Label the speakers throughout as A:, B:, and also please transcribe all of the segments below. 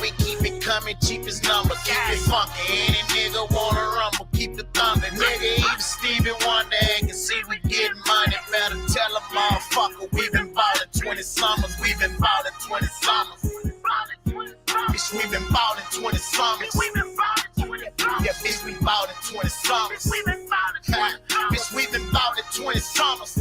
A: we keep it coming, cheapest numbers. Keep it funky, any nigga wanna rumble, keep the thunder. Nigga, even Stevie Wonder can see we getting money. Better tell a motherfucker we been ballin' 20 summers, we been ballin' 20 summers. Bitch, we been ballin' 20 summers. Yeah, bitch, we ballin' 20 summers. Bitch, we been ballin' 20 summers.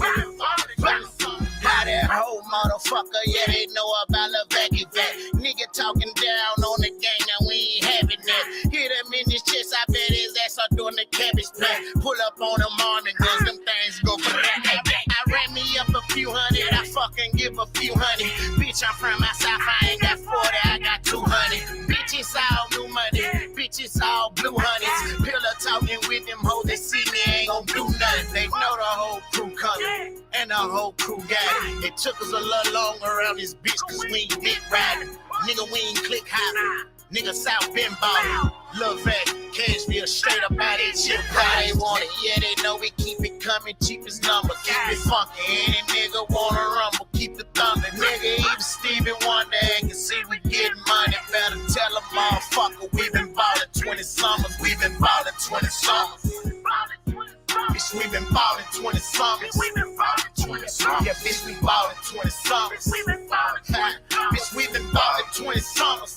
A: How that whole motherfucker, yeah, they know about the vacuum vat. Nigga talking down on the gang, now we ain't having that. Hit him in his chest, I bet his ass are doing the cabbage patch. Pull up on them army guns, them things go bang. I ran me up a few hundred, I fucking give a few hundred. Bitch, I'm from my south, I ain't got 40, I got 200. Bitch, it's all new money, bitch, it's all blue honeys. Pillar talking with them hoes, they see me, ain't gon' do nothing. They know the whole crew coming, and the whole crew got it. It took us a little longer around this bitch, cause we ain't dick riding. Nigga, we ain't click hopping. Nigga, South been ballin'. Lil' Fat, Cashville, straight up out they shit. How they want it, yeah, they know we keep it coming, cheapest number. Keep it funky, any nigga wanna rumble, keep the thunder. Nigga, even Stevie Wonder can see we getting money. Better tell a motherfucker we been ballin' 20 summers, we been ballin' 20 summers. Bitch, we been ballin' 20 summers. Yeah, bitch, we ballin' 20 summers. Bitch, we been ballin' 20 summers.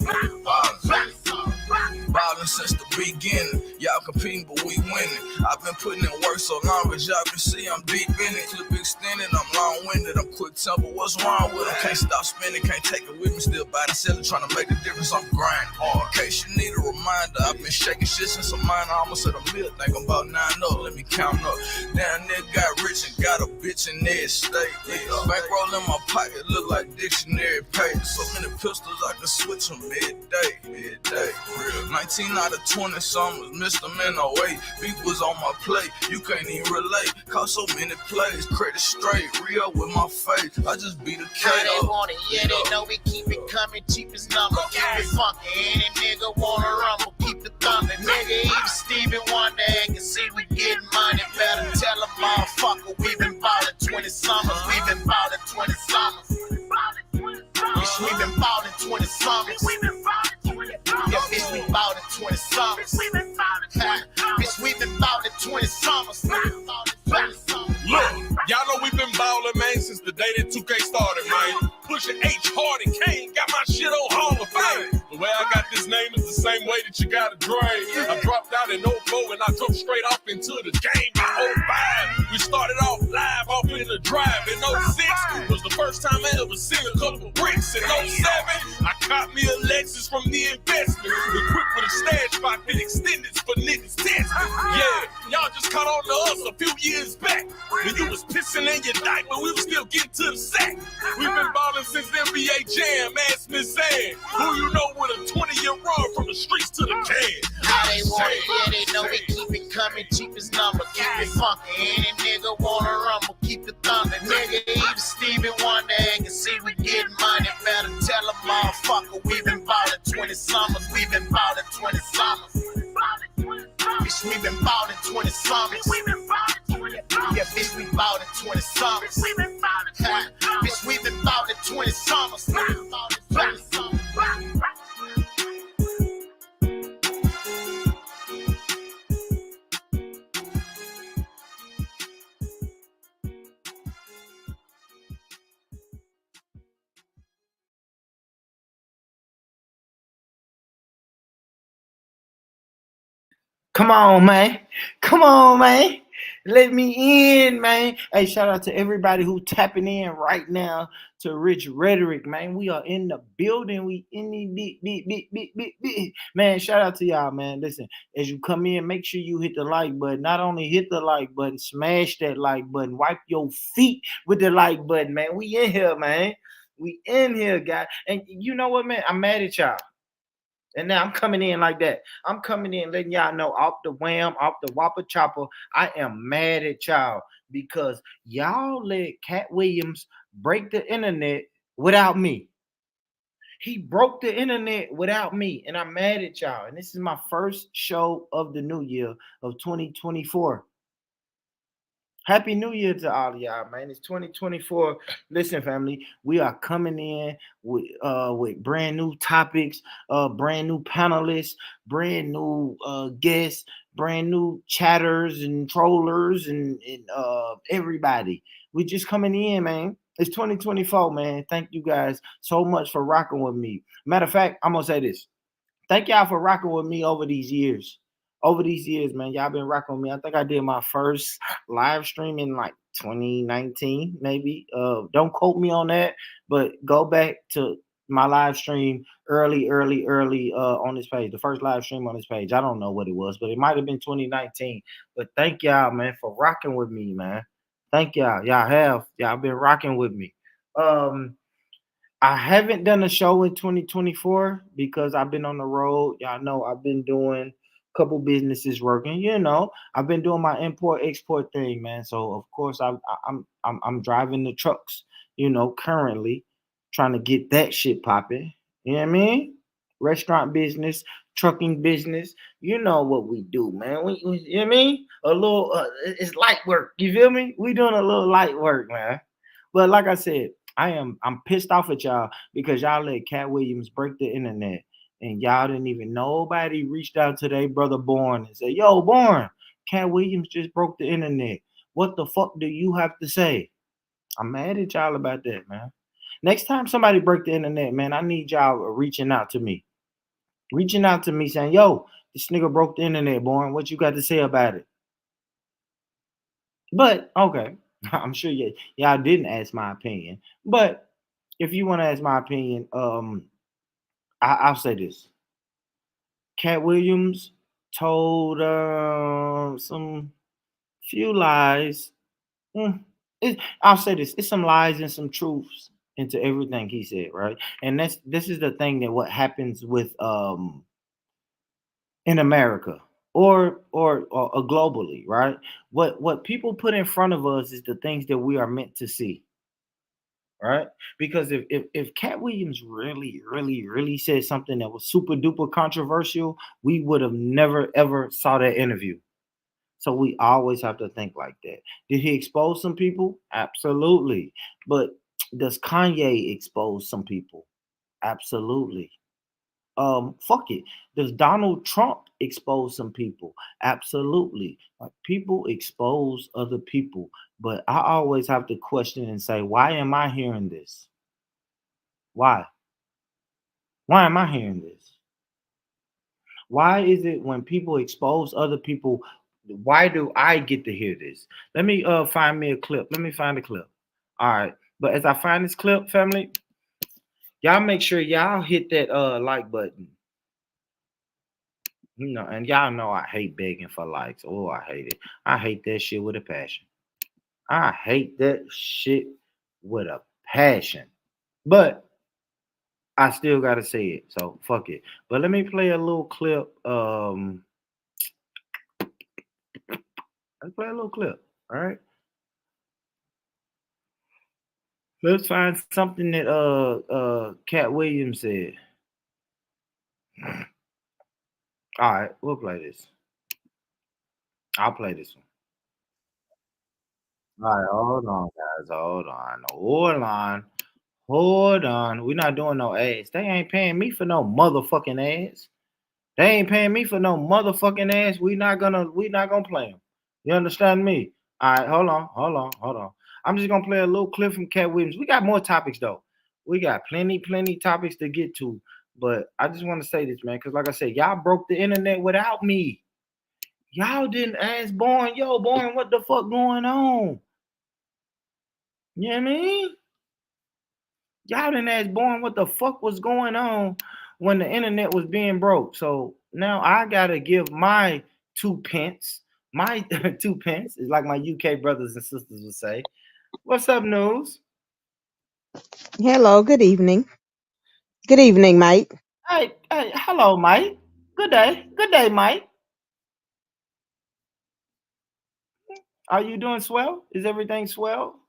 B: Ballin' since the beginning, y'all competing but we winning. I've been putting in work so long, as y'all can see I'm deep in it. Clip extended, I'm long-winded, I'm quick temper. What's wrong with them? Can't stop spinning, can't take it with me. Still buy and sell it, trying to make a difference. I'm grinding hard. In case you need a reminder, I've been shaking shit since a minor. Almost at a mill, think I'm about 9 up. Let me count up. Damn, nigga got rich and got a bitch in their state. Bankroll in my pocket, look like dictionary pages. So many pistols I can switch them midday. 19 out of 20 summers, missed them in 08. Beef was on my plate, you can't even relate. Caught so many plays, credit straight, Rio with my face. I just beat a K.
A: How they want it, yeah, they know we keep it coming, cheapest number. Keep it funky, any nigga wanna rumble, keep the thunder. Nigga, even Stevie Wonder can see we getting money. Better tell a motherfucker we been ballin' 20 summers, we been ballin' 20 summers. Bitch, we been ballin' 20 summers. Yeah, bitch, we ballin' 20 summers. Bitch, we been ballin' 20 summers.
C: Look, y'all know we been ballin', man, since the day that 2K started, man. Pushing H hard and Kane got my shit on Hall of Fame. The way I got this name is the same way that you got a drain. I dropped out in 04 and I jumped straight off into the game in 05. We started off live off in the drive in 06. Was the first time I ever seen a couple bricks. In 07, I caught me a Lexus from the investment. Equipped with a stash spot that extended for niggas testing. Yeah, y'all just caught on to us a few years back. When you was pissing in your diaper, we was still getting to the sack. We've been ballin' since NBA Jam, ask Miss Ann. Who you know with a 20-year run from the streets to the can?
A: How they want it, yeah, they know we keep it coming, cheapest number. Keep it funky, any nigga wanna rumble, keep the thunder. Nigga, even Stevie Wonder can see we getting money. Better tell a motherfucker we been ballin' 20 summers, we been ballin' 20 summers. Bitch, we been ballin' 20 summers. Yeah, bitch, we ballin' 20 summers. Bitch, we been ballin' 20 summers.
D: Come on, man. Come on, man. Let me in, man. Hey, shout out to everybody who tapping in right now to Rhetoric, man. We are in the building. We in the man. Shout out to y'all, man. Listen, as you come in, make sure you hit the like button. Not only hit the like button, smash that like button. Wipe your feet with the like button, man. We in here, man. We in here, guys. And you know what, man? I'm mad at y'all. And now I'm coming in like that. I'm coming in letting y'all know off the wham, off the whopper chopper. I am mad at y'all because y'all let Cat Williams break the internet without me. He broke the internet without me, and I'm mad at y'all. And this is my first show of the new year of 2024. Happy New Year to all of y'all, man. It's 2024. Listen, family, we are coming in with brand new topics, brand new panelists, brand new guests, brand new chatters and trollers and everybody. We just coming in, man. It's 2024, man. Thank you guys so much for rocking with me. Matter of fact, I'm gonna say this. Thank y'all for rocking with me over these years. Over these years, man, y'all been rocking with me. I think I did my first live stream in like 2019, maybe. Don't quote me on that, but go back to my live stream early on this page. The first live stream on this page. I don't know what it was, but it might have been 2019. But thank y'all, man, for rocking with me, man. Thank y'all. Y'all been rocking with me. Um, I haven't done a show in 2024 because I've been on the road. Y'all know I've been doing a couple businesses working. I've been doing my import export thing, man. So of course I'm driving the trucks. Currently trying to get that shit popping. You know what I mean? Restaurant business, trucking business. You know what we do, man. You know what I mean? A little. It's light work. You feel me? We doing a little light work, man. But like I said. I'm pissed off at y'all because y'all let Cat Williams break the internet and y'all didn't even nobody reached out to their brother Born and said, "Yo, Born, Cat Williams just broke the internet. What the fuck do you have to say?" I'm mad at y'all about that, man. Next time somebody break the internet, man, I need y'all reaching out to me. Reaching out to me saying, "Yo, this nigga broke the internet, Born. What you got to say about it?" But okay, I'm sure y'all didn't ask my opinion. But if you want to ask my opinion, I'll say this: Cat Williams told some few lies. I'll say this: it's some lies and some truths into everything he said, right? And this is the thing that what happens with in America or globally, right? What people put in front of us is the things that we are meant to see, right? Because if Cat Williams really said something that was super duper controversial, we would have never ever saw that interview. So we always have to think like that. Did he expose some people? Absolutely. But does Kanye expose some people? Absolutely. Fuck it. Does Donald Trump expose some people? Absolutely. Like, people expose other people, but I always have to question and say, why am I hearing this? Why? Why am I hearing this? Why is it when people expose other people, why do I get to hear this? Let me find me a clip. Let me find a clip. All right. But as I find this clip, family, y'all make sure y'all hit that like button. And y'all know I hate begging for likes. Oh, I hate it. I hate that shit with a passion. I hate that shit with a passion. But I still gotta say it. So fuck it. But let me play a little clip. Let's play a little clip. All right. Let's find something that Cat Williams said. All right, we'll play this. I'll play this one. All right, hold on, guys. Hold on. We're not doing no ads. They ain't paying me for no motherfucking ads. They ain't paying me for no motherfucking ads. We not gonna play them. You understand me? All right, hold on. I'm just gonna play a little clip from Cat Williams. We got more topics though. We got plenty topics to get to. But I just want to say this, man, because like I said, y'all broke the internet without me. Y'all didn't ask Born, yo, Born, what the fuck going on? You know what I mean? Y'all didn't ask Born what the fuck was going on when the internet was being broke. So now I gotta give my 2 pence. My 2 pence is like my UK brothers and sisters would say. What's up, news?
E: Hello, good evening. Good evening, Mike.
D: Hey, hello, Mike. Good day, Mike. Are you doing swell? Is everything swell?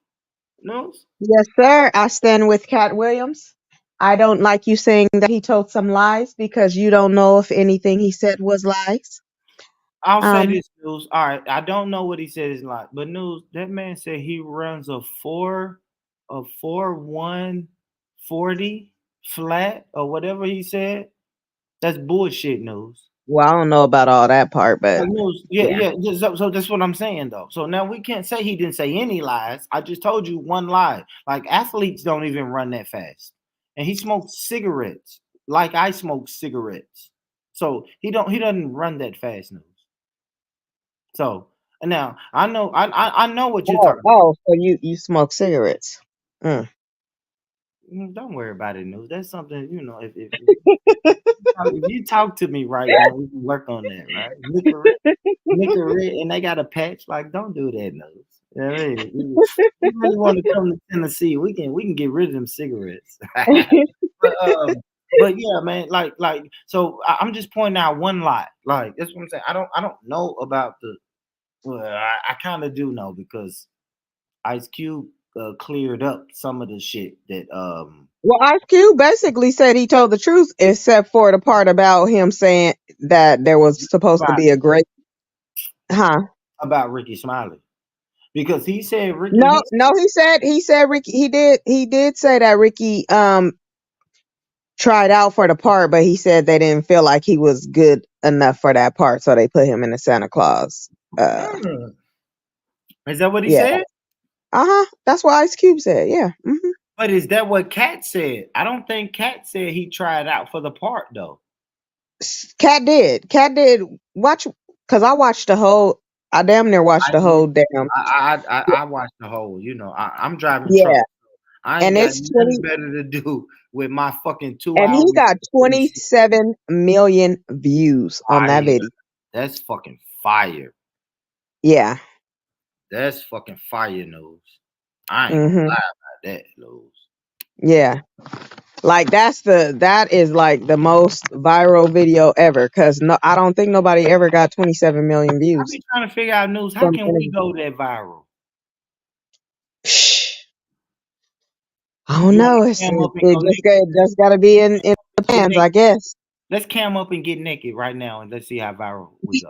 D: News?
E: Yes, sir. I stand with Cat Williams. I don't like you saying that he told some lies because you don't know if anything he said was lies.
D: I'll say this, News. All right, I don't know what he said is like, but News, that man said he runs a 140 flat or whatever he said. That's bullshit, News.
E: Well, I don't know about all that part, but
D: News,
E: yeah.
D: So that's what I'm saying though. So now we can't say he didn't say any lies. I just told you one lie. Like athletes don't even run that fast, and he smokes cigarettes like I smoke cigarettes. So he doesn't run that fast, News. So now I know what you're talking about.
E: So you smoke cigarettes. Mm.
D: Don't worry about it, News. That's something if you talk to me right now, we can work on that, right? Nicorette, and they got a patch. Like, don't do that, News. You know what I mean? You really want to come to Tennessee? We can get rid of them cigarettes. But yeah, man, so I'm just pointing out one lie. Like that's what I'm saying. I don't know about the. Well, I kind of do know because Ice Cube cleared up some of the shit that
E: Well, Ice Cube basically said he told the truth, except for the part about him saying that there was supposed to
D: about
E: be a great, huh?
D: about Ricky Smiley because he said Ricky.
E: No, no, he said Ricky, he did say that Ricky tried out for the part, but he said they didn't feel like he was good enough for that part, so they put him in the Santa Claus.
D: Is that what he
E: Yeah,
D: said?
E: that's what Ice Cube said. Yeah.
D: But is that what Cat said? I don't think Cat said he tried out for the part though.
E: Cat did watch because I watched the whole. I damn near watched
D: I
E: the
D: did.
E: whole damn.
D: I watched the whole. I'm driving truck.
E: Yeah,
D: I ain't
E: and
D: got
E: it's
D: nothing
E: 20,
D: better to do with my fucking 2
E: and he
D: hours.
E: got 27 million views on that
D: Fire.
E: video.
D: That's fucking fire.
E: Yeah.
D: That's fucking fire news. I ain't gonna
E: Mhm.
D: lie about that news.
E: Yeah. Like that is like the most viral video ever cuz no I don't think nobody ever got 27 million
D: I
E: views
D: be trying to figure out news. How
E: from
D: can we
E: any.
D: go that viral?
E: I don't
D: You want
E: know.
D: to
E: It's
D: cam up and
E: it
D: go
E: just got to be in the
D: get
E: plans,
D: naked?
E: I guess.
D: Let's cam up and get naked right now and let's see how viral we go.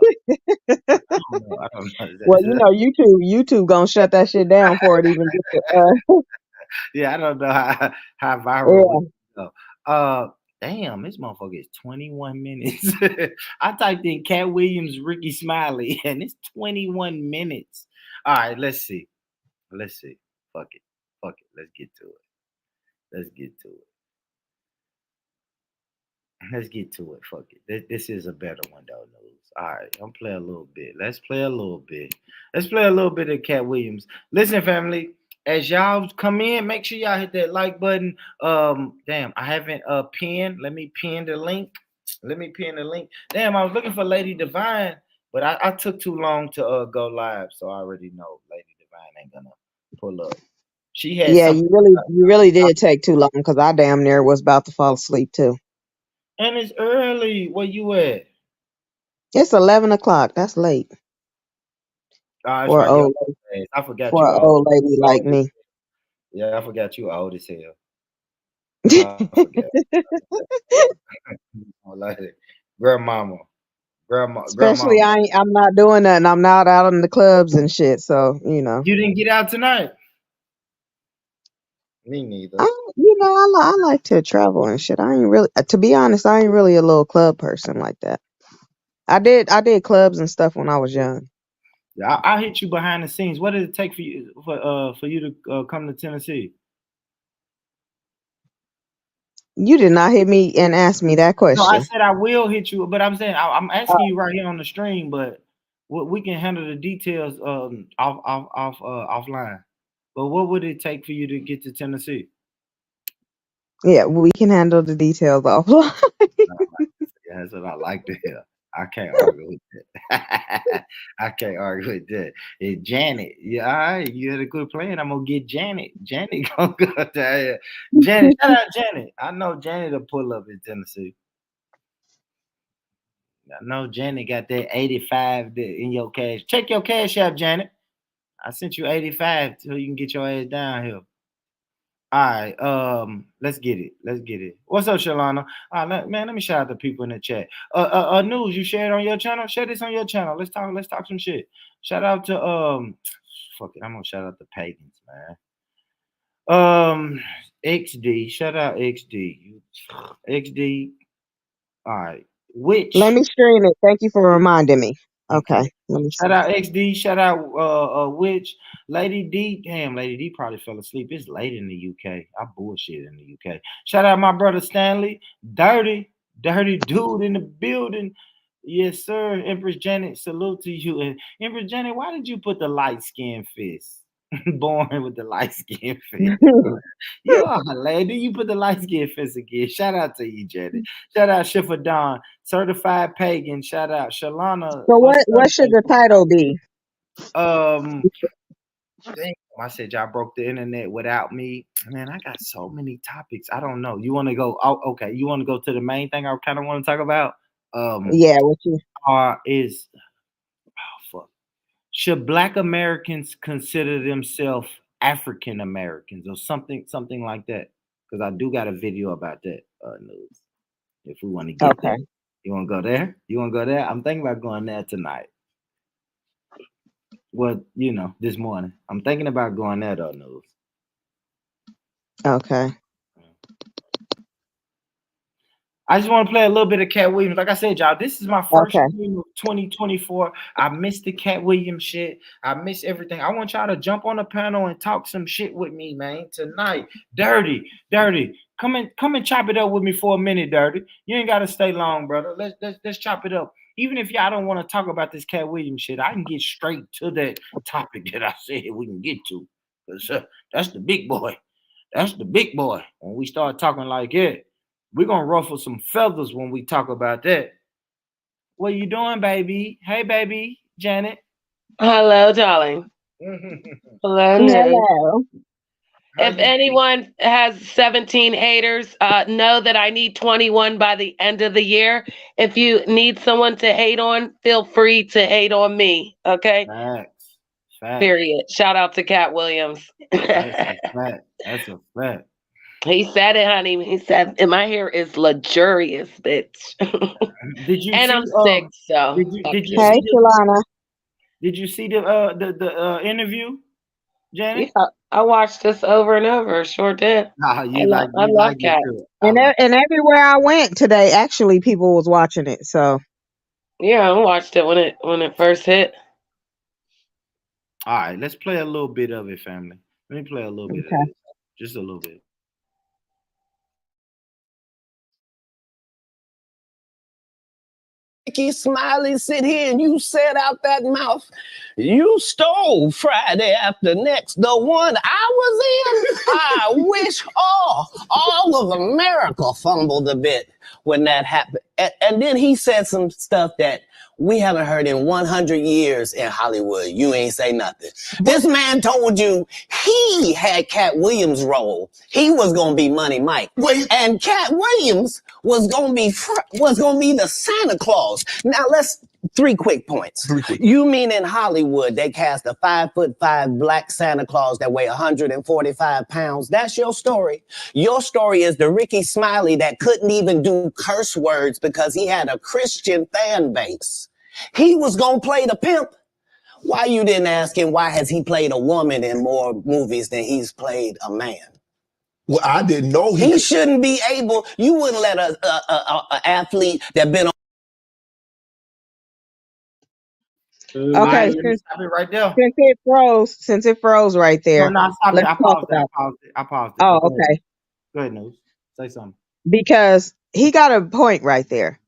D: I don't know. I don't
E: Well,
D: know.
E: YouTube going to shut that shit down before it even gets to
D: Yeah, I don't know how viral we
E: yeah.
D: go. Damn, this motherfucker is 21 minutes. I typed in Cat Williams, Ricky Smiley, and it's 21 minutes. All right, let's see. Let's see. Fuck it. Fuck it. Let's get to it. Let's get to it. Let's get to it. Fuck it. This is a better one though, news. All right, I'm play a little bit. Let's play a little bit. Let's play a little bit of Cat Williams. Listen, family, as y'all come in, make sure y'all hit that like button. Damn, I haven't pinned. Let me pin the link. Let me pin the link. Damn, I was looking for Lady Divine, but I took too long to go live, so I already know Lady Divine ain't gonna pull up. She had
E: Yeah,
D: something,
E: you really did take too long cuz I damn near was about to fall asleep too.
D: and it's early. Where you at?
E: It's 11 o'clock. That's late
D: Oh, that's
E: for a
D: right. Yo,
E: old
D: I forgot
E: for
D: you
E: an
D: old.
E: old lady like
D: Old as-
E: me.
D: Yeah, I forgot you old as hell. I forgot. Like grandmama,
E: Especially
D: grandmama.
E: I'm not doing nothing. I'm not out in the clubs and shit. So,
D: You didn't get out tonight. Me neither.
E: I like to travel and shit. I ain't really, to be honest, I ain't really a little club person like that. I did clubs and stuff when I was young.
D: Yeah, I'll hit you behind the scenes. What did it take for you to come to Tennessee?
E: You did not hit me and ask me that
D: No, I
E: question.
D: said I will hit you, but I'm saying I'm asking you right here on the stream. But we can handle the details offline. But what would it take for you to get to Tennessee?
E: Yeah, we can handle the details offline.
D: Yeah, that's what I like to hear. I can't argue with that. I can't argue with that. And Janet, yeah, all right, you had a good plan. I'm gonna get Janet. Janet gonna go down here. Janet, shout out Janet. I know Janet will pull up in Tennessee. I know Janet got that 85 in your cash. Check your cash app, Janet. I sent you 85 so you can get your ass down here. All right, let's get it. Let's get it. What's up, Shalana? Man, let me shout out the people in the chat. News, you share it on your channel. Share this on your channel. Let's talk. Let's talk some shit. Shout out to fuck it. I'm gonna shout out the pagans, man. XD. Shout out XD. XD. All right.
E: Let
D: Which
E: me stream it. Thank you for reminding me.
D: Okay.
E: Okay, let me
D: Shout
E: see.
D: out XD. Shout out Witch. Lady D. Damn, Lady D probably fell asleep. It's late in the UK. I bullshit in the UK. Shout out my brother Stanley. Dirty dude in the building. Yes, sir. Empress Janet, salute to you. And Empress Janet, why did you put the light skin fist? Born with the light skin fist. You are a lady. You put the light skin fist again. Shout out to you, Janet. Shout out Schiffer Don. Certified pagan. Shout out Shalana.
E: So
D: What's up,
E: what should
D: baby?
E: the title be?
D: Damn, I said y'all broke the internet without me. Man, I got so many topics. I don't know. You want to go? Oh, okay. You want to go to the main thing I kind of want to talk about?
E: Yeah, what you?
D: Is fuck. Should Black Americans consider themselves African Americans or something like that? Because I do got a video about that news. If we want to get there,
E: Okay.
D: you want to go there? You want to go there? I'm thinking about going there tonight. Well, this morning. I'm thinking about going there though, news.
E: Okay.
D: I just want to play a little bit of Cat Williams. Like I said, y'all, this is my first
E: Okay.
D: stream of 2024. I missed the Cat Williams shit. I miss everything. I want y'all to jump on the panel and talk some shit with me, man. Tonight. Dirty. Come and chop it up with me for a minute, Dirty. You ain't gotta stay long, brother. Let's chop it up. Even if y'all don't want to talk about this Cat Williams shit, I can get straight to that topic that I said we can get to. Because that's the big boy. That's the big boy. When we start talking like it. We're gonna ruffle some feathers when we talk about that. What you doing, baby? Hey, baby, Janet.
F: Hello, darling. Hello, News.
E: Hello.
F: If anyone has 17 haters, know that I need 21 by the end of the year. If you need someone to hate on, feel free to hate on me. Okay?
D: Facts.
F: Period. Shout out to Cat Williams.
D: That's a fact. That's a fact.
F: He said it, honey. He said, and my hair is luxurious, bitch.
D: Did you
F: and
D: see?
F: I'm sick, so.
D: Did you
E: Hey,
D: see
E: Shalana.
D: Did you see the interview, Janet?
F: Yeah, I watched this over and over. Sure did.
D: Nah,
F: I love Cat.
E: And everywhere I went today, actually, people was watching it. So
F: Yeah, I watched it when it first hit.
D: All right, let's play a little bit of it, family. Let me play a little bit of this. Just a little bit.
G: Ricky Smiley sit here and you said out that mouth, you stole Friday after next, the one I was in. I wish all of America fumbled a bit when that happened. And then he said some stuff that we haven't heard in 100 years in Hollywood. You ain't say nothing. This man told you he had Cat Williams' role. He was gonna be Money Mike, and Cat Williams was gonna be the Santa Claus. Now let's 3 quick points. You mean in Hollywood they cast a 5'5" black Santa Claus that weigh 145 pounds? That's your story. Your story is the Ricky Smiley that couldn't even do curse words because he had a Christian fan base. He was gonna play the pimp. Why you didn't ask him why has he played a woman in more movies than he's played a man?
H: Well, I didn't know
G: he shouldn't be able. You wouldn't let a athlete that been on.
E: okay,
D: stop it right there.
E: Since it froze right there.
D: No, stop it. I paused it.
E: Oh, okay.
D: Go ahead, News. Say something.
E: Because he got a point right there.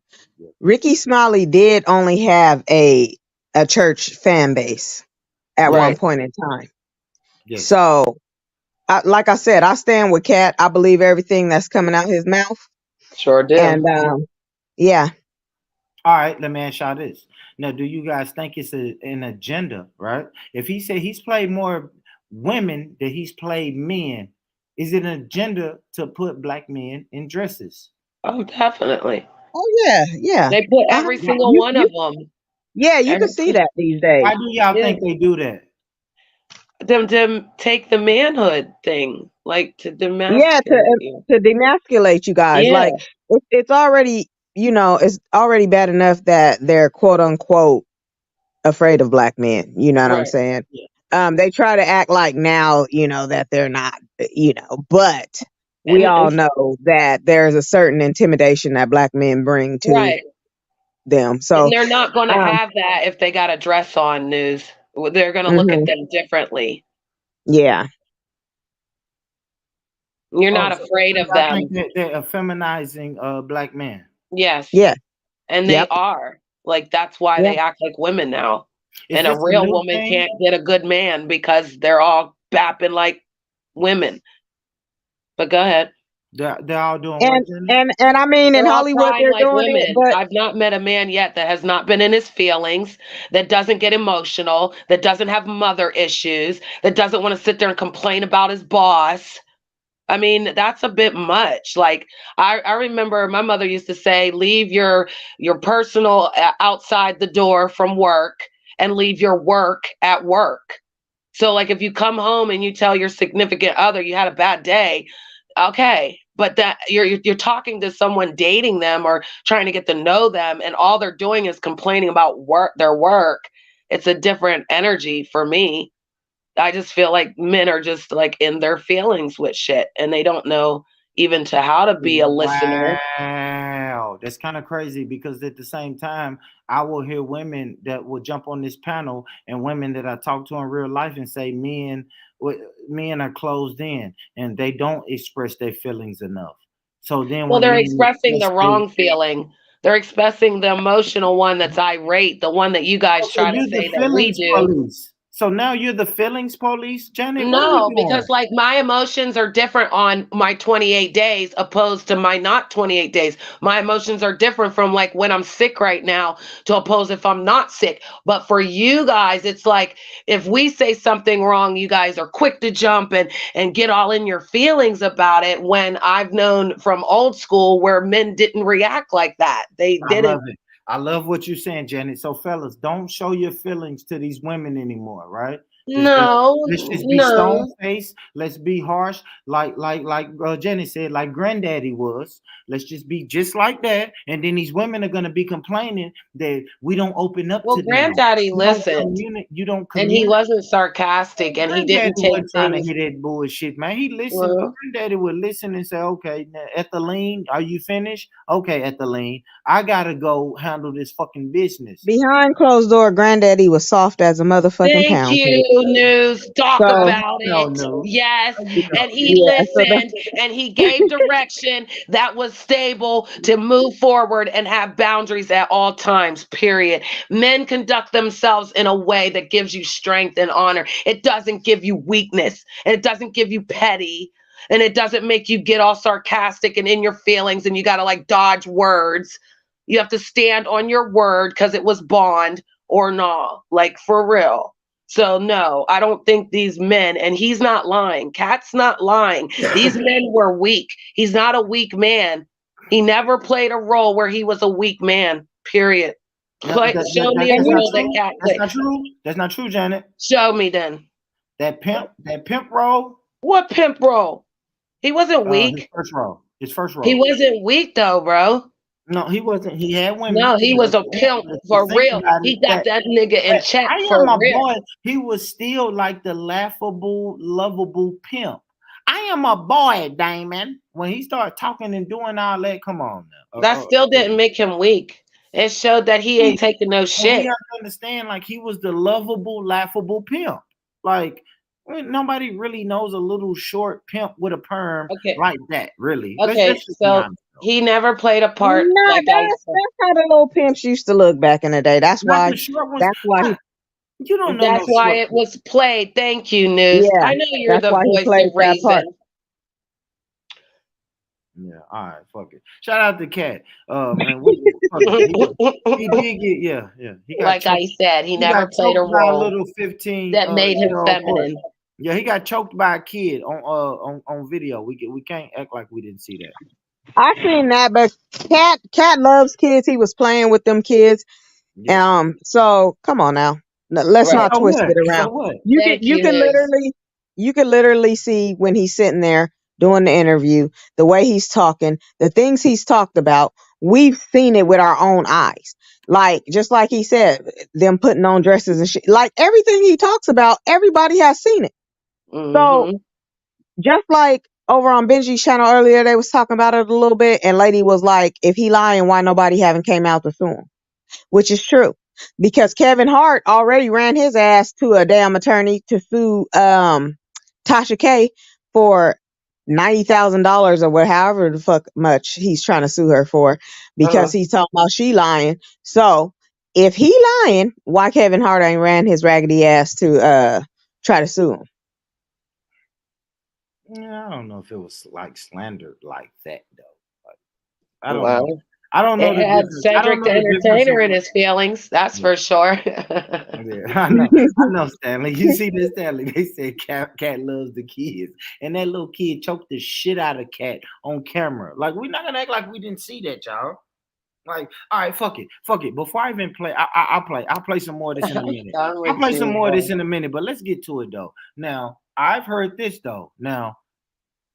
E: Ricky Smiley did only have a church fan base at one point in time. Yes. So, like I said, I stand with Cat. I believe everything that's coming out his mouth.
F: Sure did.
E: And yeah.
D: All right, let me ask y'all this. Now, do you guys think it's an agenda, right? If he said he's played more women than he's played men, is it an agenda to put black men in dresses?
F: Oh, definitely.
E: Oh, yeah.
F: They put every single one of them.
E: Yeah, you can see that these days.
D: Why do y'all think they do that?
F: Them take the manhood thing. like to
E: Yeah,
F: demasculate you.
E: to demasculate you guys.
F: Yeah,
E: Like it's already, it's already bad enough that they're quote unquote afraid of black men. You know what I'm
F: right.
E: saying?
D: Yeah.
E: They try to act like now, that they're not, but we all
F: And
E: know that there's a certain intimidation that black men bring to
F: right.
E: them.
F: And
E: So,
F: they're not going to
E: um,
F: have that if they got a dress on, news. They're going to look at
E: mhm,
F: them differently.
E: yeah,
F: You're
D: Oh,
F: not
D: so
F: afraid of
D: y'all think
F: them.
D: that they're feminizing black men?
F: Yes.
E: yeah,
F: And they
E: yep,
F: are. Like, that's why
E: yeah.
F: they act like women now.
D: Is
F: And a
D: this a
F: real
D: new
F: woman
D: thing?
F: can't get a good man because they're all bapping like women. But go ahead.
D: They're all doing what,
E: And
D: Jenny?
E: I mean, in
F: They're all
E: Hollywood,
F: crying
E: they're
F: like
E: doing it,
F: women.
E: but
F: I've not met a man yet that has not been in his feelings, that doesn't get emotional, that doesn't have mother issues, that doesn't want to sit there and complain about his boss. I mean, that's a bit much. Like I remember my mother used to say, leave your personal outside the door from work and leave your work at work. So like if you come home and you tell your significant other you had a bad day, okay, but that you're talking to someone dating them or trying to get to know them and all they're doing is complaining about their work. It's a different energy for me. I just feel like men are just like in their feelings with shit and they don't know even to how to be a listener.
D: Wow, that's kind of crazy because at the same time, I will hear women that will jump on this panel and women that I talk to in real life and say men are closed in and they don't express their feelings enough. So then
F: Well,
D: when
F: they're
D: men
F: expressing the
D: express their
F: wrong feeling. They're expressing the emotional one that's irate, the one that you guys
D: so
F: try to
D: you're the
F: say that we
D: feelings
F: do.
D: police. So now you're the feelings police, Janet. What are we
F: No,
D: doing?
F: because like my emotions are different on my 28 days opposed to my not 28 days. My emotions are different from like when I'm sick right now to oppose if I'm not sick. But for you guys, it's like if we say something wrong, you guys are quick to jump and get all in your feelings about it when I've known from old school where men didn't react like that. They
D: I love
F: didn't.
D: it. I love what you're saying, Janet. So, fellas, don't show your feelings to these women anymore, right? Just
F: No,
D: let's just be stone
F: no.
D: faced. Let's be harsh, like Janet said, like Granddaddy was. Let's just be just like that, and then these women are gonna be complaining that we don't open up
F: Well,
D: to them.
F: granddaddy
D: You don't
F: listened
D: communicate. You don't
F: and he
D: communicate.
F: wasn't sarcastic and he
D: Granddaddy
F: didn't take
D: wasn't trying to
F: things.
D: hear that bullshit, man. He listened.
F: Well,
D: Granddaddy would listen and say, "Okay, now, Ethelene, are you finished? Okay, Ethelene, I gotta go handle this fucking business."
E: behind closed door, granddaddy was soft as a motherfucking
F: thank
E: pound
F: you,
E: cake.
F: News. Talk
D: How
E: So,
D: you
F: about
D: know,
F: it.
D: no?
F: Yes.
D: How you know?
F: And he
E: yeah, so that,
F: listened and he gave direction that was stable to move forward and have boundaries at all times, period. Men conduct themselves in a way that gives you strength and honor. It doesn't give you weakness and it doesn't give you petty. And it doesn't make you get all sarcastic and in your feelings and you got to like dodge words. You have to stand on your word because it was bond or not, like for real. So no, I don't think these men, and he's not lying. Cat's not lying. These men were weak. He's not a weak man. He never played a role where he was a weak man. Period.
D: No,
F: Show me a
E: and
D: that's
E: he,
D: not
F: role that
D: true.
F: Cat
D: That's
F: played.
D: not true. That's not true, Janet.
F: Show me then.
D: That pimp role,
F: What pimp role? He wasn't
D: his
F: weak.
D: first role, his first
F: He
D: role.
F: wasn't weak though, bro.
D: No, he wasn't. He had women.
F: No, he was a
D: Yeah,
F: pimp
D: let's just
F: for
D: think
F: real.
D: about it.
F: He got that nigga in
D: But
F: check
D: I
F: for
D: am a
F: real.
D: boy. He was still like the laughable, lovable pimp. I am a boy, Damon. When he started talking and doing all that, come on now.
F: That still didn't make him weak. It showed that he ain't taking no
D: And we
F: shit.
D: have to understand, like he was the lovable, laughable pimp. Like nobody really knows a little short pimp with a perm
F: Okay.
D: like that. Really,
F: Okay.
D: let's just be
F: So
D: honest. Though.
F: he never played a part
E: no,
F: like I said.
E: that's how the little pimps used to look back in the day. That's
D: Not
E: why.
D: the short ones.
E: That's why he.
D: You don't know
F: That's
D: no
F: why
D: short.
F: it was played. Thank you, News.
E: Yeah,
F: I know you're
E: that's
F: the
E: why he
F: voice
E: played
F: of
E: that part.
F: reason.
D: Yeah, all right, fuck it. Shout out to Cat. Man, fuck it. He did get yeah. He got
F: Like I
D: choked.
F: said, he
D: He
F: never
D: got
F: played a
D: choked by a
F: role
D: little 15
F: that made him
D: year old boy.
F: feminine.
D: Yeah, he got choked by a kid on video. We can't act like we didn't see that.
E: I seen that, but Cat loves kids. He was playing with them kids.
D: Yes.
E: So come on now. Let's
F: Right.
E: not
D: So
E: twist
D: what?
E: it
D: So
E: around.
D: what?
E: You
F: Thank
E: can
F: you, News.
E: you could literally see when he's sitting there doing the interview, the way he's talking, the things he's talked about. We've seen it with our own eyes. Like, just like he said, them putting on dresses and shit. Like, everything he talks about, everybody has seen it. So, just like over on Benji's channel earlier, they was talking about it a little bit, and lady was like, if he lying, why nobody haven't came out to sue him? Which is true. Because Kevin Hart already ran his ass to a damn attorney to sue Tasha K for $90,000 or however the fuck much he's trying to sue her for, because he's talking about she lying. So if he lying, why Kevin Hart ain't ran his raggedy ass to try to sue him?
D: Yeah, I don't know if it was like slandered like that though. Like, I don't know. I don't know
F: It
D: the
F: had
D: difference. I
F: Cedric
D: don't
F: the
D: know the difference.
F: Entertainer in his feelings, that's for sure.
D: Yeah, I know, Stanley. You see this, Stanley? They said Cat loves the kids, and that little kid choked the shit out of Cat on camera. Like, we're not gonna act like we didn't see that, y'all. Like, all right, fuck it. Before I even play, I'll play some more of this in a minute. I'll play some more of this in a minute, but let's get to it though. Now, I've heard this though. Now,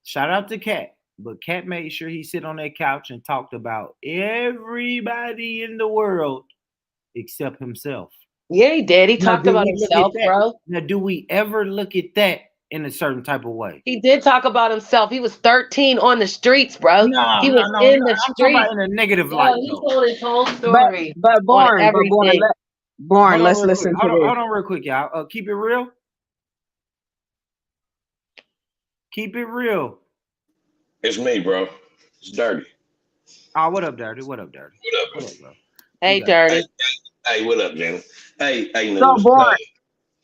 D: shout out to Cat. But Cat made sure he sit on that couch and talked about everybody in the world except himself.
F: Yeah, he did. He
D: Now,
F: talked about himself, bro.
D: Now, do we ever look at that in a certain type of way?
F: He did talk about himself. He was 13 on the streets, bro.
D: No,
F: he was in the
D: I'm talking
F: streets.
D: about in a negative
F: Yo,
D: light.
F: he
D: Though.
F: told his whole
E: But
F: story on
E: Born,
F: everything.
E: let's listen to this.
D: Hold on real quick, y'all. Keep it real. Keep it real.
I: It's me, bro. It's Dirty.
D: Oh, what up, Dirty? What up, bro?
F: Bro? Hey, Dirty.
I: Hey, what up, Jenny? Hey,
E: So Born.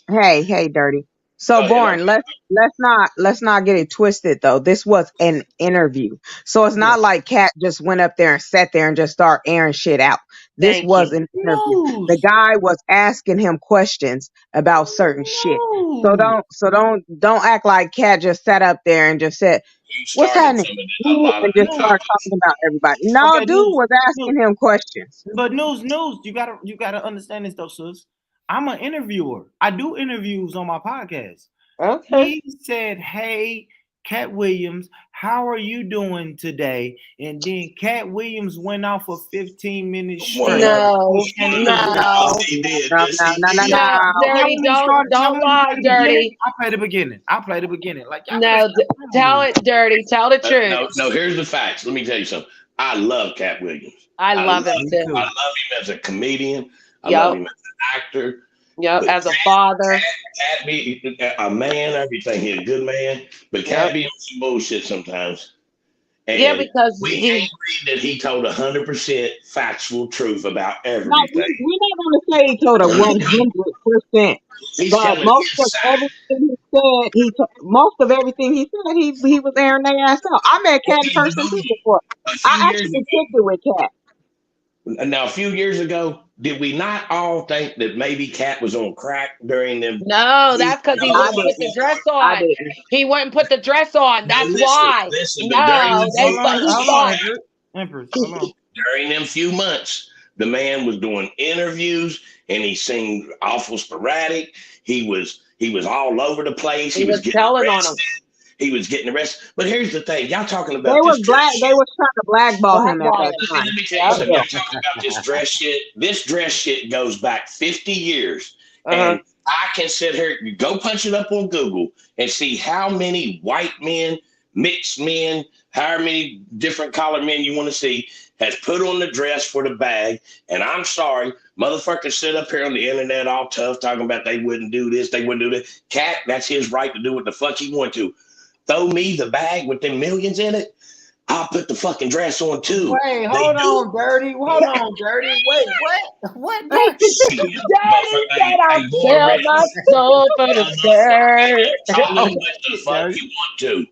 E: Hey, Dirty. So Born, let's not get it twisted though. This was an interview. So it's not like Cat just went up there and sat there and just started airing shit out. This was an interview. The guy was asking him questions about certain shit. So don't act like Cat just sat up there and just said, "What's happening?" and just start talking about everybody. No,
D: Okay,
E: dude was asking him questions.
D: But news, you gotta understand this though, sis. I'm an interviewer. I do interviews on my podcast.
F: Okay.
D: He said, "Hey, Cat Williams, how are you doing today?" And then Cat Williams went off for 15 minutes straight.
F: No.
I: He did.
E: No,
F: Dirty, don't lie, Dirty.
D: I play the beginning. Like,
F: no, tell it, Dirty. Tell the truth.
I: No, here's the facts. Let me tell you something. I love Cat Williams.
F: I love him too.
I: I love him as a comedian. I love him as an actor.
F: Yep, as a father.
I: Cat be a man, everything. He's a good man. But Cat be on some bullshit sometimes. And
F: because
I: we can't read that he told 100% factual truth about everything.
E: No, we're not going to say he told 100%. But most of everything he said, he was airing their ass out. I met Cat in person too before. I actually kicked it with Cat.
I: Now, a few years ago, did we not all think that maybe Cat was on crack during them?
F: No, that's because he wouldn't put the dress on. He wouldn't put the dress on. That's why.
I: During them few months, the man was doing interviews and he seemed awful sporadic. He was all over the place. He was
F: telling on him.
I: He was getting arrested. But here's the thing. Y'all talking about
E: They was trying to blackball him at that time.
I: Let me tell you something. Y'all talking about this dress shit. This dress shit goes back 50 years. And I can sit here, go punch it up on Google and see how many white men, mixed men, however many different color men you want to see has put on the dress for the bag. And I'm sorry, motherfuckers sit up here on the internet all tough talking about they wouldn't do this, they wouldn't do that. Cat, that's his right to do what the fuck he want to. Throw me the bag with them millions in it, I'll put the fucking dress on too.
D: Wait, hold on, Dirty. Hold on, Dirty. Wait, what?
F: Dirty said I sell my soul for the dirt.
I: Call it what the fuck you want to.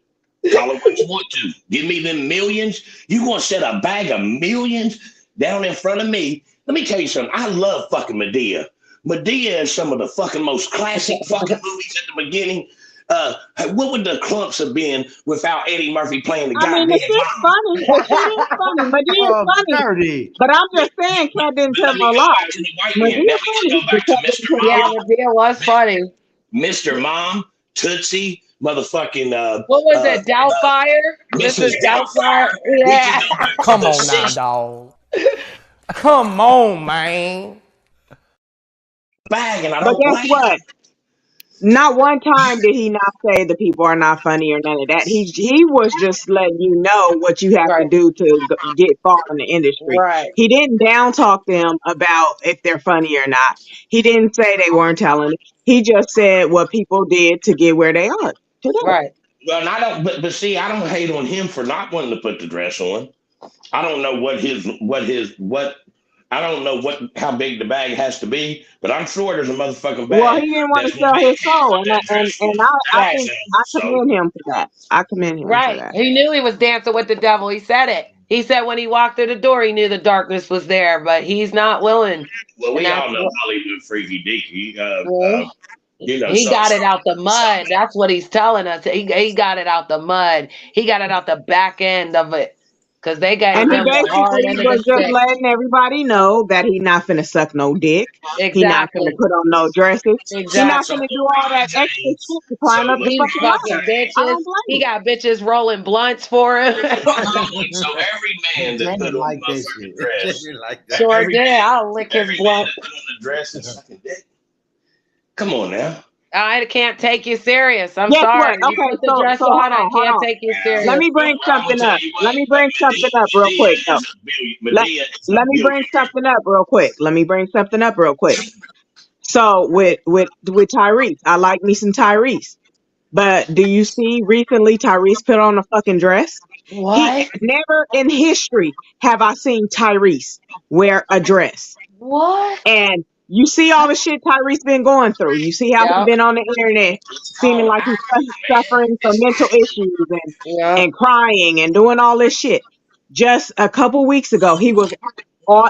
I: Call it what you want to. Give me them millions. You gonna set a bag of millions down in front of me? Let me tell you something. I love fucking Medea. Medea is some of the fucking most classic fucking movies at the beginning. What would the clumps have been without Eddie Murphy playing the goddamn?
E: The shit is funny. Medea's funny. But I'm just saying, Cat didn't tell no lie.
F: Yeah, Medea was funny.
I: Mr. Mom, Tootsie, motherfucking
F: What was it? Doubtfire?
I: Mrs.
F: Mrs.
I: Doubtfire.
F: Doubtfire? Yeah.
G: Come on now, dog. Come on, man.
I: Bag, and I
E: But
I: don't
E: guess
I: blame
E: what? Not one time did he not say the people are not funny or none of that. He was just letting you know what you have to
F: Right.
E: do to get far in the industry.
F: Right.
E: He didn't down talk them about if they're funny or not. He didn't say they weren't talented. He just said what people did to get where they are today.
F: Right.
I: Well, and I don't, but see, I don't hate on him for not wanting to put the dress on. I don't know I don't know how big the bag has to be, but I'm sure there's a motherfucking
E: Well,
I: bag
E: he didn't want
I: that's
E: to
I: gonna
E: sell
I: make
E: his
I: him
E: soul,
I: put that dress on.
E: and I
I: That's
E: think I
I: so.
E: commend him for that. I commend him for
F: Right.
E: that.
F: He knew he was dancing with the devil. He said it. He said when he walked through the door, he knew the darkness was there, but he's not willing.
I: Well,
F: And
I: we
F: that's
I: all know
F: what,
I: Hollywood freaky deaky.
F: well, he
I: Some
F: got it out the mud. That's what he's telling us. He got it out the mud. He got it out the back end of it. Because they gave
E: And he
F: him the hard
E: basically
F: end of the
E: was just
F: stick.
E: letting everybody know that he not finna suck no dick. He not finna
F: Exactly.
E: put on no dresses. He not
F: Exactly.
I: so
E: finna do all that
I: LeBron
E: extra
I: James.
E: shit to
I: So
E: climb up the
F: He's
E: fucking
I: LeBron
F: fucking
E: ladder. I
F: bitches.
E: don't blame
F: He
E: him.
F: got bitches rolling blunts for him.
I: So every man that
D: Janet
I: put on
D: like
I: the
D: that
I: motherfucking
D: shit.
I: dress,
D: Janet like that.
F: Sure
I: every
F: did.
I: man,
F: I'll lick his
I: every man
F: blunt.
I: that put on the dress is sucking dick. Come on now.
F: I can't take you serious. I'm
E: Guess what?
F: sorry. You
E: Okay,
F: put the
E: so
F: dress
E: hold
F: on, I
E: hold
F: can't
E: on.
F: take you
E: Let
F: serious.
E: me bring
I: Well, I'm gonna
E: something
I: tell
E: up.
I: you
E: Let
I: what,
E: me bring something up real
I: Medea
E: quick though.
I: is a
E: Let
I: Medea is a
E: let me bring
I: billion.
E: something up real quick. Let me bring something up real quick. So with Tyrese, I like me some Tyrese. But do you see recently Tyrese put on a fucking dress? He
F: What?
E: never in history have I seen Tyrese wear a dress.
F: What?
E: And you see all the shit Tyrese been going through. You see how he
F: Yep.
E: been on the internet
I: It's
E: seeming
I: called
E: like he's
I: acting, man.
E: suffering from
I: It's
E: mental
I: acting.
E: issues
F: Yep.
E: and crying and doing all this shit. Just a couple weeks ago, he was on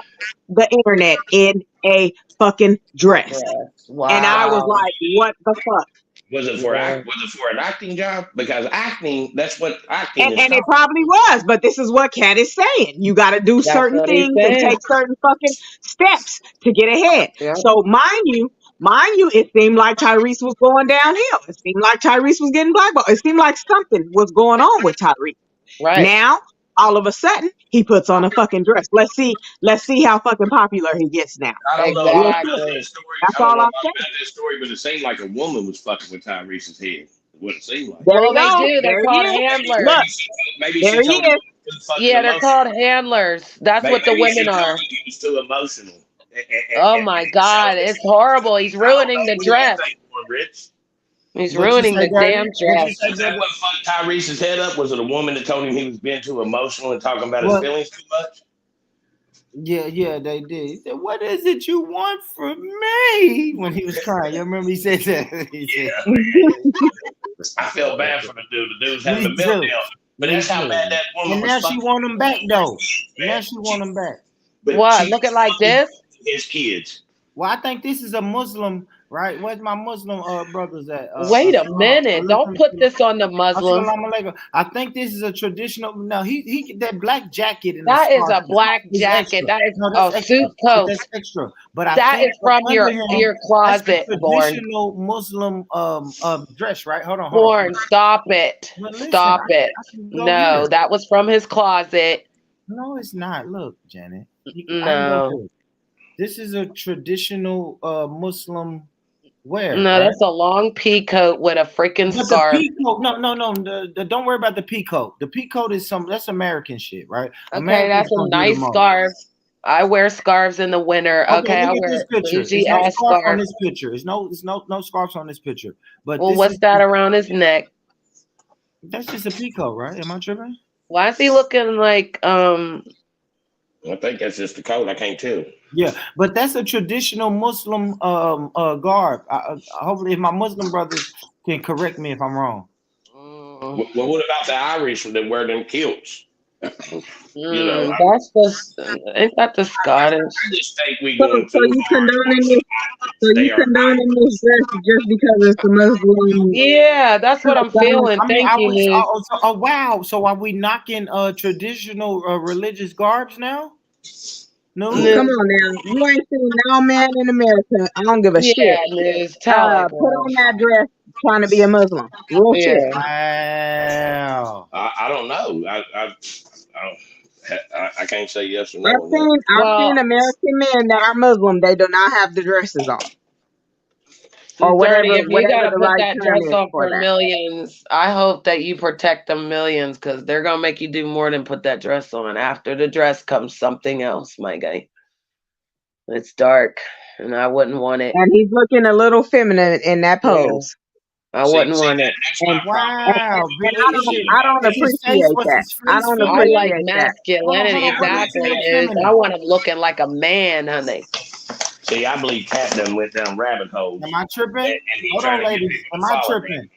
E: the internet in a fucking dress.
F: Yes.
E: And I was
F: Wow.
E: like, what the fuck?
F: Yeah.
I: Was it for an acting job? Because acting, that's what acting is
E: And it
I: called.
E: probably was, but this is what Cat is saying. You got to do
F: That's
E: certain
F: what he's
E: things and
F: saying.
E: take certain fucking steps to get ahead.
F: Yep.
E: So mind you, it seemed like Tyrese was going downhill. It seemed like Tyrese was getting blackballed. It seemed like something was going on with Tyrese.
F: Right.
E: Now, all of a sudden, he puts on a fucking dress. Let's see how fucking popular he gets now.
I: I don't know
E: We'll
I: about
E: see.
F: Exactly.
I: that story.
E: That's
I: I don't
E: all
I: know
E: I'm
I: about
E: saying.
I: that story, but it seemed like a woman was fucking with Tyrese's head. What it seemed like.
E: There
F: Well,
E: you
F: they
E: go.
F: do. They're
E: There he
F: called
E: is.
F: handlers.
E: Look,
I: Maybe
E: there
I: she
E: he
I: told him
E: is.
I: he was too fucking
F: Yeah, they're called
I: emotional.
F: handlers. That's what the
I: Maybe
F: women
I: she told
F: are.
I: him he was too emotional.
F: Oh my
I: And
F: God, it's
I: selfish.
F: horrible. He's
I: I don't
F: ruining
I: know.
F: the
I: What do you
F: dress.
I: think, one, Rich?
F: He's
D: What you
F: ruining
D: say,
F: the damn
D: Daddy? What you
F: dress.
D: say,
I: Was that
D: Daddy?
I: what fucked Tyrese's head up? Was it a woman that told him he was being too emotional and talking about his
D: What?
I: feelings too much?
D: Yeah, they did. He said, "What is it you want from me?" When he was crying, you remember he said that. He said,
I: Yeah, man. I felt bad for the dude. The dude's having a
D: "Me too,
I: meltdown. But
D: me
I: that's how
D: too."
I: bad that woman
D: And
I: was
D: now she
I: fucking
D: want him back
I: his
D: though.
I: kids,
D: Now
I: man.
D: she want him back.
I: But
F: What?
I: she
F: Looking
I: was
F: like
I: fucking
F: this?
I: his kids.
D: Well, I think this is a Muslim, right? Where's my Muslim brothers at?
F: Wait a minute. Don't put this on the Muslims.
D: Assalamu alaikum. I think this is a traditional. No, he that black jacket and the
F: That is
D: scarf
F: a black
D: is
F: jacket.
D: extra.
F: That is
D: No,
F: a
D: that's
F: suit
D: extra.
F: coat.
D: That's extra. But I
F: That
D: think
F: is from
D: under
F: your
D: him, that's
F: closet,
D: the
F: Born.
D: traditional Muslim dress, right? Hold on.
F: Born, stop it.
D: But listen,
F: Stop it.
D: I can go
F: No,
D: here.
F: that was from his closet.
D: No, it's not. Look, Janet, I can go
F: No.
D: here. This is a traditional Muslim wear,
F: No,
D: right?
F: that's a long pea coat with a freaking
D: But
F: scarf.
D: the peacoat, no. Don't worry about the peacoat. The peacoat is that's American shit, right?
F: Okay,
D: Americans
F: that's a
D: gonna do the
F: nice
D: most.
F: scarf. I wear scarves in the winter. Okay, I
D: look at
F: wear
D: this picture.
F: bougie
D: There's no
F: ass
D: scarf on
F: scarf.
D: this picture. It's no scarves on this picture. But
F: Well,
D: this
F: what's
D: is
F: that around his neck?
D: that's just a peacoat, right? Am I tripping?
F: Why is he looking like
I: I think that's just the code. I can't tell.
D: Yeah, but that's a traditional Muslim garb. Hopefully, if my Muslim brothers can correct me if I'm wrong.
I: Well, what about the Irish that wear them kilts? You know,
F: that's ain't that the Scottish?
I: I just think we
E: So,
I: going
E: so
I: too
E: you
I: hard.
E: condoning this? So you
I: They are
E: condoning this dress just because it's a Muslim?
F: Yeah, that's what I'm feeling.
D: I mean,
F: Thank you, Nick.
D: wow. So are we knocking traditional religious garbs now? No.
E: Come on now. You ain't seen no man in America. I don't give a shit.
F: Yeah, News. Tell it,
E: Put
F: girl.
E: on that dress trying to be a Muslim. Real shit.
F: Yeah.
D: Wow.
I: I don't know. I can't say yes or no
E: I've
I: on that.
E: seen
F: Well,
E: American men that are Muslim. They do not have the dresses on, or
F: Dirty, if you
E: whatever
F: gotta
E: the
F: put
E: right
F: that
E: term
F: dress
E: is
F: on
E: for
F: for
E: that.
F: millions, I hope that you protect them millions because they're gonna make you do more than put that dress on. After the dress comes something else, my guy. It's dark, and I wouldn't want it.
E: And he's looking a little feminine in that
F: Yeah,
E: pose.
F: I
I: See,
F: wouldn't want it.
I: that's
E: And
I: my problem.
D: Wow.
E: and
D: Is it
E: I don't
D: is his face
E: appreciate
D: was
E: that.
D: his
E: I
D: face
E: don't
F: I
D: feminine?
F: like
E: appreciate that.
F: masculinity.
D: Hold on. What makes
F: Exactly,
D: it look
F: News. I
D: feminine?
F: want him looking like a man, honey.
I: See, I believe Pat done went down rabbit holes,
D: Am I tripping?
I: and he
D: Hold
I: trying
D: on,
I: to get
D: ladies.
I: people
D: Am
I: to
D: I
I: follow me.
D: tripping?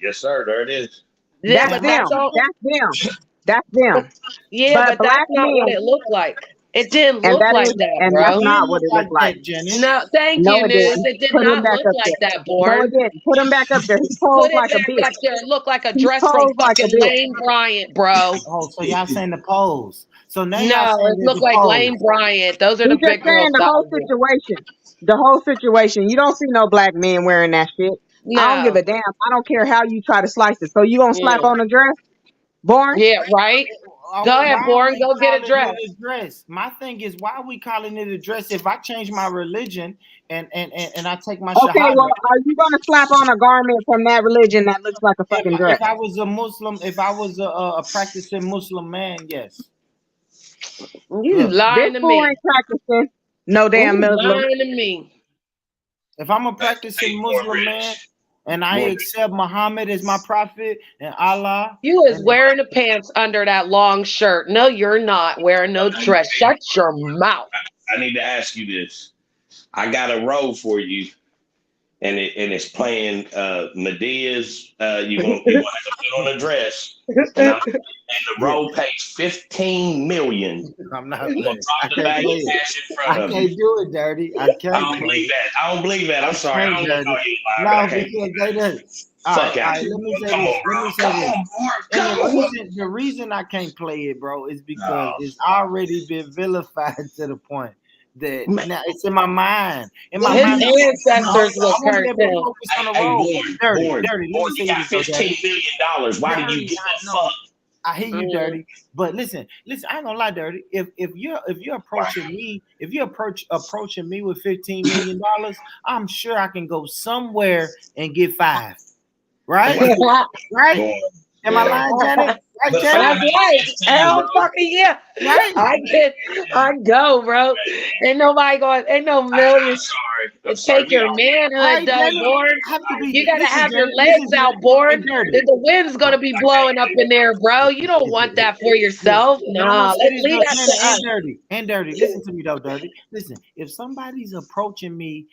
I: Yes, sir. There it is.
F: Yeah,
E: That's
F: but
D: Am I
F: that's
E: them.
F: all.
D: tripping?
E: That's them.
F: Yeah,
E: But
F: but that's
E: black
F: not what
E: men,
F: it looked like. It didn't
E: and
F: look like that,
D: It
E: that's
F: bro.
E: not
D: did
E: what
D: look
E: it
D: like
E: looked like.
D: that, Janet.
F: No, thank
E: No,
F: you,
E: it
F: News.
E: didn't.
F: It did
E: Put him
F: not
E: back
F: look
E: up
F: like
E: there.
F: that,
E: No, it
F: Born.
E: didn't. Put him back up there. He
F: Put
E: posed
F: it
E: like a
F: back
E: bitch.
F: up there. It looked like a
E: He
F: dress from
E: posed like a
F: fucking
E: bitch.
F: Lane Bryant, bro.
D: Oh, so y'all saying the pose. So now y'all
F: No,
D: saying
F: it
D: that
F: looked
D: the
F: like
D: pose.
F: Lane Bryant. Those are the
E: He's just
F: big girl
E: saying the whole
F: sizes.
E: situation. The whole situation. You don't see no black men wearing that shit. I don't give
F: No.
E: a damn. I don't care how you try to slice it. So you gonna slap
F: Yeah.
E: on a dress, Born?
F: Yeah, right? Go ahead,
D: Why are
F: Born.
D: we
F: Go get a
D: calling
F: dress.
D: it a dress? My thing is, why are we calling it a dress? If I change my religion and I take my
E: Okay,
D: shahada,
E: well, are you gonna slap on a garment from that religion that looks like a fucking
D: if
E: dress?
D: I was a Muslim, if I was a practicing Muslim man, yes.
F: You
D: Look,
E: This
F: lying to
E: fool
F: me.
E: ain't practicing no damn
F: You
E: Muslim.
F: lying to me.
D: if I'm a
I: That's the
D: practicing
I: thing, more
D: Muslim man
I: rich.
D: and I
I: More
D: accept Muhammad as my prophet and Allah,
F: You is
D: and
F: wearing the pants under that long shirt. No, you're not wearing no dress. Shut your mouth.
I: I need to ask you this. I got a role for you, and it's playing Medea's. You want to put on a dress, and the role pays $15 million.
D: I'm not
I: I'm gonna
D: playing. I
I: drop the
D: can't
I: bag
D: play
I: of
D: it.
I: cash in front
D: I
I: of
D: can't
I: you.
D: do it, Dirty. I
I: I
D: can't
I: don't
D: play
I: believe
D: it.
I: that. I don't believe that. I'm sorry. I
D: Okay,
I: don't want to
D: Dirty.
I: call you a liar, but
D: No,
I: I can't.
D: because they did. All
I: Fuck
D: right,
I: out.
D: let me say
I: Come
D: this.
I: on, bro.
D: Let me say
I: Come
D: this.
I: on, bro.
D: And
I: Come on.
D: the reason I can't play it, bro, is because
I: No.
D: it's already been vilified to the point that
I: Man.
D: now it's in my mind. In my
F: His
D: mind,
F: ancestors
D: I
F: was
D: want to be
F: cursed
D: able to
F: him.
D: focus on the
I: Hey,
D: road. Dirty.
I: Born.
D: Let me say
I: You got
D: this, though, Dirty.
I: $15 million. Why do you
D: Dirty,
I: give
D: I
I: a
D: know.
I: fuck?
D: I hear you, Dirty. But listen, I ain't gonna lie, Dirty. If you're approaching me, if you're approaching me with $15 million, I'm sure I can go somewhere and get 5. Right? Right?
I: Born.
D: Am I lying, Janet? Right,
I: But
D: Janet?
F: That's right. Hell fucking yeah.
D: Right?
F: I go, bro. Ain't nobody going, ain't no millions.
I: I'm
F: To
I: sorry.
F: take your manhood,
D: Right,
F: though,
D: Janet?
F: Born.
D: I have to be.
F: You gotta
D: Listen,
F: have your
D: Janet.
F: legs
D: Listen,
F: out,
D: Janet.
F: Born.
D: Hey, Dirty.
F: The wind's gonna be blowing up in there, bro. You don't want that for yourself.
D: And I'm gonna
F: Nah,
D: say
F: let's
D: this
F: leave
D: though,
F: that
D: Janet,
F: to us.
D: and dirty. Listen to me though, Dirty. Listen, if somebody's approaching me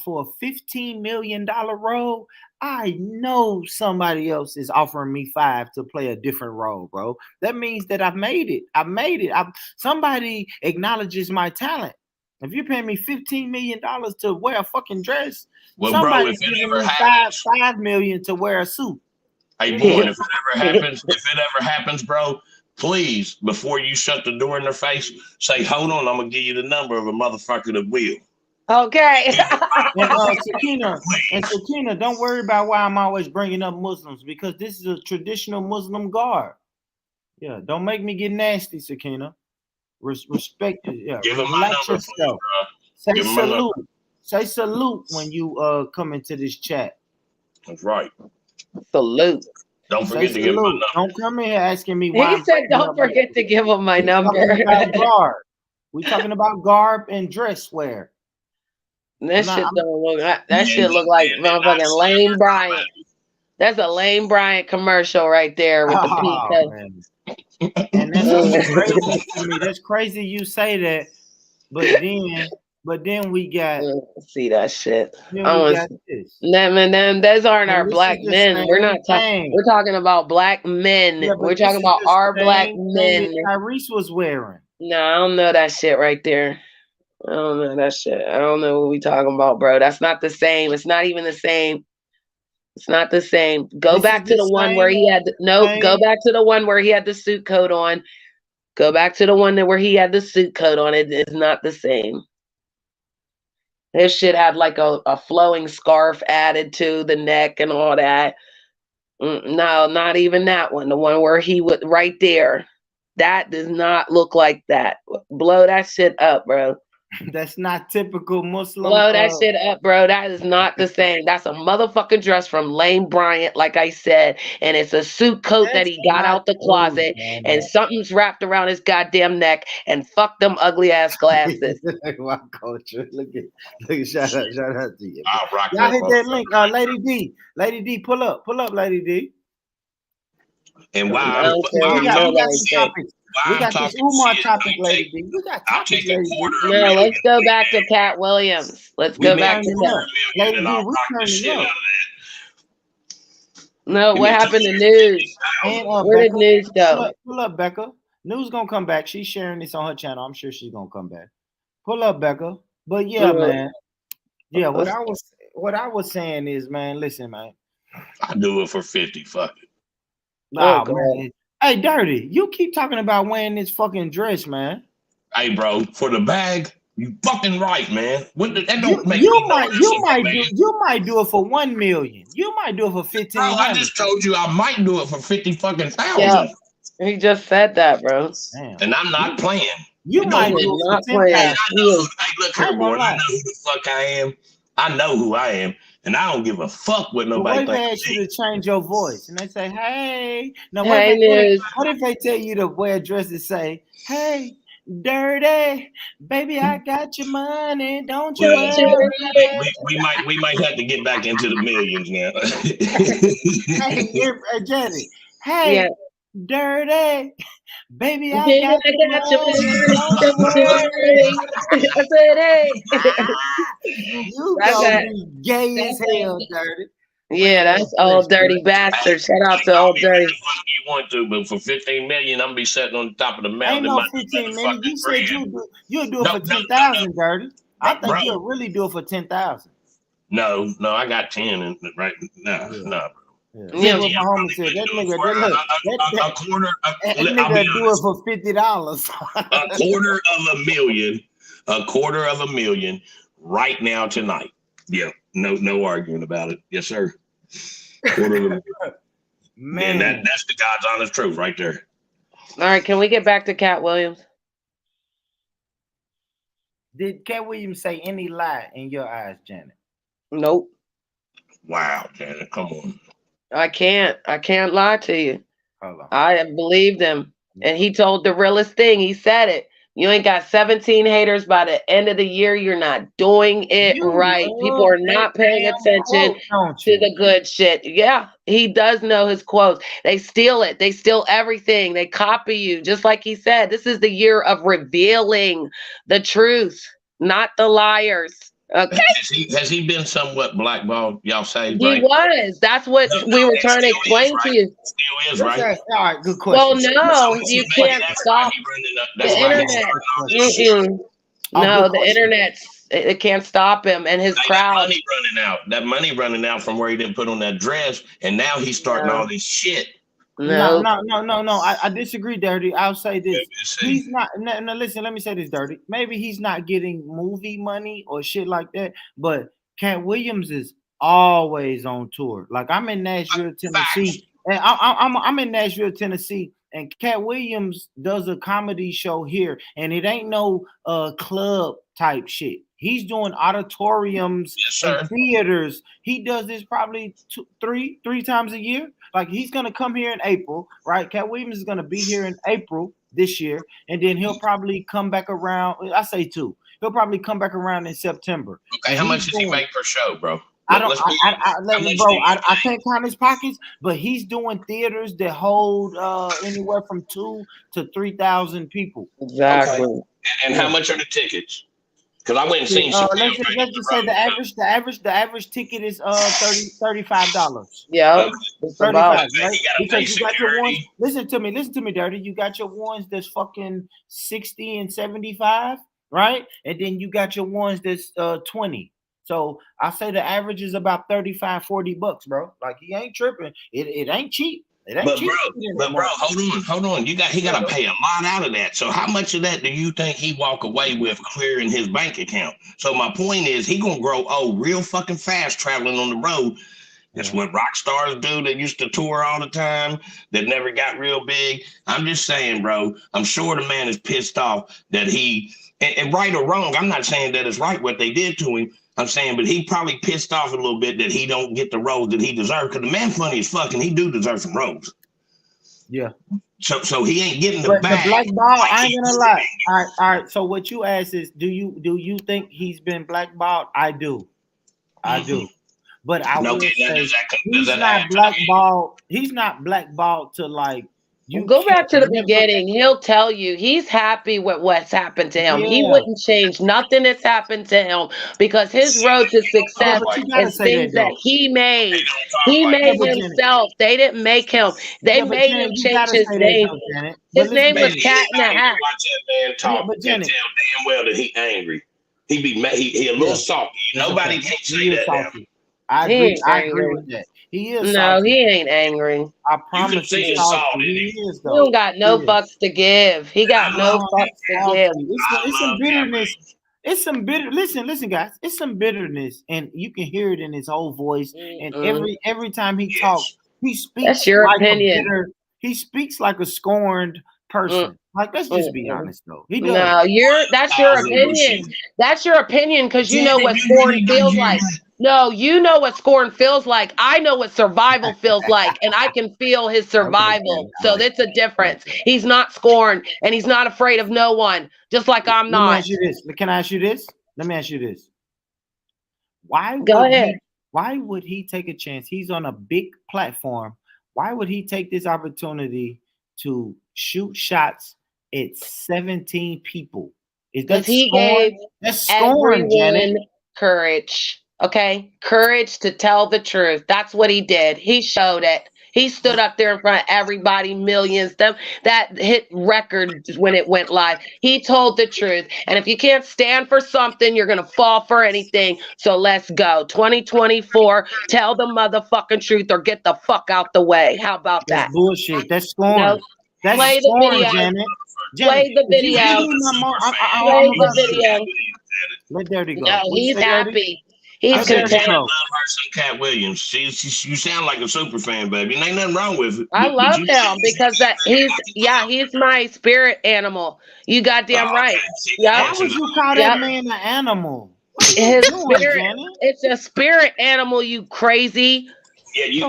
D: for a $15 million role, I know somebody else is offering me 5 to play a different role, bro. That means that I've made it. Somebody acknowledges my talent. If you're paying me $15 million to wear a fucking dress,
I: Well, bro,
D: somebody's
I: if it
D: giving
I: ever
D: me
I: happens,
D: $5 million to wear a suit.
I: hey, Born, if it ever happens, bro, please, before you shut the door in their face, say, hold on, I'm gonna give you the number of a motherfucker that will.
F: Okay.
D: And Sakina, don't worry about why I'm always bringing up Muslims, because this is a traditional Muslim guard. Yeah, don't make me get nasty, Sakina. Respect it. Yeah,
I: Give him my
D: relax
I: number, please,
D: yourself.
I: bro.
D: Say
I: Give him my number.
D: salute. Say salute when you come into this chat.
I: That's right.
F: Salute.
I: Don't
D: Say
I: forget to give him my
D: salute.
I: number.
D: Don't come in here asking me why.
F: He said, don't forget to give him my number.
D: Talking about garb. We talking about garb and dress wear.
F: That shit don't look. That shit look like motherfucking Lane Bryant. That's a Lane Bryant commercial right there with the pizza.
D: And that's crazy to me. That's crazy you say that, but then we got
F: see that shit.
D: Then we got this.
F: Them, those aren't our black men. We're not talking. We're talking about black men.
D: Yeah,
F: we're talking about our black men.
D: Tyrese was wearing.
F: No, I don't know that shit right there. I don't know that shit. I don't know what we talking about, bro. That's not the same. It's not even the same. It's not the same. Go back to the one where he had go back to the one where he had the suit coat on. Go back to the one where he had the suit coat on. It's not the same. His shit had like a flowing scarf added to the neck and all that. No, not even that one. The one where he would right there. That does not look like that. Blow that shit up, bro.
D: That's not typical Muslim.
F: Blow that shit up, bro. That is not the same. That's a motherfucking dress from Lane Bryant, like I said. And it's a suit coat that he got out the closet. And something's wrapped around his goddamn neck. And fuck them ugly ass glasses.
D: My culture. Look at shout out to you.
I: I'll rock
D: Y'all
I: that
D: hit that link. Lady D, pull up, Lady D.
I: And while
F: I don't care what
D: We got
F: nobody
D: some
F: say.
D: topics. We got this Umar topic, Lady D. We got
I: I'll
D: topics,
I: take a
D: Lady D.
I: quarter of a
F: No,
I: million.
F: let's go back to Cat Williams. Let's
D: We
F: go back to
D: turning
F: Cat.
D: up. Lady
I: And
D: D,
I: I'll
D: we
I: rock the
D: turning
I: shit out
D: up.
I: of
F: No,
I: Give
F: what
I: me
F: happened to
I: 250,000.
F: news?
D: And
F: Where did
D: Becca,
F: news go?
D: pull up, Becca. News gonna come back. She's sharing this on her channel. I'm sure she's gonna come back. Pull up, Becca. But yeah, man. Yeah, what I was saying is, man, listen, man.
I: I do it for 50. Fuck it.
D: Nah,
F: God.
D: man. Hey, Dirty, you keep talking about wearing this fucking dress, man.
I: Hey, bro, for the bag, you fucking right, man. That don't make
D: You
I: me know
D: might
I: that shit don't make it.
D: you might do it for 1 million. You might do it for 15.
I: Bro, I just told you I might do it for 50 fucking thousand.
F: Yeah, he just said that, bro.
D: Damn.
I: And I'm not playing.
D: You
I: It
D: might
I: don't-
D: do it
F: Not
D: for 10,000.
F: playing.
I: Hey, look
D: I
I: here,
D: ain't gonna
I: boy. I
D: lie.
I: know who the fuck I am. I know who I am. And I don't give a fuck what
D: But
I: nobody
D: what if they
I: thinks.
D: ask you to change your voice and they say, hey, now
F: Hey, news.
D: what if they tell you to wear a dress that say, hey, Dirty, baby, I got your money, don't you
I: Well,
D: worry.
I: we might have to get back into the millions now.
D: Hey, Jenny, hey,
F: Yeah.
D: Dirty, baby, I
F: Baby,
D: got
F: I
D: your
F: got your
D: money,
F: money.
D: don't
F: Don't
D: you
F: you
D: worry.
F: worry. I said, hey.
D: You
F: That's
D: gonna
F: that.
D: be gay as hell, Dirty.
F: Yeah, that's old dirty bastard. Shout out to old dirty.
I: You want to, but for 15 million, I'm gonna be sitting on the top of the mountain.
D: Ain't
I: in
D: no
I: my
D: 15 minutes.
I: fucking
D: You said
I: friend.
D: you'll do it
I: No,
D: for
I: no,
D: 10,000, Dirty. I think
I: Bro.
D: you'll really do it for 10,000.
I: No, I got 10 and right now.
D: Yeah.
I: No,
D: Yeah.
F: Yeah.
D: Look what my homie said. That nigga,
I: a quarter.
D: that
I: I'll be
D: nigga do it
I: honest.
D: for $50.
I: A quarter of a million. A quarter of a million right now tonight. Yeah, no arguing about it. Yes, sir. Quarter of a million.
D: Man,
I: And that's the God's honest truth right there.
F: All right, can we get back to Cat Williams?
D: did Cat Williams say any lie in your eyes, Janet?
F: Nope.
I: Wow, Janet, come on.
F: I can't lie to you.
D: Hold on.
F: I believed him. And he told the realest thing. He said it. You ain't got 17 haters by the end of the year. You're not doing it
D: You
F: right.
D: love
F: People are not
D: that
F: paying
D: damn
F: attention
D: quote, don't
F: to
D: you?
F: the good shit. Yeah, he does know his quotes. They steal it. They steal everything. They copy you. Just like he said, this is the year of revealing the truth, not the liars. Okay.
I: Has he been somewhat blackballed? Y'all say,
F: He
I: right?
F: was. That's what we were trying to
I: Still
F: explain
I: is,
F: to
I: right?
F: you.
I: Still is,
D: Let's
I: right?
D: ask- all right, good
F: Well,
D: question.
F: no, you can't
I: That's
F: stop
I: why he running up.
F: the
I: That's why he's
F: internet.
I: starting all this shit.
F: Mm-mm.
D: Oh,
F: No,
D: good
F: the
D: question.
F: internet's it can't stop him and his
I: Hey, that
F: crowd.
I: money running out. That money running out from where he didn't put on that dress, and now he's starting
F: No.
I: all this shit.
F: No.
D: No. I disagree, Dirty. I'll say this.
I: See,
D: He's not. No, listen. Let me say this, Dirty. Maybe he's not getting movie money or shit like that. But Cat Williams is always on tour. Like I'm in Nashville, Tennessee, and I'm in Nashville, Tennessee, and Cat Williams does a comedy show here, and it ain't no club type shit. He's doing auditoriums
I: Yes, sir.
D: and theaters. He does this probably three times a year. Like he's gonna come here in April, right? Cat Williams is gonna be here in April this year, and then he'll probably come back around. I say two. He'll probably come back around in September.
I: Okay,
D: And
I: how
D: he's
I: much does he
D: doing-
I: make per show, bro?
D: I don't,
I: Let's be honest.
D: I,
I: How
D: let me,
I: much
D: bro.
I: do you
D: I
I: make?
D: can't count his pockets, but he's doing theaters that hold anywhere from 2,000 to 3,000 people.
F: Exactly.
I: Okay. And how much are the tickets? Because I went and seen some.
D: Let's just say the average ticket is $35.
F: Yeah. It's about
D: 35,
I: You
D: right?
I: gotta pay
D: Because you got your ones.
I: security.
D: Listen to me, Dirty. You got your ones that's fucking 60 and 75, right? And then you got your ones that's 20. So I say the average is about $35, $40, bro. Like he ain't tripping. It ain't cheap.
I: But bro, hold on. He got to pay a lot out of that. So how much of that do you think he walk away with clearing his bank account? So my point is, he gonna grow real fucking fast traveling on the road. That's what rock stars do that used to tour all the time, that never got real big. I'm just saying, bro, I'm sure the man is pissed off that and right or wrong, I'm not saying that it's right what they did to him. I'm saying, but he probably pissed off a little bit that he don't get the roles that he deserves. Because the man funny as fuck, and he do deserve some roles.
D: Yeah.
I: So he ain't getting the bag.
D: The black ball, I ain't gonna lie. All right. So what you asked is, do you think he's been blackballed? I do. I do. But I will say he's not blackballed. He's not blackballed to like.
F: You go back to the beginning. He'll tell you he's happy with what's happened to him. Yeah. He wouldn't change nothing that's happened to him because his road to success is things that he made. He made himself. They didn't make him. They made him change his name. His name was Cat in the Hat.
I: Watch that man talk and tell damn well that he angry. He a little salty. Nobody can say that now.
D: I agree with that. He is.
F: No, salty. He ain't angry.
D: I promise you,
F: he is. Though. He don't got no fucks to give. He got no fucks to give.
D: It's some bitterness. It's some bitter. Listen, guys. It's some bitterness, and you can hear it in his whole voice. And every time he talks, he speaks.
F: That's your opinion.
D: He speaks like a scorned person. Like, let's just be honest, though. He does.
F: No, that's your opinion. That's your opinion because you know what scorn feels like. No, you know what scorn feels like. I know what survival feels like, and I can feel his survival. So that's a difference. He's not scorned, and he's not afraid of no one, just like I'm not.
D: Let me ask you this. Can I ask you this? Let me ask you this.
F: Go ahead.
D: Why would he take a chance? He's on a big platform. Why would he take this opportunity to shoot shots at 17 people?
F: Because he gave everyone courage. Okay, courage to tell the truth. That's what he did. He showed it. He stood up there in front of everybody, millions. That hit records when it went live. He told the truth. And if you can't stand for something, you're going to fall for anything. So let's go. 2024, tell the motherfucking truth or get the fuck out the way. How about that?
D: That's bullshit. That's scorn.
F: No.
D: That's
F: play
D: scorn,
F: the video.
D: Janet.
F: Play the video. Play the video.
D: Let Dirty go.
F: No, he's happy. He's content.
I: I love her some Cat Williams. You sound like a super fan, baby. And ain't nothing wrong with it.
F: I love him because he's my spirit animal. You goddamn right.
D: Yeah. Why would you call that man an animal?
F: His spirit. It's a spirit animal. You crazy.
I: Yeah, you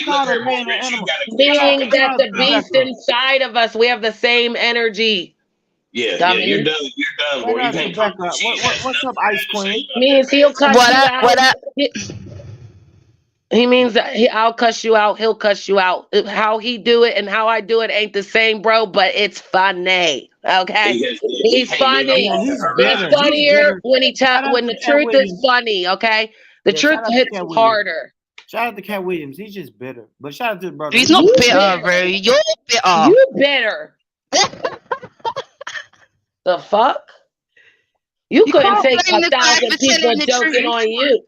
D: call a man an animal.
F: Meaning that the beast inside of us, we have the same energy.
I: Yeah, you're done. You're done, boy. You can't
D: back up. What's up, Ice Queen?
F: Means he'll cuss you out. What up? He means that I'll cuss you out. He'll cuss you out. How he do it and how I do it ain't the same, bro. But it's funny. Okay, he's funny. It's funnier when the truth is funny. Okay, the truth hits harder.
D: Shout out to Cat Williams. He's just bitter. But shout out to the brother.
J: He's not bitter, bro. You're bitter.
F: You bitter. The fuck? You couldn't take 1,000 people joking on you.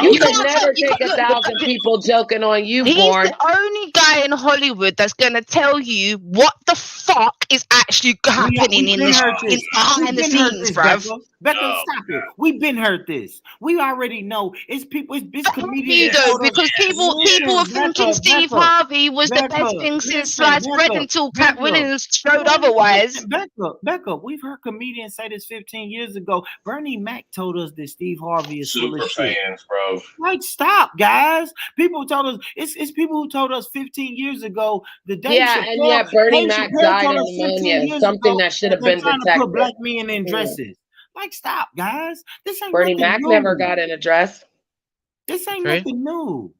F: You could never take 1,000 people joking on you, Born.
J: He's the only guy in Hollywood that's going to tell you what the fuck is actually happening behind the scenes, bruv.
D: Becca, stop it. We've been heard this. We already know. It's people. It's comedians.
J: Because people are thinking Steve Harvey was the best thing since sliced bread until Cat Williams showed otherwise.
D: Becca, we've heard comedians say this 15 years ago. Bernie Mac told us that Steve Harvey is full of shit.
I: Fans, bro.
D: Like, stop, guys. People told us. It's people who told us 15 years ago. The day
F: and yet Bernie Mac died of pneumonia. Something that should have been detected.
D: To put black men in dresses. Like, stop, guys. This ain't
F: Bernie
D: nothing
F: Mac
D: new.
F: never got in a dress.
D: This ain't nothing new.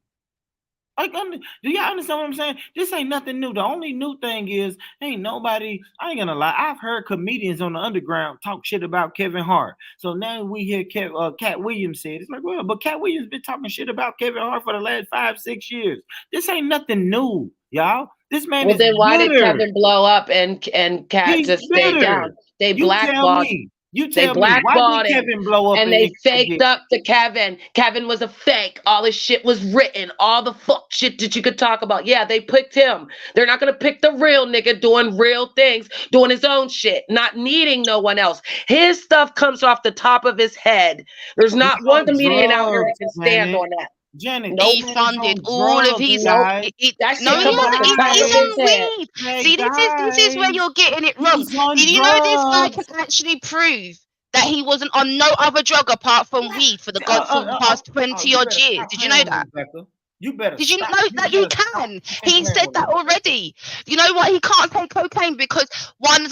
D: Like, do y'all understand what I'm saying? This ain't nothing new. The only new thing is, ain't nobody, I ain't gonna lie, I've heard comedians on the underground talk shit about Kevin Hart. So now we hear Cat Williams said, it's like, well, but Cat Williams been talking shit about Kevin Hart for the last 5-6 years. This ain't nothing new, y'all. This man is
F: then why
D: bitter.
F: did Kevin blow up and Cat just stayed down? They blackballed.
D: You
F: They
D: tell me, why
F: blackballed
D: did
F: him,
D: Kevin blow up
F: and they faked up to Kevin. Kevin was a fake. All his shit was written. All the fuck shit that you could talk about. Yeah, they picked him. They're not gonna pick the real nigga doing real things, doing his own shit, not needing no one else. His stuff comes off the top of his head. There's not
D: He's
F: one
D: on
F: comedian out here that
D: drugs,
F: can stand
D: Janet.
F: on that.
D: Janet,
F: Nope.
J: He
D: that man is
J: funded
D: on
J: all of
D: drugs,
J: his.
F: Nope.
D: guys.
F: That
J: No,
F: shit
J: he
F: come off the
J: wasn't.
F: top of
J: He's
F: his
J: on
F: head.
J: weed.
D: Hey,
J: See, this is where
D: guys,
J: you're getting it wrong.
D: he's on
J: Did you know this guy
D: drugs.
J: can actually prove that he wasn't on no other drug apart from weed for the past 20
D: You
J: odd
D: better
J: years?
D: stop
J: Did you know
D: playing with
J: that?
D: me, Becca. You better
J: Did you
D: stop.
J: know that you
D: better stop
J: can?
D: fucking
J: He
D: playing
J: said
D: with
J: that
D: me.
J: already. You know what? He can't take cocaine because one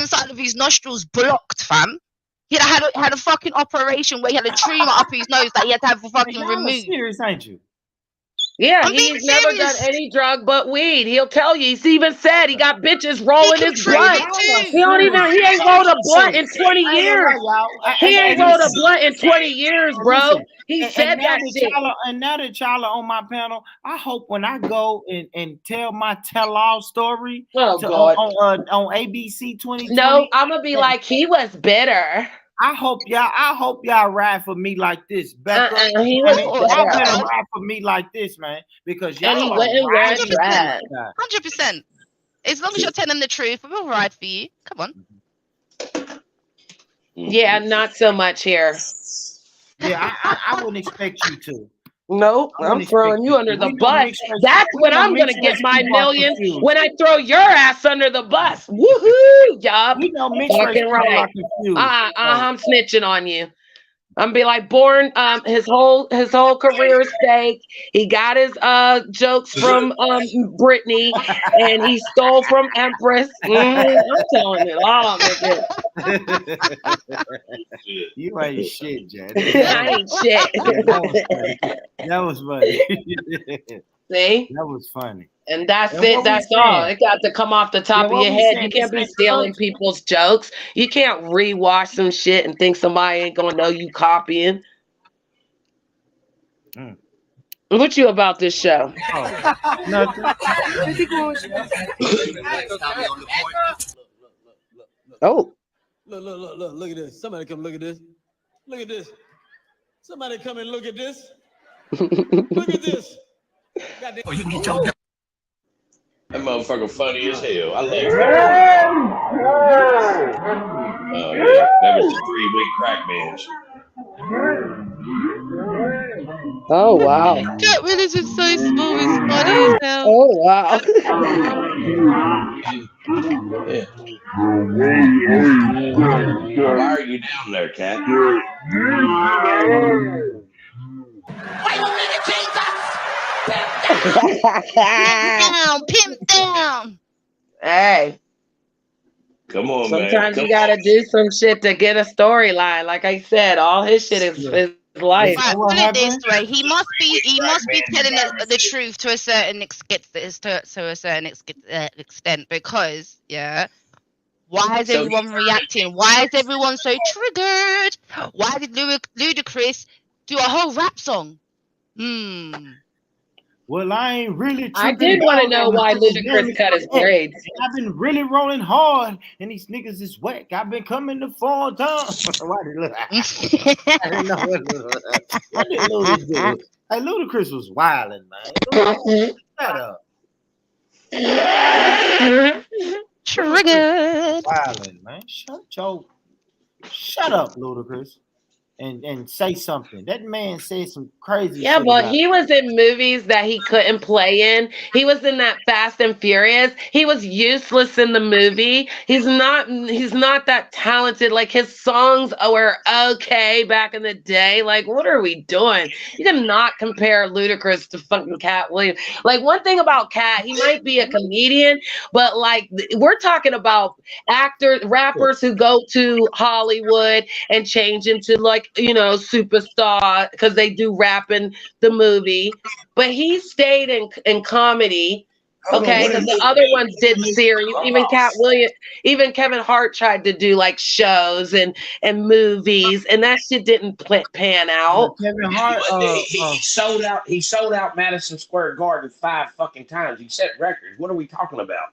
J: side of his nostrils blocked, fam. He had a fucking operation where he had a tumor up his nose that he had to have fucking
D: Y'all are
J: removed.
D: serious, ain't you?
F: Yeah,
J: I'm being
F: he's never done
J: serious.
F: any drug but weed. He'll tell you. He's even said he got bitches
J: He
F: rolling
J: can
F: his
J: prove
F: blunt.
J: it
D: Y'all are
J: too.
F: He ain't rolled a blunt in 20
D: I ain't gonna
F: years.
D: lie, y'all.
F: He ain't rolled a blunt in 20 years, bro.
D: Listen,
F: He
D: and
F: said
D: now
F: that shit.
D: now that y'all are on my panel, I hope when I go and tell my tell-all story
F: Oh, God.
D: on ABC 2020,
F: No, I'm gonna be like, he was bitter.
D: I hope y'all ride for me like this, Becca.
F: He was
J: Of course,
D: Y'all
F: bitter.
D: better ride for me like this, man, because
F: And he
D: y'all are
F: wouldn't wear
D: riding
J: 100%.
F: dread.
J: 100%. As long as you're telling the truth, we'll ride for you. Come on.
F: Yeah, not so much here.
D: Yeah, I wouldn't expect you to.
F: Nope,
D: I
F: I'm
D: wouldn't
F: throwing
D: expect
F: you under the
D: We know
F: bus.
D: mixed race-
F: That's
D: we
F: when
D: know
F: I'm gonna
D: mixed
F: get
D: race
F: my
D: people are
F: millions,
D: confused.
F: when I throw your ass under the bus. Woohoo! Yup.
D: We know mixed race
F: Fucking
D: people
F: right.
D: are confused.
F: I'm snitching on you. I'm be like, Born, his whole career is fake. He got his jokes from Britney, and he stole from Empress. I'm telling it all, nigga.
D: You ain't shit, Janet.
F: I ain't shit.
D: That was funny.
F: See?
D: That was funny.
F: And that's
D: And
F: it.
D: what we
F: That's all.
D: saying?
F: It got to come off the top of
D: what
F: your
D: we
F: head.
D: saying,
F: You
D: this
F: can't be
D: ain't
F: stealing
D: drugs?
F: people's jokes. You can't rewash some shit and think somebody ain't gonna know you copying.
D: Mm.
F: What you about this show?
D: Oh, nothing.
F: Oh.
K: Look at this. Somebody come look at this. Look at this. Somebody come and look at this. Look at this. Goddamn.
I: Oh, you get your that motherfucker funny as hell. I love it. Oh yeah, that was the 3-week crack binge.
F: Oh wow.
J: Cat Willis is so small, it's funny as hell.
F: Oh wow.
I: Yeah. Why are you down there, Cat?
J: Pimp down.
F: Hey.
I: Come on,
F: Sometimes
I: man.
F: you gotta do some shit to get a storyline. Like I said, all his shit is life.
J: Right, put it this way: he must be telling the truth to a certain extent, because why is everyone reacting? Why is everyone so triggered? Why did Ludacris do a whole rap song?
D: Well, I ain't really tripping.
F: I did want to know why Ludacris cut his braids.
D: I've been really rolling hard, and these niggas is whack. I've been coming to 4 times. Why did look? I didn't know what did Ludacris do? Hey, Ludacris was wilding, man. Shut up.
J: Triggered.
D: Wilding, man. Shut up, Ludacris. And say something. That man said some crazy shit.
F: Yeah, but
D: about
F: he was in movies that he couldn't play in. He was in that Fast and Furious. He was useless in the movie. He's not that talented. Like his songs were okay back in the day. Like, what are we doing? You cannot compare Ludacris to fucking Cat Williams. Like, one thing about Cat, he might be a comedian, but like we're talking about actors, rappers who go to Hollywood and change into like, superstar because they do rap in the movie, but he stayed in comedy. Okay, because the other ones did series. Even even Kevin Hart tried to do like shows and movies, and that shit didn't pan out.
D: Kevin Hart,
I: he sold out. He sold out Madison Square Garden 5 fucking times. He set records. What are we talking about?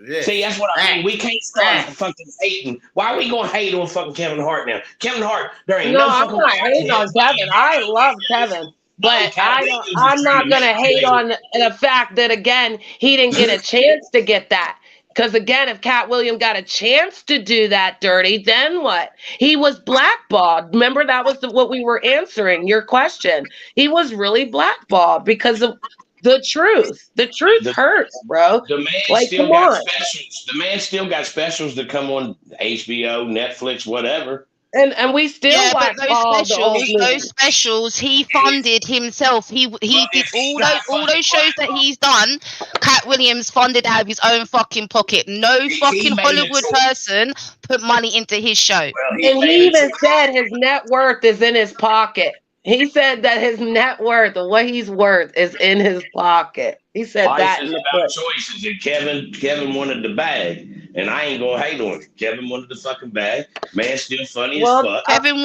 D: Yeah.
I: See, that's what I mean. We can't start fucking hating. Why are we going to hate on fucking Kevin Hart now? Kevin Hart, there ain't no
F: I'm
I: fucking
F: not
I: way I can
F: hating
I: hit
F: on Kevin. I love Kevin. But
I: Cat Williams is
F: I'm
I: trying
F: not
I: to
F: gonna hate
I: manipulate.
F: on the fact that again he didn't get a chance to get that. Because again, if Cat Williams got a chance to do that dirty, then what? He was blackballed. Remember, that was what we were answering your question. He was really blackballed because of the truth. The truth
I: The,
F: hurts, bro.
I: the man
F: Like, come
I: still got
F: on.
I: specials. The man still got specials that come on HBO, Netflix, whatever.
F: And we still
J: Yeah, but
F: watch all the old
J: those
F: movies.
J: specials, he funded himself. He did all those shows that he's done. Cat Williams funded out of his own fucking pocket. No fucking Hollywood person put money into his show.
I: Well,
F: And he even said his net worth is in his pocket. He said that his net worth or what he's worth is in his pocket. He said
I: Life
F: that
I: is
F: in the
I: about
F: book.
I: choices, and Kevin wanted the bag, and I ain't gonna hate on him. Kevin wanted the fucking bag. Man, still funny as fuck.
J: Kevin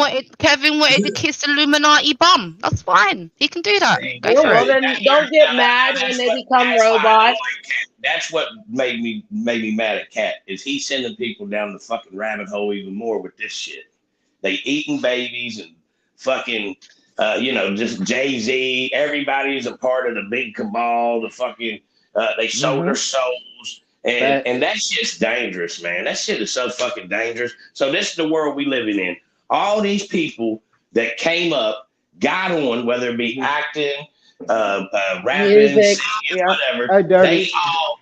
J: wanted to kiss Illuminati bum. That's fine. He can do that. Go for
F: Well,
J: it.
F: then don't get mad when they become robots.
I: That's what made me mad at Cat, is he sending people down the fucking rabbit hole even more with this shit. They eating babies and fucking just Jay-Z. Everybody's a part of the big cabal. The fucking they sold their souls, and that shit's dangerous, man. That shit is so fucking dangerous. So this is the world we living in. All these people that came up, got on, whether it be acting, rapping,
D: Music,
I: singing, whatever.
D: Hey, Dirty.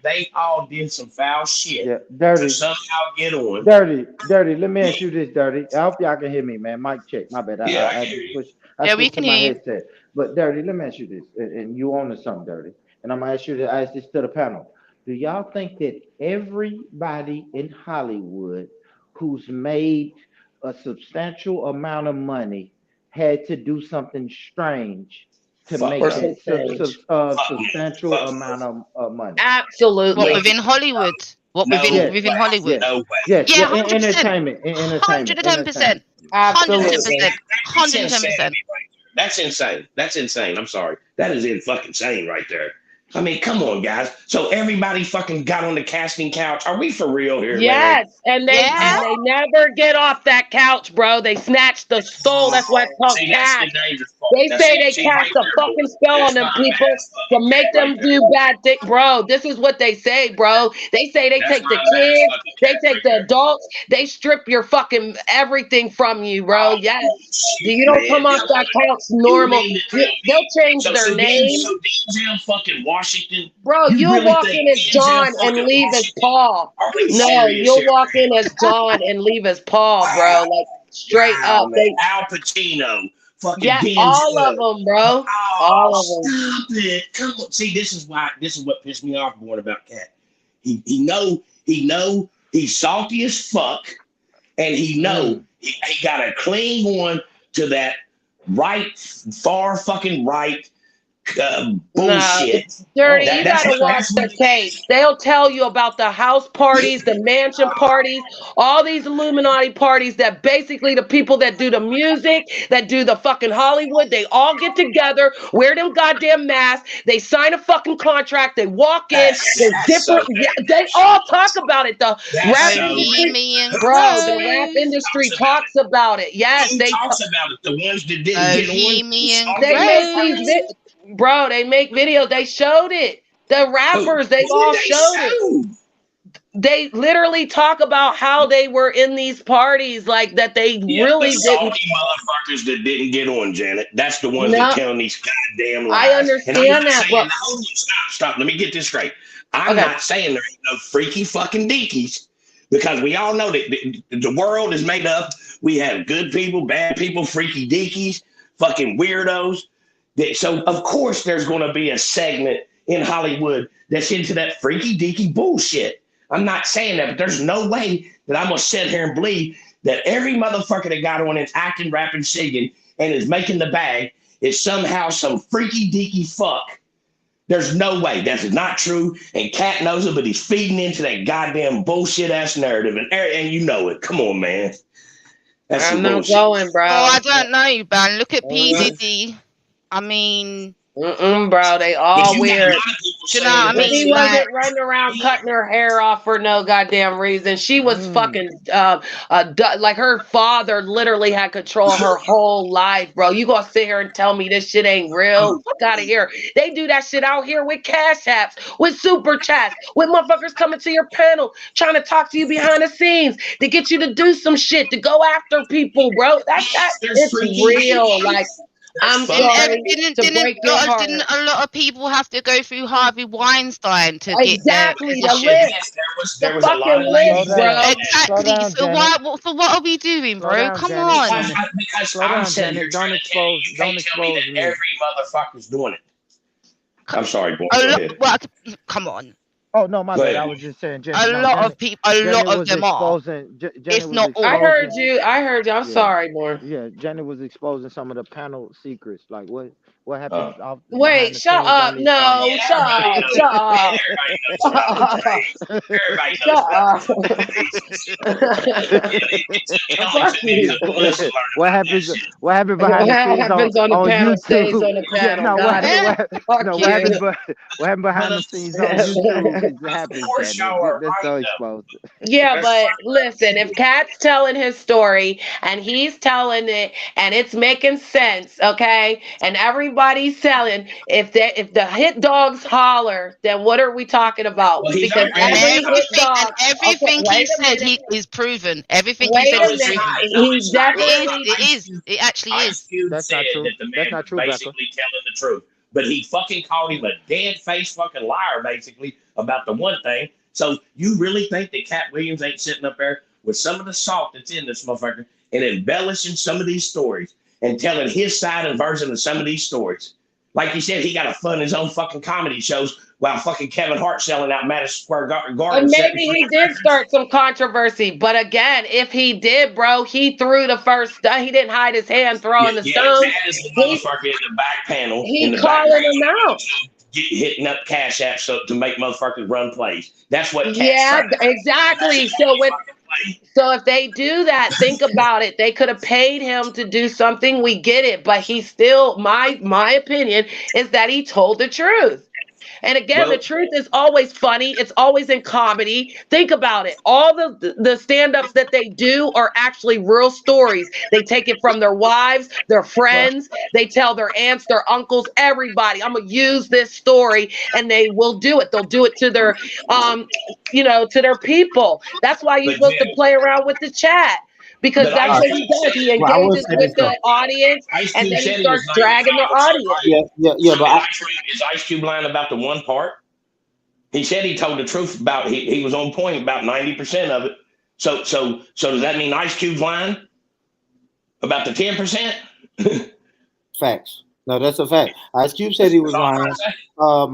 I: They all did some foul shit
D: Dirty.
I: to somehow get on.
D: Dirty. Let me ask you this, Dirty. I hope y'all can hear me, man. Mic check. My bad.
I: Yeah,
D: I
I: hear you.
J: Yeah, we
D: switched to
J: can
D: my
J: hear you.
D: headset. But Dirty, let me ask you this, and you own to something, Dirty. And I'm gonna ask you to ask this to the panel. Do y'all think that everybody in Hollywood who's made a substantial amount of money had to do something strange to make that substantial amount of money?
F: Absolutely.
J: What, within Hollywood? What, within Hollywood?
D: Yes.
J: Yeah,
D: In
J: 100%.
D: entertainment.
J: 110%.
F: Absolutely.
J: 110%.
I: That's insane. That's insane. I'm sorry. That is fucking insane right there. I mean, come on, guys. So everybody fucking got on the casting couch. Are we for real here,
F: Yes,
I: man?
F: and they never get off that couch, bro. They snatch the soul. That's why it's called cast. They say they cast a fucking spell on them people to make them do bad things, bro. This is what they say, bro. They say they take the kids, they take the adults, they strip your fucking everything from you, bro. Yes, you don't come off that couch normal. They'll change their name.
I: So Denzel fucking Washington,
F: bro, you'll
I: really
F: walk in as John and leave as Paul. No, you'll walk in as John and leave as Paul, bro. Like straight up.
I: Man. Al Pacino, fucking Denzel.
F: All of them, bro. All of them.
I: Stop it! Come on. See, this is what pissed me off more about Cat. He know he's salty as fuck, and he know he got to cling on to that far fucking right. Bullshit.
F: Dirty, you gotta watch the tape. They'll tell you about the house parties, the mansion parties, all these Illuminati parties that basically the people that do the music, that do the fucking Hollywood, they all get together, wear them goddamn masks, they sign a fucking contract, they walk in, they're different. They all talk about it. The rap industry, bro, the rap industry talks about it. Yes,
I: they talks about it. The ones that didn't get on,
F: they make these bro, they make videos. They showed it. The rappers, they all showed it. They literally talk about how they were in these parties, like that they really
I: the
F: didn't.
I: Motherfuckers that didn't get on, Janet. That's the ones that telling these goddamn lies.
F: I understand that. But
I: stop. Let me get this straight. I'm not saying there ain't no freaky fucking deakies, because we all know that the world is made up. We have good people, bad people, freaky deakies, fucking weirdos. So, of course, there's going to be a segment in Hollywood that's into that freaky deaky bullshit. I'm not saying that, but there's no way that I'm going to sit here and believe that every motherfucker that got on is acting, rapping, singing, and is making the bag is somehow some freaky deaky fuck. There's no way. That's not true. And Cat knows it, but he's feeding into that goddamn bullshit ass narrative. And you know it. Come on, man.
F: That's I'm not bullshit. Going, bro.
J: Oh, I don't know, man. Look at P. Diddy. I mean,
F: Bro, they all weird.
J: Do you know what I
F: He
J: mean?
F: wasn't
J: Like,
F: running around cutting her hair off for no goddamn reason. She was fucking like her father literally had control of her whole life, bro. You gonna sit here and tell me this shit ain't real? Fuck out of here. They do that shit out here with cash apps, with super chats, with motherfuckers coming to your panel trying to talk to you behind the scenes to get you to do some shit, to go after people, bro. It's real. Like, I'm sorry to break your heart.
J: Didn't a lot of people have to go through Harvey Weinstein to get their
F: Exactly, the
J: position?
F: list.
I: There was a lot of
F: list,
I: ladies.
F: bro.
J: Exactly. So what are we doing, bro? Come on.
I: Because I'm sitting here trying to tell you, you can't tell me that every motherfucker's doing it. I'm sorry, boy. Go ahead.
J: Well, come on.
D: Oh no, my
I: Go
D: bad.
I: ahead.
D: I was just saying.
J: A lot of people, a lot of them are. If not all.
F: I heard you. I'm sorry, more.
D: Yeah, Janet was exposing some of the panel secrets, like what happened.
F: Wait, shut up! No, shut up! Shut up!
I: Everybody
F: Fuck you.
D: What happens? What happened behind the scenes
F: on the panel
D: YouTube?
F: stays on the panel.
D: No, what happened behind the scenes on YouTube? It happens, Janet. That's so exposed.
F: Yeah, but listen, if Cat's telling his story and he's telling it and it's making sense, okay, and everybody's telling, if the hit dogs holler, then what are we talking about? Because
J: everything he said is proven. Everything he said is proven.
F: He definitely
J: it actually is.
D: That's not true. That's not true,
I: basically telling the truth. But he fucking called him a dead face fucking liar, basically, about the one thing. So you really think that Cat Williams ain't sitting up there with some of the salt that's in this motherfucker and embellishing some of these stories and telling his side and version of some of these stories? Like you said, he got to fund his own fucking comedy shows while fucking Kevin Hart selling out Madison Square Garden.
F: And maybe he did start some controversy. But again, if he did, bro, he threw the first stone. He didn't hide his hand throwing the stone.
I: That is the motherfucker in the back panel.
F: He calling him out.
I: Hitting up cash apps to make motherfuckers run plays. That's what.
F: Exactly. So if they do that, think about it. They could have paid him to do something. We get it, but he still. My opinion is that he told the truth. And again, the truth is always funny. It's always in comedy. Think about it. All the stand-ups that they do are actually real stories. They take it from their wives, their friends. They tell their aunts, their uncles, everybody. I'm going to use this story, and they will do it. They'll do it to their, to their people. That's why you're supposed to play around with the chat. Because that's what he does. He engages with the audience, and then he starts dragging the audience.
I: But is Ice Cube lying about the one part? He said he told the truth about he was on point about 90% of it. So does that mean Ice Cube's lying about the 10%?
D: Facts. No, that's a fact. Ice Cube said he was lying. I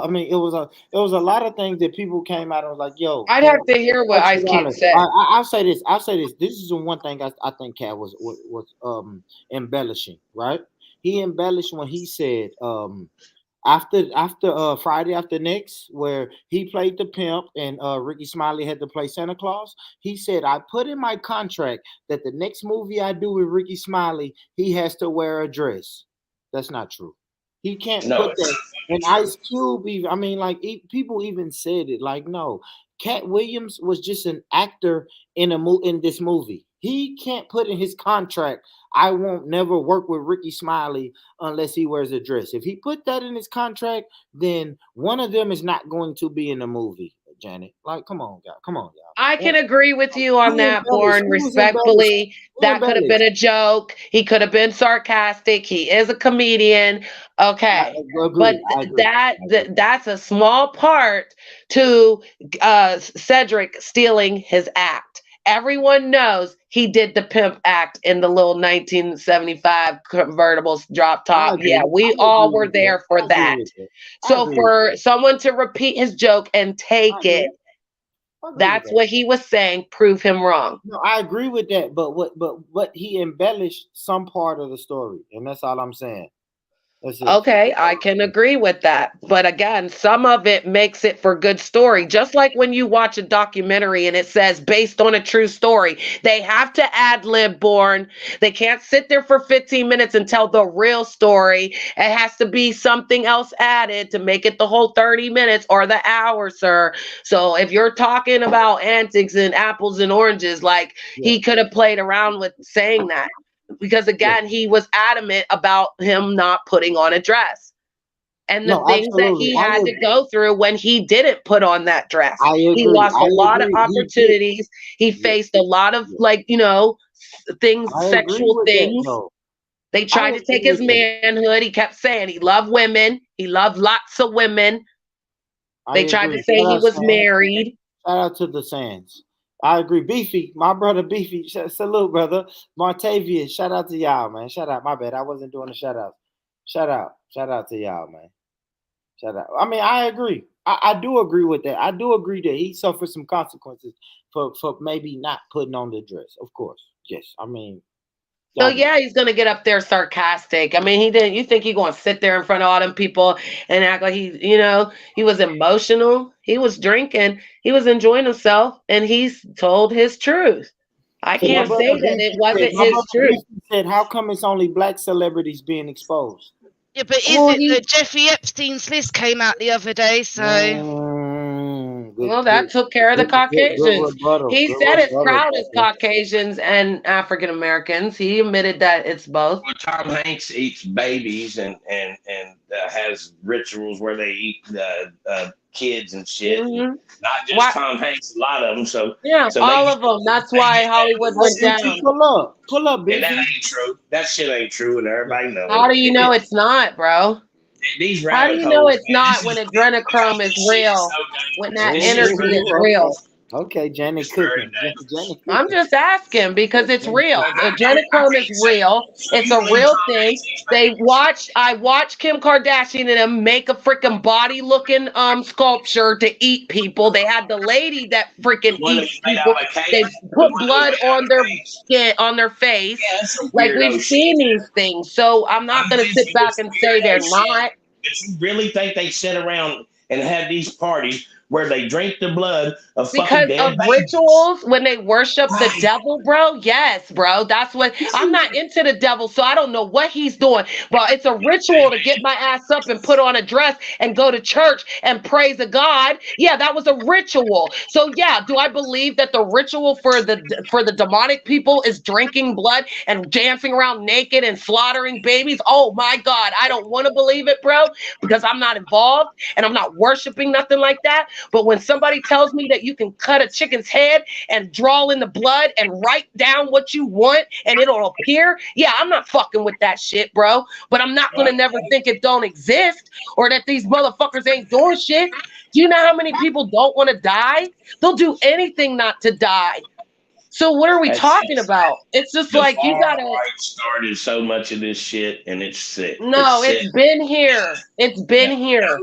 D: mean, it was a lot of things that people came out and was like, "Yo."
F: I'd have to hear what Ice Cube said.
D: I'll say this. This is the one thing I think Cat was embellishing. Right? He embellished when he said after Friday After Next, where he played the pimp and Ricky Smiley had to play Santa Claus. He said, "I put in my contract that the next movie I do with Ricky Smiley, he has to wear a dress." That's not true. He can't put that. And Ice Cube, people even said it. Like, no, Cat Williams was just an actor in this movie. He can't put in his contract, "I won't never work with Ricky Smiley unless he wears a dress." If he put that in his contract, then one of them is not going to be in the movie, Janet. Like, come on, y'all.
F: I can agree with you on that, Born. Respectfully, that could have been a joke. He could have been sarcastic. He is a comedian. Okay, but that's a small part to Cedric stealing his act. Everyone knows he did the pimp act in the little 1975 convertible drop top. Yeah, we all were there for that. So for someone to repeat his joke and take it, that's what he was saying. Prove him wrong.
D: No, I agree with that, but he embellished some part of the story, and that's all I'm saying. That's it.
F: Okay, I can agree with that. But again, some of it makes it for good story. Just like when you watch a documentary and it says based on a true story, they have to ad lib born. They can't sit there for 15 minutes and tell the real story. It has to be something else added to make it the whole 30 minutes or the hour, sir. So if you're talking about antics and apples and oranges, like
D: Yeah.
F: he could have played around with saying that because again he was adamant about him not putting on a dress and the
D: No,
F: things that
D: absolutely.
F: he had to go through when he didn't put on that dress.
D: I
F: He
D: agree.
F: lost
D: I
F: a lot of
D: agree. He did.
F: opportunities. He
D: Yeah,
F: faced a lot of
D: yeah.
F: like things,
D: I agree
F: sexual
D: with that
F: things.
D: though.
F: They
D: I
F: tried to
D: agree
F: take his
D: with that.
F: manhood. He kept saying he loved women, he loved lots of women.
D: I
F: They tried
D: agree.
F: to say
D: Shout
F: he
D: out
F: was
D: Sands.
F: married.
D: Shout out to the Sands. I agree. Beefy, my brother Beefy. Salute, brother. Martavius. Shout out to y'all, man. Shout out. My bad. I wasn't doing a shout out. Shout out. Shout out to y'all, man. Shout out. I mean, I agree. I do agree with that. I do agree that he suffered some consequences for maybe not putting on the dress. Of course. Yes. I mean,
F: So
D: y'all know.
F: yeah, he's gonna get up there sarcastic. I mean, he didn't. You think he gonna sit there in front of all them people and act like he was emotional. He was drinking. He was enjoying himself, and he's told his truth. I
D: So my
F: can't
D: brother
F: say that it
D: Beefy said,
F: wasn't his truth.
D: how come it's only black celebrities being exposed?
J: Yeah, but is
F: Well,
J: it that Jeffrey Epstein's list came out the other day? So
D: Good,
F: well, that took care of the
D: good
F: Caucasians.
D: rebuttal.
F: He
D: Good
F: said his
D: rebuttal,
F: crowd is
D: brother.
F: Caucasians and African Americans. He admitted that it's both.
I: Well, Tom Hanks eats babies and has rituals where they eat kids and shit. And
F: Hmm.
I: not just
F: Why?
I: Tom Hanks, a lot of them. So
F: Yeah,
I: so
F: all of them. That's
I: they
F: why
I: get that
F: Hollywood
I: pussy
F: went
D: Hey,
I: too.
F: down.
D: Beefy, pull up,
I: And that
D: Beefy.
I: ain't true. That shit ain't true, and everybody know
F: How do you know
I: it.
F: it's not, bro?
I: These
F: How do
I: rabbit
F: you know
I: holes,
F: it's
I: man. This
F: not when
I: is because
F: adrenochrome is
I: this shit is
F: real?
I: so
F: When
I: dangerous.
F: that
I: This shit's
F: energy
I: very
F: is
D: Okay,
F: real?
I: dangerous.
D: okay, Janet
I: It's very
D: cooking.
I: dangerous.
D: Janet
F: I'm
D: cooking.
F: just asking because it's real. The
I: I
F: adrenochrome is
I: can't say.
F: real.
I: So
F: It's
I: you
F: a
I: believe
F: real
I: Tom
F: thing.
I: Hanks eats
F: They
I: babies?
F: I watched Kim Kardashian and them make a freaking body looking sculpture to eat people. They had the lady that
I: The
F: freaking
I: one that
F: eats
I: was made out
F: people.
I: of a cake?
F: They
I: The
F: put
I: one that was
F: blood
I: made out
F: on
I: of a
F: their
I: cake?
F: skin, on their face.
I: Yeah, that's some
F: Like we've
I: weirdo
F: seen
I: shit.
F: these things. So I'm not
I: I'm
F: gonna
I: with
F: sit
I: you.
F: back
I: It's
F: and say
I: weirdo
F: they're
I: shit.
F: not.
I: But you really think they sit around and have these parties where they drink the blood of fucking
F: Because of
I: dead babies?
F: rituals when they worship the
I: Right.
F: devil, bro. Yes, bro. That's what I'm not into the devil, so I don't know what he's doing. But it's a ritual to get my ass up and put on a dress and go to church and praise a God. Yeah, that was a ritual. So yeah, do I believe that the ritual for the demonic people is drinking blood and dancing around naked and slaughtering babies? Oh my God, I don't want to believe it, bro, because I'm not involved and I'm not worshiping nothing like that. But when somebody tells me that you can cut a chicken's head and draw in the blood and write down what you want and it'll appear, yeah, I'm not fucking with that shit, bro. But I'm not gonna never think it don't exist or that these motherfuckers ain't doing shit. Do you know how many people don't want to die? They'll do anything not to die. So what are we
I: That's
F: talking about? It's just
I: the
F: like you
I: far
F: gotta.
I: right started so much of this shit, and it's sick. It's
F: No,
I: sick.
F: it's been here. It's been here.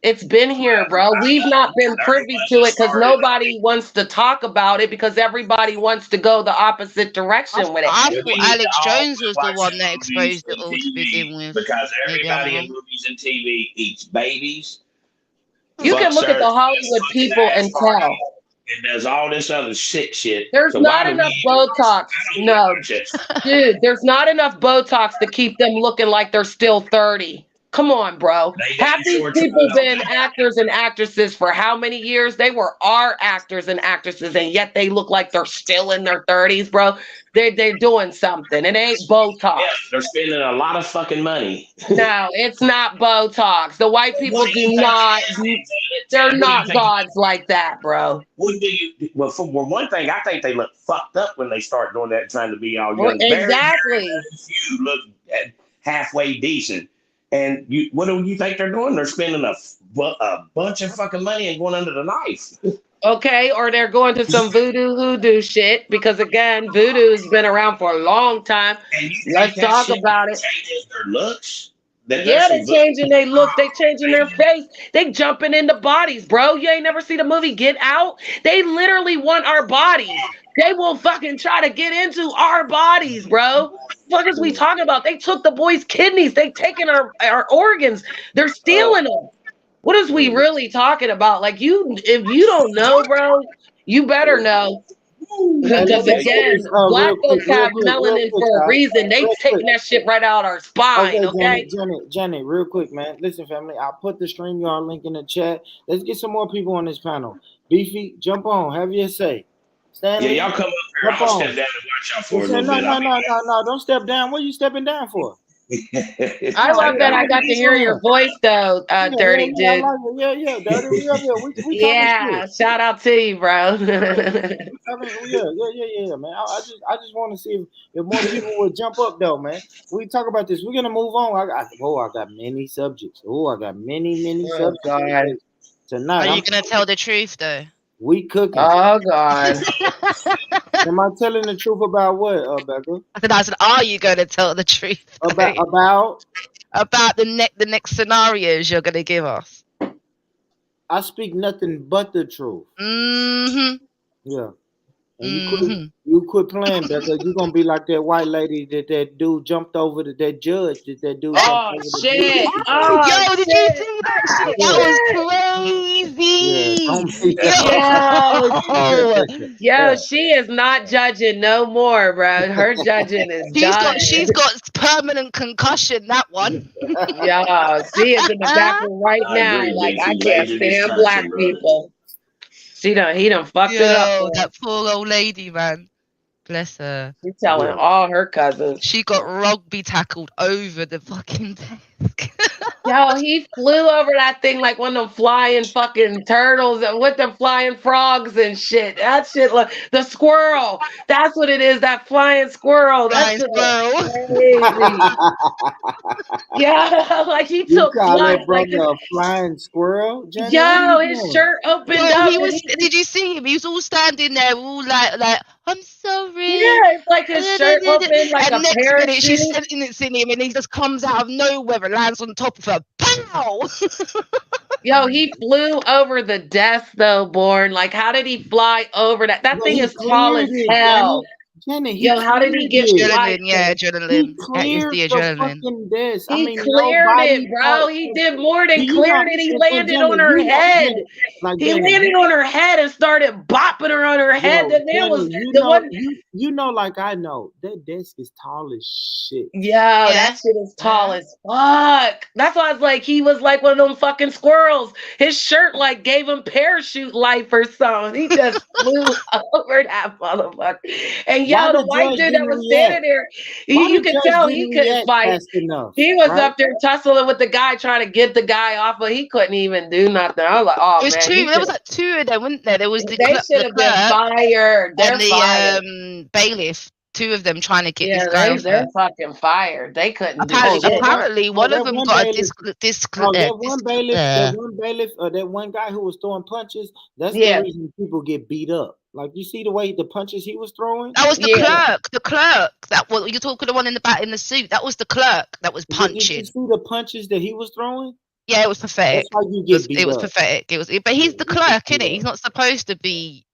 F: It's been here, bro. We've not been
I: Dirty
F: privy to
I: Russia
F: it because
I: started.
F: nobody wants to talk about it because everybody wants to go the opposite direction with it.
J: I
I: Yeah,
J: thought
I: we need to
J: Alex
I: all
J: Jones
I: quit
J: was the one
I: watching
J: that
I: movies
J: exposed it
I: and
J: all to
I: TV
J: begin with.
I: because
J: Maybe I'm
I: everybody in
J: wrong.
I: movies and TV eats babies,
F: You can
I: fucks
F: look at
I: her,
F: the
I: has
F: Hollywood
I: fucking
F: people
I: ass
F: and
I: parties,
F: tell.
I: and does all this other sick shit.
F: There's
I: So why
F: not
I: do we
F: enough
I: even watch it?
F: Botox.
I: I don't even
F: No,
I: watch it.
F: dude, there's not enough Botox to keep them looking like they're still 30. Come on, bro.
I: They
F: Have
I: damn
F: these
I: sure trying
F: people
I: not
F: been
I: to.
F: actors and actresses for how many years? They were our actors and actresses, and yet they look like they're still in their 30s, bro. They're doing something. It ain't
I: Yeah,
F: Botox.
I: they're spending a lot of fucking money.
F: No, it's not Botox. The white
I: What
F: people
I: do you
F: do
I: think
F: not,
I: it is, then,
F: they're
I: Janet? What do you
F: not
I: think it
F: gods
I: is?
F: like that, bro.
I: What do you? Well, for one thing, I think they look fucked up when they start doing that, trying to be all young. Very,
F: Exactly.
I: very few look halfway decent. And you, what do you think they're doing? They're spending a bunch of fucking money and going under the knife.
F: Okay, or they're going to some voodoo hoodoo shit because again, voodoo's been around for a long time.
I: And you think
F: Let's
I: that
F: talk
I: shit
F: about it.
I: changes their looks? That there's
F: Yeah,
I: some
F: they
I: voodoo?
F: changing their look, they changing their
I: Man,
F: face, they jumping into bodies, bro. You ain't never seen the movie Get Out? They literally want our bodies. They will fucking try to get into our bodies, bro. fuck is we talking about? They took the boy's kidneys. They taken our organs. They're stealing them. What is we really talking about? Like if you don't know, bro, you better know. Because again, black folks have melanin for a reason. They taking that shit right out our spine. Okay,
D: Jenny, real quick, man. Listen, family. I'll put the StreamYard link in the chat. Let's get some more people on this panel. Beefy, jump on. Have your say. Stanley,
I: y'all come up here. I'll step down and watch y'all for a little bit.
D: No. Don't step down. What are you stepping down for?
F: I love that I got to hear your voice though, Dirty dude.
D: Yeah, Dirty. We
F: yeah, shout out to you, bro.
D: yeah, man. I just want to see if more people would jump up though, man. We talk about this. We're gonna move on. I got many subjects. I got many subjects tonight.
J: Are you gonna tell the truth though?
D: We cooking.
F: Oh God.
D: Am I telling the truth about what, Becca?
J: I said, are you going to tell the truth
D: about
J: the next scenarios you're going to give us?
D: I speak nothing but the truth.
J: Mm-hmm.
D: Yeah. And you quit playing, Becca. You're gonna be like that white lady that dude jumped over that judge. That dude.
F: Oh shit!
J: Yo, did you see that shit? That was crazy.
F: Yo, she is not judging no more, bro. Her judging is done.
J: She's got permanent concussion. That one.
F: Yeah, she is in the back room right now. Like I can't stand black people. He done fucked it up.
J: That poor old lady, man. Bless her.
F: She's telling all her cousins.
J: She got rugby tackled over the fucking desk.
F: Yo, he flew over that thing like one of them flying fucking turtles and with them flying frogs and shit. That shit, like the squirrel. That's what it is. That flying squirrel. That's crazy. Yeah, like he took flight,
D: like a flying squirrel. Jenny,
F: yo, his shirt opened up.
J: Did you see him? He was all standing there, all like, I'm sorry.
F: Yeah, it's like his shirt open, like
J: and
F: a
J: next
F: parachute.
J: minute she's sentencing him, and he just comes out of nowhere and lands on top of her. Pow!
F: Yo, he flew over the desk though, Born. Like, how did he fly over that? That thing is tall as hell.
D: Jenny,
F: yo, how did he get
J: adrenaline? Yeah, adrenaline.
D: That is the adrenaline.
F: He cleared it, bro. He did more than cleared it. He landed on her head. He landed on her head and started bopping her on her head. The man was the one.
D: You know, like I know, that desk is tall as shit.
F: Yeah, that shit is tall as fuck. That's why I was like, he was like one of them fucking squirrels. His shirt like gave him parachute life or something. He just flew over that motherfucker. And yo, the white dude that was standing there, you could tell he couldn't fight. He was up there tussling with the guy, trying to get the guy off, but he couldn't even do nothing. I was like, oh man.
J: There was like two of them, wasn't there? There was
F: they should have been fired. They're
J: and the
F: fired.
J: Bailiff. Two of them trying to get this guy off.
F: They're fucking fired. They couldn't do
J: it.
F: Shit.
J: Apparently, one of them got
D: that one guy who was throwing punches. That's the reason people get beat up. Like you see the way the punches he was throwing.
J: That was the clerk. The clerk. That was you're talking the one in the back in the suit. That was the clerk that was punching.
D: Did you see the punches that he was throwing?
J: Yeah, it was pathetic.
D: That's how you get beat
J: it was pathetic. But he's the clerk, isn't he? He's not supposed to be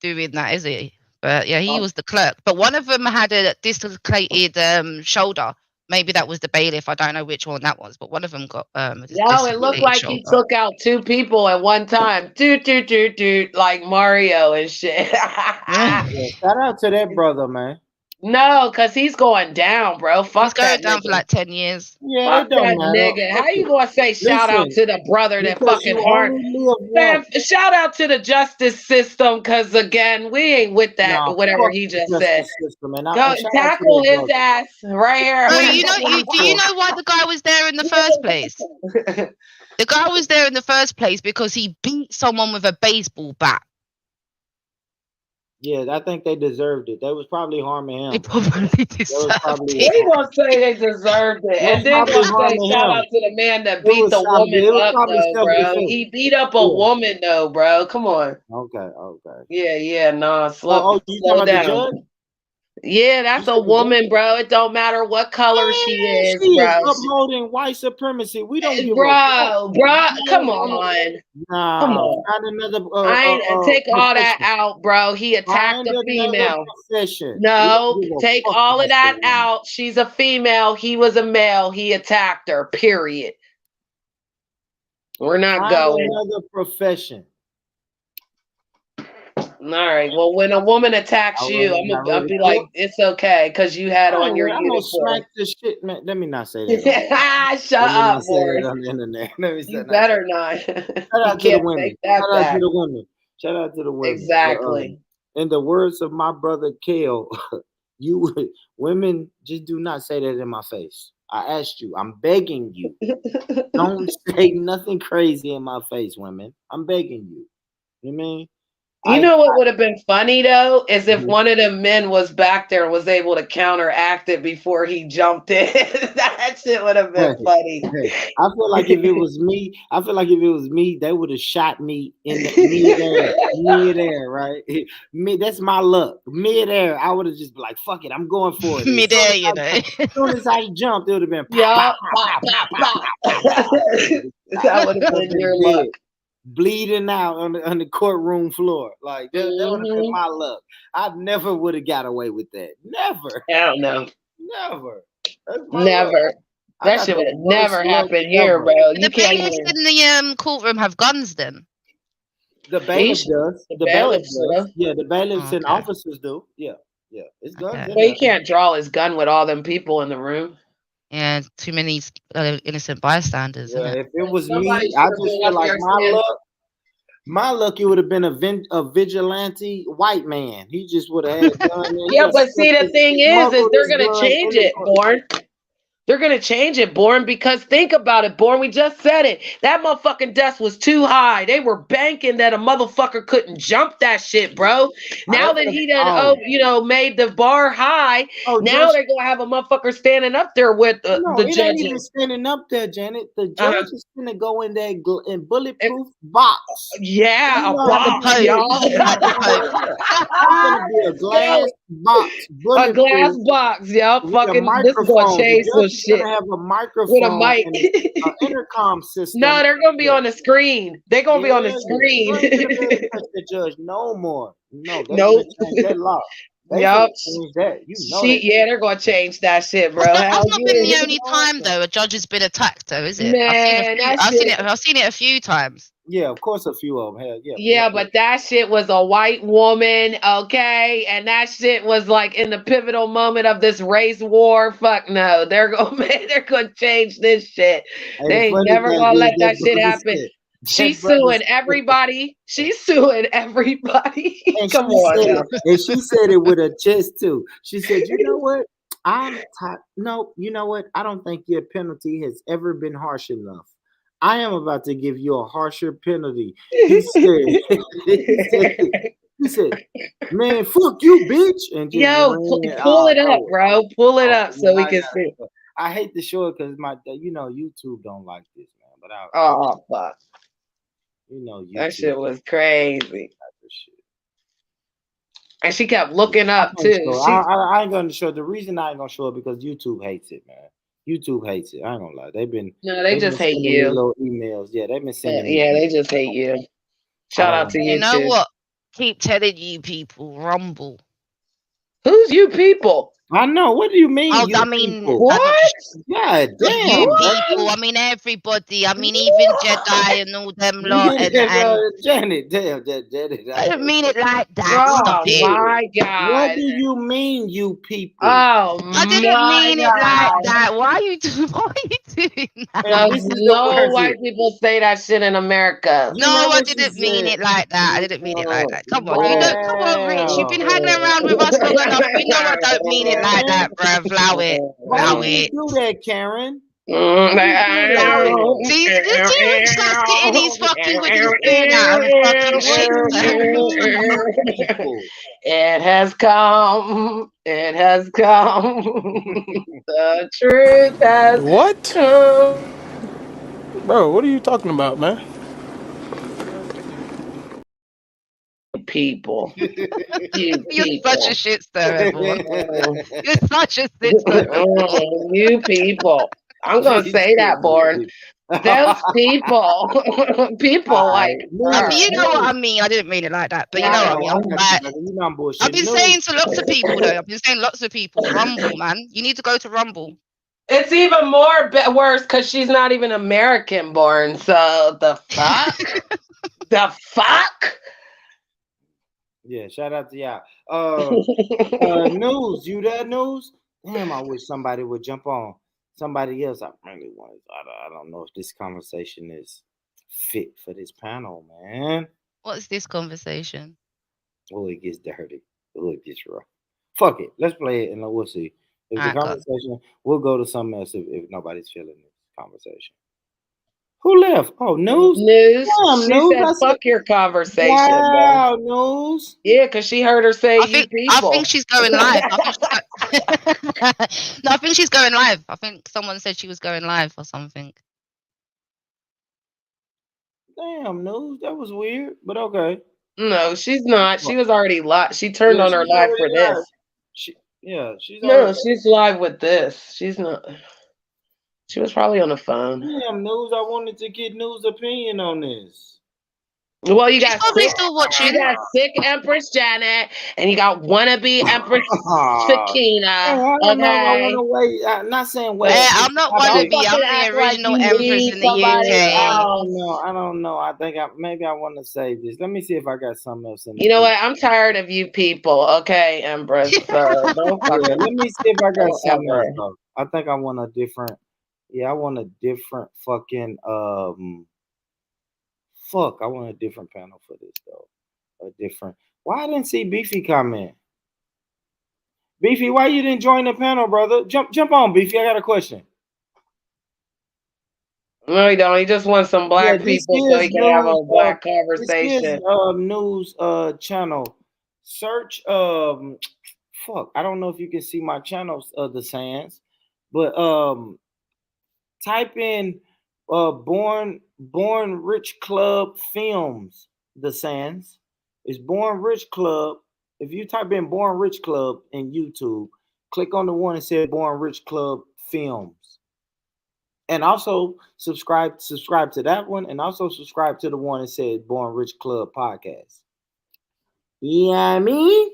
J: doing that, is he? But yeah, he was the clerk. But one of them had a dislocated shoulder. Maybe that was the bailiff. I don't know which one that was, but one of them got
F: it looked like shoulder. He took out two people at one time. Doot, like Mario and shit.
D: Shout out to that brother, man.
F: No, because he's going down, bro. Fuck
J: he's going down
F: nigga.
J: for like 10 years.
D: Yeah,
F: fuck that nigga. How you gonna say shout out to the brother that fucking hard? Man, shout out to the justice system, because again, we ain't with that. Whatever he just said. Go tackle his ass right here.
J: Bro, do you know why the guy was there in the first place? The guy was there in the first place because he beat someone with a baseball bat.
D: Yeah, I think they deserved it. They was probably harming him.
J: They probably deserved it.
F: They gonna say they deserved it, and then gonna say shout out to the man that beat the woman up, though, bro. He beat up a woman, though, bro. Come on.
D: Okay.
F: Yeah, no, slow down. Yeah, that's a woman, bro. It don't matter what color she is,
D: She is
F: bro.
D: upholding white supremacy. We don't give a
F: Bro,
D: fuck.
F: come on. Come
D: Nah,
F: on.
D: find another
F: I ain't take all that
D: profession.
F: out, bro. He attacked
D: Find
F: a
D: another
F: female.
D: profession.
F: No,
D: We don't give a
F: take
D: fuck
F: all of
D: about
F: that
D: the woman.
F: out. She's a female. He was a male. He attacked her. Period. We're not
D: Find
F: going.
D: another profession.
F: All right. Well, when a woman attacks you, I'll be like, it's okay because you had on your
D: I'm gonna
F: uniform.
D: smack this shit, man. Let me not say that.
F: Shut up,
D: Boris.
F: Boris.
D: On the internet. Let me say
F: You better not.
D: Shout out to the women.
F: Shout
D: out to the women. Shout out to the women.
F: Exactly.
D: In the words of my brother Kale, women just do not say that in my face. I asked you. I'm begging you. Don't say nothing crazy in my face, women. I'm begging you. You know what I mean?
F: You know what would have been funny though is if one of them men was back there and was able to counteract it before he jumped in. That shit would have been funny.
D: I feel like if it was me, they would have shot me in the midair, right? That's my luck. Midair, I would have just been like, fuck it, I'm going for it.
J: Midair, you know.
D: As soon as I jumped, it would have been
F: that would have been your luck.
D: Bleeding out on the courtroom floor. Like that would have been my luck. I never would have got away with that. Never.
F: Hell no.
D: Never.
F: Never. That shit would have never happened here, bro.
J: The bailiffs in the courtroom have guns then?
D: The bailiff does.
F: The bailiff does.
D: Yeah, the bailiffs and officers do. Yeah. Yeah. It's guns.
F: Well, he can't draw his gun with all them people in the room.
J: Yeah, too many innocent bystanders.
D: Yeah, if it was me, I just feel like my luck, it would have been a vigilante white man. He just would have had a gun.
F: Yeah, but see, the thing is they're gonna change it, Born. They're gonna change it, Born, because think about it, Born. We just said it. That motherfucking desk was too high. They were banking that a motherfucker couldn't jump that shit, bro. Now that he done, made the bar high, now they're gonna have a motherfucker standing up there with the judges.
D: Ain't even standing up there, Janet. The judge is gonna go in there in bulletproof box.
F: Yeah, a box, y'all.
D: It's gonna be a glass box,
F: a glass box, y'all. Fucking, this is gonna change some shit.
D: Gonna have a microphone
F: with a mic,
D: an intercom system.
F: No, they're gonna be on the screen. They're gonna be on the screen.
D: The judge no more. No, that law.
F: Yup.
J: Yeah,
F: they're gonna change that shit, bro.
J: That's not been the only time though a judge has been attacked, though, is it?
F: Man,
J: I've seen it a few times.
D: Yeah, of course, a few of them have.
F: Yeah, but that shit was a white woman, okay, and that shit was like in the pivotal moment of this race war. Fuck no, they're gonna change this shit. They ain't never gonna let that shit happen. She's suing everybody. She's suing everybody. Come on.
D: And she said it with her chest too. She said, "You know what? No, you know what? I don't think your penalty has ever been harsh enough. I am about to give you a harsher penalty." He said, "Man, fuck you, bitch." And
F: pull it up, bro. Pull it up so we can see.
D: I hate to show it because YouTube don't like this, man.
F: But fuck.
D: That
F: shit was crazy. And she kept looking up too.
D: I ain't gonna show it. The reason I ain't gonna show it because YouTube hates it, man. YouTube hates it. I ain't gonna lie. They
F: just hate you.
D: Little emails. Yeah, they've been sending.
F: Yeah, they just hate you. Shout out to you.
J: You know what? Keep telling you people, Rumble.
F: Who's you people?
D: I know. What do you mean?
J: Oh, I mean,
F: what?
D: Yeah, damn.
J: You people. I mean, everybody. I mean, even Jedi and all them lot.
D: Janet, damn, Janet.
J: I don't mean it like that.
F: Oh,
J: Stop it.
F: My God.
D: What do you mean, you people?
F: Oh,
J: I didn't mean it like that. Why are you doing that?
F: No white people say that shit in America.
J: No, I didn't mean it like that. I didn't mean it like that. Come on, come on, Rich. You've been hanging around with us long enough. You know I don't mean it like that, bruv. Allow it.
D: Why would you do that, Karen?
J: See, Rich starts getting these fucking with his spoon out and fucking shit.
F: It has come. It has come. The truth has come.
L: Bro, what are you talking about, man?
F: people.
J: You're such a shit stir, everyone. You're such a shit stir.
F: You people. I'm gonna say that, Born. Those people, people like
J: But you know what I
D: News.
J: mean. I didn't mean it like that. But you
D: I
J: know what I
D: know,
J: mean.
D: I got
J: Like,
D: you, nigga. You know I'm bullshit.
J: I've been saying to lots of people though. I've been saying lots of people. Rumble, man. You need to go to Rumble.
F: it's even more worse because she's not even American born. So the fuck, the fuck.
D: Yeah, shout out to y'all. News, you there, News? Damn, I wish somebody would jump on. Somebody else. I really want. I don't know if this conversation is fit for this panel, man.
J: What's this conversation?
D: Oh, it gets dirty. Oh, it gets rough. Fuck it. Let's play it and we'll see. If the
J: Alright, go.
D: conversation, we'll go to something else if nobody's feeling this conversation. Who left? Oh, News.
F: News.
D: Damn,
F: She
D: News.
F: said,
D: I said,
F: "Fuck your conversation, man."
D: wow, News.
F: Yeah, because she heard her say,
J: I
F: "You
J: think
F: people."
J: she's going live. I think she's no, I think she's going live. I think someone said she was going live or something.
D: Damn, News. That was weird, but okay.
F: No, she's not. She was already live. She turned
D: Yeah,
F: on her
D: she's
F: live
D: already
F: for
D: live.
F: this.
D: She's
F: No,
D: already.
F: she's live with this. She's not. She was probably on the phone.
D: Damn, News. I wanted to get News' opinion on this.
F: Well, you
J: She's
F: got
J: probably
F: sick.
J: still
F: You
J: watching.
F: got sick Empress Janet, and you got wannabe Empress Sakina.
D: I don't know. I want
F: Okay.
D: to wait. I'm not saying wait.
J: I'm not
F: Don't
J: wannabe. I'm
F: fucking
J: the
F: act like
J: original
F: you
J: Empress
F: need
J: in the
F: somebody
J: UK.
F: else.
D: I don't know. I think maybe I want to save this. Let me see if I got something else in the
F: You know
D: queue.
F: what? I'm tired of you people. Okay, Empress. So don't
D: Yeah,
F: fucking.
D: let me see if I got
F: Don't
D: something else
F: ever.
D: though. I think I want a different. Yeah, I want a different fucking Fuck, I want a different panel for this though. A different. Why I didn't see Beefy comment? Beefy, why you didn't join the panel, brother? Jump on, Beefy. I got a question.
F: No, he don't. He just wants some
D: Yeah,
F: black
D: this
F: people so
D: is
F: he can have
D: news.
F: a black
D: This is
F: conversation.
D: news channel. Search fuck. I don't know if you can see my channels the Sands, but type in Born Rich Club Films the Sands. It's Born Rich Club. If you type in Born Rich Club in YouTube, click on the one that said Born Rich Club Films. And also subscribe to that one, and also subscribe to the one that said Born Rich Club Podcast. Yeah, I mean,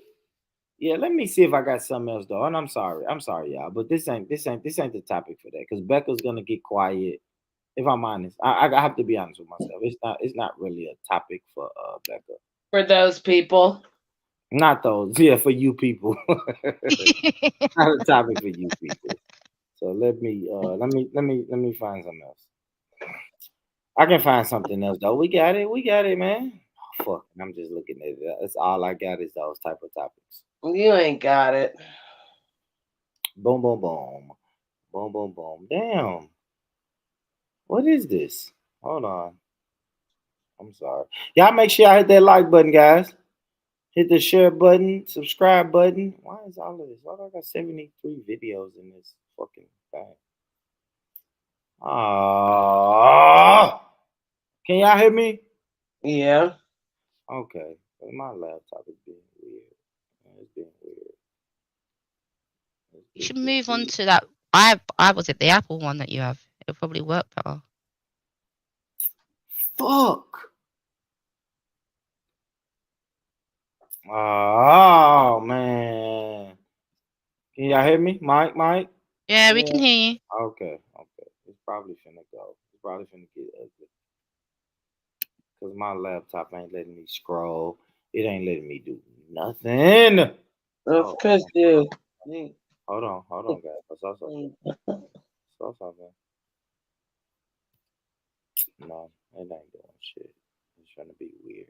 D: yeah. Let me see if I got something else though. And I'm sorry, y'all, but this ain't the topic for that because Becca's gonna get quiet. If I'm honest, I have to be honest with myself. It's not really a topic for Becca.
F: For those people.
D: Not those, yeah, for you people. Not a topic for you people. So let me find something else. I can find something else though. We got it, man. Oh, fuck, I'm just looking at it. That's all I got is those type of topics.
F: You ain't got it.
D: Boom, boom, boom, boom, boom, boom. Damn, what is this? Hold on. I'm sorry. Y'all make sure y'all hit that like button, guys. Hit the share button, subscribe button. Why is all of this? Why do I got 73 videos in this fucking thing? Ah, can y'all hear me?
F: Yeah.
D: Okay. My laptop is being weird. It's being weird.
J: You should move on to that. I was it the Apple one that you have. It'll probably work better.
D: Fuck. Oh man. Can y'all hear me? Mike?
J: Yeah, we can hear you.
D: Okay. It's probably finna go. It's probably finna get ugly. Cause my laptop ain't letting me scroll. It ain't letting me do nothing.
F: That's because you.
D: Hold on, guys. I saw something. No, it ain't doing shit. It's trying to be weird.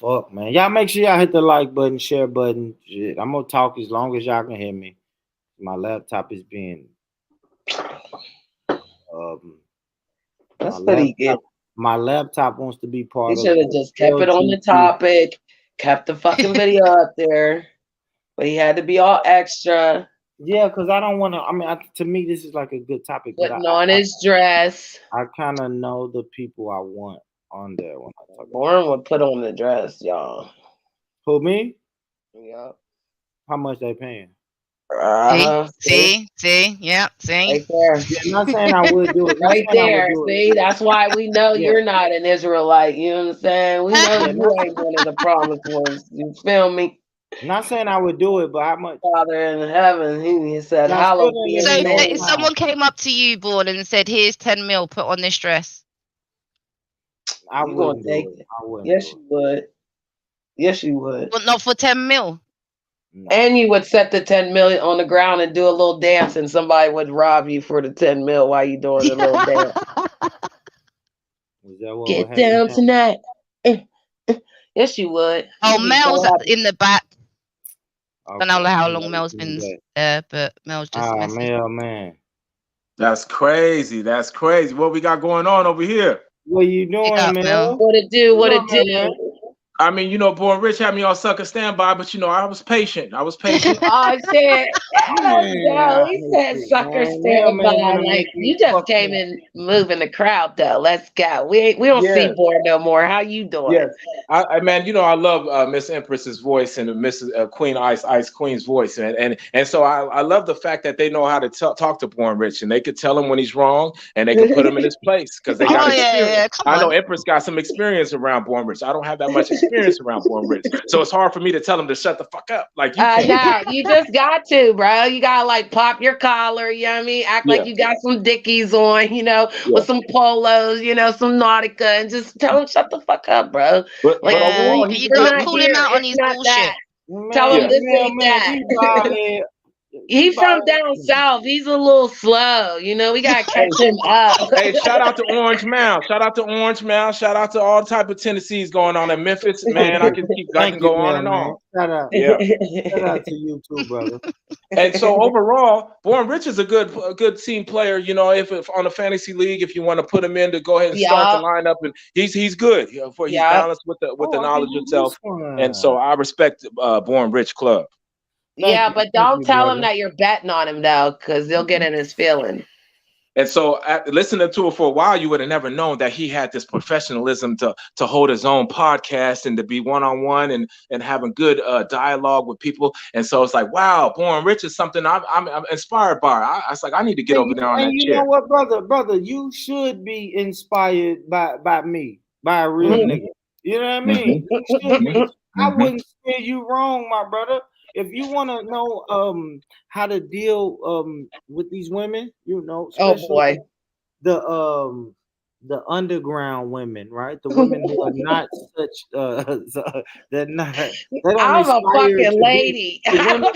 D: Fuck, man. Y'all make sure y'all hit the like button, share button. Shit. I'm gonna talk as long as y'all can hear me. My laptop is being
F: that's pretty good.
D: My laptop wants to be part
F: You
D: of
F: should have just kept it on the topic, kept the fucking video up there. But he had to be all extra.
D: Yeah, because I don't want to. I mean, to me, this is like a good topic.
F: Putting on his dress.
D: I kind of know the people I want on there when I talk.
F: Born would put on the dress, y'all.
D: Who, me?
F: Yeah.
D: How much they paying?
J: See, yeah, see.
F: Right there.
D: Yeah, not saying I would do it. Not
F: Right
D: saying I
F: there.
D: would do
F: See, that's why we know
D: Yeah.
F: you're not an Israelite. You know what I'm saying? We know
D: Yeah,
F: you ain't one of the promised ones. You feel me?
D: Not saying I would do it, but how much?
F: Father in heaven, he said,
D: Y'all still
F: hallowed
D: didn't
F: be
D: let
J: So
F: his
D: me know
J: if
F: name.
J: someone came up to you, Born, and said, "Here's 10 mil, put on this dress,"
D: I
F: You gonna
D: wouldn't do
F: take
D: it.
F: it.
D: I wouldn't
F: Yes,
D: do
F: you would. Yes, you would.
J: but not for 10 mil.
D: it. No.
F: And you would set the 10 million on the ground and do a little dance, and somebody would rob you for the 10 mil while you doing a little dance.
D: Is that what would
F: Get
D: happen
F: down
D: now?
F: tonight. Yes, you would.
J: Oh,
F: You'd be so
J: Mel's
F: happy.
J: in the back. Don't know
D: Okay.
J: how
D: Yeah,
J: long Mel's
D: we
J: been
D: can do that.
J: there, but Mel's just
D: Ah,
J: messaged.
D: man.
L: That's crazy. That's crazy. What we got going on over here?
D: What you
J: Big
D: doing,
J: up,
D: man?
J: Mel.
F: What it do? What it
D: What you doing, man?
F: do?
L: I mean, Born Rich had me on sucker standby, but I was patient.
F: Oh shit! Let's
D: Man,
F: go.
D: I
F: He
D: hate
F: said,
D: this,
F: "Sucker,
D: man.
F: stand
D: Mailman
F: by."
D: wanna
F: Like
D: make
F: you
D: me
F: just
D: fuck
F: came
D: up.
F: in, moving the crowd though. Let's go. We don't see
L: Yes,
F: board no more. How you doing?
L: yes. Man, I love Miss Empress's voice and Mrs. Queen Ice Queen's voice, and so I love the fact that they know how to talk to Born Rich, and they could tell him when he's wrong, and they could put him in his place because they got
J: Oh
L: experience.
J: yeah, come
L: I know
J: on.
L: Empress got some experience around Born Rich. I don't have that much experience around Born Rich, so it's hard for me to tell him to shut the fuck up like you can.
F: No, you just got to, bro. You gotta like pop your collar, you know what I mean? Act like
L: Yeah,
F: you got some Dickies on,
L: yeah.
F: with some polos, some Nautica, and just tell him shut the fuck up, bro.
L: But
F: Like
J: Yeah,
L: overall,
J: you
L: he's a
F: we're
J: gotta
L: good.
F: not
L: He's
J: call
L: a
J: him
F: here.
J: out on
F: It's
J: his
F: not that.
J: bullshit.
F: Tell him
L: yeah.
F: this ain't
D: Be
F: that.
D: violent.
F: He
D: Be
F: from
D: violent.
F: down south. He's a little slow. We gotta catch
L: Hey,
F: him up.
L: hey, shout out to Orange Mound. Shout out to Orange Mound. Shout out to all type of Tennessee's going on in Memphis.
D: Thank
L: Man, I
D: you.
L: can
D: Thank you,
L: go on and
D: mailman.
L: on.
D: Shout out.
L: Yeah.
D: Shout out to you too, brother.
L: And so overall, Born Rich is a good team player. If on a fantasy league, if you want to put him in to go ahead and start the
F: Yup,
L: lineup, and he's good. For he's
F: yup.
L: balanced with the
D: Oh, I
L: knowledge
D: can
L: of
D: do
L: self.
D: this
L: And so
D: one.
L: I respect Born Rich Club.
F: Yeah, but
D: Thank
F: don't
D: you,
F: tell him
D: brother.
F: that you're betting on him though, because he'll get in his feelings.
L: And so, listening to it for a while, you would have never known that he had this professionalism to hold his own podcast and to be one on one and having good dialogue with people. And so it's like, wow, Born Rich is something I'm inspired by. I was like, I need to get over there on
D: And
L: that
D: you know
L: chair.
D: what, brother, you should be inspired by me, by a real
L: Mm-hmm.
D: nigga. You know what I
L: Mm-hmm.
D: mean? You should be. I
L: Mm-hmm.
D: wouldn't steer you wrong, my brother. If you want to know how to deal with these women,
F: Oh
D: especially
F: boy.
D: the underground women, right? The women who are not such they're not they don't
F: I'm a
D: inspire
F: fucking
D: to be
F: lady.
D: the women.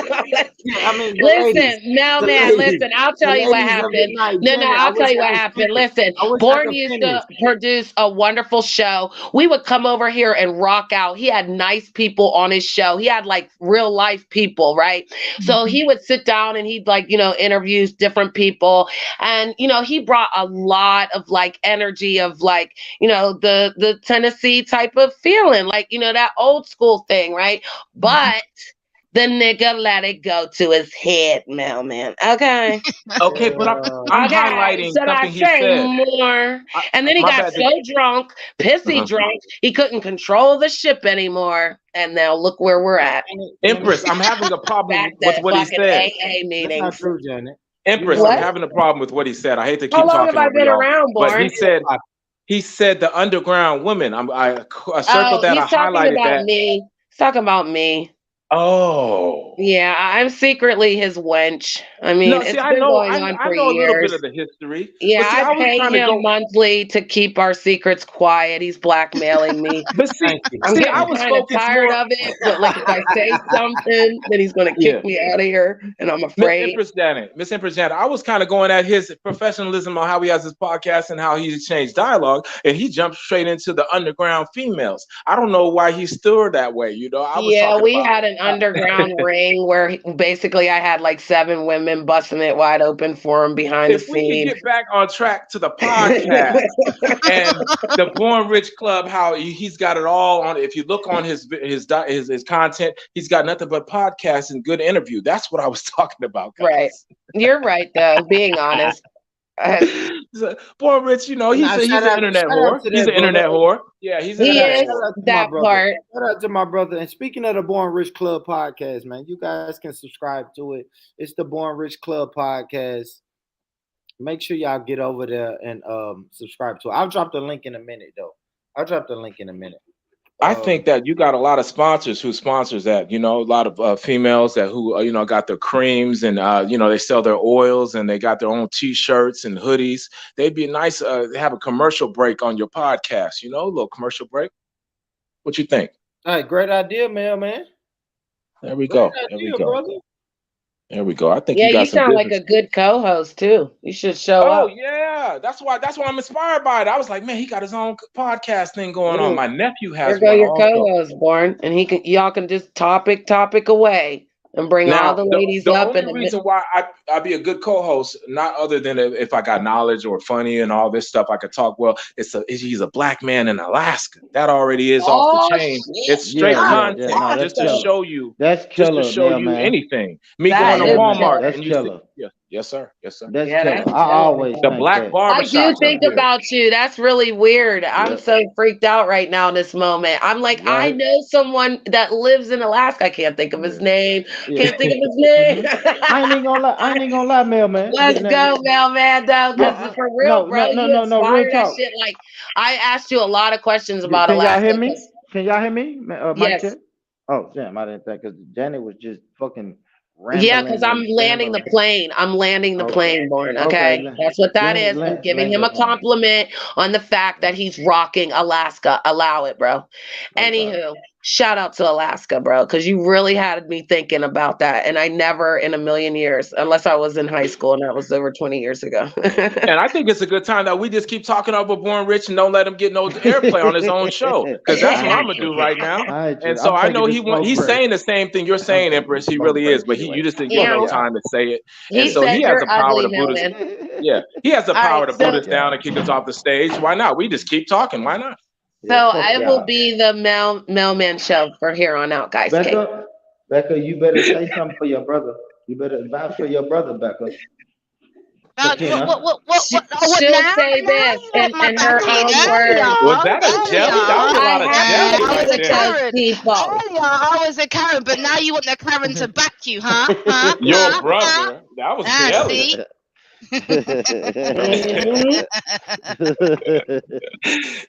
D: Yeah, I mean
F: Listen,
D: the
F: mailman,
D: ladies,
F: listen, I'll
D: the
F: tell you what
D: ladies of the
F: happened.
D: night.
F: No,
D: Janet, I
F: I'll tell
D: wish
F: you
D: I
F: what
D: could
F: happened.
D: finish.
F: Listen,
D: I wish I
F: Born
D: could
F: used
D: finish.
F: to produce a wonderful show. We would come over here and rock out. He had nice people on his show. He had like real life people, right? So he would sit down and he'd interviews different people. And, he brought a lot of like energy of like, the Tennessee type of feeling, like, that old school thing, right? But the nigga let it go to his head, mailman. Okay.
L: Okay, but I'm
F: Okay.
L: highlighting
F: Should I
L: something he
F: say
L: said.
F: more? And then he
L: My
F: got
L: bad.
F: so drunk, pissy
L: Uh-huh.
F: drunk, he couldn't control the ship anymore. And now look where we're at.
L: Empress, I'm having a problem
F: Back
L: with
F: to
L: what he
F: fucking
L: said.
F: AA
D: That's not
F: meetings.
D: true, Janet. You
L: Empress,
D: know
L: I'm
F: What?
D: that.
L: having a problem with what he said. I hate to
F: How
L: keep
F: long have
L: talking
F: I
L: over
F: been
L: y'all,
F: around,
L: but
F: Born?
L: he said the underground women. I circled
F: Oh,
L: that. I
F: he's talking
L: highlighted
F: about
L: that.
F: me. He's talking about me.
L: Oh.
F: Yeah, I'm secretly his wench. I mean,
L: No, see,
F: it's
L: I
F: been
L: know,
F: going on
L: I
F: for
L: know a little bit
F: years.
L: of the history,
F: Yeah,
L: but see,
F: I
L: I was
F: pay
L: trying to
F: him
L: go,
F: monthly to keep our secrets quiet. He's blackmailing me.
L: but
D: Thank you.
F: I'm
L: I
F: getting
L: was
F: kind of
L: focused
F: tired
L: more.
F: of it, but like if I say something, then he's gonna
L: Yeah.
F: kick me out of here, and I'm afraid.
L: Miss Empress Janet, I was kind of going at his professionalism on how he has his podcast and how he exchanged dialogue, and he jumped straight into the underground females. I don't know why he stirred that way. I was
F: Yeah,
L: talking
F: we
L: about.
F: had an underground ring where basically I had like 7 women busting it wide open for him behind the
L: If we could
F: scenes.
L: get back on track to the podcast and the Born Rich Club, how he's got it all on. If you look on his content, he's got nothing but podcasts and good interview. That's what I was talking about, guys.
F: Right. You're right, though, being honest.
L: Born Rich, you know, he's
D: Nah,
L: he's an internet
D: shout out
L: whore.
D: to
L: He's
D: that
L: an
D: brother.
L: internet whore. Yeah, he's an
F: He
L: internet
F: is
L: whore.
D: Shout out to my
F: that
D: brother.
F: part.
D: Shout out to my brother. And speaking of the Born Rich Club podcast, man, you guys can subscribe to it. It's the Born Rich Club podcast. Make sure y'all get over there and subscribe to it. I'll drop the link in a minute, though. I'll drop the link in a minute.
L: I think that you got a lot of sponsors who sponsors that. You know, a lot of females that who you know got their creams and you know they sell their oils and they got their own T-shirts and hoodies. They'd be nice to have a commercial break on your podcast. You know, a little commercial break. What you think?
D: All right, great idea, man.
L: There we
D: Great
L: go. There
D: idea,
L: we go.
D: brother.
L: There we go. I think
F: Yeah,
L: you got
F: you
L: some
F: sound like
L: business.
F: a good co-host too. You should show
L: Oh
F: up.
L: yeah, that's why I'm inspired by it. I was like, man, he got his own podcast thing going on. My nephew
F: There
L: has
F: go
L: one
F: your
L: also.
F: co-host, Born, and y'all can just topic away and bring all
L: Now,
F: the ladies
L: the
F: up
L: only reason why I'd be a good co-host, not other than if I got knowledge or funny and all this stuff, I could talk well. He's a black man in Alaska. That already is off the chain. It's straight content just to show you.
D: That's
L: just
D: killer,
L: to show you
D: man.
L: anything. Me
F: That
L: going to
F: is
L: Walmart
D: That's
L: and you
D: killer.
L: see, yes sir, yes sir.
D: That's
F: Yeah,
D: killer.
F: that's
D: I always
L: The
D: think
L: black
D: that.
F: I do
L: barbershops
F: think
L: up here.
F: about you. That's really weird. I'm
D: Yep.
F: so freaked out right now in this moment. I'm like, I
D: Right.
F: know someone that lives in Alaska. I can't think of his name.
D: Yeah.
F: Can't think of his name.
D: I ain't even gonna lie, mailman.
F: Let's go, mailman, though, because for real, bro, you
D: No, real
F: inspire that
D: talk.
F: shit. Like, I asked you a lot of questions about
D: Can y'all
F: Alaska.
D: hear me? Can y'all hear me? Mic
F: Yes.
D: check. Oh, damn, I didn't think because Janet was just fucking
F: Yeah, because
D: rambling
F: I'm
D: and
F: landing the
D: stammering.
F: plane. I'm landing the
D: Okay.
F: plane, Born.
D: Okay,
F: Okay, that's what that is. I'm giving
D: land
F: him
D: your
F: a
D: plane.
F: compliment on the fact that he's rocking Alaska. Allow it, bro. Anywho, shout out to Alaska, bro, because you really had me thinking about that, and I never in a million years, unless I was in high school, and that was over 20 years ago.
L: And I think it's a good time that we just keep talking about Born Rich and don't let him get no airplay on his own show, because that's what I'm gonna do right now. And so I know he's saying the same thing you're saying, Empress. He really is, but you just didn't give him no time to say it. And
F: He
L: so he
F: said
L: has
F: you're
L: the power
F: ugly,
L: to boot us.
F: Melvin.
L: Yeah, he has the
F: All
L: power
F: right,
L: to boot
F: so-
L: us down and kick us off the stage. Why not? We just keep talking. Why not?
F: So it will be the mailman show for here on out, guys. Okay?
D: Becca, you better say something for your brother. You better vouch for your brother, Becca.
J: What
F: She'll
J: now?
F: say this in her own words.
L: Was that a jelly? That was a lot of jelly
J: I
L: right
J: was a
L: there.
J: Karen.
F: People.
J: Earlier, I was a Karen, but now you want the Karen to back you, huh? Huh?
L: Your
J: Huh?
L: brother. That was jelly.
J: See?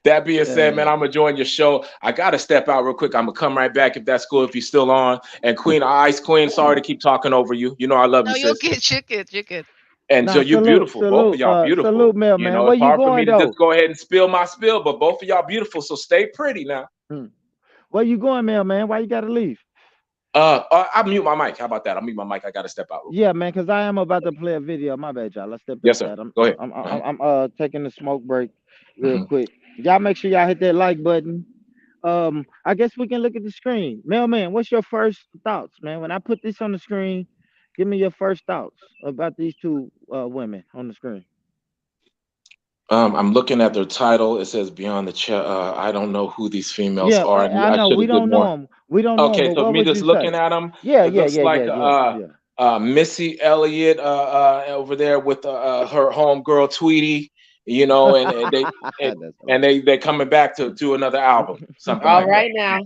L: That being said, man, I'm gonna join your show. I gotta step out real quick. I'm gonna come right back if that's cool. If you're still on. And Queen, Ice Queen, sorry to keep talking over you. You know I love
J: No,
L: you,
J: you're
L: sis.
J: good. You're good.
L: And so you're beautiful. Both of y'all beautiful.
D: Salute, mailman.
L: You know,
D: Where
L: it's
D: you
L: hard for
D: going,
L: me to
D: though?
L: just go ahead and spill my spill, but both of y'all beautiful. So stay pretty now.
D: Where you going, mailman? Why you gotta leave?
L: I'll mute my mic. How about that? I'll mute my mic. I gotta step out.
D: Yeah, man, because I am about to play a video. My bad, y'all. Let's step
L: Yes,
D: back.
L: sir. Go ahead.
D: I'm taking a smoke break real quick. Y'all make sure y'all hit that like button. I guess we can look at the screen. Mailman, what's your first thoughts, man? When I put this on the screen, give me your first thoughts about these two women on the screen.
L: I'm looking at their title. It says Beyond the Chat. I don't know who these females are.
D: I know. We don't know them. We don't know them.
L: Okay, so me just looking at them, it looks like Missy Elliott over there with her homegirl Tweety, you know, and they coming back to do another album. Something
F: All
L: like
F: right now.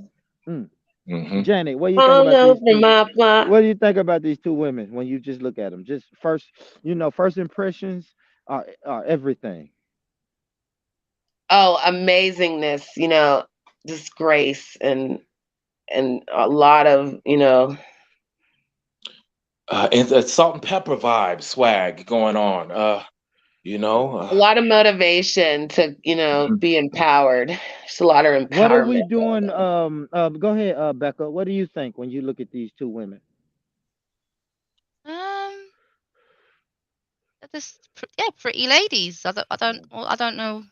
D: Janet, what do you think about these two? What do you think about these two women when you just look at them? Just first impressions are everything.
F: Oh, amazingness, you know, disgrace and a lot of, you know,
L: and the salt and pepper vibe swag going on. You know,
F: a lot of motivation to, you know, be empowered. Just a lot of empowerment.
D: What are we doing? Go ahead, Becca. What do you think when you look at these two women?
J: Just pretty ladies. I don't know.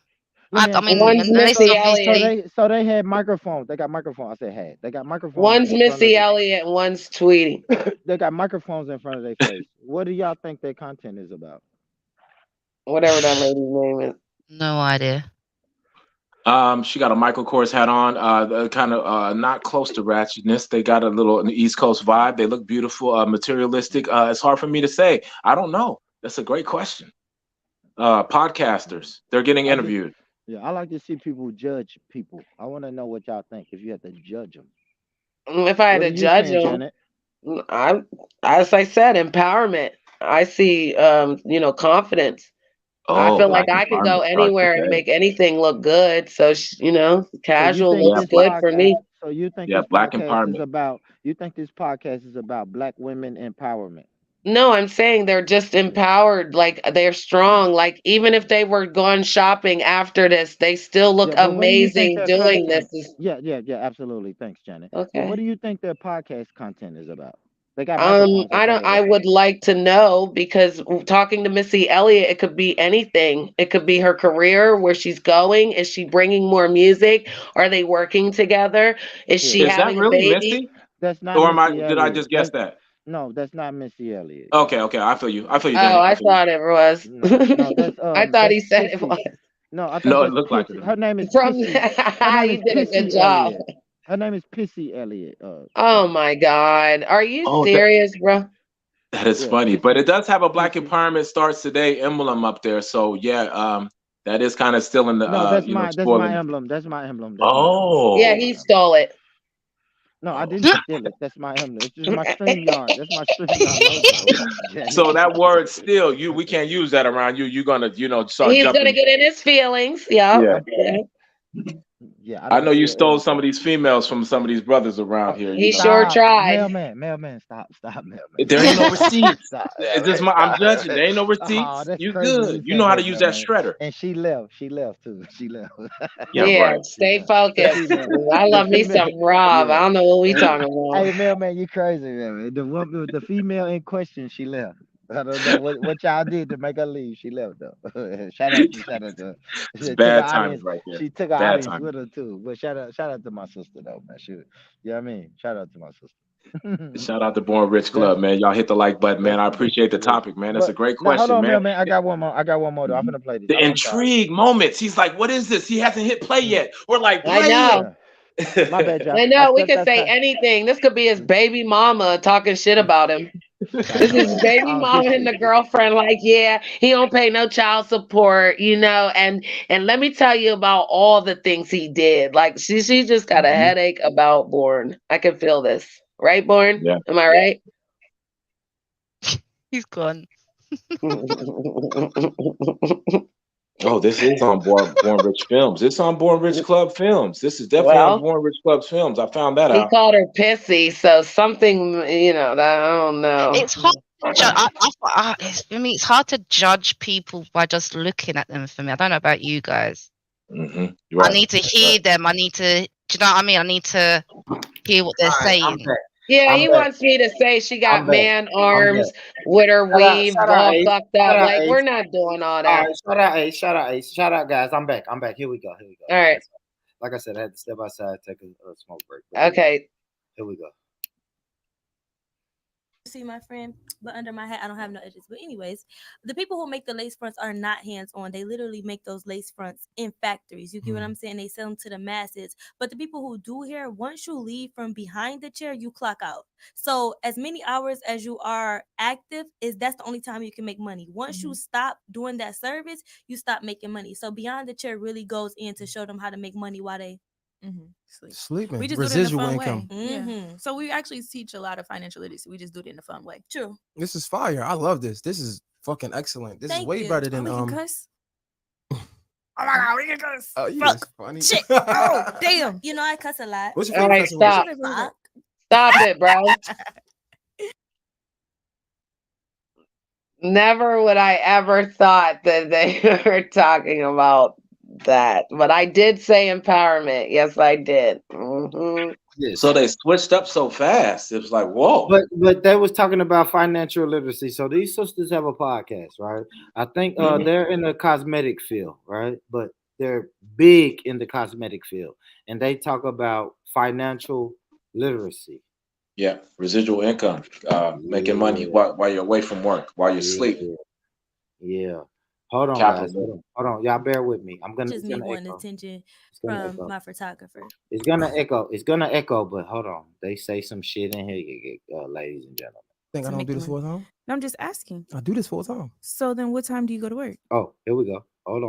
F: One's Missy Elliott.
D: So they had microphones. They got microphones. I said had. They got microphones.
F: One's Missy Elliott, one's Tweety.
D: They got microphones in front of their face. What do y'all think their content is about?
F: Whatever that lady's name is.
J: No idea.
L: She got a Michael Kors hat on, kind of not close to ratchetness. They got a little East Coast vibe. They look beautiful, materialistic. It's hard for me to say. I don't know. That's a great question. podcasters. They're getting
D: I just,
L: interviewed.
D: yeah, I like to see people judge people. I want to know what y'all think if you had to judge them.
F: If I had
D: What are
F: to
D: you
F: judge
D: saying,
F: them,
D: Janet?
F: I, as I said, empowerment. I see, confidence. I
L: Oh,
F: feel like
L: black
F: I can go
L: empowerment starts
F: anywhere and
L: today.
F: make anything look good. So,
D: So you
F: casual
D: think
L: Yeah,
F: looks
D: this
L: black.
F: good for
D: podcast?
F: me.
D: So you think
L: Yeah,
D: this
L: black
D: podcast is
L: empowerment.
D: about? You think this podcast is about black women empowerment?
F: No, I'm saying they're just
D: Yeah.
F: empowered. Like they're
D: Yeah.
F: strong. Like even if they were gone shopping after this, they still look
D: Yeah, but what do you think
F: amazing
D: their
F: doing
D: content?
F: this. Is
D: Yeah, absolutely. Thanks, Janet. But what
F: okay.
D: do you think their podcast content is about? They got microphones in
F: I
D: front
F: don't.
D: of
F: I
D: them.
F: would like to know because talking to Missy Elliott, it could be anything. It could be her career, where she's going. Is she bringing more music? Are they working together? Is
D: Yeah,
F: she
L: Is that
F: having a
L: really
F: baby?
L: Missy,
D: that's not
L: or am I?
D: Missy
L: Did I
D: Elliott.
L: just guess that?
D: No, that's not Missy Elliott,
L: Okay,
D: y'all.
L: okay. I feel you. I feel you,
F: Oh,
L: Janet. I
F: I
L: feel you.
F: thought it was.
D: No,
F: I thought
D: that's
F: he said it
D: Pissy.
F: was.
D: No, I think
L: No, it
D: that's
L: looked like it
D: Pissy.
L: to
D: Her
L: me.
D: name is
F: From
D: Pissy. Her name is
F: you did a good
D: Pissy
F: job.
D: Elliott. Her name is Pissy Elliott.
F: Oh
D: Janet.
F: my God. Are you
L: Oh,
F: serious, bro?
L: that is
D: Yeah,
L: funny. But it does have a Black
D: Pissy.
L: Empowerment Starts Today emblem up there. So yeah, that is kind of still in the
D: No, that's my
L: spoiling.
D: emblem. That's my emblem. That's my emblem.
F: Yeah,
D: That's
L: Oh,
F: he
D: my emblem.
F: stole it.
D: No, I
L: oh.
D: didn't steal it. That's my emblem. It's just my StreamYard. That's my StreamYard logo, Janet.
L: So that word still, we can't use that around you. You're gonna, start
F: He's gonna
L: jumping.
F: get in his feelings. Yep.
L: Yeah.
D: I, yeah, I
L: I
D: don't
L: know you
D: steal
L: stole some
D: anything.
L: of these females from some of these brothers around
D: Oh,
L: here,
F: He sure
D: stop,
F: tried.
D: mailman, stop, mailman,
L: There ain't no receipts.
D: stop,
L: It's just
D: mailman,
L: I'm
D: stop.
L: judging. There ain't no
D: Oh,
L: receipts.
D: that's
L: You
D: crazy.
L: good.
D: You
L: You know
D: said
L: how to
D: that,
L: use that
D: mailman.
L: shredder.
D: And she left. She left too. She left.
L: Yeah,
F: Yeah,
L: right.
D: She
F: stay
D: left. The
F: focused.
D: female,
F: I
D: the
F: love me
D: female,
F: some Rob. I
D: yeah.
F: don't know what we
D: Hey,
F: talking about.
D: hey, mailman, you crazy, man. The woman, the female in question, she left. I don't know what y'all did to make her leave. She left though. Shout out to her.
L: It's
D: She took her
L: bad timing
D: audience.
L: right there.
D: She took her
L: Bad
D: audience
L: timing.
D: with her too. But shout out to my sister though, man. She, you know what I mean? Shout out to my sister.
L: Shout out to Born Rich
D: that's
L: Club, man. Y'all hit the like button, man.
D: that's
L: I appreciate the
D: yeah.
L: topic, man. That's a
D: But
L: great
D: now hold
L: question,
D: on,
L: man.
D: man. I got one more. I got one more though. I'm gonna play this.
L: The
D: I'm sorry.
L: intrigue moments. He's like, what is this? He hasn't hit play yet. We're like,
F: I
L: play
F: know.
D: Yeah. My bad,
L: it.
D: y'all.
F: I
D: I
F: know. We
D: stepped
F: could say
D: outside.
F: anything. This could be his baby mama talking shit about him.
D: Stop
F: This
D: it,
F: is
D: man.
F: baby
D: I don't do
F: mama and
D: shit.
F: the girlfriend. Like, yeah, he don't pay no child support, And let me tell you about all the things he did. Like, she just got a
L: Mhm.
F: headache about Born. I can feel this, right, Born?
L: Yeah.
F: Am I right?
J: He's gone.
L: Oh, this is on Born Rich Films. It's on Born Rich Club Films. This is definitely on
F: Well,
L: Born Rich Club Films. I found that
F: he
L: out.
F: called her pissy, so something, that I don't know.
J: It's hard to for me, it's hard to judge people by just looking at them for me. I don't know about you guys.
L: Mm-hmm.
J: I
L: Right.
J: need to hear them. I need to, do you know what I mean? I need to hear what they're
D: All right, I'm
J: saying.
D: back.
F: Yeah,
D: I'm
F: he
D: back.
F: wants me to say she
D: I'm
F: got
D: back.
F: man
D: I'm back.
F: arms with her weave
D: Shout out,
F: all
D: Ace.
F: fucked
D: Shout
F: up.
D: out,
F: Like,
D: Ace.
F: we're not doing all
D: All
F: that.
D: right, shout out, Ace. Shout out, Ace. Shout out, guys. I'm back. Here we go.
F: All right.
D: Like I said, I had to step outside, take a smoke break. But
F: Okay.
D: here we go.
M: See my friend, but under my hat I don't have no edges. But anyways, the people who make the lace fronts are not hands-on. They literally make those lace fronts in factories. You get what I'm saying? They sell them to the masses. But the people who do hair, once you leave from behind the chair, you clock out. So as many hours as you are active, that's the only time you can make money. Once you stop doing that service, you stop making money. So beyond the chair really goes in to show them how to make money while they
N: sleeping.
M: We just
N: Residual
M: do it in a
N: income.
M: fun way. Yeah. So we actually teach a lot of financial literacy. We just do it in a fun way. True.
N: This is fire. I love this. This is fucking excellent. This is
M: Thank
N: way
M: you.
N: better than
M: we can cuss.
N: Oh my god, we can cuss. Oh, you
M: Fuck.
N: just funny.
M: Shit. Oh, damn. You know I cuss a lot.
N: What's your
F: All
N: favorite
F: right,
N: cussing word?
F: stop.
M: Fuck.
F: Stop it, bro. Never would I ever thought that they were talking about that. But I did say empowerment. Yes, I did.
D: Yes.
L: So they switched up so fast. It was like, whoa.
D: But they was talking about financial literacy. So these sisters have a podcast, right? I think they're in the cosmetic field, right? But they're big in the cosmetic field, and they talk about financial literacy.
L: Yeah, residual income, making money while you're away from work, while you're sleeping.
D: Yeah. Hold on, guys.
L: Capitalism.
D: Hold on. Y'all bear with me. I'm gonna.
M: Just
D: It's
M: me
D: gonna
M: wanting
D: echo.
M: attention
D: It's gonna
M: from
D: echo.
M: my photographer.
D: It's gonna echo. It's gonna echo. But hold on. They say some shit in here, ladies and gentlemen.
N: Think I don't do this full time?
O: No, I'm just asking.
N: I do this full time.
O: So then what time do you go to work?
D: Oh, here we go. Hold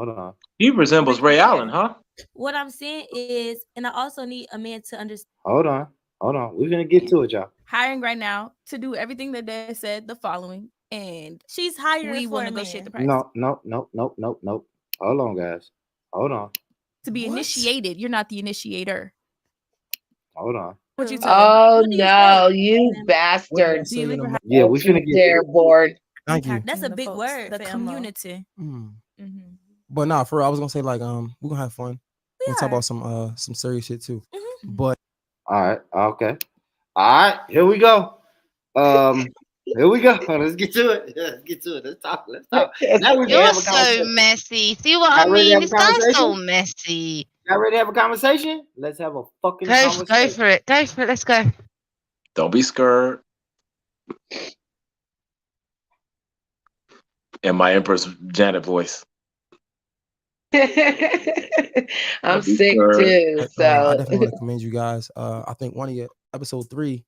D: on.
L: He resembles Ray Allen, huh?
M: What I'm saying is, and I also need a man to understand.
D: Hold on. We're gonna get to it, y'all.
O: Hiring right now to do everything that Dad said, the following, and
M: she's hiring.
O: We will
M: for
O: negotiate the price.
D: No. Hold on, guys. Hold on.
O: To be initiated, you're not the initiator.
D: Hold on.
O: What you
F: Oh no, you bastard!
D: Yeah, we finna get
F: there, board.
N: Thank you.
M: That's a big word.
O: The
M: for
O: community.
N: But nah, for real, I was gonna say like we're gonna have fun. We'll talk about some serious shit too. But
D: all right, okay. All right, here we go. Here we go. Let's get to it. Let's talk. Now we
J: You're so messy. See what I mean? This guy's so messy.
D: Y'all ready to have a conversation? Let's have a fucking conversation.
J: Go for it. Let's go.
L: Don't be scared. In my Empress Janet voice.
F: I'm sick too. So
N: I definitely want to commend you guys. I think one of your episode 3.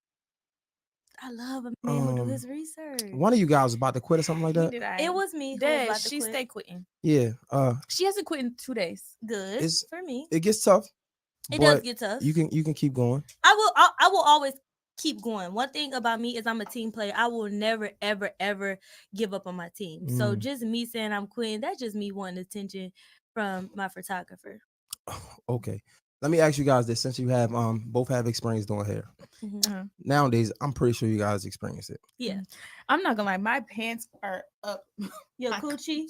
M: I love a man who do his research.
N: One of you guys was about to quit or something like that.
M: It was me.
O: Dad, she stay quitting.
N: Yeah.
O: She hasn't quit in 2 days.
M: Good for me.
N: It gets tough.
M: It does get tough.
N: You can keep going.
M: I will always keep going. One thing about me is I'm a team player. I will never, ever, ever give up on my team. So just me saying I'm quitting, that's just me wanting attention from my photographer.
N: Okay. Let me ask you guys this, since you have both have experience doing hair. Nowadays, I'm pretty sure you guys experience it.
M: Yeah.
O: I'm not gonna lie, my pants are up.
M: Your coochie.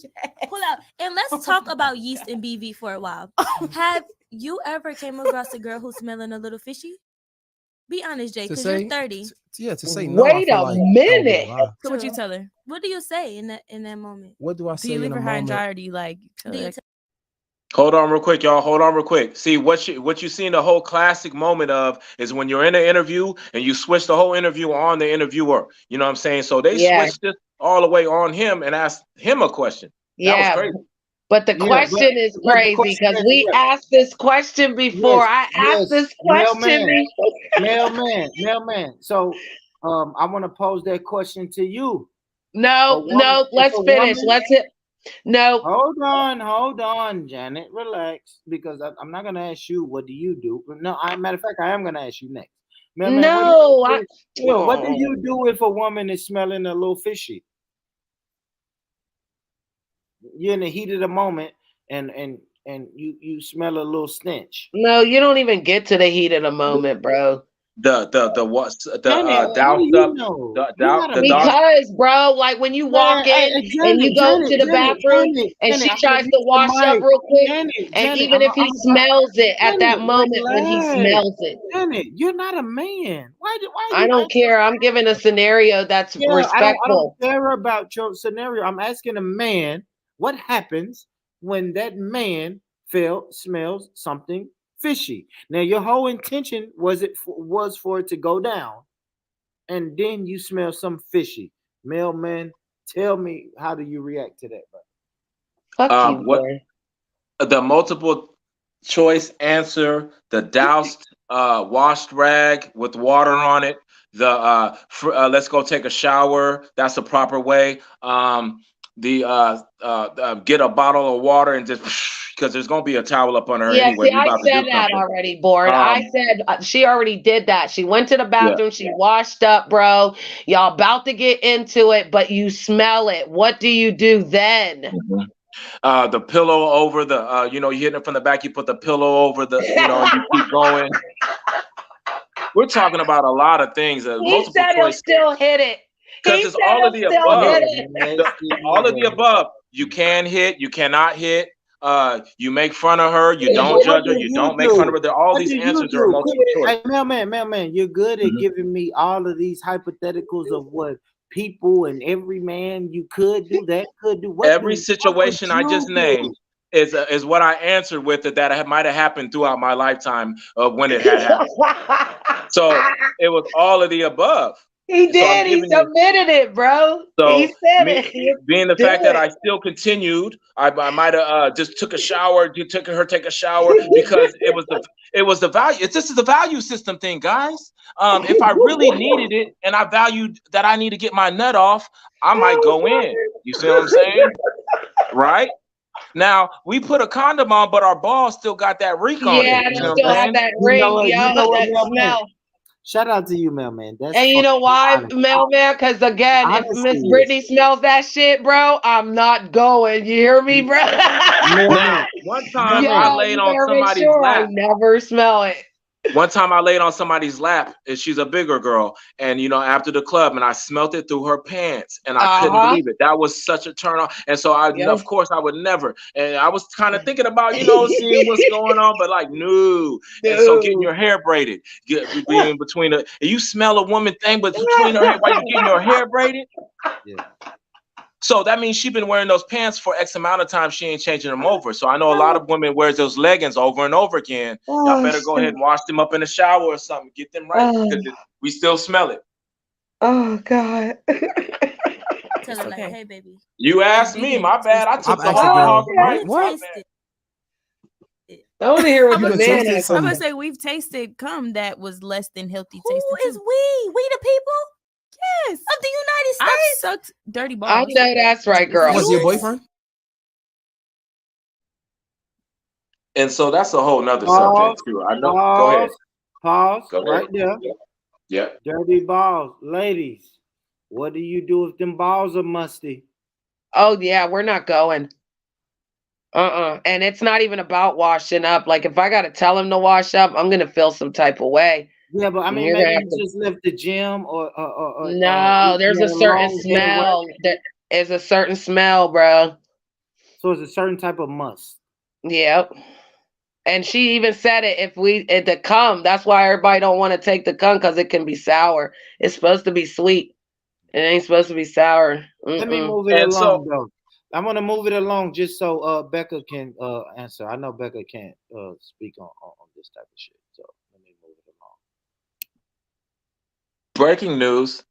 M: Pull out. And let's talk about yeast and BV for a while. Have you ever came across a girl who's smelling a little fishy? Be honest, Jay, because you're 30.
N: To say no.
F: Wait a minute.
O: So what you tell her?
M: What do you say in that moment?
N: What do I say?
O: Do you leave
N: in
O: her
N: a
O: high and
N: moment?
O: dry, or do you like tell her?
L: Hold on real quick, y'all. Hold on real quick. See, what you seen the whole classic moment of is when you're in an interview and you switch the whole interview on the interviewer. You know what I'm saying? So they switched it all the way on him and asked him a question. That was crazy.
F: But the question is crazy because we asked this question before. I asked this question before.
D: Mailman. So I want to pose that question to you.
F: No, let's finish. Let's hit. No.
D: Hold on, Janet. Relax, because I'm not gonna ask you what do you do. No, matter of fact, I am gonna ask you next. What do you do if a woman is smelling a little fishy? You're in the heat of the moment, and you smell a little stench.
F: No, you don't even get to the heat of the moment, bro.
L: Because
F: bro, like when you walk in and you go to the bathroom and she tries to wash up real quick, and even if he smells it at that moment when he smells it,
D: Janet, you're not a man. Why
F: I don't care. I'm giving a scenario that's respectful.
D: I don't care about your scenario. I'm asking a man what happens when that man smells something fishy. Now your whole intention was for it to go down, and then you smell some fishy. Mailman, tell me, how do you react to that,
F: bro?
L: The multiple choice answer, the doused washed rag with water on it, the let's go take a shower, that's the proper way. Get a bottle of water and just because there's gonna be a towel up on her anyway.
F: See, I said that already, Board. I said she already did that. She went to the bathroom, she washed up, bro. Y'all about to get into it, but you smell it. What do you do then?
L: The pillow over the you hit it from the back, you put the pillow over the, and you keep going. We're talking about a lot of things.
F: He said he'll still hit it.
L: Because it's all of the above. All of the above. You can hit, you cannot hit. You make fun of her, you don't judge her, you don't make fun of her. All these answers are multiple choice.
D: Hey, mailman, you're good at giving me all of these hypotheticals of what people and every man you could do, that could do.
L: Every situation I just named is what I answered with that might have happened throughout my lifetime of when it had happened. So it was all of the above.
F: He
L: So
F: did.
L: I'm
F: He
L: giving you.
F: submitted it, bro. He
L: So
F: said
L: me,
F: it.
L: being the
F: Do
L: fact that
F: it.
L: I still continued, I might have just took a shower. You took her take a shower because it was the value. This is the value system thing, guys. If I really needed it and I valued that I need to get my nut off, I might go in. You see what I'm saying? Right? Now we put a condom on, but our balls still got that reek on
F: Yeah,
L: it. You
F: and
L: see
F: it
L: what
F: still
L: I'm
F: had
L: saying?
F: that
D: You know
F: ring,
D: what? You
F: yo,
D: know what,
F: that
D: mailman?
F: smell.
D: Shout out to you, mailman. That's
F: And you know
D: fucking
F: why,
D: honest.
F: mailman? Because again, if
D: Honesty
F: Miss
D: is
F: Brittany smells that shit, bro, I'm not going. You hear me, bro?
D: mailman.
L: Now, one time I
D: Mailman.
F: Yo,
L: laid
F: you
L: on
F: better make
L: somebody's
F: sure I
L: lap.
F: never smell it.
L: One time I laid on somebody's lap, and she's a bigger girl, and after the club, and I smelt it through her pants, and I couldn't
F: Uh-huh.
L: believe it. That was such a turn on, and so
F: Yep.
L: of course, I would never. And I was kind of thinking about, seeing what's going on, but like, no. And so getting your hair braided, being between and you smell a woman thing, but between her hair while you're getting your hair braided.
D: Yeah.
L: So that means she's been wearing those pants for X amount of time. She ain't changing them over. So I know a lot of women wears those leggings over and over again. Y'all better go ahead and wash them up in the shower or something. Get them right because we still smell it.
F: Oh God.
M: Tell her like, hey, baby.
L: You asked me. My bad. I took the whole hog right.
N: What?
F: I want to hear what
N: You
F: the
N: done
F: man
N: tasted
F: has.
O: I'm
N: some-
O: gonna say we've tasted cum that was less than healthy tasting.
M: Who is we? We the people?
O: Yes.
M: Of the United
O: I've
M: States?
O: sucked dirty balls.
F: I know that's right, girl.
N: Was he your boyfriend?
L: And so that's a whole nother subject too. I know. Go ahead.
D: Pause.
L: Go ahead.
D: Right there.
L: Yeah.
D: Dirty balls. Ladies, what do you do if them balls are musty?
F: Oh yeah, we're not going. And it's not even about washing up. Like if I gotta tell him to wash up, I'm gonna feel some type of way.
D: Yeah, but I
F: And
D: mean,
F: you're
D: maybe
F: gonna
D: you
F: have to-
D: just left the gym or
F: No, there's
D: you
F: a
D: had
F: certain
D: long day at work.
F: smell. There is a certain smell, bro.
D: So it's a certain type of must.
F: Yep. And she even said it the cum. That's why everybody don't want to take the cum because it can be sour. It's supposed to be sweet. It ain't supposed to be sour.
D: Let me
F: Mm-mm.
D: move it along, though. I'm gonna move it along just so Becca can answer. I know Becca can't speak on this type of shit. So let me move it along.
L: Breaking news.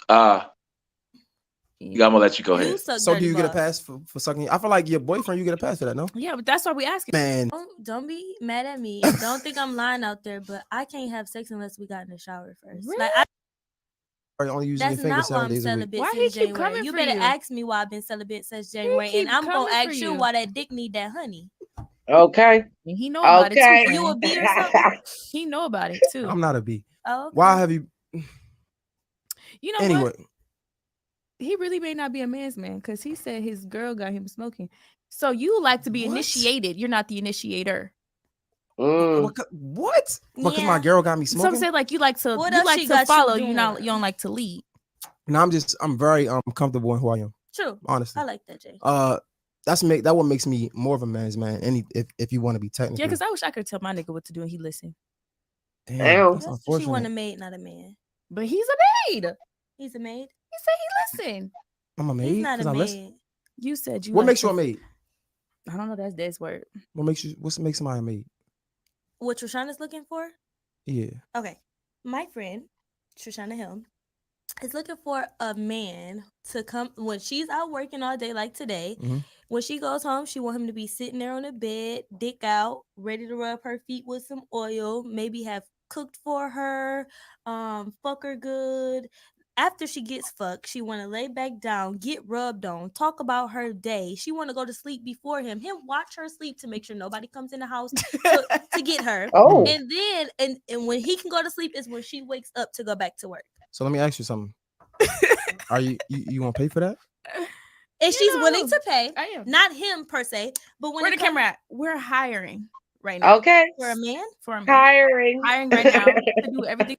L: I'm gonna let you go ahead.
O: So
N: do you get a pass for sucking? I feel like your boyfriend, you get a pass for that, no?
O: Yeah, but that's why we asking.
N: Man,
M: Don't be mad at me. And don't think I'm lying out there, but I can't have sex unless we got in the shower first.
O: Really?
M: Like
N: are you only using your
M: that's
N: finger
M: not why
N: 7
M: I'm
N: days a week?
M: celibate
O: Why he
M: since
O: keep
M: January.
O: coming
M: You
O: for
M: better
O: you?
M: ask me why I've been celibate since January,
O: keep
M: and I'm gonna
O: coming
M: ask
O: for
M: you
O: you.
M: why that dick need that honey.
F: Okay.
O: And he know about it
F: Okay.
O: too.
M: You a
O: friend.
M: bee or something?
O: He know about it too.
N: I'm not a B.
M: Oh, okay.
N: Why have you?
O: You know
N: Anyway,
O: what? He really may not be a man's man because he said his girl got him smoking. So you like to be
N: What?
O: initiated. You're not the initiator.
F: Mm.
N: what? Because
M: Yeah.
N: my girl got me
O: Some
N: smoking.
O: say like you like to
M: What
O: you
M: else
O: like
M: she
O: to
M: got you
O: follow. You
M: doing?
O: don't like to lead.
N: And I'm very comfortable in who I am.
M: True.
N: Honestly.
M: I like that, Jay.
N: That what makes me more of a man's man. If you want to be technical.
O: Yeah, because I wish I could tell my nigga what to do and he listen.
N: Damn,
F: Ow.
N: that's
M: That's what she want a
N: unfortunate.
M: maid, not a man.
O: But he's a maid.
M: He's a maid.
O: He said he listen.
N: I'm a
M: He's
N: maid
M: not
N: because
M: a
N: I
M: maid.
N: listen.
O: You said you.
N: What
O: like
N: makes you
O: to-
N: a maid?
O: I don't know. That's Dad's word.
N: What makes somebody a maid?
M: What Trishana's looking for?
N: Yeah.
M: Okay. My friend, Trishana Hill, is looking for a man to come when she's out working all day like today.
N: Mhm.
M: When she goes home, she want him to be sitting there on the bed, dick out, ready to rub her feet with some oil, maybe have cooked for her, fuck her good. After she gets fucked, she want to lay back down, get rubbed on, talk about her day. She want to go to sleep before him watch her sleep to make sure nobody comes in the house to get her.
F: Oh.
M: And then and when he can go to sleep is when she wakes up to go back to work.
N: So let me ask you something. Are you want to pay for that?
M: And she's willing to pay.
O: I am.
M: Not him per se, but when
O: Where the
M: it comes
O: camera at? We're hiring right now.
F: Okay.
M: for a man,
O: For a man.
F: Hiring.
O: Hiring right now to do everything.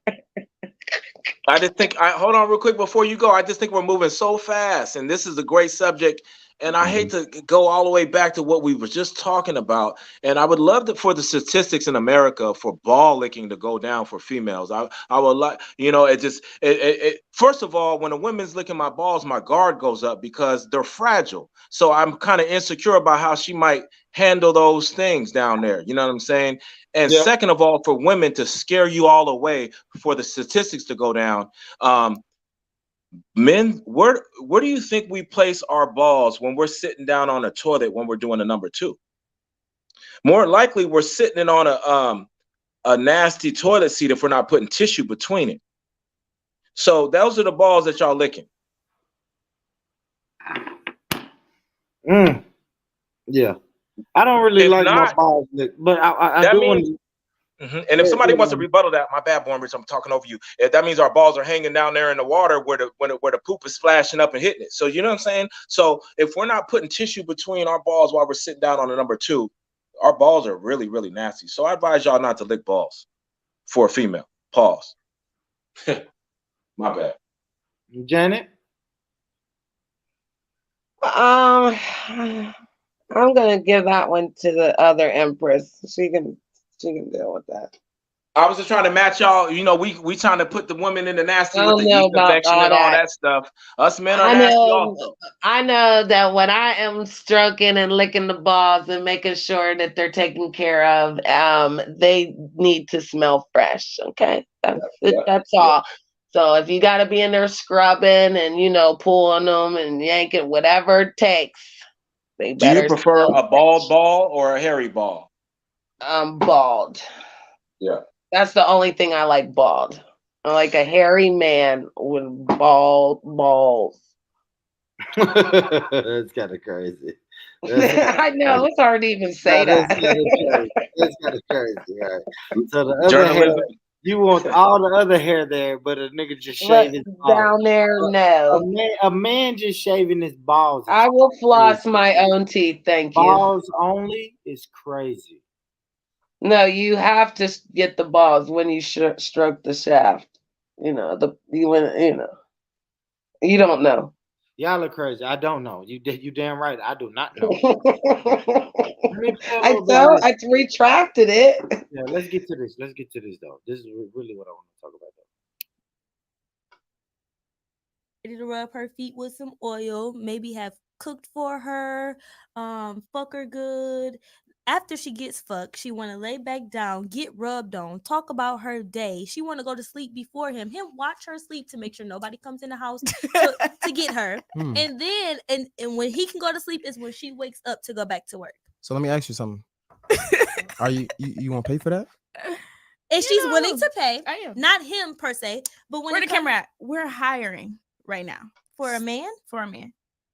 L: I just think hold on real quick before you go. I just think we're moving so fast, and this is a great subject. And I hate to go all the way back to what we were just talking about. And I would love for the statistics in America for ball licking to go down for females. I would like, first of all, when a woman's licking my balls, my guard goes up because they're fragile. So I'm kind of insecure about how she might handle those things down there. You know what I'm saying? And second of all, for women to scare you all away, for the statistics to go down. Men, where do you think we place our balls when we're sitting down on a toilet when we're doing a number two? More likely, we're sitting on a nasty toilet seat if we're not putting tissue between it. So those are the balls that y'all licking.
D: Yeah, I don't really like my balls licked, but I do want to.
L: And if somebody wants to rebuttal that, my bad, Born Rich, I'm talking over you. If that means our balls are hanging down there in the water where the poop is splashing up and hitting it. So you know what I'm saying? So if we're not putting tissue between our balls while we're sitting down on a number two, our balls are really, really nasty. So I advise y'all not to lick balls for a female. Pause. My bad.
D: Janet?
F: I'm gonna give that one to the other Empress. She can deal with that.
L: I was just trying to match y'all. You know, we trying to put the women in the nasty
F: I
L: with
F: don't
L: the
F: know
L: yeast
F: about
L: infection
F: all
L: and all
F: that.
L: that stuff. Us men are nasty also.
F: I know that when I am stroking and licking the balls and making sure that they're taken care of, they need to smell fresh. Okay, that's all. So if you got to be in there scrubbing and pulling them and yanking, whatever it takes, they
L: Do you
F: better.
L: prefer a bald ball or a hairy ball?
F: Bald.
L: Yeah.
F: That's the only thing I like bald. I like a hairy man with bald balls.
D: That's kind of crazy.
F: I know, it's hard to even say that.
D: That's kind of crazy, right? So the other hair, you want all the other hair there, but a nigga just shave his balls.
F: Down there, no.
D: A man just shaving his balls.
F: I will floss my own teeth, thank you.
D: Balls only is crazy.
F: No, you have to get the balls when you stroke the shaft. You don't know.
D: Y'all are crazy. I don't know. You damn right. I do not know.
F: I retracted it.
D: Yeah, let's get to this. Let's get to this though. This is really what I want to talk about though.
M: Ready to rub her feet with some oil, maybe have cooked for her, fuck her good. After she gets fucked, she want to lay back down, get rubbed on, talk about her day. She want to go to sleep before him watch her sleep to make sure nobody comes in the house to get her. And then and when he can go to sleep is when she wakes up to go back to work.
N: So let me ask you something. Are you want to pay for that?
M: And she's willing to pay. I am. Not him per se, but when
O: where the camera at? We're hiring right now.
M: For a man?
O: For a man.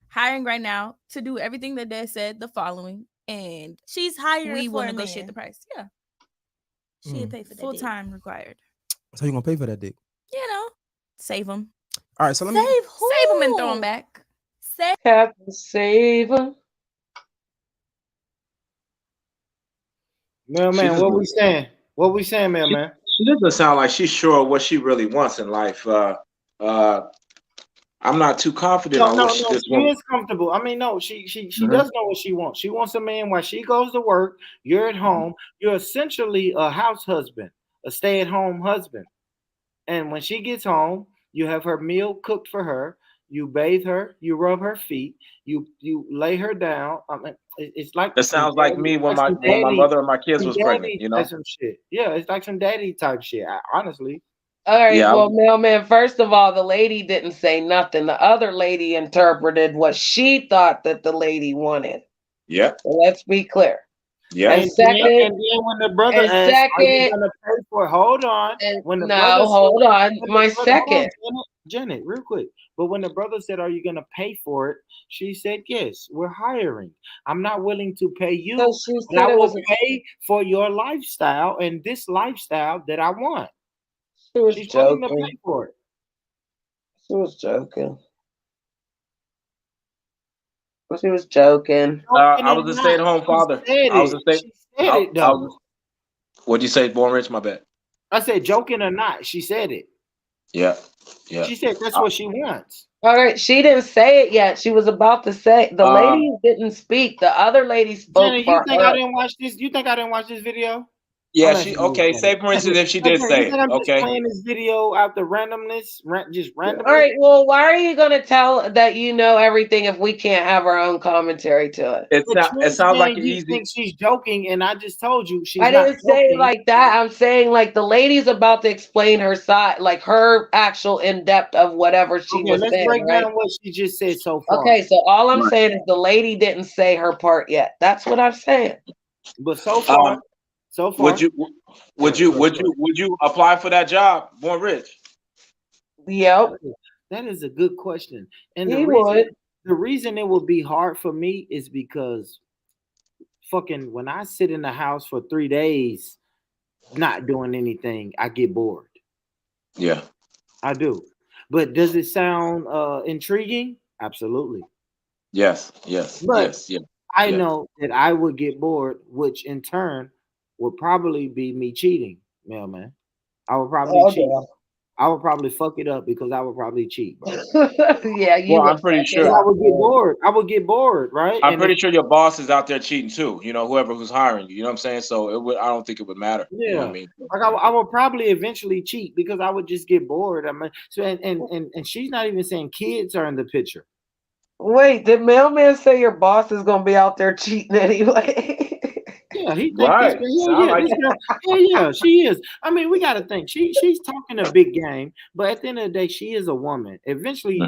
O: Hiring right now to do everything that Dad said, the following. And
M: she's hiring.
O: We will negotiate the price. Yeah.
M: She'll pay for that.
O: Full time required.
N: So you gonna pay for that dick?
O: Save them.
N: All right. So let me
O: save them and throw them back.
F: Have to save them.
D: Man, what we saying? What we saying, man?
L: She doesn't sound like she's sure what she really wants in life. I'm not too confident on what she just wants.
D: She is comfortable. I mean, no, she does know what she wants. She wants a man while she goes to work. You're at home. You're essentially a house husband, a stay-at-home husband. And when she gets home, you have her meal cooked for her. You bathe her. You rub her feet. You lay her down. I mean, it's like
L: that sounds like me when my mother and my kids was pregnant.
D: Some shit. Yeah, it's like some daddy type shit. Honestly.
F: All right, well, Mailman, first of all, the lady didn't say nothing. The other lady interpreted what she thought that the lady wanted.
L: Yeah.
F: So let's be clear.
L: Yeah.
D: And then when the brother asked, are you gonna pay for it? Hold on.
F: Hold on. My second.
D: Janet, real quick. But when the brother said, are you gonna pay for it? She said, yes, we're hiring. I'm not willing to pay you. And I will pay for your lifestyle and this lifestyle that I want.
F: She's joking. To pay for it. She was joking. She was joking.
L: I was a stay-at-home father. What'd you say, Born Rich? My bad.
D: I said, joking or not, she said it.
L: Yeah. Yeah.
D: She said that's what she wants.
F: All right, she didn't say it yet. She was about to say. The lady didn't speak. The other lady spoke
D: Jenny, you
F: for
D: think I
F: her.
D: didn't watch this? You think I didn't watch this video?
L: Yeah,
D: I'm
L: she
D: asking you,
L: okay.
D: Jenny.
L: Say for instance, if she did
D: You
L: say
D: think
L: it,
D: I'm just
L: okay.
D: playing this video out the randomness, just
F: All
D: randomly?
F: right. Well, why are you going to tell that you know everything if we can't have our own commentary to it?
L: It sounds like an
D: You
L: easy.
D: think she's joking, and I just told you she's
F: I
D: not
F: didn't say it
D: joking.
F: like that. I'm saying like the lady's about to explain her side, like her actual in depth of whatever she
D: Okay,
F: was
D: let's
F: saying.
D: break
F: Right?
D: down what she just said so far.
F: Okay, so all I'm saying is the lady didn't say her part yet. That's what I'm saying.
D: But so far,
L: would you apply for that job, Born Rich?
F: Yep.
D: That is a good question. And
F: He would.
D: the reason it would be hard for me is because fucking when I sit in the house for 3 days not doing anything, I get bored.
L: Yeah.
D: I do. But does it sound intriguing? Absolutely.
L: Yes.
D: But I know that I would get bored, which in turn would probably be me cheating, mailman. I would probably cheat. I would probably fuck it up because I would probably cheat, bro.
F: Yeah, you.
L: Well, I'm pretty sure.
D: I would get bored. I would get bored, right?
L: I'm pretty sure your boss is out there cheating too. You know, whoever who's hiring you. You know what I'm saying? So it would. I don't think it would matter.
D: Yeah,
L: you know what I mean.
D: Like I would probably eventually cheat because I would just get bored. I mean, so and she's not even saying kids are in the picture.
F: Wait, did mailman say your boss is gonna be out there cheating anyway?
D: Yeah, he thinks
L: Right.
D: this girl, yeah, she is. I mean, we got to think she's talking a big game, but at the end of the day, she is a woman. Eventually,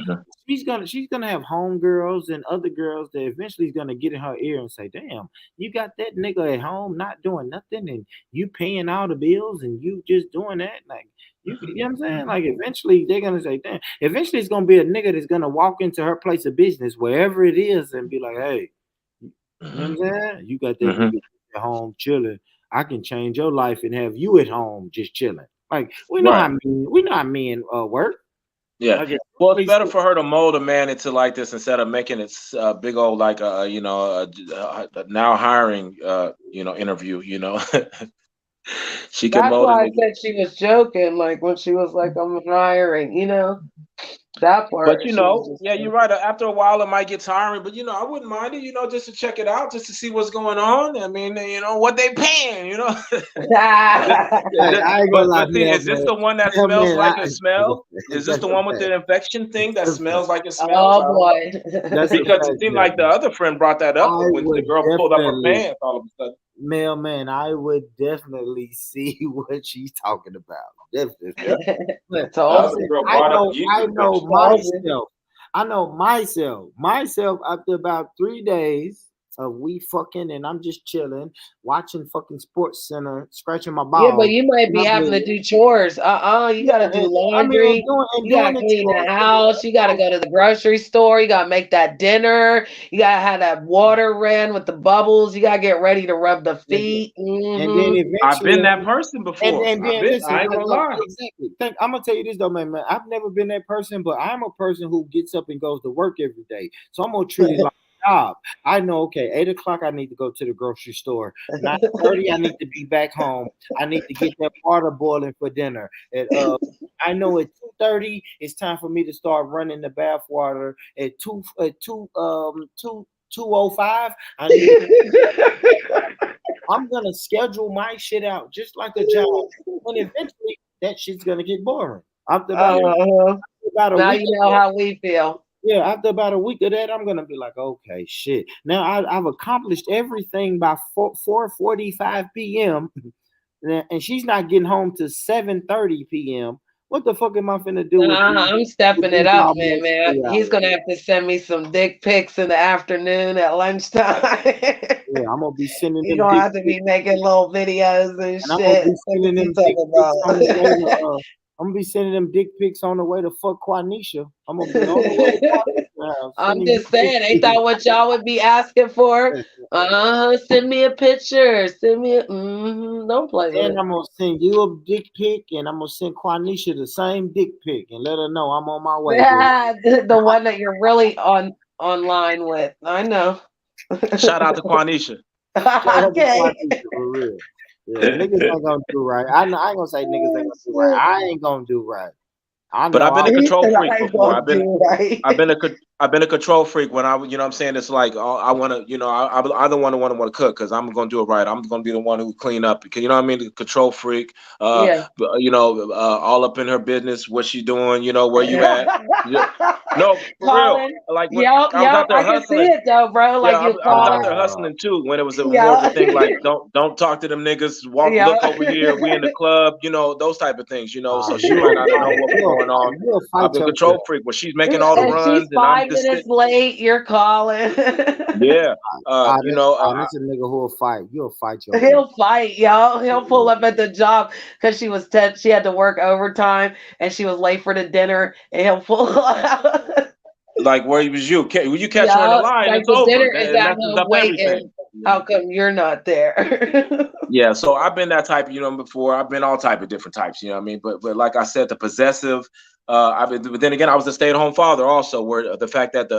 D: she's gonna have homegirls and other girls that eventually is gonna get in her ear and say, "Damn, you got that nigga at home not doing nothing, and you paying all the bills, and you just doing that." Like, you know what I'm saying? Like, eventually they're gonna say, "Damn." Eventually, it's gonna be a nigga that's gonna walk into her place of business, wherever it is, and be like, "Hey, you know what I'm saying? You got that nigga at home chilling. I can change your life and have you at home just chilling." Like, we know how men work.
L: Yeah.
D: Like,
L: Well, it's better for her to mold a man into like this instead of making it big old like now hiring interview. You know, she can
F: That's
L: mold
F: why I
L: it.
F: said she was joking, like when she was like, "I'm hiring," you know. That part.
L: But you're right. After a while, it might get tiring. But I wouldn't mind it. Just to check it out, just to see what's going on. I mean, what they paying.
D: I ain't gonna lie,
L: but is this the one that smells like it smells? Is this the one with the infection thing that smells like it smells?
F: Oh boy!
L: Because it seemed like the other friend brought that up when the girl pulled up her pants all of a sudden.
D: Mailman, I would definitely see what she's talking about. Definitely. But I know myself after about 3 days of we fucking and I'm just chilling, watching fucking Sports Center, scratching my balls.
F: Yeah, but you might be having to do chores. You gotta do laundry. You gotta clean the house. You gotta go to the grocery store. You gotta make that dinner. You gotta have that water ran with the bubbles. You gotta get ready to rub the feet.
D: And then eventually,
L: I've been that person before.
D: And then listen,
L: I ain't gonna lie.
D: Exactly. I'm gonna tell you this though, man. I've never been that person, but I'm a person who gets up and goes to work every day. So I'm gonna treat it like a job. I know, okay, 8 o'clock I need to go to the grocery store. 9:30 I need to be back home. I need to get that water boiling for dinner. I know at 2:30 it's time for me to start running the bath water. At 2:05 I need I'm gonna schedule my shit out just like a job, and eventually that shit's gonna get boring. After about
F: now you know how we feel.
D: Yeah, after about a week of that, I'm gonna be like, okay, shit. Now I've accomplished everything by 4:45 p.m. and she's not getting home to 7:30 p.m. What the fuck am I finna do?
F: I'm stepping it up, man. He's gonna have to send me some dick pics in the afternoon at lunchtime.
D: Yeah, I'm gonna be sending them.
F: You're gonna have to be making little videos and shit.
D: I'm gonna be sending them dick pics I'm gonna be sending them dick pics on the way to fuck Quanisha. I'm gonna be on the way to Quanisha.
F: I'm just saying, ain't that what y'all would be asking for? Send me a picture. Send me don't play with it.
D: And I'm gonna send you a dick pic, and I'm gonna send Quanisha the same dick pic, and let her know I'm on my way.
F: The one that you're really online with. I know.
L: Shout out to Quanisha.
F: Okay.
D: Quanisha, for real. Yeah, niggas ain't gonna do right. I ain't gonna say niggas ain't gonna do right. I ain't gonna do right.
L: But I've been a
F: He
L: control
F: said,
L: freak
F: I ain't
L: before.
F: gonna do right.
L: I've been a control freak when you know what I'm saying, it's like I want to, you know, I'm the one who want to cook because I'm gonna do it right. I'm gonna be the one who clean up because you know what I mean, the control freak.
F: Yeah.
L: You know, all up in her business, what she doing, you know, where you at. Yeah. No, for real.
F: Calling.
L: Like when
F: Yep,
L: I was
F: yep.
L: out there
F: I can see
L: hustling.
F: it though, bro.
L: Yeah,
F: Like you
L: I was out
F: calling.
L: there hustling too when it was more of a
F: Yeah.
L: thing like don't talk to them niggas,
F: Yeah.
L: look over here, we in the club, you know, those type of things, you know. So she
D: You'll
L: might not have
D: fight.
L: known what was going on.
D: You'll
L: I've
D: fight
L: been
D: yourself.
L: control freak when she's making all the
F: And she's
L: runs and I'm
F: 5
L: just
F: minutes
L: sitting.
F: late. You're calling.
L: Yeah, you know,
D: That's a nigga who'll fight. You'll fight yourself.
F: He'll fight, yo. He'll pull up at the job because she had to work overtime and she was late for the dinner, and he'll pull up.
L: like where was you? When you catch her in the
F: Yeah,
L: line,
F: like
L: it's
F: the
L: over.
F: dinner is
L: It
F: at
L: messes
F: home
L: up everything.
F: waiting. How come you're not there?
L: Yeah, so I've been that type, you know, before. I've been all type of different types, you know what I mean? But like I said, the possessive, but then again, I was a stay-at-home father also, where the fact that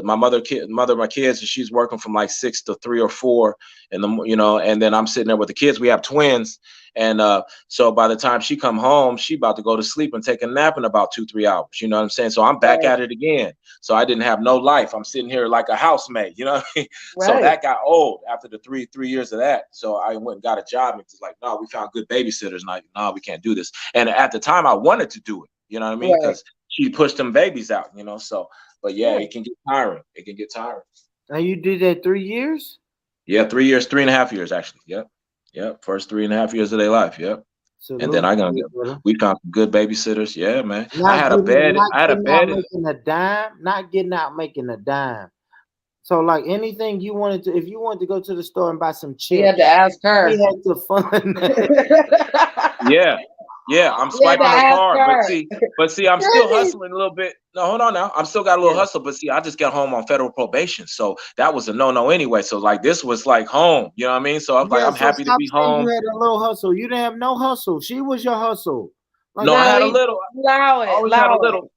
L: my mother of my kids, she's working from like 6 to 3 or 4 in the, you know, and then I'm sitting there with the kids. We have twins. And so by the time she come home, she about to go to sleep and take a nap in about 2-3 hours. You know what I'm saying? So I'm back at it again. So I didn't have no life. I'm sitting here like a housemaid, you know what I mean? So
F: Right.
L: that got old after the three years of that. So I went and got a job and it's like, no, we found good babysitters. And no, we can't do this. And at the time I wanted to do it, you know what I mean?
F: Right.
L: Because she pushed them babies out, you know? So, but yeah,
F: Yeah.
L: it can get tiring. It can get tiring.
D: And you did that 3 years?
L: Yeah, 3 years, 3.5 years actually. Yep. Yep. First 3.5 years of their life. Yep. And then
D: Salute, brother.
L: we found some good babysitters. Yeah, man. I
D: Not
L: had a bed.
D: not
L: I had a
D: getting out
L: bed.
D: making a dime. Not getting out making a dime. So like anything you wanted to, if you wanted to go to the store and buy some
F: You had
D: chips,
F: to ask her.
D: we had to fund.
L: Yeah. Yeah, I'm
F: You had to
L: swiping her
F: ask
L: card,
F: her.
L: but see, I'm still hustling a little bit. No, hold on now. I'm still got a little hustle, but see, I just got home on federal probation, so that was a no anyway. So like, this was like home, you know what I mean? So I was like,
D: Yeah,
L: I'm
D: so
L: happy to
D: stop
L: be
D: saying you
L: home.
D: had a little hustle. You didn't have no hustle. She was your hustle. Like,
L: No, I had a
F: No,
L: little.
F: allow
L: I
F: it,
L: always had a
F: allow it.
L: little,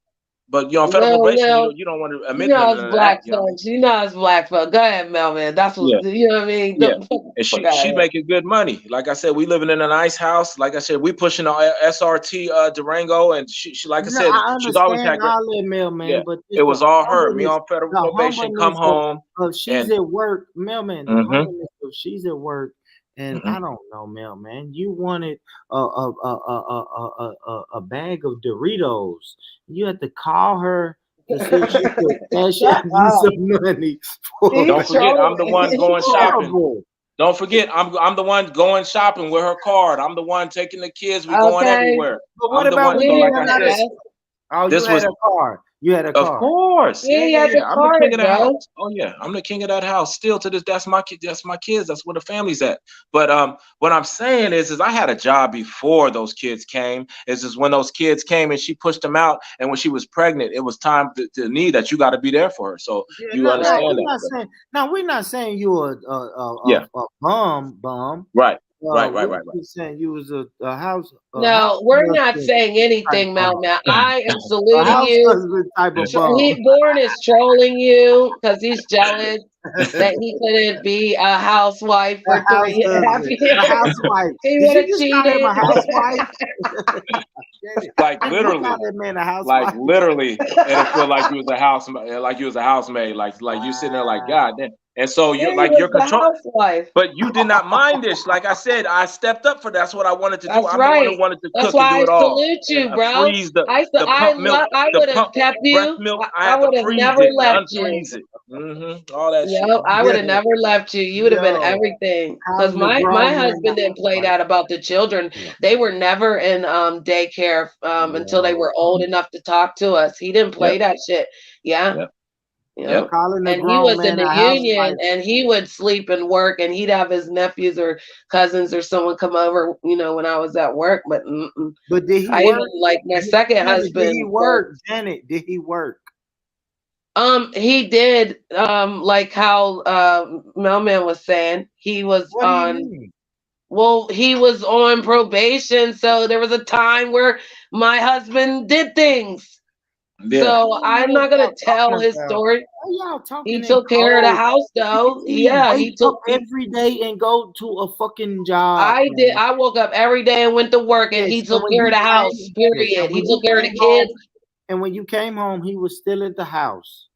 L: but on federal probation,
F: No.
L: you don't want to
F: You
L: admit
F: know
L: none
F: it's
L: of that.
F: black
L: You know what I mean?
F: folks. You know it's black folks. Go ahead, Melvin. That's what
L: Yeah.
F: you know what I mean.
L: Yeah,
F: Don't
L: and
F: fuck out of
L: she's
F: here.
L: making good money. Like I said, we living in a nice house. Like I said, we pushing our SRT Durango, and she like I
D: no,
L: said,
D: I
L: she's always
D: understand
L: had great.
D: all that,
L: Yeah,
D: mailman, but
L: it
D: it's
L: was all her. Me on federal
D: the
L: probation, come
D: humbleness
L: home,
D: of she's
L: and
D: at work, mailman. The
L: mm-hmm,
D: humbleness of she's at work, and
L: mm-hmm.
D: I don't know, mailman. You wanted a bag of Doritos. You had to call her to see if she could cash
F: Shut
D: out you
F: up.
D: some money. For
F: He's
L: Don't forget, I'm the one
F: trolling.
L: going shopping.
D: horrible.
L: Don't forget, I'm the one going shopping with her card. I'm the one taking the kids. We going
F: Okay.
L: everywhere.
D: But what
L: I'm the
D: about
L: one.
D: when
L: So
F: We
D: you
L: like
F: didn't
L: I
F: want
D: went
F: to
D: out
L: said,
D: of?
F: ask.
D: Oh, you
L: this
D: had
L: was.
D: a car. You had a
L: Of
D: car.
L: course,
F: Yeah, you had the
L: I'm the
F: card,
L: king of the
F: bro.
L: house. Oh yeah, I'm the king of that house. Still to this, that's my kid. That's my kids. That's where the family's at. But what I'm saying is I had a job before those kids came. Is just when those kids came and she pushed them out, and when she was pregnant, it was time to need that you got to be there for her. So
D: Yeah,
L: you
F: Right.
L: understand that. So,
D: we're not saying you were
L: yeah,
D: a bum.
L: right,
D: We're
L: right.
D: just saying you was a house
F: No, we're not
D: husband
F: saying
D: type
F: anything,
D: bum.
F: Mel. Now, I am
D: A
F: saluting
D: house
F: you.
D: husband type of bum.
F: He Born is trolling you because he's jealous that he couldn't be a housewife
D: A
F: for
D: house
F: 3.5
D: husband.
F: years.
D: A housewife.
F: He
D: Did
F: would
D: you
F: have
D: just call him
F: cheated.
D: a housewife?
L: Like
D: Did you
L: literally.
D: call that man a
L: Like
D: housewife?
L: literally, it'll feel like you was a housemaid, like you sitting there like God damn. And so
F: Yeah,
L: you're
F: he
L: like
F: was
L: you're
F: the
L: control,
F: housewife.
L: but you did not mind this. Like I said, I stepped up for that's what I wanted to do.
F: That's
L: I'm the one who
F: right.
L: wanted to
F: That's
L: cook and
F: why
L: do
F: I
L: it all,
F: salute
L: and
F: you, bro.
L: freeze
F: I
L: pump milk,
F: I
L: the
F: would have
L: pump
F: kept
L: breast
F: you.
L: milk. I
F: I
L: had to
F: would have
L: freeze
F: never
L: it and
F: left you.
L: unfreeze it. All that shit.
F: Yep, I would have never left you. You would have been
D: Yo,
F: everything. Because
D: calling the
F: my
D: grown man a
F: husband didn't play
D: housewife.
F: that about the children. They were never in daycare until they
D: Yo,
F: were old enough to talk to us. He didn't play
L: Yep,
F: that shit. Yeah.
L: yep,
F: Yeah.
L: yep.
D: calling the
F: And he
D: grown
F: was in
D: man
F: the
D: a
F: union
D: housewife.
F: and he would sleep and work and he'd have his nephews or cousins or someone come over, when I was at work. But
D: But did he
F: I even
D: work?
F: like my second
D: Janet, did he
F: husband worked.
D: work? Janet, did he work?
F: He did, like how Melman was saying, he was
D: What do you
F: on.
D: mean?
F: Well, he was on probation, so there was a time where my husband did things. So I'm not gonna tell his story. He took care of the house though. Yeah, he took
D: every day and go to a fucking job.
F: I did. I woke up every day and went to work, and he took care of the house. Period. He took care of the kids.
D: And when you came home, he was still at the house.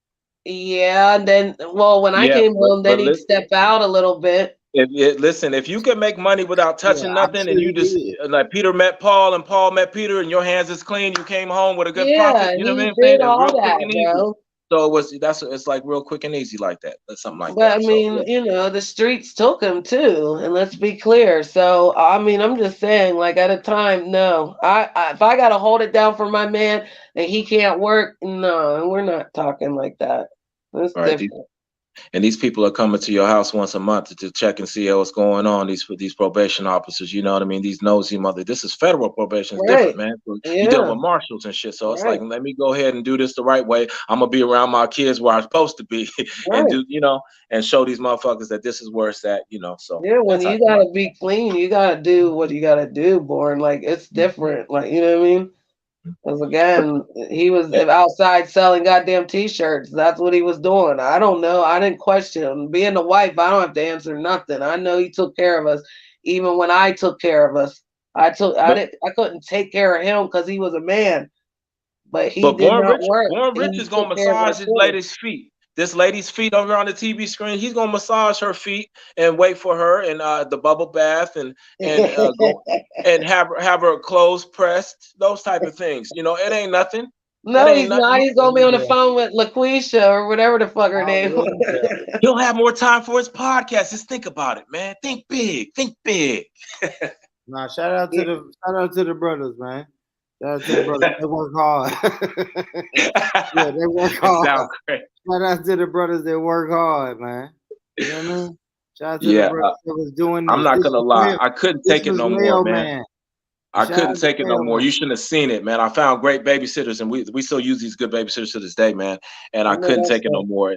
F: Yeah, and then when I came home, then he'd step out a little bit.
L: Listen, if you can make money without touching nothing, and you just like Peter met Paul and Paul met Peter, and your hands is clean, you came home with a good profit. You know what I'm saying?
F: All
L: real quick
F: that,
L: and easy.
F: bro.
L: So it's like real quick and easy like that. That's something like
F: But
L: that.
F: I mean, the streets took him too, and let's be clear. So I mean, I'm just saying, like at a time, no. I if I gotta hold it down for my man and he can't work, no, we're not talking like that. That's different.
L: And these people are coming to your house once a month to check and see what's going on. These probation officers, you know what I mean? These nosy mother. This is federal probation. It's different, man. So you're dealing with marshals and shit. So it's like, let me go ahead and do this the right way. I'm gonna be around my kids where I'm supposed to be, and do and show these motherfuckers that this is where it's at. So
F: when you gotta be clean, you gotta do what you gotta do, Born. Like it's different. Like you know what I mean? Because again, he was outside selling goddamn t-shirts. That's what he was doing. I don't know. I didn't question him. Being a wife, I don't have to answer nothing. I know he took care of us, even when I took care of us. I couldn't take care of him because he was a man. But he did not work.
L: Born Rich is gonna massage his lady's feet. This lady's feet over on the TV screen. He's gonna massage her feet and wait for her in the bubble bath and go and have her clothes pressed. Those type of things. It ain't nothing.
F: No, he's not. He's gonna be on the phone with LaQuisha or whatever the fuck her name was.
L: He'll have more time for his podcast. Just think about it, man. Think big. Think big.
D: Nah, shout out to the brothers, man. Shout out to the brothers. They work hard. Yeah, they work hard.
L: Sounds great.
D: Shout out to the brothers that work hard, man. You know what I mean? Shout out to the brothers that was doing this.
L: I'm not gonna lie. I couldn't take it no more, man. I couldn't take it no more. You shouldn't have seen it, man. I found great babysitters, and we still use these good babysitters to this day, man. And I couldn't take it no more.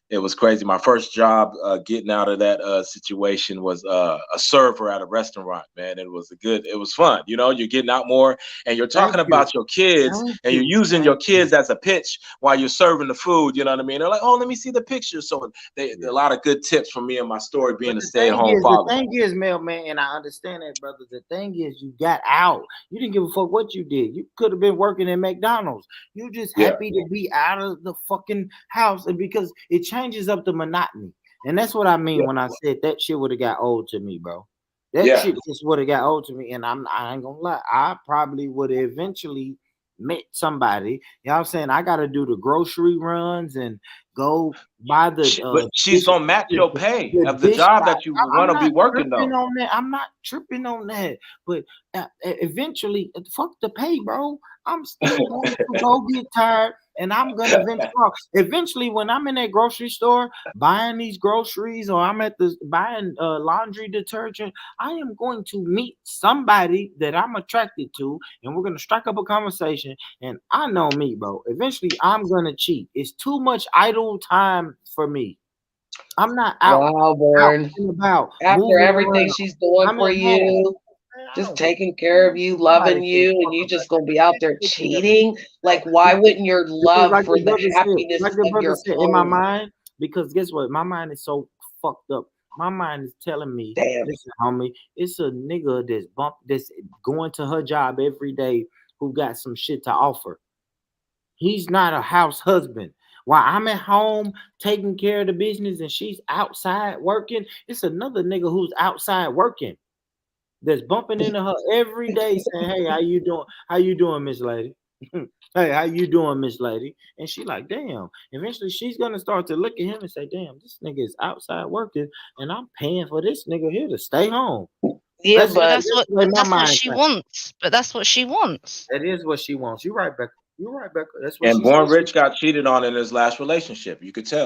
L: It was crazy. My first job getting out of that situation was a server at a restaurant, man. It was fun. You're getting out more, and you're talking about your kids, and you're using your kids as a pitch while you're serving the food. You know what I mean? They're like, oh, let me see the picture. So a lot of good tips from me and my story being a stay-at-home father.
D: The thing is, mailman, and I understand that, brother. The thing is, you got out. You didn't give a fuck what you did. You could have been working at McDonald's. You just happy to be out of the fucking house, and because it changes up the monotony. And that's what I mean when I said that shit would have got old to me, bro. That shit just would have got old to me. And I ain't gonna lie, I probably would have eventually met somebody. You know what I'm saying? I gotta do the grocery runs and go buy the
L: but she's gonna match your pay of the job that you want to be working on.
D: I'm not tripping on that, but eventually, fuck the pay, bro. I'm still going to go get tired, and I'm gonna eventually when I'm in that grocery store buying these groceries, or I'm at the buying laundry detergent, I am going to meet somebody that I'm attracted to, and we're gonna strike up a conversation. And I know me, bro. Eventually, I'm gonna cheat. It's too much idle time for me. I'm not out.
F: Wow,
D: about
F: after everything she's doing for you, just taking care of you, loving you, and you just gonna be out there cheating. Like, why wouldn't your love for the happiness of your home?
D: In my mind? Because guess what? My mind is so fucked up. My mind is telling me, listen, homie, it's a nigga that's going to her job every day who got some shit to offer. He's not a house husband. While I'm at home taking care of the business and she's outside working, it's another nigga who's outside working that's bumping into her every day saying, hey, how you doing? How you doing, Miss Lady? Hey, how you doing, Miss Lady? And she like, damn. Eventually she's gonna start to look at him and say, damn, this nigga is outside working and I'm paying for this nigga here to stay home.
J: Yeah, that's what she wants. But that's what she wants.
D: That is what she wants. You're right, Becca. You're right, Becca. That's what.
L: And Born Rich got cheated on in his last relationship. You could tell.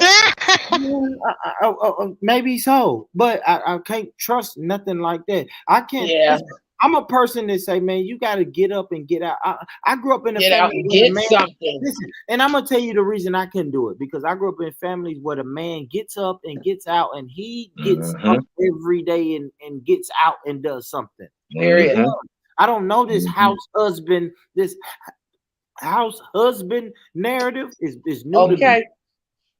D: Maybe so, but I can't trust nothing like that. I can't. Yeah. I'm a person that say, man, you got to get up and get out. I grew up in a family where the man, something. Listen, and I'm gonna tell you the reason I couldn't do it, because I grew up in families where the man gets up and gets out, and he gets up every day and gets out and does something. I don't know this house husband, this house husband narrative is new to me.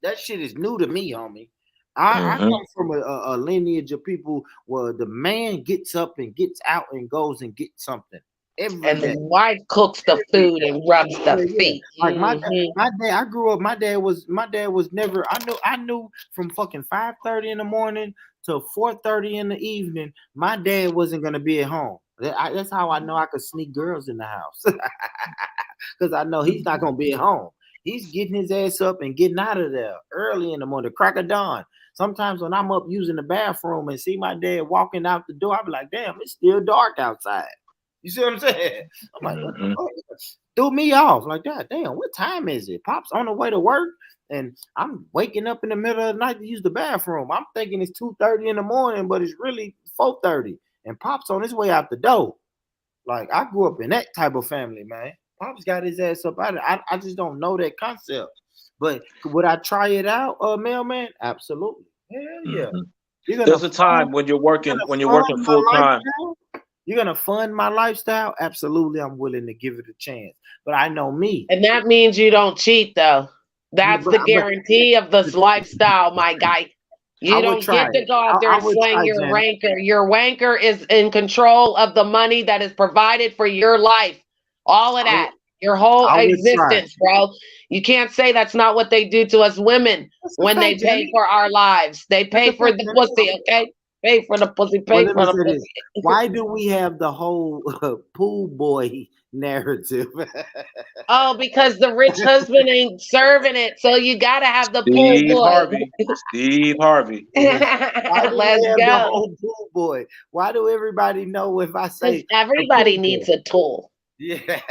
D: That shit is new to me, homie. I come from a lineage of people where the man gets up and gets out and goes and gets something every
F: And
D: day.
F: the wife cooks the food and rubs the feet.
D: Like my dad, I grew up. My dad was never. I knew from fucking 5:30 in the morning to 4:30 in the evening. My dad wasn't gonna be at home. That's how I know I could sneak girls in the house because I know he's not gonna be at home. He's getting his ass up and getting out of there early in the morning, crack of dawn. Sometimes when I'm up using the bathroom and see my dad walking out the door, I be like, damn, it's still dark outside. You see what I'm saying? I'm like, what the fuck? Threw me off. Like, God damn, what time is it? Pop's on the way to work, and I'm waking up in the middle of the night to use the bathroom. I'm thinking it's 2:30 in the morning, but it's really 4:30. And Pop's on his way out the door. Like, I grew up in that type of family, man. Pop's got his ass up out of it. I just don't know that concept. But would I try it out, mailman? Absolutely. Hell yeah.
L: There's a time when you're working full time.
D: You're gonna fund my lifestyle? Absolutely, I'm willing to give it a chance. But I know me.
F: And that means you don't cheat, though. That's the guarantee of this lifestyle, my guy. You don't get to go out there and slang your wanker. Your wanker is in control of the money that is provided for your life. All of that. Your whole existence, bro. You can't say that's not what they do to us women when they pay for our lives. They pay for the pussy, okay? Pay for the pussy, pay for the pussy.
D: Why do we have the whole pool boy narrative?
F: Oh, because the rich husband ain't serving it, so you gotta have the pool boy.
L: Steve Harvey.
F: Let's go.
D: The whole pool boy. Why do everybody know if I say
F: everybody needs a tool?
D: Yeah.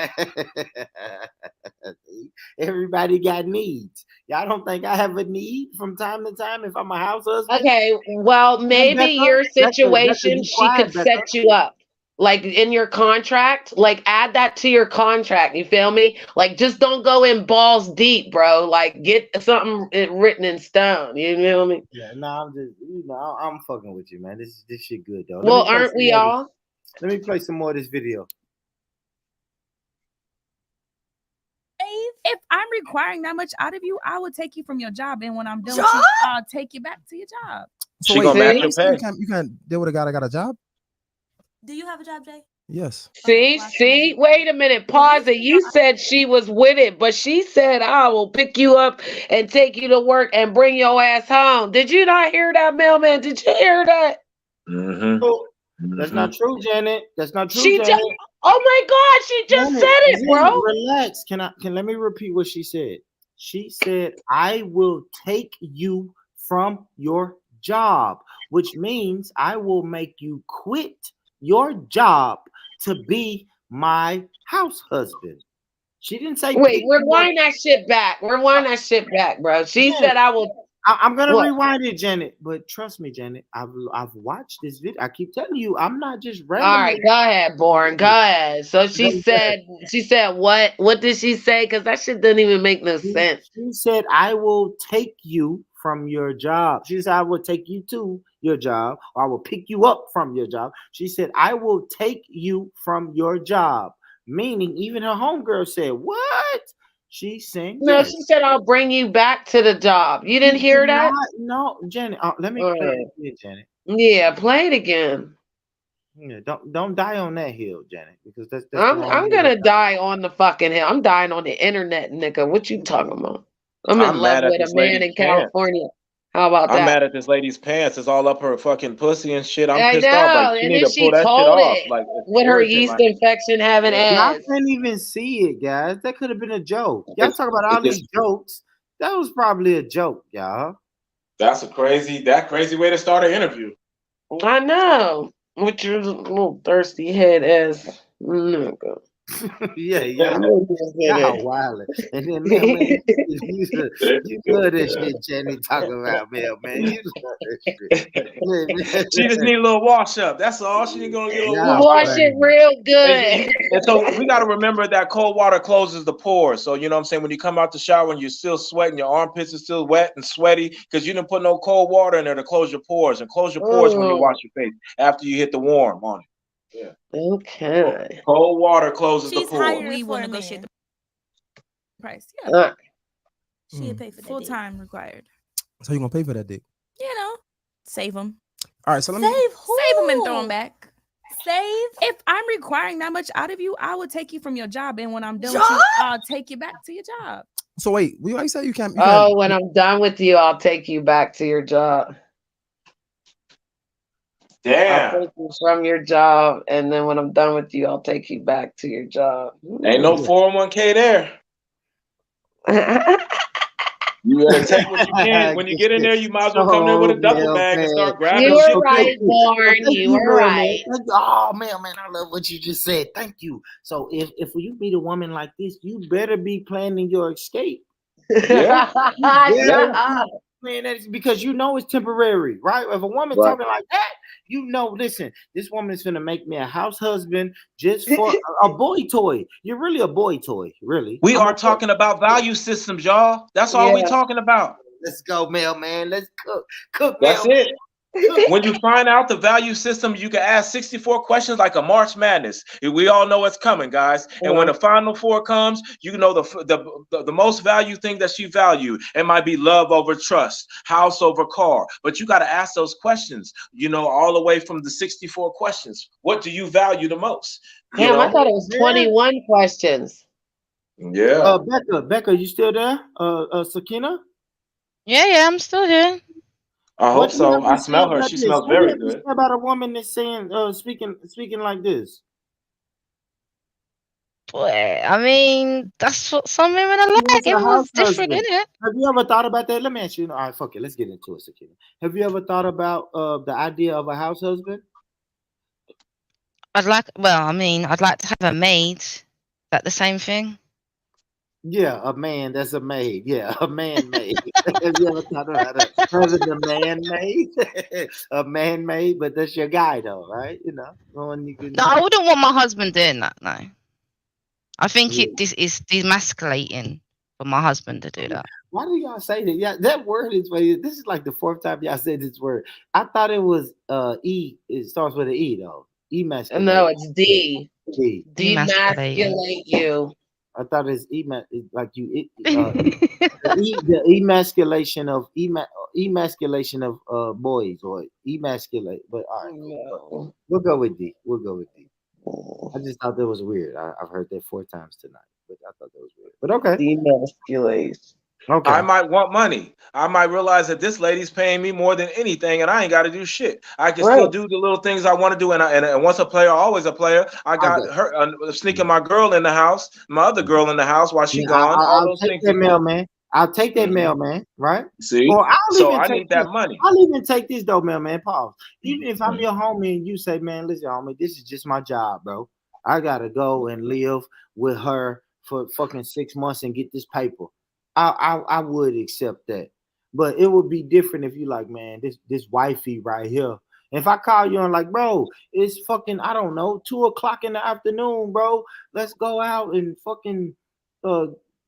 D: Everybody got needs. Y'all don't think I have a need from time to time if I'm a house husband?
F: Okay, well, maybe your situation, she could set you up. Like in your contract, like add that to your contract. You feel me? Like just don't go in balls deep, bro. Like get something written in stone. You know me?
D: Yeah, no, I'm just I'm fucking with you, man. This shit good though.
F: Well, aren't we all?
D: Let me play some more of this video.
O: If I'm requiring that much out of you, I will take you from your job, and when I'm done with you, I'll take you back to your job.
N: So wait, you can't deal with a guy that got a job?
M: Do you have a job, Jay?
N: Yes.
F: See, wait a minute, pause it. You said she was with it, but she said, I will pick you up and take you to work and bring your ass home. Did you not hear that, mailman? Did you hear that?
D: That's not true, Janet. That's not true, Janet.
F: Oh my God, she just said it, bro.
D: Relax. Let me repeat what she said. She said, I will take you from your job, which means I will make you quit your job to be my house husband. She didn't say.
F: Wait, rewind that shit back. Rewind that shit back, bro. She said, I will.
D: I'm gonna rewind it, Janet. But trust me, Janet, I've watched this video. I keep telling you, I'm not just randomly.
F: All right, go ahead, Born. Go ahead. So she said what? What did she say? Because that shit doesn't even make no sense.
D: She said, I will take you from your job. She said, I will take you to your job, or I will pick you up from your job. She said, I will take you from your job. Meaning, even her homegirl said, what? She's saying
F: no.
D: Yes.
F: She said, "I'll bring you back to the job." You didn't hear that?
D: No, Janet. Let me play it again, Janet.
F: Yeah, play it again.
D: Yeah, don't die on that hill, Janet, because that's
F: I'm gonna die on the fucking hill. I'm dying on the internet, nigga. What you talking about? I'm in love with a man in California. How about that?
L: I'm mad at this lady's pants. It's all up her fucking pussy and shit. I'm pissed
F: know.
L: off. Like she
F: And
L: need
F: then
L: to pull that shit off. Like
F: with her yeast infection having ass.
D: Y'all couldn't even see it, guys. That could have been a joke. Y'all talk about all these jokes. That was probably a joke, y'all.
L: That's a crazy way to start an interview.
F: I know. With your little thirsty head ass nigga.
D: Yeah. Y'all wildin'. And then man, you love that shit Jenny talking about, man. You love that shit.
L: She just need a little wash up. That's all. She gonna get a little
F: wash it real good.
L: And so we gotta remember that cold water closes the pores. So you know what I'm saying, when you come out the shower and you're still sweating, your armpits are still wet and sweaty because you didn't put no cold water in there to close your pores. And close your pores when you wash your face after you hit the warm on it. Yeah.
F: Okay.
L: Cold water closes the pores.
M: We will negotiate.
O: price. Yeah.
M: She'll pay for that.
O: Full time required.
N: So you gonna pay for that dick?
O: You know, save them.
N: All right, so let me
O: Save them and throw them back. Save. If I'm requiring that much out of you, I will take you from your job, and when I'm done with you, I'll take you back to your job.
N: So wait, we always say you can't.
F: Oh, when I'm done with you, I'll take you back to your job.
L: Damn.
F: I'll take you from your job, and then when I'm done with you, I'll take you back to your job.
L: Ain't no 401k there. You gotta take what you can. When you get in there, you might as well come there with a duffel bag and start grabbing
F: You
L: shit.
F: were right, Born. You were right.
D: Oh man, I love what you just said. Thank you. So if you meet a woman like this, you better be planning your escape.
L: Yeah.
D: Man, that's because you know it's temporary, right? If a woman talking like that, you know, listen, this woman is gonna make me a house husband just for a boy toy. You're really a boy toy, really.
L: We are talking about value systems, y'all. That's all we talking about.
D: Let's go, mailman. Let's cook.
L: That's
D: mailman.
L: it. When you find out the value system, you can ask 64 questions like a March Madness. We all know it's coming, guys. And when the final four comes, you know the most value thing that she valued. It might be love over trust, house over car. But you got to ask those questions, you know, all the way from the 64 questions. What do you value the most?
F: Damn, I thought it was 21 questions.
L: Yeah.
D: Becca, you still there? Sakina?
J: Yeah, I'm still here.
L: I hope so. I smell her. She smells very good.
D: What about a woman that's saying, speaking like this?
J: I mean, that's what some women are like. Everyone's different, isn't it?
D: Have you ever thought about that? Let me ask you. All right, fuck it. Let's get into it, Sakina. Have you ever thought about the idea of a house husband?
J: I'd like to have a maid. Is that the same thing?
D: Yeah, a man that's a maid. Yeah, a man maid. Have you ever thought about that? Having a man maid? A man maid, but that's your guy though, right? You know,
J: No, I wouldn't want my husband doing that, no. I think this is demasculating for my husband to do that.
D: Why do y'all say that? Yeah, that word is this is like the fourth time y'all said this word. I thought it was E. It starts with an E though. Emasculate.
F: No, it's D.
D: D.
F: Demasculate you.
D: I thought it's like you the emasculation of boys or emasculate. But all right,
F: no.
D: We'll go with D. I just thought that was weird. I've heard that 4 times tonight, but I thought that was weird. But okay.
F: Demasculate.
D: Okay.
L: I might want money. I might realize that this lady's paying me more than anything, and I ain't got to do shit. I can still do the little things I want to do, and once a player, always a player. I got her sneaking my girl in the house, my other girl in the house while she gone.
D: I'll take that mailman. I'll take that mailman, right?
L: See,
D: or
L: I need that money.
D: I'll even take this though, mailman. Pause. Even if I'm your homie and you say, man, listen, homie, this is just my job, bro. I gotta go and live with her for fucking 6 months and get this paper. I would accept that, but it would be different if you like, man, this wifey right here. If I call you and like, bro, it's fucking, I don't know, 2:00 in the afternoon, bro. Let's go out and fucking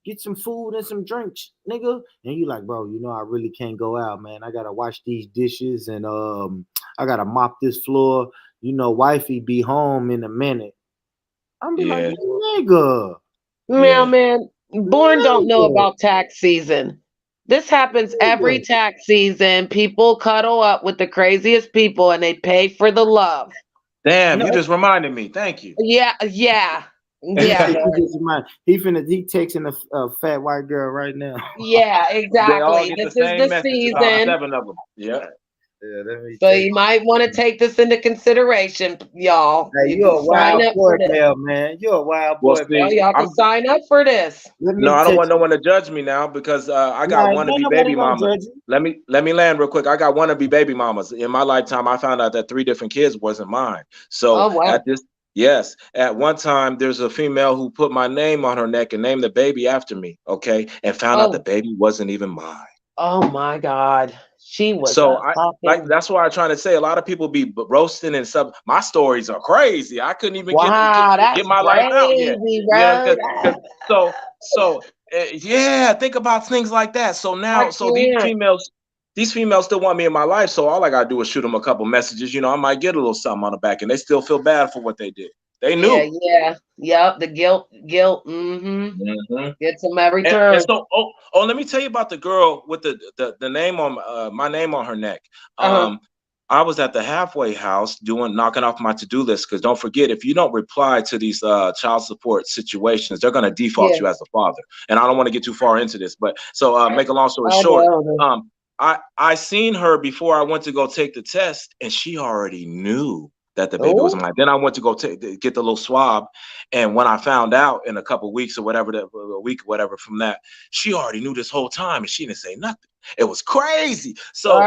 D: get some food and some drinks, nigga. And you like, bro, you know, I really can't go out, man. I gotta wash these dishes and I gotta mop this floor. You know, wifey be home in a minute. I'm be like, nigga.
F: Man, Born don't know about tax season. This happens every tax season. People cuddle up with the craziest people and they pay for the love.
L: Damn, you just reminded me. Thank you.
F: Yeah.
D: He texting a fat white girl right now.
F: Yeah, exactly. This is the season.
L: 7 of them. Yeah.
F: So you might want to take this into consideration, y'all.
D: Hey, you're a wild boy, man. You're a wild boy.
F: Y'all can sign up for this.
L: No, I don't want no one to judge me now because I got wannabe baby mamas. Let me land real quick. I got wannabe baby mamas. In my lifetime, I found out that 3 different kids wasn't mine. So at one time, there's a female who put my name on her neck and named the baby after me. Okay, and found out the baby wasn't even mine.
F: Oh my God. She was
L: that's why I'm trying to say a lot of people be roasting and stuff. My stories are crazy. I couldn't even get my life out yet. Think about things like that. So now, these females still want me in my life. So all I gotta do is shoot them a couple messages. You know, I might get a little something on the back, and they still feel bad for what they did. They knew.
F: Yep. The guilt. Gets them every turn.
L: And so, let me tell you about the girl with the name on my name on her neck. I was at the halfway house knocking off my to-do list, because don't forget, if you don't reply to these child support situations, they're going to default you as a father. And I don't want to get too far into this, but so make a long story short, I seen her before I went to go take the test, and she already knew that the baby was mine. Then I went to go get the little swab, and when I found out in a couple of weeks or whatever, a week or whatever from that, she already knew this whole time, and she didn't say nothing. It was crazy. So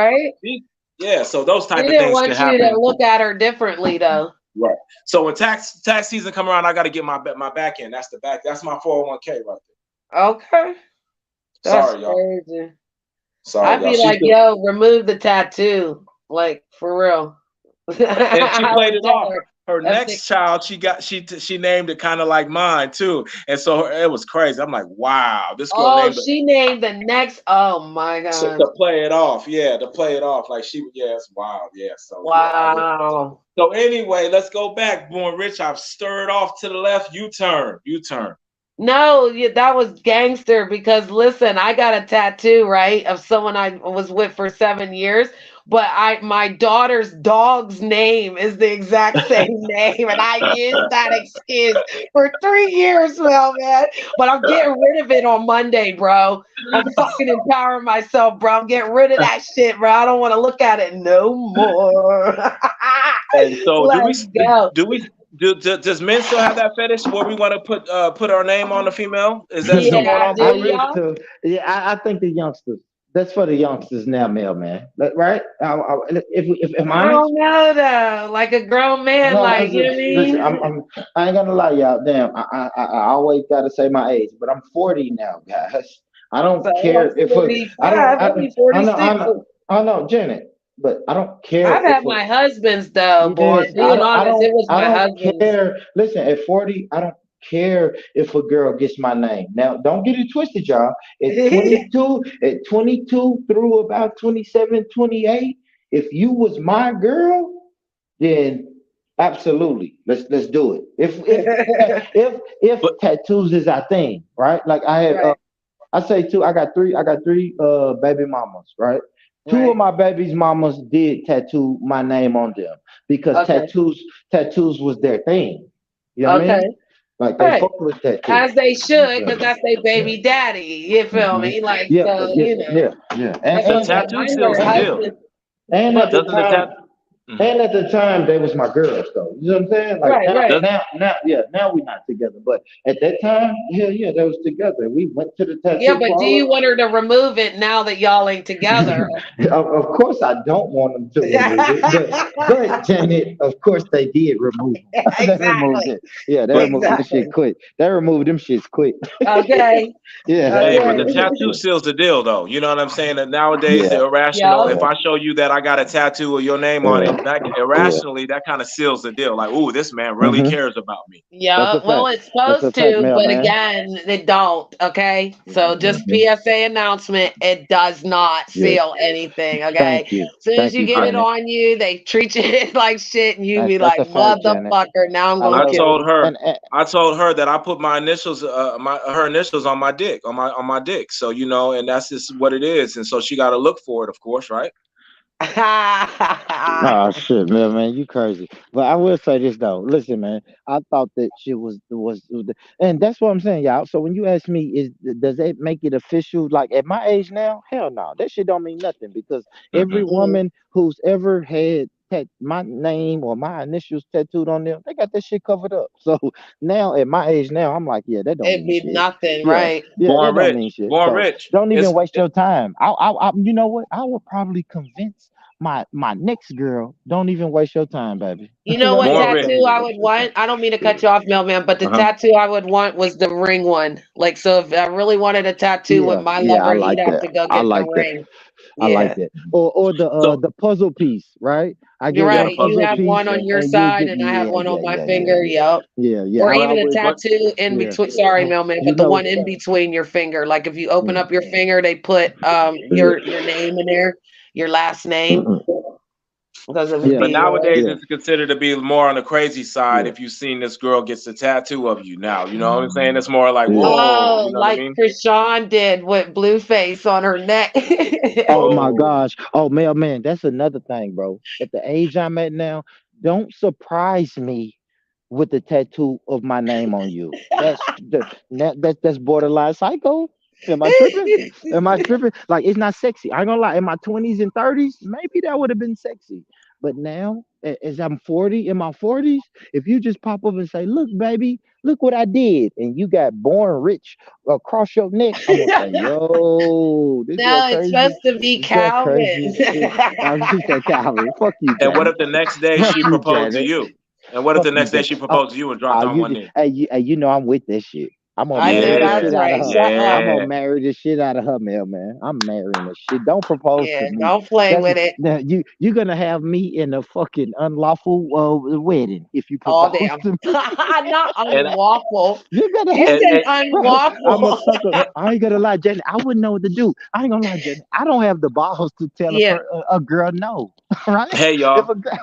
L: yeah, so those type of things can happen.
F: They didn't want you to look at her differently, though.
L: Right. So when tax season come around, I got to get my back end. That's that's my 401k right there.
F: Okay.
L: Sorry, y'all.
F: Crazy.
L: Sorry,
F: I'd be like, yo, remove the tattoo, like for real.
L: And she played it off. Her next child, she named it kind of like mine too, and so it was crazy. I'm like, wow, this girl named it.
F: She named the next. Oh my god.
L: To play it off, like it's wild, So
F: wow.
L: So anyway, let's go back. Born Rich, I've stirred off to the left. You turn.
F: No, that was gangster, because listen, I got a tattoo, right, of someone I was with for 7 years, but my daughter's dog's name is the exact same name, and I used that excuse for 3 years now, man. But I'm getting rid of it on Monday, bro. I'm fucking empowering myself, bro. I'm getting rid of that shit, bro. I don't want to look at it no more.
L: And so does men still have that fetish where we want to put our name on the female? Is that still going on?
D: I think the youngsters. That's for the youngsters now, mailman. Right? If
F: I don't know though. Like a grown man, you know what I mean?
D: I ain't gonna lie, y'all. Damn, I always gotta say my age, but I'm 40 now, guys. I don't care if I know, Janet. But I don't care.
F: I've had my husband's though, boy. Being honest, it was my husband's.
D: Care. Listen, at 40, I don't care if a girl gets my name. Now, don't get it twisted, y'all. At 22 through about 27, 28, if you was my girl, then absolutely, let's do it. If tattoos is our thing, right? Like I had, I got three baby mamas, right? Two of my baby's mamas did tattoo my name on them because tattoos was their thing. You know what I mean? Like they fuck with tattoos.
F: As they should, because that's their baby daddy. You feel me? Like you know.
D: Yeah. And
L: the tattoo seals the deal.
D: And at the time, they was my girls, though. You know what I'm saying? Like now we're not together. But at that time, they was together. We went to the tattoo.
F: Yeah, but do you want her to remove it now that y'all ain't together?
D: Of course, I don't want them to remove it. But Janet, of course, they did remove it. They removed it. Yeah, they removed the shit quick. They removed them shits quick.
F: Okay.
L: Hey, but the tattoo seals the deal, though. You know what I'm saying? That nowadays they're irrational. If I show you that I got a tattoo of your name on it, irrationally, that kind of seals the deal. Like, ooh, this man really cares about me.
F: Yeah, well, it's supposed to, but again, it don't. Okay, so just PSA announcement: it does not seal anything. Okay, as soon as you get it on you, they treat you like shit, and you be like, motherfucker. Now I'm gonna kill you.
L: I told her that I put my initials, her initials on my dick, on my dick. So and that's just what it is. And so she got to look for it, of course, right?
D: Oh shit, man, you crazy. But I will say this though. Listen, man, I thought that shit was, and that's what I'm saying, y'all. So when you ask me, does that make it official? Like at my age now, hell no, that shit don't mean nothing because every woman who's ever had my name or my initials tattooed on them, they got that shit covered up. So now at my age now, I'm like, that don't mean shit.
F: Nothing, right?
D: Yeah,
L: Born
D: that
L: rich.
D: don't mean shit.
L: Born
D: so
L: rich.
D: Don't even waste your time. I you know what? I will probably convince my next girl. Don't even waste your time, baby.
F: You know what tattoo I would want? I don't mean to cut you off, mailman, but the tattoo I would want was the ring one. Like, so if I really wanted a tattoo with my lover, he'd have to go get the ring.
D: I like that. Or the puzzle piece, right?
F: You're right. You have one on your side, and I have one on my finger. Yep.
D: Yeah.
F: Or even a tattoo in between. Sorry, mailman, but the one in between your finger. Like if you open up your finger, they put your name in there, your last name. because it would
L: But
F: be
L: nowadays, it's considered to be more on the crazy side if you've seen this girl gets a tattoo of you now. You know what I'm saying? It's more like, whoa, you know what I
F: like
L: mean?
F: Krishan did with Blueface on her neck.
D: Oh my gosh. Oh man, that's another thing, bro. At the age I'm at now, don't surprise me with the tattoo of my name on you. That's borderline psycho. Am I tripping? Am I tripping? Like it's not sexy. I ain't gonna lie. In my 20s and 30s, maybe that would have been sexy. But now, as I'm 40, in my 40s, if you just pop up and say, "Look, baby, look what I did," and you got born rich across your neck, I'm gonna say, "Yo, this girl
F: No, it's
D: crazy.
F: supposed to be
D: This girl
F: Calvin.
D: crazy." She said, "Calvin, fuck you,
L: And what
D: Janet.
L: if the next day
D: Fuck
L: she
D: you,
L: proposed to
D: Janet.
L: you? And what if
D: Fuck
L: the
D: you,
L: next day
D: Janet."
L: she proposed to you and dropped on one knee?
D: You know I'm with this shit. I'm gonna
F: I know
D: marry the
L: Yeah,
F: that's
D: shit out of
F: right.
D: her.
F: Shut up.
D: I'm gonna
L: yeah.
D: marry the shit out of her, man. I'm marrying the shit. Don't propose to
F: Yeah,
D: me.
F: don't play
D: That's
F: with it.
D: you're gonna have me in a fucking unlawful wedding if you
F: Oh
D: propose
F: damn.
D: to me.
F: Not
L: And
F: unlawful.
D: You're gonna
F: You
D: have
L: and,
F: said
L: and
D: bro. I'm a
F: unlawful.
D: sucker. I ain't gonna lie, Jenny. I wouldn't know what to do. I ain't gonna lie, Jenny. I don't have the balls to tell
F: Yeah.
D: a girl no. Right?
L: hey
D: If
L: y'all,
D: a girl,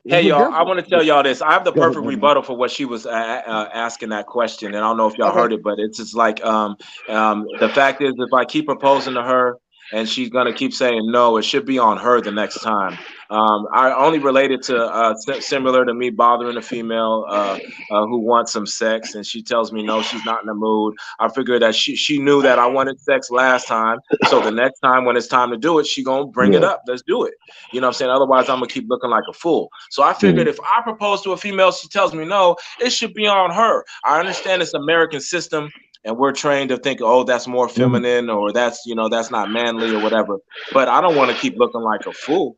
D: if
L: hey
D: a
L: y'all,
D: girl,
L: I want to tell y'all this. I have the
D: go ahead,
L: perfect
D: man.
L: rebuttal for what she was asking that question, and I don't know if y'all
F: Okay.
L: heard it, but it's just like the fact is, if I keep proposing to her and she's gonna keep saying no, it should be on her the next time. I only related to similar to me bothering a female who wants some sex, and she tells me no, she's not in the mood. I figured that she knew that I wanted sex last time, so the next time when it's time to do it, she gonna bring it
D: Yeah.
L: up. Let's do it. You know what I'm saying? Otherwise, I'm gonna keep looking like a fool. So I figured if I propose to a female, she tells me no, it should be on her. I understand it's American system, and we're trained to think, oh, that's more
D: Mhm.
L: feminine, or that's that's not manly, or whatever. But I don't want to keep looking like a fool.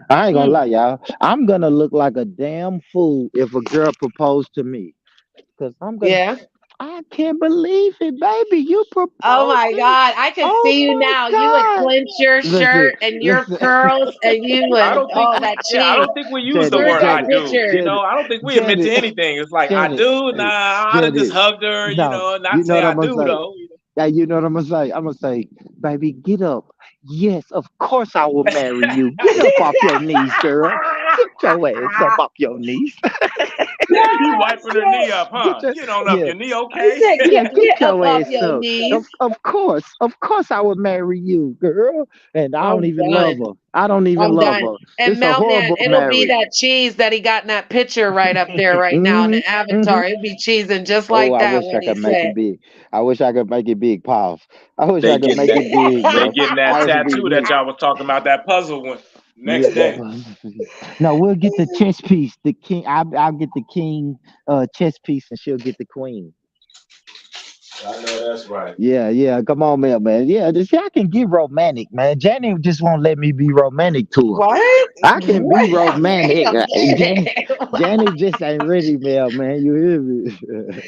D: I ain't gonna
F: Mm.
D: lie, y'all. I'm gonna look like a damn fool if a girl proposed to me. Cause
F: Yeah.
D: I can't believe it, baby. You
F: Oh
D: proposed
F: my
D: to me.
F: God. I can
D: Oh
F: see you
D: my
F: now. You would
D: God.
F: clench your
D: Listen,
F: shirt and your
D: listen.
F: pearls and you
L: I
F: would,
L: don't think
F: oh,
L: we,
F: that
L: yeah, I
F: cheese.
L: don't think we use the
D: Janet,
F: Where's
L: word
F: that
L: I
D: Janet,
L: do. You
F: picture?
L: know, I don't think we admit to
D: Janet,
L: anything. It's like I
D: Janet,
L: do. Nah, I'd have just
D: Janet.
L: hugged her. You
D: No,
L: know, not
D: you know
L: say
D: what
L: I
D: I'm gonna
L: do
D: say.
L: though.
D: Yeah, you know what I'm gonna say. I'm gonna say, baby, get up. Yes, of course I will marry you. Get up off your knees, girl. Get your ass up off your knees.
L: You
F: Yes,
L: wiping her knee
F: yes.
L: up,
D: Get
L: huh?
D: your
L: Get on up
D: yeah.
L: your knee,
F: I
L: okay?
F: said,
D: Yeah,
F: get
D: get
F: up
D: your
F: off
D: ass
F: your
D: up.
F: knees.
D: Of course, I would marry you, girl. And I don't
F: I'm
D: even love
F: done.
D: her. I don't even
F: I'm
D: love
F: done.
D: her.
F: And
D: It's a
F: Mailman,
D: horrible
F: it'll be
D: marriage.
F: that cheese that he got in that picture right up there right now in
D: Hmm
F: the
D: hmm
F: avatar. It'll be cheesing just
D: Oh,
F: like
D: I
F: that
D: wish
F: when
D: I
F: he
D: could make
F: said.
D: it big. I wish I could make it big, pause. I wish
L: They
D: I could
L: getting
D: make
L: that.
D: it big,
L: They
D: bro.
L: getting that
D: I wish it be
L: tattoo that
D: big.
L: y'all was talking about. That puzzle one.
D: Yeah,
L: Next day.
D: no, we'll get the chess piece. The king. I'll get the king chess piece, and she'll get the queen.
L: I know that's right.
D: Yeah. Come on, man. Yeah, see, I can get romantic, man. Jenny just won't let me be romantic to her.
F: What?
D: I can be
F: Wait a
D: romantic.
F: minute.
D: Janet just ain't ready, man. You hear me?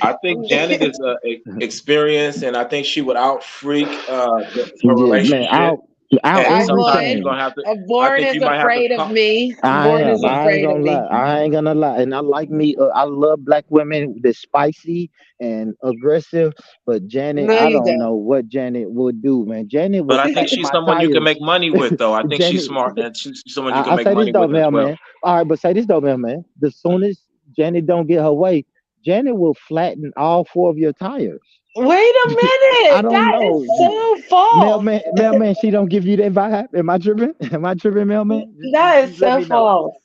L: I think Janet is experienced, and I think she would out freak her
D: Yeah, man.
L: relationship.
D: Out
L: And
F: I
L: sometimes
F: would.
L: you're
D: everything.
L: gonna have to. I
F: Born
L: think
F: is
L: you might have to
F: afraid of
L: call.
F: me.
D: I
F: Born is
D: am. I ain't
F: afraid of
D: gonna
F: me.
D: lie. I ain't gonna lie. And I like me. I love black women that's spicy and aggressive. But Janet,
F: No,
D: I
F: you
D: don't
F: don't.
D: know what Janet would do, man. Janet
L: But
D: will
L: I think
D: flatten
L: she's
D: my
L: someone you can
D: tires.
L: make money with, though. I think she's
D: Janet,
L: smart, and she's someone you can
D: I
L: make
D: say this
L: money
D: though,
L: with as
D: man.
L: well.
D: All right, but say this though, man. The soonest Janet don't get her way, Janet will flatten all four of your tires.
F: Wait a
D: I
F: minute.
D: don't
F: That is
D: know.
F: so false.
D: Mailman, she don't give you that vibe. Am I tripping? Am I tripping, mailman?
F: That
D: Just
F: is
D: let
F: so
D: me know.
F: false.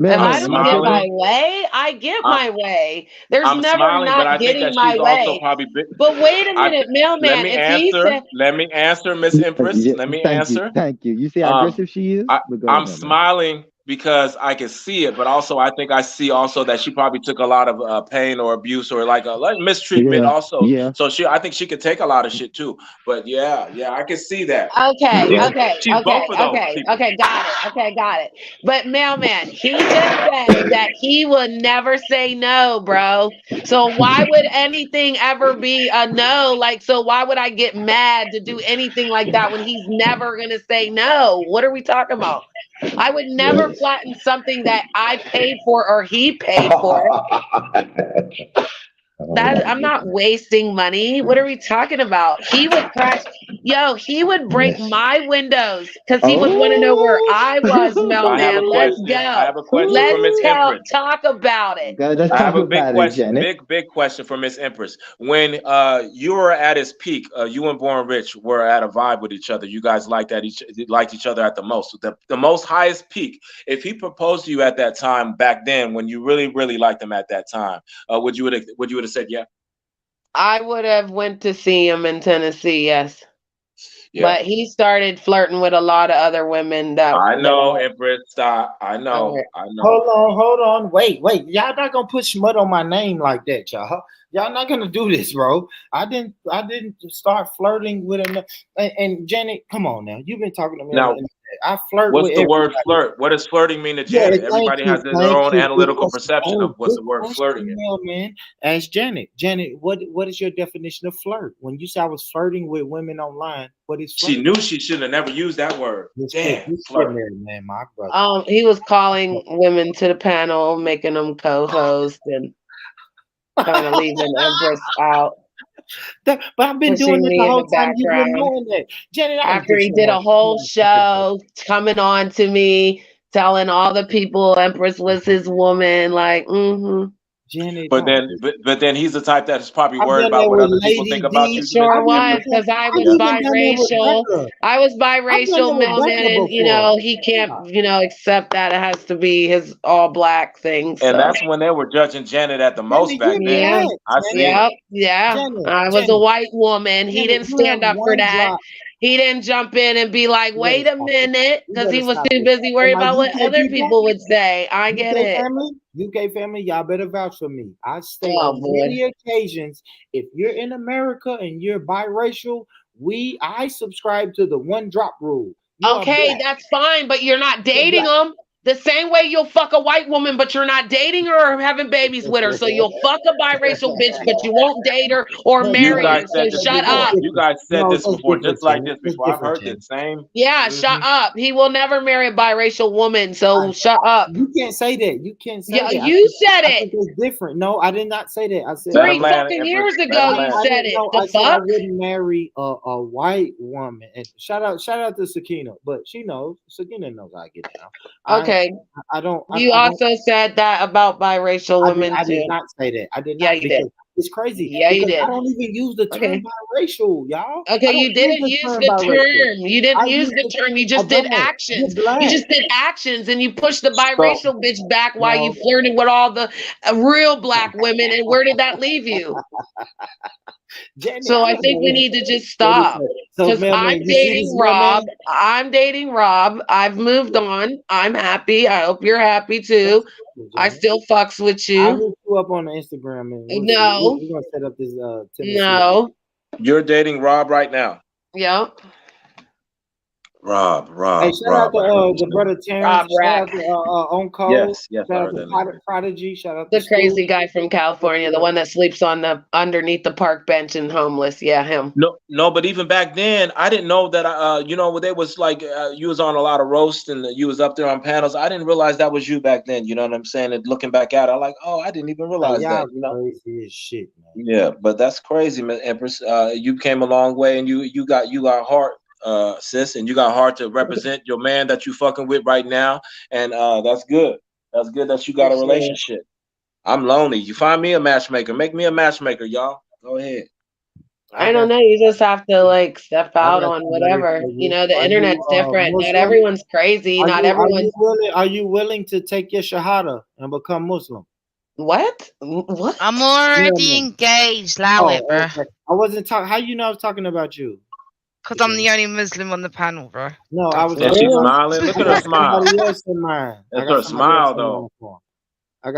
F: And
L: I'm
F: I
D: Mailman, am
F: don't
D: I
F: get
D: tripping?
F: my
L: smiling.
F: way. I get
L: I,
F: my way. There's
L: I'm
F: never
L: smiling, but
F: not
L: I think
F: getting
L: that
F: my
L: she's also
F: way.
L: probably.
F: But wait a
L: I
F: minute,
L: let
F: mailman.
L: me
F: If he
L: answer.
F: said,
L: Let me answer, Miss Empress.
D: Yeah,
L: Let me
D: thank you,
L: answer.
D: thank you. You see how
L: Um,
D: aggressive she is?
L: I,
D: But go ahead,
L: I'm
D: mailman.
L: smiling because I can see it, but also I think I see also that she probably took a lot of pain or abuse or like mistreatment
D: Yeah,
L: also.
D: yeah.
L: So I think she could take a lot of shit too. But yeah, I can see that.
F: okay,
L: She's
D: Yeah.
F: okay,
L: she's
F: okay,
L: both of those
F: okay,
L: people.
F: okay, got it. Okay, got it. But mailman, he just said that he would never say no, bro. So why would anything ever be a no? Like, so why would I get mad to do anything like that when he's never gonna say no? What are we talking about? I would never
D: Yes.
F: flatten something that I paid for or he paid for. That I'm not wasting money. What are we talking about? He would crash. Yo, he would break my windows because he would want to know where I was,
L: I have a
F: Mailman. Let's
L: question.
F: go.
L: I have a question for
F: Let's
L: Miss Empress.
F: talk about it.
L: I have a big question, big question for Miss Empress. When you were at his peak, you and Born Rich were at a vibe with each other. You guys liked each other at the most. The most highest peak. If he proposed to you at that time back then, when you really, really liked him at that time, would you have said yeah?
F: I would have went to see him in Tennessee, yes.
L: Yeah.
F: But he started flirting with a lot of other women
L: I know, Empress. Stop. I know.
F: Okay.
L: I know.
D: Hold on. Wait. Y'all not gonna put smut on my name like that, y'all. Y'all not gonna do this, bro. I didn't start flirting with him. And Janet, come on now. You've been talking to me.
L: Now,
D: I flirt
L: what's
D: with
L: the word
D: everybody.
L: flirt? What does flirting mean to
D: Yeah,
L: Janet?
D: thank
L: Everybody
D: you,
L: has their
D: thank
L: own
D: you.
L: analytical
D: Good
L: perception
D: question.
L: of what the
D: Good
L: word flirting
D: question,
L: is.
D: man. Ask Janet. Janet, what is your definition of flirt? When you say I was flirting with women online, what is flirt?
L: She knew she shouldn't have never used that word. Damn, flirt.
D: Man, my brother.
F: He was calling women to the panel, making them co-host, and kind of leaving Empress out.
D: But I've been
F: Pushing
D: doing it the
F: me in
D: whole
F: the
D: time. You've been
F: background.
D: knowing that. Janet, I don't
F: After
D: put
F: he
D: so
F: did a
D: much
F: whole show, coming on to me, telling all the people Empress was his woman, like,
D: Janet,
L: But then he's the type that's probably
D: I've
L: worried
D: done
L: about
D: that
L: what
D: with
L: other people think
D: Lady
L: about
F: he
L: you.
D: D.
F: sure
L: Miss
F: was,
L: Empress.
F: because I
D: I've
F: was
D: even done that with
F: biracial.
D: Becca.
F: I was
D: I've done
F: biracial,
D: that with
F: Melman,
D: Becca
F: and
D: before.
F: he can't, accept that it has to be his all black thing.
L: And
F: So
L: that's when they were judging Janet at the most back then.
F: yeah,
L: I seen it.
F: yeah. I was a white woman. He didn't
D: you have
F: stand up for
D: one
F: that.
D: drop.
F: He didn't jump in and be like,
D: You better
F: wait a
D: stop it.
F: minute,
D: You
F: because
D: better
F: he was
D: stop
F: too
D: it.
F: busy worried
D: And my
F: about what
D: UK
F: other
D: people,
F: people would say. I get it.
D: UK family, y'all better vouch for me. I stay
F: Oh,
D: on
F: boy.
D: many occasions. If you're in America and you're biracial, I subscribe to the one drop rule. You are
F: Okay,
D: black.
F: that's fine, but you're not
D: You're
F: dating
D: black.
F: them. The same way you'll fuck a white woman, but you're not dating her or having babies with her. So you'll fuck a biracial bitch, but you won't date her or
L: You
F: marry
L: guys
F: her.
L: said
F: So
L: this
F: shut
L: before.
F: up.
L: You guys said this
D: it's
L: before,
D: different,
L: just like
D: Janet.
L: this
D: It's
L: before. I've
D: different,
L: heard this
D: Janet.
L: same.
F: Yeah, shut up. He will never marry a biracial woman. So shut up.
D: You can't say that. You can't say
F: Yeah,
D: that.
F: you said
D: I
F: it.
D: think it's different. No, I did not say that. I said
L: Let him
F: 3
L: land,
F: fucking
L: Empress.
F: years
L: Let
F: ago
L: him
F: you
L: land.
F: said it.
D: I
F: The
D: said I
F: fuck?
D: wouldn't marry a white woman. And shout out to Sakina, but she knows. Sakina knows I get down.
F: Okay.
D: I don't.
F: You
D: I don't.
F: also said that about biracial women
D: I did
F: too.
D: not say that. I did
F: Yeah,
D: not
F: you did.
D: because it's crazy.
F: Yeah, you
D: Because
F: did.
D: I don't even use the term
F: Okay.
D: biracial, y'all. I
F: Okay,
D: don't
F: you didn't
D: use
F: use
D: the term
F: the
D: biracial.
F: term. You didn't use the term. You just did
D: You're
F: actions. You
D: black.
F: just did actions, and you pushed the
L: So
F: biracial bitch back while you
D: No.
F: flirted with all the real black women. And where did that leave you?
D: Jenny,
F: So I
D: don't
F: think we
D: know.
F: need to just stop.
D: So,
F: Because
D: mailman,
F: I'm
D: you see this
F: dating
D: mailman?
F: Rob. I'm dating Rob. I've moved on. I'm happy. I hope you're happy too. I still fucks with
D: I'll
F: you.
D: look you up on the Instagram and we'll see.
F: No.
D: We're gonna set up this Tennessee.
F: No.
L: you're dating Rob right now.
F: Yep.
L: Rob.
D: Hey, shout out to the brother Terrence.
F: Rob
D: Shout
F: Rack.
D: out to On Code.
L: Yes, I
D: Shout out
L: heard
D: to
L: that name.
D: Prodigy. Shout out to
F: The crazy guy from California, the one that sleeps on the underneath the park bench and homeless. Yeah, him.
L: No, but even back then, I didn't know that. They was like you was on a lot of roast and you was up there on panels. I didn't realize that was you back then. You know what I'm saying? And looking back at it, I'm like, oh, I didn't even realize that. You know?
D: Crazy as shit, man.
L: Yeah, but that's crazy, man. Empress. You came a long way, and you got heart, sis, and you got heart to represent your man that you fucking with right now, and that's good. That's good that you got a relationship. I'm lonely. You find me a matchmaker. Make me a matchmaker, y'all. Go ahead.
F: I don't know. You just have to like step out on whatever.
D: you.
F: The
D: Are
F: internet's
D: you,
F: different. Not
D: Muslim?
F: everyone's crazy. Not everyone's.
D: Are you willing to take your shahada and become Muslim?
F: What? What?
J: I'm already engaged. Allow it, bro.
D: Okay. I wasn't talking. How you know I was talking about you?
J: Because I'm the only Muslim on the panel, bro.
D: No, I was.
L: And she's smiling. Look at her smile.
D: Somebody else in mind.
L: It's her smile, though.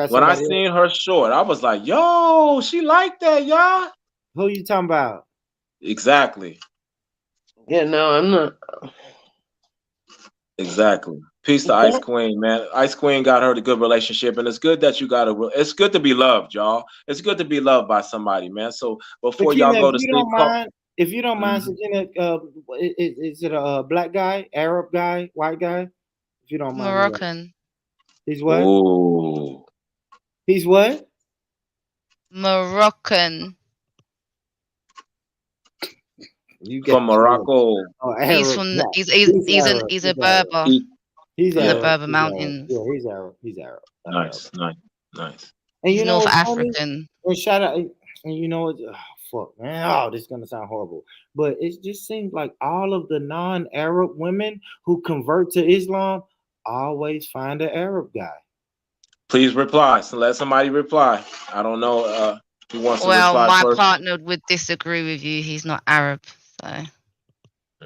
L: When I seen her short, I was like, "Yo, she like that, y'all."
D: Who you talking about?
L: Exactly.
F: Yeah, no, I'm not.
L: Exactly. Peace to Ice Queen, man. Ice Queen got her a good relationship, and it's good that you got a. It's good to be loved, y'all. It's good to be loved by somebody, man. So before y'all go to sleep,
D: if you don't mind, Sakina, is it a black guy, Arab guy, white guy? If you don't mind,
J: Moroccan.
D: He's what?
L: Ooh.
D: He's what?
J: Moroccan.
L: From Morocco.
D: Oh,
J: He's
D: Arab.
J: from
D: No,
J: he's
D: Arab.
J: he's a
D: He's Arab.
J: Berber
D: He's
J: from the
D: Arab.
J: Berber
D: He's Arab.
J: Mountains.
D: Yeah, he's Arab. He's Arab.
L: Nice.
D: And
J: He's
D: you know
J: North
D: what's funny?
J: African.
D: And shout out, and you know what? Oh, fuck, man. Oh, this is gonna sound horrible, but it just seems like all of the non-Arab women who convert to Islam always find an Arab guy.
L: Please reply. So let somebody reply. I don't know who wants to
J: Well,
L: reply
J: my
L: first.
J: partner would disagree with you. He's not Arab, so.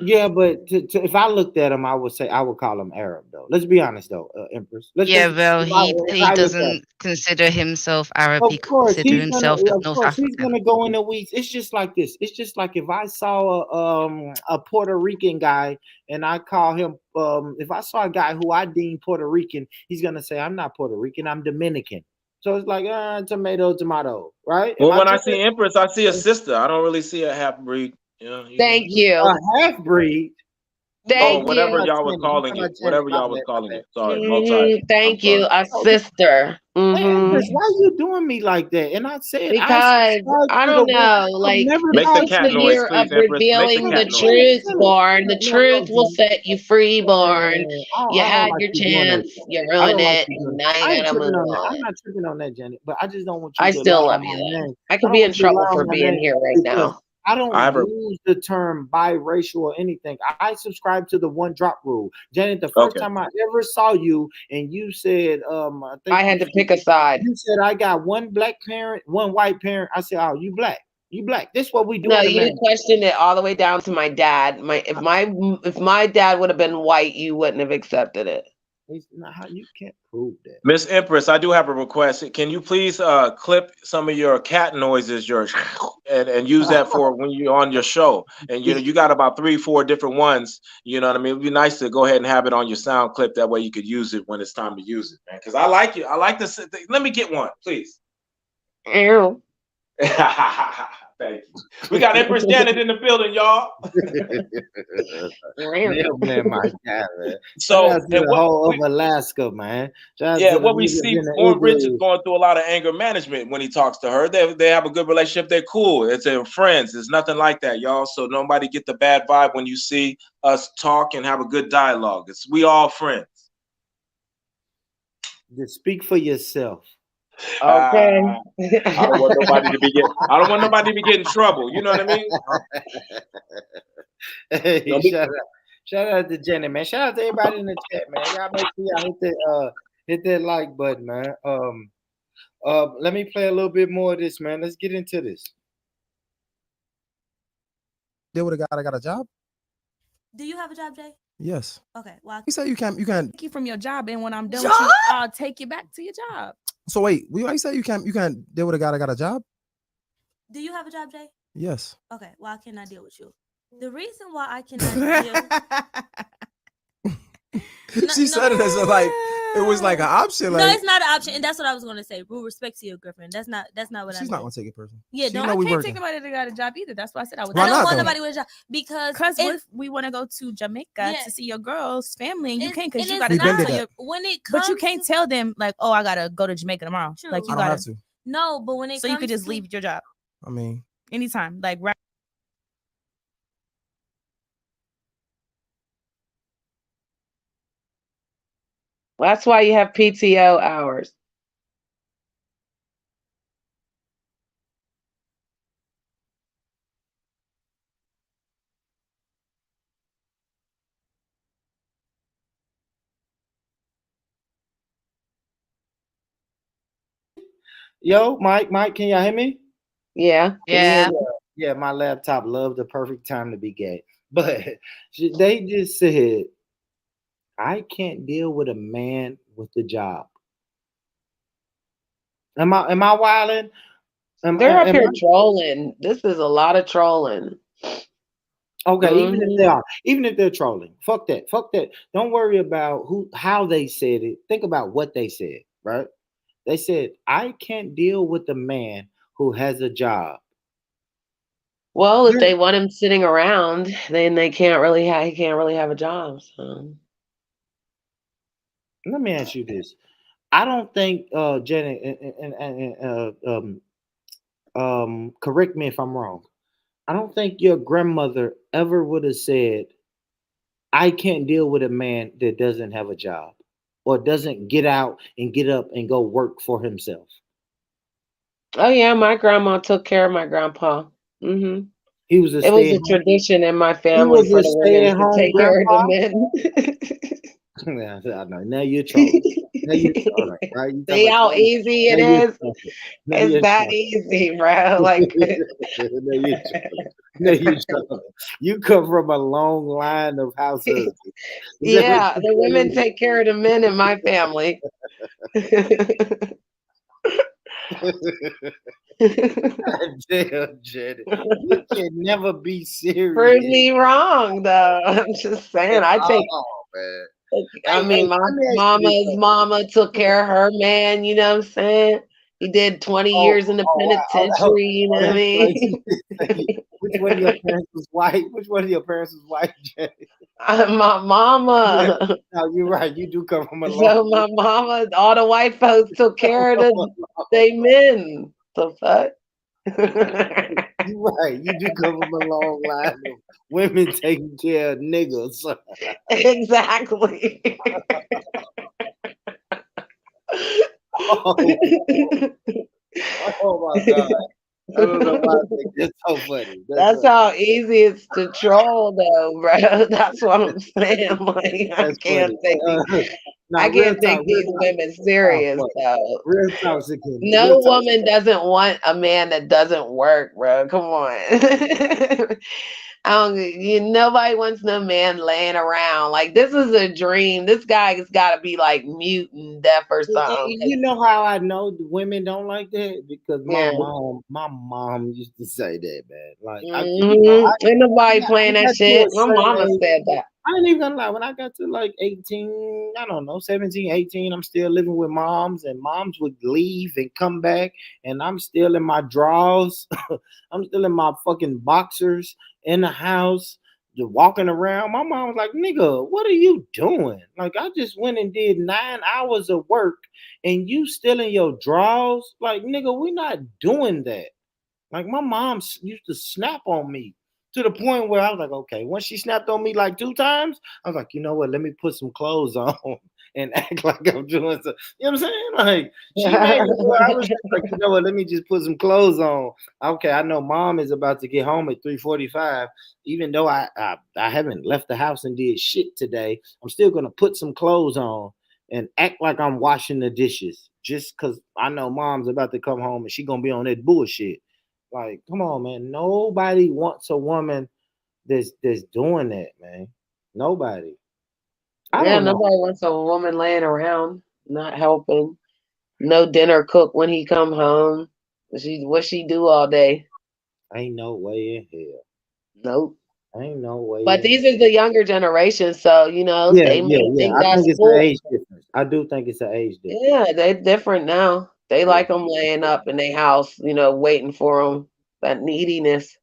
D: Yeah, but if I looked at him, I would call him Arab though. Let's be honest though, Empress.
J: Yeah, well,
D: if
J: he
D: I looked at
J: doesn't consider himself Arab.
D: Of
J: He
D: course,
J: consider
D: he's gonna.
J: himself
D: Of
J: North
D: course, he's
J: African.
D: gonna go in the weeds. It's just like this. It's just like if I saw a Puerto Rican guy and I call him. If I saw a guy who I deem Puerto Rican, he's gonna say I'm not Puerto Rican. I'm Dominican. So it's like tomato, right?
L: Well, when I see Empress, I see a sister. I don't really see a half breed.
F: Thank you.
D: A half breed.
F: Thank
L: whatever
F: you.
L: y'all was calling it. Whatever y'all was calling it. Sorry, multi.
F: Thank you, a sister.
D: Hey, Empress, why you doing me like that? And I said
F: Because I don't know, like
L: Make the
F: it's
L: cat
F: the
L: noise,
F: year of
L: please, Empress. Make the
F: revealing the
L: cat noise.
F: truth, Born. The
D: No,
F: truth will
D: Jen.
F: set you free, Born. You
D: I don't
F: had
D: like
F: your
D: you doing that.
F: chance, you
D: I
F: ruined
D: don't like
F: it,
D: you
F: and
D: doing
F: now
D: that.
F: you
D: I ain't
F: gotta
D: tripping
F: move
D: on that. I'm
F: on.
D: not tripping on that, Janet. But I just don't want you
F: I
D: to
F: still
D: lie
F: love
D: on
F: you
D: my
F: though.
D: name.
F: I
D: I
F: could
D: don't
F: be in
D: want you to
F: trouble
D: lie
F: for
D: on my
F: being
D: name
F: here right
D: because
F: now.
D: I don't use the term biracial or anything. I subscribe to the one drop rule. Janet, the first time I ever saw you and you said, I think
F: I had to pick a side.
D: You said I got one black parent, one white parent. I said, oh, you black. You black. This is what we do
F: No,
D: in
F: you
D: America.
F: questioned it all the way down to my dad. If my dad would have been white, you wouldn't have accepted it.
D: It's not how you can't prove that.
L: Miss Empress, I do have a request. Can you please clip some of your cat noises, and use that for when you're on your show? And you got about 3-4 different ones. You know what I mean? It'd be nice to go ahead and have it on your sound clip. That way you could use it when it's time to use it, man. Because I like you. I like this. Let me get one, please.
F: Ew.
L: Thank you. We got Empress Janet in the building, y'all.
D: Man, my God, man.
L: So
D: shout out to the whole of Alaska, man.
L: What we see, Born Rich is going through a lot of anger management when he talks to her. They have a good relationship. They're cool. They're friends. It's nothing like that, y'all. So nobody get the bad vibe when you see us talk and have a good dialogue. We all friends.
D: Just speak for yourself.
F: Okay.
L: I don't want nobody to be getting in trouble. You know what I mean?
D: Hey, shout out to Jenny, man. Shout out to everybody in the chat, man. Y'all make sure y'all hit that like button, man. Let me play a little bit more of this, man. Let's get into this.
N: Deal with a guy that got a job?
M: Do you have a job, Jay?
N: Yes.
M: Okay. Well,
N: You say you can
O: take you from your job, and when I'm done with you, I'll take you back to your job.
N: So wait, you say you can't deal with a guy that got a job?
M: Do you have a job, Jay?
N: Yes.
M: Okay. Well, I cannot deal with you. The reason why I cannot deal.
N: She said it as it was like an option.
M: No, it's not an option, and that's what I was going to say. With respect to your girlfriend, that's not what I.
N: She's not going to take it personally.
M: Yeah,
N: I
M: can't
O: take nobody that got a job either. That's why I said I would.
M: I don't want nobody with a job because
O: if we want to go to Jamaica to see your girl's family, and you can't because you got
M: a
O: job.
M: When it comes,
O: but you can't tell them like, oh, I gotta go to Jamaica tomorrow.
M: True.
O: Like you
N: gotta
O: have
N: to.
M: No, but when it
O: so you could just leave your job.
N: I mean,
O: anytime, like right.
F: That's why you have PTO hours.
D: Yo, Mike, can y'all hear me?
F: Yeah.
D: Yeah, my laptop loved the perfect time to be gay. But they just said, I can't deal with a man with a job. Am I wilding?
F: They're up here trolling. This is a lot of trolling.
D: Okay, even if they're trolling, fuck that. Don't worry about how they said it. Think about what they said, right? They said, I can't deal with a man who has a job.
F: Well, if they want him sitting around, then he can't really have a job. So
D: let me ask you this. I don't think Janet and correct me if I'm wrong. I don't think your grandmother ever would have said, I can't deal with a man that doesn't have a job or doesn't get out and get up and go work for himself.
F: Oh yeah, my grandma took care of my grandpa. hmm
D: He was a
F: It was
D: stay at
F: a
D: home.
F: tradition in my
D: He
F: family
D: was
F: for
D: a
F: the
D: stay
F: women
D: at
F: to
D: home
F: take care of the
D: grandpa.
F: men.
D: Yeah, I know. Now you're trolling. Now you're trolling, right? You talking
F: See
D: about
F: how easy
D: now
F: it
D: you're
F: is?
D: trolling. Now
F: It's
D: you're
F: that
D: trolling.
F: easy, bro. Like,
D: Now you're trolling. Now you're trolling. You come from a long line of house husbands. Is that what
F: yeah,
D: you're
F: the women
D: saying?
F: take care of the men in my family.
D: Damn, Janet. You can never be
F: Prove
D: serious.
F: me wrong, though. I'm just saying.
D: Oh, man.
F: I
D: Hey,
F: mean, my
D: let me ask you this
F: mama's
D: though.
F: mama took care of her man. You know what I'm saying? He did 20
D: Oh,
F: years in the
D: wow.
F: penitentiary. You know what I
D: That's
F: mean?
D: crazy. Which one of your parents was white? Which one of your parents was white, Janet?
F: My
D: Yeah.
F: mama.
D: No, you're right. You do come from a long
F: So my mama, all the white folks took care of they men. The fuck?
D: You're right. You do come from a long line of women taking care of niggas.
F: Exactly.
D: Oh, oh my God. I don't know why I think that's so funny.
F: That's how easy it's to troll, though, bro. That's what I'm saying. Like,
D: That's funny.
F: I
D: Now, real
F: can't take
D: talk, real
F: these
D: talk.
F: women
D: Oh,
F: serious,
D: fuck.
F: though.
D: Real talk, Sakina.
F: No
D: Real talk.
F: woman doesn't want a man that doesn't work, bro. Come on. Nobody wants no man laying around. Like, this is a dream. This guy has got to be like mute and deaf or something.
D: You know how I know the women don't like that? Because
F: Yeah.
D: my mom used to say that, man. Like
F: Ain't nobody playing
D: I
F: that
D: got to
F: shit.
D: a
F: My
D: certain
F: mama
D: age.
F: said that.
D: I ain't even gonna lie. When I got to like 18, I don't know, 17, 18, I'm still living with moms, and moms would leave and come back, and I'm still in my drawers. I'm still in my fucking boxers in the house, just walking around. My mom was like, nigga, what are you doing? Like, I just went and did 9 hours of work, and you still in your drawers? Like, nigga, we not doing that. Like, my mom used to snap on me to the point where I was like, okay, once she snapped on me like 2 times, I was like, you know what? Let me put some clothes on and act like I'm doing something. You know what I'm saying? Like, she made me where I was just like, you know what? Let me just put some clothes on. Okay, I know mom is about to get home at 3:45. Even though I haven't left the house and did shit today, I'm still gonna put some clothes on and act like I'm washing the dishes just because I know mom's about to come home and she gonna be on that bullshit. Like, come on, man. Nobody wants a woman that's doing that, man. Nobody. I
F: Yeah,
D: don't know.
F: nobody wants a woman laying around, not helping. No dinner cook when he come home. What she do all day?
D: Ain't no way in hell.
F: Nope.
D: Ain't no way
F: But
D: in
F: these are the younger generation, so
D: Yeah,
F: they
D: yeah,
F: might
D: yeah.
F: think
D: I think
F: that's
D: it's an
F: cool.
D: age difference. I do think it's an age difference.
F: Yeah, they different now. They
D: Yeah.
F: like them laying up in their house, waiting for them. That neediness.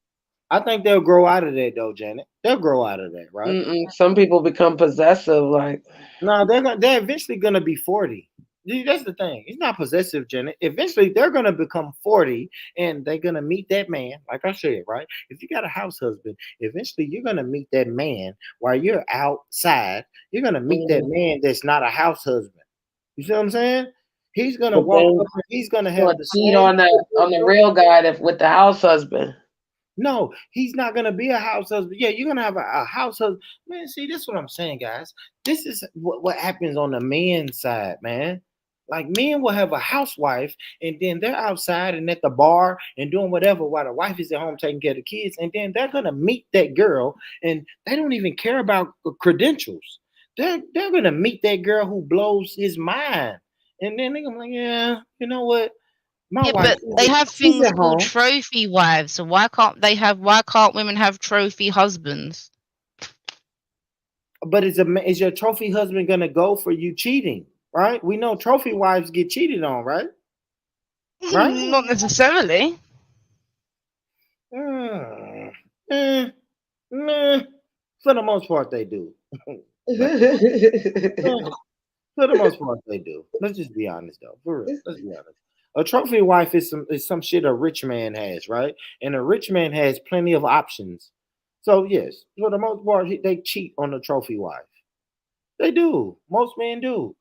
D: I think they'll grow out of that though, Janet. They'll grow out of that, right?
F: Some people become possessive, like.
D: No, they're eventually gonna be 40. See, that's the thing. It's not possessive, Janet. Eventually, they're gonna become 40, and they're gonna meet that man. Like I said, right? If you got a house husband, eventually you're gonna meet that man while you're outside. You're gonna meet that man that's not a house husband. You see what I'm saying? He's gonna
F: But
D: walk
F: then
D: up and he's gonna
F: gonna
D: have the
F: cheat
D: same.
F: on the real guy with the house husband.
D: No, he's not gonna be a house husband. Yeah, you're gonna have a house husband. Man, see, this is what I'm saying, guys. This is what happens on the men's side, man. Like, men will have a housewife, and then they're outside and at the bar and doing whatever while the wife is at home taking care of the kids, and then they're gonna meet that girl, and they don't even care about credentials. They're gonna meet that girl who blows his mind, and then they're gonna be like, yeah, you know what? My
J: Yeah,
D: wife,
J: but they have
D: she's
J: things
D: at
J: called
D: home.
J: trophy wives. So why can't women have trophy husbands?
D: But is your trophy husband gonna go for you cheating? Right? We know trophy wives get cheated on, right? Right?
J: Not necessarily.
D: Mm, eh, meh. For the most part, they do. But, for the most part, they do. Let's just be honest, though. For real, let's be honest. A trophy wife is some shit a rich man has, right? And a rich man has plenty of options. So yes, for the most part, they cheat on the trophy wife. They do. Most men do.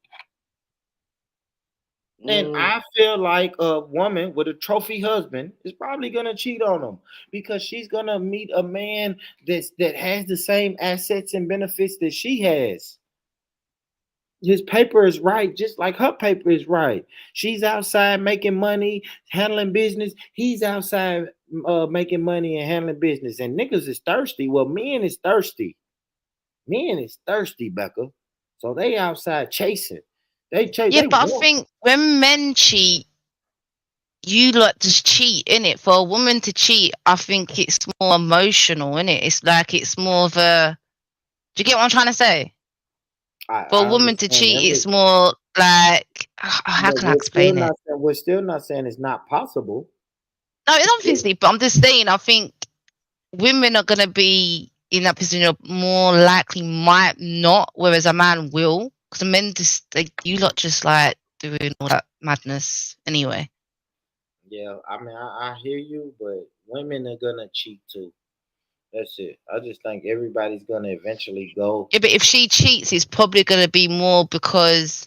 D: And I feel like a woman with a trophy husband is probably gonna cheat on him because she's gonna meet a man that has the same assets and benefits that she has. His paper is right, just like her paper is right. She's outside making money, handling business. He's outside making money and handling business. And niggas is thirsty. Well, men is thirsty. Men is thirsty, Becca. So they outside chasing. They chase.
J: Yeah,
D: They
J: but I
D: want.
J: think when men cheat, you like just cheat in it. For a woman to cheat, I think it's more emotional, in it. It's like it's more of a. Do you get what I'm trying to say? For a
D: I
J: woman to
D: understand
J: cheat,
D: that.
J: it's more like how
D: But
J: can I explain it?
D: we're still not saying it's not possible.
J: No, it's obviously, but I'm just saying. I think women are gonna be in that position. More likely, might not, whereas a man will. Because men just like you lot, just like doing all that madness anyway.
D: Yeah, I mean, I hear you, but women are gonna cheat too. That's it. I just think everybody's gonna eventually go.
J: Yeah, but if she cheats, it's probably gonna be more because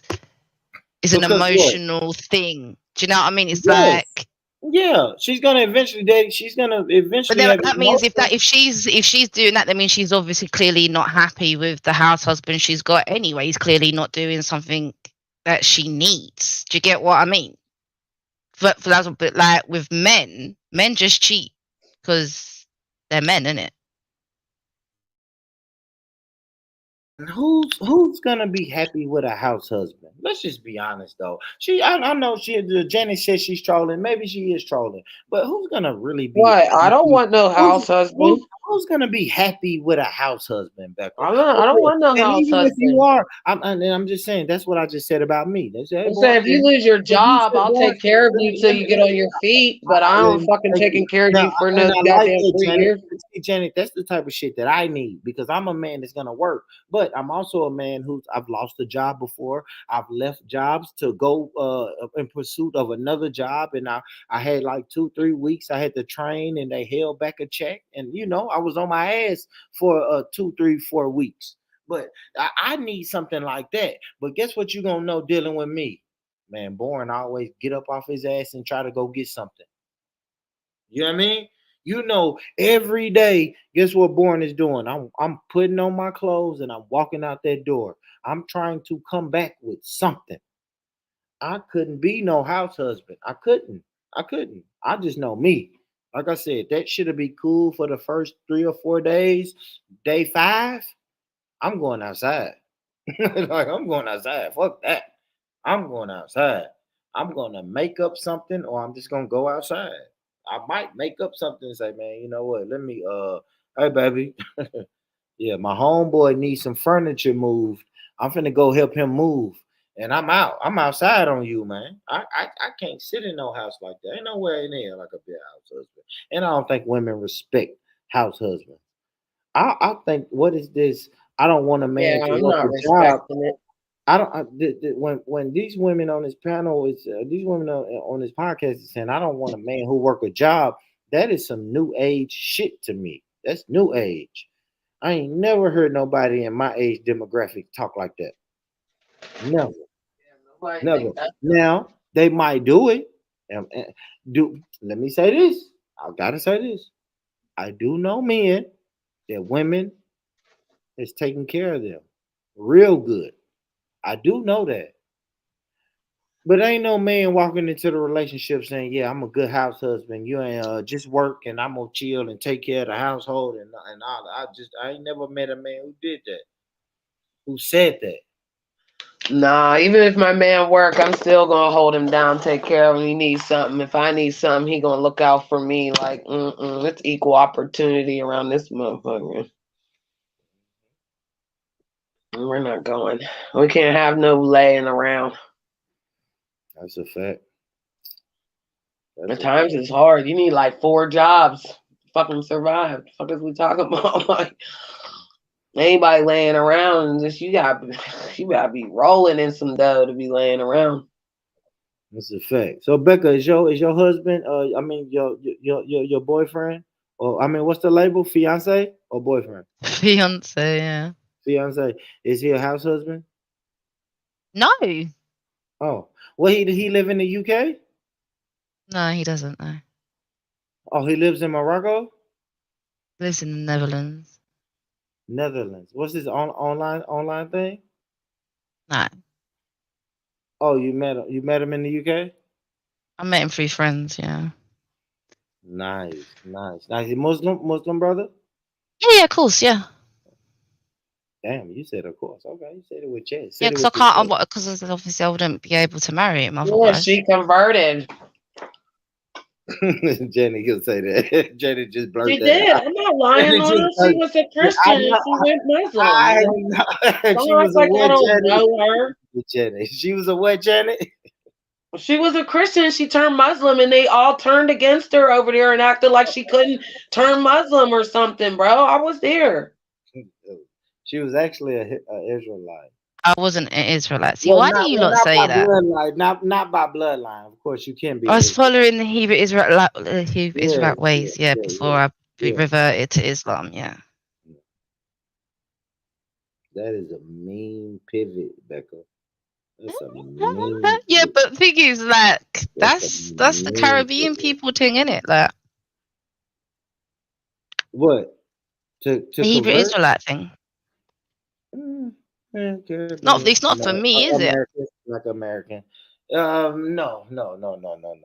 J: it's an
D: Because what?
J: emotional thing. Do you know what I mean? It's
D: Yes.
J: like,
D: Yeah, she's gonna eventually date. She's gonna
J: but
D: eventually
J: then
D: have
J: that means
D: emotions.
J: if she's doing that, that means she's obviously clearly not happy with the house husband she's got anyway. He's clearly not doing something that she needs. Do you get what I mean? For that's a bit like with men just cheat because they're men, innit?
D: Who's gonna be happy with a house husband? Let's just be honest though. I know Janet says she's trolling. Maybe she is trolling, but who's gonna really be
F: What? I don't
D: happy?
F: want no
D: Who's,
F: house husband.
D: who's gonna be happy with a house husband, Becca?
F: I don't want no
D: And
F: house
D: even if you
F: husband.
D: are, I'm just saying that's what I just said about me. They say, hey,
F: I'm
D: boy,
F: saying if you lose your
D: if you
F: job,
D: said,
F: I'll
D: boy,
F: take care of you till you get on your feet, but I don't fucking
D: thank you.
F: taking care of
D: Now,
F: you for
D: and
F: another
D: I like
F: goddamn
D: that,
F: 3 years.
D: See, Janet, that's the type of shit that I need because I'm a man that's gonna work. But I'm also a man I've lost a job before. I've left jobs to go in pursuit of another job, and I had like 2-3 weeks. I had to train, and they held back a check, and I was on my ass for 2-3-4 weeks. But I need something like that. But guess what you gonna know dealing with me? Man, Bourne always get up off his ass and try to go get something. You know what I mean? Every day, guess what Bourne is doing? I'm putting on my clothes and I'm walking out that door. I'm trying to come back with something. I couldn't be no house husband. I couldn't. I just know me. Like I said, that should be cool for the first 3 or 4 days. Day 5, I'm going outside. Like I'm going outside. Fuck that. I'm going outside. I'm gonna make up something, or I'm just gonna go outside. I might make up something and say, man, you know what? Let me hey baby. Yeah, my homeboy needs some furniture moved. I'm finna go help him move. And I'm out. I'm outside on you, man. I can't sit in no house like that. Ain't nowhere in there like a big house husband. And I don't think women respect house husbands. I think what is this? I don't want a man
F: Yeah,
D: to
F: I'm
D: work
F: not
D: a job.
F: respecting it.
D: I don't. When these women on this panel these women on this podcast is saying I don't want a man who work a job. That is some new age shit to me. That's new age. I ain't never heard nobody in my age demographic talk like that. Never,
F: Nobody
D: never.
F: think that.
D: Now they might do it. Do let me say this. I gotta say this. I do know men that women is taking care of them real good. I do know that. But ain't no man walking into the relationship saying, "Yeah, I'm a good house husband. You ain't just work and I'm gonna chill and take care of the household and all." I ain't never met a man who did that, who said that.
F: Nah, even if my man work, I'm still gonna hold him down, take care of him. He needs something. If I need something, he gonna look out for me. Like, it's equal opportunity around this motherfucker. We're not going. We can't have no laying around.
D: That's a fact.
F: At times it's hard. You need like 4 jobs to fucking survive. The fuck is we talking about? Like, anybody laying around, just you gotta be rolling in some dough to be laying around.
D: That's a fact. So Becca, is your husband? I mean your boyfriend, or I mean, what's the label? Fiance or boyfriend?
J: Fiance, yeah.
D: Fiance. Is he a house husband?
J: No,
D: Oh, well, he live in the UK.
J: no, he doesn't. No,
D: Oh, he lives in Morocco,
J: lives in the Netherlands.
D: Netherlands. What's his online thing?
J: No,
D: Oh, you met him in the UK.
J: I met him through friends. Yeah,
D: Nice. Muslim brother.
J: yeah, of course, yeah.
D: Damn, you said of course. Okay, you said it with chest.
J: Yeah,
D: Said it
J: because I
D: with your
J: can't.
D: chest.
J: Because obviously I wouldn't be able to marry him
F: Yeah,
J: otherwise.
F: she converted.
D: Jenny can say that. Jenny just blurt
F: She
D: that
F: did.
D: out.
F: I'm not lying
D: Jenny
F: on
D: just
F: her. She
D: blurt.
F: was a
D: Yeah, I
F: Christian and
D: know.
F: she went Muslim.
D: I
F: Like,
D: know. She
F: don't act
D: was a
F: like I
D: what,
F: don't
D: Jenny?
F: know her.
D: Jenny. She was a what, Jenny?
F: She was a Christian. She turned Muslim, and they all turned against her over there and acted like she couldn't turn Muslim or something, bro. I was there.
D: She was actually a Israelite.
J: I wasn't an Israelite. See,
D: Well,
J: why do you lot
D: not
J: say
D: by
J: that?
D: bloodline. Not by bloodline. Of course, you can be
J: I
D: an
J: was
D: Israelite.
J: following the Hebrew
D: Yeah,
J: Israelite ways, yeah, before I
D: yeah.
J: reverted to Islam, yeah.
D: That is a mean pivot, Becca. That's a mean.
J: Yeah, but the thing is, like,
D: That's a
J: that's the
D: mean
J: Caribbean
D: pivot.
J: people thing, innit? Like,
D: What? To
J: the Hebrew
D: convert?
J: Israelite thing.
D: Caribbean,
J: It's not for me, is it?
D: American, like American. No. And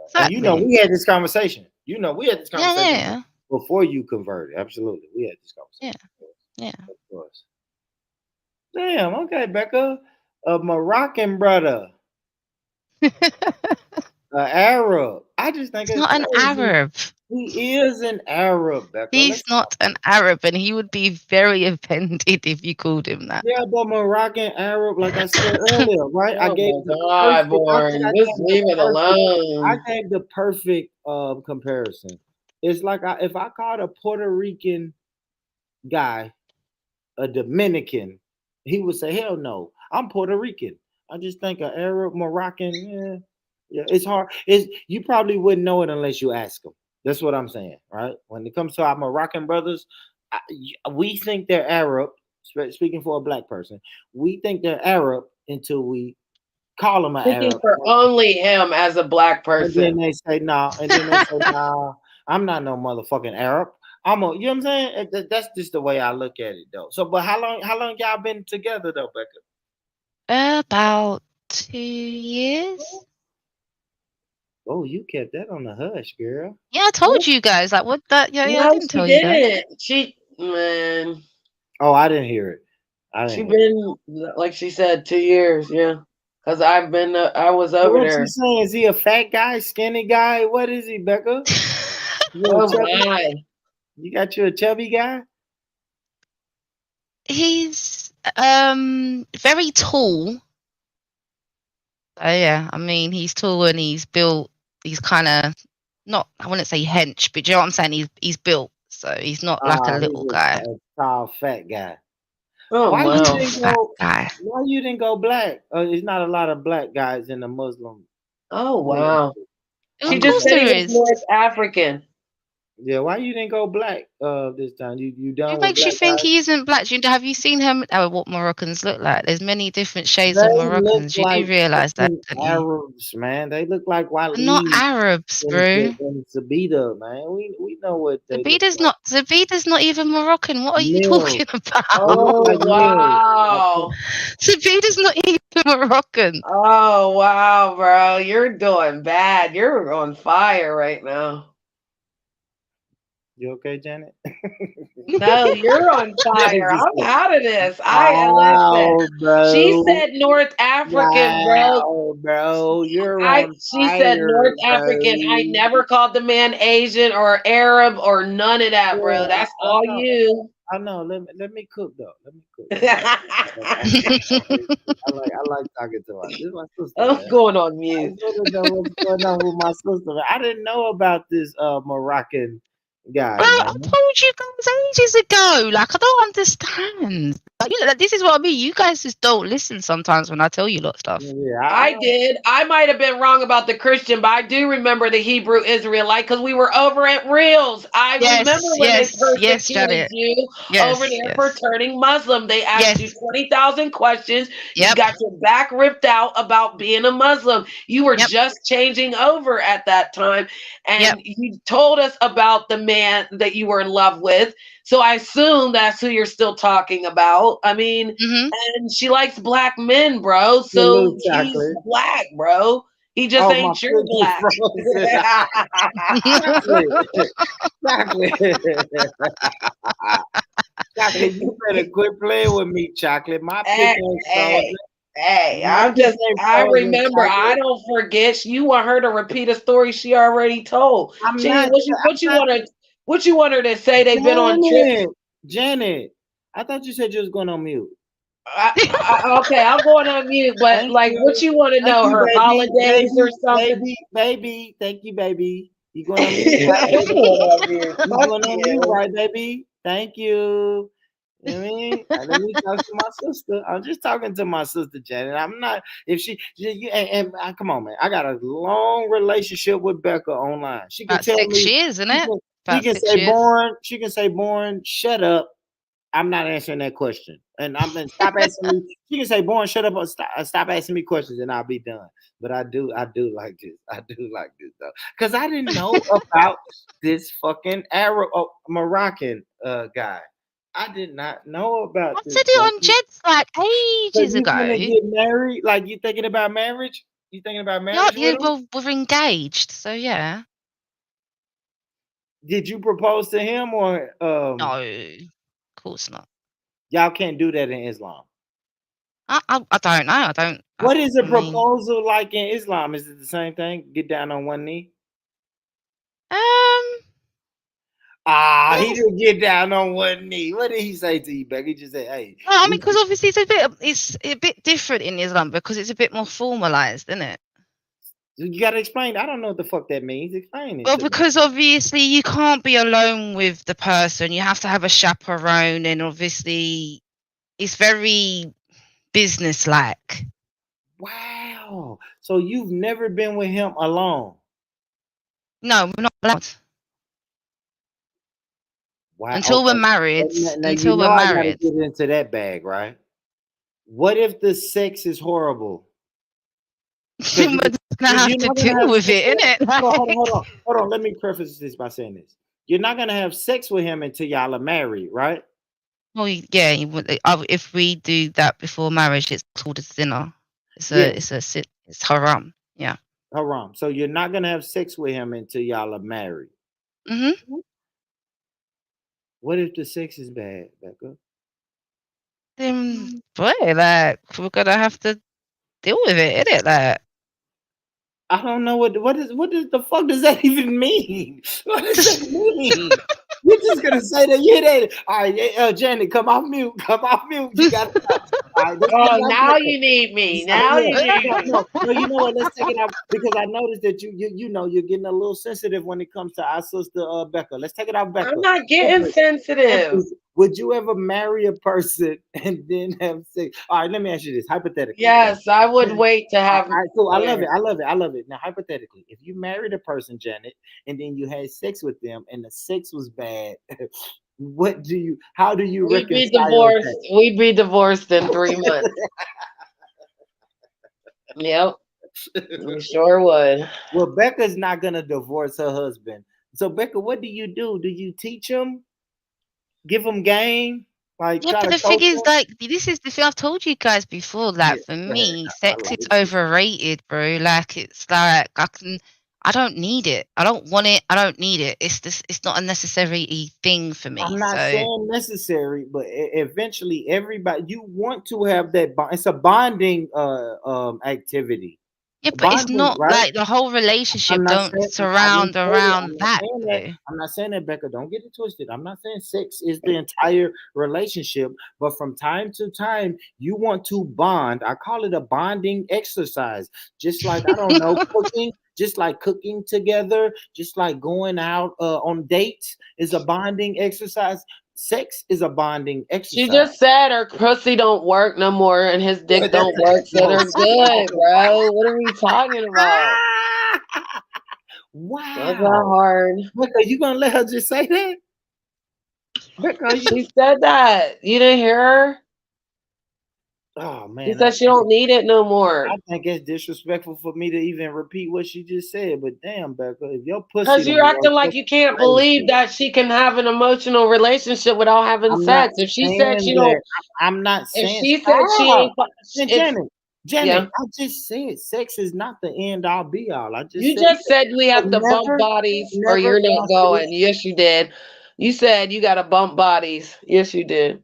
J: Exactly.
D: we had this conversation. We had this
J: Yeah,
D: conversation
J: yeah,
D: before you converted. Absolutely, we had this conversation.
J: yeah.
D: Of course. Damn. Okay, Becca, a Moroccan brother, Arab. I just think
J: He's
D: it's
J: not an
D: crazy.
J: Arab.
D: He is an Arab, Becca.
J: He's not an Arab, and he would be very offended if you called him that.
D: Yeah, but Moroccan Arab, like I said earlier, right? I
F: Oh
D: gave
F: my
D: the
F: God,
D: perfect. I think
F: Born.
D: I
F: Just
D: gave the
F: leave it
D: perfect. I
F: alone.
D: gave the perfect comparison. It's like if I called a Puerto Rican guy a Dominican, he would say, "Hell no, I'm Puerto Rican." I just think an Arab, Moroccan, yeah, it's hard. You probably wouldn't know it unless you ask them. That's what I'm saying, right? When it comes to our Moroccan brothers, we think they're Arab. Speaking for a black person, we think they're Arab until we call them an
F: Speaking
D: Arab,
F: for only him as a black
D: and then
F: person.
D: they say no, and then they say no, I'm not no motherfucking Arab. You know what I'm saying? That's just the way I look at it, though. So, but how long y'all been together, though, Becca?
J: About 2 years.
D: Oh, you kept that on the hush, girl.
J: Yeah, I told you guys. Like, what that? Yeah, I
F: No,
J: didn't
F: she
J: tell you guys.
F: didn't. Man,
D: Oh, I didn't hear it.
F: she been, like she said, 2 years. Yeah, because I was
D: So
F: over
D: what's
F: there.
D: she saying? Is he a fat guy, skinny guy? What is he, Becca?
F: Oh my.
D: You got you a chubby guy?
J: He's very tall. Oh yeah, I mean he's tall and he's built. He's kind of not. I wouldn't say hench, but do you know what I'm saying? He's built, so he's not like a little
D: He's
J: guy.
D: a tall, fat guy.
F: Oh
D: Why
J: A
D: you
J: tall,
D: didn't
J: fat
D: go?
J: guy.
D: Why you didn't go black? There's not a lot of black guys in the Muslim.
F: Oh wow. She
J: Of
F: just
J: course
F: said he
J: there
F: was
J: is.
F: North African.
D: Yeah, why you didn't go black this time? You done
J: What
D: with
J: makes you
D: black
J: think
D: guys?
J: he isn't black? Have you seen him? What Moroccans look like? There's many different shades
D: They
J: of
D: look
J: Moroccans. You do
D: like
J: realize that,
D: fucking
J: don't you?
D: Arabs, man. They look like
J: They're not
D: Waleed
J: Arabs, bro.
D: and Sabita, man. We know what they look like.
J: Zabida's not even Moroccan. What are you
D: Mills.
J: talking about?
D: They look
F: Oh
D: like Mills.
F: wow.
J: Zabida's not even Moroccan.
F: Oh wow, bro. You're doing bad. You're on fire right now.
D: You okay, Janet?
F: No, you're on fire.
D: Just
F: I'm out of this. Listen.
D: wow,
F: She
D: bro.
F: said North African, bro.
D: Wow, bro. You're on
F: She said North
D: fire,
F: African. I
D: bro.
F: never called the man Asian or Arab or none of that, bro.
D: Yeah,
F: That's
D: I
F: all
D: know.
F: you.
D: I know. Let me cook though. Let me cook. I like talking to her. This is my sister,
F: I'm
D: man.
F: going on
D: I
F: mute.
D: want to know what's going on with my sister. Man. I didn't know about this Moroccan
J: Bro, I told you guys ages ago. Like, I don't understand. Like, this is what I mean. You guys just don't listen sometimes when I tell you a lot of stuff.
D: Yeah,
F: I did. I might have been wrong about the Christian, but I do remember the Hebrew Israelite because we were over at Reels. I remember when they persecuted
J: Janet.
F: you over there for turning Muslim. They asked you 20,000 questions. You got your back ripped out about being a Muslim. You were just changing over at that time. And you told us about the man that you were in love with. So I assume that's who you're still talking about. I mean, and she likes black men, bro. So he's black, bro. He just ain't your black.
D: Chocolate, you better quit playing with me, Chocolate. My pick ain't frozen.
F: Hey,
D: My pick ain't
F: I
D: frozen,
F: remember. I
D: Chocolate.
F: don't forget. You want her to repeat a story she already told.
D: I'm not.
F: What you want her to say? They've been on trips.
D: Janet, I thought you said you was going on mute.
F: Okay, I'm going on mute. But what you want to know? Her holidays or something?
D: Baby. Thank you, baby. You going on mute, right? You going on mute, right, baby? Thank you. You know what I mean? Let me talk to my sister. I'm just talking to my sister, Janet. I'm not. If come on, man. I got a long relationship with Becca online. She can
J: About
D: tell
J: 6
D: me.
J: years, isn't it?
D: She can say, "Born." She can say, "Born." Shut up. I'm not answering that question. And I'm gonna stop asking me. She can say, "Born, shut up," or stop asking me questions, and I'll be done. But I do like this. I do like this though, because I didn't know about this fucking Arab Moroccan guy. I did not know about
J: I
D: this.
J: said it on Jed's like ages
D: You
J: ago.
D: gonna get married? Like you thinking about marriage? You thinking about marriage with him?
J: We're engaged, so yeah.
D: Did you propose to him or
J: No, of course not.
D: Y'all can't do that in Islam.
J: I don't know. I don't.
D: What is a proposal like in Islam? Is it the same thing? Get down on one knee. He didn't get down on one knee. What did he say to you, Becky? He just said, "Hey."
J: No, I mean, because obviously it's a bit different in Islam because it's a bit more formalized, isn't it?
D: You gotta explain. I don't know what the fuck that means. Explain it.
J: Well, because obviously you can't be alone with the person. You have to have a chaperone, and obviously it's very business-like.
D: Wow. So you've never been with him alone?
J: No, we're not allowed.
D: Wow.
J: Until we're married. Until we're married.
D: I gotta get into that bag, right? What if the sex is horrible?
J: You're gonna have to deal with it, innit?
D: Hold on. Let me preface this by saying this. You're not gonna have sex with him until y'all are married, right?
J: Well, yeah. If we do that before marriage, it's called a zina. It's haram. Yeah.
D: Haram. So you're not gonna have sex with him until y'all are married.
J: Mm-hmm.
D: What if the sex is bad, Becca?
J: Then, boy, we're gonna have to deal with it, innit?
D: I don't know what the fuck does that even mean? What does that mean? You're just gonna say that you hear that? All right, Janet, come off mute. Come off mute. You got to stop. All right,
F: now you need me. Now you need me.
D: No, you know what? Let's take it out because I noticed that you know you're getting a little sensitive when it comes to our sister Becca. Let's take it out, Becca.
F: I'm not getting sensitive.
D: Would you ever marry a person and then have sex? All right, let me ask you this hypothetically.
F: Yes, I would wait to have.
D: All right, cool. I love it. Now, hypothetically, if you married a person, Janet, and then you had sex with them, and the sex was bad, how do you
F: We'd be
D: reconcile
F: divorced.
D: that?
F: We'd be divorced in 3 months. Yep, we sure would.
D: Well, Becca's not gonna divorce her husband. So, Becca, what do? Do you teach him? Give him game? Like,
J: yeah, but the thing is, this is the thing I've told you guys before. For me, sex is overrated, bro. It's like I don't need it. I don't want it. I don't need it. It's not a necessary thing for me.
D: I'm not saying necessary, but eventually, everybody you want to have that bond. It's a bonding activity.
J: Yeah, but it's
D: Bonding,
J: not
D: right?
J: like the whole
D: I'm
J: relationship
D: not
J: don't
D: saying I didn't
J: surround
D: say that.
J: around that though.
D: I'm not saying that, Becca. Don't get it twisted. I'm not saying sex is the entire relationship, but from time to time, you want to bond. I call it a bonding exercise. Just like I don't know, cooking, just like cooking together, just like going out on dates is a bonding exercise. Sex is a bonding
F: She
D: exercise.
F: just said her pussy don't work no more and his
D: Yeah,
F: dick
D: that's
F: don't work, so they're good, bro. What are we talking about? That's not
D: Wow.
F: hard.
D: Becca, you gonna let her just say that? Becca,
F: She said that. You didn't hear her?
D: oh
F: She
D: man,
F: said she don't need it no more.
D: I think it's disrespectful for me to even repeat what she just said. But damn, Becca, if your pussy
F: Because
D: don't
F: you're
D: work,
F: acting like
D: that's
F: you can't believe
D: crazy.
F: that she can have an emotional relationship without having
D: I'm not
F: sex. If she said
D: saying
F: she
D: that.
F: don't,
D: I'm not
F: if
D: saying
F: she said she
D: stop.
F: ain't,
D: And
F: if
D: Janet,
F: yeah,
D: I just said sex is not the end all be all. I just
F: you
D: said
F: just
D: that.
F: said we
D: But
F: have to bump bodies or you're
D: and
F: not going. Yes, you did. You said you got to bump bodies. Yes, you did.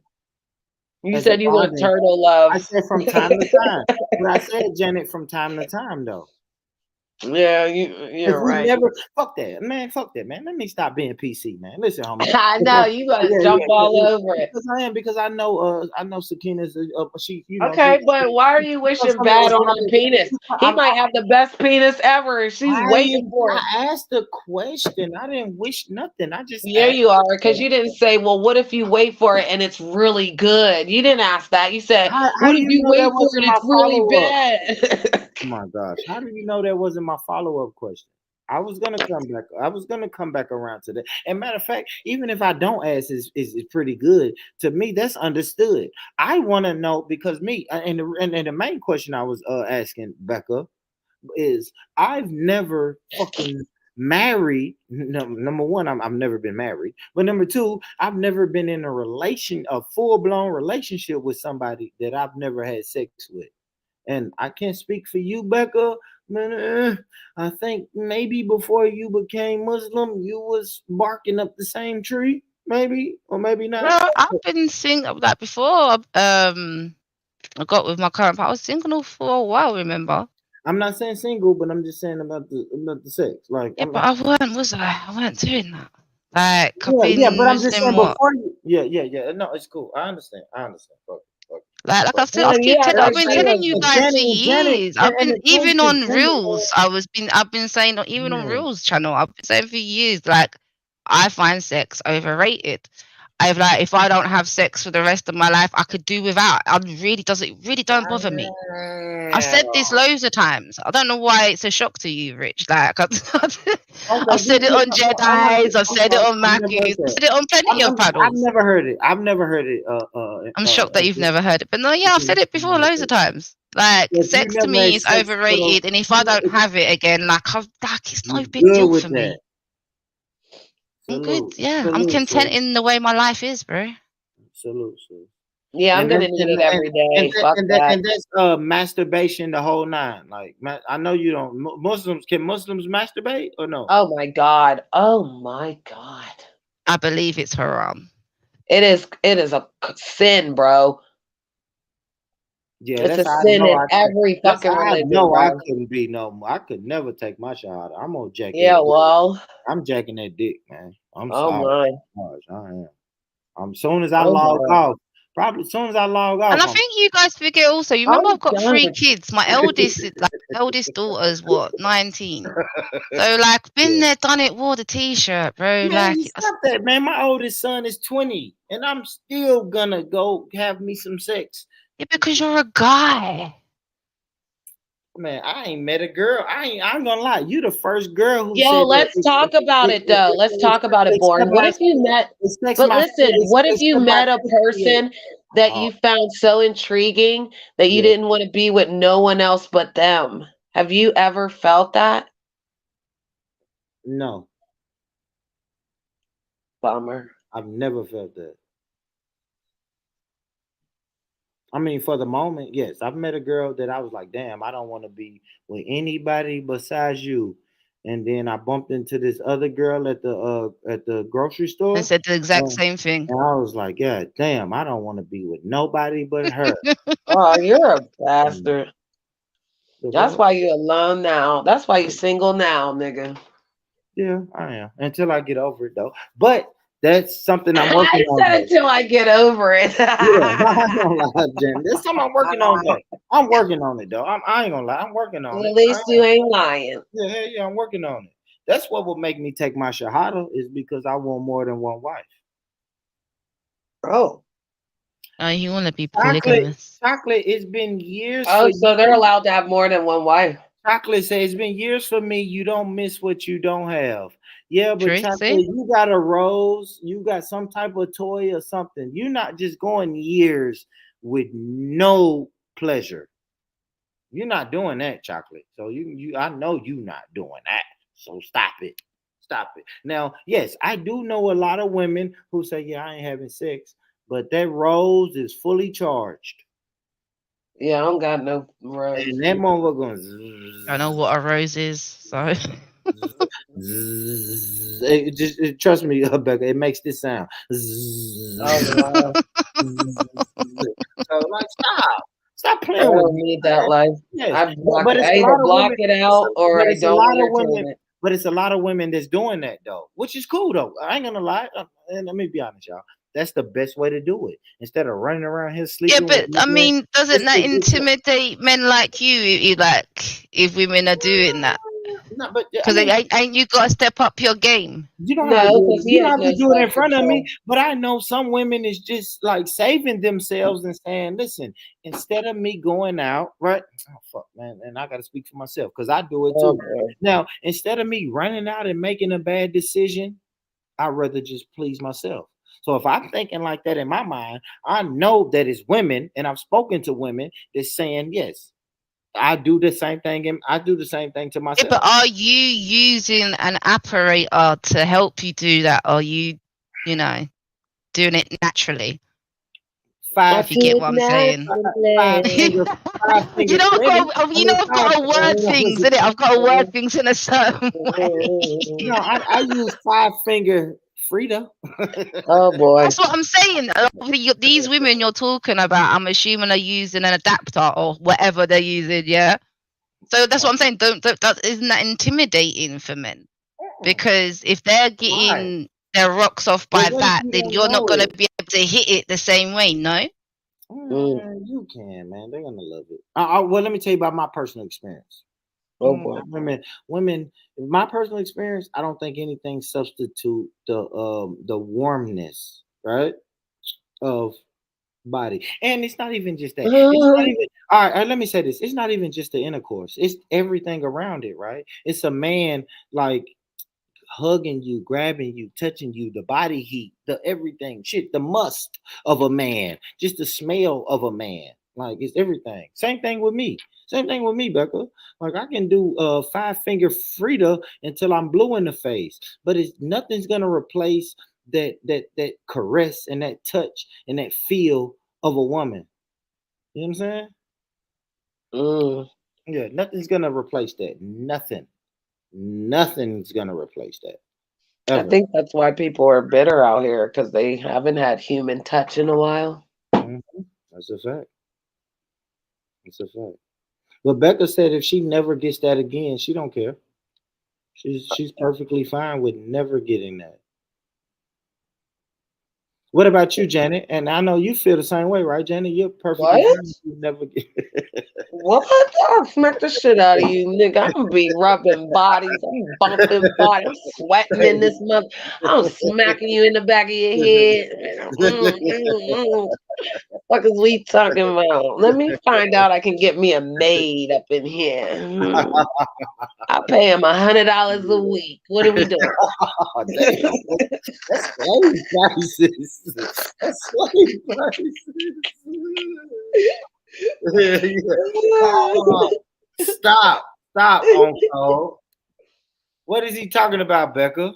F: You
D: as a
F: said you want
D: bonding.
F: turtle
D: I
F: love.
D: said from time to time. But I said Janet from time to time though.
F: Yeah,
D: If
F: you're
D: we
F: right.
D: never fuck that, man, fuck that, man. Let me stop being PC, man. Listen, homie.
F: I know you gonna jump all over it.
D: Because I know Sakina's she, you know,
F: Okay, but why are you wishing bad on her penis? He might have the best penis ever, and she's waiting for it.
D: I asked a question. I didn't wish nothing. I just
F: Yeah,
D: asked.
F: you are, because you didn't say, well, what if you wait for it and it's really good? You didn't ask that. You said,
D: How
F: what
D: do
F: if
D: you
F: you
D: know that
F: wait for it,
D: wasn't my
F: it's really
D: follow up?
F: bad?
D: Oh my gosh. How do you know that wasn't my follow up question? I was gonna come back. I was gonna come back around to that. And matter of fact, even if I don't ask, is pretty good to me. That's understood. I want to know because me and the main question I was asking Becca is I've never fucking married. Number one, I've never been married, but number two, I've never been in a full blown relationship with somebody that I've never had sex with. And I can't speak for you, Becca. I think maybe before you became Muslim, you was barking up the same tree, maybe or maybe not.
J: No, I've been single like before. I got with my current partner. I was single for a while. Remember?
D: I'm not saying single, but I'm just saying about the sex. Like,
J: Yeah, but I weren't. Was I? I weren't doing that. Like I've
D: yeah,
J: been
D: but I'm just saying
J: Muslim. What?
D: before you. Yeah. No, it's cool. I understand. Fuck it.
J: Like
D: But,
J: I've
F: like
J: been
F: she
J: telling you
F: was.
J: guys for
D: Janet,
J: years. I've
D: and
J: been
D: the thing
J: even
D: is,
J: on Reels. I've been saying even on
D: man,
J: Reels channel. I've been saying for years. Like I find sex overrated. I've like if I don't have sex for the rest of my life, I could do without. It really don't bother me. I've said this loads of times. I don't know why it's a shock to you, Rich. Like I've said it on Jedi's, I've said it on Mackie's, I've said it on plenty of
D: I've
J: paddles.
D: never heard it. I've never heard it.
J: I'm shocked that you've never heard it. But no, yeah, I've said it before loads of times. Like
D: If you
J: sex to
D: never had
J: me is
D: sex with
J: overrated, and if I don't
D: if
J: have it again, it's no
D: you
J: big
D: good
J: deal
D: with
J: for
D: that.
J: me. I'm good.
D: Salute.
J: Yeah, I'm
D: Salute,
J: content
D: sis.
J: in the way my life is, bro.
D: Salute, sis.
F: Yeah, I'm gonna need it every day. Fuck that.
D: And that's masturbation the whole nine. Like I know you don't. Muslims can Muslims masturbate or no?
F: Oh my god. Oh my god.
J: I believe it's haram.
F: It is a sin, bro.
D: Yeah,
F: It's
D: that's
F: a
D: how I
F: sin
D: know.
F: in every
D: That's
F: fucking
D: how I
F: religion,
D: know I
F: bro.
D: couldn't be no. I could never take my shot. I'm gonna jack
F: Yeah,
D: that dick.
F: well.
D: I'm jacking that dick, man. I'm
F: Oh
D: sorry.
F: my.
D: Gosh, I am. Soon as I
F: Oh
D: log
F: my.
D: off, probably as soon as I log
J: And
D: off,
J: I
D: I'm
J: think you guys forget also. You remember
F: I'm
J: I've got
F: done
J: 3
F: with you.
J: kids. My eldest daughter's what 19. So like been
D: yeah.
J: there, done it, wore the t-shirt, bro.
D: Man,
J: Like
D: stop that, man. My oldest son is 20, and I'm still gonna go have me some sex.
J: yeah, because you're a guy.
D: Man, I ain't met a girl. I'm gonna lie. You the first girl who
F: Yo,
D: said that.
F: let's talk about it though. Let's talk about it, Born.
D: Except
F: What if you met but listen, what if you
D: except my
F: met a
D: 58.
F: person that
D: Oh
F: you found so intriguing that you
D: yeah,
F: didn't want to be with no one else but them? Have you ever felt that?
D: no,
F: Bummer.
D: I've never felt that. I mean, for the moment, yes. I've met a girl that I was like, damn, I don't want to be with anybody besides you. And then I bumped into this other girl at the grocery
J: And
D: store.
J: said the exact
D: And,
J: same thing.
D: and I was like, yeah, damn, I don't want to be with nobody but her.
F: Oh, you're a
D: Mm.
F: bastard. That's why you're alone now. That's why you're single now, nigga.
D: Yeah, I am. Until I get over it though. But that's something I'm working
F: I
D: on.
F: said until I get over it.
D: Yeah, I ain't gonna lie, Jen. That's something I'm working on though. I'm working on it though. I ain't gonna lie. I'm working on it.
F: At least you ain't lying.
D: Yeah, I'm working on it. That's what will make me take my shahada is because I want more than one wife.
F: Oh.
J: Oh, you want to be polygamous?
D: Chocolate. It's been years.
F: Oh, so they're allowed to have more than one wife.
D: Chocolate says it's been years for me. You don't miss what you don't have. Yeah, but
J: True,
D: Chocolate,
J: see?
D: you got a rose, you got some type of toy or something. You're not just going years with no pleasure. You're not doing that, Chocolate. So I know you're not doing that. So stop it. Stop it. Now, yes, I do know a lot of women who say, yeah, I ain't having sex, but that rose is fully charged.
F: Yeah, I don't got no rose.
D: And that motherfucker going.
J: I know what a rose is, so.
D: Trust me, Becca. It makes this sound.
F: Oh,
D: So like, stop
F: I
D: playing with
F: don't
D: me.
F: need that life.
D: Yes.
F: I
D: It's a
F: either
D: lot of
F: block
D: women.
F: it out or I don't entertain it.
D: But it's a lot of women that's doing that though, which is cool though. I ain't gonna lie. And let me be honest, y'all. That's the best way to do it. Instead of running around here sleeping.
J: Yeah, but I mean, doesn't that intimidate men like you? Like, if women are doing that,
D: no, but
J: because ain't you got to step up your game?
D: You don't have to do it. You don't have to do it in front of me. But I know some women is just like saving themselves and saying, "Listen, instead of me going out, right? Oh fuck, man, and I got to speak for myself because I do it too. Now, instead of me running out and making a bad decision, I'd rather just please myself." So if I'm thinking like that in my mind, I know that it's women, and I've spoken to women that's saying, yes, I do the same thing, and I do the same thing to myself.
J: Yeah, but are you using an apparator to help you do that? Or are you know, doing it naturally? If you get what I'm saying. You know, I've got to word things, innit? I've got to word things in a certain way.
D: No, I use 5-finger Frida.
F: Oh boy.
J: That's what I'm saying. These women you're talking about, I'm assuming are using an adapter or whatever they're using, yeah? So that's what I'm saying. Isn't that intimidating for men? Because if they're getting their rocks off by that, then you're not going to be able to hit it the same way, no?
D: You can, man. They're gonna love it. Well, let me tell you about my personal experience.
F: Oh boy.
D: Women. My personal experience, I don't think anything substitute the warmness, right, of body. And it's not even just that. It's not even, all right, let me say this. It's not even just the intercourse. It's everything around it, right? It's a man like hugging you, grabbing you, touching you, the body heat, the everything, shit, the must of a man, just the smell of a man. Like it's everything. Same thing with me. Same thing with me, Becca. Like I can do 5-finger Frida until I'm blue in the face, but it's nothing's gonna replace that caress and that touch and that feel of a woman. You know what I'm saying? Yeah, nothing's gonna replace that. Nothing's gonna replace that.
F: Ever. I think that's why people are bitter out here because they haven't had human touch in a while.
D: Mm-hmm. That's a fact. That's a fact. But Becca said if she never gets that again, she don't care. She's perfectly fine with never getting that. What about you, Janet? And I know you feel the same way, right, Janet? You're perfectly fine if you never get
F: What? I'll smack the shit out of you, nigga. I'm gonna be rubbing bodies. I'm bumping bodies. I'm sweating in this month. I'm smacking you in the back of your head. What is we talking about? Let me find out I can get me a maid up in here. I pay him $100 a week. What are we doing?
D: Oh, damn. That's slave prices. That's slave prices. Stop, Uncle. What is he talking about, Becca?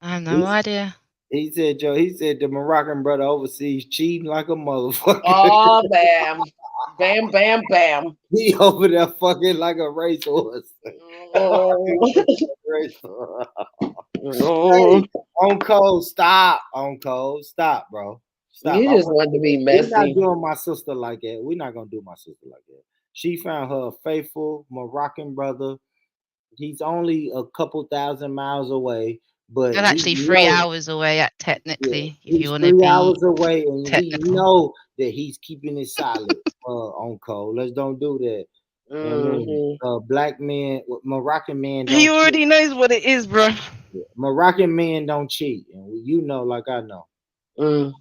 J: I have no idea.
D: He said, Joe, the Moroccan brother overseas cheating like a motherfucker.
F: Oh, bam. Bam, bam, bam.
D: He over there fucking like a racehorse. Hey, Uncle, stop. Uncle, stop, bro. Stop.
F: You just want to be messy.
D: We're not doing my sister like that. We're not going to do my sister like that. She found her faithful Moroccan brother. He's only a couple thousand miles away, but
J: That's
D: we
J: actually 3 hours
D: know
J: away,
D: yeah,
J: technically, if you
D: he's
J: want to
D: 3 hours
J: be
D: away, and we
J: technical.
D: know that he's keeping it solid on code. Let's don't do that. You know what I mean? Black men, Moroccan men
J: He
D: don't cheat.
J: already knows what it is, bro.
D: Moroccan men don't cheat, and you know, like I know. I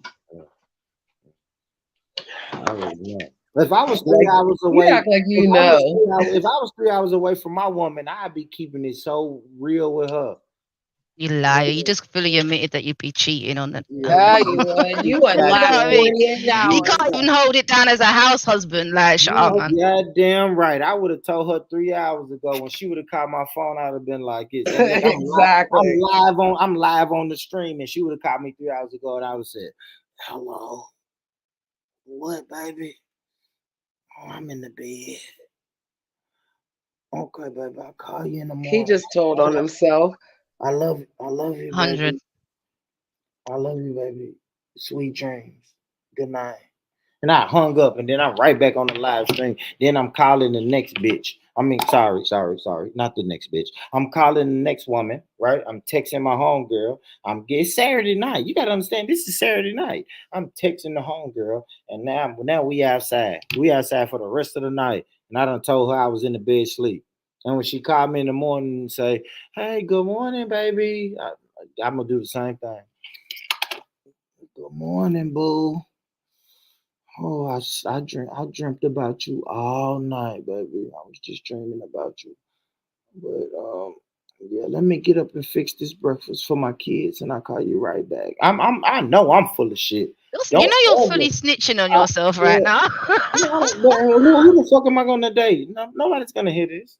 D: already know. If I was 3 hours
F: You
D: away,
F: act like you know.
D: if I was 3 hours away from my woman, I'd be keeping it so real with her.
J: You liar. You just fully admitted that you'd be cheating on it.
F: Yeah, you would. You would
J: You know
F: last
J: what I mean?
F: 48
J: You
F: hours.
J: can't even hold it down as a house husband. Like, shut up, man.
D: Goddamn right. I would have told her 3 hours ago when she would have called my phone. I'd have been like, "Look,
F: Exactly.
D: I'm live on the stream," and she would have called me 3 hours ago, and I would have said, "Hello, what, baby? Oh, I'm in the bed. Okay, baby, I'll call you in the morning."
F: He just told on himself.
D: I love you,
J: 100.
D: baby. I love you, baby. Sweet dreams. Good night. And I hung up, and then I'm right back on the live stream. Then I'm calling the next bitch. I mean, sorry, not the next bitch. I'm calling the next woman, right? I'm texting my homegirl. It's Saturday night. You gotta understand, this is Saturday night. I'm texting the homegirl, and now we outside. We outside for the rest of the night. And I done told her I was in the bed sleep. And when she called me in the morning and say, "Hey, good morning, baby," I'm gonna do the same thing. Good morning, boo. Oh, I dreamt about you all night, baby. I was just dreaming about you. But yeah, let me get up and fix this breakfast for my kids, and I'll call you right back. I know I'm full of shit.
J: You know you're
D: Don't
J: fully
D: ever.
J: snitching on yourself right now.
D: Who the fuck am I gonna date? No, nobody's gonna hear this.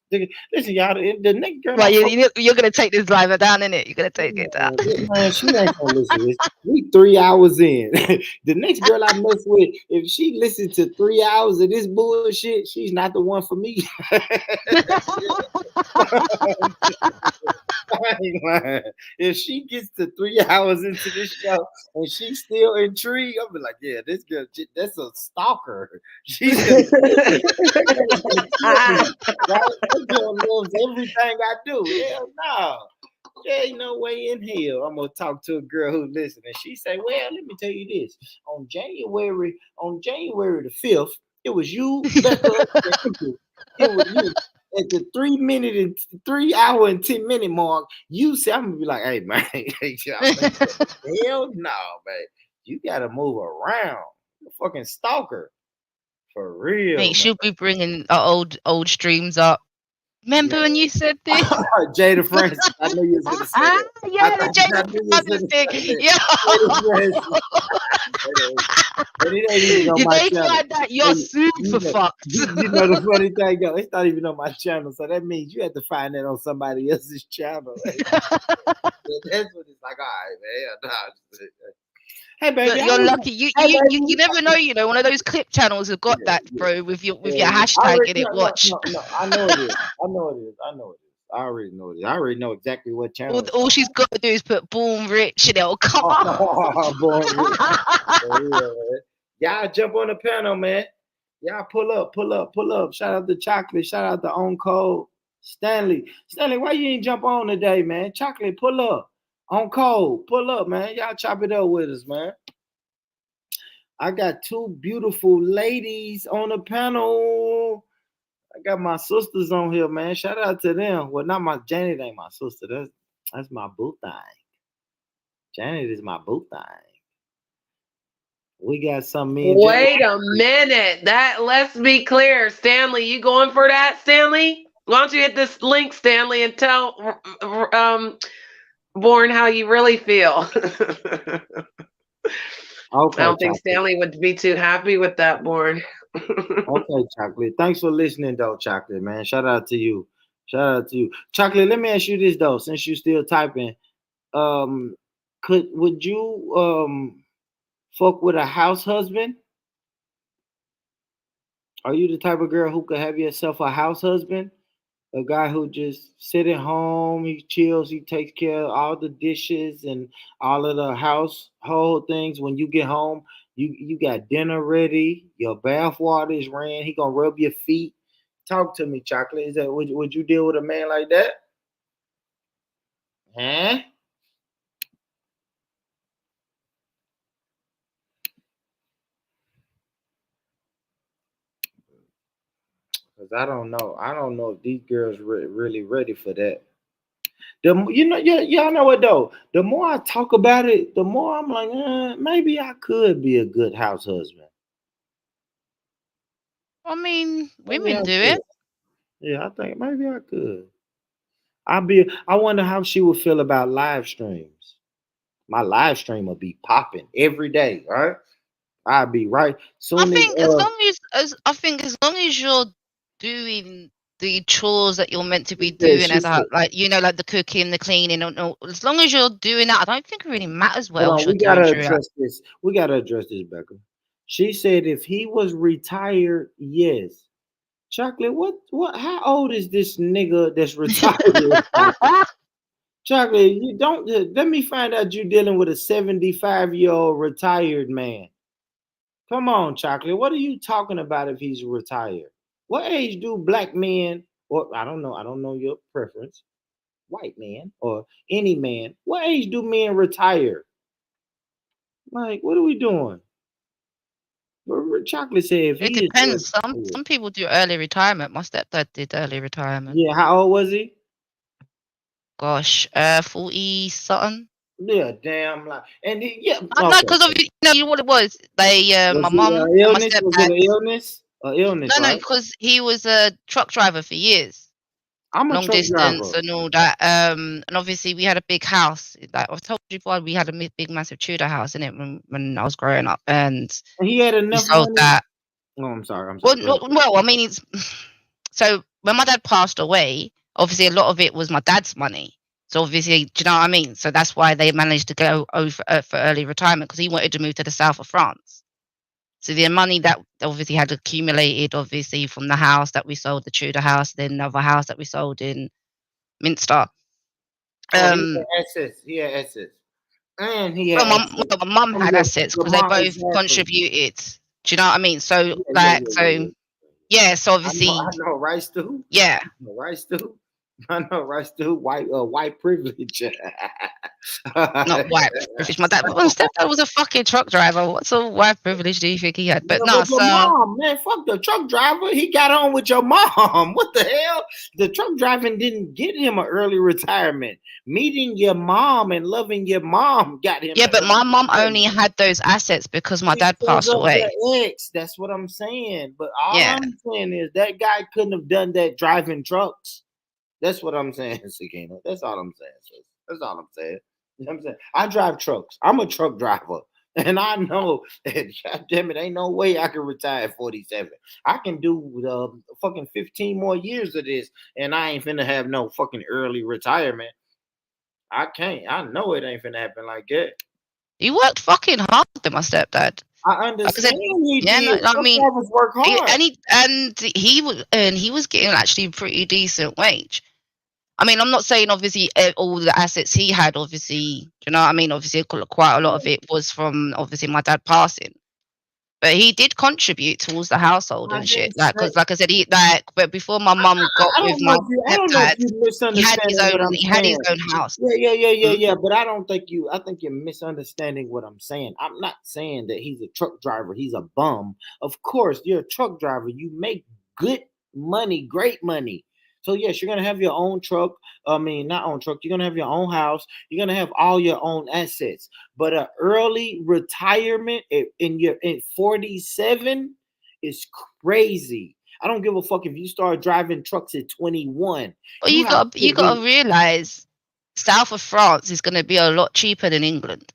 D: Listen, y'all. The next girl,
J: Well, you're gonna take this driver down, innit? You're gonna take it down.
D: man, she ain't gonna listen to this. We 3 hours in. The next girl I mess with, if she listens to 3 hours of this bullshit, she's not the one for me. If she gets to 3 hours into this show and she's still intrigued, I'll be like, yeah, this girl, that's a stalker. She's gonna right? That girl loves everything I do. Hell no. There ain't no way in hell I'm gonna talk to a girl who listens. And she say, "Well, let me tell you this. On January the 5th, it was you, Becca, and Andrew. It was you." At the 3 hour and 10 minute mark, you say, "I'm gonna be like, hey man, hell no, man. You gotta move around. You're a fucking stalker. For real,
J: Mate,
D: man."
J: she'll be bringing our old streams up. Remember when you said this?
D: Jada Francis. I knew you was gonna say that.
J: Yeah, the Jada Francis thing.
D: And it ain't even on
J: You
D: my
J: make
D: channel.
J: like that, you're super fucked.
D: You know the funny thing, though, it's not even on my channel, so that means you have to find that on somebody else's channel. That's what it's like. All right, man. Nah. Hey, baby,
J: You're lucky. You never know. You know, one of those clip channels have got that, bro, with your hashtag in it. Watch.
D: No, I know it is. I already know it. I already know exactly what channel.
J: All she's got to do is put "Born Rich" and it'll come on.
D: Born Rich. Y'all jump on the panel, man. Y'all pull up. Shout out to Chocolate. Shout out to On Code. Stanley, why you ain't jump on today, man? Chocolate, pull up. On Code, pull up, man. Y'all chop it up with us, man. I got two beautiful ladies on the panel. I got my sisters on here, man. Shout out to them. Well, not my Janet ain't my sister. That's my boo thing. Janet is my boo thing. We got some
F: Wait a minute. Let's be clear. Stanley, you going for that, Stanley? Why don't you hit this link, Stanley, and tell Born how you really feel.
D: Okay,
F: I don't think Stanley would be too happy with that, Born.
D: Okay, Chocolate. Thanks for listening, though, Chocolate, man. Shout out to you. Chocolate, let me ask you this, though, since you're still typing. Would you fuck with a house husband? Are you the type of girl who could have yourself a house husband? A guy who just sit at home, he chills, he takes care of all the dishes and all of the household things. When you get home, you got dinner ready, your bath water is ran, he gonna rub your feet, Talk to me, Chocolate. Is that would you deal with a man like that? Huh? Because I don't know. I don't know if these girls really ready for that. Y'all know what though. The more I talk about it, the more I'm like, maybe I could be a good house husband.
J: I mean,
D: Maybe
J: women
D: I
J: do
D: could.
J: it.
D: Yeah, I think maybe I could. I wonder how she would feel about live streams. My live stream will be popping every day, right? I'll be right
J: I
D: soon
J: think as long as you're doing the chores that you're meant to be
D: yeah,
J: doing
D: she
J: as
D: said,
J: like like the cooking, the cleaning, and all, as long as you're doing that, I don't think it really matters what
D: hold
J: else
D: on,
J: you're
D: we
J: doing
D: gotta
J: throughout.
D: address this. We gotta address this, Becca. She said if he was retired, yes. Chocolate, what how old is this nigga that's retired? Chocolate, you don't let me find out you dealing with a 75-year-old retired man. Come on, Chocolate. What are you talking about if he's retired? What age do black men, or I don't know your preference, white man or any man, what age do men retire? Like, what are we doing? Chocolate said if
J: It
D: he is
J: depends.
D: retired.
J: Some people do early retirement. My stepdad did early retirement.
D: Yeah, how old was he?
J: Gosh, 40 something.
D: Yeah, damn like and yeah,
J: No,
D: okay.
J: because of you know what it was. They my
D: Was it
J: mum and my
D: illness? Was it
J: stepdad.
D: an illness? Illness,
J: No,
D: right?
J: because he was a truck driver for years.
D: I'm a
J: Long
D: truck
J: distance
D: driver.
J: and all that. And obviously we had a big house. Like I've told you before, we had a big, massive Tudor house in it when I was growing up, and
D: And he had
J: we
D: enough
J: sold
D: money.
J: that.
D: Oh, I'm sorry.
J: Well,
D: Go ahead.
J: I mean, it's so when my dad passed away, obviously a lot of it was my dad's money. So obviously, do you know what I mean? So that's why they managed to go over for early retirement because he wanted to move to the south of France. So the money that obviously had accumulated, obviously from the house that we sold, the Tudor house, then another house that we sold in Minster.
D: Oh, he had assets. He had assets. And he had assets.
J: My mum
D: And
J: had assets
D: your
J: because they
D: mom,
J: both
D: exactly.
J: contributed. Do you know what I mean? So
D: Yeah.
J: yeah. So
D: I
J: obviously,
D: know, right, Stu?
J: yeah.
D: Right, Stu? I know, right, Stu? White privilege.
J: Not white privilege. My stepdad was a fucking truck driver. What sort of white privilege do you think he had? But
D: Yeah,
J: no,
D: but your
J: so
D: mom, man, fuck the truck driver. He got on with your mom. What the hell? The truck driving didn't get him an early retirement. Meeting your mom and loving your mom got him
J: yeah,
D: an
J: but
D: early
J: my mum only
D: retirement.
J: had those assets because my dad
D: Because
J: passed
D: of
J: away.
D: the ex. That's what I'm saying. But all
J: Yeah.
D: I'm saying is that guy couldn't have done that driving trucks. That's what I'm saying, Sakina. That's all I'm saying, sis. That's all I'm saying. You know what I'm saying? I drive trucks. I'm a truck driver. And I know that, God damn it, ain't no way I can retire at 47. I can do fucking 15 more years of this, and I ain't finna have no fucking early retirement. I can't. I know it ain't finna happen like that.
J: He worked fucking hard to my stepdad.
D: I
J: Like I said,
D: understand he
J: yeah, no,
D: did.
J: I
D: Truck
J: mean,
D: drivers work hard.
J: he was getting actually a pretty decent wage. I mean, I'm not saying obviously all the assets he had, obviously, do you know what I mean? Obviously, quite a lot of it was from obviously my dad passing, but he did contribute towards the household
D: I
J: and shit.
D: didn't
J: Like,
D: say.
J: because like I said, but before my mum got
D: I
J: with
D: don't know
J: my
D: if you. I don't know if
J: stepdad,
D: you misunderstanding what I'm
J: he had his
D: saying.
J: own house.
D: Yeah. But I don't think you. I think you're misunderstanding what I'm saying. I'm not saying that he's a truck driver. He's a bum. Of course, you're a truck driver. You make good money, great money. So yes, you're gonna have your own truck. I mean, not own truck. You're gonna have your own house. You're gonna have all your own assets. But an early retirement in 47 is crazy. I don't give a fuck if you start driving trucks at 21.
J: But
D: You have to
J: you got to
D: be.
J: realize, south of France is going to be a lot cheaper than England.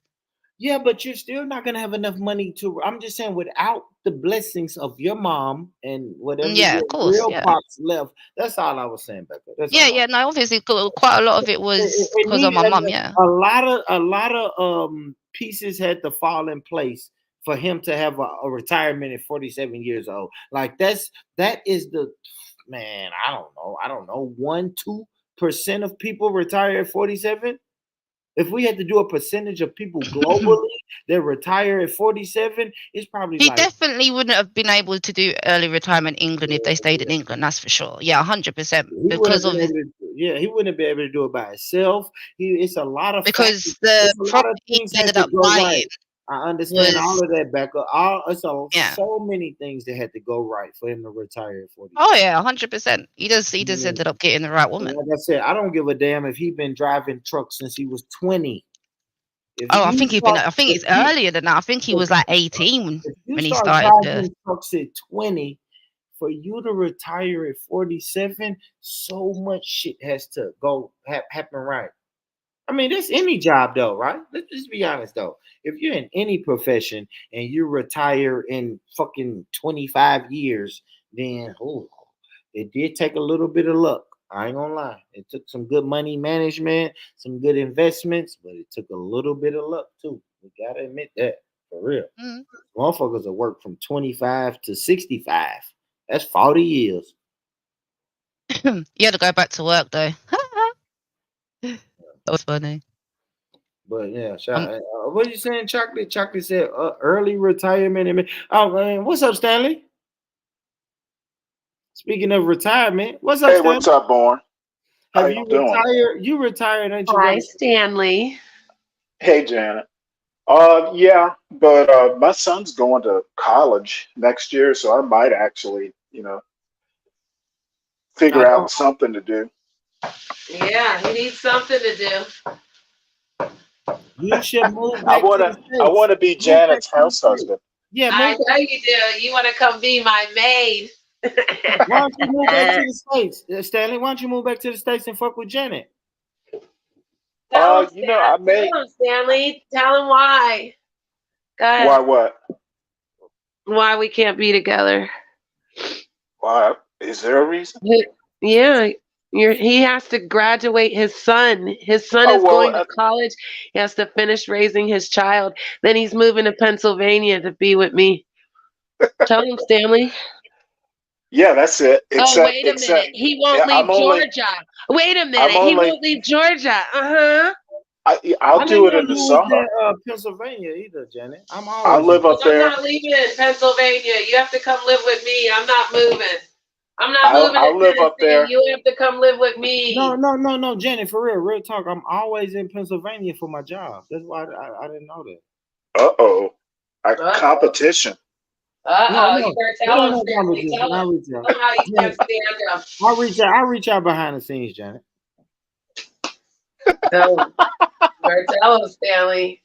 D: Yeah, but you're still not gonna have enough money to. I'm just saying, without the blessings of your mom and whatever
J: Yeah,
D: your
J: of course.
D: real
J: Yeah.
D: pops left. That's all I was saying, Becca. That's all.
J: Yeah. No, obviously, quite a lot of it was
D: It
J: because of
D: need
J: my mum. Yeah.
D: a lot of pieces had to fall in place for him to have a retirement at 47 years old. Like that is the man. I don't know. 1-2% of people retire at 47. If we had to do a percentage of people globally that retire at 47, it's probably
J: He
D: like
J: definitely wouldn't have been able to do early retirement in England if they stayed in England. That's for sure. Yeah, 100%.
D: he wouldn't
J: Because
D: have
J: of
D: been able to. Yeah, he wouldn't be able to do it by himself. It's a lot of factors.
J: because the
D: It's a lot of
J: property he
D: things had
J: ended
D: to
J: up
D: go right.
J: buying
D: I understand all
J: was
D: of that, Becca.
J: yeah.
D: So many things that had to go right for him to retire at 40.
J: Oh yeah, 100%. He just
D: Yeah.
J: ended up getting the right woman.
D: Like I said, I don't give a damn if he's been driving trucks since he was 20.
J: I think it's earlier than that. I think he was like 18
D: If you
J: when he
D: start
J: started
D: driving trucks at 20, for you to retire at 47, so much shit has to go happen right. I mean, that's any job though, right? Let's just be honest though. If you're in any profession and you retire in fucking 25 years, then it did take a little bit of luck. I ain't gonna lie. It took some good money management, some good investments, but it took a little bit of luck too. We gotta admit that for real. Motherfuckers will work from 25 to 65. That's 40 years.
J: You had to go back to work though. That was funny.
D: But yeah, what are you saying, Chocolate? Chocolate said early retirement. Oh man, what's up, Stanley? Speaking of retirement, what's up,
P: Hey,
D: Stanley?
P: what's up, Born? How
D: Have
P: you
D: you
P: doing?
D: retired? You retired, ain't you?
F: Hi, Stanley.
P: Hey, Janet. Yeah, but my son's going to college next year, so I might actually, figure out something to do.
F: Yeah, he needs something to do.
D: You should move
P: I
D: back to the
P: wanna, I
D: States.
P: wanna be
D: Move back
P: Janet's
D: to the
P: house
D: States.
P: husband.
D: Yeah,
F: I know you do. You want to come be my maid.
D: Why don't you move back to the States, Stanley? Why don't you move back to the States and fuck with Janet?
F: Tell him,
P: I may.
F: tell him, Stanley. Tell him why. Go ahead.
P: Why what?
F: Why we can't be together.
P: Why? Is there a reason?
F: Yeah. He has to graduate his son. His son
P: Oh,
F: is
P: well,
F: going to college. He has to finish raising his child. Then he's moving to Pennsylvania to be with me. Tell him, Stanley.
P: Yeah, that's it.
F: Wait a minute. He won't leave Georgia. Wait a minute. He won't leave Georgia. Uh-huh.
P: I'll do it in the summer.
D: Pennsylvania either, Janet.
P: I'll live up there.
F: I'm not leaving in Pennsylvania. You have to come live with me. I'm not moving. I'm not moving
P: I'll
F: to
P: live up
F: Tennessee.
P: there.
F: You have to come live with me.
D: No, Janet, for real talk. I'm always in Pennsylvania for my job. That's why I didn't know that.
P: Competition.
F: You better tell him, Stanley. Tell him how you can't stand him.
D: I'll reach out behind the scenes, Janet.
F: You better tell him, Stanley.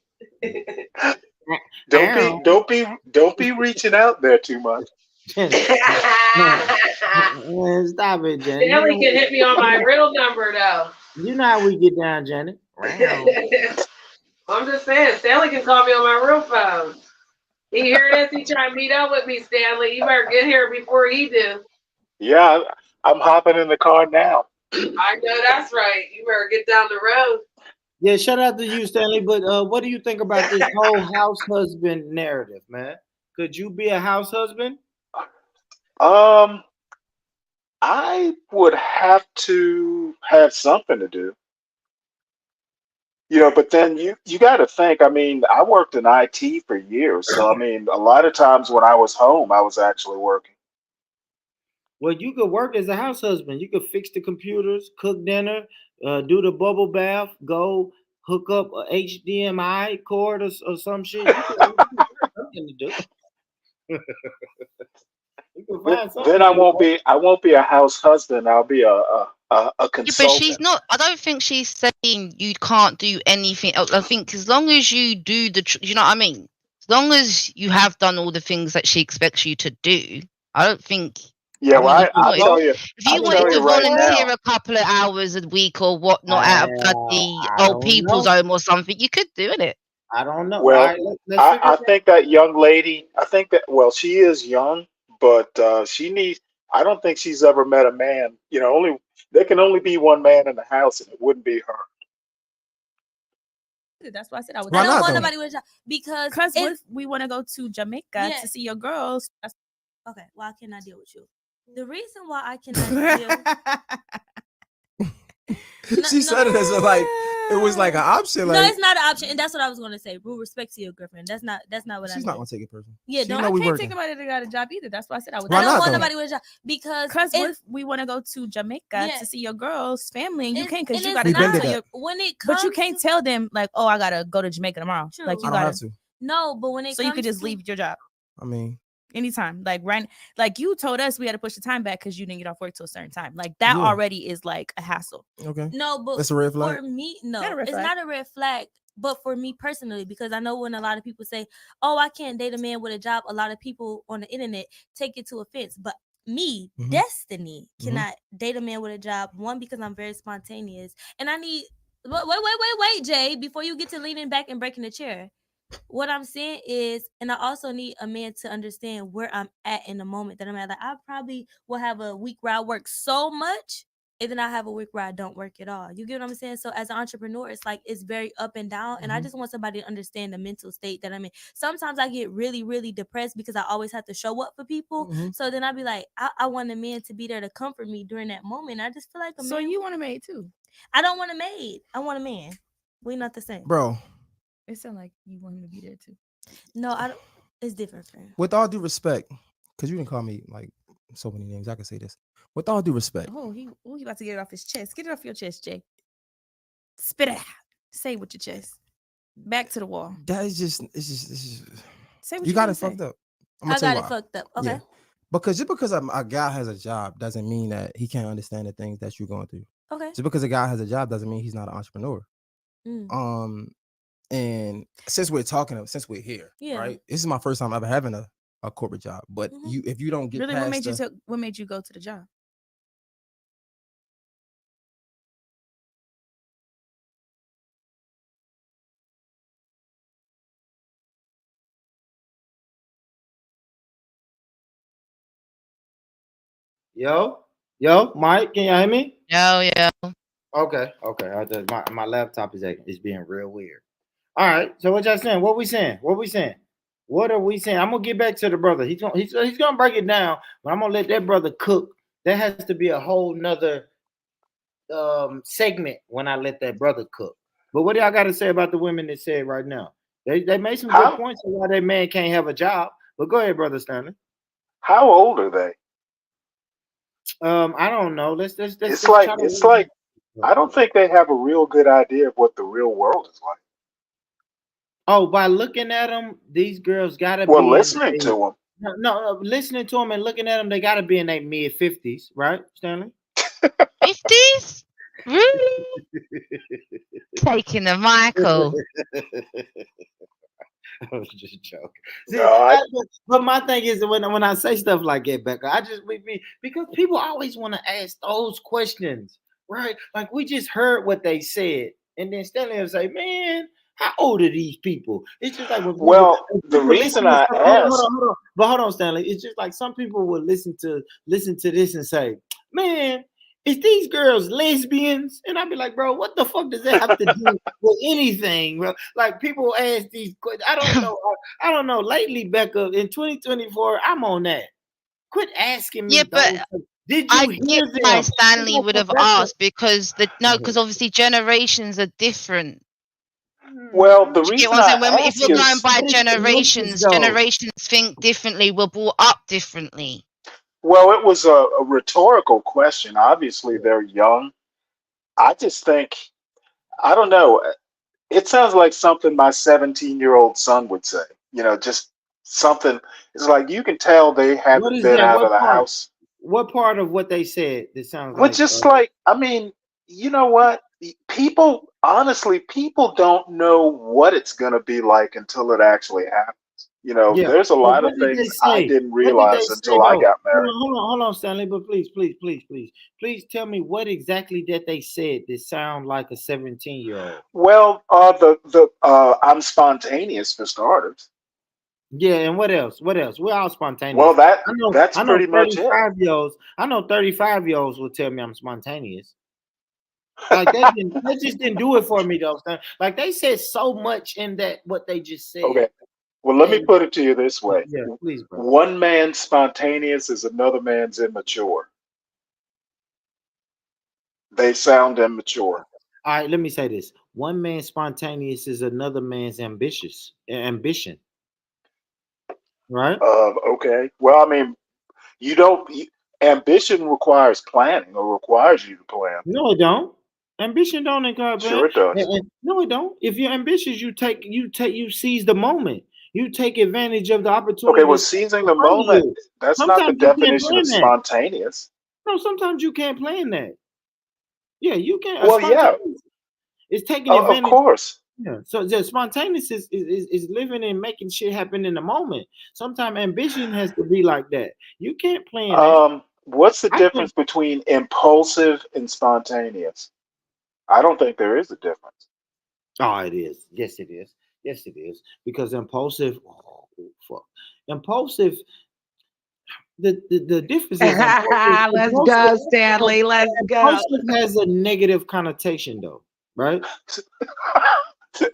P: Don't be reaching out there too much.
D: Stop it, Janet.
F: Stanley can hit me on my real number though.
D: You know how we get down, Janet.
F: I'm just saying, Stanley can call me on my real phone. He hear this, he try to meet up with me, Stanley. You better get here before he do.
P: Yeah, I'm hopping in the car now.
F: I know that's right. You better get down the road.
D: Yeah, shout out to you, Stanley. But what do you think about this whole house husband narrative, man? Could you be a house husband?
P: I would have to have something to do. But then you got to think, I mean, I worked in IT for years. So, I mean, a lot of times when I was home, I was actually working.
D: Well, you could work as a house husband. You could fix the computers, cook dinner, do the bubble bath, go hook up a HDMI cord or some shit. You could have something to do.
P: Then I won't be a house husband. I'll be a consultant.
J: Yeah, but she's not. I don't think she's saying you can't do anything. I think as long as you do you know what I mean. As long as you have done all the things that she expects you to do, I don't think.
P: Yeah, well, I'll tell you.
J: If you wanted to volunteer a couple of hours a week or whatnot at the old people's home or something, you could do it.
D: I don't know.
P: Well, I think that young lady. She is young, but I don't think she's ever met a man. There can only be one man in the house, and it wouldn't be her.
O: That's why I said I would.
M: I don't want nobody with a job because
O: if we want to go to Jamaica to see your girls.
M: Okay, well, I cannot deal with you. The reason why I cannot deal.
N: She said it as a like, It was like an option.
M: No,
N: Like
M: it's not an option, and that's what I was gonna say. Rule respect to your girlfriend. That's not what I
N: she's
M: mean.
N: not gonna take it personal.
M: Yeah,
N: she
M: don't.
N: know
O: I
N: we
O: can't
N: working.
O: take nobody that got a job either. That's why I said I would.
N: Why
M: I don't
N: not,
M: want
N: though?
M: nobody with a job because
O: what if we want to go to Jamaica to see your girl's family and you can't because you got to
N: We been
O: go
N: to
O: to
N: that.
O: your.
M: when it
O: But
M: comes
O: you can't tell them like, oh, I gotta go to Jamaica tomorrow.
M: True.
O: Like you
N: I don't
O: gotta.
N: have to.
M: No, but when it
O: So
M: comes
O: you could just
M: to,
O: leave your job
N: I mean,
O: anytime. Like you told us we had to push the time back because you didn't get off work till a certain time. Like that
N: Yeah.
O: already is like a hassle.
N: okay.
M: no, but
N: That's a red flag.
M: for me, no,
O: Not a red
M: it's
O: flag.
M: not a red flag. But for me personally, because I know when a lot of people say, "Oh, I can't date a man with a job," a lot of people on the internet take it to offense. But me,
N: Mhm.
M: Destiny,
N: Mhm.
M: cannot date a man with a job. One, because I'm very spontaneous, and I need. Wait, Jay, before you get to leaning back and breaking the chair. What I'm saying is, and I also need a man to understand where I'm at in the moment that I'm at. Like, I probably will have a week where I work so much, and then I have a week where I don't work at all. You get what I'm saying? So as an entrepreneur, it's like it's very up and down. And I just want somebody to understand the mental state that I'm in. Sometimes I get really, really depressed because I always have to show up for people. So then I'd be like, I want a man to be there to comfort me during that moment. I just feel like a man.
O: So you want a maid too?
M: I don't want a maid. I want a man. We're not the same.
N: Bro,
O: It sounds like you want him to be there too.
M: No, I don't. It's different, friend.
N: with all due respect, because you didn't call me like so many names, I can say this. With all due respect,
O: He about to get it off his chest. Get it off your chest, Jay. Spit it out. Say it with your chest. Back to the wall.
N: that is just it's just
O: Say what
N: you got
O: gonna
N: it fucked
O: say.
N: up.
M: I got it fucked up. Okay.
N: Yeah. Because just because a guy has a job doesn't mean that he can't understand the things that you're going through.
M: Okay.
N: Just because a guy has a job doesn't mean he's not an entrepreneur. And since we're here,
M: Yeah.
N: right? This is my first time ever having a corporate job. But if you don't get
O: Really,
N: past
O: what made you go to the job?
D: Yo, Mike, can you hear me?
J: Yeah.
D: Okay. I just, my laptop is being real weird. All right. So what y'all saying? What we saying? What are we saying? I'm gonna get back to the brother. He's gonna break it down, but I'm gonna let that brother cook. There has to be a whole nother segment when I let that brother cook. But what do y'all got to say about the women that said right now? They made some good points on why that man can't have a job. But go ahead, brother Stanley.
P: How old are they?
D: I don't know. Let's
P: It's like I don't think they have a real good idea of what the real world is like.
D: Oh, by looking at them, these girls gotta
P: Well,
D: be
P: listening to them.
D: No, listening to them and looking at them, they gotta be in their mid-50s, right, Stanley?
J: 50s? Really? Taking the Michael.
D: I was just joking. See, but my thing is when I say stuff like that, Becca, I just because people always want to ask those questions, right? Like we just heard what they said, and then Stanley will say, "Man, how old are these people?" It's just like
P: the reason I asked,
D: hold on, Stanley. It's just like some people will listen to this and say, "Man, is these girls lesbians?" And I'd be like, "Bro, what the fuck does that have to do with anything, bro?" Like people ask these questions. I don't know. I don't know. Lately, Becca, in 2024, I'm on that. Quit asking me.
J: Yeah, but
D: did you hear them?
J: Why Stanley would have asked because obviously generations are different.
P: Well, the reason
J: if we're going by generations think differently. We're brought up differently.
P: Well, it was a rhetorical question. Obviously, they're young. I just think, I don't know. It sounds like something my 17-year-old son would say. Just something. It's like you can tell they haven't been out of the house.
D: What part of what they said that sounds
P: Well,
D: like?
P: just like, I mean, you know what? People don't know what it's going to be like until it actually happens. There's a lot of things I didn't realize until I got married.
D: Hold on, Stanley. But please tell me what exactly that they said that sound like a 17-year-old.
P: Well, I'm spontaneous for starters.
D: Yeah, and what else? We're all spontaneous.
P: Well, that's pretty much it.
D: I know 35-year-olds will tell me I'm spontaneous. Like they just didn't do it for me though. Like they said so much in that what they just said.
P: Okay. Well, let me put it to you this way.
D: Yeah, please, bro.
P: One man's spontaneous is another man's immature. They sound immature.
D: All right, let me say this. One man's spontaneous is another man's ambition, right?
P: Okay. Well, I mean, you don't. Ambition requires planning, or requires you to plan.
D: No, it don't. Ambition don't encourage
P: Sure,
D: plan.
P: it does.
D: No, it don't. If you're ambitious, you seize the moment. You take advantage of the
P: Okay. Well,
D: opportunities
P: seizing
D: in
P: the
D: front of
P: moment,
D: you.
P: that's not the
D: Sometimes you can't
P: definition of
D: plan that.
P: spontaneous.
D: No, sometimes you can't plan that. Yeah, you can.
P: Well, yeah,
D: Spontaneous is taking
P: of
D: advantage.
P: course.
D: Yeah. So the spontaneous is living and making shit happen in the moment. Sometimes ambition has to be like that. You can't plan that.
P: What's the
D: I can't.
P: difference between impulsive and spontaneous? I don't think there is a difference.
D: Oh, it is. Yes, it is. Yes, it is. Because impulsive. Oh, fuck. Impulsive. The difference is
F: Let's go, Stanley. Let's go.
D: impulsive has a negative connotation, though, right?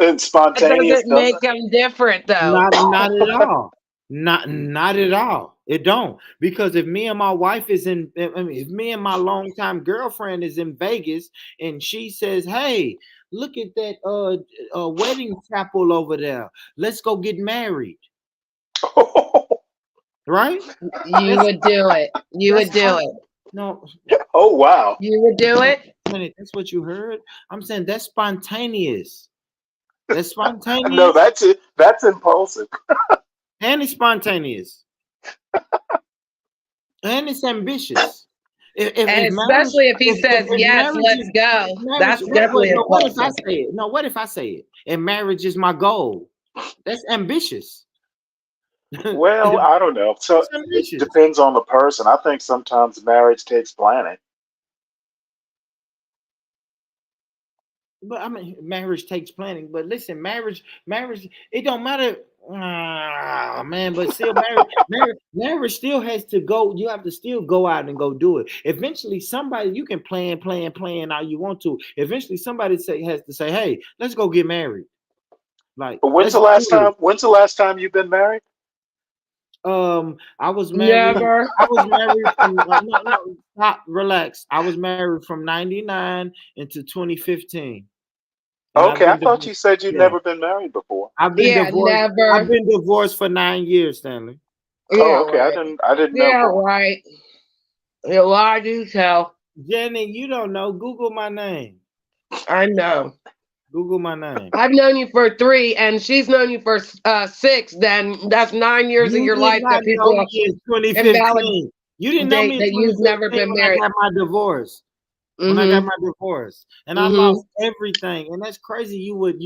P: And
F: That
P: spontaneous
F: doesn't make
P: doesn't.
F: them different, though.
D: Not at all. Not at all. It don't, because if me and my wife is in, I mean, if me and my longtime girlfriend is in Vegas and she says, "Hey, look at that wedding chapel over there. Let's go get married." Right?
F: You would do it. You would do it.
D: No.
P: Oh wow.
F: You would do it.
D: That's what you heard. I'm saying that's spontaneous. That's spontaneous.
P: No, that's it. That's impulsive.
D: And it's spontaneous. And it's ambitious.
F: And especially if he says yes, let's go. That's definitely
D: what if I
F: impulsive.
D: say it? No, what if I say it? And marriage is my goal. That's ambitious.
P: Well, I don't know. So
D: It's
P: it
D: ambitious.
P: depends on the person. I think sometimes marriage takes planning.
D: But I mean, marriage takes planning. But listen, marriage, it don't matter. Man, but still, marriage still has to go. You have to still go out and go do it. Eventually, somebody, you can plan all you want to. Eventually, somebody has to say, "Hey, let's go get married." Like,
P: But when's
D: let's
P: the last
D: do it.
P: time? When's the last time you've been married?
D: I was married.
F: Never.
D: I was married from no, stop, relax. I was married from '99 into 2015. And I've
P: Okay, I
D: been
P: thought
D: divorced.
P: you said you'd
D: Yeah.
P: never been married before.
D: I've been
F: Yeah,
D: divorced.
F: never.
D: I've been divorced for 9 years, Stanley.
F: Yeah,
P: Oh, okay.
F: right.
P: I didn't know.
F: Yeah,
P: Born.
F: right. Yeah, well, I do tell.
D: Jenny, you don't know. Google my name.
F: I know.
D: Google my name.
F: I've known you for 3, and she's known you for 6. Then that's 9 years of
D: You
F: your
D: did
F: life
D: not
F: that people
D: know me in
F: invalidate
D: 2015. You didn't know me in
F: that you've never
D: 2015
F: been
D: when I
F: married.
D: got my divorce. When I got my divorce, and I
F: Mm-hmm.
D: lost everything, and that's crazy. You would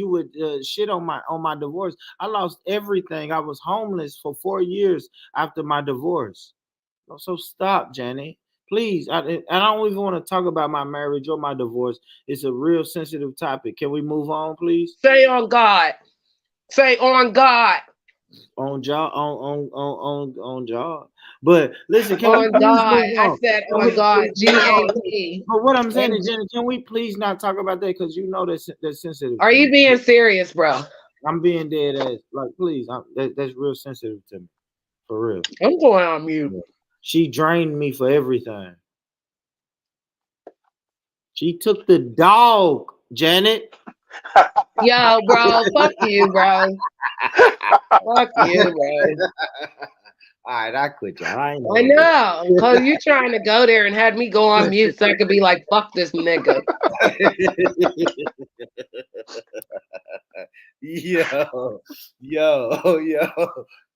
D: shit on my divorce. I lost everything. I was homeless for 4 years after my divorce. So stop, Jenny. Please. I don't even want to talk about my marriage or my divorce. It's a real sensitive topic. Can we move on, please?
F: Say on God. Say on God.
D: On job, on job. But listen, can we
F: On
D: please
F: God.
D: move
F: I
D: on?
F: said
D: Can
F: on
D: we
F: God.
D: please move on?
F: GAD.
D: But what I'm saying is, Jenny, can we please not talk about that, because you know that's sensitive
F: Are
D: to
F: you
D: me.
F: being serious, bro?
D: I'm being dead ass. Like, please, that's real sensitive to me, for real.
F: I'm going on mute.
D: She drained me for everything. She took the dog, Janet.
F: Yo, bro, fuck you, bro. Fuck you, bro.
D: All right, I quit, y'all.
F: I know, because you trying to go there and had me go on mute so I could be like, fuck this nigga.
D: Yo.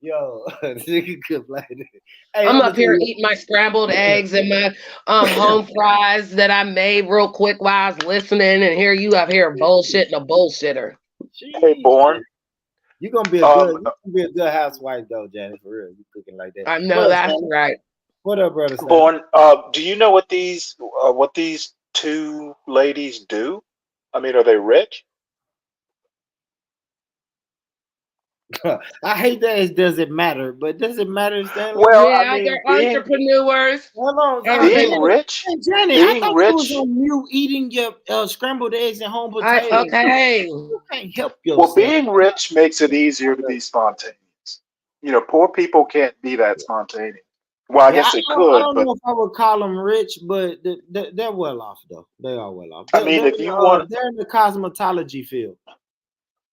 D: Nigga could play it. Hey,
F: I'm
D: I'ma
F: up here
D: tell you-
F: eating my scrambled eggs and my home fries that I made real quick while I was listening, and here you up here bullshitting a bullshitter.
P: Hey, Born.
D: You gonna be a good housewife though, Janet, for real. You cooking like that.
F: I know
D: What up,
F: that's
D: Sam?
F: right.
D: What up, brother? Sam?
P: Born. Do you know what these two ladies do? I mean, are they rich?
D: I hate that it doesn't matter, but does it matter, Stanley?
P: Well,
F: Yeah,
P: I mean,
F: they're entrepreneurs.
D: Hold on,
P: being rich,
D: Hey, Janet, I
P: being
D: thought you was
P: rich.
D: on mute eating your scrambled eggs and home potatoes.
F: Okay.
D: You can't help yourself.
P: Well, being rich makes it easier to be spontaneous. You know, poor people can't be that spontaneous. Well, I guess it
D: I
P: could,
D: don't
P: but
D: know if I would call them rich, but they're well off though. They are well off.
P: I mean, if you want,
D: They're in the cosmetology field.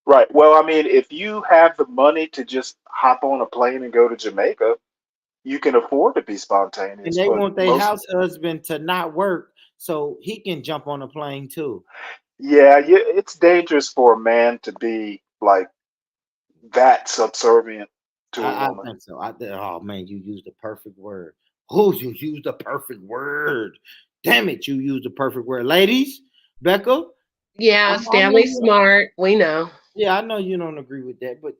P: right? Well, I mean, if you have the money to just hop on a plane and go to Jamaica, you can afford to be
D: And
P: spontaneous.
D: they
P: But
D: want their
P: most,
D: house husband to not work so he can jump on a plane too.
P: yeah, it's dangerous for a man to be like that subservient to a
D: I
P: woman.
D: think so. Oh man, you used the perfect word. Oh, you used the perfect word. Damn it, you used the perfect word. Ladies, Becca.
F: Yeah,
D: I know
F: Stanley's
D: you.
F: smart. We know.
D: Yeah, I know you don't agree with that, but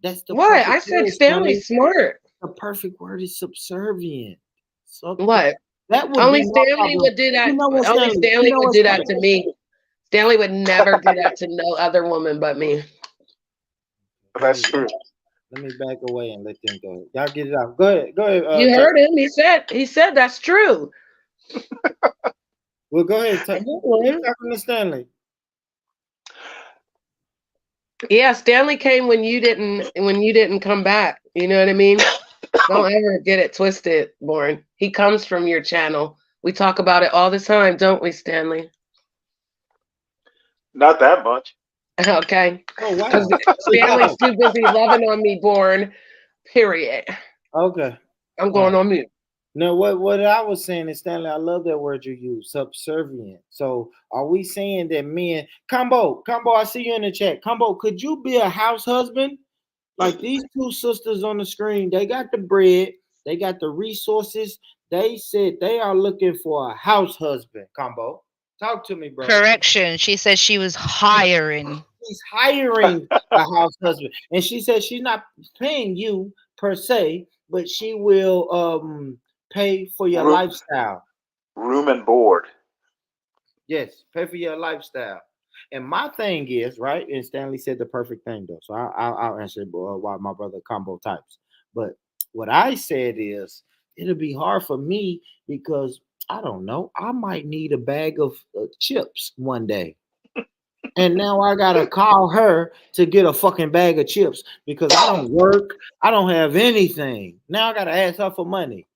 D: that's the
F: What?
D: perfect
F: I said
D: word, Stanley.
F: Stanley's smart.
D: The perfect word is subservient. So
F: What?
D: that would
F: Only
D: be my
F: Stanley
D: problem.
F: would do
D: You
F: that.
D: know what,
F: Only
D: Stanley? You
F: Stanley
D: know
F: would
D: what,
F: do that
D: Stanley?
F: to me. Stanley would never do that to no other woman but me.
P: That's true.
D: Let me back away and let them go. Y'all get it out. Go ahead. Go ahead.
F: You heard him. He said that's true.
D: Well, go ahead.
F: I
D: Keep
F: know him.
D: talking to Stanley.
F: Yeah, Stanley came when you didn't come back. You know what I mean? Don't ever get it twisted, Born. He comes from your channel. We talk about it all the time, don't we, Stanley?
P: Not that much.
F: Okay.
D: Oh wow.
F: Because Stanley's too busy loving on me, Born. Period.
D: Okay.
F: I'm going on mute.
D: No, what I was saying is, Stanley, I love that word you use, subservient. So are we saying that men, Combo, I see you in the chat. Combo, could you be a house husband? Like these two sisters on the screen, they got the bread, they got the resources. They said they are looking for a house husband. Combo, talk to me, bro.
J: Correction. She said she was hiring.
D: She's hiring a house husband, and she said she's not paying you per se, but she will pay for your lifestyle.
P: Room and board.
D: Yes, pay for your lifestyle. And my thing is, right, and Stanley said the perfect thing, though. So I'll answer why my brother Combo types. But what I said is, it'll be hard for me because I don't know. I might need a bag of chips one day. And now I gotta call her to get a fucking bag of chips because I don't work. I don't have anything. Now I gotta ask her for money.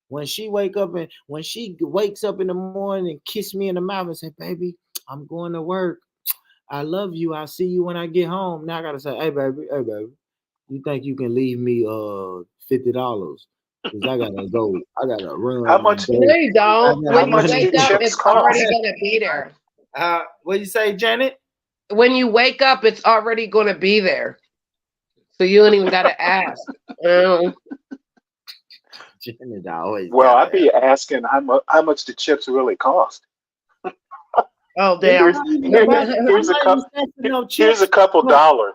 D: When she wakes up in the morning and kiss me in the mouth and say, "Baby, I'm going to work. I love you. I'll see you when I get home." Now I gotta say, hey baby, you think you can leave me $50? Because I gotta run
P: How
D: and
P: much?
D: go.
F: No, you don't.
P: How
F: When you
P: much
F: wake
P: do
F: up,
P: chips
F: it's already
P: cost?
F: gonna be there.
D: What you say, Janet?
F: When you wake up, it's already gonna be there. So you don't even gotta ask.
D: Janet always
P: Well,
D: gotta
P: I'd be asking how much the chips really cost.
F: Oh
D: It's
F: damn.
D: not even
P: Here,
D: about that.
P: here's
D: I'm
P: a
D: not even
P: cup.
D: saying for no
P: Here's a
D: chips.
P: couple
D: Look,
P: dollars.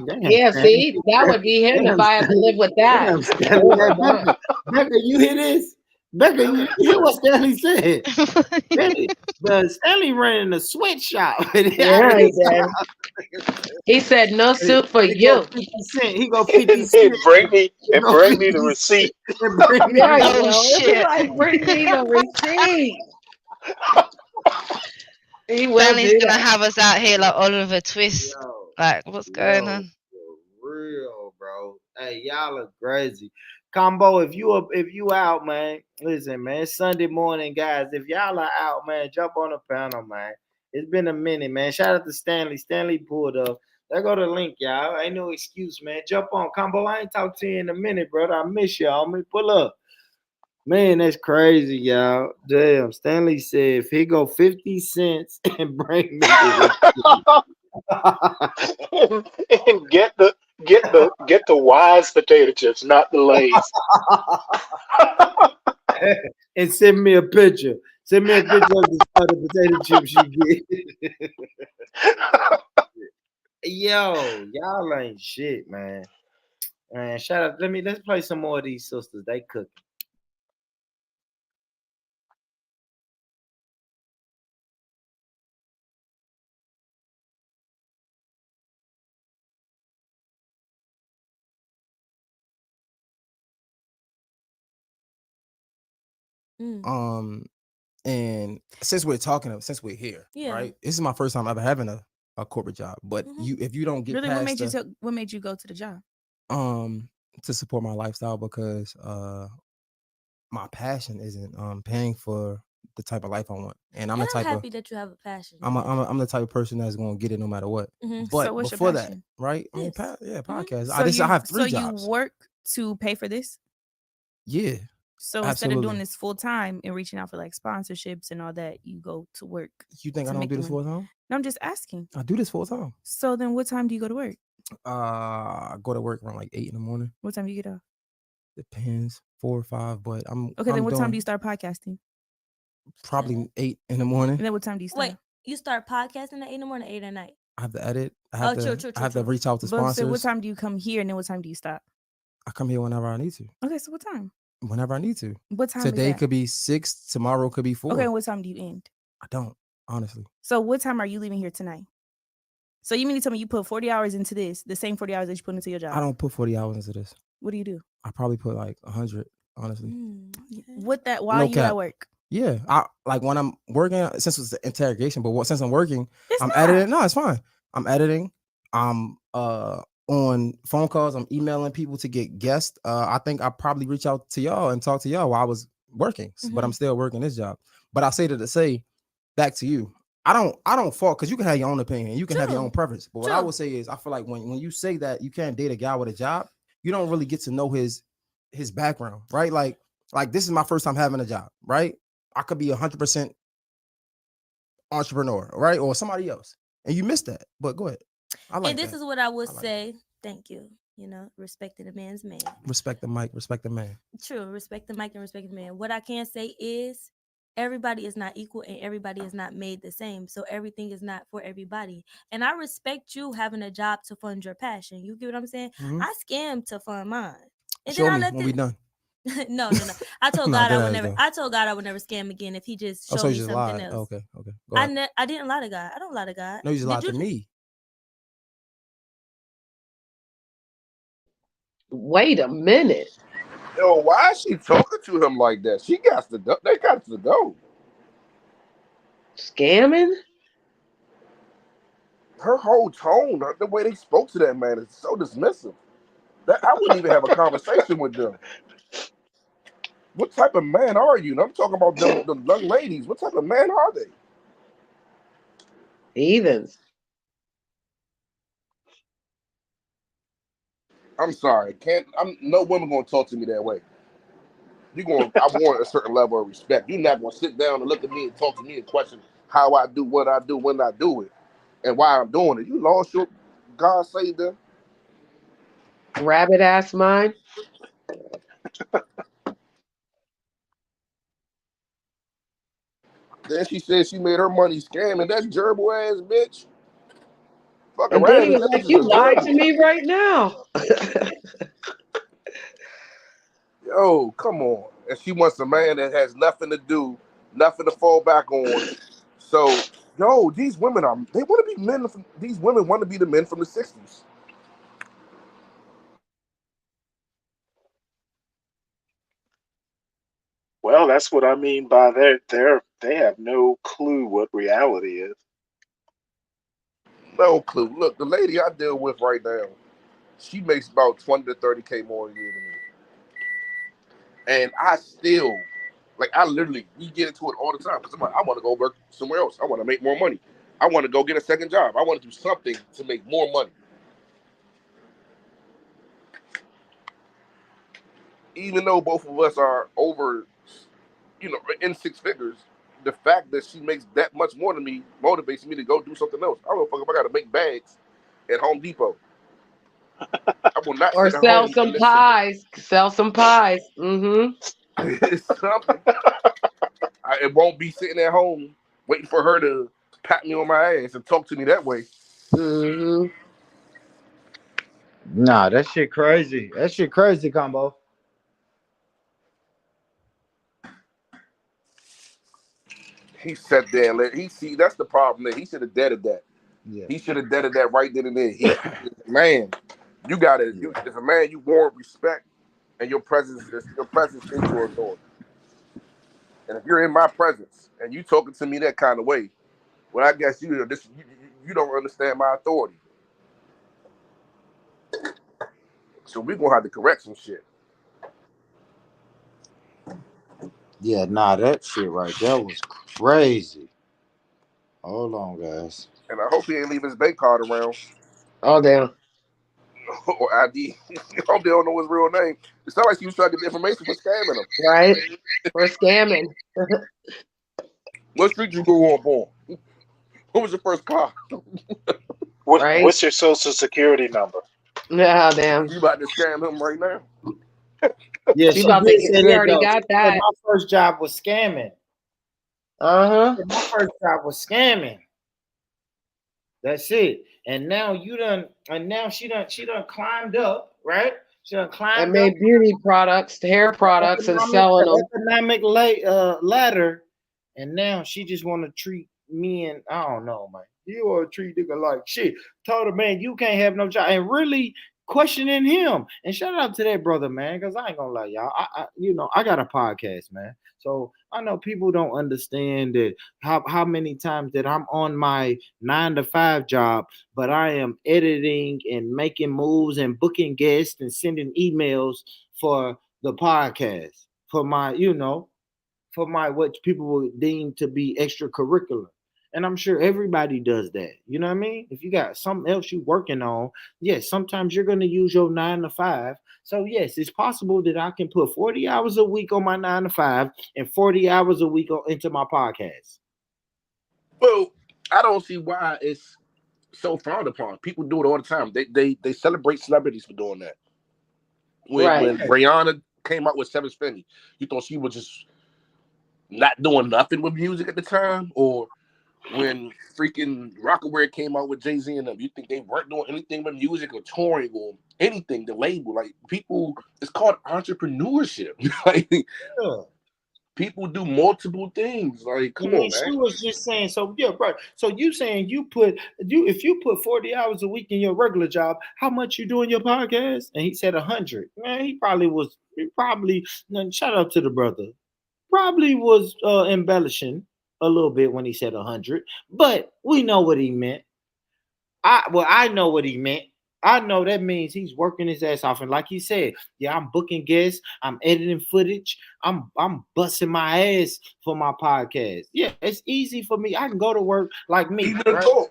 D: damn,
F: Yeah,
D: Stanley.
F: see, that would be him if
D: Damn,
F: I had to live with that.
D: damn, Stanley.
F: Oh my
D: Hey,
F: god.
D: Becca, you hear this? Becca, you hear what Stanley said? Stanley running a sweatshop out of
F: Yeah, he
D: his
F: did.
D: house.
F: He said no suit for
D: He go
F: you.
D: 50 cent. He go 50 cent.
P: and bring me
D: He
P: and
D: go
P: bring
D: 50
P: me the receipt.
D: cent and bring me
F: Yeah,
D: the
F: you
J: Oh
F: will. He'll be
J: shit.
F: like, bring me the receipt. He will
J: Stanley's
F: do
J: gonna
F: that.
J: have us out here like Oliver Twist.
D: Yo,
J: Like, what's going
D: yo,
J: on?
D: for real, bro. Hey, y'all are crazy. Combo, if you out, man, listen, man, it's Sunday morning, guys. If y'all are out, man, jump on the panel, man. It's been a minute, man. Shout out to Stanley. Stanley pulled up. There go the link, y'all. Ain't no excuse, man. Jump on. Combo, I ain't talked to you in a minute, brother. I miss y'all. Man, pull up. Man, that's crazy, y'all. Damn, Stanley said if he go 50 cents and bring me the
P: and get the wise potato chips, not the Lay's.
D: and send me a picture. Send me a picture of the potato chips you get. Yo, y'all ain't shit, man. Man, shout out. Let's play some more of these sisters. They cooking.
N: And since we're here,
M: Yeah.
N: right? This is my first time ever having a corporate job. But if you don't get
O: Really,
N: past
O: what made you go to the job?
N: to support my lifestyle because my passion isn't paying for the type of life I want, and I'm
M: And
N: the
M: I'm
N: type of
M: happy that you have a passion.
N: I'm the type of person that's going to get it no matter what.
O: So
N: But
O: what's your
N: before that,
O: passion?
N: right? I mean,
M: This.
N: podcast.
O: So
N: I have 3
O: you
N: jobs.
O: work to pay for this.
N: Yeah,
O: So instead of doing this full time and reaching out for like sponsorships and all that, you go to work.
N: You think I
O: to
N: don't
O: make
N: do
O: the
N: this
O: money.
N: full time?
O: No, I'm just asking.
N: I do this full time.
O: So then, what time do you go to work?
N: I go to work around like 8 in the morning.
O: What time do you get off?
N: Depends, 4 or 5. But I'm
O: Okay. Then
N: I'm
O: what time
N: doing
O: do you start podcasting?
N: Probably 8 in the morning.
O: And then what time do you start?
M: Wait, you start podcasting at 8 in the morning, 8 at night.
N: I have to edit. I have to reach out to
O: But so
N: sponsors.
O: what time do you come here, and then what time do you stop?
N: I come here whenever I need to.
O: Okay, so what time?
N: Whenever I need to.
O: What time
N: Today
O: is that?
N: could be 6, tomorrow could be 4.
O: Okay, what time do you end?
N: I don't, honestly.
O: So what time are you leaving here tonight? So you mean to tell me you put 40 hours into this, the same 40 hours that you put into your job?
N: I don't put 40 hours into this.
O: What do you do?
N: I probably put like 100, honestly.
O: What that while you at work?
N: Yeah, I like when I'm working. Since it's the interrogation, but since I'm working, I'm
O: not.
N: editing. No, it's fine. I'm editing. I'm on phone calls. I'm emailing people to get guests. I think I probably reach out to y'all and talk to y'all while I was working, but I'm still working this job. But I say that to say back to you. I don't fault because you can have your own opinion. You can have your own preference. But what I would say is I feel like when you say that you can't date a guy with a job, you don't really get to know his background, right? Like this is my first time having a job, right? I could be 100% entrepreneur, right? Or somebody else. And you missed that. But go ahead. I like
M: and this
N: that.
M: is what I would say. Thank you. You know, respecting a man's man.
N: Respect the mic, respect the man.
M: True. Respect the mic and respect the man. What I can say is everybody is not equal and everybody is not made the same. So everything is not for everybody. And I respect you having a job to fund your passion. You get what I'm saying?
N: Mhm.
M: I scammed to fund mine. And
N: Show
M: then I
N: me
M: let
N: when we done.
M: no. I told
N: Nah,
M: God I
N: dead
M: would
N: ass
M: never.
N: though.
M: I told God I would never scam again if He just showed
N: so you
M: me
N: just
M: something
N: lied.
M: else.
N: Okay. Go ahead.
M: I didn't lie to God. I don't lie to God.
N: No, you just
M: Did
N: lied to me.
F: Wait a minute.
Q: Yo, why is she talking to him like that? She got to go. They got to go.
F: Scamming?
Q: Her whole tone, the way they spoke to that man, is so dismissive. That I wouldn't even have a conversation with them. What type of man are you? And I'm talking about them, the young ladies. What type of man are they?
F: Heathens.
Q: I'm sorry. No woman gonna talk to me that way. I want a certain level of respect. You're not gonna sit down and look at me and talk to me and question how I do what I do when I do it and why I'm doing it. You lost your God saved them.
F: Rabbit ass mind.
Q: Then she said she made her money scamming. That gerbil ass bitch. Fucking
F: And then he
Q: rabbit.
F: was
Q: That
F: like,
Q: bitch is
F: "You
Q: a
F: lied to
Q: gerbil.
F: me right now."
Q: Yo, come on. And she wants a man that has nothing to do, nothing to fall back on. So, yo, these women they want to be men from, these women want to be the men from the 60s.
P: Well, that's what I mean by they have no clue what reality is.
Q: No clue. Look, the lady I deal with right now, she makes about 20 to 30K more a year than me. And I still, I literally, we get into it all the time because I'm like, I want to go work somewhere else. I want to make more money. I want to go get a second job. I want to do something to make more money. Even though both of us are over, in 6 figures, the fact that she makes that much more than me motivates me to go do something else. I don't fuck if I got to make bags at Home Depot. I will not
F: Or
Q: sit at
F: sell
Q: home
F: some
Q: and listen.
F: pies. Sell some pies. Mm-hmm.
Q: It's something. It won't be sitting at home waiting for her to pat me on my ass and talk to me that way.
F: Mm-hmm.
D: Nah, that shit crazy. That shit crazy, combo.
Q: He sat there and that's the problem there. He should have deaded that.
D: Yeah.
Q: He should have deaded that right then and there. Man, you gotta as a man, you warrant respect and your presence is your authority. And if you're in my presence and you talking to me that kind of way, well, I guess you don't understand my authority. So we're gonna have to correct some shit.
D: Yeah, nah, that shit right there was crazy. Hold on, guys.
Q: And I hope he ain't leave his bank card around.
F: Oh damn.
Q: Or ID. I hope they don't know his real name. It sounds like he was trying to get the information for scamming them.
F: Right? We're scamming.
Q: What street you grew up on? What was your first car?
F: Right?
P: What's your social security number?
F: Yeah, damn.
Q: You about to scam him right now?
D: Yeah,
F: She
D: she
F: about
D: did
F: to.
D: say
F: She
D: that
F: already
D: though.
F: got
D: She said
F: that.
D: my first job was scamming.
F: Uh huh.
D: My first job was scamming. That's it. And now you done, and now she done climbed up, right? She done
F: And
D: climbed up
F: made beauty products, hair products, and selling them.
D: economic ladder, and now she just want to treat me and I don't know, man. You want to treat nigga like shit. Told her, man, you can't have no job, and really questioning him. And shout out to that brother, man, because I ain't gonna lie, y'all. I got a podcast, man. So I know people don't understand that how many times that I'm on my 9 to 5 job, but I am editing and making moves and booking guests and sending emails for the podcast, for my, for my what people would deem to be extracurricular. And I'm sure everybody does that. You know what I mean? If you got something else you're working on, yes, sometimes you're going to use your 9 to 5. So, yes, it's possible that I can put 40 hours a week on my 9 to 5 and 40 hours a week into my podcast.
Q: Well, I don't see why it's so frowned upon. People do it all the time. They celebrate celebrities for doing that. When Rihanna came out with Seven Spinny, you thought she was just not doing nothing with music at the time? Or when freaking Rockaware came out with Jay-Z and them, you think they weren't doing anything with music or touring or anything, the label? Like, people, it's called entrepreneurship. Like, people do multiple things. Like, come on,
D: She
Q: man.
D: was just saying, so yeah, right. So you saying if you put 40 hours a week in your regular job, how much you doing your podcast? And he said 100. Man, he probably shout out to the brother. Probably was embellishing a little bit when he said 100, but we know what he meant. I know what he meant. I know that means he's working his ass off, and like he said, yeah, I'm booking guests, I'm editing footage, I'm busting my ass for my podcast. Yeah, it's easy for me. I can go to work like me.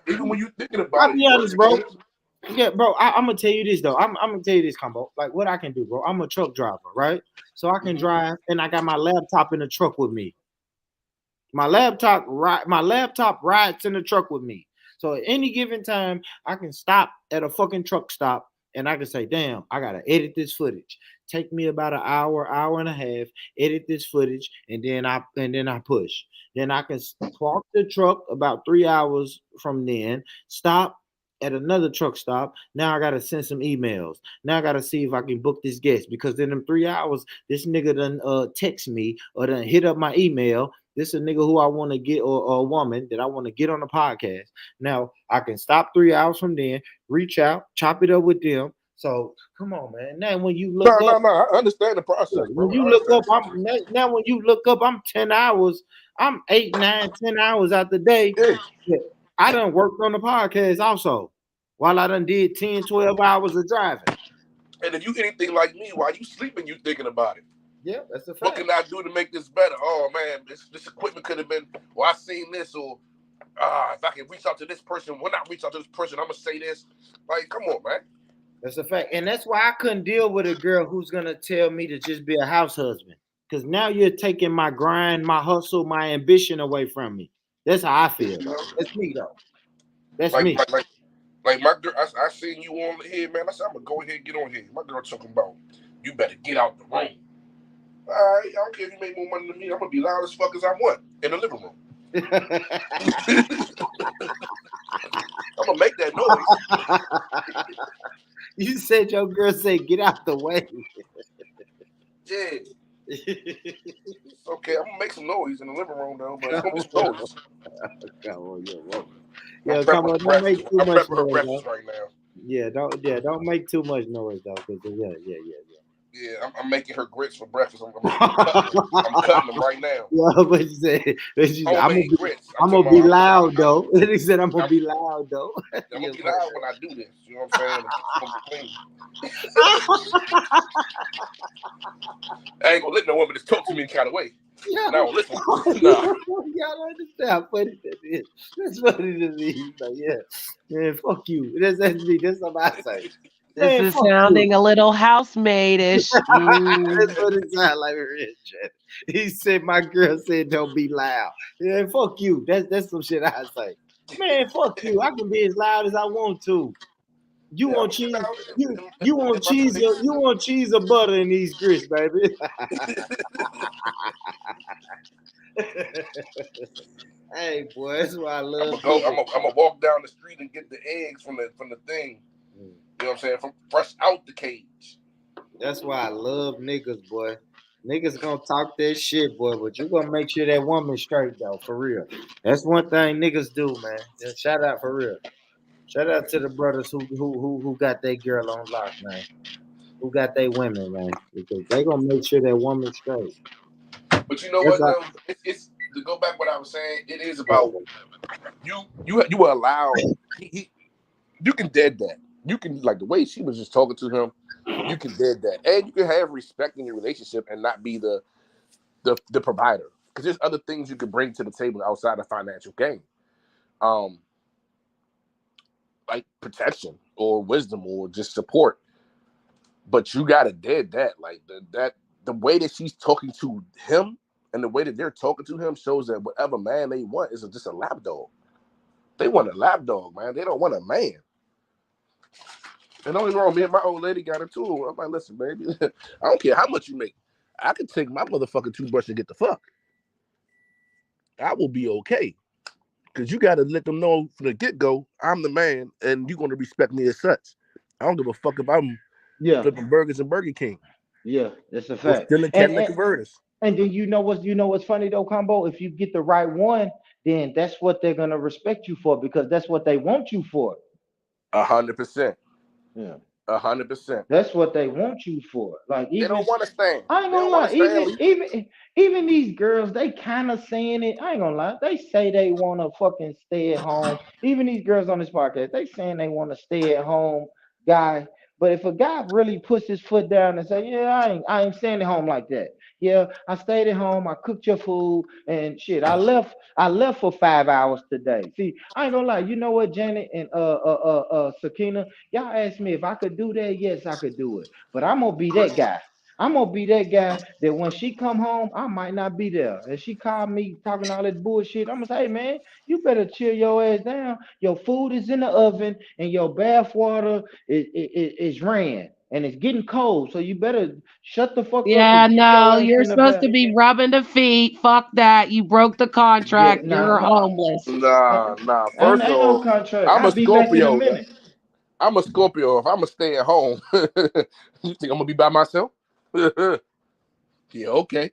Q: Even when you thinking about
D: I'll
Q: it,
D: be honest, bro. Yeah, bro. I'm gonna tell you this though. I'm gonna tell you this, combo. Like what I can do, bro. I'm a truck driver, right? So I can drive, and I got my laptop in the truck with me. My laptop rides in the truck with me. So at any given time, I can stop at a fucking truck stop and I can say, damn, I gotta edit this footage. Take me about an hour and a half, edit this footage, and then I push. Then I can park the truck about 3 hours from then, stop at another truck stop. Now I gotta send some emails. Now I gotta see if I can book this guest because in them 3 hours, this nigga done text me or done hit up my email. This is a nigga who I want to get or a woman that I want to get on the podcast. Now I can stop 3 hours from then, reach out, chop it up with them. So come on, man. Now when you look up,
Q: I understand the process, bro.
D: when you look up, now when you look up, I'm 10 hours. I'm 8, 9, 10 hours out the day. Yeah. I done worked on the podcast also. While I done did 10, 12 hours of driving.
Q: And if you anything like me, while you sleeping, you thinking about it.
D: Yeah, that's a fact.
Q: What can I do to make this better? Oh man, this equipment could have been. Well, I seen this, or if I can reach out to this person, when I reach out to this person, I'm gonna say this. Like, come on, man.
D: That's a fact, and that's why I couldn't deal with a girl who's gonna tell me to just be a house husband. Because now you're taking my grind, my hustle, my ambition away from me. That's how I feel. That's me though. That's me.
Q: Like my girl, I seen you on here, man. I said I'm gonna go ahead and get on here. My girl talking about you better get out the room. All right, I don't care if you make more money than me. I'm gonna be loud as fuck as I want in the living room. I'm gonna make that noise.
D: You said your girl said get out the way.
Q: Yeah. Okay, I'm gonna make some noise in the living room though, but it's gonna be some noise.
D: Yeah, come on, don't make too much noise
Q: right now.
D: Yeah, don't make too much noise though, because
Q: Yeah, I'm making her grits for breakfast. I'm cutting them right now.
D: Yeah, but you said,
Q: homemade grits.
D: I'm gonna be loud though. He said I'm gonna be loud though.
Q: I'm gonna be loud when I do this. You know what I'm saying? The kitchen's gonna be clean. I ain't gonna let no woman just talk to me in kind of way.
D: Yeah.
Q: No, listen.
D: Nah. Y'all understand how funny that is. That's funny to me. He's like, yeah, man, fuck you. That's me. That's what I say.
F: This
D: Man,
F: is
D: fuck
F: sounding
D: you.
F: a little housemaid-ish.
D: That's what it sounds like, Rich. He said, my girl said, don't be loud. Yeah, fuck you. That's some shit I say. Man, fuck you. I can be as loud as I want to. You want cheese? You want cheese? You want cheese or butter in these grits, baby? Hey, boy, that's why I love niggas.
Q: I'm gonna walk down the street and get the eggs from the thing. You know what I'm saying? From fresh out the cage.
D: That's why I love niggas, boy. Niggas gonna talk that shit, boy, but you gonna make sure that woman straight though, for real. That's one thing niggas do, man. Just shout out for real. Shout out to the brothers who got their girl on lock, man. Who got their women, man? Because they gonna make sure that woman straight.
Q: But you know
D: That's
Q: what though? It's to go back what I was saying. It is about you were allowed. You can dead that. You can like the way she was just talking to him. You can dead that, and you can have respect in your relationship and not be the provider. Because there's other things you can bring to the table outside of financial gain, like protection or wisdom or just support. But you gotta dead that. Like the way that she's talking to him and the way that they're talking to him shows that whatever man they want is just a lapdog. They want a lapdog, man. They don't want a man. And only wrong, me and my old lady got into it. I'm like, listen, baby, I don't care how much you make. I can take my motherfucking toothbrush and get the fuck. I will be okay. Because you got to let them know from the get-go, I'm the man, and you're going to respect me as such. I don't give a fuck if I'm flipping burgers in Burger King.
D: Yeah, that's a
Q: Or
D: fact.
Q: stealing Cadillac converters.
D: And then you know what's funny though, Combo? If you get the right one, then that's what they're gonna respect you for because that's what they want you for.
Q: 100%.
D: Yeah.
Q: 100%.
D: That's what they want you for. Like
Q: They
D: even
Q: don't want to stand.
D: I ain't
Q: They
D: gonna
Q: don't want
D: lie,
Q: to stand.
D: even these girls, they kind of saying it. I ain't gonna lie, they say they want to fucking stay at home. Even these girls on this podcast, they saying they want to stay at home guy. But if a guy really puts his foot down and say, "Yeah, I ain't staying at home like that. Yeah, I stayed at home. I cooked your food and shit. I left for 5 hours today." See, I ain't gonna lie. You know what, Janet and Sakina, y'all asked me if I could do that. Yes, I could do it. But I'm gonna be that guy. I'm gonna be that guy that when she come home, I might not be there. And she called me talking all that bullshit. I'm gonna say, hey man, you better chill your ass down. Your food is in the oven and your bath water is ran and it's getting cold. So you better shut the fuck up
F: Yeah,
D: and get your
F: no,
D: ass
F: you're
D: in the
F: supposed
D: bath.
F: to be rubbing the feet. Fuck that. You broke the
D: Yeah,
F: contract. You're homeless.
Q: Nah. First
D: Ain't no
Q: off,
D: contract.
Q: I'm
D: I'll
Q: a
D: be back in a
Q: Scorpio.
D: minute.
Q: I'm a Scorpio. If I'm gonna stay at home, you think I'm gonna be by myself? Yeah, okay.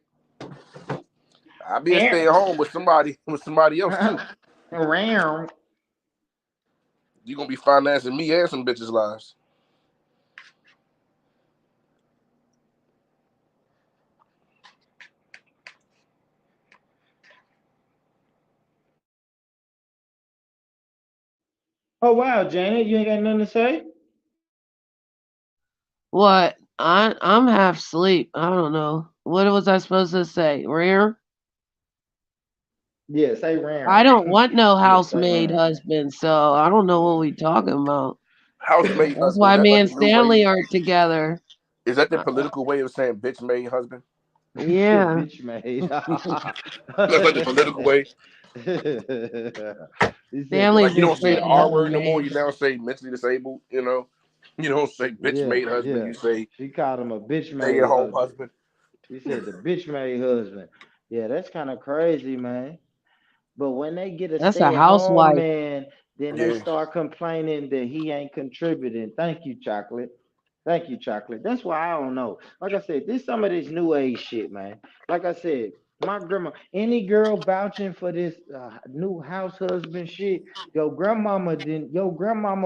Q: I'll be a stay at home with somebody else too.
D: Around.
Q: You gonna be financing me and some bitches' lives.
D: Oh wow, Janet, you ain't got nothing to say?
F: What? I'm half asleep. I don't know. What was I supposed to say? Rare?
D: Yeah, say round.
F: I don't want no
D: Yeah, say
F: housemaid
D: round.
F: husband, so I don't know what we talking about.
Q: Housemaid
F: That's
Q: husband. Is
F: why
Q: that
F: me
Q: like
F: and
Q: a new way?
F: Stanley aren't together.
Q: Is that the political way of saying bitch made husband?
D: He said
F: Yeah.
D: bitch made.
Q: That's like the political way.
D: He said the
F: Stanley's
Q: Like you
F: just
Q: don't
D: bitch
Q: say the
F: sleeping
Q: R
F: on
D: made.
F: the
Q: word no more.
F: man.
Q: You now say mentally disabled. You don't say bitch
D: Yeah,
Q: made husband.
D: yeah.
Q: You say
D: She called him a bitch
Q: stay at
D: made
Q: home
D: husband.
Q: husband.
D: She said the bitch made husband. Yeah, that's kind of crazy, man. But when they get a
F: That's a
D: stay at home
F: housewife.
D: man, then they
Q: Yeah.
D: start complaining that he ain't contributing. Thank you, Chocolate. Thank you, Chocolate. That's why I don't know. Like I said, this some of this new age shit, man. Like I said, my grandma, any girl vouching for this new house husband shit, your grandmama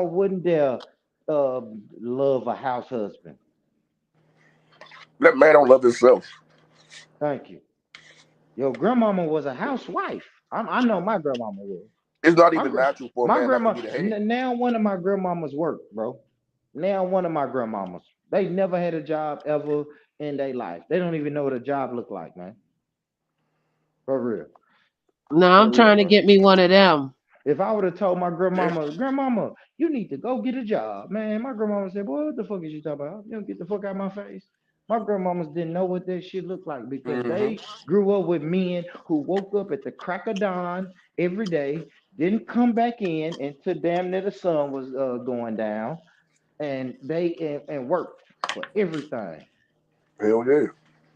D: wouldn't dare uh, love a house husband.
Q: That man don't love himself.
D: Thank you. Your grandmama was a housewife. I know my grandmama was.
Q: It's not
D: My
Q: even natural for a
D: my
Q: man not to
D: grandma.
Q: get ahead.
D: Now one of my grandmamas work, bro. Now one of my grandmamas. They never had a job ever in their life. They don't even know what a job look like, man. For real.
F: No,
D: For
F: I'm
D: real,
F: trying to
D: bro.
F: get me one of them.
D: If I would have told my
Q: Yeah.
D: grandmama, you need to go get a job, man. My grandmama said, boy, what the fuck is you talking about? You don't get the fuck out of my face. My grandmamas didn't know what that shit looked like because
Q: Mm-hmm.
D: they grew up with men who woke up at the crack of dawn every day, didn't come back in until damn near the sun was going down, and they and worked for everything.
Q: Hell yeah.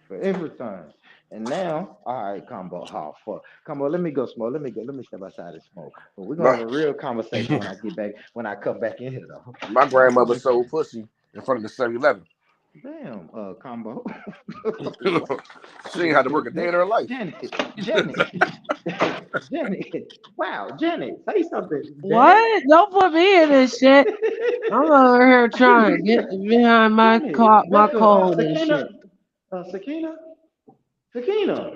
D: For everything. And now, all right, combo. Oh fuck. Combo, let me go smoke. Let me step outside and smoke. But we're gonna
Q: My,
D: have a real conversation when I come back in here though.
Q: my grandmother sold pussy in front of the 7-Eleven.
D: Damn, combo.
Q: She ain't had to work a day in her life.
D: Janet, Janet. Wow, Janet, say something, Janet.
F: What? Don't put me in this shit. I'm over here trying to get behind
D: Janet,
F: my
D: Becca,
F: cold and
D: Sakina,
F: shit.
D: Sakina, Sakina.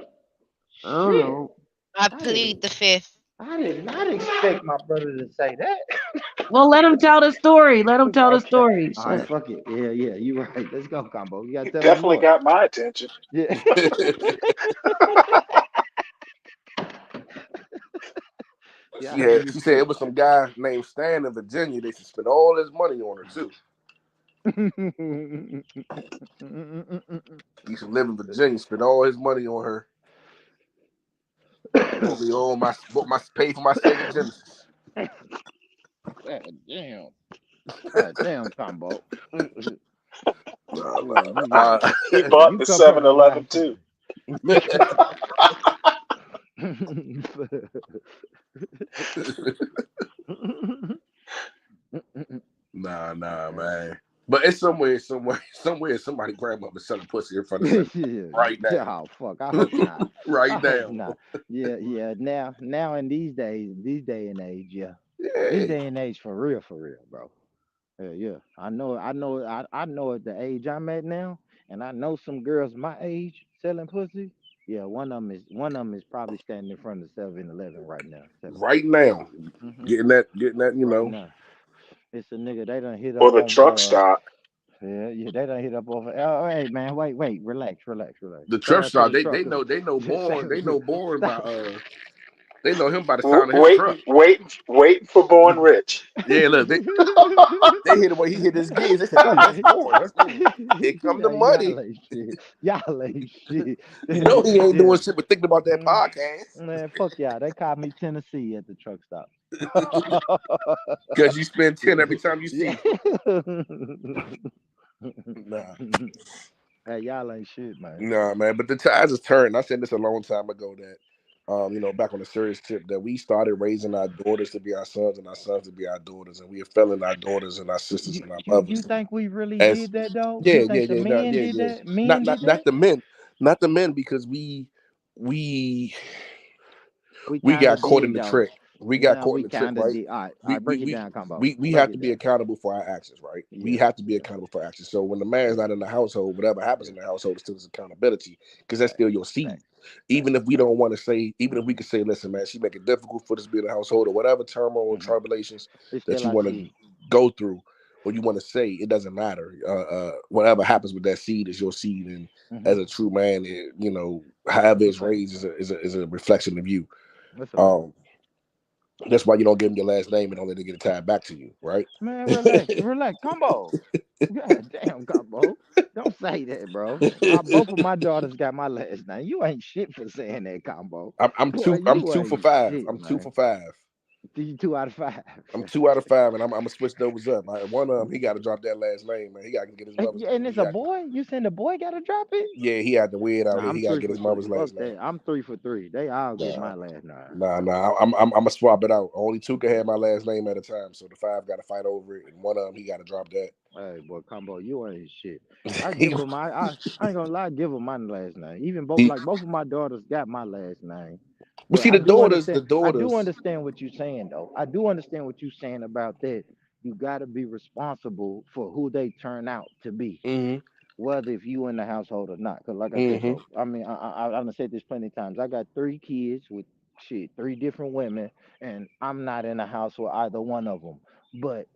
F: I don't
D: Shit,
F: know.
J: I
D: I
J: plead
D: didn't,
J: the fifth.
D: I did not expect my brother to say that.
F: Well, let him tell the story. Let him tell the
D: Okay.
F: story.
D: All right,
F: Shit.
D: fuck it. Yeah, you right. Let's go, combo. You gotta
P: You
D: tell me
P: definitely
D: more.
P: got my attention.
D: Yeah. Yeah, you
Q: She said it was some guy named Stan in Virginia. They should spend all his money on her too. He should live in Virginia, spend all his money on her. Bought me all my pay for my Sega Genesis.
D: God damn. God damn, combo.
Q: Nah,
P: He bought
D: You
P: the
D: come from a
P: 7-Eleven
D: life.
P: too.
Q: nah, man. But it's somewhere somebody grandmother selling pussy in front of 7 right
D: Yeah,
Q: now.
D: oh fuck. I hope not. I
Q: Right
D: hope
Q: now.
D: not. Yeah. Now in these days, this day and age, yeah. This
Q: Yeah.
D: day and age for real, bro. Yeah. I know at the age I'm at now, and I know some girls my age selling pussy. Yeah, one of them is probably standing in front of 7-Eleven right now selling
Q: Right
D: pussy.
Q: now.
D: Hmm.
Q: Getting that,
D: Right now. It's a nigga they done hit
P: Or
D: up
P: the
D: on
P: truck stop.
D: yeah, they done hit up over. Oh, hey man, wait, relax.
Q: the
D: Shout
Q: truck
D: out to
Q: stop,
D: the
Q: they
D: truckers.
Q: know they know born by
D: Stop.
Q: they know him by the sound of his
P: Wait,
Q: truck.
P: waiting for Born Rich.
Q: Yeah, look, they hit him when he hit his gears. They said, "Oh, that's born. That's born. Here come the
D: Yeah,
Q: money."
D: y'all ain't shit. Y'all ain't shit.
Q: You know he ain't
D: Yeah.
Q: doing shit but thinking about that
D: Mm,
Q: podcast
D: man, fuck y'all. They called me Tennessee at the truck stop.
Q: because you spend 10 every time you
D: Yeah.
Q: see. Nah,
D: Hey, y'all ain't shit, man.
Q: nah, man. But the tides has turned. I said this a long time ago that. Back on a serious tip, that we started raising our daughters to be our sons and our sons to be our daughters, and we are failing our daughters and our sisters and our
D: You
Q: mothers.
D: think we really
Q: As
D: did that though? You
Q: yeah, yeah,
D: think the
Q: yeah, no,
D: men
Q: yeah,
D: did
Q: yeah.
D: that? Men did
Q: Not
D: that?
Q: the men, not the men, because we
D: We
Q: we
D: kind of
Q: got caught in
D: did
Q: the
D: though.
Q: trick. We got
D: No,
Q: caught in
D: we
Q: the trick,
D: kind of
Q: right?
D: did. All
Q: We
D: right,
Q: we
D: break it
Q: we
D: down, combo.
Q: we
D: Break
Q: have
D: it
Q: to be
D: down.
Q: accountable for our actions, right? We
D: Yeah,
Q: have to be
D: yeah,
Q: accountable for our actions. So when the man's not in the household, whatever happens
D: yeah.
Q: in the household is still his accountability, because that's
D: Fact,
Q: still your seed.
D: fact,
Q: Even
D: fact.
Q: if we don't want to say, even if we
D: Hmm.
Q: could say, listen, man, she make it difficult for this to be in the household or whatever turmoil and
D: Hmm.
Q: tribulations
D: It's
Q: that
D: still
Q: you
D: our
Q: want to
D: seed.
Q: go through or you want to say, it doesn't matter. Whatever happens with that seed is your seed, and
D: Hmm.
Q: as a true man, however
D: That's a
Q: it's
D: fact.
Q: raised is a reflection of you.
D: That's a fact.
Q: Um, that's why you don't give them your last name and don't let it get tied back to you, right?
D: Man, relax, combo. God damn, combo. Don't say that, bro. Both of my daughters got my last name. You ain't shit for saying that, combo. Boy,
Q: I'm
D: you
Q: two for
D: ain't
Q: five.
D: shit,
Q: I'm two
D: man.
Q: for five.
D: You 2 out of 5.
Q: I'm 2 out of 5, and I'm gonna switch those up. One of them, he got to drop that last name, man. He got to get his mother's
D: Yeah,
Q: name.
D: and it's a boy. You saying the boy got to drop it?
Q: Yeah, he had to weird out
D: Nah,
Q: here.
D: I'm
Q: He got to
D: three
Q: get
D: for
Q: his
D: three.
Q: mother's
D: Fuck
Q: last name.
D: that. I'm 3 for 3. They all get
Q: Nah,
D: my last name.
Q: nah. I'm gonna swap it out. Only two can have my last name at a time, so the five got to fight over it, and one of them he got to drop that.
D: Hey, boy, combo, you ain't shit. I
Q: he,
D: give them I ain't gonna lie, give them my last name. Even
Q: he,
D: both of my daughters got my last name.
Q: but
D: But
Q: see, the
D: I do
Q: daughters.
D: understand what you're saying though. I do understand what you're saying about that. You got to be responsible for who they turn out to be.
Q: Mhm.
D: whether if you in the household or not. Because like I said,
Q: Mm-hmm.
D: bro, I mean, I've said this plenty of times. I got 3 kids with shit, 3 different women, and I'm not in the house with either one of them. But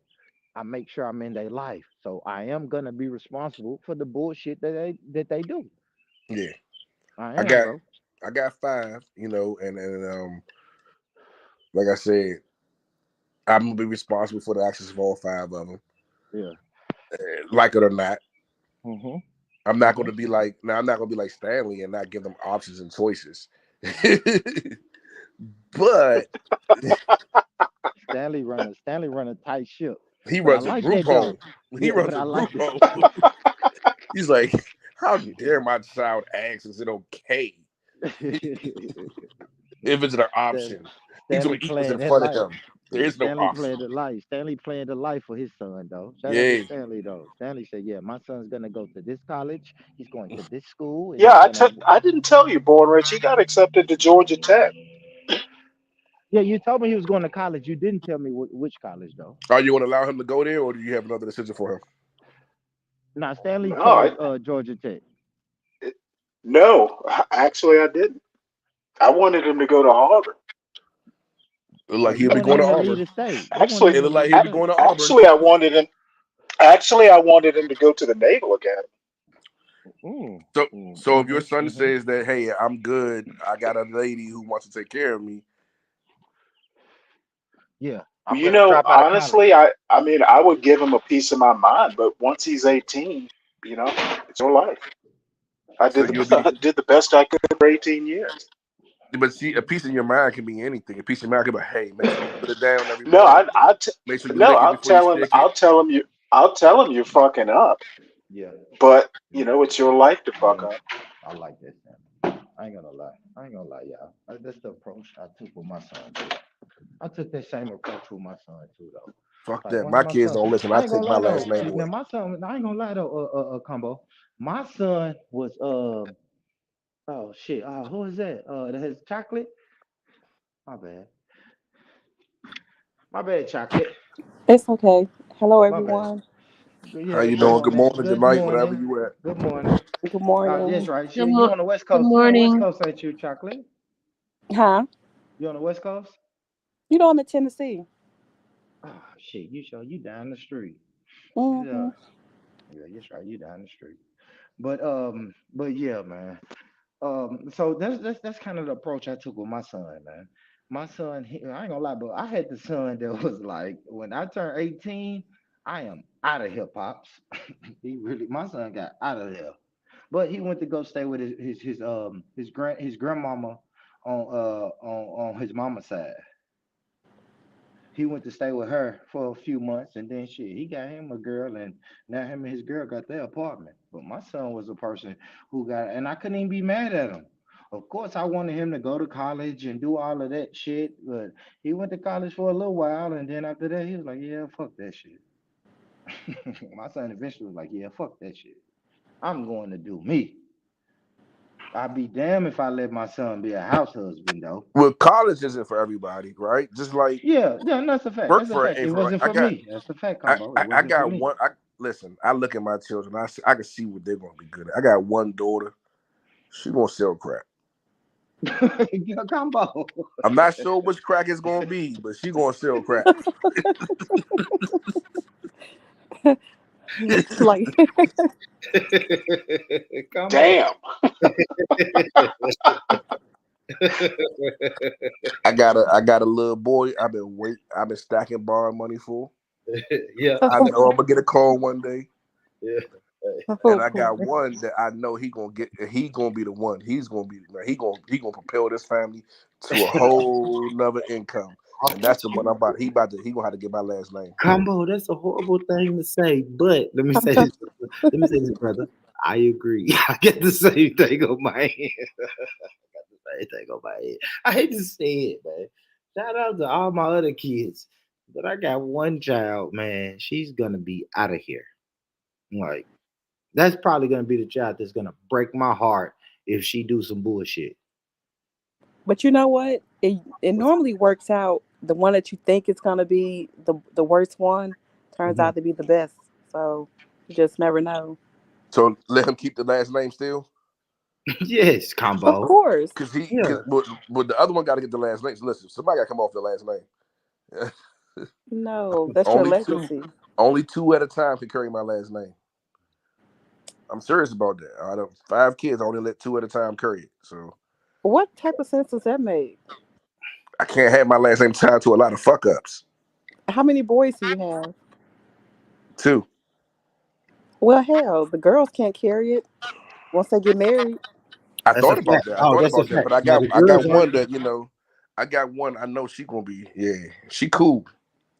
D: I make sure I'm in their life, so I am gonna be responsible for the bullshit that they do.
Q: Yeah.
D: I
Q: I
D: am,
Q: got
D: bro.
Q: I got 5, and like I said, I'm gonna be responsible for the actions of all 5 of them,
D: Yeah.
Q: like it or not.
D: Mhm.
Q: I'm not
D: Mhm.
Q: gonna be like now. I'm not gonna be like Stanley and not give them options and choices. But
D: Stanley run a tight ship,
Q: he
D: but I
Q: runs a
D: like
Q: group
D: that though.
Q: home. He
D: Yeah, but
Q: runs a
D: I like
Q: group
D: that.
Q: home. He's like, how dare my child ask, is it okay if it's an
D: Stan-
Q: option? He's gonna
D: Stanley
Q: eat what's
D: playing
Q: in
D: that
Q: front of
D: life.
Q: him. There is no
D: Stanley
Q: option.
D: playing the life. Stanley playing the life for his son though. Shout out to
Q: Yeah.
D: Stanley though. Stanley said, "Yeah, my son's gonna go to this college. He's going to this school, and
P: Yeah,
D: he's gonna."
P: I didn't tell you, Born Rich. He got accepted to Georgia Tech.
D: Yeah, you told me he was going to college. You didn't tell me which college though.
Q: Are you gonna allow him to go there, or do you have another decision for him?
D: Now Stanley
P: No,
D: chose Georgia Tech.
P: no, actually, I didn't. I wanted him to go to Harvard.
Q: It look
D: Oh,
Q: like
D: you
Q: he'll be
D: wanted
Q: going to
D: him to leave
Q: Auburn.
D: the state. You wanted
P: Actually,
Q: It
D: him to
Q: look like
D: leave the
Q: he'll be
D: state.
Q: going to Auburn.
P: actually, I wanted him to go to the Naval Academy.
D: Mm,
Q: So if your son
D: mm-hmm.
Q: says that, hey, I'm good, I got a lady who wants to take care of me.
D: Yeah, I'm
P: You
D: gonna
P: know,
D: drop out of college.
P: honestly, I mean, I would give him a piece of my mind, but once he's 18, it's your life. I
Q: So
P: did
Q: you'll
P: the
Q: be,
P: I did the best I could for 18 years.
Q: but see, a piece of your mind can be anything. A piece of your mind can be, hey, make sure you put it down every
P: No,
Q: morning. Make sure you
P: no,
Q: lick it before you stick it.
P: I'll tell him you're fucking up,
D: Yeah,
P: but
D: yeah,
P: it's your life to fuck
D: yeah.
P: up.
D: I like that, Sam. I ain't gonna lie. I ain't gonna lie, y'all. That's the approach I took with my son. Too. I took that same approach with my son too, though.
Q: Fuck
D: Like
Q: that.
D: once
Q: My
D: my
Q: kids
D: son,
Q: don't listen. I
D: I ain't
Q: take
D: gonna
Q: my
D: lie though.
Q: last name
D: Now
Q: away.
D: my son, I ain't gonna lie though. Combo. My son was oh shit. Who is that? That has chocolate. My bad. My bad, chocolate.
R: It's okay. Hello,
D: My bad.
R: everyone.
Q: How
D: Yeah.
Q: you
D: Good
Q: doing? Good
D: morning.
Q: morning, good
D: Good
Q: night, whatever
D: morning.
Q: you at.
D: Good morning.
R: Good
D: That's
R: morning.
D: right.
F: Good,
D: Shit, you on the West
F: good
D: Coast? You on the West
F: morning.
D: Coast, ain't you, chocolate?
R: Huh?
D: You on the West Coast?
R: I'm in Tennessee.
D: Oh shit, you down the street.
R: Hmm.
D: Yeah. Yeah, that's right. You down the street. But yeah, man. So that's kind of the approach I took with my son, man. My son, I ain't gonna lie, but I had the son that was like, when I turned 18, I am out of hip hops. My son got out of there. But he went to go stay with his grandmama on his mama's side. He went to stay with her for a few months, and then shit, he got him a girl, and now him and his girl got their apartment. But my son was a person who got, and I couldn't even be mad at him. Of course, I wanted him to go to college and do all of that shit, but he went to college for a little while, and then after that, he was like, "Yeah, fuck that shit." My son eventually was like, "Yeah, fuck that shit. I'm going to do me." I'd be damned if I let my son be a house husband, though.
Q: Well, college isn't for everybody, right? Just like
D: Yeah, that's a fact.
Q: work
D: That's a
Q: for it
D: fact. It
Q: ain't for right.
D: wasn't for me. That's a fact, combo. It
Q: I
D: wasn't for
Q: got
D: me.
Q: one. Listen. I look at my children. I can see what they're gonna be good at. I got one daughter. She gonna sell crack.
D: Your combo.
Q: I'm not sure which crack it's gonna be, but she gonna sell crack.
R: Like,
D: Combo.
P: Damn.
Q: I got a little boy. I've been stacking borrowing money for.
D: Yeah.
Q: I know I'm gonna get a call one day.
D: Yeah.
Q: And
R: oh
Q: I
R: boy.
Q: got one that I know he gonna be the one. He's gonna be man, he gonna propel this family to a whole nother income. And that's the one he gonna have to get my last name.
D: Combo, that's a horrible thing to say, but let me say this. Let me say this, brother. I agree. I get the same thing on my head. I got the same thing on my head. I hate to say it, man. Shout out to all my other kids. But I got one child, man. She's gonna be out of here. Like, that's probably gonna be the child that's gonna break my heart if she do some bullshit.
R: But you know what? It normally works out. The one that you think is gonna be the worst one turns
D: Mhm.
R: out to be the best. So you just never know.
Q: So let him keep the last name still.
D: Yes,
R: Of
D: Combo.
R: course.
Q: Cause
D: Yeah.
Q: but the other one got to get the last name. So listen, somebody got to come off the last name.
R: No, that's your
Q: only two,
R: legacy.
Q: only two at a time can carry my last name. I'm serious about that. Out of 5 kids, I only let 2 at a time carry it. So
R: What type of sense does that make?
Q: I can't have my last name tied to a lot of fuck ups.
R: How many boys do you have?
Q: 2.
R: Well, hell, the girls can't carry it once they get married.
Q: I
D: That's a
Q: thought
D: fact.
Q: about that. I
D: Oh,
Q: thought
D: that's a
Q: about that,
D: fact.
Q: but I
D: Now
Q: got
D: the
Q: I
D: girls
Q: got
D: aren't.
Q: one that I got one. I know she gonna be. Yeah, she cool.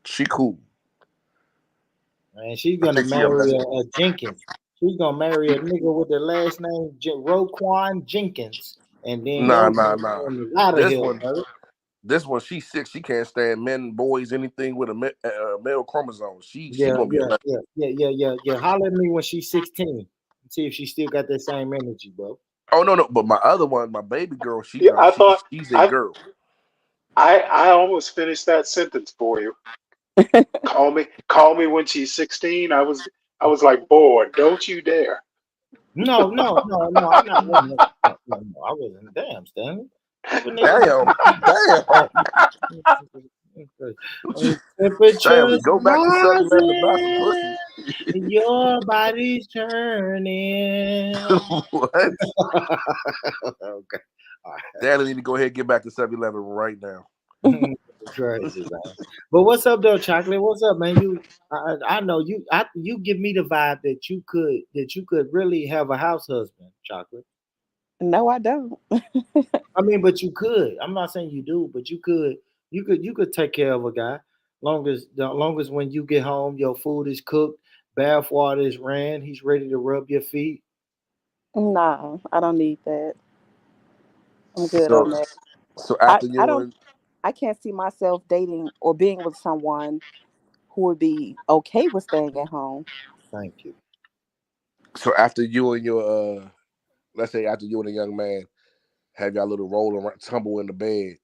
Q: She cool.
D: Man, she's
Q: I
D: gonna
Q: think she a
D: marry
Q: mess.
D: a Jenkins. She's gonna marry a nigga with the last name Roquan Jenkins, and then
Q: Nah,
D: your
Q: nah, nah.
D: name is out of
Q: This
D: here,
Q: one,
D: brother.
Q: this one, she's 6. She can't stand men, boys, anything with a male chromosome. She
D: Yeah,
Q: gonna be a
D: yeah,
Q: mess.
D: yeah. Holler at me when she's 16. See if she still got that same energy, bro.
Q: Oh no, no. But my other one, my baby girl,
P: Yeah, I thought
Q: she's a girl.
P: I almost finished that sentence for you. Call me when she's 16. I was like, boy, don't you dare.
D: No. I'm not. No, I wasn't. Damn, Stanley. If a nigga
Q: Damn, damn. Stanley,
D: temperatures
Q: go back to 7-Eleven and buy some
D: rising,
Q: pussy.
D: your body's turning.
Q: What?
D: Okay. All
Q: Stanley need to go ahead and get back to 7-Eleven right now.
D: right. Crazy, man. But what's up, though, Chocolate? What's up, man? I know you. You give me the vibe that you could really have a house husband, Chocolate.
R: No, I don't.
D: I mean, but you could. I'm not saying you do, but you could. You could take care of a guy. Long as when you get home, your food is cooked, bath water is ran. He's ready to rub your feet.
R: No, I don't need that. I'm good on
Q: So,
R: that.
Q: so
R: I,
Q: after
R: I
Q: you
R: don't
Q: and
R: I can't see myself dating or being with someone who would be okay with staying at home.
D: Thank you.
Q: so after you and your let's say after you and a young man have y'all little roll around, tumble in the bed,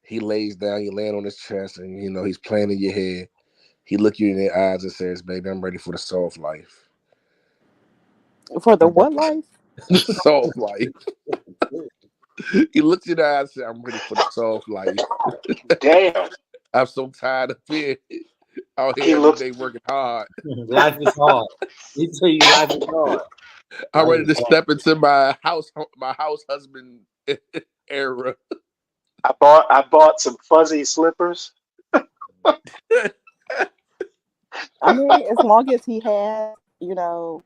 Q: he lays down, you land on his chest, and he's playing in your head. He look you in the eyes and says, "Baby, I'm ready for the soft life."
R: For the what life?
Q: Soft life. He looks you in the eyes and says, "I'm ready for the soft life.
P: Damn.
Q: I'm so tired of being out
P: He
Q: here every
P: looks
Q: day working hard.
D: Life is hard. He tell you life is hard.
Q: I'm
D: Life
Q: ready
D: is
Q: to
D: hard.
Q: step into my house husband era."
P: I bought some fuzzy slippers.
R: I mean, as long as he has,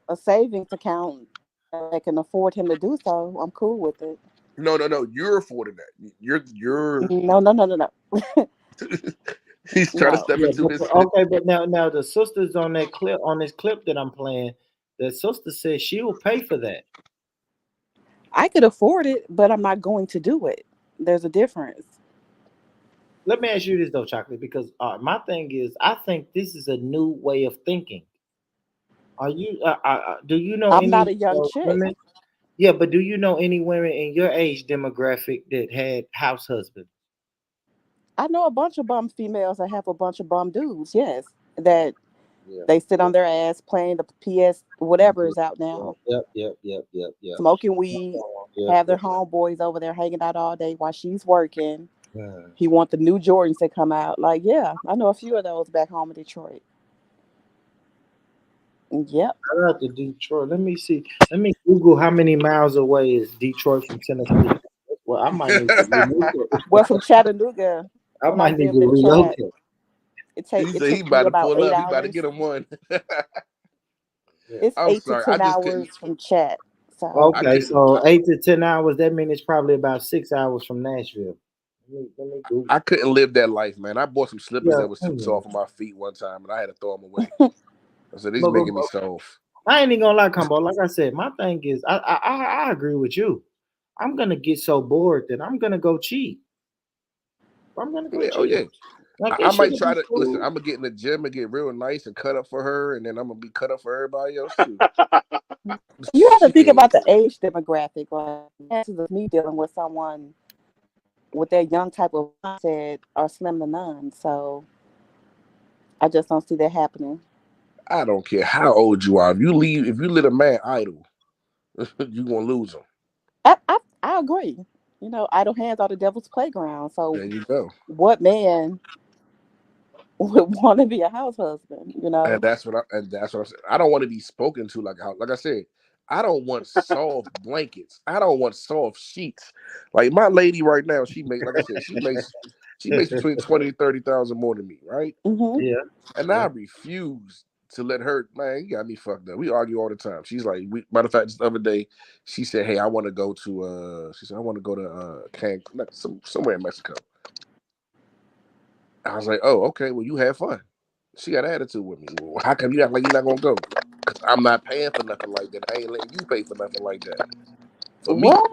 R: a savings account that can afford him to do so, I'm cool with it.
Q: No, no, no. You're affording that. You're.
R: No, no, no, no, no.
Q: He's trying to
R: No.
Q: step
D: Yeah,
Q: into his.
D: okay, but now the sisters on this clip that I'm playing, the sister says she'll pay for that.
R: I could afford it, but I'm not going to do it. There's a difference.
D: Let me ask you this though, Chocolate, because my thing is, I think this is a new way of thinking. Are you? Do you know
R: I'm not
D: any
R: a young chick.
D: women? Yeah, but do you know any women in your age demographic that had house husbands?
R: I know a bunch of bum females that have a bunch of bum dudes, yes, that
D: Yeah.
R: they sit on their ass playing the PS, whatever is out
D: Yeah.
R: now,
D: Yep.
R: smoking weed,
D: Yep.
R: have their homeboys over there hanging out all day while she's working.
D: Yeah.
R: He want the new Jordans to come out. Like, yeah, I know a few of those back home in Detroit. Yep.
D: Shout out to Detroit. Let me see. Let me Google how many miles away is Detroit from Tennessee. Well, I might need to relocate.
R: Well, from Chattanooga,
D: I
R: when I
D: might need
R: lived
D: to
R: in Chat,
D: relocate.
Q: He
R: it
Q: said he
R: took me
Q: about to
R: about
Q: pull
R: eight
Q: up. He about to
R: hours.
Q: get him one.
D: Yeah.
R: It's
Q: I'm
R: 8 to
Q: sorry. I
R: 10
Q: just couldn't.
R: hours from Chat. So
Q: I
D: Okay,
Q: couldn't.
D: so 8 to 10 hours. That means it's probably about 6 hours from Nashville. Let me Google.
Q: I couldn't live that life, man. I bought some slippers
D: Yeah,
Q: that was too soft on my feet one time, and I had to throw them away. I said, "These
D: but
Q: making me soft."
D: I ain't even gonna lie, Combo. Like I said, my thing is, I agree with you. I'm gonna get so bored that I'm gonna go cheat. I'm gonna go
Q: Yeah, oh
D: cheat.
Q: yeah.
D: Like
Q: I
D: it should
Q: might
D: be
Q: try to listen.
D: cool.
Q: I'm gonna get in the gym and get real nice and cut up for her, and then I'm gonna be cut up for everybody else too.
R: you have to think
Q: Shit.
R: about the age demographic. Like, chances of me dealing with someone with that young type of mindset are slim to none. So I just don't see that happening.
Q: I don't care how old you are. If you let a man idle, you gonna lose him.
R: I agree. You know, idle hands are the devil's playground. So,
Q: There you go.
R: what man would want to be a house husband? You
Q: And
R: know.
Q: that's what I'm saying. I don't want to be spoken to like how, like I said, I don't want soft blankets. I don't want soft sheets. Like my lady right now, like I said, she makes between 20 and 30,000 more than me, right?
R: Mm-hmm.
D: Yeah.
Q: And I refuse to let her, man, you got me fucked up. We argue all the time. She's like, matter of fact, just the other day, she said, hey, I want to go to she said, I want to go to Cancun, somewhere in Mexico. I was like, oh, okay, well, you have fun. She got an attitude with me. Well, how come you act like you're not gonna go? Because I'm not paying for nothing like that. I ain't letting you pay for nothing like that. For me.
R: What?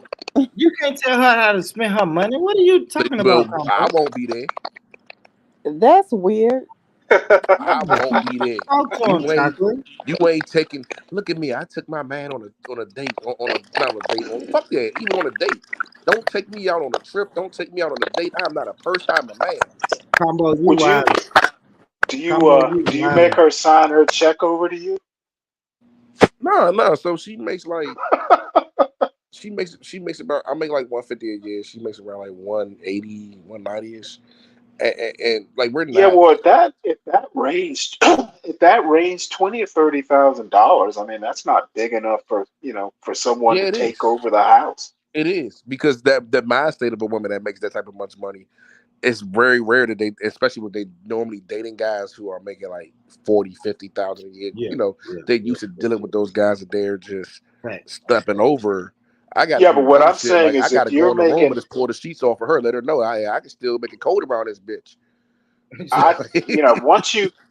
D: You can't tell her how to spend her money. What are you talking about,
Q: Well, I won't be there.
R: That's weird.
Q: I won't be there.
D: Talk to him, chocolate.
Q: You ain't taking. Look at me. I took my man on a date on a not on a date. Fuck that. Even on a date. Don't take me out on a trip. Don't take me out on a date. I'm not a person. I'm a man.
D: Combo, you
P: Would you?
D: wild. Combo, you
P: Do you make
D: wild.
P: her sign her check over to you?
Q: No. So she makes like she makes about I make like 150 a year. She makes around like 180, 190 ish. And like we're
P: Yeah,
Q: not.
P: well, if that range if that range $20,000 or $30,000, I mean that's not big enough for for someone
Q: Yeah,
P: to
Q: it
P: take
Q: is.
P: over the house.
Q: It is because that mind state of a woman that makes that type of much money, it's very rare that they, especially when they normally dating guys who are making like 40, 50,000 a year.
D: Yeah,
Q: You know,
D: yeah,
Q: they
D: yeah.
Q: used to dealing with those guys that they're just
D: Facts.
Q: stepping over. I got to
P: Yeah,
Q: do
P: but what
Q: dumb
P: I'm
Q: shit.
P: saying
Q: Like I
P: is
Q: got
P: if
Q: to go
P: you're
Q: in the room and
P: making
Q: just pull the sheets off of her. Let her know I can still make it cold around this bitch.
P: I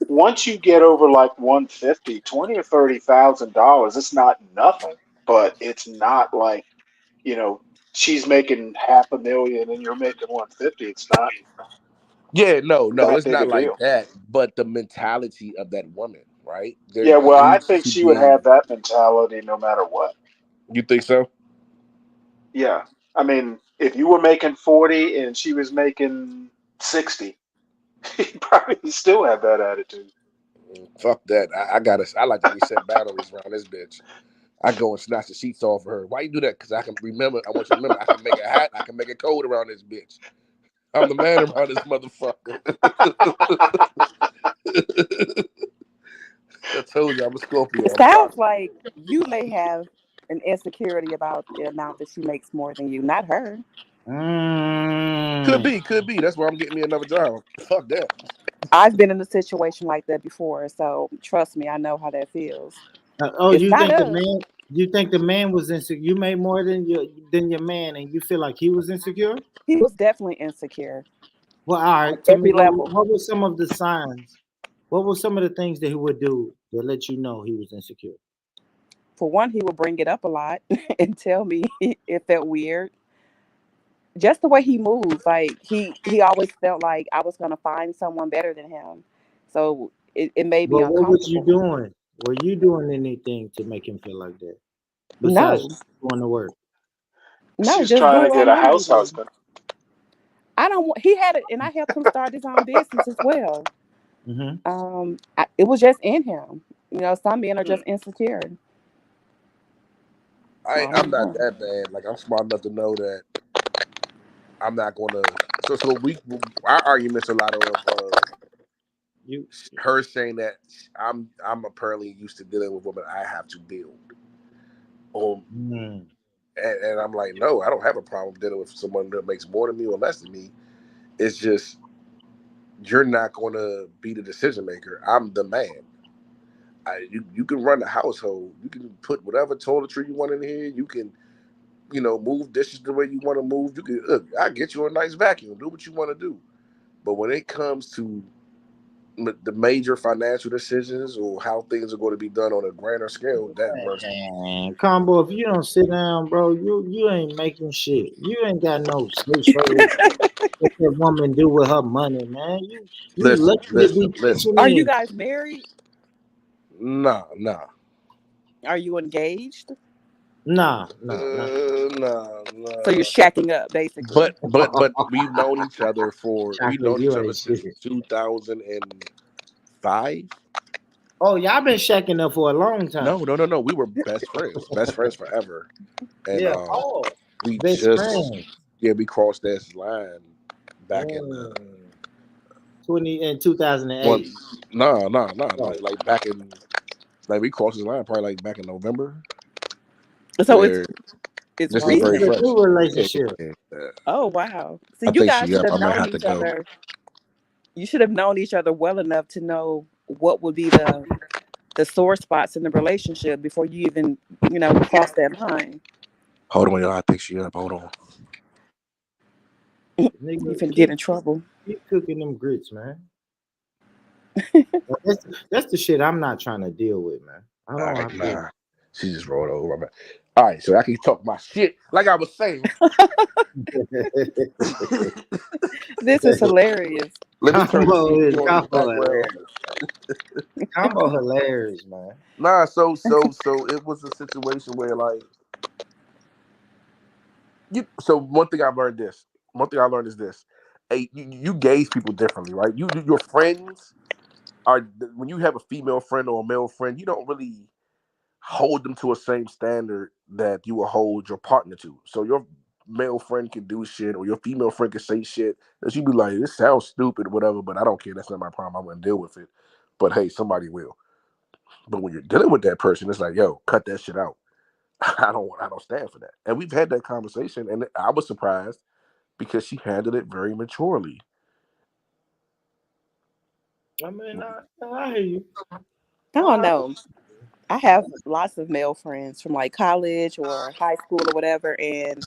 P: once you get over like 150, 20 or $30,000, it's not nothing, but it's not like, you know, she's making half a million and you're making 150. It's not
Q: Yeah, no,
P: that
Q: it's
P: big a
Q: not like
P: deal.
Q: that. But the mentality of that woman, right? They're
P: Yeah, well, I
Q: used
P: think
Q: to
P: she would
Q: being.
P: have that mentality no matter what.
Q: You think so?
P: Yeah. I mean, if you were making 40 and she was making 60, he probably still have that attitude.
Q: Fuck that. I like to reset boundaries around this bitch. I go and snatch the sheets off of her. Why you do that? Because I can remember. I want you to remember. I can make it hot. I can make it cold around this bitch. I'm the man around this motherfucker. I told you I'm a
R: It
Q: Scorpio. I'm
R: sounds
Q: sorry.
R: like you may have an insecurity about the amount that she makes more than you, not her.
Q: Could
D: Mm.
Q: be, could be. That's why I'm getting me another job. Fuck that.
R: I've been in a situation like that before, so trust me, I know how that feels.
D: Oh,
R: It's
D: you
R: not
D: think the
R: us.
D: man? You think the man was insecure? You made more than your man, and you feel like he was insecure?
R: He was definitely insecure
D: Well, all
R: on
D: right. Tell me
R: every level.
D: what were some of the signs? What were some of the things that he would do that let you know he was insecure?
R: For one, he would bring it up a lot and tell me it felt weird. Just the way he moves, like he always felt like I was gonna find someone better than him. So it made me
D: Well, what was you
R: uncomfortable.
D: doing? Were you doing anything to make him feel like that besides
R: No,
D: going to work?
R: no,
P: She's
R: just
P: trying
R: doing
P: to
R: what I
P: get a
R: normally
P: house
R: do.
P: husband.
R: I don't want. He had it, and I helped him start his own business as well.
D: Mm-hmm.
R: It was just in him. You know, some men are
P: Hmm.
R: just insecure. So I
Q: I'm
R: don't
Q: not
R: know.
Q: that bad. Like I'm smart enough to know that I'm not gonna. So our arguments a lot of
D: You.
Q: her saying that I'm apparently used to dealing with women I have to build.
D: Mm.
Q: And I'm like, no, I don't have a problem dealing with someone that makes more than me or less than me. It's just you're not going to be the decision maker. I'm the man. You can run the household. You can put whatever toiletry you want in here. You can move dishes the way you want to move. You can look. I get you a nice vacuum. Do what you want to do. But when it comes to the major financial decisions or how things are going to be done on a grander scale, that runs.
D: Man, combo, if you don't sit down, bro, you ain't making shit. You ain't got no say so what that woman do with her money, man. You
Q: Listen,
D: lucky to
Q: listen,
D: be
Q: listen.
D: catching
R: Are you
D: in.
R: guys married?
Q: Nah, nah.
R: Are you engaged?
D: Nah.
Q: Nah,
R: So you're
Q: nah.
R: shacking up, basically.
Q: But we've known
D: Chocolate,
Q: each
D: you
Q: other
D: ain't
Q: since
D: shit.
Q: 2005.
D: Oh, y'all been shacking up for a long time.
Q: No. We were best friends forever. And
D: Yeah. Oh,
Q: we
D: best
Q: just
D: friends.
Q: we crossed that line back in
D: 2008.
Q: no,
D: Oh.
Q: like back in we crossed this line probably like back in November.
R: So
Q: Where
R: it's
Q: this is
D: Oh, this
Q: very
D: is a
R: recent.
Q: fresh.
D: new
Q: Yeah,
D: relationship.
R: Oh wow. So
Q: I
R: you
Q: think
R: guys
Q: she
R: should
Q: up.
R: have
Q: I might
R: known
Q: have to
R: each
Q: go.
R: other. You should have known each other well enough to know what would be the sore spots in the relationship before you even, cross that line.
Q: Hold on, y'all. I think she up. Hold on.
R: You
D: Nigga,
R: finna get in trouble.
D: keep cooking them grits, man. That's the shit I'm not trying to deal with, man. I
Q: All
D: don't
Q: right,
D: have to.
Q: nah. She just rolled over. My bad. All right, so I can talk my shit. Like I was saying.
R: This is hilarious.
Q: Let me turn the TV on in the
D: Combo
Q: background.
D: hilarious. Combo hilarious, man.
Q: Nah, so it was a situation where like so one thing I learned is this. Hey, you gauge people differently, right? Your friends are when you have a female friend or a male friend, you don't really hold them to a same standard that you will hold your partner to. So your male friend can do shit or your female friend can say shit that you be like, this sounds stupid or whatever, but I don't care. That's not my problem. I wouldn't deal with it. But hey, somebody will. But when you're dealing with that person, it's like, yo, cut that shit out. I don't stand for that. And we've had that conversation, and I was surprised because she handled it very maturely.
D: I mean, I hear you.
R: I don't know. I have lots of male friends from like college or high school or whatever, and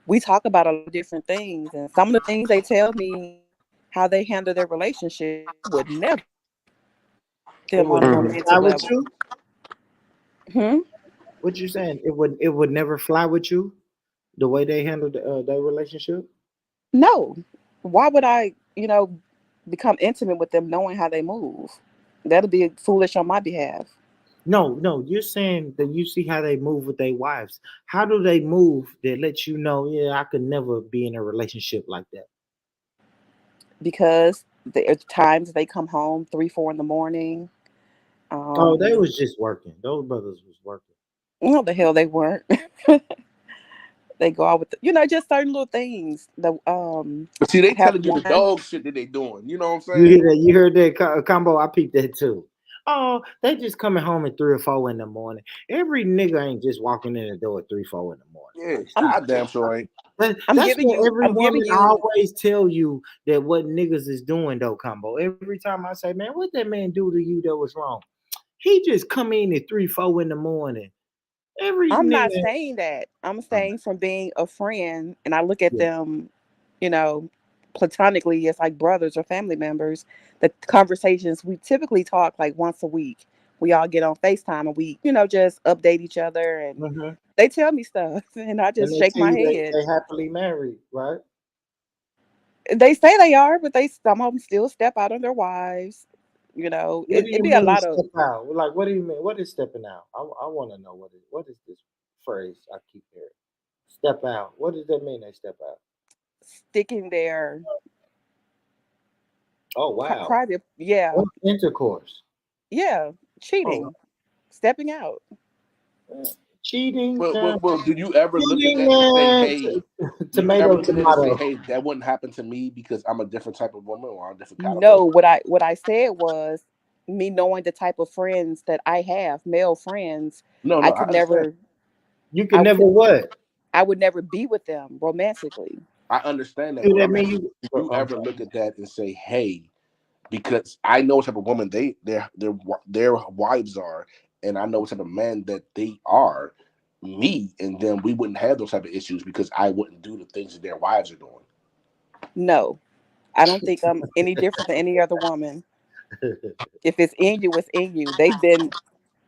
R: we talk about a lot of different things. And some of the things they tell me how they handle their relationship, I would never
D: It
R: them
D: would
R: on a
D: never
R: romantic
D: fly with
R: level.
D: you.
R: Hmm?
D: What you saying? It would never fly with you the way they handled their relationship.
R: No. Why would I, become intimate with them knowing how they move? That'll be foolish on my behalf.
D: No, you're saying that you see how they move with their wives. How do they move that lets you know, yeah, I could never be in a relationship like that?
R: Because there are times they come home 3, 4 in the morning.
D: Oh, they
R: Um,
D: was just working. Those brothers was working.
R: what the hell they weren't. They go out with, just certain little things. The
Q: But see, they
R: have
Q: telling you the
R: one.
Q: dog shit that they doing. You know what I'm
D: You
Q: saying?
D: hear that? You heard that combo? I peeped that too. Oh, they just coming home at 3 or 4 in the morning. Every nigga ain't just walking in the door at 3, 4 in the morning.
Q: Yeah,
D: Like,
R: I'm
Q: I damn sure ain't.
D: that's
R: giving
D: what
R: you.
D: every
R: I'm giving
D: woman
R: you.
D: always tell you that what niggas is doing though, combo. Every time I say, man, what that man do to you that was wrong? He just come in at 3, 4 in the morning. Every
R: I'm not
D: nigga.
R: saying that. I'm saying from being a friend, and I look at
D: Yeah.
R: them, you know, platonically as like brothers or family members. The conversations we typically talk like once a week. We all get on FaceTime and we, just update each other, and
D: Hmm.
R: they tell me stuff, and I
D: And
R: just
D: they
R: shake
D: tell
R: my
D: you
R: head.
D: they happily married, right?
R: They say they are, but some of them still step out on their wives.
D: What do
R: It'd
D: you
R: be a
D: mean
R: lot of
D: step out? Like, what do you mean? What is stepping out? I want to know what is this phrase I keep hearing? Step out. What does that mean? They step out.
R: sticking their
D: Oh wow,
R: private, yeah,
D: intercourse.
R: yeah,
D: Oh,
R: cheating, stepping out.
D: cheating.
Q: Well, do you ever look at
D: Cheating.
Q: that and say, hey, do you ever
D: Tomato,
Q: look at that and say,
D: tomato.
Q: hey, that wouldn't happen to me because I'm a different type of woman or I'm a different caliber?
R: No, what I said was me knowing the type of friends that I have, male friends. I
Q: No, I
R: could
Q: understand.
R: never,
D: You can
R: I
D: never
R: could,
D: what?
R: I would never be with them romantically.
Q: I understand that,
D: Do
Q: but
D: that
Q: I'm
D: mean
Q: asking,
D: you?
Q: do
D: Oh,
Q: you
D: I'm
Q: ever
D: sorry.
Q: look at that and say, hey, because I know what type of woman their wives are, and I know what type of man that they are, me and them, we wouldn't have those type of issues because I wouldn't do the things that their wives are doing.
R: No, I don't think I'm any different than any other woman. If it's in you, it's in you. They've been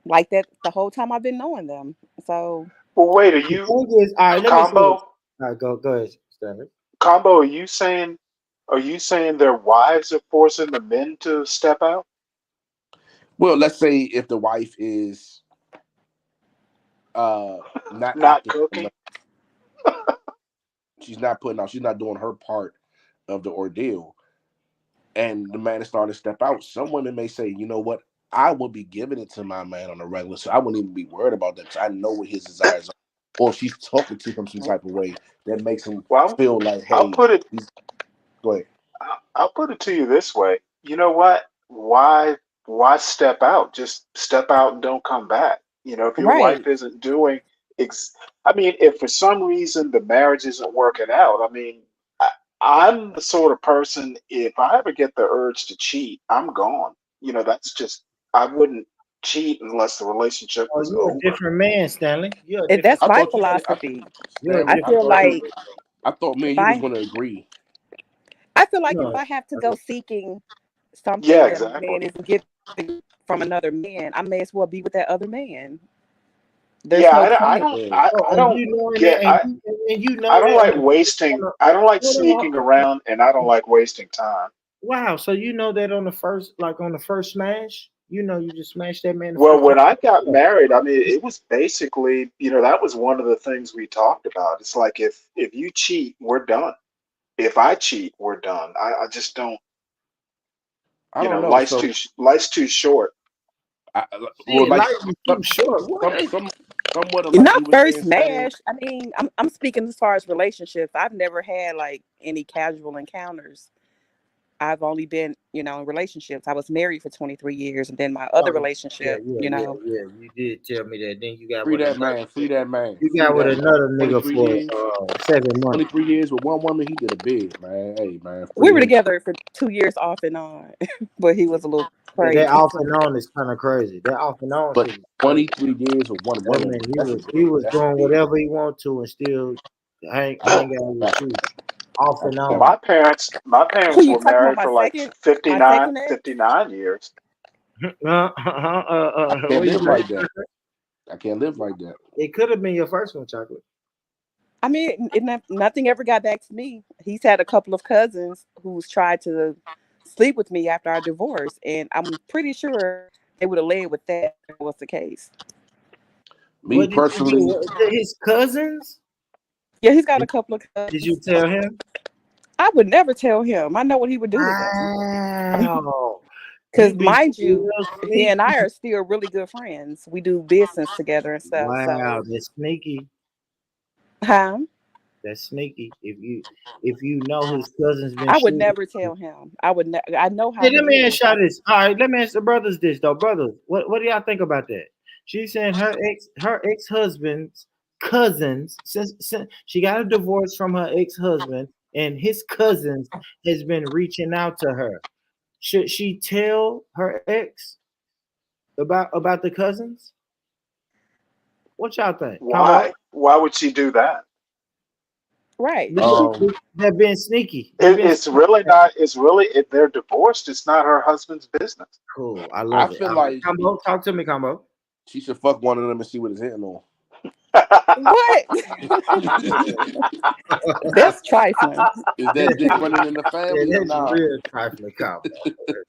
R: like that the whole time I've been knowing them. So
P: Well, wait, are
D: The
P: you
D: thing is, all right. Let me say this.
P: combo?
D: All right, go ahead, Stanley.
P: Combo, are you saying their wives are forcing the men to step out?
Q: Well, let's say if the wife is uh not
P: Not
Q: active
P: cooking?
Q: enough, she's not putting out, she's not doing her part of the ordeal, and the man is starting to step out. Some women may say, you know what? I would be giving it to my man on a regular, so I wouldn't even be worried about that because I know what his desires are. Or if she's talking to him some type of way that makes him
P: Well,
Q: feel like,
P: I'll
Q: hey,
P: put it.
Q: go ahead.
P: I'll put it to you this way. You know what? Why step out? Just step out and don't come back. You know, if your
R: Right.
P: wife isn't doing, I mean, if for some reason the marriage isn't working out, I mean, I'm the sort of person. If I ever get the urge to cheat, I'm gone. You know, that's just I wouldn't cheat unless the relationship
D: Oh,
P: was
D: you're a
P: over.
D: different man, Stanley. You're a
R: And
D: different.
R: that's
Q: I
R: my
Q: thought you said,
R: philosophy.
D: You're a
Q: Stanley,
R: I
D: different
R: feel like
Q: I thought me
R: if
Q: and you was
R: I
Q: going to agree.
R: if
D: No.
R: I have to go seeking
P: Yeah,
R: something that my
P: exactly.
R: man isn't getting from another man, I may as well be with that other man. There's
P: Yeah,
R: no
P: I
R: point.
P: don't.
D: Oh,
P: I
D: and
P: don't
D: you knowing that,
P: get.
D: and you
P: I
D: know
P: don't
D: that.
P: like wasting. I don't like
D: Hold
P: sneaking
D: on.
P: around, and I don't like wasting time.
D: Wow. So you know that on the first, like on the first smash, you know you just smashed that man the
P: Well,
D: first
P: when I got
D: time.
P: married, I mean, it was basically, that was one of the things we talked about. It's like if you cheat, we're done. If I cheat, we're done. I just don't.
Q: I don't know. So,
P: Life's too short.
Q: well,
D: Shit,
Q: like
D: life is too short. What?
Q: somewhat of like
R: Not
Q: you were
R: first
Q: saying, Stan.
R: smash. I mean, I'm speaking as far as relationships. I've never had like any casual encounters. I've only been, in relationships. I was married for 23 years, and then my other
D: Oh, yeah,
R: relationship,
D: yeah, yeah, yeah. You did tell me that. Then you got
Q: Free
D: with
Q: that
D: another.
Q: man. Free that man.
D: You
Q: Free
D: got with
Q: that man.
D: another nigga
Q: 23
D: for
Q: years.
D: 7 months.
Q: 23 years with one woman. He did a bid, man. Hey, man.
R: we
Q: Free
R: were
Q: him.
R: together for 2 years off and on, but he was a little
D: Yeah, that
R: crazy.
D: off and on is kind of crazy. That off and on
Q: But
D: shit is crazy.
Q: 23 years with one
D: That
Q: woman,
D: man, he
Q: that's a
D: was he
Q: bid.
D: was
Q: That's a
D: doing
Q: bid.
D: whatever he wanted to and still hang out with you off and on.
R: Who
P: My parents
R: you
P: were
R: talking about?
P: married
R: My
P: for like
R: second, my
P: 59,
R: second ex?
P: 59 years.
Q: I
D: What
Q: can't
D: you
Q: live
D: say?
Q: like that. I can't live like that.
D: It could have been your first one, chocolate.
R: I mean, nothing ever got back to me. He's had a couple of cousins who's tried to sleep with me after our divorce, and I'm pretty sure they would have led with that if that was the case.
Q: Me
D: What did you do?
Q: personally,
D: His cousins?
R: Yeah, he's got a
D: Did,
R: couple of
D: did you
R: cousins.
D: tell him?
R: I would never tell him. I know what he would do to them.
D: Wow.
R: Because
D: You be
R: mind
D: real
R: you, he
D: sneaky.
R: and I are still really good friends. We do business together and stuff.
D: Wow,
R: So,
D: that's sneaky.
R: huh?
D: That's sneaky. If you know his cousins been
R: I would
D: shooting.
R: never tell him. I would. I know how
D: Hey, let
R: he
D: me
R: is.
D: ask y'all this. All right, let me ask the brothers this though. Brothers, what do y'all think about that? She's saying her ex husband's cousins since she got a divorce from her ex husband and his cousins has been reaching out to her. Should she tell her ex about the cousins? What y'all think? Combo?
P: Why? Why would she do that?
R: Right.
D: Because they've been sneaky. They've
P: It,
D: been
P: it's
D: sneaky.
P: really not. It's really if they're divorced, it's not her husband's business.
D: Cool. I
Q: I
D: love it.
Q: feel
D: All right,
Q: like
D: Combo, talk to me, Combo.
Q: she should fuck one of them and see what it's hitting on.
R: What? That's trifling.
Q: Is that dick running in the
D: Yeah,
Q: family or
D: that's
Q: not?
D: real trifling, Combo.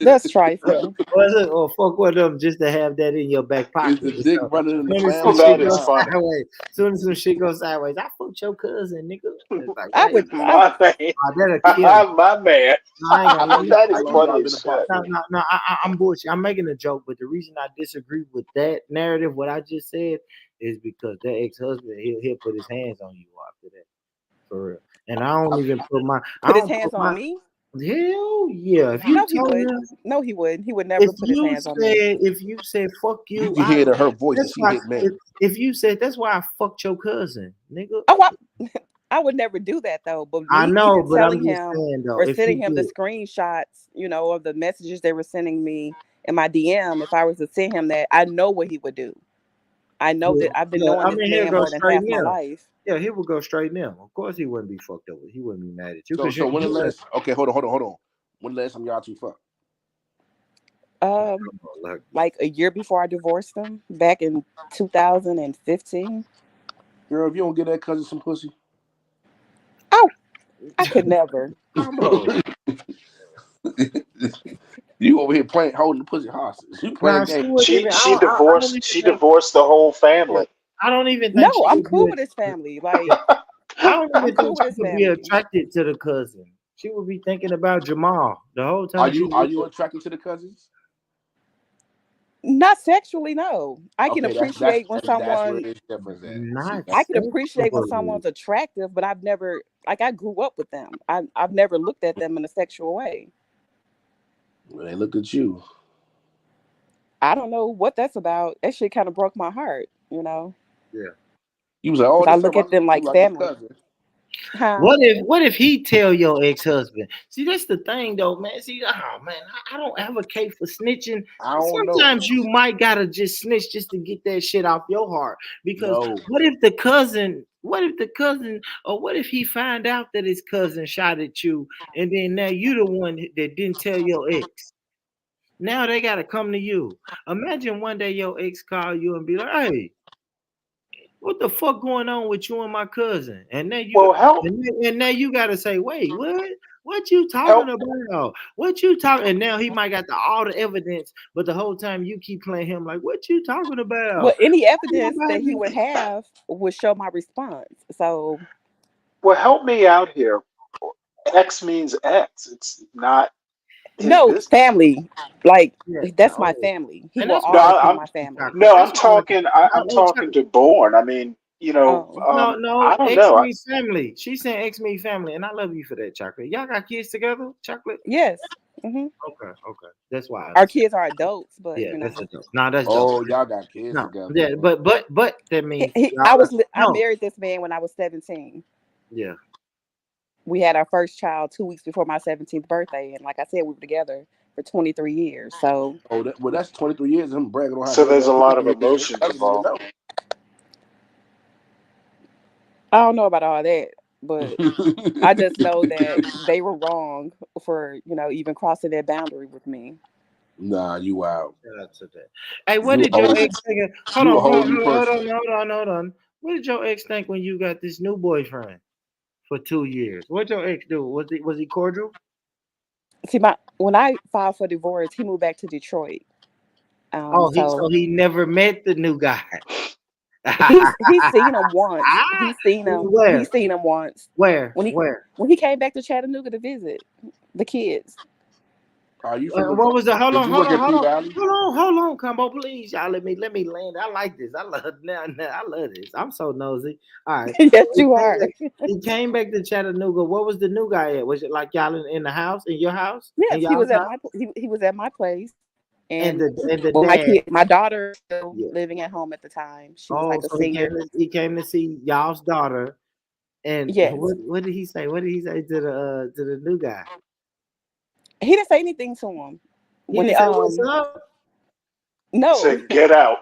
R: That's trifling.
D: Was it or fuck with them just to have that in your back
Q: Is
D: pocket?
Q: the dick
D: So
Q: running in the
D: soon as
P: Oh,
D: some
Q: family or
D: shit
P: that
D: goes
P: is
Q: not?
P: funny.
D: sideways, soon as some shit goes sideways, I fucked your cousin, nigga. It's like,
R: I
D: wait,
R: would.
P: My man,
D: that'll kill me.
P: my man.
D: No, I ain't
Q: How
D: gonna
Q: long
D: let
Q: you
D: me.
P: That
Q: how
P: is
Q: long
P: funny
Q: y'all
P: as
Q: been
P: shit.
Q: apart
D: No,
Q: for?
D: no, no. I'm bullshit. I'm making a joke, but the reason I disagree with that narrative, what I just said, is because that ex-husband, he'll put his hands on you after that, for real. And I don't even put my, I
R: Put his
D: don't
R: hands
D: put
R: on
D: my,
R: me?
D: hell yeah. If you
R: No, he
D: told
R: wouldn't.
D: him,
R: No, he wouldn't. He would
D: if
R: never put his
D: you
R: hands on me.
D: said fuck
Q: You
D: you,
Q: can hear it in her voice that
D: that's
Q: she
D: why.
Q: hit men.
D: If you said that's why I fucked your cousin, nigga.
R: Oh, I would never do that though. But
D: I
R: me
D: know,
R: even
D: but I'm
R: telling
D: just
R: him
D: saying though,
R: or
D: if
R: sending
D: you
R: him the
D: did,
R: screenshots, of the messages they were sending me in my DM, if I was to send him that, I know what he would do. I know
D: yeah,
R: that I've been
D: yeah,
R: knowing
D: I
R: this
D: mean he'll
R: man
D: go
R: more than
D: straight
R: half my
D: now.
R: life.
D: Yeah, he would go straight now. Of course, he wouldn't be fucked over. He wouldn't be mad at you
Q: So
D: because
Q: so when the last okay, hold on. When the last time y'all two fucked?
R: Like a year before I divorced him, back in 2015.
Q: Girl, if you don't get that cousin some pussy.
R: Oh, I could never.
D: Combo.
Q: You over here playing holding the pussy hostage. You
D: Nah,
Q: playing
D: she
Q: games.
D: wouldn't even. I don't even
P: She
D: think.
P: divorced the whole family.
D: I don't even think
R: No,
D: she
R: I'm
D: would be.
R: cool with his family. Like,
D: I don't
R: I'm
D: even
R: cool
D: think
R: with
D: she
R: his
D: would be
R: family.
D: attracted to the cousin. She would be thinking about Jamal the whole
Q: Are
D: time she
Q: you are
D: was
Q: you
D: with.
Q: attracted to the cousins?
R: Not sexually, no. I can
Q: Okay,
R: appreciate when
Q: that's where
R: someone.
Q: it's different at. See,
D: Not
R: I can appreciate when
D: sexually.
R: someone's attractive, but I've never, like, I grew up with them. I've never looked at them in a sexual way.
Q: when they look at you.
R: I don't know what that's about. That shit kind of broke my heart,
D: Yeah.
Q: You was like, oh,
R: because I
Q: this
R: look
Q: time I
R: at them
Q: look
R: like
Q: like his
R: family.
Q: cousin.
R: Huh?
D: What if he tell your ex-husband? See, that's the thing though, man. See, oh man, I don't advocate for snitching.
Q: I don't know.
D: Sometimes you might gotta just snitch just to get that shit off your heart. Because
Q: No.
D: what if the cousin, or what if he find out that his cousin shot at you, and then now you the one that didn't tell your ex? Now they gotta come to you. Imagine one day your ex call you and be like, "Hey, what the fuck going on with you and my cousin?" And then you
P: Well, help,
D: and now you gotta say, wait, what? What you talking
P: help.
D: about? What you talking? And now he might got all the evidence, but the whole time you keep playing him like, what you talking
R: Well,
D: about?
R: any evidence that he would
D: Nobody-
R: have would show my response. So
P: Well, help me out here. X means X. It's not his
R: no,
P: business.
R: family. Like,
D: Yeah.
R: that's my
D: Oh,
R: family. He
D: and
R: will
D: that's why
P: No,
D: I
R: always be
D: like
P: I'm
R: my family.
D: chocolate.
P: no,
D: That's
P: I'm
D: why I like
P: talking. I'm
D: no,
P: talking
D: chocolate.
P: to Born. I mean,
R: Oh.
D: No,
P: I don't
D: X
P: know.
D: me family. She said X me family, and I love you for that, chocolate. Y'all got kids together, chocolate?
R: Yes. Hmm.
D: Okay. That's why I
R: Our
D: understand.
R: kids are adults, but
D: Yeah, that's dope. No, that's dope.
Q: Oh, y'all got kids
D: No,
Q: together.
D: yeah, but that means y'all
R: I
D: no.
R: married this man when I was 17.
D: Yeah.
R: We had our first child 2 weeks before my 17th birthday, and like I said, we were together for 23 years. So
Q: Oh, that's 23 years of him bragging on how
P: So
Q: good
P: there's
Q: that
P: a lot of
Q: 23 years. His
P: emotions
Q: cousin didn't
P: involved.
Q: know.
R: I don't know about all that, but I just know that they were wrong for, even crossing that boundary with me.
Q: Nah, you wild.
D: Shout out to that. Hey, what
Q: You a
D: did your
Q: whole,
D: ex think?
Q: you a whole new person.
D: Hold on. What did your ex think when you got this new boyfriend for 2 years? What your ex do? Was he cordial?
R: See, when I filed for divorce, he moved back to Detroit.
D: Oh,
R: So
D: he never met the new guy.
R: he's seen him once. He's seen him.
D: Where?
R: He's seen him once
D: Where?
R: when he came back to Chattanooga to visit the kids.
Q: Are you from?
D: What was the?
Q: Did you work at P Valley?
D: Hold on, combo, please, y'all. Let me land. I like this. I love now. I love this. I'm so nosy. All right.
R: Yes, you are.
D: He came back to Chattanooga. What was the new guy at? Was it like y'all in the house, in your house, in
R: Yes, he
D: y'all's
R: was at
D: house?
R: he was at my place,
D: And
R: and
D: the
R: well,
D: dad.
R: my daughter was still
D: Yeah.
R: living at home at the time. She was
D: Oh,
R: like a
D: so
R: senior.
D: he came to see y'all's daughter. And
R: Yes,
D: what did he say? What did he say to the new guy?
R: he didn't say anything to him
D: He
R: when
D: didn't say what's up.
R: no.
P: Say, get out.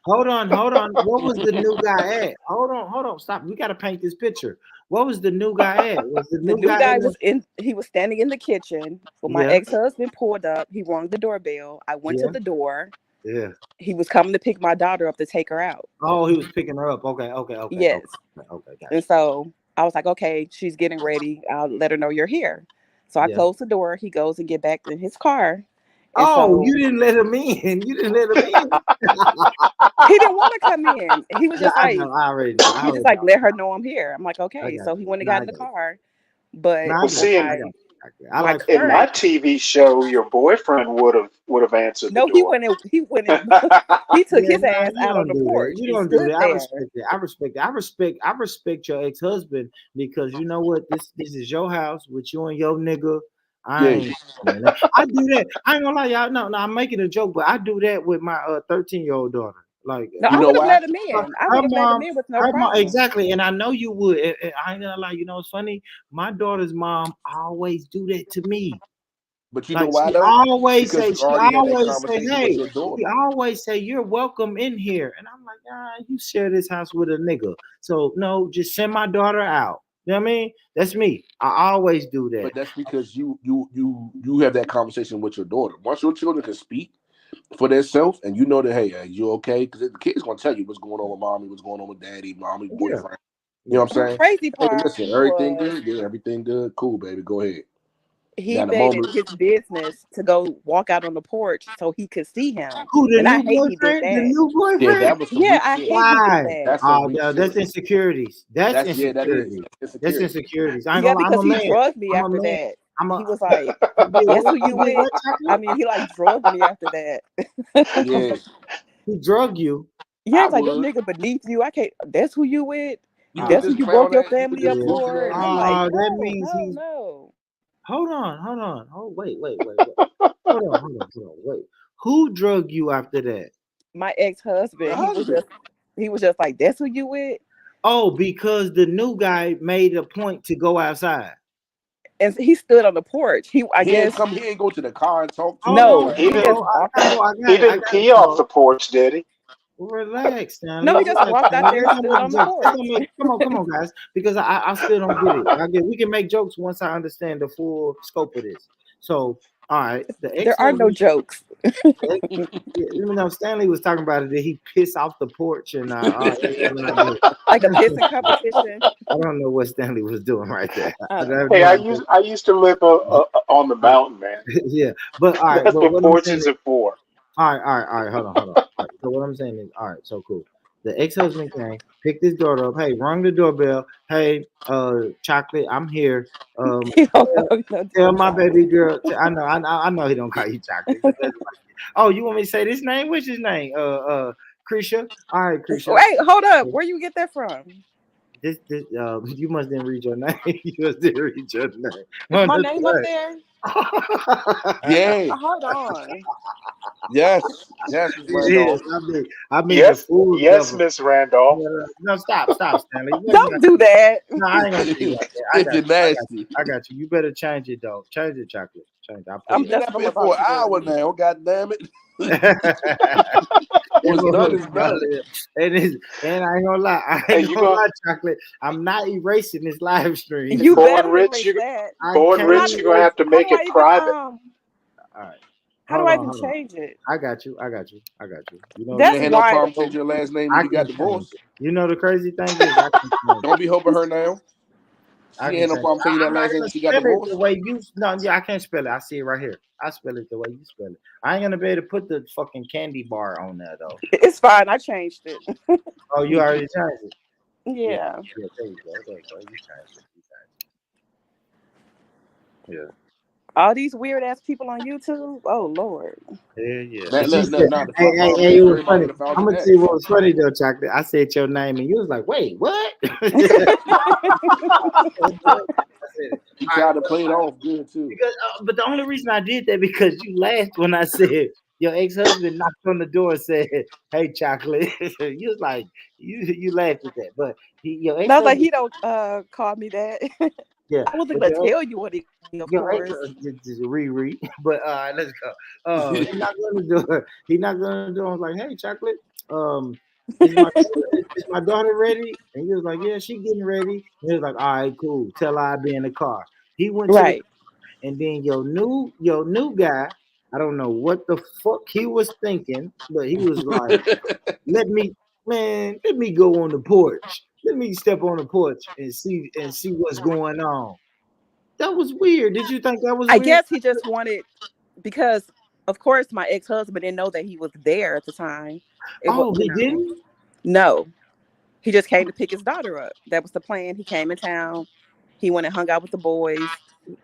D: Hold on. What was the new guy at? Hold on. Stop. We got to paint this picture. What was the new guy at? Was the
R: The
D: new
R: new
D: guy
R: guy
D: in the?
R: he was standing in the kitchen when my
D: Yeah,
R: ex-husband pulled up. He rang the doorbell. I went to
D: yeah,
R: the door.
D: yeah.
R: He was coming to pick my daughter up to take her out.
D: Oh, he was picking her up. Okay.
R: Yes.
D: Gotcha.
R: And so I was like, okay, she's getting ready. I'll let her know you're here. So I
D: Yeah.
R: closed the door. He goes and get back in his car. And
D: Oh,
R: so
D: you didn't let him in. You didn't let him in.
R: he didn't want to come in. He was
D: No,
R: just
D: I
R: like,
D: know. I already know.
R: he just like, let her know I'm here. I'm like,
D: I
R: okay.
D: got
R: So he
D: you.
R: went and
D: No,
R: got
D: I
R: in the
D: got you.
R: car.
D: No,
R: But
D: I
P: Well,
D: got
P: see,
D: you. I
R: my
D: like
P: in my
R: current,
P: TV show, your boyfriend would have answered the
R: no,
P: door.
R: he went and he took
D: Yeah,
R: his
D: nah,
R: ass
D: you
R: out on
D: don't
R: the
D: do that.
R: porch
D: You
R: and
D: don't do
R: stood
D: that. I
R: there.
D: respect it. I respect your ex-husband because you know what? This is your house with you and your nigga. I
Q: Yeah.
D: ain't man. I do that. I ain't gonna lie, y'all. No, I'm making a joke, but I do that with my 13-year-old daughter. Like
R: No,
Q: You
R: I
Q: know
R: would have
Q: why?
R: let him in. I
D: her
R: would have let him
D: mom,
R: in with no problem.
D: exactly, and I know you would. And I ain't gonna lie. You know, it's funny. My daughter's mom always do that to me.
Q: But you know
D: Like
Q: why though? Because you
D: she
Q: already had that
D: always say,
Q: conversation with
D: hey,
Q: your daughter.
D: she always say, you're welcome in here. And I'm like, you share this house with a nigga. So no, just send my daughter out. You know what I mean? That's me. I always do that.
Q: But that's because you have that conversation with your daughter. Once your children can speak for themselves, and you know that, hey, are you okay? Because the kid's gonna tell you what's going on with mommy, what's going on with daddy, mommy's
D: Yeah.
Q: boyfriend. You know what
R: The
Q: I'm saying?
R: crazy
Q: Hey,
R: part
Q: listen, everything
R: was
Q: good? Yeah, everything good. Cool, baby. Go ahead.
R: he
Q: Now the
R: made it
Q: moment.
R: his business to go walk out on the porch so he could see him.
D: Who, the
R: And I
D: new
R: hate he did
D: boyfriend? The
R: that.
D: new
Q: Yeah,
D: boyfriend?
Q: that was some
R: Yeah,
Q: weak
R: I
Q: shit.
R: hate he did
D: Why?
R: that.
Q: That's some
D: Oh,
Q: weak
D: no,
Q: shit.
D: that's insecurities. That's
Q: That is
D: insecurities. That's
Q: insecurity.
D: insecurities. I ain't
R: Yeah,
D: gonna lie. I'm
R: because
D: a
R: he
D: man.
R: drugged me
D: I'm a
R: after
D: man.
R: that. he was like,
D: He did
R: "That's
D: what?
R: who
D: He
R: you
D: did
R: with?"
D: what, Chocolate?
R: I mean, he like drugged me after that.
Q: Yeah.
D: He drug you.
R: Yeah,
Q: I
R: it's like this
Q: would.
R: nigga beneath you. I can't. That's who you with.
Q: You with
R: That's who
Q: this
R: you
Q: clown
R: broke your
Q: ass? You with
R: family
Q: this
R: up
D: Yeah.
Q: goofy
R: for.
Q: ass
R: And I'm like,
D: Oh, that
R: no,
D: means
R: no,
D: he's.
R: no.
D: Hold on. Oh, wait. Hold on. Wait. Who drug you after that?
R: My
Q: The
R: ex-husband,
Q: husband.
R: he was just like, that's who you with.
D: Oh, because the new guy made a point to go outside.
R: And he stood on the porch. I
Q: He ain't
R: guess
Q: come. He ain't go to the car and talk to
D: Hold
Q: him.
D: on,
R: no,
Q: Like,
R: he just
D: Cambo.
R: walked
D: Cambo,
R: out.
D: I
P: He
D: got
P: didn't
D: it,
P: pee off the
D: Cambo.
P: porch, did he?
D: Relax, Stanley.
R: No, he just
D: Relax,
R: walked out
D: Stanley.
R: there
D: They're
R: and
D: gonna
R: stood
D: make
R: on the
D: jokes. They're
R: porch.
D: gonna make. Come on, guys. Because I still don't get it. We can make jokes once I understand the full scope of this. So, all right, the
R: There are no
D: ex-husband.
R: jokes.
D: Yeah, you know, Stanley was talking about it. Did he piss off the porch? And that's not good.
R: Like a pissing competition.
D: I don't know what Stanley was doing right there. I
R: Oh.
D: have
P: Hey,
D: no idea.
P: I used to live on the mountain, man.
D: Yeah, but all right.
P: That's
D: But
P: what
D: what I'm saying
P: porches
D: is,
P: are for.
D: all right. Hold on. All right. So what I'm saying is, all right. So cool. The ex-husband came, picked his daughter up. Hey, rung the doorbell. Hey, chocolate, I'm here.
R: He don't
D: Tell,
R: know no
D: tell
R: damn
D: my baby
R: chocolate.
D: girl. I know he don't call you chocolate. But that's like, oh, you want me to say this name? What's his name? Krisha. All right, Krisha.
R: Wait, hold up. Where you get that from?
D: This you must didn't read your name. You must didn't read your name.
R: Is
D: On
R: my
D: the
R: name up there?
Q: yeah.
R: Hold on.
Q: Yes. Yes, Miss
D: It is.
Q: Randolph.
D: I mean the
P: Yes,
D: full
P: yes,
D: government.
P: Miss Randolph.
D: No, stop, Stanley. Let's not.
R: Don't do that.
D: No, I ain't gonna say it like that.
Q: If you're nasty.
D: I got you. You better change it though. Change it, chocolate. Change it. I
R: I'm
Q: You've
D: promise.
Q: been
R: that's what I'm
Q: happening for
R: about
Q: an
R: to
Q: hour
R: do.
Q: now. God damn it.
D: It
Q: What's done
D: was
Q: is done.
D: and I ain't gonna lie. I
P: Hey,
D: ain't gonna lie, chocolate. I'm not erasing this live stream.
R: You
P: Bo and
R: better
P: Rich,
R: erase that.
D: I
P: Bo and
D: can't
P: Rich,
R: How,
P: you're gonna
D: erase.
P: have to
R: how do
P: make
R: I
P: it
R: even
P: private.
D: All right.
R: how do I even change it?
D: I got you. You know
Q: You
D: the
R: That's
Q: ain't had
D: crazy
Q: no
R: why
Q: problem changing your last name when
D: I
Q: you
D: can
Q: got
D: change
Q: divorced.
D: it. You know the crazy thing is I can change it.
Q: Don't be helping her now.
D: I
Q: She
D: can
Q: ain't no
D: change it.
Q: problem taking that
D: I'm not
Q: last name
D: gonna
Q: when she got
D: spell it the
Q: divorced.
D: way you. No, yeah, I can't spell it. I see it right here. I spell it the way you spell it. I ain't gonna be able to put the fucking candy bar on there though.
R: it's fine. I changed it.
D: Oh, you already changed it. Yeah,
R: Yeah.
D: there you go. You changed it. Yeah.
R: All these weird ass people on YouTube. Oh Lord.
D: Yeah.
Q: Now,
D: And she said,
Q: now the
D: hey,
Q: problem is
D: it was
Q: everybody
D: funny.
Q: would have found
D: I'm
Q: your
D: gonna tell you what
Q: ex.
D: was funny though, Chocolate. I said your name and you was like, wait, what? I said it.
Q: He
D: All right,
Q: tried to play it off good too.
D: because but the only reason I did that because you laughed when I said your ex-husband knocked on the door and said, "Hey, Chocolate." You was like, you laughed at that, but your
R: And I was like,
D: ex-husband,
R: he don't call me that.
D: yeah,
R: I wasn't
D: but
R: gonna tell you what he of
D: your ex,
R: course.
D: just Riri. But let's go. He knocked on the door. He knocked on the door. I was like, "Hey, Chocolate, um, is my daughter ready?" And he was like, "Yeah, she getting ready." And he was like, "All right, cool. Tell her I'll be in the car." He went to the
R: Right.
D: and then your new guy, I don't know what the fuck he was thinking, but he was like, "Let me, man, let me go on the porch. Let me step on the porch and see what's going on." That was weird. Did you think that was
R: I
D: weird?
R: guess he just wanted because of course my ex-husband didn't know that he was there at the time. It was
D: Oh, he didn't?
R: no. He just came to pick his daughter up. That was the plan. He came in town. He went and hung out with the boys.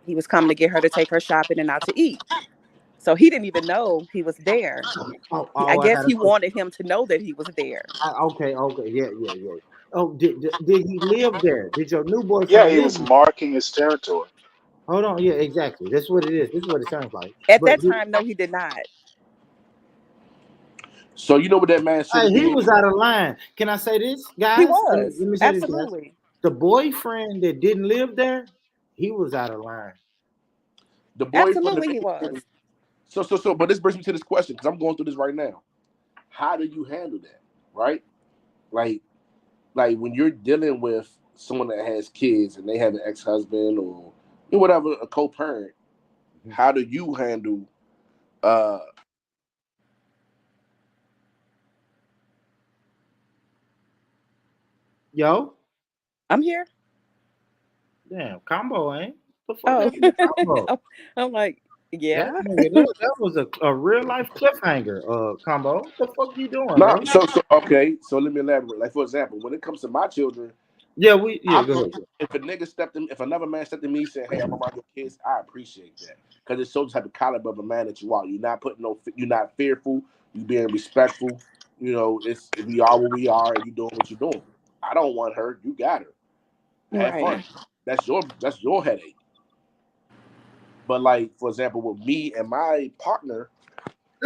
R: He was coming to get her to take her shopping and out to eat. So he didn't even know he was there. I
D: I
R: guess
D: got a
R: he
D: question.
R: wanted him to know that he was there.
D: Okay, yeah. Oh, did he live there? Did your new
P: Yeah,
D: boyfriend
P: he
D: live
P: was
D: there?
P: marking his territory.
D: Hold on, yeah, exactly. That's what it is. This is what it sounds like.
R: At
D: But
R: that time, no, he did not.
Q: So you know what that man should
D: hey,
Q: have
D: he
Q: did?
D: was out of line. Can I say this,
R: He
D: guys?
R: was.
D: Let me say this, guys.
R: Absolutely.
D: The boyfriend that didn't live there, he was out of line.
Q: The boyfriend,
R: Absolutely
Q: the
R: he
Q: baby.
R: was.
Q: But this brings me to this question because I'm going through this right now. How do you handle that, right? Like, when you're dealing with someone that has kids and they have an ex-husband or whatever, a co-parent, how do you handle uh
D: Yo,
R: I'm here.
D: damn, combo, ain't? The fuck
R: Oh,
D: happened to combo?
R: I'm like,
D: That
R: yeah.
D: nigga, that was a real life cliffhanger. Combo, what the fuck you doing,
Q: no,
D: bro?
Q: so okay, so let me elaborate. Like, for example, when it comes to my children,
D: Yeah, go ahead.
Q: If a nigga stepped in, if another man stepped in me saying, "Hey, I'm around your kids," I appreciate that because it shows the type of caliber of a man that you are. You're not you're not fearful. You being respectful. You know, we are what we are, and you doing what you're doing. I don't want her. You got her. Have
R: Right.
Q: fun. That's your headache. But like, for example, with me and my partner,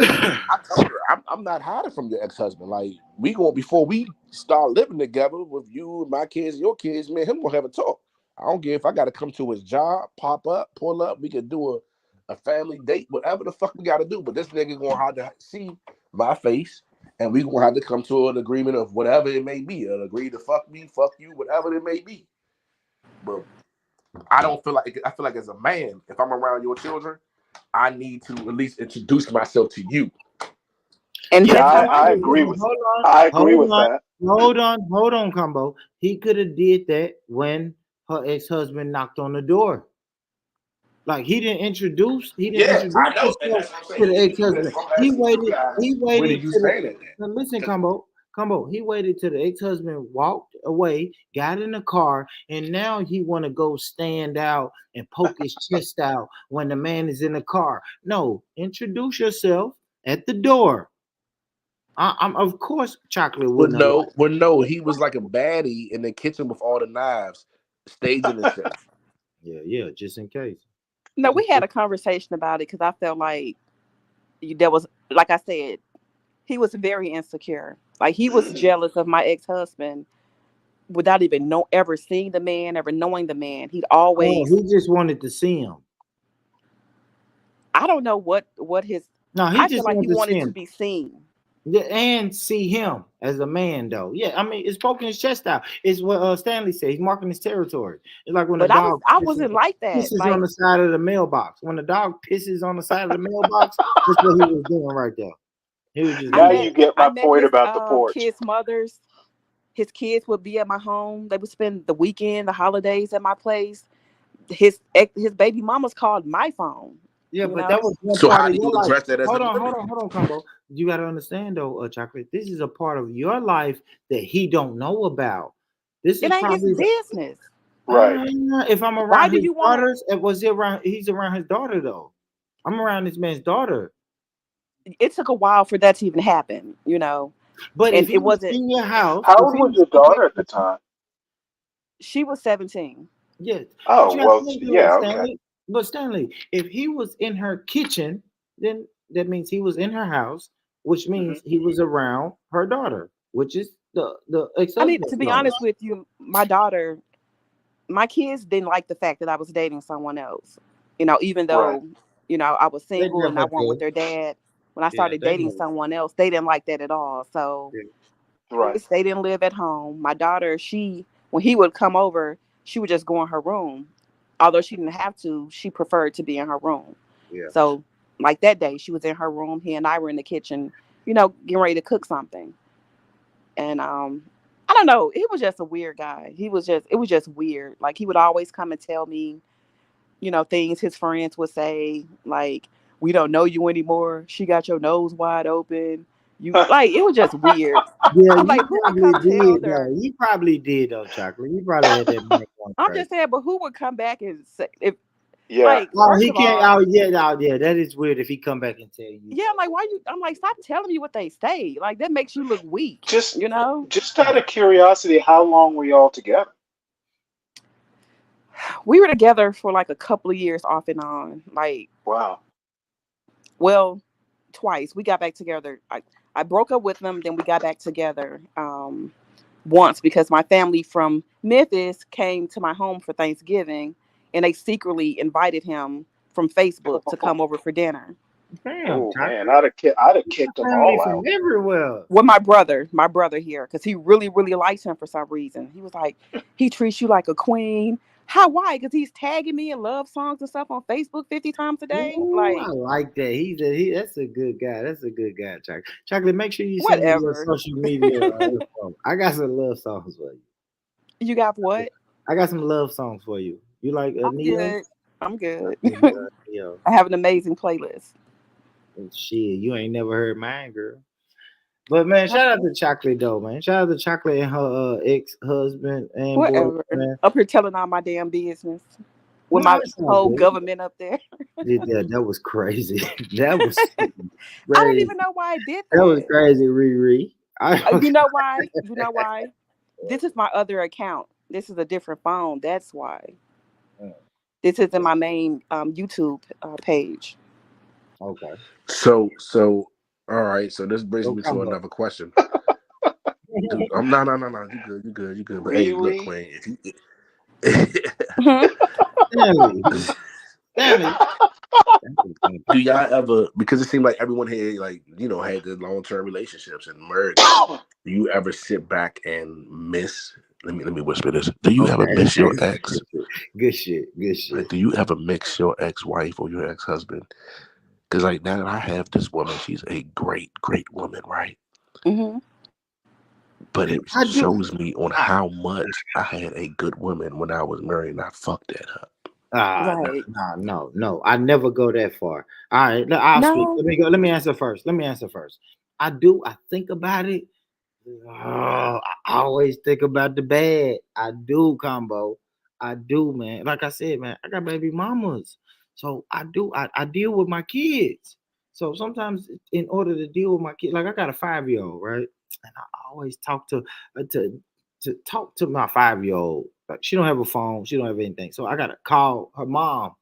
Q: I tell her, I'm not hiding from your ex-husband. Like, we going before we start living together with you and my kids, your kids, man, him gonna have a talk. I don't care if I gotta come to his job, pop up, pull up, we could do a family date, whatever the fuck we gotta do. But this nigga gonna have to see my face, and we gonna have to come to an agreement of whatever it may be. An agree to fuck me, fuck you, whatever it may be. But I feel like as a man, if I'm around your children, I need to at least introduce myself to you.
R: And
P: Yeah,
R: that's how I
P: I
R: do.
P: agree with that.
D: Hold on, Combo. He could have did that when her ex-husband knocked on the door. Like he didn't introduce
Q: I know, and
D: himself
Q: that's what I'm
D: to
Q: saying.
D: the
Q: But
D: ex-husband.
Q: if I'm asking you guys,
D: He
Q: where do
D: waited
Q: you
D: to the
Q: stand at that?
D: now listen, Combo. He waited till the ex-husband walked away, got in the car, and now he want to go stand out and poke his chest out when the man is in the car. No, introduce yourself at the door. I'm of course chocolate
Q: Well,
D: wouldn't have
Q: no,
D: liked.
Q: well, no, he was like a baddie in the kitchen with all the knives, staging himself.
D: Yeah, just in case.
R: No, we had a conversation about it because I felt like there was, like I said, he was very insecure. Like he was jealous of my ex-husband without even ever seeing the man, ever knowing the man. He'd
D: Oh,
R: always,
D: he just wanted to see him.
R: I don't know what his.
D: No, he
R: I feel
D: just
R: like he
D: wanted to see
R: wanted to
D: him.
R: be seen.
D: Yeah, and see him as a man, though. Yeah, I mean, it's poking his chest out. It's what Stanley said. He's marking his territory. It's like when a
R: But
D: dog
R: I wasn't like that.
D: pisses on
R: Like
D: the side of the mailbox. When a dog pisses on the side of the mailbox, that's what he was doing right there. He was just
P: Now
D: like,
P: you get
R: I
P: my
R: met
P: point
R: his
P: about the porch.
R: kids' mothers. His kids would be at my home. They would spend the weekend, the holidays at my place. His baby mamas called my phone.
D: yeah,
R: You
D: but
R: know,
D: that was one
Q: So
D: part
Q: how
D: of
Q: do
D: your
Q: you
D: life.
Q: address that as a woman?
D: Hold on, Combo. You got to understand though, Chocolate. This is a part of your life that he don't know about. This
R: it
D: is
R: ain't his
D: probably
R: business.
P: Right.
D: if I'm
R: Why
D: around
R: do
D: his
R: you want to?
D: daughters, he's around his daughter though. I'm around this man's daughter.
R: It took a while for that to even happen. You know,
D: But
R: and
D: if he
R: it
D: was
R: wasn't.
D: in your house,
P: How
D: if
P: old
D: he
P: was
D: was
P: your daughter at the time?
R: She was 17.
D: yes, but
P: Oh,
D: you have to
P: well,
D: think though,
P: yeah, okay.
D: Stanley. But Stanley, if he was in her kitchen, then that means he was in her house, which
P: Hmm.
D: means he was around her daughter, which is the ex
R: I mean,
D: husband's
R: to be
D: daughter.
R: honest with you, my daughter, my kids didn't like the fact that I was dating someone else. You know, even
P: Right.
R: though, I was
D: They
R: single and I
D: never
R: went with
D: did.
R: their dad. When I
D: Yeah,
R: started
D: they
R: dating
D: never.
R: someone else, they didn't like that at all. So
D: Did.
P: Right.
R: they didn't live at home. My daughter, when he would come over, she would just go in her room. Although she didn't have to, she preferred to be in her room.
D: Yeah.
R: So, like that day, she was in her room. He and I were in the kitchen, getting ready to cook something. And I don't know. He was just a weird guy. It was just weird. Like he would always come and tell me, things his friends would say, like, "We don't know you anymore. She got your nose wide open." It was just weird.
D: Yeah,
R: I'm
D: you
R: like, who would
D: probably
R: come tell
D: did though.
R: their?
D: You probably did though, Chocolate. You probably had that man going
R: I'm
D: crazy.
R: just saying, but who would come back and say if
P: Yeah.
D: Oh,
R: first
D: he
R: of
D: can't
R: all,
D: out yet out there. That is weird if he come back and tell you
R: yeah, I'm like, why you? I'm like, stop telling me what they say. Like that makes you look weak.
P: Just,
R: You know.
P: just out of curiosity, how long were y'all together?
R: We were together for like a couple of years off and on. Like,
P: Wow.
R: well, twice. We got back together. I broke up with them, then we got back together once because my family from Memphis came to my home for Thanksgiving and they secretly invited him from Facebook to come over for dinner.
D: damn,
P: Oh man,
D: Chocolate.
P: I'd have kicked them
D: Family
P: all
D: from
P: out.
D: everywhere.
R: With my brother here, because he really, really likes him for some reason. He was like, he treats you like a queen. How? Why? Because he's tagging me in love songs and stuff on Facebook 50 times a day.
D: Ooh, I
R: Like,
D: like that. That's a good guy. That's a good guy, Chocolate. Chocolate, make sure you send me your
R: whatever.
D: social media info. I got some love songs for you.
R: You got what?
D: I got some love songs for you. You like
R: I'm
D: Neo?
R: good. I'm good.
D: Neo.
R: I have an amazing playlist.
D: Shit, you ain't never heard mine, girl. But man, shout out to Chocolate though, man. Shout out to Chocolate and her ex-husband and
R: Whatever.
D: boyfriend.
R: Up here telling all my damn business with
D: No,
R: my
D: it's all
R: whole
D: good.
R: government up there.
D: Yeah, that was crazy. That was
R: I don't
D: crazy.
R: even know why I did
D: That was
R: that.
D: crazy, Riri.
R: You know why? You know why? This is my other account. This is a different phone. That's why. This isn't my main YouTube page.
D: Okay.
Q: So, all right. So this brings
D: So
Q: me to
D: combo.
Q: another question. I'm no. You good. But hey, look,
P: Riri.
Q: Queen. If you
D: Stanley.
Q: do y'all ever? Because it seemed like everyone here, like had good long term relationships and married. Do you ever sit back and miss? Let me whisper this. Do you ever miss your ex?
D: Good shit. Good shit.
Q: Like, do you ever mix your ex-wife or your ex-husband? Because like now that I have this woman, she's a great woman, right?
R: Mm-hmm.
Q: But it shows me on how much I had a good woman when I was married and I fucked that up.
R: Right.
D: No. I never go that far. All right, I'll speak.
R: No.
D: Let me answer first. I think about it. I always think about the bad. I do, combo. I do, man. Like I said, man, I got baby mamas. So I do. I deal with my kids. So sometimes, in order to deal with my kids, like I got a 5-year-old, right? And I always talk to talk to my 5-year-old. Like she don't have a phone. She don't have anything. So I gotta call her mom,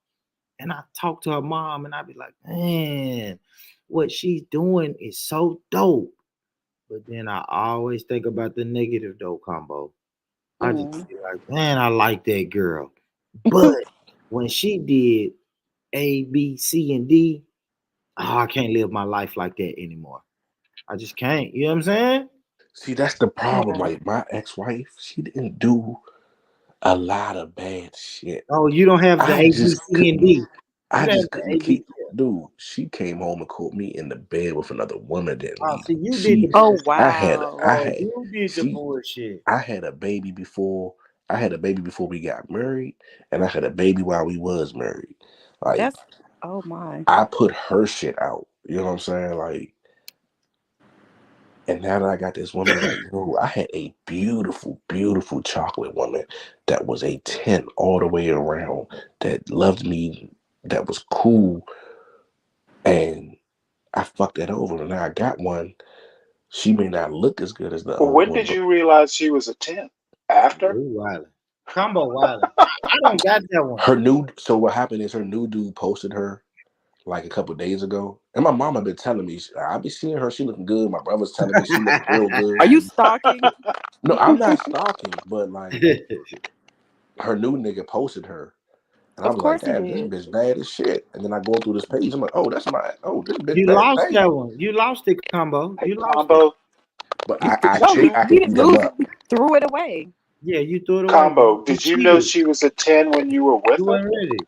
D: and I talk to her mom, and I be like, man, what she's doing is so dope. But then I always think about the negative though combo. I just
R: Mm.
D: be like, man, I like that girl. But when she did A, B, C, and D, I can't live my life like that anymore. I just can't. You know what I'm saying?
Q: See, that's the problem. Like my ex-wife, she didn't do a lot of bad shit.
D: Oh, you don't have the
Q: I
D: A, B,
Q: just
D: C, and D.
Q: I
D: You don't have
Q: just
D: the
Q: couldn't
D: A, B.
Q: keep. Dude, she came home and caught me in the bed with another woman. Didn't
D: Oh,
Q: leave.
D: see, you did the
Q: She,
R: Oh
D: bullshit.
Q: I had,
R: wow.
Q: I
D: Oh,
Q: had.
D: you did the
Q: She,
D: bullshit.
Q: I had a baby before. I had a baby before we got married, and I had a baby while we was married. Like
R: That's oh my.
Q: I put her shit out. You know what I'm saying? Like, and now that I got this woman, like, bro, I had a beautiful chocolate woman that was a 10 all the way around, that loved me, that was cool, and I fucked that over. And now I got one. She may not look as good as the
P: But
Q: old
P: when
Q: one,
P: did
Q: but
P: you realize she was a 10? After?
D: Ooh, Wiley. Combo Wiley. I don't got that one.
Q: her new. So what happened is her new dude posted her like a couple days ago, and my mama been telling me I be seeing her. She looking good. My brother's telling me she looking real good.
R: Are you stalking?
Q: No, I'm not stalking, but like her new nigga posted her, and I
R: Of
Q: was like,
R: course he
Q: damn, this
R: did.
Q: bitch bad as shit. And then I go through this page, I'm like, oh, this bitch
D: You
Q: bad.
D: lost
Q: Damn.
D: that one. You lost it, combo.
P: Hey,
D: You lost it.
P: Combo.
Q: But
R: You
Q: I
R: no,
Q: cheat. I
R: he
Q: can
R: didn't
Q: beat him
R: lose it.
Q: up.
R: He threw it away.
D: Yeah, you threw it away, bro.
P: Combo.
D: You
P: Did you know
D: cheated.
P: she was a 10 when you were with
D: You
P: her?
D: weren't ready.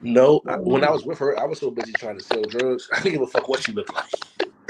Q: No, when I
D: No.
Q: was with her, I was so busy trying to sell drugs. I didn't give a fuck what she looked like.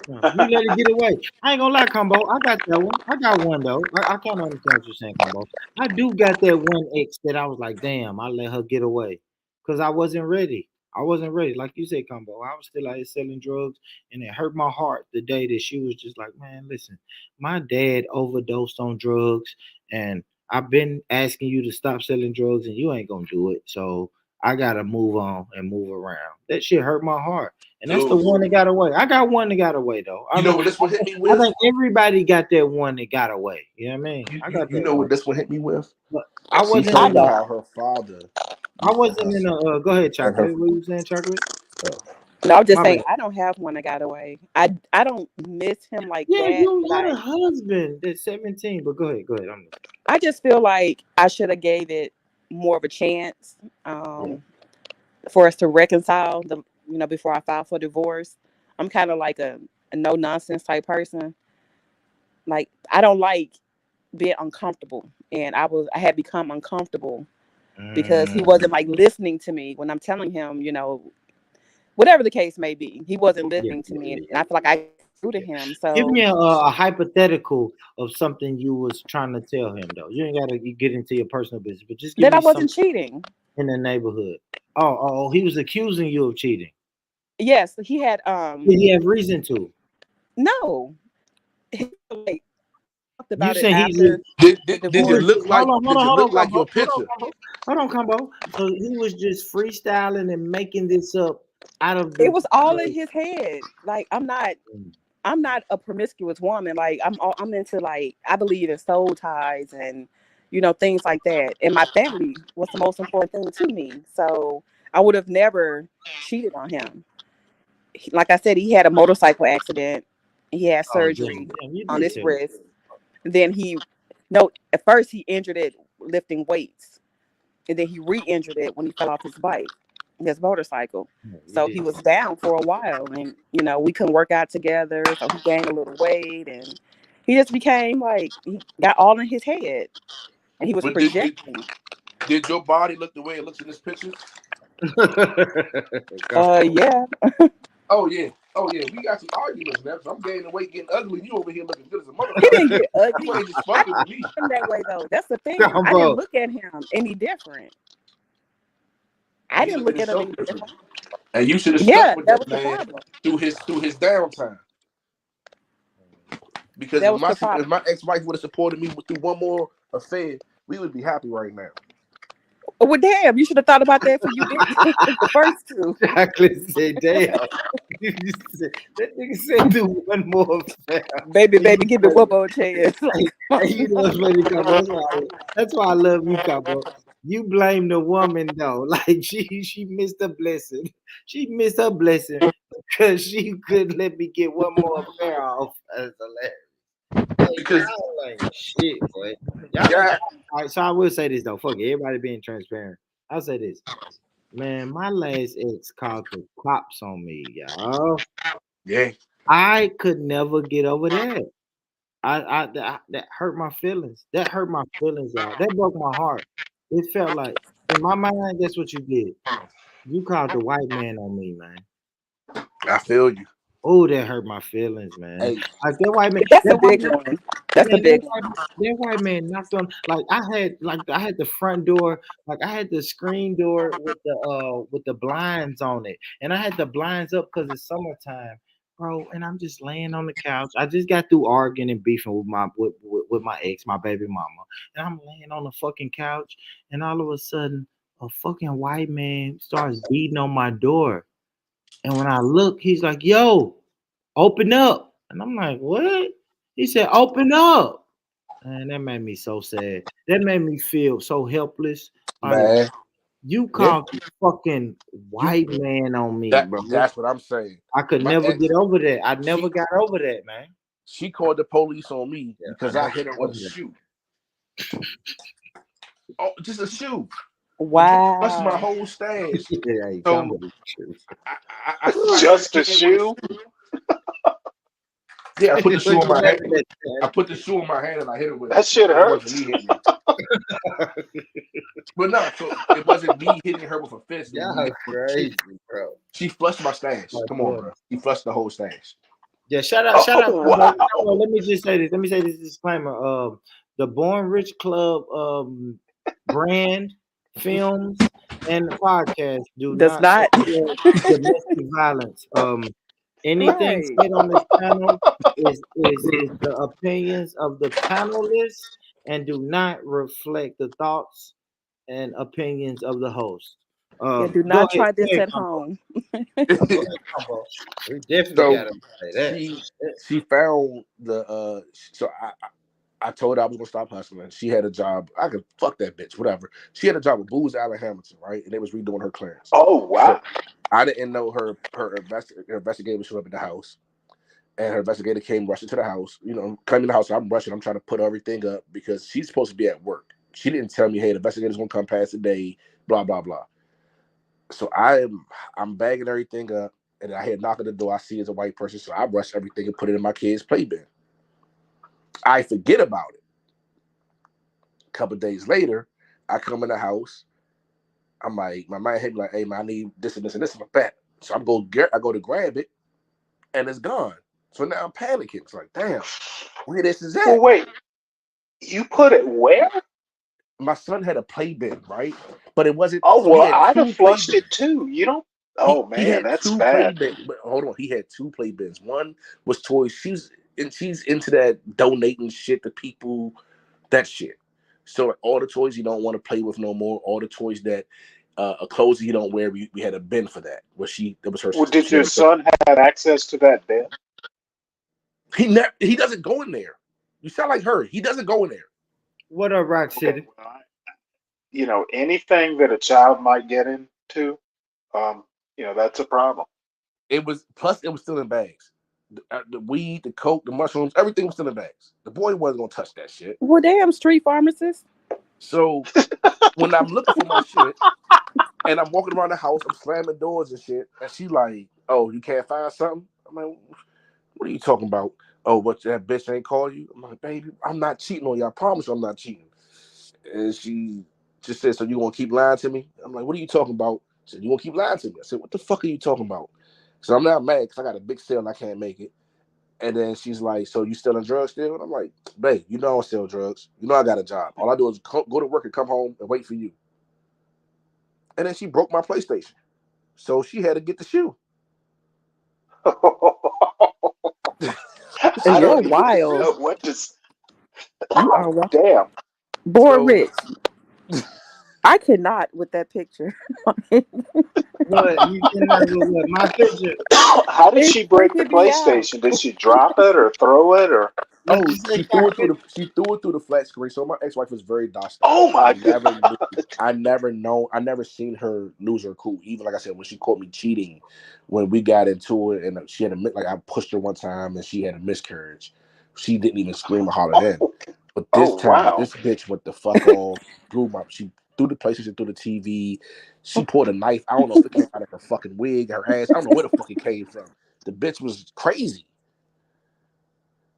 D: No, you let it get away. I ain't gonna lie, combo. I got that one. I got one though. I kind of understand what you're saying, combo. I do got that one ex that I was like, damn, I let her get away because I wasn't ready. I wasn't ready, like you said, combo. I was still out here selling drugs, and it hurt my heart the day that she was just like, man, listen, my dad overdosed on drugs, and I've been asking you to stop selling drugs, and you ain't gonna do it. So I gotta move on and move around. That shit hurt my heart. And that's the
Q: Dude,
D: one that got away. I got one that got away though.
Q: you know what this one hit me
D: I
Q: with?
D: think everybody got that one that got away. You know what I mean? I got
Q: You
D: that
Q: know
D: one.
Q: what this one hit me with?
D: But I
Q: She
D: wasn't
R: I
Q: told
D: in
Q: me
D: a
R: don't.
Q: how her father
D: I
Q: used to
D: wasn't in
Q: hustle.
D: a go ahead,
Q: And her
D: chocolate. What you saying, chocolate?
R: No, I'm just
D: My bad.
R: saying I don't have one that got away. I don't miss him like
D: Yeah,
R: that,
D: you
R: but
D: got a husband that's 17, but go ahead, go ahead. I'm
R: I just feel like I should have gave it more of a chance
Q: yeah.
R: for us to reconcile. Before I filed for divorce, I'm kind of like a no nonsense type person. Like I don't like being uncomfortable, and I had become uncomfortable because he wasn't like listening to me when I'm telling him, whatever the case may be. He wasn't listening to me, and I feel like I threw to him.
D: Give
R: So
D: me a hypothetical of something you was trying to tell him though. You ain't gotta get into your personal business, but just give
R: that I
D: me
R: wasn't
D: something
R: cheating.
D: in the neighborhood. Oh, he was accusing you of cheating.
R: Yes, he had
D: Did he have reason to?
R: No, he like talked
D: You
R: about it
D: say he's
R: after
Q: Did
R: the
Q: did,
D: he
Q: did it
D: was
R: divorce.
Q: look like
D: hold
Q: did it
D: on,
Q: look like
D: combo,
Q: your picture?
D: hold on, combo. So he was just freestyling and making this up out of
R: It
D: the.
R: was all in his head. Like I'm not a promiscuous woman. Like I'm into like I believe in soul ties and things like that. And my family was the most important thing to me. So I would have never cheated on him. Like I said, he had a motorcycle accident. He had
D: Oh
R: surgery
D: damn, you
R: on
D: did
R: his
D: tell me.
R: wrist. Then no, at first he injured it lifting weights, and then he re-injured it when he fell off his motorcycle.
D: Yeah, you
R: So
D: did.
R: he was down for a while, and we couldn't work out together. So he gained a little weight, and he just became like he got all in his head, and he was
Q: But
R: projecting.
Q: did your body look the way it looks in this picture?
R: Yeah.
Q: Oh yeah. Oh yeah. We got some arguments now. So I'm gaining weight, getting ugly. You over here looking good as a
R: He didn't
Q: motherfucker.
R: get ugly.
Q: You ain't just
R: I
Q: fucking with me.
R: didn't him that way though. That's the thing. I didn't
D: Combo.
R: look at him any different. I
Q: And he
R: didn't
Q: look at
R: look
Q: his
R: at him
Q: show
R: any
Q: picture.
R: different.
Q: And you should have
R: Yeah,
Q: stuck with
R: that
Q: that
R: was the
Q: man
R: problem.
Q: through his downtime. Because
R: That
Q: if
R: was the problem.
Q: my ex-wife would have supported me through one more affair, we would be happy right now.
R: Well, damn, you should have thought about that before you did the first two.
D: Chocolate said, "Damn." That nigga said, "Do one more."
R: Baby, give me one more chance.
D: Hey, you know what's funny, Combo? That's why I love you, Combo. You blame the woman though, like she missed a blessing. She missed her blessing because she couldn't let me get one more pair off. That's hilarious. Hey,
Q: Because
D: y'all ain't shit, boy. Y'all.
Q: yeah,
D: All right, so I will say this though. Fuck it, everybody being transparent. I'll say this, man. My last ex called the cops on me, y'all.
Q: yeah.
D: I could never get over that. That hurt my feelings. That hurt my feelings, y'all. That broke my heart. It felt like in my mind, that's what you did. You called the white man on me, man.
Q: I feel you.
D: Oh, that hurt my feelings, man.
Q: Hey,
D: Like that white man,
R: That's
D: that
R: a
D: white
R: big
D: man,
R: one. That's a
D: man,
R: big one.
D: that white man knocked on. I had the front door, like I had the screen door with the blinds on it, and I had the blinds up because it's summertime, bro. And I'm just laying on the couch. I just got through arguing and beefing with my ex, my baby mama, and I'm laying on the fucking couch, and all of a sudden, a fucking white man starts beating on my door. And when I look, he's like, "Yo, open up." And I'm like, "What?" He said, "Open up." And that made me so sad. That made me feel so helpless. Like
Q: man.
D: you
Q: Yeah.
D: called the fucking
Q: You
D: white man on me, bro.
Q: that's what I'm saying.
D: I could
Q: My
D: never
Q: ex,
D: get over that. I never
Q: she
D: got over that, man.
Q: she called the police on me
D: Yeah, I
Q: because I
D: never
Q: hit her
D: got
Q: with
D: over
Q: a
D: that.
Q: shoe. Oh, just a shoe. That's my
R: Wow.
Q: whole stash.
D: Yeah, he come
Q: So
D: with it. True.
Q: I smacked
P: Just
Q: her
P: a
Q: hand with
P: shoe.
Q: yeah, I put the
D: Where
Q: shoe in
D: you
Q: my
D: at
Q: hand.
D: with that,
Q: I put the shoe in my hand and I hit her with it.
P: That shit
Q: It wasn't
P: hurts.
Q: me hitting her. But no, so it wasn't me hitting her with a fist. It was me
D: Y'all
Q: hitting her with a shoe.
D: crazy, bro.
Q: She flushed my stash.
D: My
Q: Come on,
D: boy.
Q: bro. She flushed the whole stash.
D: Yeah, shout out,
P: Oh
D: Combo.
P: wow.
D: Combo, let me just say this. Let me say this disclaimer. The Born Rich Club brand, films, and the podcast do
R: Does
D: not
R: not.
D: support domestic violence. Anything
R: Right.
D: said on this panel is the opinions of the panelists and do not reflect the thoughts and opinions of the host.
R: Yeah, do
D: Go
R: not
D: ahead,
R: try
D: go
R: this
D: ahead,
R: at
D: Combo.
R: home.
D: Go ahead, Combo. We definitely
Q: So
D: gotta say that.
Q: she found the so I told her I was gonna stop hustling. She had a job. I could fuck that bitch, whatever. She had a job with Booz Allen Hamilton, right? And they was redoing her clearance.
P: Oh wow.
Q: So I didn't know her investigator showed up at the house. And her investigator came rushing to the house. Coming to the house, I'm rushing. I'm trying to put everything up because she's supposed to be at work. She didn't tell me, hey, the investigator's gonna come past today, blah, blah, blah. So I'm bagging everything up, and I hear a knock on the door. I see it's a white person, so I rush everything and put it in my kid's playpen. I forget about it. A couple days later, I come in the house. I'm like, my mind hit me like, hey man, I need this and this and this in my back. So I go to grab it, and it's gone. So now I'm panicking. It's like, damn, where this is
P: Well,
Q: at?
P: wait. You put it where?
Q: My son had a playpen, right? But it wasn't.
P: Oh
Q: So he
P: well,
Q: had
P: I'd have
Q: two
P: flushed
Q: playbins.
P: it too. You don't. Oh
Q: He
P: man,
Q: had
P: that's
Q: two play
P: bad.
Q: bins. But hold on, he had two play bins. One was toys. She's into that donating shit to people, that shit. So like, all the toys you don't want to play with no more, all the toys that clothes you don't wear, we had a bin for that. That was her
P: Well,
Q: system.
P: did
Q: She
P: your
Q: had
P: son have access to that bin?
Q: he doesn't go in there. You sound like her. He doesn't go in there.
D: What up, Rock
P: Okay,
D: City?
P: well, anything that a child might get into, um, that's a problem.
Q: It was still in bags. The weed, the coke, the mushrooms, everything was still in bags. The boy wasn't gonna touch that shit.
R: Well, damn, street pharmacist.
Q: So when I'm looking for my shit and I'm walking around the house, I'm slamming doors and shit, and she like, "Oh, you can't find something?" I'm like, "What are you talking about?" "Oh, but that bitch ain't call you?" I'm like, "Baby, I'm not cheating on you. I promise you I'm not cheating." And she just said, "So you gonna keep lying to me?" I'm like, "What are you talking about?" She said, "You gonna keep lying to me?" I said, "What the fuck are you talking about?" So I'm not mad because I got a big sale and I can't make it. And then she's like, "So you selling drugs still?" And I'm like, "Babe, you know I don't sell drugs. You know I got a job. All I do is go to work and come home and wait for you." And then she broke my PlayStation, so she had to get the shoe.
R: And
P: I
R: you're
P: don't even
R: wild.
P: know what to.
R: You are
P: Oh,
R: wild.
P: damn.
R: Boy,
Q: So
R: Rich. I could not with that picture.
D: What you cannot with what? My picture.
P: How did
R: It's
P: she break the
R: freaking me out.
P: PlayStation? Did she drop it or throw it or?
D: What you say, cockpit?
Q: she threw it through the flat screen. So my ex-wife was very docile.
P: Oh my god.
Q: I never seen her lose her cool. Even like I said, when she caught me cheating, when we got into it, and she had I pushed her one time and she had a miscarriage. She didn't even scream or holler then. But this
P: Oh
Q: time,
P: wow.
Q: this bitch went the fuck off. She threw the PlayStation through the TV. She pulled a knife. I don't know if it came out of her fucking wig, her ass. I don't know where the fuck it came from. The bitch was crazy.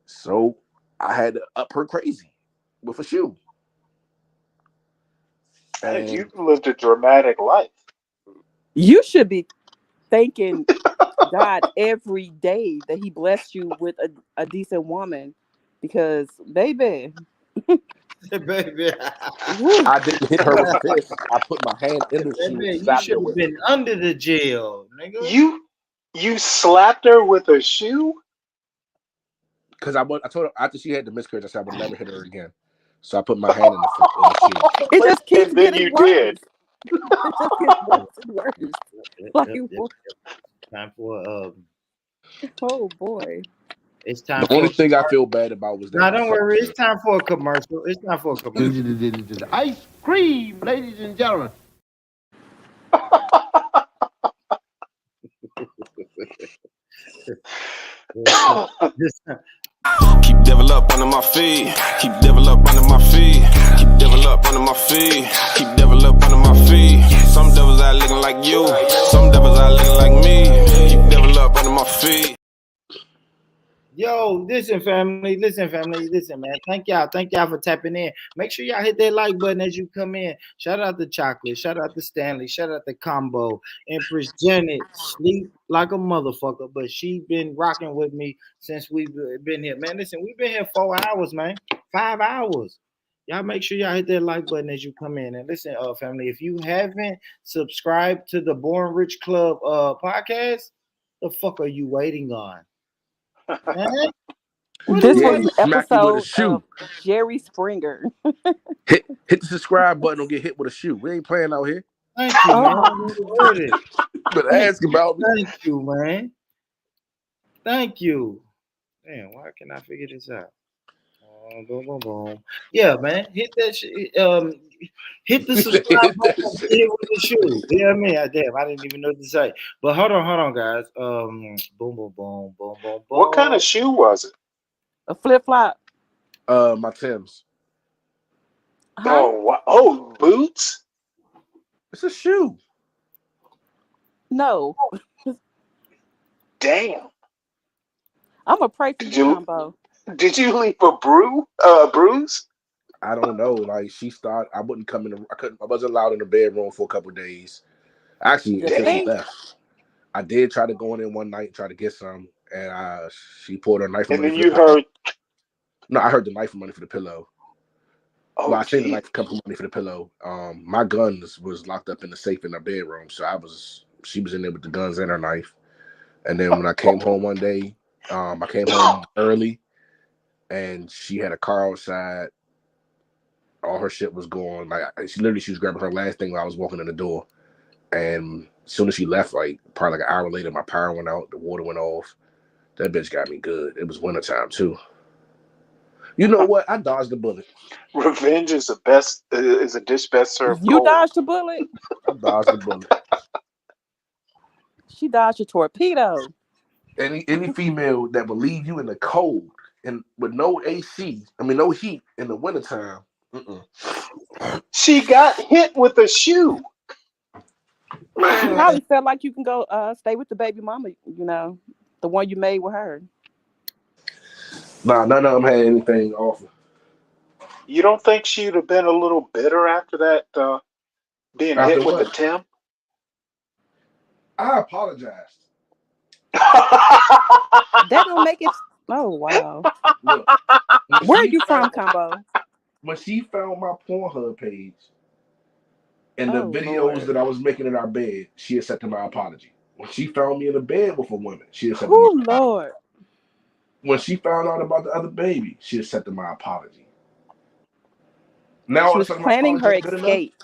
Q: So I had to up her crazy with a shoe.
P: Man,
Q: And
P: you've lived a dramatic life.
R: You should be thanking God every day that He blessed you with a decent woman, because baby,
D: Baby.
R: woo,
Q: I didn't hit her with a fist. I put my hand in the shoe and
D: Baby, you
Q: slapped
D: should
Q: her
D: have
Q: with it.
D: been under the jail, nigga.
P: You slapped her with a shoe?
Q: Because I told her after she had the miscarriage, I said I would never hit her again. So I put my hand in the shoe.
R: it just keeps
P: And then
R: getting
P: you
R: worse.
P: did.
R: It just gets worse and worse.
D: Yep,
R: Like,
D: yep, yep, yep. Time for
R: oh boy.
D: it's time
Q: The
D: for
Q: only
D: a
Q: thing I
D: commercial.
Q: feel bad about was that
D: No,
Q: my
D: don't
Q: son
D: worry.
Q: said,
D: It's time for a commercial. It's time for a commercial.
K: Ice cream, ladies and gentlemen.
D: This time.
B: Keep devil up under my feet. Keep devil up under my feet. Keep devil up under my feet. Keep devil up under my feet. Some devils out looking like you. Some devils out looking like me. Keep devil up under my feet.
D: Yo, listen, family. Listen, man. Thank y'all for tapping in. Make sure y'all hit that like button as you come in. Shout out to Chocolate. Shout out to Stanley. Shout out to Combo. Empress Janet. Sleep like a motherfucker, but she been rocking with me since we've been here. Man, listen, we've been here 4 hours, man. 5 hours. Y'all make sure y'all hit that like button as you come in. And listen, family, if you haven't subscribed to the Born Rich Club podcast, the fuck are you waiting on? Man, what are
R: This
D: you
Q: "Yeah,
R: was
Q: he
R: an
D: waiting?
Q: smacked you with a
R: episode of
Q: shoe.
R: Jerry Springer.
Q: Hit the subscribe button or get hit with a shoe. We ain't playing out here.
D: Thank you, man.
R: Oh,
D: You heard it.
Q: But
D: Thank
Q: ask
D: you.
Q: about me."
D: Thank you, man. Thank you. Damn, why can I figure this out? Boom, boom, boom. Yeah, man. Hit that shit. Hit the subscribe
Q: Hit that
D: button.
Q: shit.
D: Hit with the shoe. You know what I mean? Damn, I didn't even know what to say. But hold on, guys. Boom, boom, boom, boom, boom,
P: What kind
D: boom.
P: of shoe was it?
R: a flip flop,
Q: My Tim's.
R: huh?
P: Oh, boots?
Q: It's a shoe.
R: No,
P: Damn.
R: I'm gonna pray for
P: Did
R: you,
P: you
R: Combo.
P: did you leave a bruise?
Q: I don't know. Like she started, I wouldn't come in. I wasn't allowed in the bedroom for a couple of days. Actually,
R: You
Q: until she
P: Damn.
R: think?
Q: left. I did try to go in one night and try to get some, and she pulled her knife from
P: And then
Q: underneath
P: you
Q: the pillow.
P: heard,
Q: No, I heard the knife from underneath the pillow. Well,
P: oh
Q: I seen the
P: gee.
Q: knife come from underneath the pillow. My guns was locked up in the safe in the bedroom, so She was in there with the guns and her knife. And then when I came home one day, I came home early, and she had a car outside. All her shit was gone. Like she was grabbing her last thing while I was walking in the door. And as soon as she left, like probably like an hour later, my power went out, the water went off. That bitch got me good. It was wintertime too. You know what? I dodged the bullet.
P: Revenge is a dish best served
R: You
P: cold.
R: dodged a bullet.
Q: I dodged the bullet.
R: She dodged a torpedo.
Q: Any female that will leave you in the cold and with no AC, I mean no heat in the wintertime.
P: She got hit with a shoe.
R: She probably felt like you can go stay with the baby mama, the one you made with her.
Q: Nah, none of them had anything offer.
P: You don't think she'd have been a little bitter after that, being
Q: After
P: hit with the
Q: what?
P: Tim?
Q: I apologized.
R: That don't make it. Oh wow.
Q: Look,
R: where are you from, Combo?
Q: When she found my Pornhub page and the
R: Oh,
Q: videos
R: Lord.
Q: that I was making in our bed, she accepted my apology. When she found me in the bed with a woman, she accepted
R: Oh,
Q: my apology.
R: Lord.
Q: When she found out about the other baby, she accepted my apology. Now
R: She
Q: all of a
R: was
Q: sudden my
R: planning her
Q: apology is good enough.
R: escape.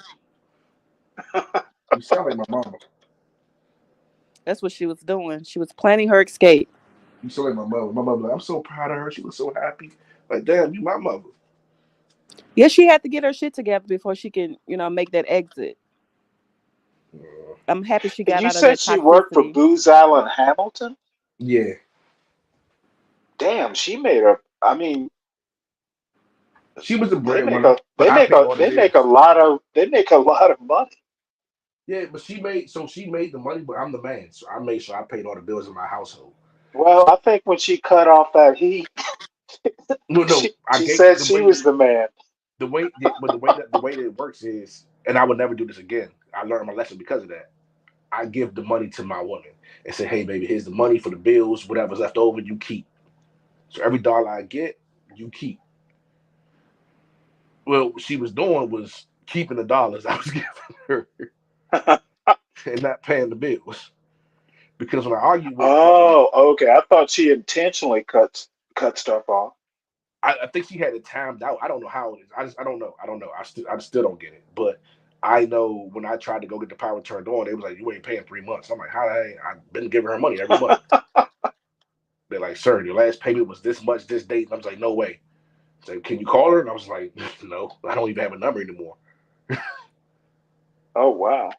Q: You sound like my mama.
R: That's what she was doing. She was planning her escape.
Q: You sound like my mother. My mother, like, I'm so proud of her. She was so happy. Like, damn, you my mother.
R: Yeah, she had to get her shit together before she can, make that exit. I'm happy she got
P: You
R: out of
P: said
R: that
P: she worked for
R: toxicity.
P: Booz Allen Hamilton?
Q: Yeah.
P: Damn, she made her. I mean,
Q: she was the
P: they make
Q: breadwinner,
P: a
Q: but
P: they
Q: I
P: make
Q: paid
P: a
Q: all the
P: they
Q: bills.
P: make a lot of money.
Q: Yeah, but she made the money, but I'm the man, so I made sure I paid all the bills in my household.
P: Well, I think when she cut off that heat,
Q: No, I
P: she
Q: gave
P: said
Q: the
P: she
Q: way
P: was the man.
Q: but the way that it works is, and I would never do this again. I learned my lesson because of that. I give the money to my woman and say, hey, baby, here's the money for the bills. Whatever's left over, you keep. So every dollar I get, you keep. Well, what she was doing was keeping the dollars I was giving her and not paying the bills. Because when I argued with
P: Oh, okay. I thought she intentionally cut stuff off.
Q: I think she had it timed out. I don't know how it is. I don't know. I still don't get it. But I know when I tried to go get the power turned on, they was like, "You ain't paying 3 months." I'm like, "How? I've been giving her money every month." They're like, "Sir, your last payment was this much, this date." And I was like, "No way." So can you call her? And I was like, "No, I don't even have a number anymore."
P: Oh wow.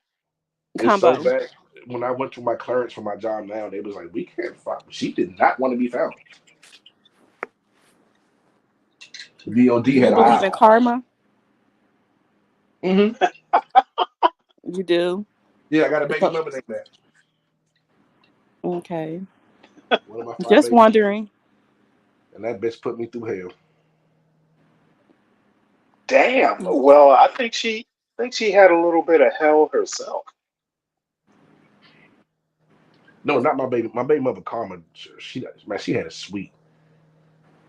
Q: It's so
R: Combo.
Q: bad. When I went to my clearance for my job now, they was like, "We can't find." She did not want to be found. The DOD
R: Do you
Q: had
R: believe
Q: a
R: in karma?
Q: Mm-hmm.
R: You do?
Q: Yeah, I got a baby mother named that.
R: Okay.
Q: One of my 5
R: Just
Q: babies.
R: wondering.
Q: And that bitch put me through hell.
P: Damn. Well, I think she had a little bit of hell herself.
Q: No, not my baby. My baby mother, Karma. She had a sweet.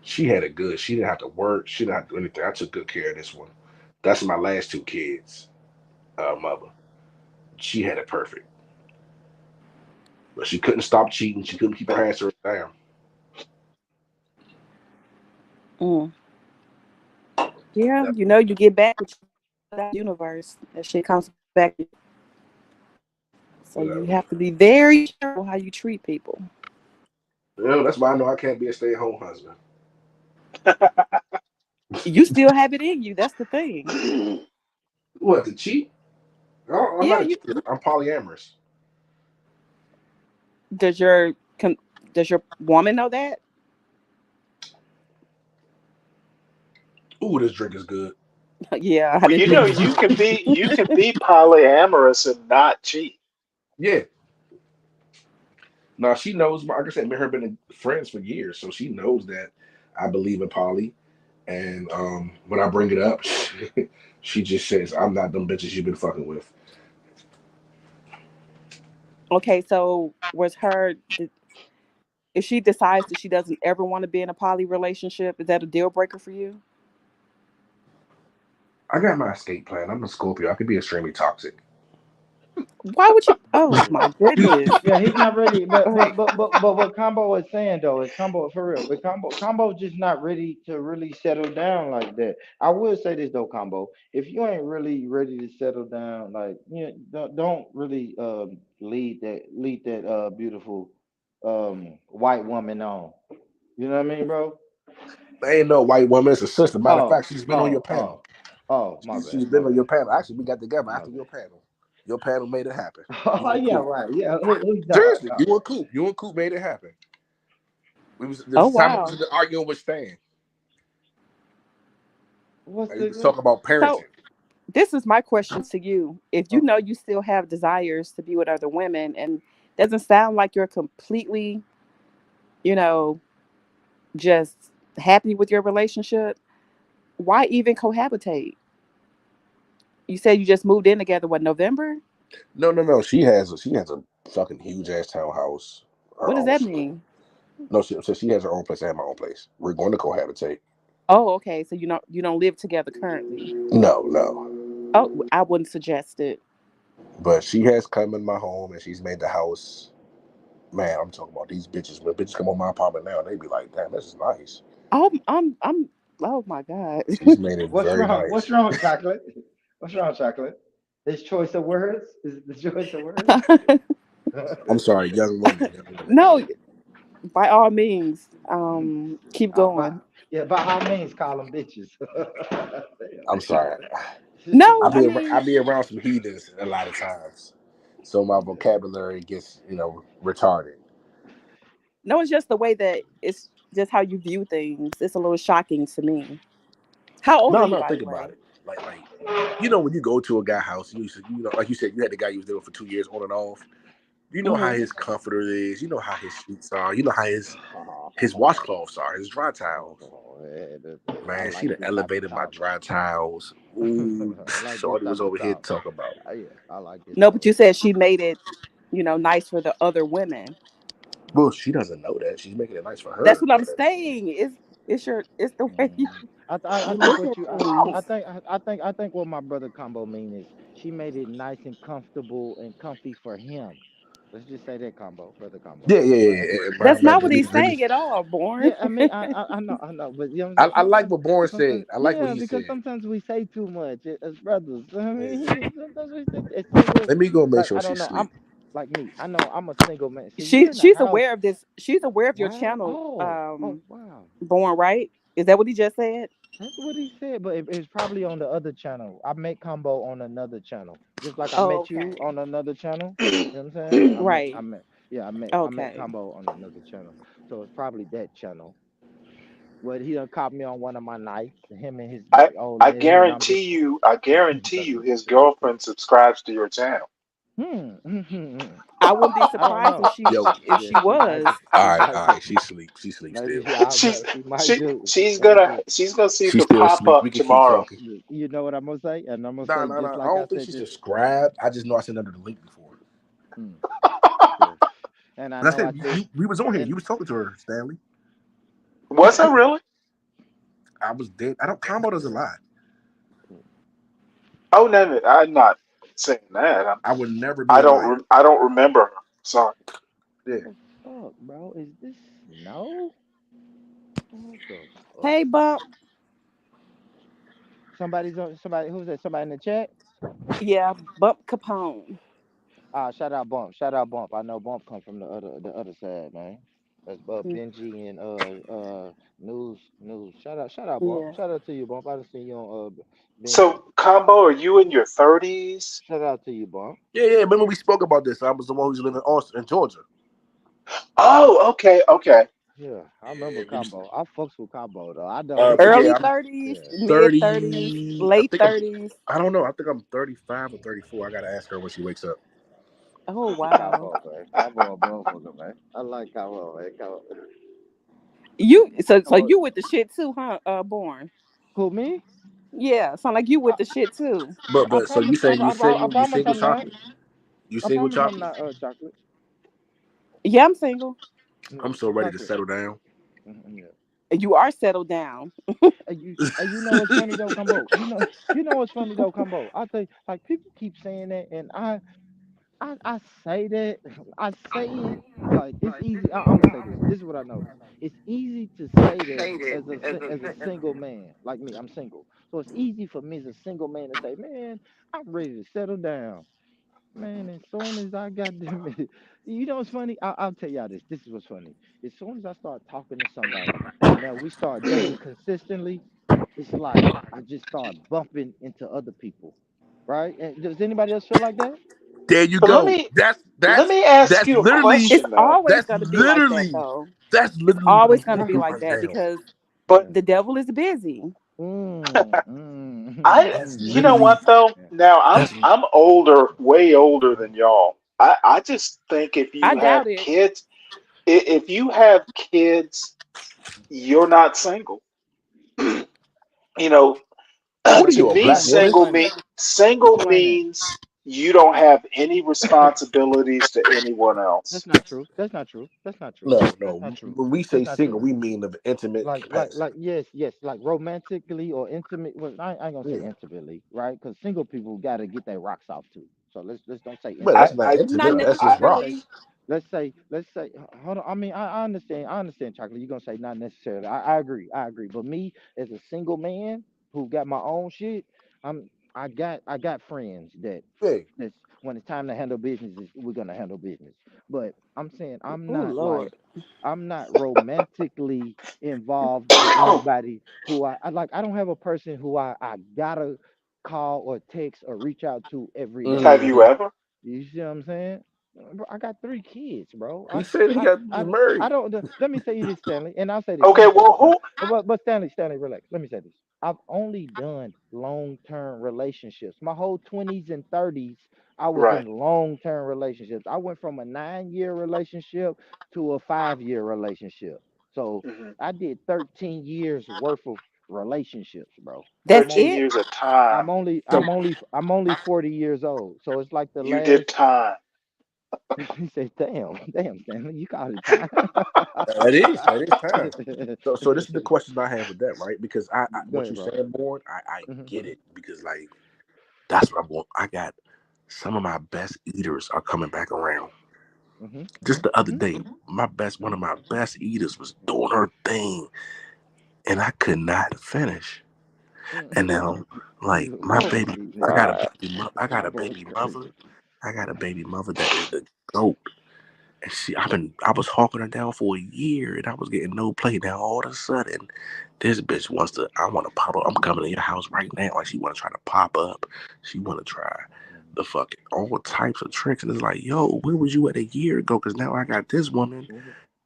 Q: She had it good. She didn't have to work. She didn't have to do anything. I took good care of this one. That's my last 2 kids. Mother. She had it perfect. But she couldn't stop cheating. She couldn't keep her hands to her down.
R: Mm. Yeah, you get back with that universe. That shit comes back. So you have to be very careful how you treat people.
Q: Yeah, that's why I know I can't be a stay-at-home husband.
R: You still have it in you. That's the thing.
Q: What, to cheat? I'm
R: Yeah,
Q: not a cheater. I'm polyamorous.
R: does your woman know that?
Q: Ooh, this drink is good.
R: Yeah, I
P: Well,
R: didn't think
P: you can be polyamorous and not cheat.
Q: Yeah. Now she knows. Like I said, me and her been friends for years, so she knows that I believe in poly. And when I bring it up, she just says, "I'm not them bitches you've been fucking with."
R: Okay, so if she decides that she doesn't ever want to be in a poly relationship, is that a deal breaker for you?
Q: I got my escape plan. I'm a Scorpio. I could be extremely toxic.
R: Why would you? Oh my goodness.
D: Yeah, he's not ready. But
R: Oh,
D: what Combo is saying though is Combo for real. But Combo just not ready to really settle down like that. I will say this though, Combo. If you ain't really ready to settle down, like don't really lead that beautiful white woman on. You know what I mean, bro?
Q: There ain't no white woman. It's a sister. Matter of fact,
D: Oh,
Q: she's been on your
D: oh,
Q: panel.
D: oh, oh, my
Q: She's
D: bad, my
Q: been on
D: bad,
Q: your panel. Actually, we got together
D: my
Q: after
D: bad.
Q: your panel. Your panel made it happen. You
D: Oh
Q: and
D: yeah,
Q: Coop.
D: right. Yeah, who's that?
Q: Seriously, you and Coop made it happen. We was
R: oh
Q: the time I was
R: wow.
Q: in the arguing with Stan.
D: What's
Q: And he was
D: the
Q: talking about
R: So
Q: parenting.
R: this is my question to you. If you know
D: okay?
R: you still have desires to be with other women and doesn't sound like you're completely, you know, just happy with your relationship, why even cohabitate? You said you just moved in together, what, November?
Q: No. She has a fucking huge ass townhouse. Her
R: What does
Q: own.
R: that mean?
Q: No, she has her own place. I have my own place. We're going to cohabitate.
R: Oh, okay. So you don't live together currently.
Q: No.
R: Oh, I wouldn't suggest it.
Q: But she has come in my home and she's made the house. Man, I'm talking about these bitches. When bitches come on my apartment now, they be like, "Damn, this is nice."
R: Oh, I'm. Oh my God.
Q: She's made it
D: What's
Q: very
D: wrong? What's
Q: nice.
D: wrong, chocolate? What's wrong, chocolate? His choice of words is the choice of words.
Q: I'm sorry, young women, young women.
R: No, by all means, keep
D: But
R: going.
D: yeah, by all means, call them bitches.
Q: I'm sorry.
R: No, I
Q: I
R: mean,
Q: be around some heathens a lot of times, so my vocabulary gets retarded.
R: no, it's just the way that it's just how you view things. It's a little shocking to me. How old are
Q: No,
R: you,
Q: no,
R: by
Q: think
R: the
Q: about
R: way?
Q: it. Like when you go to a guy house, like you said, you had the guy you was dealing with for 2 years on and off. You know how
R: Hmm.
Q: his comforter is. You know how his sheets are. You know how his
D: Oh,
Q: washcloths are. His dry towels.
D: I
Q: Man, she
D: like
Q: done
D: this type of
Q: elevated my
D: talk.
Q: dry towels. Ooh,
D: I like this
Q: Shorty was
D: type of
Q: over here
D: talk.
Q: talking about.
D: Yeah, I like this
R: No,
D: type
R: but
D: of
R: you
D: talk.
R: said she made it, nice for the other women.
Q: Well, she doesn't know that. She's making it nice for
R: That's
Q: her.
R: what I'm saying. It's the way
D: I
R: you
D: think
R: look
D: what
R: at
D: you
R: things.
D: I think what my brother combo mean is she made it nice and comfortable and comfy for him. Let's just say that combo, brother combo.
Q: Yeah. And
R: That's not what
Q: let
R: he's
Q: me.
R: saying at all, Born.
D: Yeah, I mean I know, but you know what I'm saying.
Q: I like
D: Sometimes,
Q: what Bourne said.
D: sometimes,
Q: I like what
D: yeah,
Q: he
D: because
Q: said.
D: sometimes we say too much as brothers. I mean,
Q: Yeah.
D: sometimes we say it's single.
Q: Let me go make
D: Like
Q: sure
D: I
Q: she
D: don't know.
Q: sleep.
D: I'm like me. I know I'm a single man. See, you in the
R: She's
D: house,
R: aware of this. She's aware of your
D: right?
R: channel,
D: Oh, wow.
R: Born, right? Is that what he just said?
D: That's what he said, but it's probably on the other channel. I met combo on another channel, just like I
R: Oh,
D: met you
R: okay.
D: on another channel. You know what I'm saying?
R: Right.
D: Yeah, I met
R: Okay.
D: combo on another channel, so it's probably that channel. Well, he done caught me on one of my nights. Him and his
P: I
D: old
P: I
D: lady, and I'm just.
P: guarantee you his girlfriend subscribes to your channel.
R: I wouldn't be
D: I don't
R: surprised
D: know.
R: if she
Q: Yo.
R: if
D: Yeah,
R: she
D: she might
R: was.
D: be. She
Q: All
D: might be.
Q: right. She sleep. She sleep
D: Maybe
Q: still.
D: yeah,
P: She's
D: she might do. She
P: she's
D: might
P: gonna
D: do.
P: see
Q: She
P: the
Q: still
P: pop
Q: sleep.
P: up
Q: We can keep
P: tomorrow.
Q: talking.
D: You know what I'm gonna say, and I'm gonna
Q: No,
D: say
Q: no,
D: just
Q: no. I
D: like I
Q: don't think
D: said,
Q: she
D: just
Q: subscribed. I just know I sent her the link before.
D: mm, yeah. And I
Q: And I
D: know I
Q: said,
D: said,
Q: we was on here.
D: and
Q: You was talking to her, Stanley.
P: Was I really?
Q: I was dead. I don't. Combo does a lot.
P: Oh no, I'm not saying that.
Q: I would never be a liar.
P: I don't remember her. Sorry.
Q: Yeah.
D: the fuck, bro? Is this no? What the fuck?
R: Hey, Bump.
D: Somebody's on. Somebody who's that? Somebody in the chat?
R: Yeah, Bump Capone.
D: Shout out Bump. Shout out Bump. I know Bump come from the other side, man. That's
R: Mm,
D: Benji and news. Shout out Bump.
R: yeah.
D: Shout out to you, Bump. I done seen you on Benji.
P: So, Combo, are you in your 30s?
D: Shout out to you, Bump.
Q: Yeah. Remember we spoke about this. I was the one who's living in Austin, in Georgia.
P: Oh, okay, okay.
D: Yeah, I remember
Q: Yeah.
D: Combo. I fucks with Combo though. I done went to
R: Early
Q: Yeah. I'm
R: 30s,
D: yeah.
R: mid 30s,
Q: 30.
R: late 30s.
Q: I don't know. I think I'm 35 or 34. I gotta ask her when she wakes up.
R: Oh, wow.
D: Combo, man. Combo a motherfucker, man. I like Combo, man. Combo.
R: So
D: Combo.
R: you with the shit too, huh? Born.
D: Who me?
R: Yeah, sound like you with the shit too.
Q: But so you saying
D: I
Q: you
D: promise
Q: single
D: I'm not.
Q: chocolate? You
D: I
Q: single
D: promise I'm
Q: chocolate?
D: not chocolate.
R: Yeah, I'm single.
Q: I'm so ready to
D: Chocolate.
Q: settle down.
D: Yeah.
R: You are settled down.
D: You know what's funny though, Combo? You know what's funny though, Combo? I think like people keep saying that, and
S: I say that I say it like it's easy. I'm gonna say this. This is what I noticed. It's easy to say that as a single man like me. I'm single, so it's easy for me as a single man to say, man, I'm ready to settle down. Man, as soon as I got them, you know what's funny? I'll tell y'all this. This is what's funny. As soon as I start talking to somebody, and now we start dating consistently, it's like I just start bumping into other people, right? And does anybody else feel like that?
Q: There you
P: But
Q: go.
P: let me ask
Q: That's
P: you a
Q: literally
R: It's
P: question though.
R: always going to be like that, though.
Q: that's
R: It's
Q: literally what
R: always
Q: I'm
R: going to be
Q: going
R: like
Q: through
R: that
Q: right now.
R: because
P: But
R: the devil is busy.
Q: That's
P: you know
Q: literally
P: what though? Now
Q: that's
P: I'm older, way older than y'all. I just think if
R: I
P: you have
R: doubt it.
P: kids, if you have kids, you're not single. You know,
Q: what are
P: to
Q: you, a
P: me,
Q: black woman?
P: single
S: Explain that.
P: means you don't have any responsibilities to anyone
S: That's
P: else.
S: not true. That's not true. That's not true.
Q: No,
S: That's
Q: no.
S: not true.
Q: When we
S: That's
Q: say
S: not
Q: single,
S: true.
Q: we mean of intimate capacity.
S: Yes, yes, like romantically or intimate. Well, I ain't gonna say
Q: Yeah.
S: intimately, right? Because single people got to get their rocks off too. So let's don't say
Q: But that's
P: I,
S: intimately.
Q: not
P: I,
R: Not
Q: intimate. That's just
R: necessarily.
Q: rocks.
S: Let's say. Hold on. I mean, I understand. I understand, chocolate. You're gonna say not necessarily. I agree. I agree. But me as a single man who got my own shit, I got friends
Q: Yeah.
S: that's when it's time to handle business, we're gonna handle business. But I'm saying
R: Oh, Lord.
S: I'm not romantically involved with anybody who I like. I don't have a person who I gotta call or text or reach out to every day.
P: have you
Q: Hmm.
P: ever?
S: You see what I'm saying? Bro, I got 3 kids, bro.
Q: He said he got was
S: I
Q: married.
S: don't. Let me say this, Stanley, and I'll say this. Let
P: Okay,
S: me say this,
P: well,
S: Stanley.
P: who?
S: But Stanley, relax. Let me say this. I've only done long-term relationships. My whole 20s and 30s, I was
P: Right.
S: in long-term relationships. I went from a 9-year relationship to a 5-year relationship. So
P: Hmm.
S: I did 13 years worth of relationships, bro.
R: That's
S: I'm
P: 13
S: only
R: it?
P: years of time.
Q: So
S: I'm only 40 years old. So it's like the
P: You did
S: last.
P: time.
S: He said, damn, Stanley, you called it time."
Q: that is time. So this is the question I have with that, right? Because I
S: Go
Q: what
S: ahead,
Q: you
S: bro.
Q: saying, born, I
S: Hmm.
Q: get it because like that's what I want. I got some of my best eaters are coming back around.
S: Hmm.
Q: Just
S: Hmm.
Q: the other
S: Hmm.
Q: day, one
S: Hmm.
Q: of my best eaters was doing her thing, and I could not finish. And now, like my
R: Oh,
Q: baby,
R: my God.
Q: I got a
S: Combo's
Q: baby mother,
S: crazy.
Q: I got a baby mother that is the goat. And I was hawking her down for a year, and I was getting no play. Now all of a sudden, this bitch I want to pop up. I'm coming to your house right now. Like she want to try to pop up. She want to try the fucking all types of tricks. And it's like, yo, where was you at a year ago? Because now I got this woman,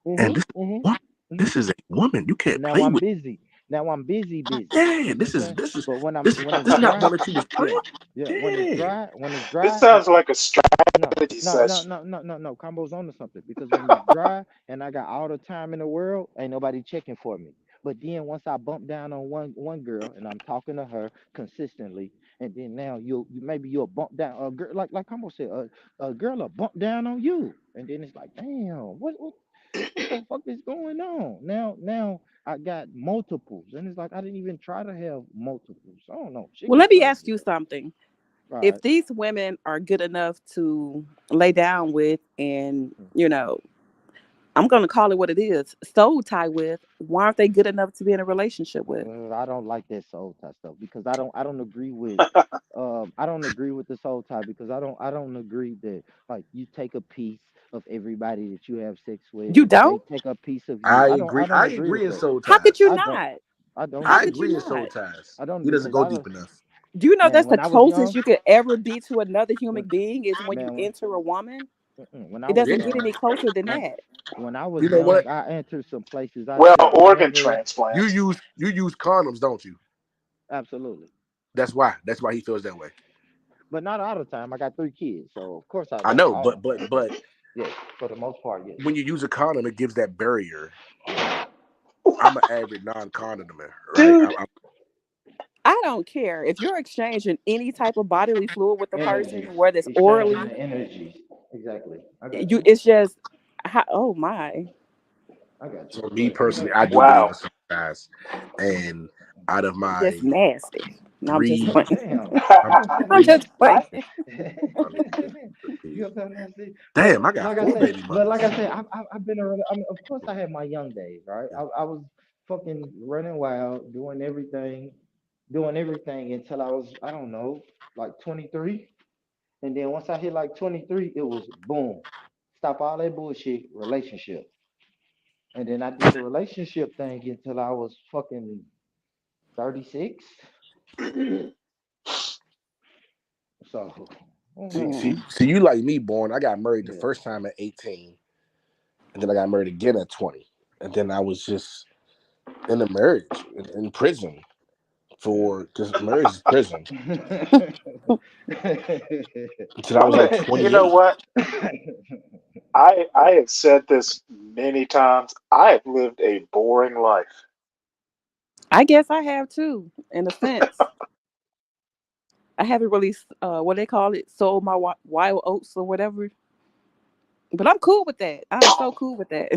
S: Hmm.
Q: and
S: Hmm. Hmm.
Q: this is a woman. You can't
S: Now
Q: play
S: I'm
Q: with.
S: busy. Now I'm busy.
Q: Yeah,
S: You see what I'm saying? But when it's
Q: this is not
S: dry,
Q: one that you was
S: yeah,
Q: playing.
S: yeah.
Q: Yeah,
S: When it's
P: This
S: dry,
P: sounds like a
S: no,
P: strategy session.
S: no. Combo's on to something because when it's dry and I got all the time in the world, ain't nobody checking for me. But then once I bump down on one girl and I'm talking to her consistently, and then now maybe you'll bump down a girl like Combo said, a girl will bump down on you, and then it's like, damn, what the fuck is going on? Now I got multiples, and it's like I didn't even try to have multiples. I don't know. Shit
R: Well,
S: get
R: let me ask
S: crazy.
R: you something.
S: All
R: If
S: right.
R: these women are good enough to lay down with and, I'm going to call it what it is, soul tie with, why aren't they good enough to be in a relationship with?
S: I don't like that soul tie stuff because I don't agree with I don't agree with the soul tie because I don't agree that like you take a piece of everybody that you have sex with
R: You
S: and they
R: don't?
S: take a piece of you.
Q: I
S: I
Q: agree.
S: don't
Q: I
S: agree
Q: agree
S: with
Q: in
S: that.
Q: soul
R: How could
Q: ties.
R: you
S: I don't
R: not?
S: I don't
R: How
Q: I
S: do
R: could
S: that.
R: you
Q: agree in soul
R: not?
Q: ties.
S: I don't
Q: He
S: do
Q: doesn't
S: because
Q: go deep enough.
R: Do you know
S: man
R: that's the
S: when I was
R: closest
S: young
R: you could ever be to another human
S: when
R: being is when you
S: man when
R: enter a woman?
S: when I
R: It
S: was
Q: Yeah.
R: doesn't get any
S: young
R: closer than that.
S: when I was
Q: You know
S: young
Q: what?
S: I entered some places I
P: Well,
S: should
P: organ
S: never
Q: You
P: transplants.
Q: use condoms, don't you?
S: absolutely.
Q: That's why. That's why he feels that way.
S: But not all the time. I got 3 kids, so of course I
Q: I
S: don't.
Q: know, but
S: Yes, for the most part, yes.
Q: when you use a condom, it gives that barrier. I'm an avid non-condomer, right?
P: Dude,
R: I don't care. If you're exchanging any type of bodily fluid with the person,
S: Energies,
R: whether it's
S: exchanging
R: orally,
S: the energies. Exactly. I got
R: you
S: you.
R: it's just oh my.
S: I got you.
Q: So me
S: But
Q: personally, I do believe
P: wow.
Q: in some. guys, and out of my
R: Just nasty. No, I'm just
Q: three,
R: playing.
S: Damn.
R: I'm just playing.
S: You know what I'm saying?
Q: damn, I
S: But
Q: got
S: like I
Q: 4
S: said,
Q: baby
S: but
Q: mothers.
S: like I said, I've been around. I mean, of course, I had my young days, right? I was fucking running wild, doing everything until I was, I don't know, like 23. And then once I hit like 23, it was boom, stop all that bullshit, relationship. And then I did the relationship thing until I was fucking 36. So, I don't
Q: See,
S: know.
Q: see, see, you like me, born. I got married the
S: Yeah.
Q: first time at 18, and then I got married again at 20, and then I was just in a marriage in prison for because marriage is prison until I was like
P: You know
Q: 28.
P: what? I have said this many times. I have lived a boring life.
R: I guess I have too, in a sense. I haven't really, what they call it, sold my wild oats or whatever. But I'm cool with that. I'm so cool with that.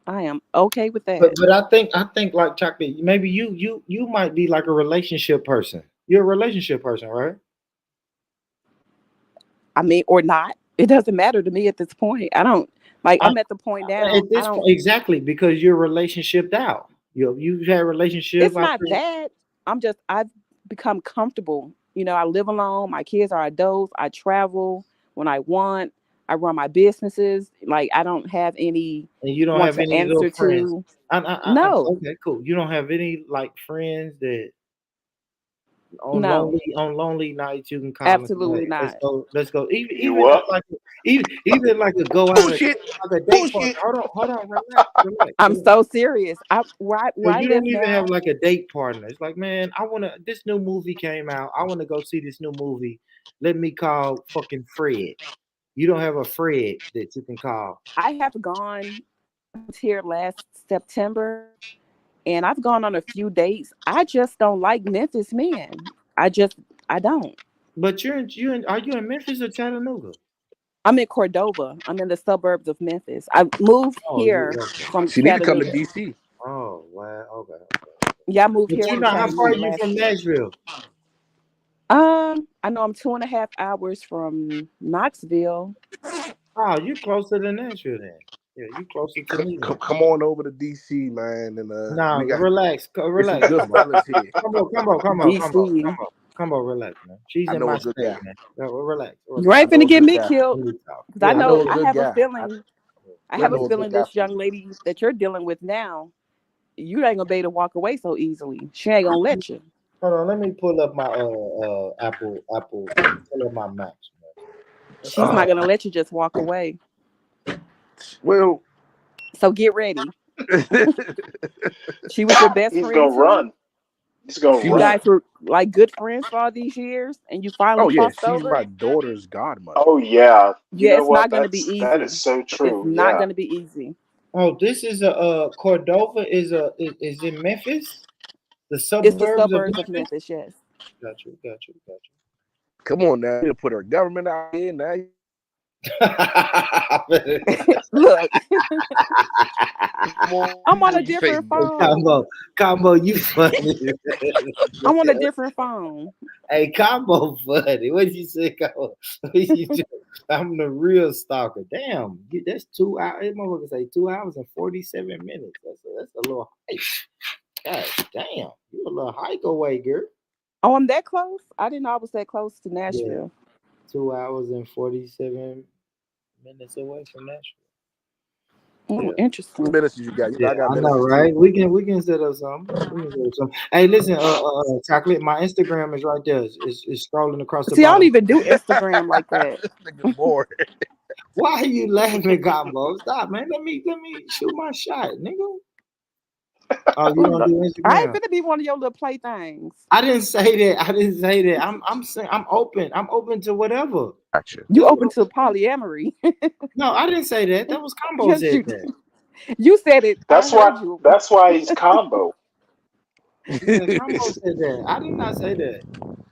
R: I am okay with that.
D: But I think like chocolate. Maybe you might be like a relationship person. You're a relationship person, right?
R: I mean, or not. It doesn't matter to me at this point. I don't like.
D: I,
R: I'm at the point
D: at
R: now. I
D: this
R: don't.
D: point, exactly because you're relationshiped out. You've had relationship.
R: It's
D: I
R: not
D: think.
R: that. I've become comfortable. You know, I live alone. My kids are adults. I travel when I want. I run my businesses. Like I don't have any
D: And you don't
R: one
D: have
R: to
D: any little
R: answer
D: friends.
R: to. No,
D: Okay, cool. You don't have any like friends that
R: no,
D: on lonely nights you can call and say,
R: absolutely
D: "Hey, let's
R: not.
D: go, let's go."
P: You
D: Even if
P: up?
D: like even like a go out of
Q: Bullshit,
D: like a date partner.
Q: bullshit.
D: Hold on, relax, relax.
R: I'm so serious. Where
D: Because
R: I
D: you
R: live
D: don't even have
R: now.
D: like a date partner. It's like, man, I wanna. This new movie came out. I wanna go see this new movie. Let me call fucking Fred. You don't have a Fred that you can call.
R: I have gone. I was here last September, and I've gone on a few dates. I just don't like Memphis men. I don't.
D: But are you in Memphis or Chattanooga?
R: I'm in Cordova. I'm in the suburbs of Memphis. I moved
D: Oh, you
R: here
D: okay?
R: from
Q: She need to come to
R: Chattanooga.
Q: DC.
D: Oh, wow. Okay.
R: Yeah, I moved
D: But
R: here
D: you
R: from
D: know how far are
R: Chattanooga
D: you from
R: last year.
D: Nashville?
R: I know I'm 2.5 hours from Knoxville.
D: Oh, you closer than Nashville then. Yeah, you closer to me then.
Q: Come on over to DC, man, and
D: Nah,
Q: we got
D: relax,
Q: there's some
D: relax.
Q: good fellas here.
R: DC.
D: Come on, relax, man. She's
Q: I
D: in
Q: know
D: my
Q: a good
D: state,
Q: guy.
D: man. Relax,
R: You
Q: I
R: ain't
D: relax.
Q: know
R: finna
Q: a
R: get
Q: good
R: me
Q: guy.
R: killed
D: Let me talk.
R: because
D: Yeah,
R: I
Q: I
R: know
Q: know a
D: yeah.
R: I
Q: good
R: have a
Q: guy.
R: feeling. I
Q: I
R: have a
Q: know a good
R: feeling
Q: guy
R: this
Q: for
R: young
Q: you.
R: lady that you're dealing with now, you ain't gonna be able to walk away so easily. She ain't gonna let you.
D: Hold on, let me pull up my Apple. Let me pull up my maps, man. Let's
R: She's
D: see.
R: not gonna let you just walk away.
Q: Well,
R: So get ready. She was your best
P: He's
R: friend
P: gonna
R: too.
P: run. He's gonna
Q: she
R: You
Q: was.
P: run.
R: guys were like good friends for all these years, and you finally
Q: Oh yeah,
R: crossed
Q: she's my
R: over.
Q: daughter's godmother.
P: Oh yeah. You
R: Yeah,
P: know
R: it's
P: what?
R: not gonna be
P: That is
R: easy.
P: so
R: It's
P: true.
R: not
P: Yeah.
R: gonna be easy.
D: Oh, this is a Cordova is in Memphis, the
R: It's the
D: suburbs of
R: suburbs of
D: Memphis.
R: Memphis. Yes.
D: Got
Q: Come on now, you put her government out here now.
D: you.
R: Look,
Q: Come on,
R: I'm on a
Q: you
R: different
Q: fake
R: phone.
D: Combo, you funny.
R: I'm on a different phone.
D: Hey, Combo funny. What you say, Combo? I'm the real stalker. Damn, that's 2 hours. This motherfucker say 2 hours and 47 minutes. That's a little hike. God damn, you a little hike away, girl.
R: Oh, I'm that close? I didn't know I was that close to
D: Yeah,
R: Nashville.
D: 2 hours and 47 minutes away from Nashville.
R: Oh,
D: Yeah.
Q: How many
R: interesting.
Q: ministers you got? You know
D: Yeah,
Q: I got
D: I know,
Q: ministers too.
D: right? We can set up something. We can set up something. Hey, listen, chocolate. My Instagram is right there. It's scrolling across the
R: See, I don't
D: bottom.
R: even do Instagram like that.
Q: Nigga bored.
D: Why are you laughing, Combo? Stop, man. Let me shoot my shot, nigga. Oh, you don't
R: Look,
D: do
R: I ain't
D: Instagram?
R: gonna be one of your little playthings.
D: I didn't say that. I didn't say that. I'm saying I'm open. I'm open to whatever.
Q: Gotcha.
R: You open to polyamory?
D: No, I didn't say that. That was Combo
R: Yes,
D: said
R: you
D: that.
R: did. You said it. I
P: That's why.
R: heard you.
P: That's why he's combo.
D: Yeah, Combo said that. I did not say that.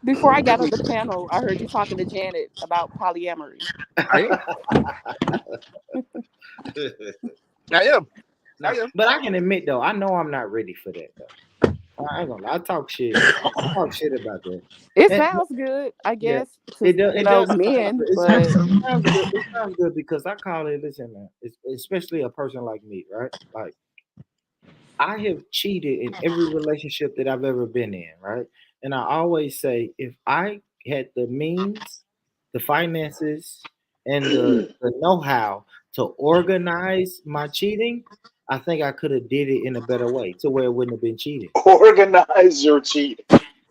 R: Before I got on the panel, I heard you talking to Janet about polyamory.
Q: I am. I am. I am.
D: But I can admit though, I know I'm not ready for that though. I ain't gonna lie. I talk shit. I talk shit about that.
R: It
D: And,
R: sounds good, I
D: yeah,
R: guess, to
D: it does.
R: men,
D: It
R: but
D: sounds good. It sounds good because I call it. Listen, man. Especially a person like me, right? Like I have cheated in every relationship that I've ever been in, right? And I always say, if I had the means, the finances, and the know-how to organize my cheating, I think I could have did it in a better way to where it wouldn't have been cheating.
P: Organize your cheating.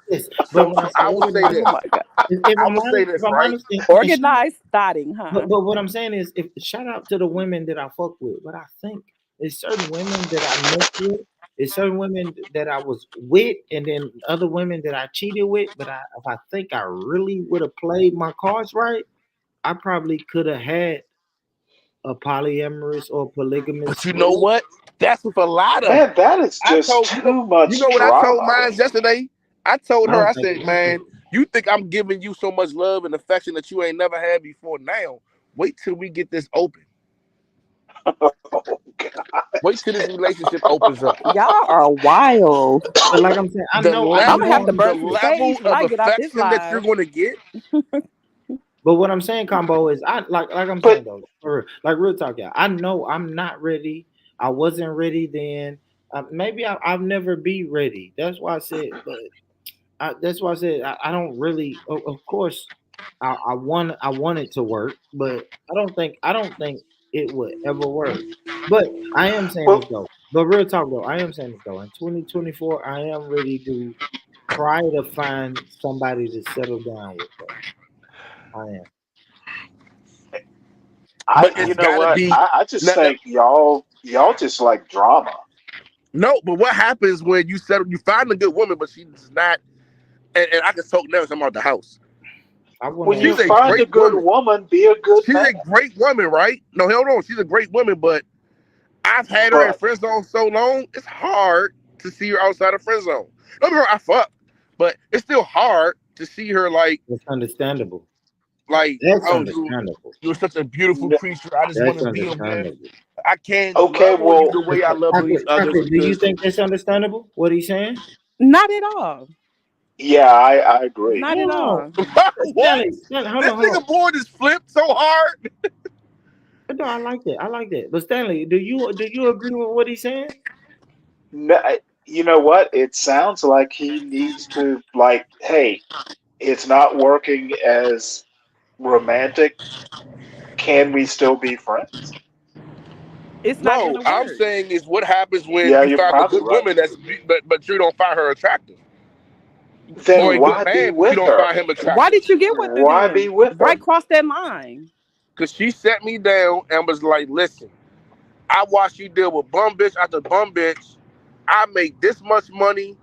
D: Yes, but when I say
Q: I would say
D: organize,
Q: this.
R: oh my god,
D: if
Q: I
D: I'm
Q: would say
D: honest,
Q: this, right?
D: and shout out,
R: organized thoughting, huh?
D: but what I'm saying is, if shout out to the women that I fuck with, but I think there's certain women that I messed with, there's certain women that I was with, and then other women that I cheated with. But if I think I really would have played my cards right, I probably could have had a polyamorous or
Q: But
D: polygamous
Q: you know
D: relationship.
Q: what? That's with a lot of.
P: Man, that is
Q: I
P: just
Q: told
P: too
Q: you
P: much
Q: know what I told
P: drama.
Q: mine yesterday. I told
D: I
Q: her,
D: don't
Q: I
D: think.
Q: said, man, you think I'm giving you so much love and affection that you ain't never had before now. Wait till we get this open.
P: Oh God.
Q: Wait till this relationship opens up.
R: Y'all are wild.
D: But like I'm saying,
Q: The
R: I'm gonna have
Q: level,
R: to
Q: the
R: burn some
Q: level
R: sage when
Q: of
R: I get off this
Q: affection that you're
R: live.
Q: going to get.
D: But what I'm saying, combo, is I like I'm saying
P: But
D: though, for real, like real talk, yeah. I know I'm not ready. I wasn't ready then. Maybe I'll never be ready. That's why I said, but that's why I said I don't really. Of course, I want it to work, but I don't think it would ever work. But I am saying
P: well,
D: this though. But real talk though, I am saying this though. In 2024, I am ready to try to find somebody to settle down with. Though I am.
Q: But
P: you
Q: it's
P: know
Q: got to
P: what?
Q: be.
P: I just
Q: Now,
P: think y'all just like drama.
Q: no, but what happens when you settle? You find a good woman, but she's not. And I can talk now. I'm about the house.
D: I want
P: When
D: to
P: you
Q: She's a
P: find a
Q: great
P: good
Q: woman.
P: woman, be a good
Q: She's
P: man.
Q: a great woman, right? No, hold on. She's a great woman, but I've had her in
P: But
Q: friend zone so long, it's hard to see her outside of friend zone. Don't get me wrong, I fuck, but it's still hard to see her
D: It's understandable.
Q: like,
D: That's
Q: oh,
D: understandable.
Q: you're such a beautiful
P: n-
Q: creature. I just want
D: That's
Q: to be with.
D: understandable.
Q: I can't
P: okay,
Q: love on you
P: well,
Q: the way I love on these others
D: Chocolate, do you
Q: because
D: think that's understandable? What he's saying?
R: Not at all.
P: yeah, I agree.
R: Not at
D: No.
R: all.
Q: what?
D: Stanley, hold
Q: This
D: on, hold on.
Q: nigga board is flipped so hard.
D: No, I like that. I like that. But Stanley, do you agree with what he's saying?
P: No, you know what? It sounds like he needs to like, hey, it's not working as romantic. Can we still be friends?
R: It's not
Q: No,
R: gonna
Q: I'm
R: work.
Q: saying is what happens when
P: Yeah,
Q: you
P: you're
Q: find a
P: probably
Q: good
P: right.
Q: woman but you don't find her attractive, or
P: Then
Q: a good
P: why be
Q: man but you
P: with
Q: don't
P: her?
Q: find him
R: Why
Q: attractive.
R: did you get with her
P: Why be
R: then?
P: with
R: Why
P: her?
R: cross that line?
Q: Cause she sat me down and was like, "Listen, I watched you deal with bum bitch after bum bitch. I make this much money.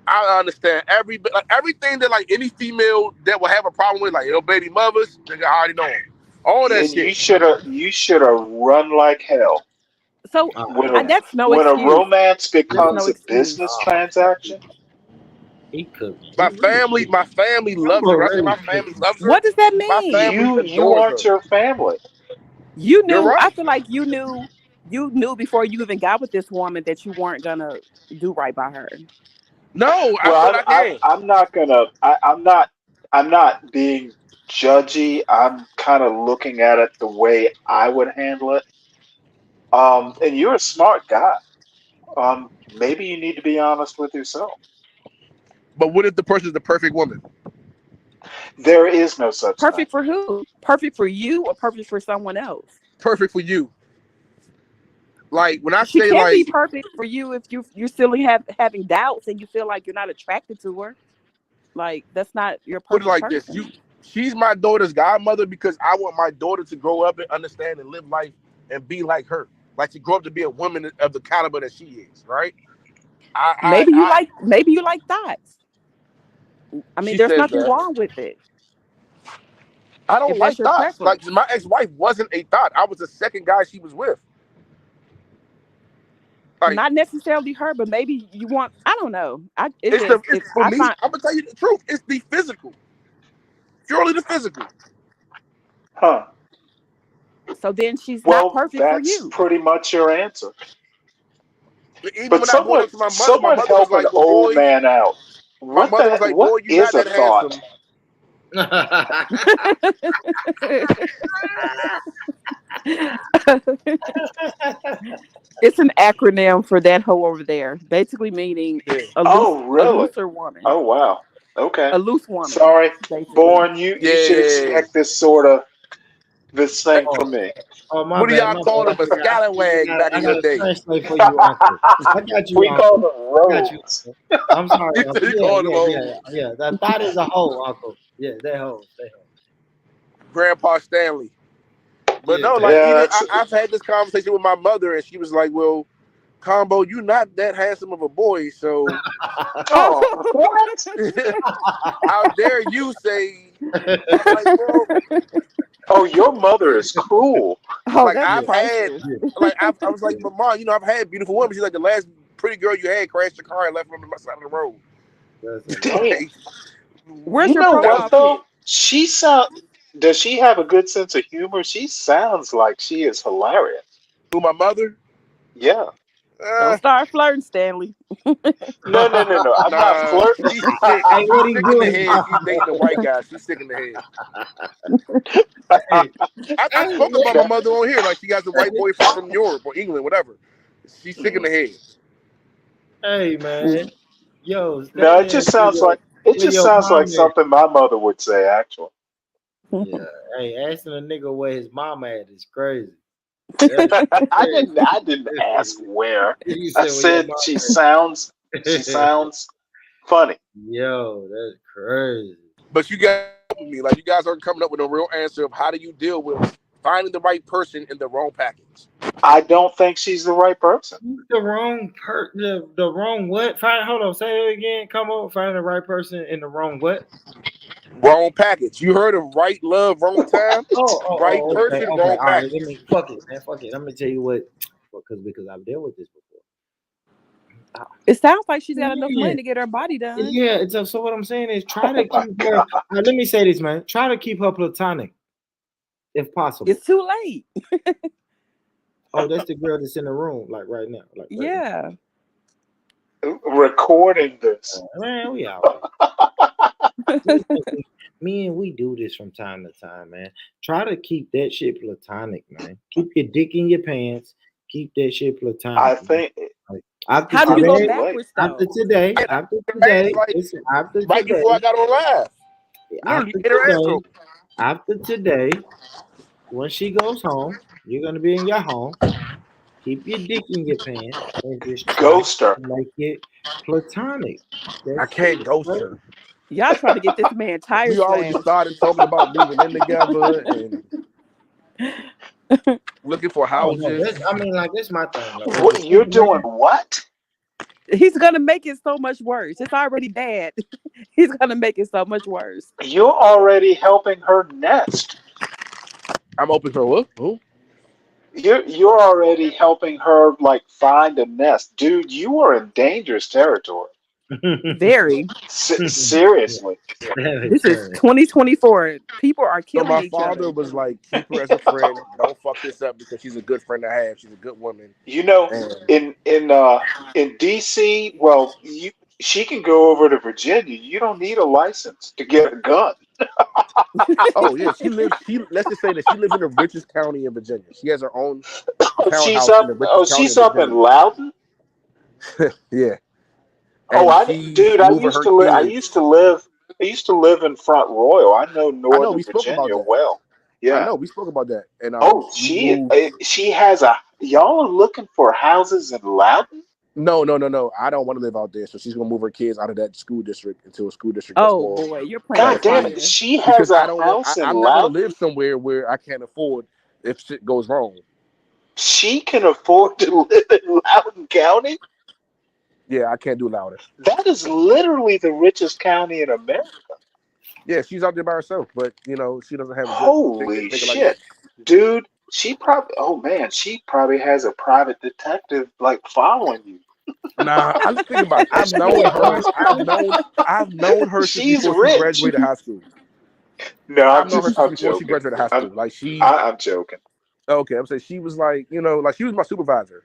Q: I understand every like everything that like any female that will have a problem with, like your baby mothers, nigga, I already know 'em. All that
P: And
Q: shit.
P: you should have run like hell.
R: So
P: When
D: Man,
R: that's no
P: a
R: excuse.
P: romance
R: That's no
P: becomes a
R: excuse.
P: business transaction,
D: he cooked.
Q: My
D: He really
Q: family,
D: cooked.
Q: my family loves
D: Combo
Q: her. I say
D: really
Q: my
D: cooked.
Q: family loves her.
R: What does that
Q: My
R: mean?
Q: family
P: you
Q: adores
P: aren't
Q: her.
P: your family.
R: You
Q: You're
R: knew. I
Q: right.
R: feel like you knew before you even got with this woman that you weren't gonna do right by her.
Q: No, I feel
P: Well,
Q: like I am.
P: I'm not gonna. I'm not being judgy. I'm kind of looking at it the way I would handle it. And you're a smart guy. Maybe you need to be honest with yourself.
Q: But what if the person's the perfect woman?
P: There is no such thing.
R: Perfect for who? Perfect for you or perfect for someone else?
Q: Perfect for you. Like when I
R: She
Q: say
R: can't be
Q: like,
R: perfect for you if you're still having doubts and you feel like you're not attracted to her. Like that's not your
Q: put it
R: perfect
Q: like this,
R: person.
Q: she's my daughter's godmother because I want my daughter to grow up and understand and live life and be like her. Like to grow up to be a woman of the caliber that she is, right?
R: Maybe you like thoughts. I mean,
Q: She
R: there's
Q: says
R: nothing
Q: that.
R: wrong with it
Q: I don't
R: if that's
Q: like
R: your
Q: thoughts. Like
R: preference.
Q: my ex-wife wasn't a thought. I was the second guy she was with. Like
R: Not necessarily her, but maybe you want. I don't know. It
Q: it's the
R: just
Q: it's
R: it.
Q: for
R: I
Q: me,
R: find
Q: I'm gonna tell you the truth. It's the physical. Purely the physical.
P: Huh.
R: so then she's not
P: Well,
R: perfect for
P: that's
R: you.
P: pretty much your answer.
Q: Even
P: But
Q: when I brought up to my
P: someone
Q: mother was
P: help an
Q: like, "Well,
P: old
Q: boy,"
P: man out.
Q: my mother was like,
P: What
Q: "Boy, you
P: is
Q: not
P: a
Q: that
P: thought?
Q: handsome."
R: It's an acronym for that hoe over there, basically meaning
Q: Yeah.
P: Oh,
R: a
P: really?
R: looser woman,
P: Oh, wow. Okay.
R: a loose woman,
P: Sorry,
R: basically.
P: Born. You should
Q: Yeah.
P: expect this thing
D: Oh,
P: from me.
D: oh, my
Q: What do
D: bad,
Q: y'all
D: my
Q: call
D: bad.
Q: him? A scallywag back
D: I
Q: in your
D: gotta
Q: day.
D: translate for you, Uncle. I got you,
P: We call
D: Uncle.
P: them
D: I got you,
P: rogues.
D: Uncle. I'm sorry,
Q: He
D: Uncle.
Q: said he
D: Yeah,
Q: called him
D: yeah,
Q: old
D: yeah, yeah. The thought is a hoe, Uncle. Yeah, they hoes. They hoes.
Q: Grandpa Stanley. But
D: Yeah.
Q: no, like
P: Yeah,
Q: even
P: that's.
Q: I've had this conversation with my mother, and she was like, "Well, Combo, you not that handsome of a boy, so
P: Oh, what?
Q: how dare you say?" I'm like, well,
P: Oh, your mother is cruel.
R: Oh,
Q: like
R: that's
Q: I've had,
R: priceless.
Q: I was like, but Mom, I've had beautiful women. She's like, the last pretty girl you had crashed your car and left on the side of the road.
P: Damn.
Q: Like,
R: Where's
P: You
R: your
P: know what
R: profile
P: though?
R: pic?
P: She sound. Does she have a good sense of humor? She sounds like she is hilarious.
Q: who my mother?
P: Yeah.
R: Don't
Q: Uh,
R: start flirting, Stanley.
P: No. I'm not
Q: nah,
P: flirting.
Q: she's sick.
D: Hey, what
Q: She's
D: he
Q: sick in the
D: doing?
Q: head. She's dating a white guy. She's sick in the head.
D: Hey,
Q: I
D: hey,
Q: spoke about my mother on here. Like she has a white boyfriend from Europe or England, whatever. She's sick in the head.
D: hey, man. Yo,
P: No, it
D: Stanley,
P: just sounds like
D: where your
P: like
D: mom at?
P: something my mother would say. Actually,
D: Yeah. Hey, asking a nigga where his mom at is crazy. That's
P: I
D: crazy.
P: didn't ask where.
D: You
P: I
D: said where your
P: said
D: mom
P: she
D: at.
P: sounds funny.
D: Yo, that's crazy.
Q: But you guys with me, like you guys aren't coming up with a real answer of how do you deal with finding the right person in the wrong package.
P: I don't think she's the right person.
D: The wrong the wrong what? Hold on, say it again. Come on, find the right person in the wrong what?
Q: Wrong package. You heard of right love, wrong time? Right
D: Okay,
Q: person,
D: okay.
Q: wrong
D: All right, let
Q: package.
D: me fuck it, man. Fuck it. Let me tell you what, because I've dealt with this before.
R: It sounds like she's got enough
D: Yeah,
R: money to get her body done.
D: yeah. So what I'm saying is, try to keep her. Now, let me say this, man. Try to keep her platonic, if possible.
R: It's too late.
D: Oh, that's the girl that's in the room, like right now, like right now.
R: Yeah.
P: Recording this.
D: Man, we out. Me and we do this from time to time, man. Try to keep that shit platonic, man. Keep your dick in your pants. Keep that shit platonic.
P: I think.
D: Like, after
R: How do you go
D: today,
R: backwards though?
D: after today,
Q: Yeah,
D: after
Q: I asked,
D: today,
Q: like,
D: listen, after
Q: right before I
D: today,
Q: got on live.
D: after
Q: Literally, in her ass
D: today,
Q: room.
D: after today, when she goes home, you're gonna be in your home. Keep your dick in your pants and just try
P: Ghost her.
D: to make it platonic.
Q: I
D: That's
Q: can't
D: it.
Q: ghost
D: Right?
Q: her.
R: Y'all trying to get this man tire
Q: We already
R: slashed.
Q: started talking about moving in together and looking for
D: Oh no,
Q: houses.
D: I mean, like that's my thing. Like, as a
P: What you're
D: single
P: doing?
D: man,
P: What?
R: He's gonna make it so much worse. It's already bad. He's gonna make it so much worse.
P: You're already helping her nest.
Q: I'm open for what? Who?
P: You're already helping her like find a nest, dude. You are in dangerous territory.
R: Very.
P: Seriously.
R: This is 2024. People are
Q: So
R: killing
Q: my
R: each other.
Q: father was like, keep her as a friend. Don't fuck this up because she's a good friend to have. She's a good woman.
P: You know,
Q: And
P: in DC, well, she can go over to Virginia. You don't need a license to get a gun.
Q: oh yeah, let's just say that she lives in the richest county in Virginia. She has her own townhouse in the richest county
P: She's
Q: in
P: up in
Q: Virginia.
P: Loudon.
Q: Yeah.
P: Oh,
Q: And she's
P: dude,
Q: moving her
P: I
Q: kids.
P: used to live in Front Royal. I know
Q: I know
P: Northern
Q: we spoke about
P: Virginia
Q: that.
P: well.
Q: I
P: Yeah.
Q: know we spoke about that. And
P: Oh,
Q: we moved.
P: she has a. Y'all are looking for houses in Loudon?
Q: No. I don't want to live out there. So she's gonna move her kids out of that school district into a school district that's
R: Oh
Q: more
R: boy, you're playing
P: God
R: with
P: damn it!
R: fire.
P: She has
Q: because
P: a
Q: I don't want.
P: house in
Q: I'm not gonna
P: Loudon.
Q: live somewhere where I can't afford if shit goes wrong.
P: She can afford to live in Loudoun County.
Q: Yeah, I can't do louder.
P: That is literally the richest county in America.
Q: Yeah, she's out there by herself, but she doesn't have a good
P: Holy
Q: thinker like me.
P: shit, dude! She probably. Oh man, she probably has a private detective like following you.
Q: Nah, I was thinking about it. I've known her. I've known her since
P: She's
Q: before she
P: rich.
Q: graduated high school.
P: No,
Q: I've known her since
P: I'm
Q: before she
P: joking.
Q: graduated high school. Like
P: I'm joking.
Q: okay, I'm saying she was like, like she was my supervisor.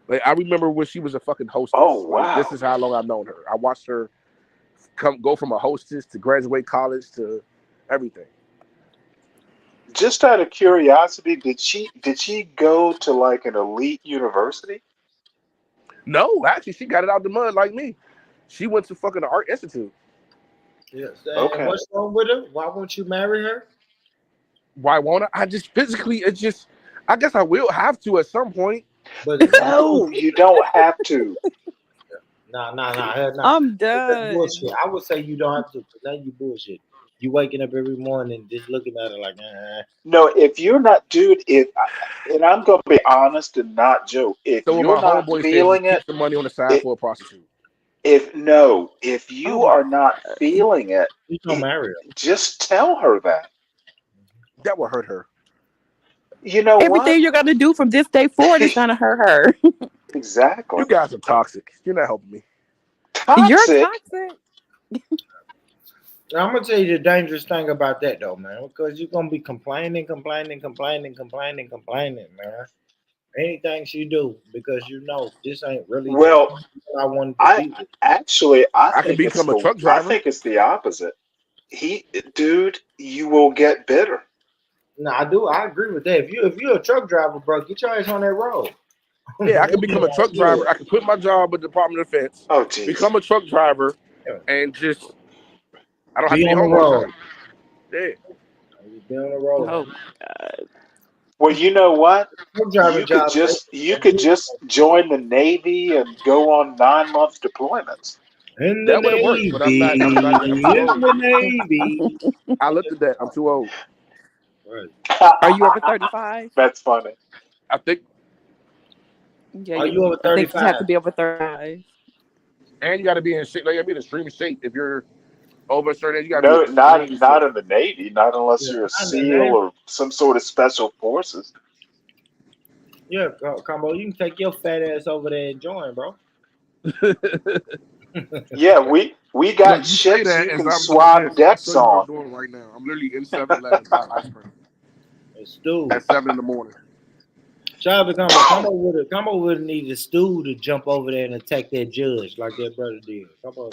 Q: Like I remember when she was a fucking hostess.
P: Oh
Q: Like this
P: wow.
Q: is how long I've known her. I watched her go from a hostess to graduate college to everything.
P: Just out of curiosity, did she go to like an elite university?
Q: No, actually, she got it out the mud like me. She went to fucking the Art Institute.
D: Yes. And
P: Okay.
D: what's wrong with her? Why won't you marry her?
Q: Why won't I? I just physically, it's just. I guess I will have to at some point.
D: But
P: No, you don't have to.
D: nah.
R: I'm
D: That's
R: done.
D: bullshit. I would say you don't have to. But now you bullshit. You waking up every morning just looking at her like,
P: No, if you're not, dude, and I'm gonna be honest and not joke. If
Q: So what
P: you're
Q: my
P: not
Q: homeboy said,
P: feeling
Q: just keep
P: it,
Q: the money on the side
P: it
Q: for a prostitute.
P: if
R: Oh
P: you
R: my
P: are not
R: god.
P: feeling it,
D: you don't marry her.
P: just tell her that.
Q: That will hurt her.
P: You know what?
R: Everything you're gonna do from this day forward is gonna hurt her.
P: Exactly.
Q: You guys are toxic. You're not helping me.
R: You're
P: Toxic.
R: toxic.
D: Now, I'm gonna tell you the dangerous thing about that though, man, because you're gonna be complaining, man. Anything she do because you know this ain't really the
P: Well,
D: person I wanted to
P: I
D: be with.
P: actually I
Q: I can
P: think
Q: become a truck
P: I
Q: driver.
P: think it's the opposite. Dude, you will get bitter.
D: No, I do. I agree with that. If you're a truck driver, bro, get your ass on that road.
Q: Yeah, I can
D: That's
Q: become a
D: what
Q: truck
D: I do.
Q: driver. I can quit my job with the Department of Defense,
P: Oh jeez.
Q: become a truck driver,
D: Yeah.
Q: and just I don't have
D: Be
Q: to be
D: on the
Q: home all the
D: road.
Q: time. Yeah.
D: Be on the road,
R: Oh
D: man.
R: my god.
P: Well, you know what?
D: Truck driving job.
P: You could just join the Navy and go on 9 month deployments.
D: In the
Q: That would have worked, but I'm not. I'm
D: Navy.
Q: not. I'm too
D: In
Q: old.
D: the Navy.
Q: I looked at that. I'm too old.
D: Right.
R: Are you over 35?
P: That's funny.
Q: I think,
R: Yeah,
D: Are you over
R: I think you have
D: 35?
R: to be over 35.
Q: and you got to be in shape. Like, you got to be in extreme shape. If you're over a certain age, you got to be in
P: No,
Q: extreme
P: not
Q: shape.
P: in the Navy, not unless
D: Yeah,
P: you're a
D: not in the
P: SEAL
D: Navy.
P: or some sort of special forces.
D: Yeah, combo. You can take your fat ass over there and join, bro.
P: Yeah, we
Q: Look,
P: got
Q: you say
P: ships
Q: that
P: you
Q: as
P: can
Q: I'm doing
P: swap
Q: this. I'll
P: decks
Q: show you what I'm
P: on.
Q: doing right now. I'm literally in 7-Eleven buying ice cream
D: A stew.
Q: at 7 in the morning.
D: Shout out to Combo would need a stew to jump over there and attack that judge like that brother did. Combo.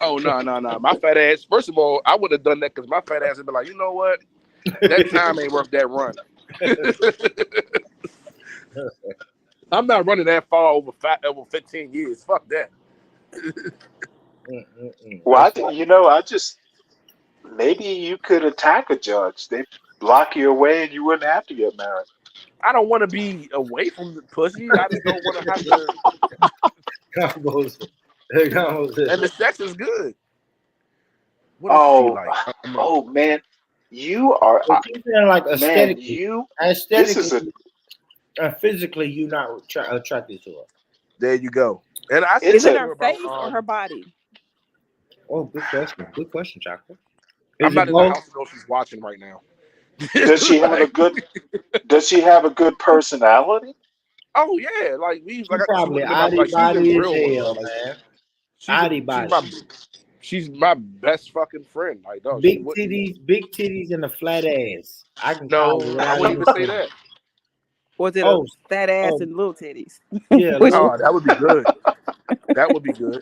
Q: Oh no! My fat ass. First of all, I would have done that because my fat ass would be like, you know what? That time ain't worth that run. I'm not running that far over 15 years. Fuck that.
P: Well,
D: That's right.
P: I just maybe you could attack a judge. They block you away, and you wouldn't have to get married.
Q: I don't want to be away from the pussy. I just don't want to have to.
D: Combos.
Q: And the sex is good. What does it feel
P: Oh,
Q: like?
P: oh man, you are
D: But you saying like
P: man.
D: aesthetically,
P: This is a
D: aesthetically and physically, you not attracted to her.
Q: There you go. And I
R: Is
P: it's
Q: said
R: it
P: a
Q: to
R: her
Q: her about
R: face or her body?
D: Oh, good question. Good question, Chocolate.
Q: I'm
D: Is
Q: not
D: it
Q: in the
D: both?
Q: house to know if she's watching right now.
P: does she have a
Q: Like,
P: good does she have a good personality?
Q: oh yeah, like we
D: She
Q: like she
D: probably
Q: wouldn't have been
D: oddie
Q: like she's been
D: body as
Q: real with her.
D: hell,
Q: Like
D: man.
Q: she's
D: Oddie body.
Q: she's my best fucking friend. Like no, she
D: Big
Q: wouldn't.
D: titties, and a flat ass. I can call it
Q: No, I
D: without
Q: wouldn't
D: even
Q: even say
D: saying.
Q: that.
R: Or is it a
D: Oh,
R: fat ass
D: oh,
R: and little titties?
D: yeah,
R: Which
D: little.
Q: Oh, that would be good. That would be good.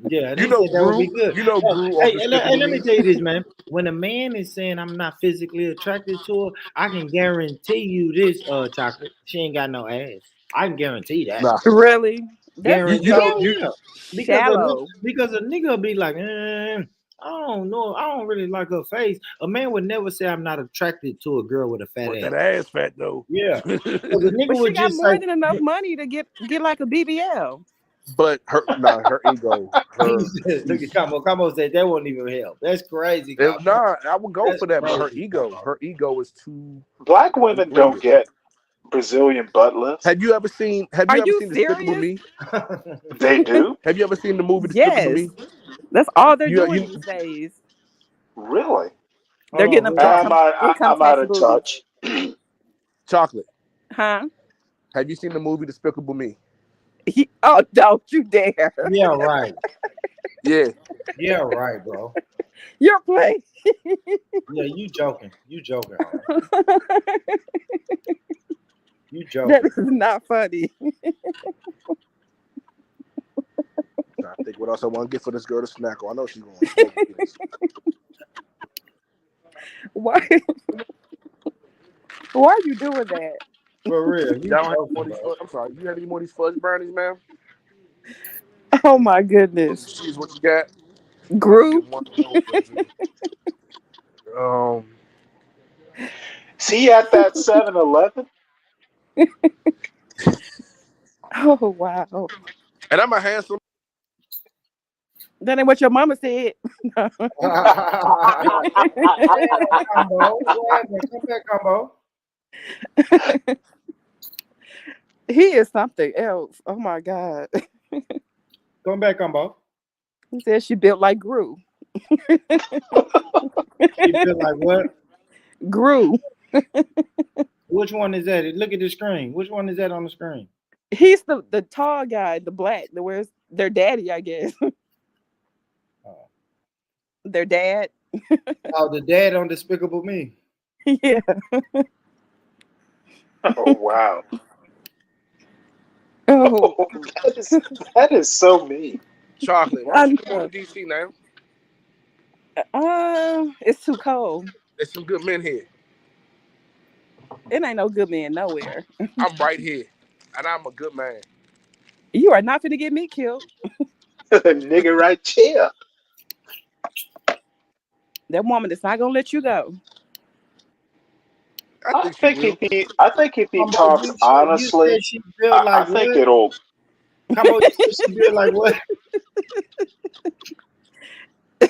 D: Yeah,
Q: You
D: they
Q: know
D: said that would be
Q: Gru.
D: good.
Q: You know
D: Oh,
Q: Gru off
D: hey, and
Q: Despicable
D: let me
Q: Me.
D: tell you this, man. When a man is saying I'm not physically attracted to her, I can guarantee you this, Chocolate. She ain't got no ass. I can guarantee that.
Q: Nah.
R: really? That's
Q: You
D: Guarantee,
Q: know
R: so
D: hell
Q: you
D: yeah.
R: shallow.
D: Because a nigga will be like, I don't know, I don't really like her face. A man would never say I'm not attracted to a girl with a fat
Q: but
D: ass.
Q: that ass fat though.
D: Yeah, because a nigga
R: But she
D: would
R: got
D: just
R: more
D: say,
R: than enough money to get like a BBL.
Q: But her ego,
D: he
Q: her
D: said, look at
Q: she's
D: Combo said that won't even help. That's crazy, Combo.
Q: I would go
D: That's
Q: for that, but
D: crazy, Combo.
Q: her ego is too
P: Black women don't
Q: inflated.
P: get Brazilian butt lifts.
Q: Have you ever seen
R: Are you
Q: Despicable
R: serious?
Q: Me?
P: They do,
Q: Have you ever seen the movie Despicable
R: Yes.
Q: Me?
R: That's all they're doing
Q: You
R: these days.
P: really.
R: They're
D: Hold on,
R: getting them
D: who that?
R: income
P: I'm out
R: tax
P: of
R: booties.
P: touch.
Q: Chocolate.
R: Huh?
Q: Have you seen the movie Despicable Me?
R: Oh, don't you dare.
D: Yeah, right.
Q: Yeah.
D: Yeah, right, bro.
R: You're playing.
D: Yeah, you joking. You joking, homie. You
R: That
D: joking.
R: is not funny.
Q: What else I want to get for this girl to snack on? I know she's going to smoke this.
R: Why? Why are you doing that?
D: For real. You
Q: Y'all don't have
D: talking
Q: more of these
D: about?
Q: I'm sorry. You have any more of these fudge brownies, man?
R: Oh my goodness.
Q: See what you got.
R: Gru.
Q: One of those, please.
P: See at that 7-Eleven?
R: Oh wow.
Q: And I'm a handsome.
R: That ain't what your mama said.
D: Combo. What happened? Come back, Combo.
R: He is something else. Oh my God.
D: Come back, Combo.
R: He said she built like Gru.
D: She built like what?
R: Gru.
D: Which one is that? Look at the screen. Which one is that on the screen?
R: He's the tall guy, the black, the where's their daddy, I guess. Their dad.
D: Oh, the dad on Despicable Me.
R: Yeah.
P: Oh wow.
R: Oh,
P: that is so mean.
Q: Chocolate. Why don't you come on to DC now?
R: It's too cold.
Q: There's some good men here.
R: It ain't no good man nowhere.
Q: I'm right here. And I'm a good man.
R: You are not finna get me killed.
P: Nigga right here.
R: That woman is not gonna let you go.
P: I think if he talks
D: You
P: honestly,
D: said she built
P: I
D: like
P: think
D: what?
P: it'll.
D: Combo, you said she built like what?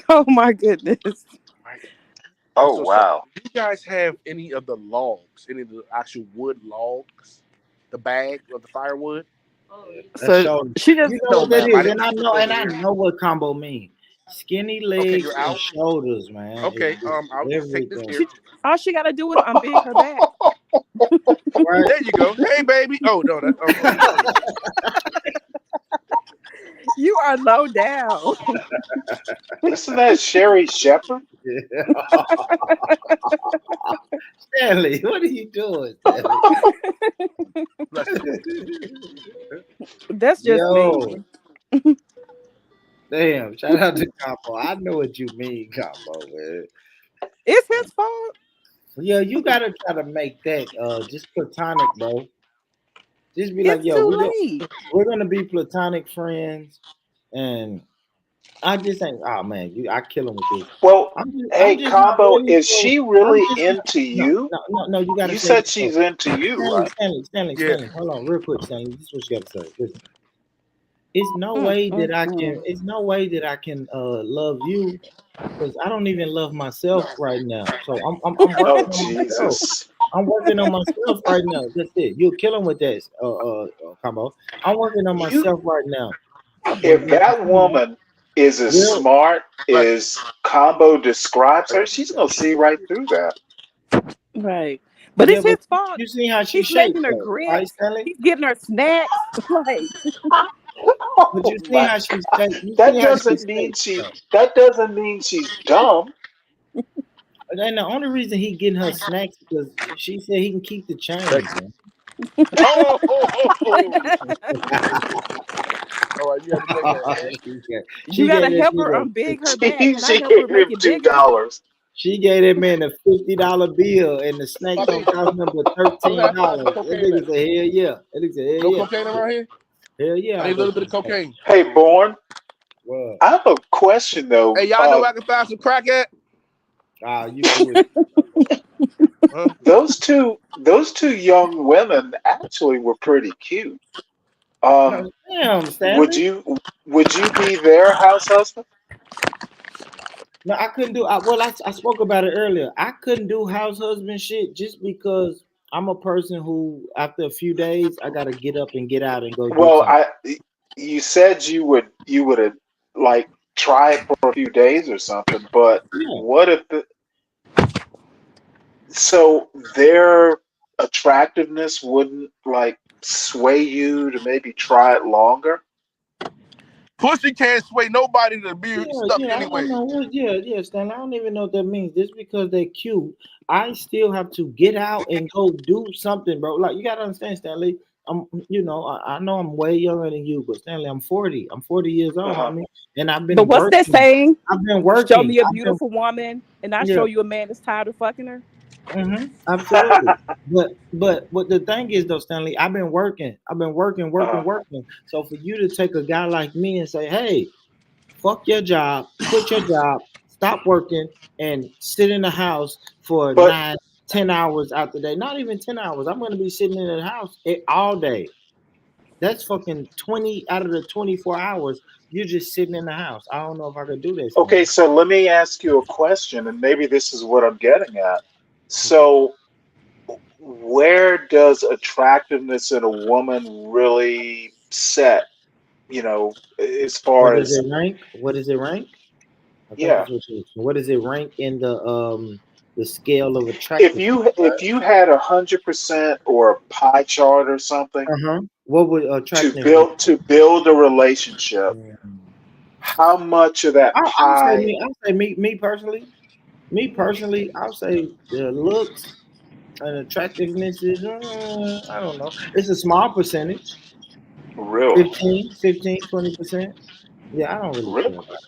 R: Oh my goodness.
P: Oh
Q: So,
P: wow.
Q: do you guys have any of the logs? Any of the actual wood logs? The bag of the firewood?
R: So she just
D: You know what that
Q: ma'am, I
D: is,
Q: didn't
D: and
Q: see it over
D: I
Q: here.
D: know what combo means. Skinny
Q: Okay,
D: legs
Q: you're
D: and
Q: out.
D: shoulders, man.
Q: Okay,
D: It's
Q: I'll just take this
D: everything.
Q: here.
R: All she gotta do is unbig her back.
D: Right?
Q: There you go. Hey, baby. Oh no, that.
R: You are low down.
P: Isn't that Sherry Shepherd?
D: Stanley, what are you doing, Stanley?
R: That's just
D: Yo,
R: me.
D: damn! Shout out to Combo. I know what you mean, Combo, man.
R: It's his fault.
D: Yeah, you gotta try to make that just platonic, bro. Just be like,
R: It's
D: yo,
R: too late.
D: we're gonna be platonic friends, and I just ain't. Oh man, I kill him with this.
P: Well,
D: I'm
P: hey,
D: just not
P: Combo,
D: ready
P: is
D: for.
P: she
D: I'm
P: really
D: just
P: into you?
D: no. You gotta
P: You
D: say
P: said
D: this though.
P: she's into you, right?
Q: Yeah.
D: Stanley. Hold on, real quick, Stanley. This is what you gotta say. Listen, it's no way that I can. It's no way that I can love you because I don't even love myself right now. So I'm
P: Oh
D: working on myself.
P: Jesus.
D: I'm working on myself right now. That's it. You're killing with that, combo. I'm working on
P: You
D: myself right now.
P: if that woman is as
D: Real,
P: smart as Combo describes her, she's gonna see right through that.
R: Right. But
D: yeah,
R: it's
D: but
R: his fault.
D: you see how she
R: He's
D: shaped
R: making her
D: though, right,
R: grits.
D: Stanley?
R: He's getting her snacks. Like,
D: But you see how she shaped. You see
P: That
D: how she
P: doesn't mean
D: shaped though.
P: she's dumb.
D: And the only reason he getting her snacks because she said he can keep the change, man.
Q: Oh, all right, you have to take that, man.
D: She
R: you gotta
D: gave that
R: help her
D: nigga.
R: unbig her back,
P: She
R: not help her
P: gave him
R: make it bigger.
P: $2.
D: She gave that man a $50 bill, and the snacks don't cost him but $13. That nigga said, "Hell yeah!" That nigga said, "Hell
Q: No
D: yeah,
Q: cocaine around here?
D: hell yeah."
Q: I need a little bit of cocaine.
P: Hey, Born,
D: What?
P: I have a question though.
Q: Hey, y'all know where I can find some crack at?
D: Ah, you would.
Q: Huh?
P: Those two young women actually were pretty cute.
D: No, damn,
P: Would
D: Stanley.
P: you be their house husband?
D: No, I couldn't do. I spoke about it earlier. I couldn't do house husband shit just because I'm a person who, after a few days, I gotta get up and get out and go do
P: Well,
D: something.
P: you said you would like try it for a few days or something, but
D: Yeah.
P: what if so their attractiveness wouldn't like sway you to maybe try it longer?
Q: Pussy can't sway nobody to be stuck
D: I
Q: anyway.
D: don't know. Yeah, Stan. I don't even know what that means. Just because they're cute, I still have to get out and go do something, bro. Like you gotta understand, Stanley. you know, I know I'm way younger than you, but Stanley, I'm 40. I'm 40 years old,
P: Uh-huh.
D: homie, and I've
R: But
D: been
R: what's that
D: working.
R: saying?
D: I've been
R: Show
D: working.
R: me a
D: I've been
R: beautiful woman, and I
D: yeah.
R: show you a man that's tired of fucking her.
D: Absolutely. But what the thing is though, Stanley, I've been working. I've been working,
P: Uh-huh.
D: working, working. So for you to take a guy like me and say, "Hey, fuck your job, quit your job, stop working, and sit in the house for
P: But
D: 9, 10 hours out the day. Not even 10 hours. I'm gonna be sitting in the house all day. That's fucking 20 out of the 24 hours. You're just sitting in the house. I don't know if I could do that,
P: okay,
D: Stanley.
P: so let me ask you a question, and maybe this is what I'm getting at.
D: Okay.
P: So, where does attractiveness in a woman really set? You know, as
D: What
P: far
D: does
P: as
D: it rank? What does it rank? I think
P: yeah,
D: that's what you. What does it rank in the scale of attractiveness?
P: if you had 100% or a pie chart or something
D: Uh-huh. What would attractiveness?
P: to build a relationship, how much of that
D: I'll say
P: pie?
D: me. I'll say me personally. Me personally, I'll say the looks and attractiveness is. I don't know. It's a small percentage.
P: Really,
D: 15, 20%. Yeah, I don't really
P: really?
D: care about it.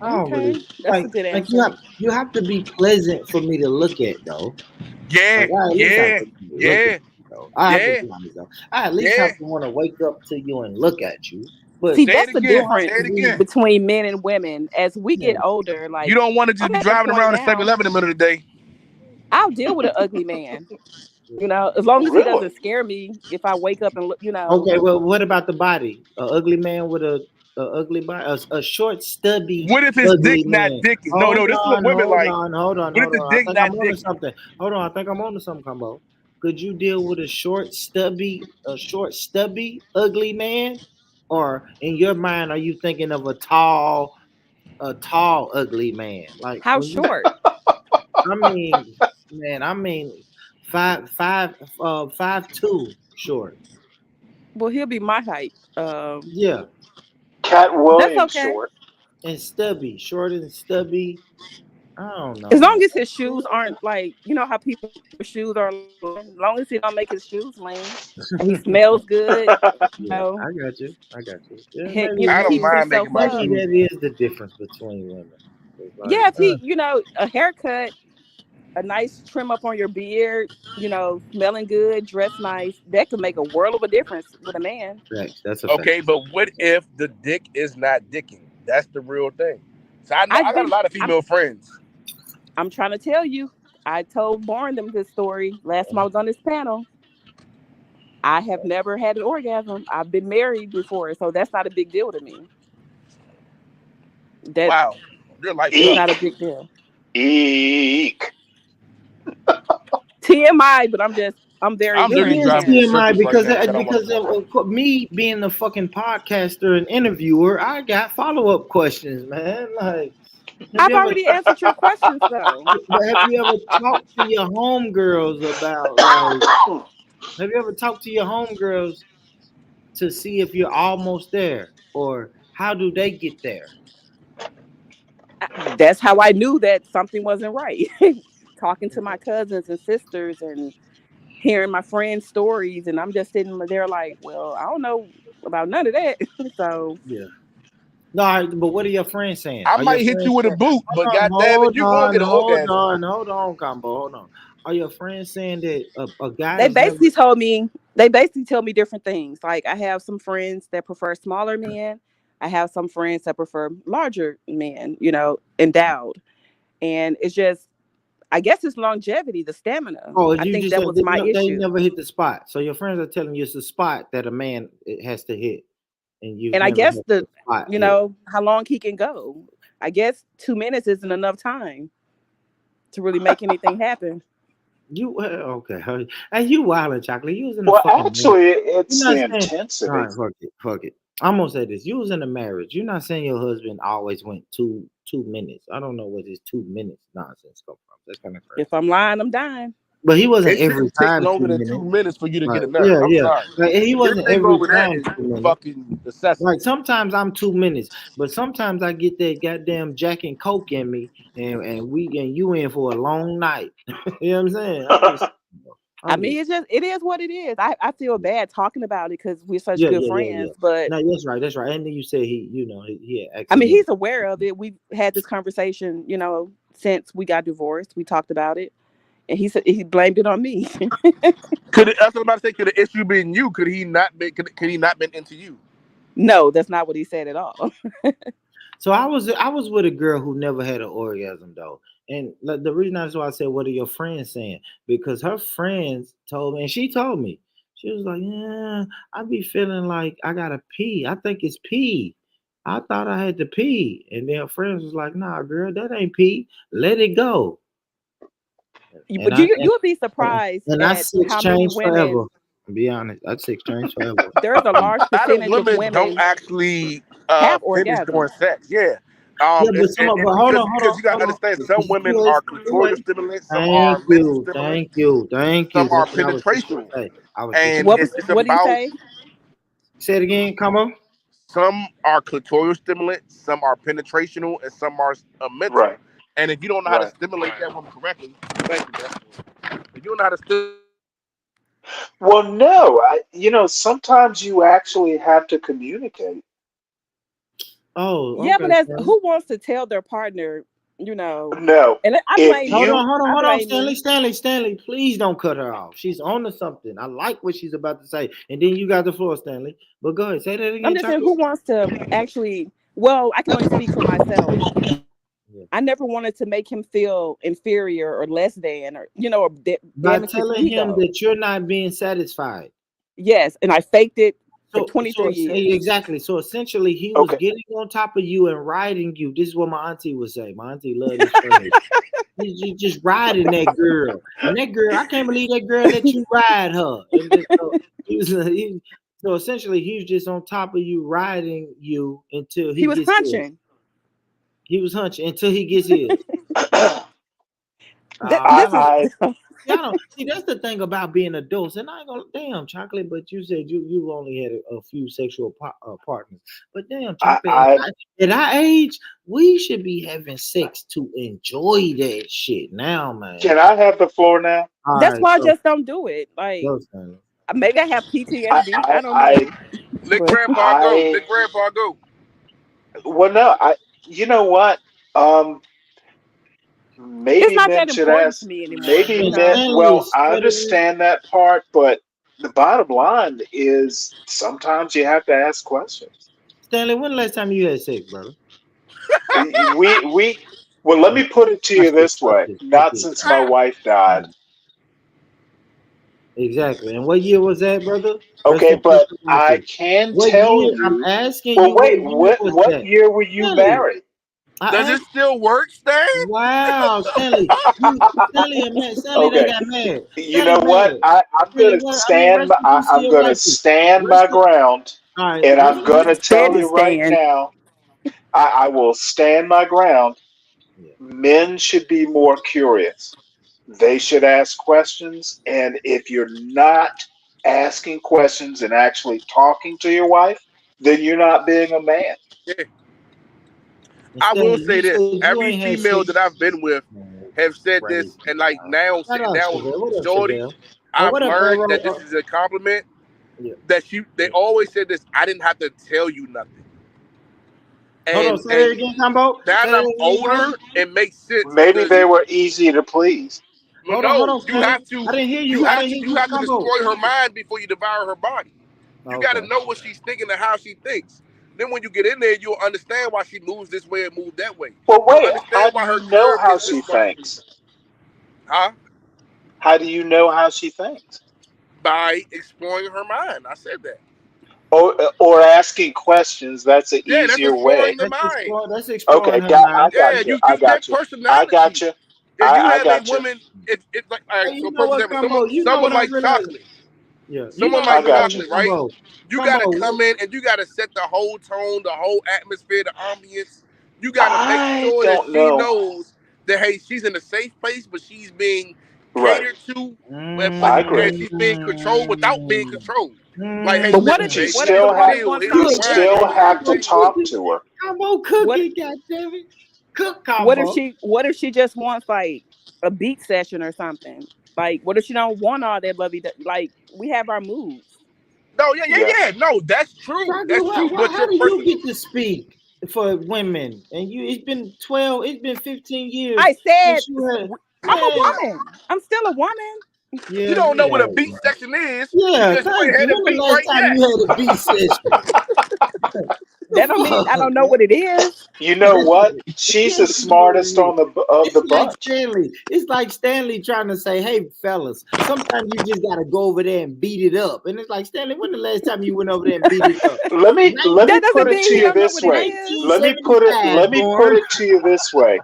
D: I don't really
R: Okay, that's a good
D: like
R: answer.
D: you have to be pleasant for me to look at though.
Q: Yeah,
D: Like I at least have
Q: yeah,
D: to look at
Q: yeah,
D: you though. I have to
Q: yeah,
D: be honest though. I at least
Q: yeah.
D: have to want to wake up to you and look at you. But
R: See,
Q: Say it
R: that's the
D: you don't
Q: again.
D: have
Q: Say
R: difference
D: to
Q: it
D: be
Q: again.
R: between men and women. As we get
D: yeah.
R: older,
Q: You
R: like
Q: don't want to just
R: I'm
Q: be
R: at the
Q: driving
R: point
Q: around a 7
R: now,
Q: Eleven in the middle of the day.
R: I'll deal with an ugly man. You know, as long as he
P: Really?
R: doesn't scare me. If I wake up and look, you know,
D: Okay, well, what about the body? A ugly man with a ugly body, a short, stubby,
Q: What if his
D: ugly
Q: dick not
D: man.
Q: dicking? No,
D: Hold
Q: no, this is what
D: on,
Q: women
D: hold
Q: like.
D: on, hold on,
Q: What if
D: hold
Q: the
D: on. I
Q: dick
D: think
Q: not
D: I'm onto
Q: dicking?
D: something. Hold on, I think I'm onto something, Combo. Could you deal with a short, stubby, ugly man, or in your mind, are you thinking of a tall, ugly man? Like
R: how
D: when you,
R: short?
D: I mean, man, I mean, 5'2", short.
R: Well, he'll be my height.
D: Yeah,
P: Cat
R: That's
P: Williams
R: okay.
P: short.
D: and stubby, short and stubby. I don't
R: As
D: know,
R: long
D: man.
R: as his shoes aren't like, you know how people's shoes are lean. As long as he don't make his shoes lean, and he smells good, you
D: Yeah,
R: know,
D: I got you. I got you. Yeah,
R: he, you know,
Q: I don't
R: keeps
Q: mind
R: himself
Q: making my
R: up.
D: maybe
Q: shoes.
D: that is the difference between women. It's like,
R: Yeah, if he, you know, a haircut, a nice trim up on your beard, you know, smelling good, dressed nice, that could make a world of a difference with a man.
D: facts. That's a fact.
Q: Okay, but what if the dick is not dicking? That's the real thing. So I know I
R: I've
Q: got a
R: been,
Q: lot of
R: I'm,
Q: female friends.
R: I'm trying to tell you. I told Born them this story last time I was on this panel. I have never had an orgasm. I've been married before, so that's not a big deal to me. That
Q: Wow, your life
R: is
Q: sucks.
R: not a
P: Eek,
R: big deal.
P: eek.
R: TMI, but I'm very
Q: I'm
D: It
Q: literally
D: is
Q: driving in
R: transparent.
D: TMI
Q: circles right
D: because
Q: now because I don't want to go home.
D: me being the fucking podcaster and interviewer, I got follow up questions, man. Like, have
R: I've
D: you ever
R: already answered your questions though.
D: but have you ever talked to your homegirls about like? Have you ever talked to your homegirls to see if you're almost there, or how do they get there?
R: That's how I knew that something wasn't right. Talking to my cousins and sisters and hearing my friends' stories, and I'm just sitting there like, well, I don't know about none of that. So
D: Yeah. No, but what are your friends saying?
Q: I
D: Are your
Q: might hit you
D: friends
Q: with a
D: saying,
Q: boot, but
D: hold on,
Q: goddamn it, you gonna get an orgasm.
D: hold on, Combo, hold on. Are your friends saying that a guy
R: they
D: has never?
R: basically told me they basically tell me different things. Like I have some friends that prefer smaller men. I have some friends that prefer larger men, you know, endowed. And it's just I guess it's longevity, the stamina.
D: Oh,
R: I
D: you
R: think
D: just
R: that
D: said
R: was my
D: they
R: issue.
D: never hit the spot. So your friends are telling you it's a spot that a man has to hit, and you've
R: And I
D: never
R: guess
D: had the
R: the
D: spot
R: you
D: hit.
R: know, how long he can go. I guess 2 minutes isn't enough time to really make anything happen.
D: You okay? And you wildin' chocolate. You was in a
P: Well,
D: fucking marriage.
P: actually,
D: You're
P: it's
D: not
P: the
D: saying. All
P: intensity.
D: right, fuck it, fuck it. I'm gonna say this. You was in a marriage. You're not saying your husband always went 2 minutes. I don't know where this 2 minutes nonsense come from. That's kind of crazy.
R: If I'm lying, I'm dying.
D: But he wasn't
Q: It
D: every
Q: shouldn't take
D: time two
Q: longer than
D: minutes.
Q: 2 minutes for you to get
D: Like
Q: a nut.
D: yeah,
Q: I'm
D: yeah.
Q: sorry.
D: Like he wasn't
Q: Anything
D: every
Q: over that
D: time
Q: is
D: 2 minutes.
Q: fucking excessive.
D: Like sometimes I'm 2 minutes, but sometimes I get that goddamn Jack and Coke in me, and you in for a long night. You know what I'm saying? I'm just
R: I mean, it is what it is. I feel bad talking about it because we're such good friends,
D: Yeah.
R: but
D: No, that's right. And then you said he
R: I mean,
D: accidentally.
R: he's aware of it. We've had this conversation, since we got divorced. We talked about it, and he said he blamed it on me.
Q: That's what I'm about to say. Could the issue been you? Could he not be? Could he not been into you?
R: No, that's not what he said at all.
D: So I was with a girl who never had an orgasm though, and like, the reason that's why I said, "What are your friends saying?" Because her friends told me, and she told me, she was like, "Yeah, I be feeling like I gotta pee. I think it's pee. I thought I had to pee," and then her friends was like, "Nah, girl, that ain't pee. Let it go." And
R: But
D: I
R: you would be surprised
D: and I
R: at
D: six
R: how many
D: change forever.
R: women.
D: To be honest, I six change forever.
R: There's a large
Q: A lot of
R: percentage of
Q: women don't
R: women
Q: actually
R: have
Q: finish
R: orgasms.
Q: during sex. Yeah.
D: Yeah, but
Q: It's
D: hold
Q: because
D: on, hold on,
Q: you got to
D: hold on.
Q: understand some women
D: Anyways,
Q: are clitoral
D: anyway,
Q: stimulants, some are
D: thank
Q: mental
D: you,
Q: stimulants,
D: thank you, thank you.
Q: some are
D: That's what I was just gonna
Q: penetrational,
D: say. I was just
Q: and
D: gonna
R: What
D: say.
Q: it's
R: what do you
Q: about
R: say?
D: Say it again, come on.
Q: some are clitoral stimulants, some are penetrational, and some are mental.
P: Right.
Q: And if you don't know how to
P: Right.
Q: stimulate that woman correctly, thank you, man. If you don't know how to stimulate,
P: Well, no, sometimes you actually have to communicate.
D: Oh,
R: Yeah, but
D: okay,
R: as
D: Stanley.
R: who wants to tell their partner, you know,
P: No,
R: and I
P: if
R: blame
D: Hold
R: you.
D: on,
P: you
D: hold on,
R: I
D: hold on,
R: blame you.
D: Stanley. Please don't cut her off. She's on to something. I like what she's about to say, and then you got the floor, Stanley. But go ahead, say that
R: I'm
D: again,
R: just saying,
D: chocolate.
R: who wants to actually? Well, I can only speak for myself.
D: Yeah.
R: I never wanted to make him feel inferior or less than, or or
D: By
R: damage his
D: telling him
R: ego.
D: that you're not being satisfied.
R: Yes, and I faked it for
D: So
R: 23 years.
D: exactly. So essentially, he was
P: okay,
D: getting on top of you and riding you. This is what my auntie would say. My auntie loved this phrase. He's just riding that girl, and that girl, I can't believe that girl let you ride her. And so so essentially, he's just on top of you, riding you until
R: He
D: he
R: was
D: gets his.
R: hunching.
D: He was hunching until he gets his.
R: This is
P: I
D: See, I don't see. That's the thing about being adults, and I ain't gonna damn chocolate. But you said you only had a few sexual partners, but damn
P: I
D: chocolate.
P: I
D: At our age, we should be having sex to enjoy that shit now, man.
P: can I have the floor now?
D: All
R: that's
D: right,
R: why I
D: so
R: just don't do it. Like
D: go Stanley.
R: maybe I have
P: I
R: PTSD.
P: I
R: I don't
P: I,
R: know,
Q: let
R: but
Q: grandpa go.
P: I
Q: Let grandpa go.
P: well, no, you know what? Um,
R: it's
P: maybe
R: not
P: men
R: that
P: should
R: important to
P: ask.
R: me anymore.
P: Maybe
D: And
P: men.
D: Stanley
P: Well,
D: is
P: I
D: stuttering.
P: understand that part, but the bottom line is sometimes you have to ask questions.
D: Stanley, when the last time you had sex, brother?
P: We well, let me put it to
D: Watch
P: you
D: this.
P: this
D: Watch
P: way.
D: this. Watch
P: Not
D: this.
P: since my wife died.
D: Exactly. And what year was that, brother? Rest
P: Okay,
D: in peace
P: but
D: to
P: I
D: Auntie.
P: can
D: What
P: tell
D: year? I'm
P: you.
D: asking
P: Well,
D: you what
P: wait.
D: year was
P: What
D: that?
P: year were you
D: Stanley,
P: married?
D: I
Q: Does it
D: asked.
Q: still work, Stan?
D: Wow, Stanley. Stanley done
P: Okay.
D: got married.
P: You
D: Stanley
P: know what?
D: married.
P: I'm
D: Stanley,
P: gonna
D: what I mean,
P: stand.
D: rest in peace to
P: I'm
D: your
P: gonna
D: wifey.
P: stand my
D: Rest in,
P: ground,
D: all right,
P: and
D: rest
P: I'm
D: in
P: gonna
D: peace.
P: tell
D: All
R: steady
P: you
D: right.
P: right
R: stand.
P: now. I will stand my ground.
D: Yeah.
P: Men should be more curious. They should ask questions, and if you're not asking questions and actually talking to your wife, then you're not being a man.
Q: Yeah.
D: And
Q: I will
D: Stanley, you
Q: say this:
D: said you
Q: every
D: ain't had
Q: female
D: sex.
Q: that I've been with
D: Man,
Q: have said
D: crazy.
Q: this, and like now
D: What
Q: sitting
D: up,
Q: down with
D: Chevelle? What up,
Q: Shorty,
D: Chevelle?
Q: I've
D: What up,
Q: learned that this is a compliment.
D: yeah,
Q: That they
D: yeah.
Q: always said this. I didn't have to tell you nothing,
D: Hold on,
Q: and
D: say that
Q: and
D: again, Combo.
Q: now
D: Say
Q: that
D: that
Q: I'm
D: again, Combo.
Q: older, it makes sense
P: Maybe
Q: because
P: they were easy to please.
D: Hold
Q: no,
D: on, Stanley. I didn't hear you. I didn't hear
Q: you
D: you,
Q: have to
D: Combo.
Q: destroy her mind before you devour her body. You got to
D: Okay.
Q: know what she's thinking and how she thinks. Then when you get in there, you'll understand why she moves this way and moves that way.
P: Well,
Q: You'll
P: wait. How
Q: understand
P: do
Q: why her
P: you know
Q: curve
P: how
Q: is
P: she
Q: this way.
P: thinks?
Q: Huh?
P: How do you know how she thinks?
Q: By exploring her mind. I said that.
P: Or asking questions. That's an
Q: Yeah, that's
P: easier way.
Q: exploring the mind.
D: That's exploring
P: Okay,
D: her
P: I
D: mind.
P: got
Q: Yeah,
P: you.
Q: you
P: I
Q: that
P: got you. I got
Q: personality.
P: you.
Q: Yeah, you
P: I
Q: have a
P: got you.
Q: woman. It's like all right.
D: Hey,
Q: So,
D: you know
Q: for
D: what,
Q: example,
D: Combo? You know
Q: someone
D: what I'm
Q: like
D: realizing?
Q: chocolate.
D: Yeah. You know
Q: Someone
D: what
P: I
Q: like
D: I'm
P: got
D: realizing,
P: you.
Q: chocolate, right?
D: Combo?
Q: You got to
D: Combo.
Q: come in and you got to set the whole tone, the whole atmosphere, the ambience. You got to make
P: I
Q: sure that
P: don't
Q: she
P: know.
Q: knows that hey, she's in a safe place, but she's being
P: Right.
Q: catered to,
P: I agree.
Q: and she's being controlled without being controlled. Like, hey,
R: But what
Q: listen,
R: if
P: But you
Q: babe,
R: what if
Q: here's
R: the
P: still
Q: the
P: have
R: woman
Q: deal.
R: wants
Q: Here's
P: you
Q: the
R: something
Q: wine.
P: still
Q: Here's the
R: different?
P: have to
Q: champagne.
P: talk to her.
D: Combo
R: What
D: cookie, goddammit. Cook
R: what if
D: Combo.
R: she just wants like a beat session or something? Like, what if she don't want all that lovey? Like, we have our moods.
Q: No, yeah. No, that's true.
D: Chocolate,
Q: That's true. But
D: how
Q: your
D: do
Q: person.
D: you get to speak for women? And it's been 15 years
R: I said,
D: since you had.
R: I'm a
D: Man,
R: woman. I'm still a woman.
D: yeah,
Q: You don't know what a
D: right,
Q: beat
D: man.
Q: section is
D: Yeah,
Q: because you
D: thank
Q: ain't
D: you.
Q: had a
D: When the
Q: beat
D: last
Q: right
D: time
Q: yet.
D: you had a beat session?
R: That don't mean I don't know what it is.
P: You know what? She's the
D: Yes, you know what it
P: smartest
D: is.
P: of the
D: It's like
P: bunch.
D: Stanley. It's like Stanley trying to say, "Hey, fellas, sometimes you just gotta go over there and beat it up." And it's like, Stanley, when the last time you went over there and beat it up?
P: Let me
R: That
P: put
R: doesn't
P: it to
R: mean he
P: you
R: don't know
P: this
R: what it
P: way.
R: is.
P: Let me put
D: 1975
P: it to you this way.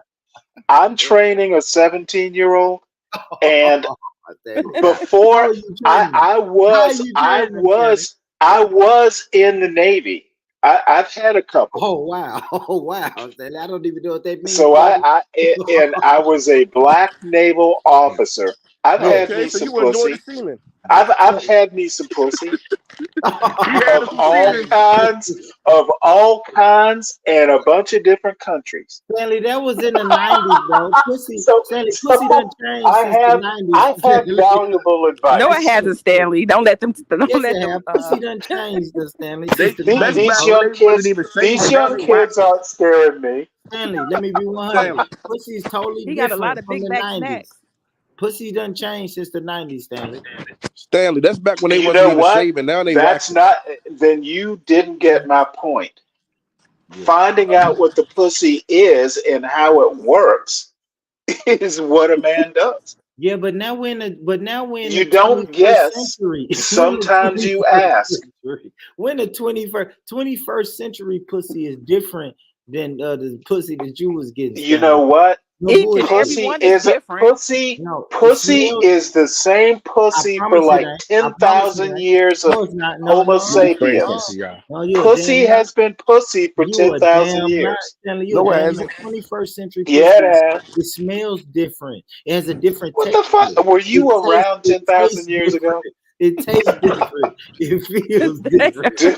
P: I'm training a 17-year-old, and
D: born. How
P: before
D: are you training?
P: I
D: How are you training, Stanley?
P: was in the Navy. I've had a couple.
D: Oh wow! Oh wow! Stanley, I don't even know what that means,
P: So
D: buddy.
P: I was a black naval officer. I've had
Q: Okay,
P: me
Q: so
P: some
Q: you enjoy the
P: pussy.
Q: ceiling.
P: I've had me some pussy
Q: You had
P: of
Q: some
P: all
Q: ceiling.
P: kinds, and a bunch of different countries.
D: Stanley, that was in the 90s, bro. Pussy,
P: So
D: Stanley, pussy done changed since the 90s.
P: I have valuable
R: No,
P: advice.
R: it hasn't, Stanley. Don't let them. Don't
D: Yes,
R: let
D: it
R: them.
D: have. Pussy done changed, Stanley,
Q: They
D: since the
Q: best
D: 90s,
P: These
Q: back
D: bro.
Q: when
P: young
Q: they wasn't
P: kids,
Q: even shaving. Now they
P: aren't
Q: waxing.
P: scaring me.
D: Stanley, let me be 100.
Q: Stanley.
D: Pussy is totally
R: He got a lot
D: different
R: of
D: from
R: big
D: the
R: back
D: 90s.
R: snacks.
D: Pussy done changed since the 90s, Stanley.
Q: Stanley, that's back when they
P: You
Q: wasn't
P: know
Q: even
P: what?
Q: shaving. Now they
P: That's
Q: waxing.
P: not. Then you didn't get my point.
D: Yeah.
P: Finding out what the pussy is and how it works is what a man does.
D: Yeah, but now we're in the
P: You don't
D: 21st
P: guess.
D: century. We're in the
P: Sometimes you
D: 21st
P: ask.
D: century. We're in the 21st century. Pussy is different than the pussy that you was getting,
P: You know
D: Stanley.
P: what?
D: No
R: Each and
D: bullshit.
R: every
P: Pussy
R: one is
P: is a
R: different.
D: No, it
P: pussy
D: smells.
P: is the same
D: I
P: pussy for
D: promise it
P: like
D: ain't. I promise it
P: 10,000
D: ain't.
P: years of
D: No, it's not. No,
P: Homo
D: no,
Q: Let me
D: no,
Q: explain something
D: no.
Q: to
P: sapiens.
Q: y'all.
D: No, you a
P: Pussy
D: damn lie.
P: has been pussy for
D: You a
P: 10,000
D: damn lie,
P: years.
D: Stanley. You a
Q: No, it
D: damn lie.
Q: hasn't.
D: 21st century
P: Yeah,
D: pussy.
P: it has.
D: It smells different. It has a different
P: What the
D: texture.
P: fuck? Were you around
D: It
P: 10,000
D: tastes
P: years
D: different.
P: ago?
D: It tastes different. It feels different.
P: D-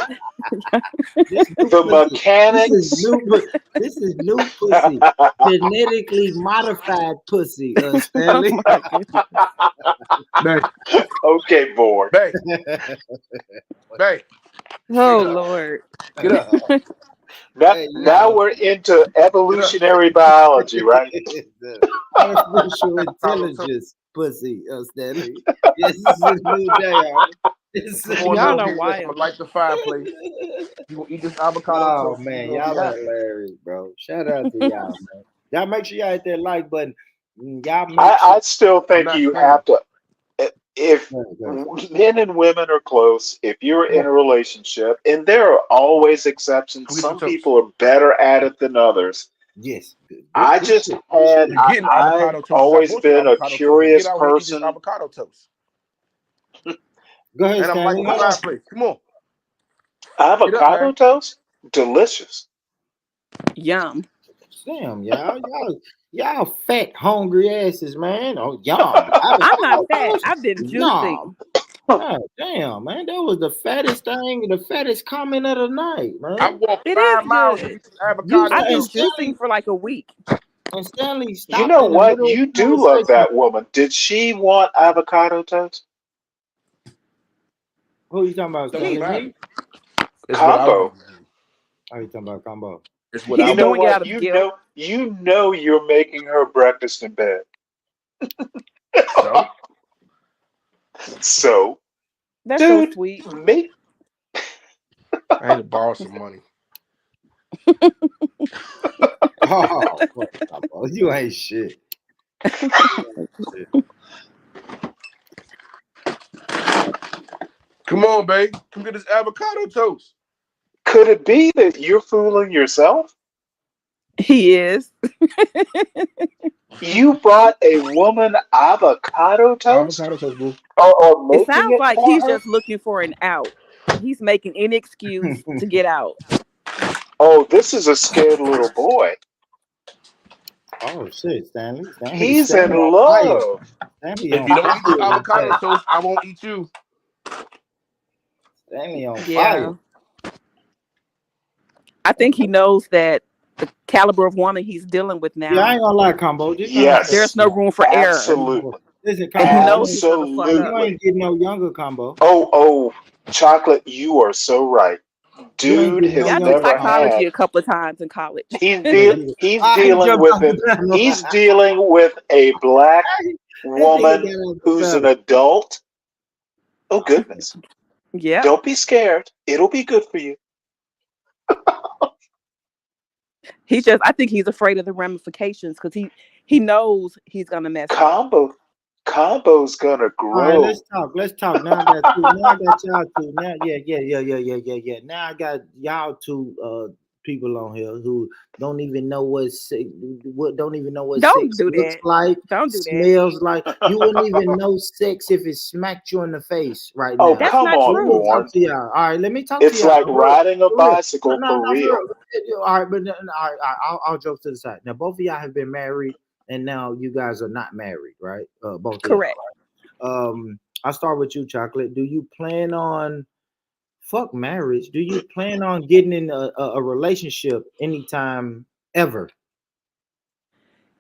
D: This new
P: The
D: pussy.
P: mechanics.
D: This is new pussy. Genetically modified pussy,
R: Oh
D: Stanley.
R: my goodness.
Q: Babe,
P: Okay, boy.
Q: babe, babe,
R: Oh
Q: get up.
R: Lord.
Q: Get up.
D: Hey,
P: Now
D: yo.
P: we're into
Q: Get up.
P: evolutionary biology, right?
D: The artificial
Q: Avocado toast.
D: intelligence pussy, Stanley. Yes, this is a new day, homie. This
Q: Come
D: is a
Q: on
D: new
Q: now,
R: Y'all are
Q: kid. I'm
R: wild.
Q: gonna light the fireplace. You gonna eat this avocado
D: Oh
Q: toast? You
D: man,
Q: gonna be
D: y'all are
Q: happy.
D: hilarious, bro. Shout out to y'all, man. Y'all make sure y'all hit that like button. Y'all make sure.
P: I still
Q: I'm
P: think
Q: not
P: you
Q: spamming.
P: have to. If
D: Go ahead.
P: men and women are close, if you're
Q: Come
P: in
Q: on.
P: a relationship, and there are always exceptions,
Q: Come get some
P: some
Q: toast.
P: people are better at it than others.
D: Yes. Good,
P: I
D: good
P: just
D: shit. Good
P: had,
D: shit.
Q: You're getting
P: I've
Q: avocado toast because I
P: always
Q: bought you
P: been a
Q: avocado toast. Now get
P: curious
Q: out here and eat this
P: person.
Q: avocado toast.
D: Go ahead,
Q: And I'm lighting
D: Stanley.
Q: the
D: Hold on.
Q: fireplace. Come on. Get up,
P: Avocado
Q: man.
P: toast? Delicious.
R: Yum.
D: Damn, y'all fat, hungry asses, man. Oh, yum.
R: I'm not
D: Avocado
R: fat.
D: toast?
R: I've been juicing.
D: Yum. God damn, man. That was the fattest thing, the fattest comment of the night,
Q: I
D: man.
Q: walked
R: It
Q: 5
R: is
Q: miles to
R: good.
Q: get some avocado
R: I've been
Q: toast.
R: juicing for like a week.
D: And Stanley
P: You
D: stopped
P: know
D: in the
P: what?
D: middle of
P: You
D: the
P: do love
D: conversation.
P: that woman. Did she want avocado toast?
D: Who you talking about,
Q: Don't
D: Stanley?
Q: matter.
D: Me?
Q: It's what I
P: Combo.
Q: want to do.
D: Oh, you talking about combo?
Q: It's what I
R: He's
P: You know
Q: want
R: doing
Q: to
R: it
Q: do.
R: out
P: what?
R: of guilt.
P: You know you're making her breakfast in bed.
Q: So
P: So,
R: That's so
P: dude,
R: sweet.
P: make
Q: I had to borrow some money.
D: Oh, fuck combo. You ain't shit.
Q: Come on, babe. Come get this avocado toast.
P: could it be that you're fooling yourself?
R: He is.
P: You bought a woman avocado toast?
Q: Avocado toast, boo.
P: Or
R: It
P: making
R: sounds
P: it
R: like
P: for
R: he's
P: her?
R: just looking for an out. He's making any excuse to get out.
P: Oh, this is a scared little boy.
D: Oh shit, Stanley.
P: He's in
D: Stanley on fire.
P: love.
D: Stanley
Q: If
D: on
Q: you don't eat this
D: fire
Q: avocado
D: today.
Q: toast, I won't eat you.
D: Stanley on
R: Yeah.
D: fire.
R: I think he knows that the caliber of woman he's dealing with
D: Yeah, I
R: now,
D: ain't gonna lie, combo. Just go ahead and say
R: there's
P: Yes,
R: no
D: that.
R: room for error.
P: absolutely.
D: Listen,
R: And he
D: Combo,
R: knows he's gonna fuck
D: you
R: up.
D: ain't getting no younger, Combo.
P: Oh, Chocolate, you are so right.
D: You ain't
P: Dude
D: getting no
R: Yeah,
P: has
R: I took
D: younger,
P: never
D: Combo.
R: psychology
P: had.
R: a couple of times in college.
P: He's
D: Look,
P: deal. He's
D: I
P: dealing
D: jumped
P: with
D: off the
P: it.
D: panel.
P: He's dealing with a black
D: That nigga
P: woman
D: got off the
P: who's an
D: panel.
P: adult. Oh goodness!
R: Yep.
P: Don't be scared. It'll be good for you.
R: I think he's afraid of the ramifications because he knows he's gonna mess up.
P: Combo's gonna
D: All right,
P: grow.
D: let's talk. Now I got two. Now I got y'all two. Now, yeah. Now I got y'all two people on here who don't even know don't even know what
R: Don't
D: sex
R: do
D: looks
R: that.
D: like,
R: Don't do that.
D: smells like. You wouldn't even know sex if it smacked you in the face right
P: Oh,
D: now.
R: That's
P: come
R: not
P: on,
D: Let me
R: true.
D: talk
P: Born.
D: to y'all. All right, let me talk to
P: It's
D: y'all.
P: like
D: For real.
P: riding a
D: For real.
P: bicycle
D: No,
P: for
D: for
P: real.
D: real. All right, but all right, all jokes to the side. Now both of y'all have been married, and now you guys are not married, right? Both of y'all.
R: Correct.
D: I'll start with you, Chocolate. Do you plan on fuck marriage? Do you plan on getting in a relationship anytime ever?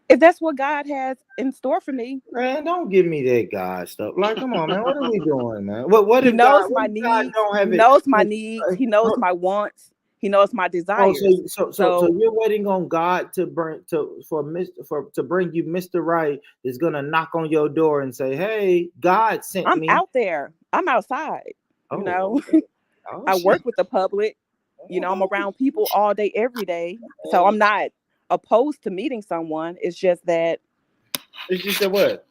R: If that's what God has in store for me,
D: Man, don't give me that God stuff. Like, come on, man. What are we doing, man? What
R: He
D: if God?
R: knows
D: What
R: my
D: if God
R: needs.
D: don't
R: He
D: have it?
R: knows my needs. He knows my wants. He knows my
D: Oh,
R: desires.
D: so you're waiting on God to bring you Mr. Right is gonna knock on your door and say, "Hey, God sent
R: I'm
D: me."
R: out there. I'm outside. You
D: Oh,
R: know,
D: okay. Oh
R: I
D: shit.
R: work with the public. I'm around people all day, every day. So I'm not opposed to meeting someone. It's just that
D: It's just a what?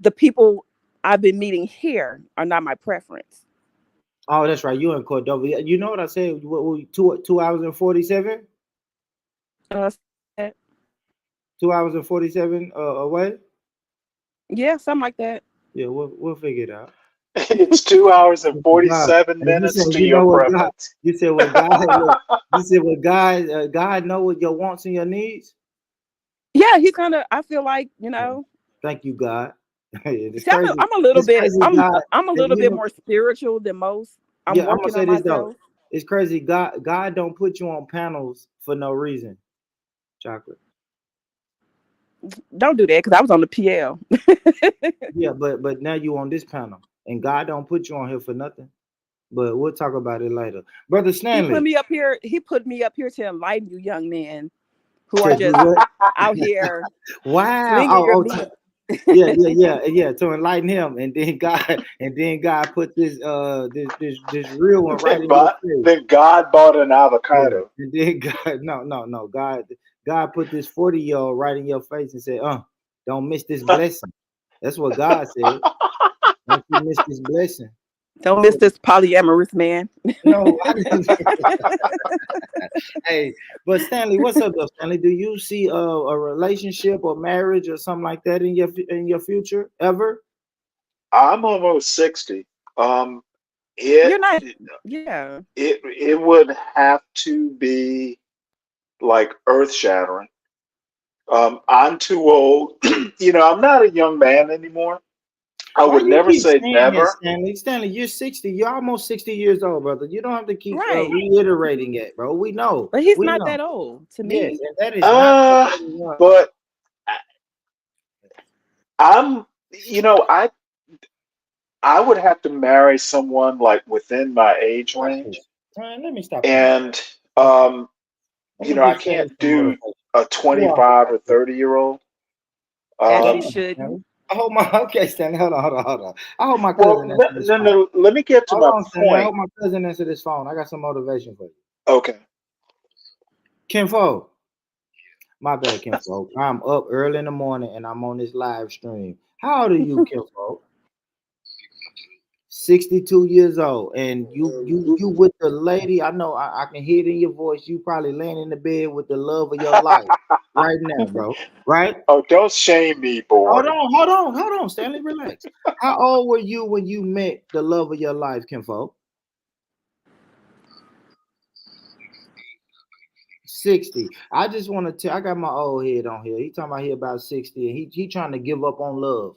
R: the people I've been meeting here are not my preference.
D: Oh, that's right. You in Cordova. You know what I said? What, 2 hours and 47?
R: Uh,
D: 2 hours and 47 away?
R: yeah, something like that.
D: Yeah, we'll figure it out.
P: It's 2 hours and
D: God,
P: 47
D: and you said
P: minutes to
D: you
P: your
D: know what God?
P: preference.
D: You said what God? You said what God know what your wants and your needs.
R: Yeah, he's gonna. I feel like
D: Thank you, God. It's
R: See,
D: crazy.
R: I'm a little
D: It's
R: bit.
D: crazy, God.
R: I'm a
D: And
R: little
D: you
R: bit
D: know,
R: more spiritual than most. I'm
D: yeah, I'm gonna
R: working
D: say
R: on
D: this though.
R: myself.
D: It's crazy. God don't put you on panels for no reason. Chocolate.
R: Don't do that because I was on the PL.
D: Yeah, but now you on this panel, and God don't put you on here for nothing. But we'll talk about it later, brother
R: He put
D: Stanley.
R: me up here. He put me up here to enlighten you, young men who are
D: To do
R: just
D: what?
R: out here
D: Wow.
R: slinging your
D: Oh,
R: meat.
D: yeah. To enlighten him, and then God put this real one right in your face.
P: Then God bought an
D: Yeah.
P: avocado.
D: And then God, no. God put this 40-year-old right in your face and said, don't miss this blessing. That's what God said. Don't you miss this blessing.
R: Don't miss this polyamorous man.
D: No, I didn't. Hey, but Stanley, what's up, though, Stanley? Do you see a relationship or marriage or something like that in your future ever?
P: I'm almost 60. Um,
R: You're
P: it
R: not. Yeah.
P: it would have to be like earth shattering. I'm too old. I'm not a young man anymore. I
D: Why
P: would
D: you
P: never
D: keep
P: say
D: saying that,
P: never.
D: Stanley? Stanley, you're 60. You're almost 60 years old, brother. You don't have to keep
R: Right.
D: reiterating it, bro. We know.
R: But he's
D: We
R: not
D: know.
R: that old to
D: Yes,
R: me.
D: and that is not the
P: Uh,
D: only one.
P: but I'm, you know, I would have to marry someone like within my age
D: Watch
P: range,
D: this. Man, let me stop playing.
P: and
D: Let me
P: I
D: give
P: can't
D: Stanley some
P: do
D: motivation.
P: a
D: Who else
P: 25
D: like
P: or
D: this?
P: 30-year-old.
R: As you
D: Hold
P: Um,
D: on,
R: shouldn't.
D: Stanley. I hope my okay, Stanley. Hold on. I hope my
P: well,
D: cousin answer this phone.
P: no, let me get to
D: Hold
P: my
D: on, Stanley. I
P: point.
D: hope my cousin answer this phone. I got some motivation for you.
P: Okay.
D: Kinfo. My bad, Kinfo. I'm up early in the morning and I'm on this live stream. How old are you, Kinfo? 62 years old, and you with the lady. I know I can hear it in your voice. You probably laying in the bed with the love of your life right now, bro. Right?
P: Oh, don't shame me, boy.
D: Hold on, Stanley. Relax. How old were you when you met the love of your life, Kinfo? 60. I just want to tell. I got my old head on here. He talking about he about 60, and he trying to give up on love,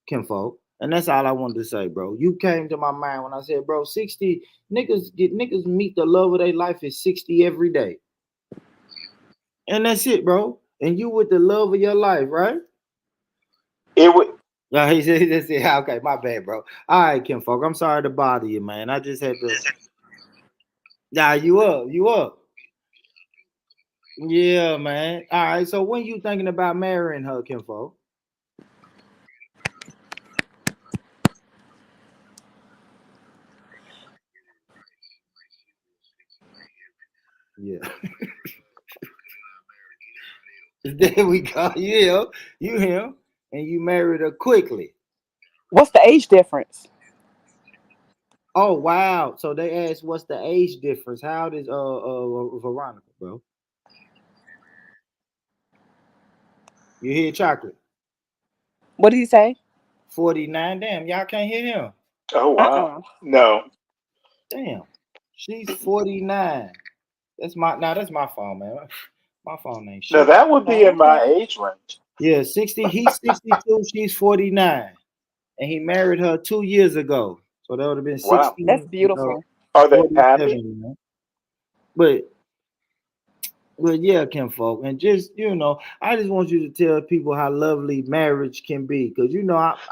D: Kinfolk. And that's all I wanted to say, bro. You came to my mind when I said, bro, 60 niggas meet the love of their life at 60 every day. And that's it, bro. And you with the love of your life, right?
P: It would.
D: Yeah, he just said, okay, my bad, bro. All right, Kim Folk, I'm sorry to bother you, man. I just had to. Nah, you up, you up. Yeah, man. All right, so when you thinking about marrying her, Kim Folk? Yeah. There we go. Yeah, you him, and you married her quickly.
R: What's the age difference?
D: Oh wow! So they asked, "What's the age difference?" How old is Veronica, bro? You hear chocolate?
R: What did he say?
D: 49. Damn, y'all can't hear him.
P: Oh wow.
R: Uh-uh.
P: No.
D: Damn, she's 49. That's my phone, man. My phone ain't
P: No,
D: shit.
P: that would be
R: Oh,
P: in my
R: okay.
P: age range.
D: Yeah, 60. He's 62. She's 49, and he married her 2 years ago. So that would have been
P: Wow.
R: That's
D: 16,
R: beautiful.
P: Are they happy?
D: 47. Man. But yeah, Kim folk, and just I just want you to tell people how lovely marriage can be, because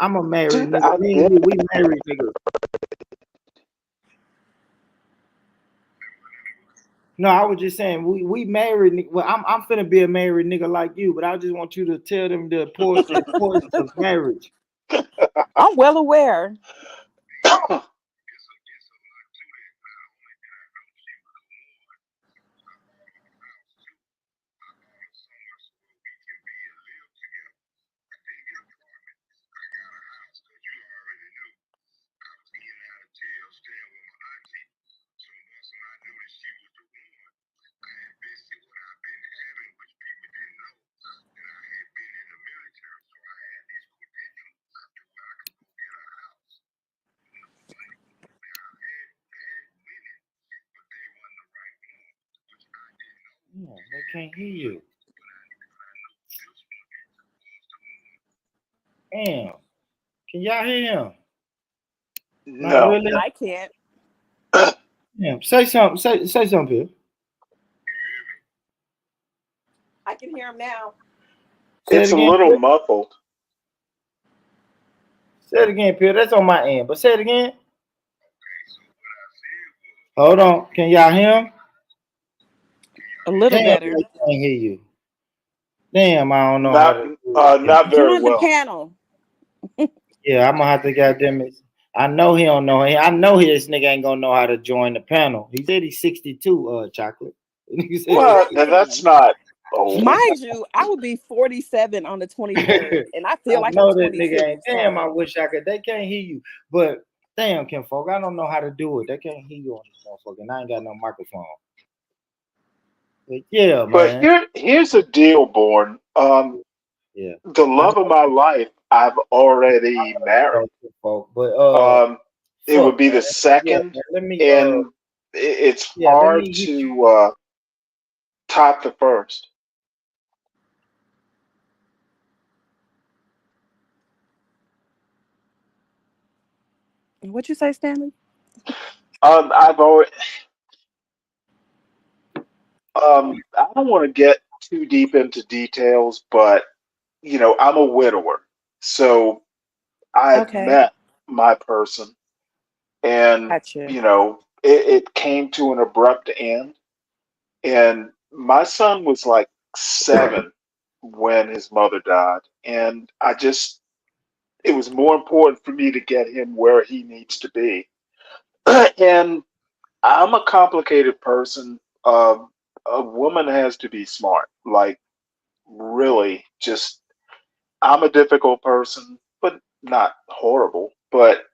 D: I'm a married
P: Dude,
D: nigga.
P: I've
D: Me and
P: been.
D: you, we married niggas. No, I was just saying we married. Well, I'm finna be a married nigga like you, but I just want you to tell them the importance of marriage.
R: I'm well aware.
D: Yeah, they can't hear you. Damn, can y'all hear him? Not
P: No.
D: really.
R: I can't.
D: Yeah, say something. Say something, Bill.
R: I can hear him now.
D: Say it
P: It's a
D: again,
P: little
D: Bill.
P: muffled.
D: Say it again, Bill. That's on my end, but say it again. Hold on. Can y'all hear him?
R: A little
D: Damn,
R: better.
D: they can't hear you. Damn, I don't know how
P: Not
D: to do it. Yeah,
P: not very
R: Join the
P: well.
R: panel.
D: yeah, I'm gonna have to goddamn it. I know he don't know. I know this nigga ain't gonna know how to join the panel. He said he's 62. Chocolate. He said he's
P: Well, that's not old.
R: Mind you, I will be 47 on the 23rd, and I
D: I
R: feel like I'm
D: know that nigga
R: 22.
D: ain't. Damn, I
R: So
D: wish I could. They can't hear you. But damn, Kim folk, I don't know how to do it. They can't hear you on this motherfucker. And I ain't got no microphone. But yeah,
P: But
D: man.
P: here's a deal, Born.
D: Yeah.
P: The
D: I
P: love of
D: know,
P: my life, I've already married.
D: Kim folk. But
P: Um, it
D: fuck,
P: would be the
D: man. Yeah,
P: second,
D: man. Let me
P: and it's
D: yeah, let
P: hard
D: me hit you.
P: to top the first.
R: what you say, Stanley?
P: I've already. I don't want to get too deep into details, but I'm a widower, so I've
R: Okay,
P: met my person, and
R: gotcha.
P: it came to an abrupt end. And my son was like 7 when his mother died, and it was more important for me to get him where he needs to be. And I'm a complicated person. A woman has to be smart, like really. Just I'm a difficult person, but not horrible. But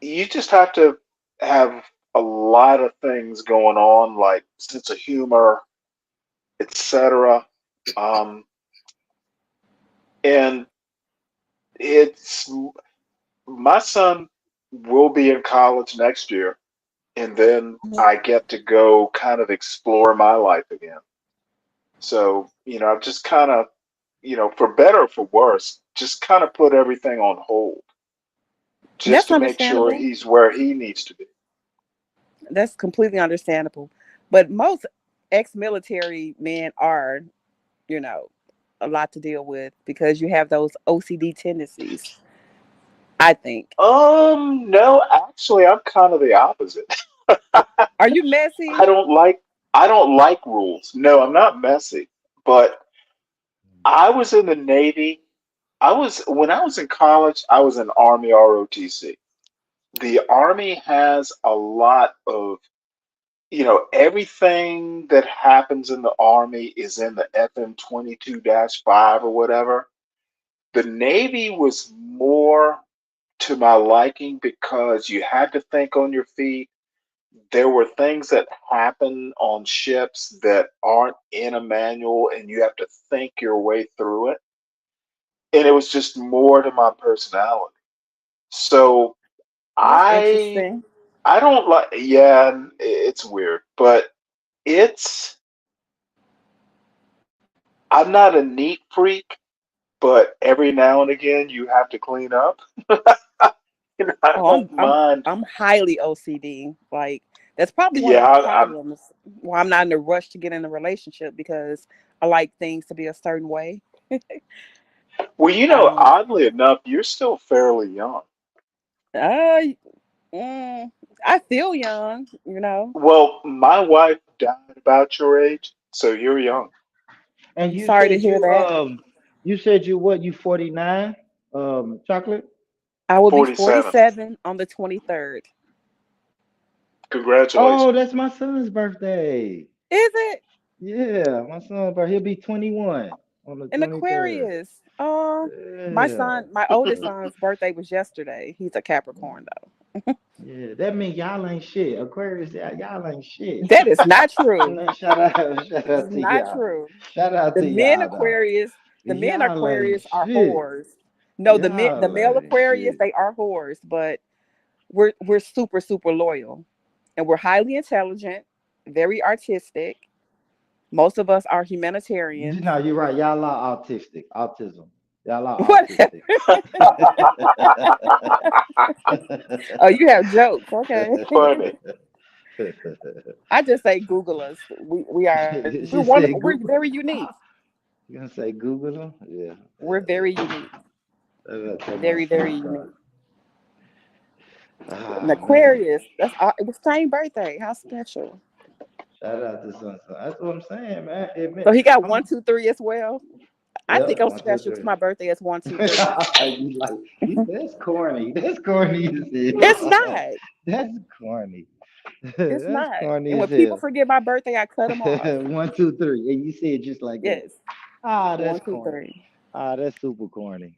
P: you just have to have a lot of things going on, like sense of humor, etc. Um, and it's my son will be in college next year, and then I get to go kind of explore my life again. So, I've just kind of, for better or for worse, just kind of put everything on hold just
R: That's
P: to make sure
R: understandable.
P: he's where he needs to be.
R: That's completely understandable. But most ex-military men are, you know, a lot to deal with because you have those OCD tendencies. I think.
P: No, actually, I'm kind of the opposite.
R: Are you
P: I
R: messy?
P: don't like I don't like rules. No, I'm not messy, but I was in the Navy. I was when I was in college, I was in Army ROTC. The Army has a lot of, everything that happens in the Army is in the FM 22-5 or whatever. The Navy was more to my liking because you had to think on your feet. There were things that happen on ships that aren't in a manual, and you have to think your way through it. And it was just more to my personality. So
R: That's
P: I
R: interesting.
P: I don't like, yeah, it's weird, but it's I'm not a neat freak, but every now and again you have to clean up. I
R: Oh,
P: don't mind.
R: I'm highly OCD. Like that's probably one of
P: Yeah,
R: the
P: I'm.
R: problems why I'm not in a rush to get in a relationship because I like things to be a certain way.
P: Well,
R: I don't.
P: oddly enough, you're still fairly young.
R: Uh, mm, I feel young. You know.
P: Well, my wife died about your age, so you're young.
S: And you
R: Sorry to
S: said
R: hear that.
S: you said you what, you 49? Chocolate?
R: I will be
P: 47.
R: 47 on the 23rd.
S: Oh,
P: Congratulations.
S: that's my son's birthday.
R: Is it
S: Yeah, my son's birthday. He'll be 21 on the
R: an
S: 23rd.
R: Aquarius?
S: Yeah.
R: My oldest son's birthday was yesterday. He's a Capricorn though.
S: Yeah, that means y'all ain't shit. Aquarius, y'all ain't shit.
R: That is not true.
S: No, shout
R: It's
S: out to
R: not
S: y'all.
R: true.
S: Shout out
R: The
S: to
R: men
S: y'all though.
R: Aquarius, the men
S: Y'all ain't
R: Aquarius are
S: shit.
R: whores. No, the
S: Y'all
R: male
S: ain't
R: Aquarius,
S: shit.
R: they are whores, but we're super, super loyal. And we're highly intelligent, very artistic. Most of us are humanitarians.
S: No, you're right. Y'all are autistic. Autism. Y'all are
R: Whatever.
S: autistic.
R: Oh, you have jokes. Okay.
P: Funny.
R: I just say Google us. We're
S: She
R: wonderful.
S: said
R: We're
S: Google.
R: very unique.
S: You gonna say Google them? Yeah.
R: We're very unique.
S: That's my
R: Very, very
S: son, Carter.
R: unique. An
S: Ah man.
R: Aquarius. It was same birthday. How special.
S: Shout out to son. That's what I'm saying, man.
R: So he got
S: I'm
R: 1, 2, 3 as well. I
S: yeah,
R: think I'm
S: one, two,
R: special because
S: three.
R: my birthday is 1, 2, 3.
S: You like that's corny. That's corny as
R: It's
S: hell.
R: not.
S: That's corny.
R: It's
S: That's
R: not.
S: corny
R: And
S: as
R: when people
S: hell.
R: forget my birthday, I cut them off.
S: 1, 2, 3. And you say it just like that.
R: Yes.
S: Ah, that's
R: One, two,
S: corny.
R: three.
S: Ah, that's super corny.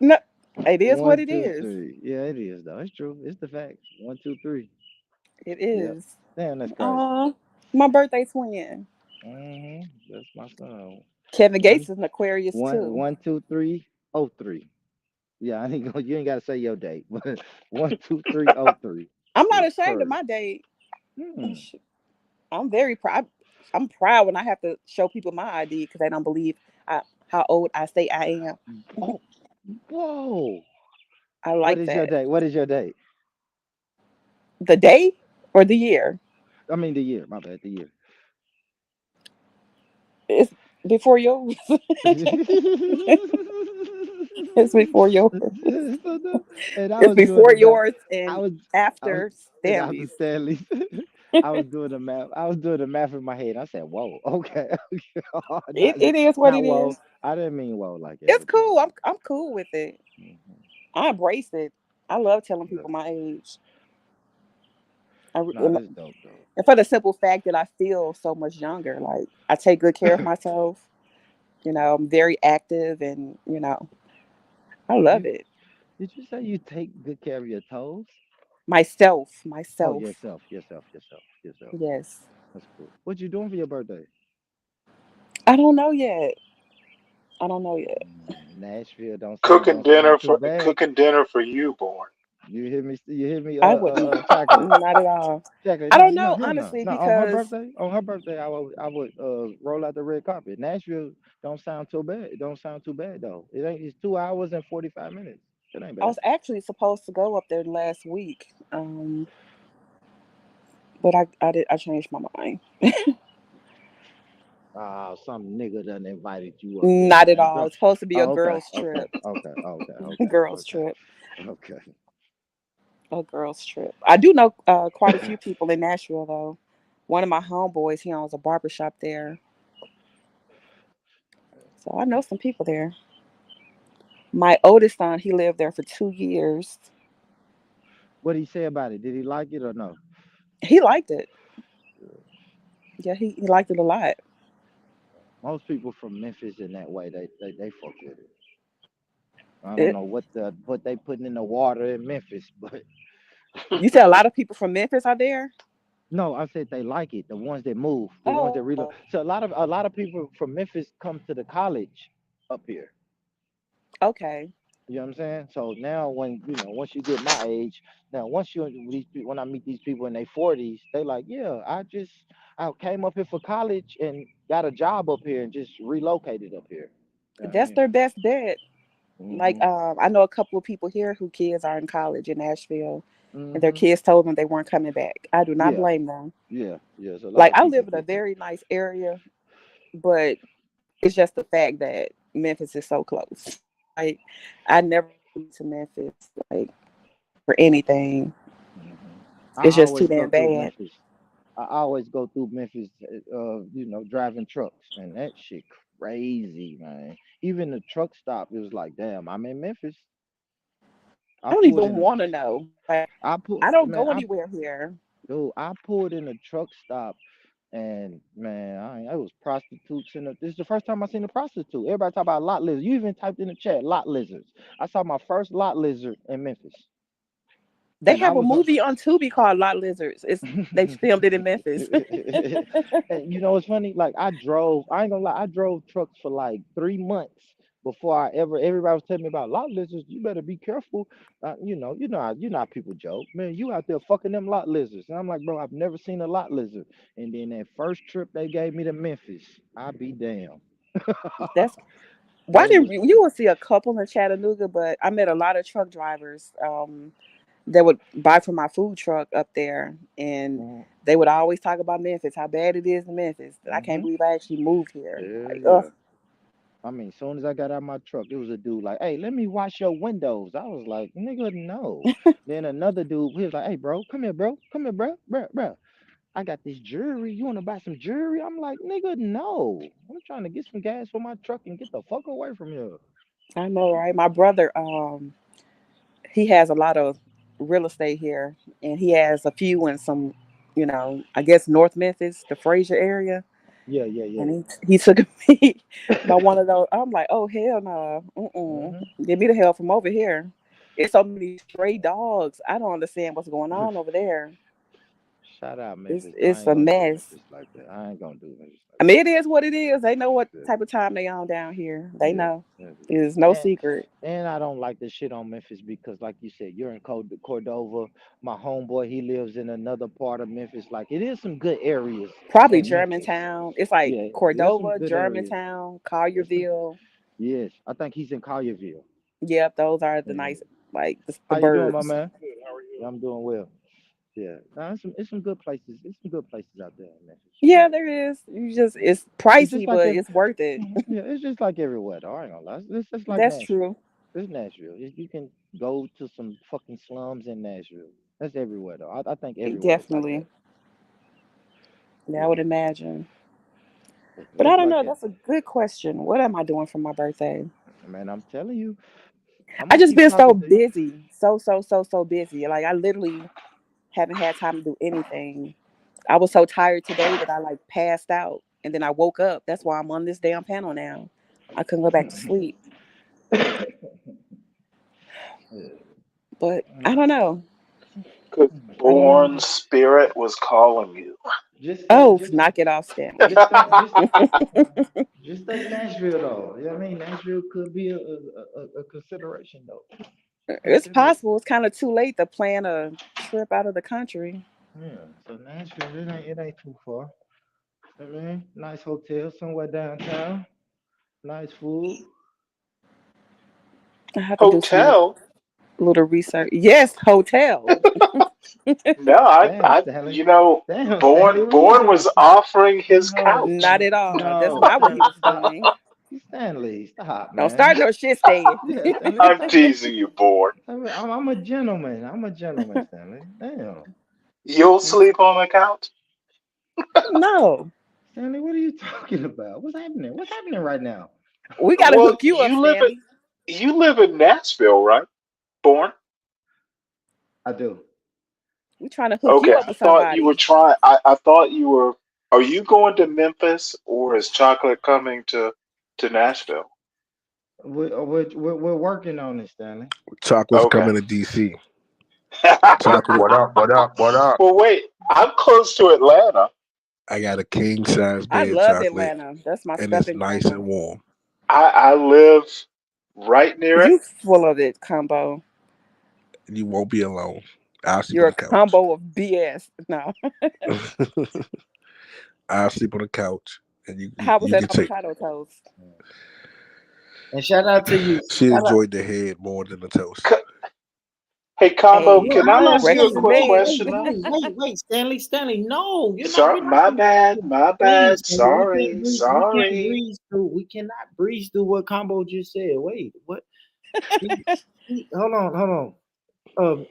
R: No, it is what
S: One,
R: it
S: two,
R: is.
S: three. Yeah, it is though. It's true. It's the facts. 1, 2, 3.
R: It
S: Yep.
R: is.
S: Damn, that's crazy.
R: Aw, my birthday twin.
S: That's my son.
R: Kevin
S: One,
R: Gates is an Aquarius
S: one,
R: too.
S: 1, 2, 3, 0, 3. Yeah, I ain't gonna. You ain't gotta say your date. 1, 2, 3, 0, 3.
R: I'm not
S: Yes,
R: ashamed of
S: sir.
R: my date.
S: Hmm.
R: I'm very proud. I'm proud when I have to show people my ID because they don't believe how old I say I am.
S: Oh, whoa.
R: I
S: What
R: like
S: is your
R: that.
S: date? What is your date?
R: The day or the year?
S: I mean the year. My bad. The year.
R: It's before yours. It's before yours.
S: And I
R: It's
S: was doing
R: before
S: the math.
R: yours
S: I
R: and
S: was, I was,
R: after
S: and after
R: Stanley's.
S: Stanley, I was doing the math. I was doing the math in my head. I said, "Whoa, okay, oh,
R: It is what
S: not
R: it
S: whoa."
R: is.
S: I didn't mean whoa like that.
R: It's
S: But you
R: cool. I'm cool with it.
S: know,
R: I embrace it. I love telling
S: yeah.
R: people my age.
S: No, that's dope though.
R: And for the simple fact that I feel so much younger. Like I take good care of myself. I'm very active and I love
S: You
R: it.
S: did you say you take good care of your toes?
R: Myself,
S: Oh,
R: myself.
S: yourself.
R: Yes.
S: That's cool. What you doing for your birthday?
R: I don't know yet. I don't know yet.
S: Nashville
P: Cooking
S: don't sound
P: dinner
S: too
P: for
S: bad.
P: cooking dinner for you, born.
S: You hear me? You hear me?
R: I wouldn't.
S: Chocolate.
R: Not at all.
S: Chocolate.
R: I
S: No,
R: don't
S: no,
R: know,
S: no, no,
R: honestly,
S: no.
R: because
S: On her birthday, I would roll out the red carpet. Nashville don't sound too bad. It don't sound too bad though. It ain't. It's 2 hours and 45 minutes. It ain't
R: I
S: bad.
R: was actually supposed to go up there last week. But I changed my mind.
S: Some nigga done invited you up there,
R: Not at
S: man.
R: all. It's supposed to be a
S: Oh, okay,
R: girls'
S: okay,
R: trip.
S: okay, okay, okay,
R: Girls'
S: okay,
R: trip.
S: okay.
R: A girls' trip. I do know quite a few people in Nashville though. One of my homeboys, he owns a barbershop there. So I know some people there. My oldest son, he lived there for 2 years.
S: What did he say about it? Did he like it or no?
R: He liked it. Yeah, he liked it a lot.
S: Most people from Memphis in that way, they fuck with it. I don't
R: It
S: know what they putting in the water in Memphis, but
R: You said a lot of people from Memphis are there?
S: no, I said they like it. The ones that move, the ones that
R: Oh,
S: relocate. So a lot of people from Memphis come to the college up here.
R: okay.
S: You know what I'm saying? So now when once you get my age, now once you when I meet these people in their 40s, they like, yeah, I came up here for college and got a job up here and just relocated up here. You know what I
R: That's
S: mean?
R: their best bet. Like,
S: Mhm.
R: I know a couple of people here who kids are in college in Nashville, and their
S: Mhm.
R: kids told them they weren't coming back. I do not
S: Yeah.
R: blame them.
S: Yeah. Yeah. So a lot
R: Like,
S: of
R: I
S: people
R: live in a
S: get that.
R: very nice area, but it's just the fact that Memphis is so close. Like, I never been to Memphis, like, for anything.
S: Mhm. I
R: It's just too
S: always go
R: damn
S: through
R: bad.
S: Memphis. I always go through Memphis, driving trucks, and that shit crazy, man. Even the truck stop, it was like, damn, I'm in Memphis.
R: I
S: I
R: don't
S: pulled
R: even
S: in a,
R: want to know. Like,
S: I pull,
R: I don't
S: man,
R: go anywhere here.
S: I pulled in a truck stop, and man, I was prostitutes in the. This is the first time I seen a prostitute. Everybody talk about lot lizards. You even typed in the chat lot lizards. I saw my first lot lizard in Memphis,
R: They
S: and I
R: have a
S: was on.
R: movie on Tubi called Lot Lizards. They filmed it in Memphis.
S: And you know, it's funny. Like I drove. I ain't gonna lie. I drove trucks for like 3 months before I ever. Everybody was telling me about lot lizards. You better be careful. You know how people joke. Man, you out there fucking them lot lizards. And I'm like, bro, I've never seen a lot lizard. And then that first trip they gave me to Memphis, I be damn.
R: That's why
S: That
R: did
S: was.
R: you will see a couple in Chattanooga, but I met a lot of truck drivers that would buy from my food truck up there, and they would always talk about Memphis, how bad it is in Memphis. That I can't
S: Mm-hmm.
R: believe I actually moved here.
S: Hell
R: Like,
S: yeah.
R: ugh,
S: I mean, soon as I got out my truck, it was a dude like, "Hey, let me wash your windows." I was like, "Nigga, no." Then another dude, he was like, "Hey, bro, come here, bro, come here, bro. I got this jewelry. You want to buy some jewelry?" I'm like, "Nigga, no. I'm trying to get some gas for my truck and get the fuck away from here."
R: I know, right? My brother, he has a lot of real estate here, and he has a few in some, I guess North Memphis, the Fraser area.
S: Yeah, yeah, yeah.
R: And he took me by one of those. I'm like, oh hell no,
S: Hmm.
R: get me the hell from over here. It's so many stray dogs. I don't understand what's going on over there.
S: Shout out
R: It's
S: Memphis, but I
R: it's
S: ain't
R: a
S: gonna do
R: mess.
S: Memphis like that. I ain't gonna do Memphis like
R: I mean, it is what it is. They know what
S: that.
R: type of time they on down here. They
S: Yeah,
R: know.
S: yeah.
R: It is no
S: And
R: secret.
S: and I don't like the shit on Memphis because, like you said, you're in Cordova. My homeboy, he lives in another part of Memphis. Like it is some good areas
R: Probably
S: in Memphis.
R: Germantown. It's like
S: Yeah, there's some
R: Cordova,
S: good areas.
R: Germantown,
S: There's some.
R: Collierville.
S: Yes, I think he's in Collierville.
R: Yep, those are the
S: Yeah.
R: nice, like the
S: How you doing, my
R: burbs.
S: man? Good. How are you? Yeah, I'm doing well. Yeah, nah, it's some good places. It's some good places out there in Memphis. For
R: Yeah,
S: real.
R: there is. It's
S: It's just
R: pricey,
S: like
R: but
S: every.
R: it's worth it.
S: Yeah, it's just like everywhere. Though. I ain't gonna lie. It's just like
R: That's
S: Nashville.
R: true.
S: It's Nashville. You can go to some fucking slums in Nashville. That's everywhere though. I think everywhere is like that.
R: Definitely. Yeah, I
S: Yeah,
R: would imagine. But I
S: it's
R: don't
S: like
R: know.
S: that.
R: That's a good question. What am I doing for my birthday?
S: Man, I'm telling you, I'm
R: I
S: gonna
R: just
S: keep
R: been so
S: talking to you.
R: busy. So busy. Like I literally haven't had time to do anything. I was so tired today that I like passed out and then I woke up. That's why I'm on this damn panel now. I couldn't go back to sleep.
S: Yeah.
R: But I don't know.
P: Because
R: I don't
P: born
R: know.
P: spirit was calling you.
S: Just that,
R: Oh,
S: just
R: knock it off, Stanley.
S: just that, just that Nashville though. You know what I mean? Nashville could be a consideration though.
R: It's
S: Consider it.
R: possible. It's kind of too late to plan a trip out of the country.
S: Yeah. So Nashville, it ain't too far. You know what I mean? Nice hotel somewhere downtown. Nice food.
R: I have to do some
P: Hotel.
R: little research. Yes, hotel.
P: No,
S: Damn, Stanley.
P: you know,
S: Damn, Stanley.
P: Born
S: What you
P: Born was
S: doing?
P: offering his
S: No,
R: Not
P: couch.
R: at all. That's
S: no,
R: not what he
S: Stanley.
R: was doing.
S: Stanley, stop,
R: Don't
S: man.
R: start no shit, Stan.
S: Yeah, Stanley.
P: I'm teasing you, Born.
S: I'm a gentleman. I'm a gentleman, Stanley. Damn.
P: You'll sleep on the couch.
R: No.
S: Stanley, what are you talking about? What's happening? What's happening right now?
R: We gotta
P: Well,
R: hook you up, Stanley.
P: you live in Nashville, right? Born.
S: I do.
R: We trying to hook
P: Okay,
R: you up
P: I
R: with
P: thought you were
R: somebody.
P: trying. I thought you were. Are you going to Memphis, or is Chocolate coming to Nashville?
S: We're working on it, Stanley.
Q: Chocolate's
P: Okay.
Q: coming to DC.
H: What,
Q: Chocolate.
H: what up? What up? What up?
P: Well, wait. I'm close to Atlanta.
Q: I got a king size
R: I
Q: bed,
R: love
Q: Chocolate,
R: Atlanta. That's my
Q: and it's
R: stepping
Q: nice
R: ground.
Q: and warm.
P: I live right near it.
R: You full of it, combo.
Q: And you won't be alone. I'll sleep
R: You're
Q: on
R: a
Q: the couch.
R: combo of BS. No.
Q: I'll sleep on the couch, and
R: How was
Q: you
R: that
Q: can take.
R: avocado toast?
D: And shout out to you.
Q: She
D: Shout out.
Q: enjoyed the head more than the toast.
P: Hey, Combo,
R: Hey,
D: Look,
P: can I
D: hold on,
P: ask you a
D: wait,
R: breakfast
P: quick
D: wait,
R: bed.
D: wait,
P: question though?
D: wait, Stanley, no, you're not.
P: Sorry,
D: We're not
P: my
D: gonna.
P: bad, my
D: Please,
P: bad.
D: Stanley, we can't
P: Sorry,
D: breeze. We can't
P: sorry.
D: breeze through. We cannot breeze through what Combo just said. Wait, what? He, hold on.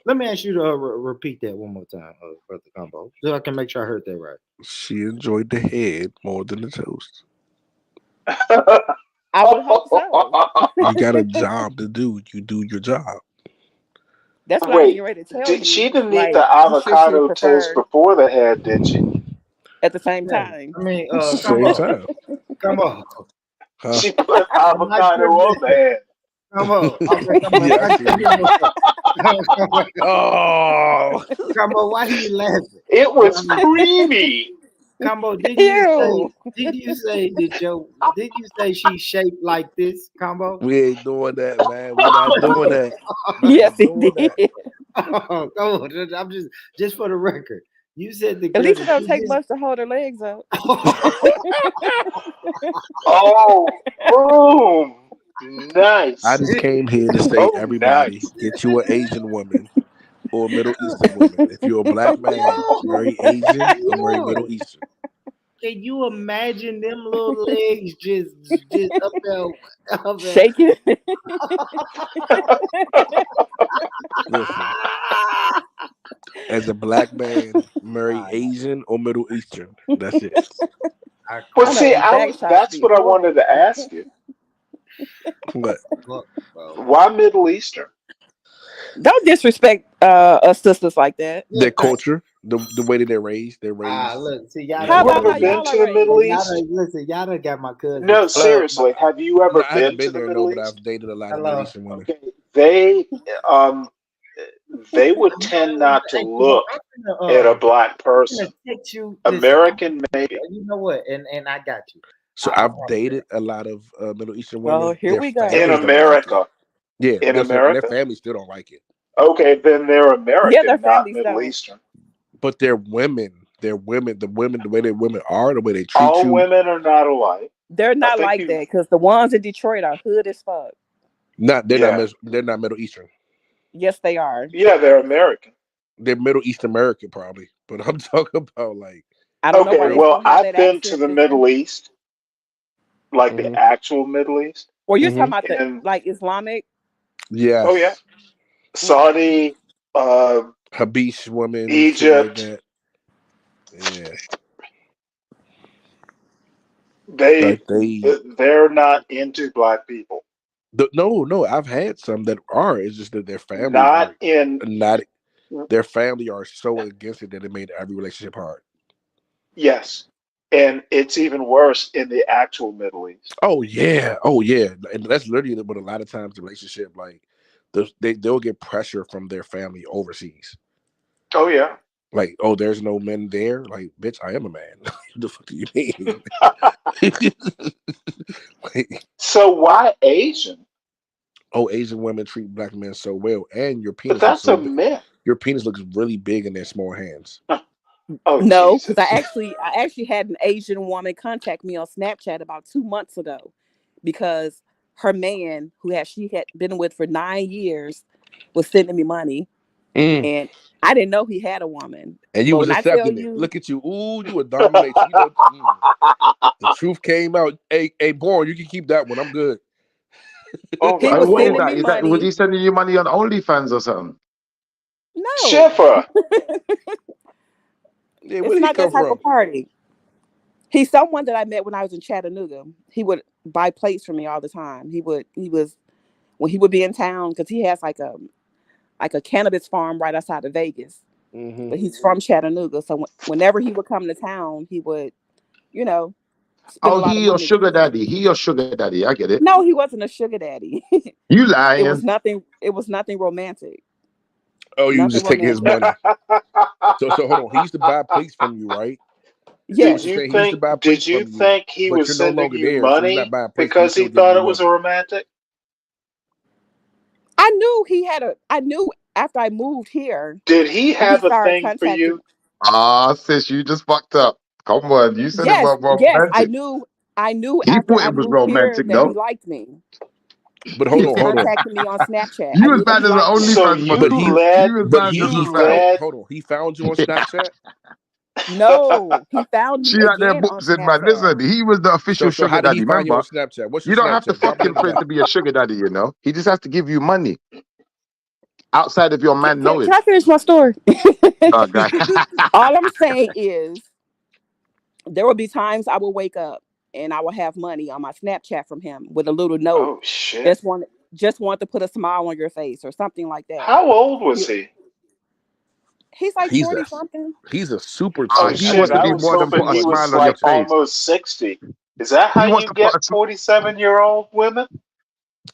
D: Let me ask you to repeat that one more time, Brother Combo, so I can make sure I heard that right.
Q: She enjoyed the head more than the toast.
R: I would hope so.
Q: You got a job to do. You do your job.
R: That's what I was
P: Wait,
R: getting ready to tell
P: she
R: you.
P: didn't eat
R: Like,
P: the
R: I'm sure she
P: avocado toast
R: preferred
P: before the head, did she?
R: at the same
D: Yeah,
R: time.
D: I mean,
Q: Same time.
D: Combo,
Q: Huh?
P: She put
D: I'm not
P: avocado
D: sure.
P: on the head.
D: Combo, okay, Combo,
Q: Yeah, I
D: why
Q: see you. Oh.
D: Why are you laughing?
P: It
D: I
P: was
D: mean,
P: creamy.
D: Combo,
R: Ew.
D: did you say she's shaped like this, Combo?
Q: We ain't doing that, man. We not doing that. We
R: Yes,
Q: not
R: he
Q: doing that.
R: did.
D: Oh, come on, I'm just for the record. You said the
R: At least it
D: clearly.
R: don't take much to hold her legs up.
P: Oh, boom.
Q: I
P: Nice.
Q: just came here to say,
P: Oh,
Q: everybody,
P: nice.
Q: get you an Asian woman or a Middle Eastern woman. If you're a black man, marry Asian or marry Middle Eastern.
D: Can you imagine them little legs just up there?
R: Shaking.
Q: Listen, as a black man, marry Asian or Middle Eastern. That's it.
P: Well,
R: I know
P: see,
R: them back shots
P: that's
R: be
P: what I wanted
R: horrible.
P: to ask you.
Q: But
P: Why Middle Eastern?
R: Don't disrespect us sisters like that.
Q: their culture, the way that they're raised.
D: Look, see,
Q: You
D: y'all
R: How
P: You
Q: know,
R: about
P: ever
R: how
P: been
R: y'all
P: to
R: are
P: the Middle
R: raised?
P: East?
D: Y'all done got my cousin.
P: No,
Q: nah,
P: seriously. Have you
Q: no,
P: ever
Q: I haven't
P: been to
Q: been
P: the
Q: there, no,
P: Middle
Q: but
P: East?
Q: I've dated a lot of Middle
D: Hello.
Q: Eastern women.
P: Okay, um they would tend not to
D: Hey, Combo,
P: look at a black
D: I'm gonna
P: person.
D: text you. Listen,
P: American, maybe.
D: you know what? And I got you.
Q: So
D: I
Q: I've
D: promise you
Q: dated a lot of Middle Eastern
R: Oh,
Q: women.
R: here
Q: Their
R: we go.
P: In
Q: families don't like it.
P: America.
Q: Yeah,
P: In
Q: and their
P: America?
Q: families still don't like it.
P: Okay, then they're
R: Yeah, their
P: American, not
R: families
P: Middle
R: don't.
P: Eastern.
Q: But they're women. They're women. The way that women are, the way they treat
P: All
Q: you.
P: women are not alike.
R: They're
P: I
R: not
P: think
R: like
P: you
R: that because the ones in Detroit are hood as fuck.
P: yeah.
Q: They're not Middle Eastern.
R: Yes, they are.
P: Yeah, they're American.
Q: They're Middle East American probably. But I'm talking about like
R: I don't know why
P: Okay,
R: they
Q: real.
P: well,
R: still have
P: I've
R: that
P: been to
R: accent
P: the
R: there.
P: Middle East, like the
Q: Hmm.
P: actual Middle East.
R: Or you're
Q: Hmm.
R: talking about the
P: And
R: like Islamic?
P: oh yeah.
Q: Yes,
R: Mm-mm.
P: Saudi, uh,
Q: Habish women, shit like
P: Egypt,
Q: that. Yeah,
P: they
Q: like they.
P: they're not into black people.
Q: No. I've had some that are. It's just that their families
P: Not
Q: are
P: in
Q: not. Their family are so against it that it made every relationship hard.
P: yes. And it's even worse in the actual Middle East.
Q: Oh yeah, and that's literally what a lot of times the relationship like they'll get pressure from their family overseas.
P: Oh yeah.
Q: Like, oh, there's no men there. Like, bitch, I am a man. What the fuck do you mean? Like,
P: So why Asian?
Q: oh, Asian women treat black men so well, and your
P: But
Q: penis looks
P: that's
Q: so
P: a
Q: big.
P: myth.
Q: Your penis looks really big in their small hands.
P: Oh
R: No, because
P: Jesus.
R: I actually had an Asian woman contact me on Snapchat about 2 months ago because her man, she had been with for 9 years, was sending me money, And I didn't know he had a woman.
Q: And you
R: But
Q: was
R: when I tell
Q: accepting it.
R: you,
Q: Look at you. Ooh, you a domination. You know, the truth came out. Hey, Born, you can keep that one. I'm good.
P: Oh
R: he
P: my
R: was
H: And what is
R: sending
H: that?
R: me
P: lord.
H: Is that was
R: money.
H: he sending you money on OnlyFans or something?
R: No,
P: Schiffer.
Q: Yeah, where
R: it's
Q: did he
R: not that
Q: come
R: type of
Q: from?
R: party. He's someone that I met when I was in Chattanooga. He would buy plates for me all the time. He was when he would be in town because he has like a cannabis farm right outside of Vegas.
Q: Mm-hmm.
R: But he's from Chattanooga, so whenever he would come to town, he would, you know, spend a
H: Oh,
R: lot of
H: he your
R: money with
H: sugar
R: me.
H: daddy. He your sugar daddy. I get it.
R: No, he wasn't a sugar daddy.
H: You
R: It was
H: lying.
R: nothing. It was nothing romantic.
Q: Oh, you was
R: Nothing
Q: just taking his
R: romantic.
Q: money. So hold on. He used to buy plates from you, right? So what
P: Did
Q: you're
R: Yes.
P: you
Q: saying, he used to
P: think
Q: buy
P: did
Q: plates
P: you
Q: from you,
P: think he
Q: but
P: was
Q: you're no
P: sending
Q: longer
P: you
Q: there, so he's not
P: money
Q: buying plates, but he's
P: because he
Q: still giving
P: thought
Q: you
P: it was
Q: money.
P: romantic?
R: I knew he had a. I knew after I moved here,
P: Did he
R: and he
P: have a
R: started
P: thing for
R: contacting.
P: you?
H: Ah, sis, you just fucked up. Come on, you said it
R: Yes,
H: was
R: yes, I
H: romantic.
R: knew. I knew
H: He
R: after
H: thought
R: I
H: it was
R: moved here
H: romantic,
R: that he
H: though.
R: liked me.
Q: But
R: He
Q: hold
R: was
Q: on, hold on.
R: contacting me on Snapchat. I
H: You was
R: knew that
H: bad
R: he
H: as an
R: liked me.
P: So
H: OnlyFans
Q: But
P: you
Q: he,
H: model.
P: led
H: You was
Q: but
H: bad as
P: you
Q: he
H: an
Q: found.
H: OnlyFans.
P: led
Q: Hold on, he found you on Snapchat.
R: No, he found me
H: She out there
R: again on
H: boxing, man.
R: Snapchat.
H: Listen, he was the official
Q: So how
H: sugar
Q: did he
H: daddy.
Q: find you on
H: Remember,
Q: Snapchat? What's your
H: you don't have to
Q: Snapchat? Drop
H: fuck
Q: it
H: him
Q: in the
H: for him
Q: back.
H: to be a sugar daddy. You know, he just has to give you money outside of your man
R: Can
H: knowing.
R: I finish my story?
H: Oh, God.
R: All I'm saying is there would be times I would wake up and I would have money on my Snapchat from him with a little note.
P: Oh shit.
R: Just want to put a smile on your face or something like that.
P: How old was
R: He-
P: he?
R: He's like
Q: He's
R: 40
Q: a
R: something.
Q: he's a super
P: Oh
Q: chick.
H: He
Q: I
P: shit.
H: wants
Q: never
H: to
P: I
H: do
Q: knew
P: was
Q: you
H: more
Q: could
H: than
P: hoping
Q: send
H: put a
P: he
Q: money.
P: was
H: smile on your
P: like
H: face.
P: almost 60. Is that how
H: He wants
P: you
H: to put
P: get
H: a
P: 47-year-old women?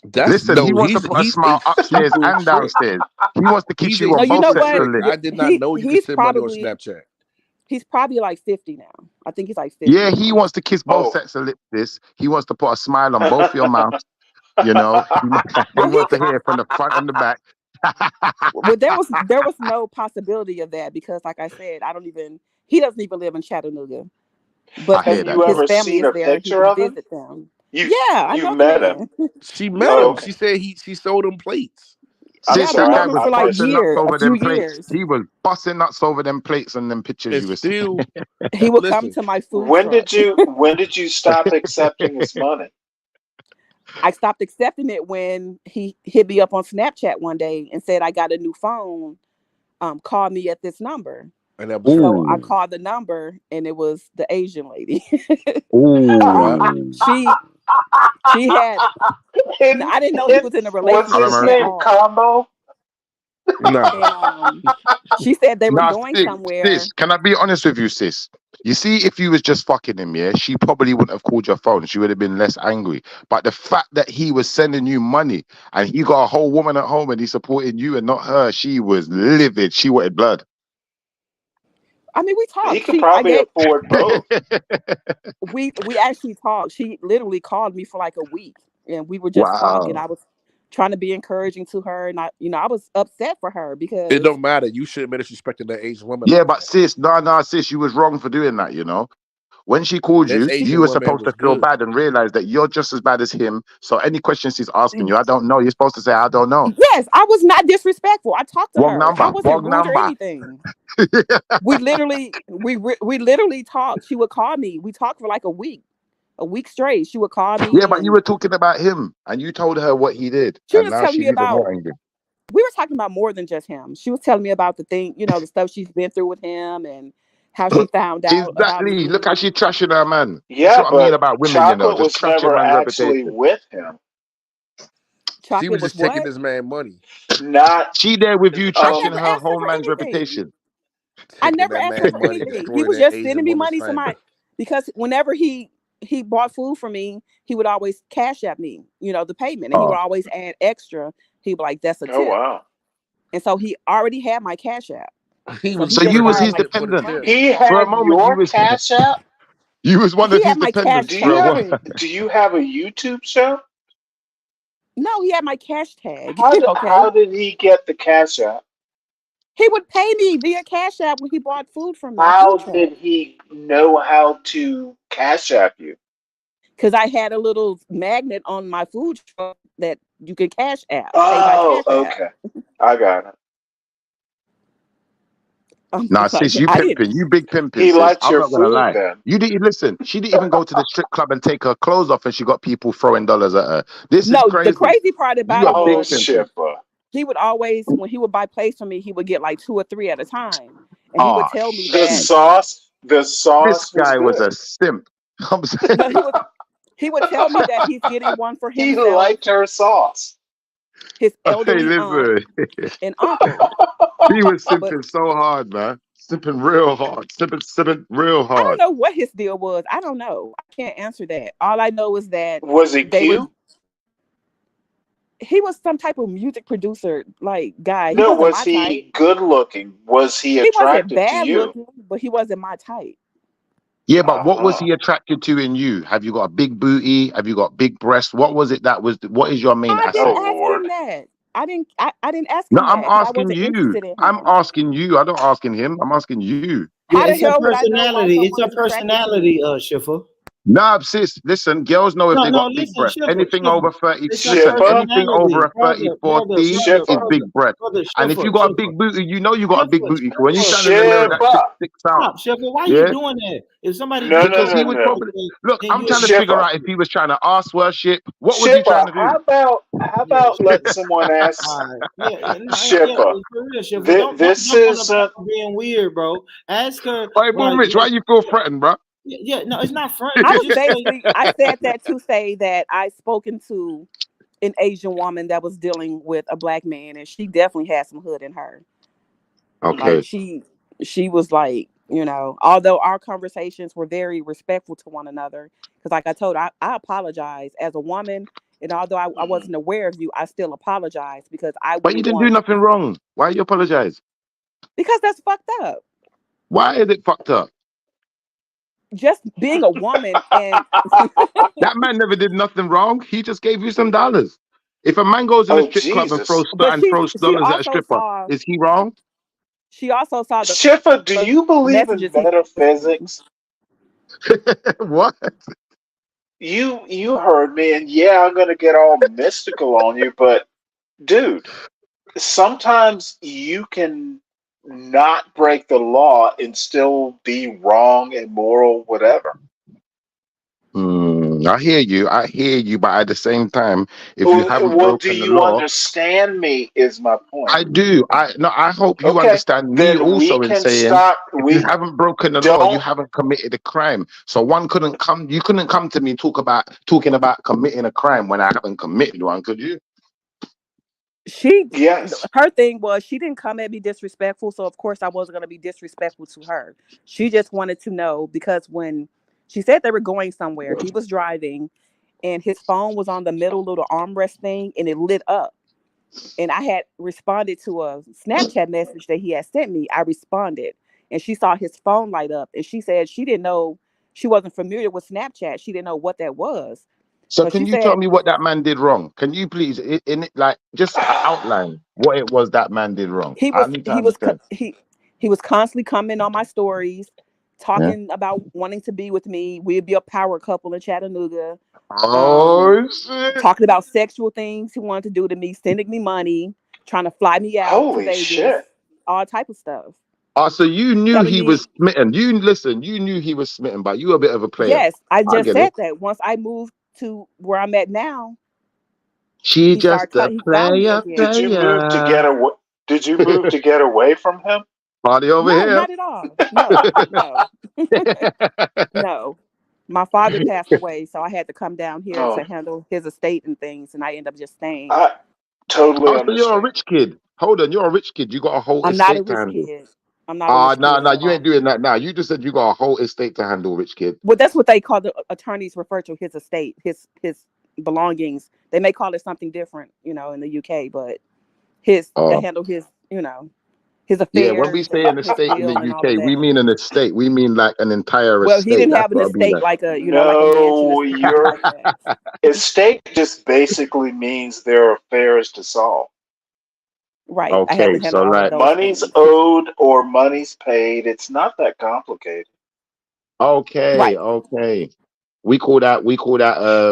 Q: That's
H: listen. He
Q: no.
H: wants to
Q: He's
H: put a
Q: he's a
H: smile upstairs
Q: super
H: and
Q: trick.
H: downstairs. He wants to kiss
Q: He's
H: you
Q: a
R: No,
H: on
R: you
H: both
R: know
Q: super
H: sets
R: what?
H: of
Q: trick.
H: lips.
Q: I did not know you could send money on Snapchat.
R: He's probably like 50 now. I think he's like 50
H: Yeah, he
R: now.
H: wants to kiss both
P: Oh.
H: sets of lips. This he wants to put a smile on both your mouths. You know, he
R: Well,
H: wants to hear it from the front and the back.
R: well, there was no possibility of that because, like I said, he doesn't even live in Chattanooga,
H: I
R: but
H: hear
P: Have
H: that
P: you
R: his
H: though.
P: ever
R: family
P: seen
R: is
P: a
R: there and he
P: picture
R: can
P: of him?
R: visit them.
P: You've
R: Yeah, I
P: you've
R: know the
P: met him.
R: man.
Q: She met him.
P: Okay.
Q: She said she sold him plates.
P: I'm
R: Yeah,
H: Sis,
R: I've been
H: that guy
P: sorry.
R: knowing him
H: was
P: I
R: for like
P: missed
H: busting
P: it.
H: nuts
R: a
H: over
R: few
H: them plates.
R: years.
H: He was busting nuts over them plates and them pictures
Q: And
H: you was.
Q: still,
R: He would come
Q: listen.
R: to my food
P: When
R: truck.
P: did you stop accepting his money?
R: I stopped accepting it when he hit me up on Snapchat one day and said, "I got a new phone. Call me at this number."
Q: And that was her.
R: So I
H: Ooh,
R: called the number and it was the Asian lady.
Q: Yeah.
H: ooh.
R: she she had no,
P: And
R: I didn't know he
P: and
R: was in a
P: what's
H: I'm
R: relationship
P: his
R: at
H: American.
P: name?
R: all.
P: Combo?
Q: Nah.
R: And she said they were
H: Nah,
R: going
H: sis,
R: somewhere.
H: can I be honest with you, sis? You see, if you was just fucking him, yeah, she probably wouldn't have called your phone. She would have been less angry. But the fact that he was sending you money and he got a whole woman at home and he supported you and not her, she was livid. She wanted blood.
R: I mean, we
P: He
R: talked.
P: could probably afford both.
R: We actually talked. She literally called me for like a week and we were just talking.
H: Wow.
R: I was trying to be encouraging to her and I was upset for her
Q: It
R: because
Q: don't matter. You shouldn't be disrespecting that Asian woman
H: Yeah,
Q: like
H: but
Q: that.
H: sis, nah, sis, you was wrong for doing that, you know? When she called
Q: This
H: you,
R: she
H: you
Q: Asian
H: were
Q: woman
H: supposed to
Q: was
H: feel
Q: good.
H: bad and realize that you're just as bad as him. So any questions she's asking you, I don't know. You're supposed to say, I don't know.
R: yes, I was not disrespectful. I talked to
H: Wrong
R: her. I
H: number.
R: wasn't
H: Wrong
R: rude or
H: number.
R: anything. We literally talked. She would call me. We talked for like a week straight. She would call
H: Yeah,
R: me
H: but you
R: and
H: were talking about him and you told her what he did.
R: she
H: And
R: was
H: now
R: telling me
H: she's even
R: about
H: more angry.
R: we were talking about more than just him. She was telling me about the stuff she's been through with him and how she found out about
H: Exactly. Look how
R: me.
H: she trashing her man. This is
P: Yeah,
H: what I mean
P: but
H: about women, you know,
P: Chocolate
H: just
P: was
H: trashing
P: never
H: man's
P: actually
H: reputation.
P: with him.
Q: She
R: Chocolate
Q: was
R: was
Q: just taking
R: what?
Q: this man money,
P: Not
H: She there with you
R: I
H: trashing
R: never
H: her
R: asked her
H: whole
R: for
H: man's
R: anything.
H: reputation.
R: I
Q: taking
R: never
Q: that
R: asked her
Q: man
R: for
Q: money,
R: anything. He
Q: destroying
R: was
Q: that
R: just sending
Q: Asian
R: me
Q: woman's
R: money
Q: family.
R: because whenever he bought food for me, he would always cash at me, the payment, and he would
H: Oh.
R: always add extra. He'd be like, "That's a
P: oh
R: tip,"
P: wow.
R: and so he already had my cash app.
Q: He
R: So
Q: was
R: he
H: So
R: just
H: you
Q: giving
H: was
Q: her a
R: started
H: his
R: like
Q: tip for the
R: sending
H: dependent.
Q: tip.
R: money.
P: He
H: For a
P: had
H: moment,
P: your Cash App?
H: you was one of
R: He
H: his
R: had my cash
H: dependents
P: Do
H: for
P: you
H: a
P: have
R: tag.
H: while.
P: a do you have a YouTube show?
R: No, he had my cash tag.
P: How
R: Okay,
P: did he get the Cash App?
R: he would pay me via cash app when he bought food from my food
P: How
R: truck
P: did he know how to Cash App you?
R: because I had a little magnet on my food truck that you could cash app, pay by
P: Oh,
R: cash app.
P: okay. I got it.
H: Nah,
R: Like,
H: sis, you
R: I didn't.
H: pimping. You big pimping,
P: He
H: sis.
P: liked
H: I'm
P: your
H: not gonna
P: food
H: lie.
P: then.
H: You didn't listen. She didn't even go to the strip club and take her clothes off, and she got people throwing dollars at her. This is
R: No, the
H: crazy.
R: crazy part
H: You
R: about
H: are
R: it
H: big
P: Oh,
R: was
H: pimping.
P: Shipper.
R: he would always, when he would buy plates from me, he would get like 2 or 3 at a time, and he would
H: Ah,
R: tell me
P: The
R: that.
H: shit.
P: sauce, the
H: This
P: sauce was
H: guy was
P: good.
H: a simp. I'm saying,
R: No, he would tell me that he's getting one for
P: He
R: himself,
P: liked her sauce.
R: his
H: hey,
R: elderly aunt,
H: listen.
R: and uncle.
H: He was
R: But
H: simping so hard, man. Simping real hard. Simping real
R: I don't
H: hard.
R: know what his deal was. I don't know. I can't answer that. All I know is that
P: Was he
R: they would.
P: cute?
R: He was some type of music producer, like guy. He
P: No,
R: wasn't
P: was
R: my type.
P: he good looking? Was he
R: He wasn't
P: attractive to
R: bad
P: you?
R: looking, but he wasn't my type.
H: Yeah, but what was
P: Uh-huh.
H: he attracted to in you? Have you got a big booty? Have you got big breasts? What was it that was? What is your main
R: I
H: asset?
R: didn't
P: Oh
R: ask
P: Lord.
R: him that. I didn't ask
H: No,
R: him
H: I'm
R: that because I
H: asking
R: wasn't
H: you.
R: interested in
H: I'm
R: him.
H: asking you. I don't asking him. I'm asking you.
M: Yeah,
R: How the
M: it's her
R: hell would I know why
M: personality. It's
R: someone
M: her
R: is attracted to me?
M: personality, Schiffer.
H: Nah, sis, listen, girls know if
M: No,
H: they
M: no,
H: got big
M: listen,
H: breasts.
M: Schiffer,
H: Anything
M: Schiffer.
H: over 30,
M: It's her
H: listen,
P: Shipper?
H: anything over
M: personality.
H: a 30-40 is
P: Shipper?
H: big breast. And if you got a
M: Schiffer.
H: big booty, you know you got a big booty. 'Cause when you stand in the mirror, that shit
P: Shipper?
H: sticks out.
M: Stop, Schiffer. Why you
H: Yeah?
M: doing that? If somebody
P: No,
M: just
P: no,
H: Because
M: told
P: no,
H: he
M: you
H: was
P: no.
M: something,
H: probably, look,
M: then
H: I'm
M: you
H: trying to
M: agree
H: figure
P: Shipper.
M: with
H: out if
M: it.
H: he was trying to ass worship. What was he trying
P: Shipper,
H: to do?
P: how
M: Yeah.
P: about letting someone ask
M: All right. Yeah, no, yeah,
P: Shipper?
M: for real, Schiffer. Don't
P: This
M: jump on the back
P: isn't.
M: of being weird, bro. Ask her,
H: Hey, Boom
M: like,
H: Rich, why
M: look,
H: you feel threatened, bro?
M: yeah, no, it's not
R: I
M: fronting.
R: was
M: Just say,
R: basically I said that to say that I spoken to an Asian woman that was dealing with a black man, and she definitely had some hood in her. Like
H: Okay.
R: she was like, although our conversations were very respectful to one another, because like I told her, I apologize as a woman, and although I wasn't aware of you, I still apologize because I
H: But you
R: wouldn't
H: didn't do
R: want,
H: nothing wrong. Why you apologize?
R: because that's fucked up.
H: Why is it fucked up?
R: Just being a woman and
H: That man never did nothing wrong. He just gave you some dollars. If a man goes in a
P: Oh
H: strip club and
P: Jesus.
R: but
H: throws
R: she
H: dollars at a
R: also
H: stripper,
R: saw
H: is he wrong?
R: the
P: Shipper, do you believe in
R: messages he was sending.
P: metaphysics?
H: What?
P: You heard me, and yeah, I'm gonna get all mystical on you, but dude, sometimes you can not break the law and still be wrong, immoral, whatever.
H: I hear you, but at the same time, if you haven't
P: Well, do
H: broken the
P: you
H: law,
P: understand me? Is my point.
H: I do. I hope you
P: Okay,
H: understand me
P: then we
H: also in
P: can
H: saying
P: stop.
H: if you
P: We
H: haven't broken the law, you
P: don't.
H: haven't committed a crime. So you couldn't come to me talking about committing a crime when I haven't committed one, could you?
P: Yes.
R: Her thing was she didn't come at me disrespectful, so of course I wasn't going to be disrespectful to her. She just wanted to know because when she said they were going somewhere, he was driving and his phone was on the middle little armrest thing and it lit up, and I had responded to a Snapchat message that he had sent me. I responded and she saw his phone light up, and she said she didn't know, she wasn't familiar with Snapchat, she didn't know what that was.
H: So
R: So she
H: can you tell
R: said
H: me what that man did wrong? Can you please like just outline what it was that man did wrong?
R: he
H: I
R: was
H: need to
R: he was co-
H: understand.
R: he was constantly commenting on my stories,
H: Yeah.
R: talking about wanting to be with me. We'd be a power couple in Chattanooga.
H: Oh shit.
R: Talking about sexual things he wanted to do to me, sending me money, trying to fly me out to
P: Holy
R: Vegas,
P: shit.
R: all type of stuff.
H: Oh, so you knew
R: Telling
H: he was
R: me,
H: smitten. You knew he was smitten, but you were a bit of a player.
R: yes, I
H: I
R: just
H: get it.
R: said that. Once I moved to where I'm at now,
H: She
R: he started
H: just a
R: he found me
H: player,
R: again.
P: Did you move to get
H: player.
P: away? Did you move to get away from him?
H: Party over
R: No,
H: here.
R: not at all. No. No. My father passed away, so I had to come down here
P: Oh,
R: to handle his estate and things, and I ended up just staying.
P: I totally
H: Oh, so you're a
P: understand.
H: rich kid. Hold on, you're a rich kid. You got a whole
R: I'm not a
H: estate to
R: rich
H: handle.
R: kid. I'm not a rich
H: No,
R: kid
H: no,
R: at
H: you ain't
R: all.
H: doing that now. You just said you got a whole estate to handle, rich kid.
R: Well, that's what they call the attorneys refer to his estate, his belongings. They may call it something different, in the UK, but they
H: Oh,
R: handle his, his
H: yeah. When we
R: affairs
H: say
R: and
H: an
R: his
H: estate in the
R: will and all of
H: UK, we
R: that.
H: mean an estate. We mean like an entire
R: Well, he
H: estate.
R: didn't
H: That's
R: have an
H: what I mean.
R: estate like a mansion or
P: No,
R: something
P: your
R: like that.
P: estate just basically means there are affairs to solve.
R: Right. I had
H: Okay,
R: to
H: so
R: handle all of
H: like,
R: those
P: Money's
R: things.
P: owed or money's paid. It's not that complicated.
H: okay,
R: Right.
H: okay. We call that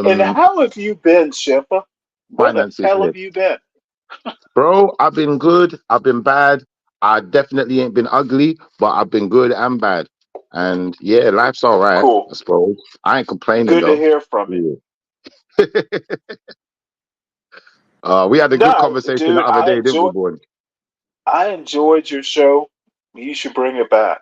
P: And how have you been, Shippa? Where the
H: finances
P: hell
H: lit.
P: have you been?
H: Bro, I've been good. I've been bad. I definitely ain't been ugly, but I've been good and bad. And yeah, life's all right,
P: Cool.
H: I suppose. I ain't complaining
P: Good to
H: though.
P: hear from you.
H: We had a good
P: No,
H: conversation the
P: dude,
H: other day, didn't we, boy?
P: I enjoyed your show. You should bring it back.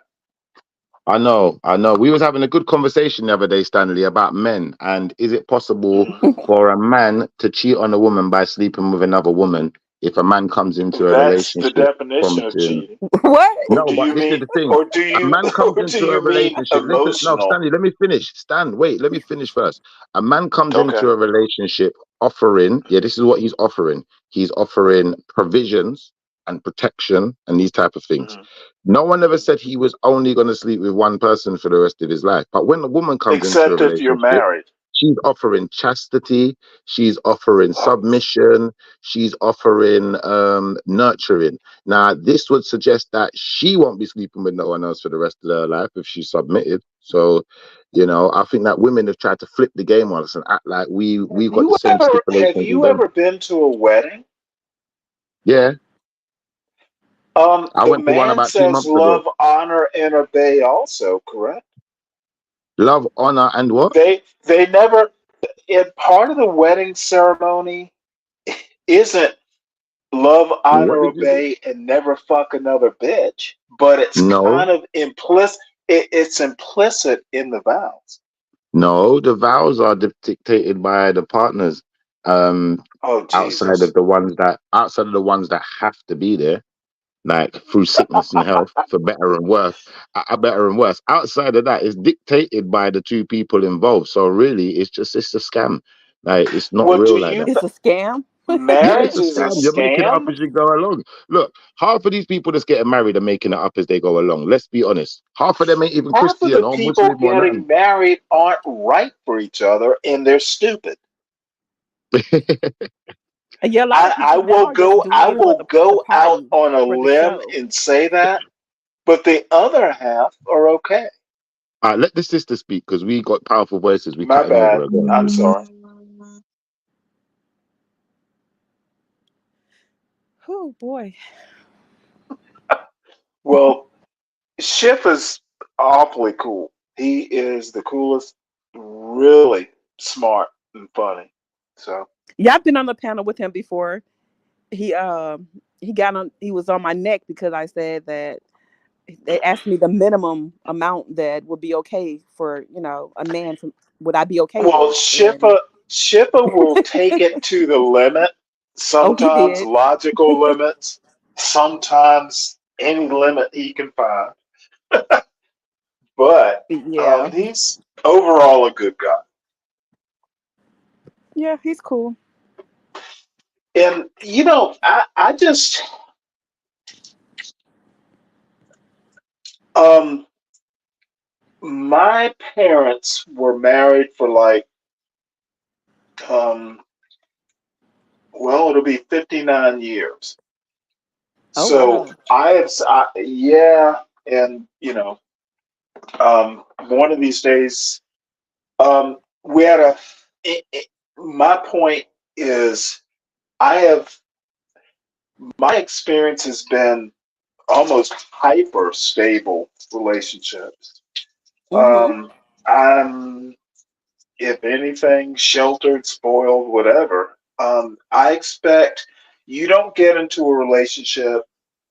H: I know. We was having a good conversation the other day, Stanley, about men, and is it possible for a man to cheat on a woman by sleeping with another woman if a man comes into a
P: That's the
H: relationship
P: definition of
H: promising?
P: cheating.
R: What?
P: Or
H: No,
P: do
H: but
P: you
H: this is
P: mean?
H: the thing.
P: Or do
H: A
P: you?
H: man comes
P: Or do
H: into a
P: you mean
H: relationship. Listen, no,
P: emotional?
H: Stanley, let me finish. Stan, wait, let me finish first. A man comes
P: Okay.
H: into a relationship offering, yeah, this is what he's offering. He's offering provisions and protection and these type of things.
P: Mhm.
H: No one ever said he was only going to sleep with one person for the rest of his life. But when a woman comes into a
P: Except if you're
H: relationship,
P: married.
H: she's offering chastity, she's offering submission, she's offering nurturing. Now, this would suggest that she won't be sleeping with no one else for the rest of her life if she's submitted. So, I think that women have tried to flip the game on us and act like we've got the same
P: Have
H: stipulations as
P: you
H: them.
P: ever been to a wedding?
H: Yeah, I
P: The
H: went to one
P: man
H: about 2 months
P: says
H: ago.
P: love, honor, and obey also, correct?
H: Love, honor, and what?
P: They never in part of the wedding ceremony isn't love,
H: What
P: honor,
H: did you do?
P: obey, and never fuck another bitch, but it's
H: No,
P: kind of implicit. It's implicit in the vows.
H: no, the vows are dictated by the partners.
P: Oh
H: Outside of
P: Jesus!
H: the ones that have to be there, like through sickness and health, for better and worse. Better and worse. Outside of that, it's dictated by the two people involved. So really, it's a scam. Like it's not
P: Well, do
H: real like
P: you?
H: that.
R: It's a scam.
H: Yeah, it's
P: Marriage
H: a
P: is a
H: scam. You're making it up
P: scam.
H: as you go along. Look, half of these people that's getting married are making it up as they go along. Let's be honest. Half of them ain't even
P: Half of the
H: Christian or
P: people
H: Muslim or nothing.
P: getting married aren't right for each other, and they're stupid.
R: Yeah, a lot of
P: I
R: people now
P: will
R: are just
P: go.
R: doing
P: I
R: it for
P: will
R: the
P: go out
R: party,
P: on a
R: for the
P: limb
R: show.
P: and say that, but the other half are okay.
H: Let the sister speak because we got powerful voices. We
P: My
H: cutting over
P: bad.
H: again.
P: I'm sorry.
R: Oh boy.
P: Well, Schiff is awfully cool. He is the coolest, really smart and funny. So
R: Yeah, I've been on the panel with him before. He was on my neck because I said that they asked me the minimum amount that would be okay for, a man from would I be okay
P: well,
R: with? And
P: Shippa will take it to the limit.
R: oh, he
P: Sometimes
R: did.
P: logical limits, sometimes any limit he can find. But
R: Yeah.
P: he's overall a good guy.
R: Yeah, he's cool.
P: And I just um my parents were married for like um well, it'll be 59 years.
R: Oh
P: So
R: wow.
P: yeah, and one of these days, we had my point is, I have, my experience has been almost hyper stable relationships.
R: Mhm.
P: I'm, if anything, sheltered, spoiled, whatever. I expect you don't get into a relationship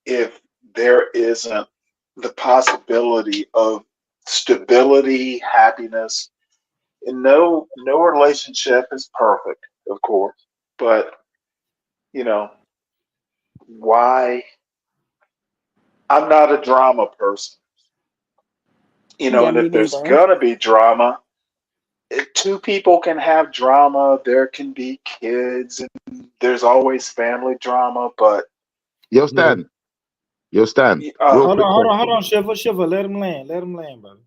P: if there isn't the possibility of stability, happiness. And no relationship is perfect, of course, but you know, why? I'm not a drama person,
R: Yeah,
P: and
R: me
P: if there's
R: neither.
P: gonna be drama, two people can have drama, there can be kids, and there's always family drama, but
H: Yo,
D: Yeah.
H: Stan. Yo, Stan.
P: uh,
H: Real
D: Hold
H: quick
D: on, hold on, hold
H: question.
D: on, Shiver. Let him land. Let him land, brother.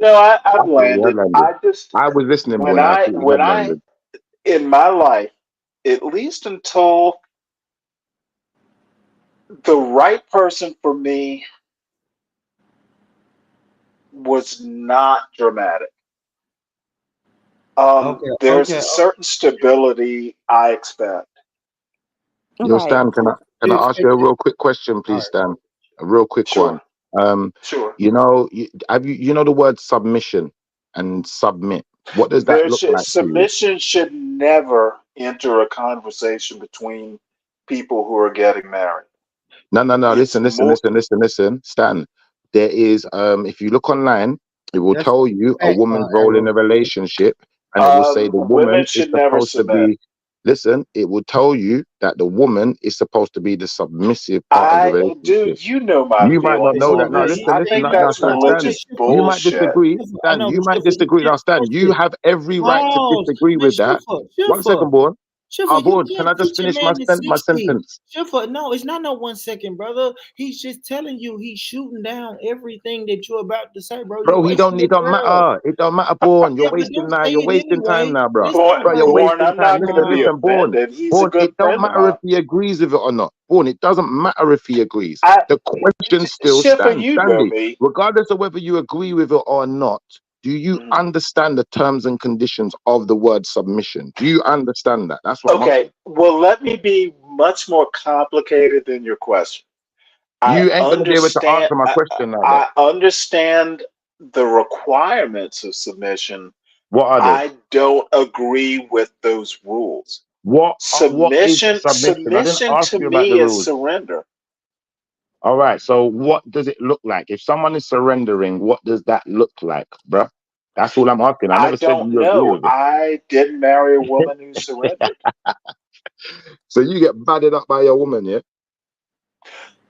P: no, I've
H: I thought you had
P: landed.
H: landed. I was listening, boy.
P: When
H: And I
P: I,
H: thought you
P: when
H: had
P: I,
H: landed.
P: in my life, at least until the right person for me was not dramatic.
D: Okay,
P: There's a
D: okay.
P: certain stability I expect.
H: Yo,
R: Right.
H: Stan. Can I
D: If
H: ask you a real quick question,
D: all
H: please,
D: right,
H: Stan? A real quick
P: Sure.
H: one.
P: Sure.
H: You know, you know the word submission and submit. What does that look like to you?
P: Submission should never enter a conversation between people who are getting married.
H: No.
P: It's more.
H: Listen. Stan, there is if you look online, it will
D: That's
H: tell you a
D: fact,
H: woman's role in
D: Arrow.
H: a relationship, and it will say the
P: Women
H: woman is
P: should never
H: supposed to
P: submit.
H: be. Listen, it will tell you that the woman is supposed to be the submissive part of the relationship.
P: Dude, you know my
H: You might not
P: feelings
H: know
P: on
H: that. Now,
P: this.
H: listen,
P: I
H: listen.
P: think
H: Now,
P: that's
H: Stan.
P: religious
H: You might
P: bullshit.
H: disagree,
D: I
H: Stan.
D: know,
H: You
D: but
H: might disagree. Now, Stan, you have every right to disagree with that. One second, Born.
D: You
H: Born. Can
D: can't
H: I just
D: teach a
H: finish
D: man to
H: my
D: 60.
H: sentence?
D: Schiffer, no, it's not no 1 second, brother. He's just telling you he's shooting down everything that you're about to say, bro. You
H: Bro, he
D: wasting your
H: don't
D: breath.
H: matter. It don't matter, Born. You're
D: Yeah, but
H: wasting
D: don't
H: now.
D: say
H: You're
D: it
H: wasting time
D: anyway.
H: now, bro.
D: Listen,
H: Bro, you're
D: bro.
P: Born,
H: wasting
P: I'm
H: time.
P: not going to be
H: Listen, Born.
P: offended. He's a
H: Born,
P: good
H: it don't
P: friend of
H: matter
P: mine.
H: if he agrees with it or not. Born, it doesn't matter if he agrees. The question still
P: Schiffer,
H: stands.
P: you know
H: Stanley,
P: me.
H: regardless of whether you agree with it or not, do you understand the terms and conditions of the word submission? Do you understand that? That's what I'm asking.
P: Okay, well, let me be much more complicated than your question.
H: You ain't gonna be able to answer my question now, though.
P: I understand the requirements of submission.
H: What are they?
P: I don't agree with those rules.
H: What is submission? I didn't
P: Submission
H: ask
P: to
H: you about the
P: me is
H: rules.
P: surrender.
H: All right. So what does it look like? If someone is surrendering, what does that look like, bruh? That's all I'm asking. I
P: I
H: never said
P: don't
H: you agree
P: know.
H: with it.
P: I didn't marry a woman who surrendered.
H: So you get batted up by your woman, yeah?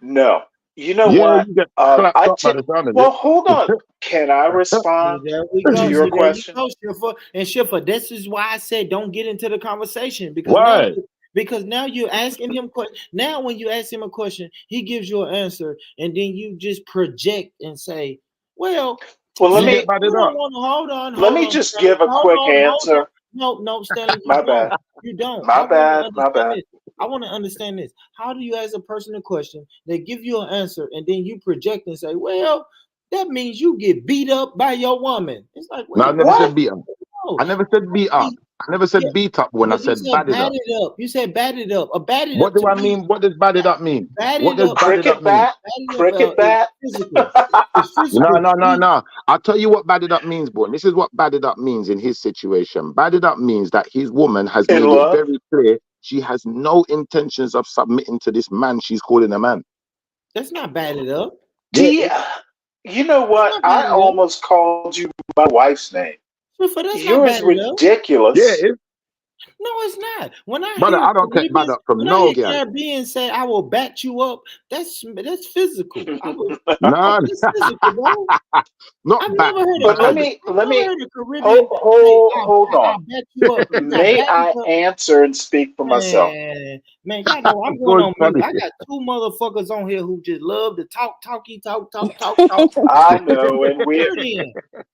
P: No. You know
H: Yeah,
P: what?
H: you get clapped up by the sound of
P: Well,
H: it.
P: hold on. Can I
D: See,
P: respond
D: there we
P: to
D: go.
P: your
D: See, there you
P: question?
D: go, Schiffer. And Schiffer, this is why I said don't get into the conversation
H: Why?
D: because now you're asking him questions. Now, when you ask him a question, he gives you an answer, and then you just project and say, "Well,
P: Well, let
H: You
P: me
H: get batted up.
P: let me just give a quick answer.
D: No, Stanley, you
P: My
D: don't.
P: bad.
D: You don't.
P: My
D: I want to
P: bad. My
D: understand
P: bad.
D: this. I want to understand this. How do you ask a person a question, they give you an answer, and then you project and say, "Well, that means you get beat up by your woman." It's like,
H: No, I
D: wait,
H: never
P: What?
H: said beat up.
D: no.
H: I never said beat up. I never
D: Yeah,
H: said beat up when I
D: but you
H: said
D: said
H: batted up.
D: batted up. You said batted up. A batted
H: What
D: up
H: do
D: to
H: I
D: me,
H: mean? What does batted up mean? What
D: batted
H: does
D: up,
H: batted up
P: Cricket
H: mean?
P: bat?
D: batted up
P: Cricket
D: is
P: bat?
D: physical. It's physical.
H: No. I'll tell you what batted up means, boy. This is what batted up means in his situation. Batted up means that his woman has
P: In
H: made it
P: love?
H: very clear she has no intentions of submitting to this man she's calling a man.
D: That's not batted up.
H: Yeah,
P: You know
D: That's
P: what?
D: not
P: I
D: batted up.
P: almost called you my wife's name.
D: Schiffer, that's not
P: Yours
D: batted up.
P: ridiculous.
H: it is.
D: No, it's not. When I
H: Brother,
D: hear
H: I don't take bad
D: Caribbeans,
H: up from
D: when I
H: no
D: hear
H: girl.
D: Caribbeans say, "I will back you up," that's physical. That's physical, bro.
H: Not
D: I've
H: back,
D: never heard
P: But let
H: bad.
P: me
D: a Caribbean say,
P: hold on.
D: I'll back you up." He's not
P: May
D: backing
P: I
D: up.
P: answer and speak for myself?
D: Man, y'all know I'm going
H: Good
D: on mute.
H: funny.
D: I got two motherfuckers on here who just love to talk.
P: I know, and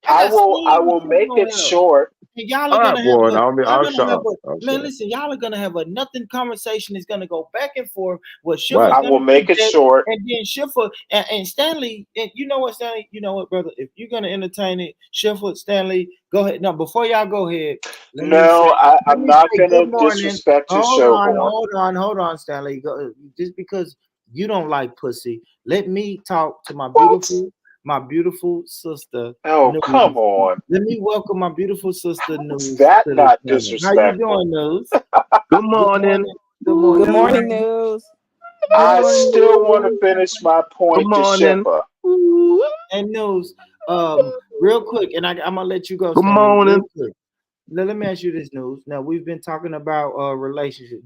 D: I got
P: I
D: slim
P: will make
D: on
P: it
D: here.
P: short.
D: And y'all
H: All
D: are
H: right,
D: gonna have
H: boy.
D: a
H: I'll shut up.
D: man, listen, y'all are gonna have a nothing conversation. It's gonna go back and forth where
H: Right.
D: Schiffer's
P: I
D: gonna
P: will make it
D: project,
P: short.
D: and then Schiffer and Stanley, and you know what, Stanley, you know what, brother, if you're gonna entertain it, Schiffer, Stanley, go ahead. No, before y'all go ahead, let
P: No, I'm
D: me
P: not
D: say
P: going
D: good
P: to
D: morning.
P: disrespect your show, Born.
D: Hold on, Stanley. Just because you don't like pussy, let me talk to my
P: What?
D: beautiful sister.
P: Oh,
D: News.
P: come on.
D: Let me welcome my beautiful sister
P: How's
D: News
P: that
D: to the
P: not
D: channel. How you
P: disrespectful?
D: doing, News?
H: Good morning.
D: Good morning.
R: Good morning, News.
P: I still want to finish my
H: Good
P: point to
H: morning.
P: Schiffer.
D: And News, real quick, and I'm gonna let you go,
H: Good
D: Stanley.
H: morning.
D: Real quick. Now, let me ask you this, News. Now we've been talking about relationship.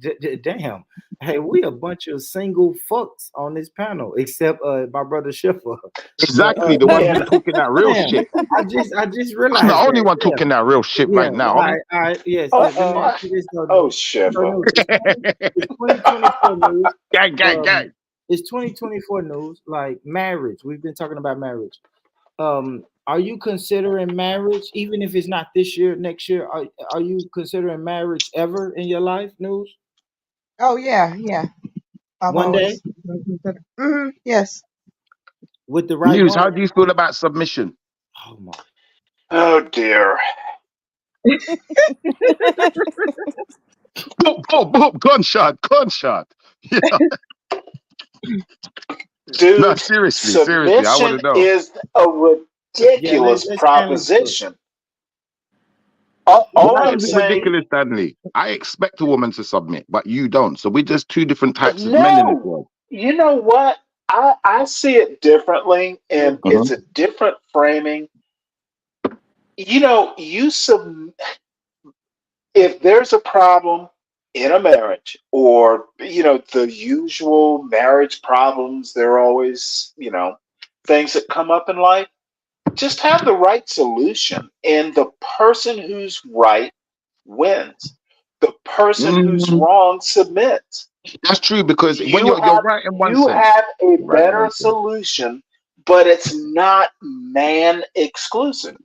D: Damn, hey, we a bunch of single fucks on this panel, except my brother Schiffer.
H: Exactly. The ones who talking that real
D: Damn,
H: shit.
D: I just
H: I'm
D: realized
H: the only
D: that.
H: one talking that real shit
D: Yeah.
H: right now,
D: All
H: homie.
D: right. Yes.
P: Oh,
D: Let me ask you this, though,
P: oh,
D: News. So,
P: Schiffer.
D: News, it's 2024 News.
H: Gang.
D: It's 2024 News. Like marriage. We've been talking about marriage. Are you considering marriage, even if it's not this year, next year? Are you considering marriage ever in your life, News?
E: Oh yeah. I've
D: One day
E: always. Yes.
D: with the right
H: News,
D: woman?
H: how do you feel about submission?
D: Oh my.
P: Oh, dear.
H: Boop, gunshot. Yeah. No,
P: Dude,
H: seriously, I want to
P: submission
H: know.
P: is a
D: Yeah,
P: ridiculous
D: let's Stanley first.
P: proposition. All
H: Why
P: I'm
H: is it
P: saying,
H: ridiculous, Stanley? I expect a woman to submit, but you don't. So we're just two different types of men in this
P: no,
H: world.
P: you know what? I see it differently, and
H: Uh-huh.
P: it's a different framing. You know, if there's a problem in a marriage, or the usual marriage problems, there are always things that come up in life. Just have the right solution, and the person who's right wins. The person who's
H: Mm,
P: wrong submits.
H: that's true because when
P: You
H: you're
P: have
H: right in one
P: you
H: sense.
P: have a
H: You're right in
P: better
H: one sense.
P: solution, but it's not man exclusive.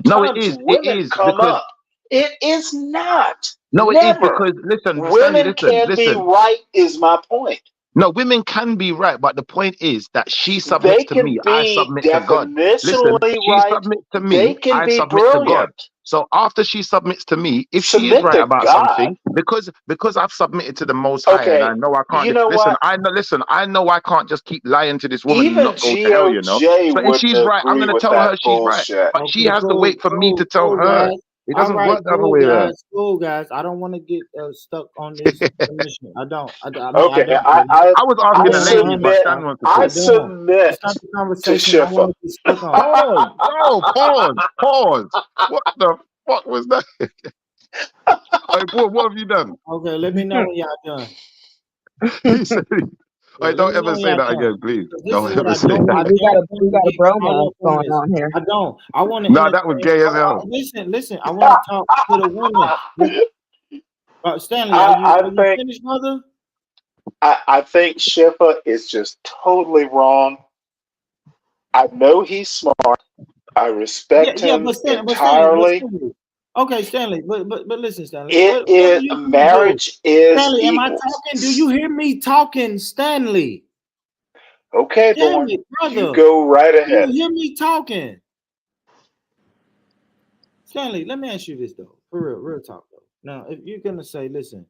H: No, it
P: Sometimes
H: is. It
P: women
H: is
P: come
H: because
P: up. It is not.
H: no, it is
P: Never.
H: because listen, Stanley,
P: Women
H: listen,
P: can be
H: listen.
P: right is my point.
H: No, women can be right, but the point is that she submits
P: They
H: to
P: can
H: me, I
P: be
H: submit to God. Listen,
P: definitionally
H: she
P: right.
H: submits to
P: They
H: me,
P: can
H: I
P: be
H: submit to God.
P: brilliant.
H: So after she submits to me, if she is
P: Submit
H: right
P: to
H: about
P: God.
H: something, because I've submitted to the Most High, and I
P: Okay,
H: know I can't
P: you know
H: listen.
P: what?
H: I know I can't just keep lying to this woman and
P: Even
H: not go to hell, you know.
P: GOJ
H: So if
P: wouldn't
H: she's right, I'm
P: agree
H: gonna
P: with
H: tell her
P: that
H: she's right,
P: bullshit.
H: but she
D: Okay,
H: has to
D: cool,
H: wait for me to
D: cool,
H: tell
D: cool,
H: her.
D: guys.
H: It
D: All
H: doesn't
D: right,
H: work the other way around.
D: cool, guys. I don't want to get stuck on this submission. I don't. I mean, I
P: Okay,
D: don't. Really.
H: I was
D: I
H: asking a lady, but
P: submit.
H: Stan wants to
P: I
H: talk.
D: It's
P: submit
D: not the
P: to
D: conversation I
P: Schiffer.
D: want to be stuck on.
H: Pause. No, pause. What the fuck was that? Hey, boy, what have you done?
D: Okay, let me know when y'all done.
H: He said,
D: Yeah,
H: hey,
D: let
H: don't
D: me know
H: ever
D: when
H: say
D: y'all
H: that
D: done.
H: again, please.
D: Because this is
H: Don't
D: what
H: ever
D: I
H: say
D: don't.
H: that
D: I
H: again.
D: don't
E: We
D: want
E: got
D: to
E: a
D: get caught
E: bromance
D: up on
E: going
D: this.
E: on here.
D: I don't. I want to
H: No, that was
D: entertain.
H: gay as hell.
D: Listen. I want to talk to the women. Stanley, are
P: I
D: you
P: think
D: finished, brother?
P: I think Schiffer is just totally wrong. I know he's smart. I respect
D: Yeah,
P: him
D: but
P: entirely.
D: Stanley. Okay, Stanley, but listen, Stanley.
P: It
D: What
P: is
D: are you gonna do?
P: marriage is
D: Stanley, am I
P: equals.
D: talking? Do you hear me talking, Stanley?
P: Okay, Born,
D: Stanley,
P: you
D: brother,
P: go right
D: do you
P: ahead.
D: hear me talking? Stanley, let me ask you this though, for real talk though. Now, if you're gonna say, listen,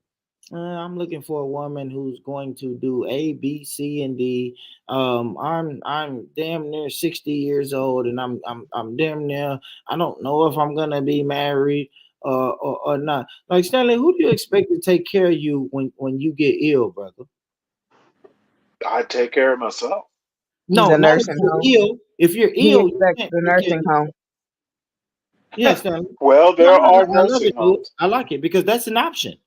D: I'm looking for a woman who's going to do A, B, C, and D. I'm damn near 60 years old, and I'm damn near. I don't know if I'm gonna be married or not. Like Stanley, who do you expect to take care of you when you get ill, brother?
P: I take care of myself.
D: No,
E: The
D: not if
E: nursing home.
D: you're ill. If you're
E: He
D: ill, you
E: expects
D: can't
E: the
D: take care of
E: nursing home.
D: yourself. Yes, Stanley.
P: Well,
D: No,
P: there are
D: I love
P: nursing
D: it, dude.
P: homes.
D: I like it because that's an option.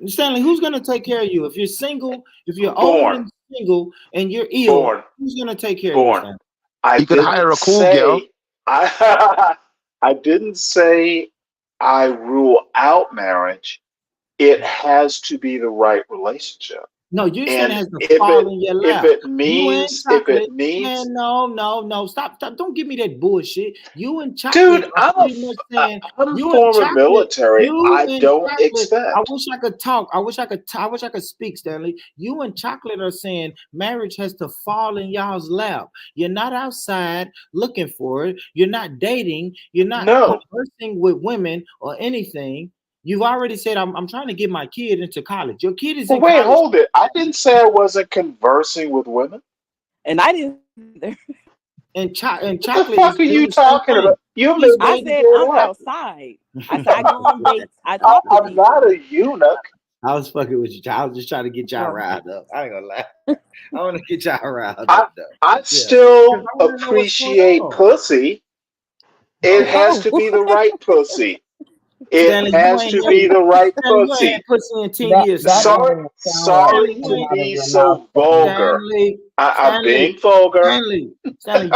D: Stanley, who's gonna take care of you if you're single? If you're old
P: Born,
D: and single and you're ill,
P: born,
D: who's gonna take care of you,
P: born.
D: Stanley?
P: I
H: You could hire
P: didn't
H: a cool girl.
P: say I I didn't say I rule out marriage. It has to be the right relationship.
D: No, you're saying it
P: And
D: has to fall in your
P: if
D: lap.
P: it
D: You and
P: means if it
D: chocolate,
P: means
D: man. No. Stop. Don't give me that bullshit. You and chocolate
P: dude,
D: are pretty much saying
P: I'm
D: you and
P: former
D: chocolate.
P: military.
D: You
P: I
D: and
P: don't
D: chocolate. I
P: expect.
D: wish I could talk. I wish I could speak, Stanley. You and chocolate are saying marriage has to fall in y'all's lap. You're not outside looking for it. You're not dating. You're not
P: No.
D: conversing with women or anything. You've already said I'm trying to get my kid into college. Your kid is
P: Well,
D: in
P: wait,
D: college,
P: hold it. I didn't say I wasn't conversing with women.
R: And I didn't either.
D: and
P: What the
D: chocolate is
P: fuck are
D: doing
P: you
D: the same
P: talking
D: thing.
P: about? You
D: He's
P: made
R: I
P: me
D: waiting.
R: said
P: feel
R: I'm
P: what?
R: outside. I said I go on dates. I talk to
P: I'm not
R: people.
P: a eunuch.
D: I was fucking with you. I was just trying to get y'all
R: Oh.
D: riled up. I ain't gonna lie. I want to get y'all riled
P: I
D: up though.
P: I
D: Yeah, because
P: still
D: I want to know what's going
P: appreciate
D: on.
P: pussy. It
D: Okay,
P: has to be the right pussy. It
D: Stanley, you
P: has
D: ain't
P: to
D: had
P: be the right
D: Stanley, you ain't had
P: pussy.
D: pussy in 10
E: That
D: years,
E: that
D: Stanley.
P: Sorry,
E: don't even sound right
P: sorry
D: Stanley, you
P: to
E: coming
D: ain't
E: out of
P: be
E: your mouth,
P: so
E: Stanley.
P: vulgar.
D: Stanley,
P: I'm
D: Stanley,
P: being vulgar.
D: Stanley.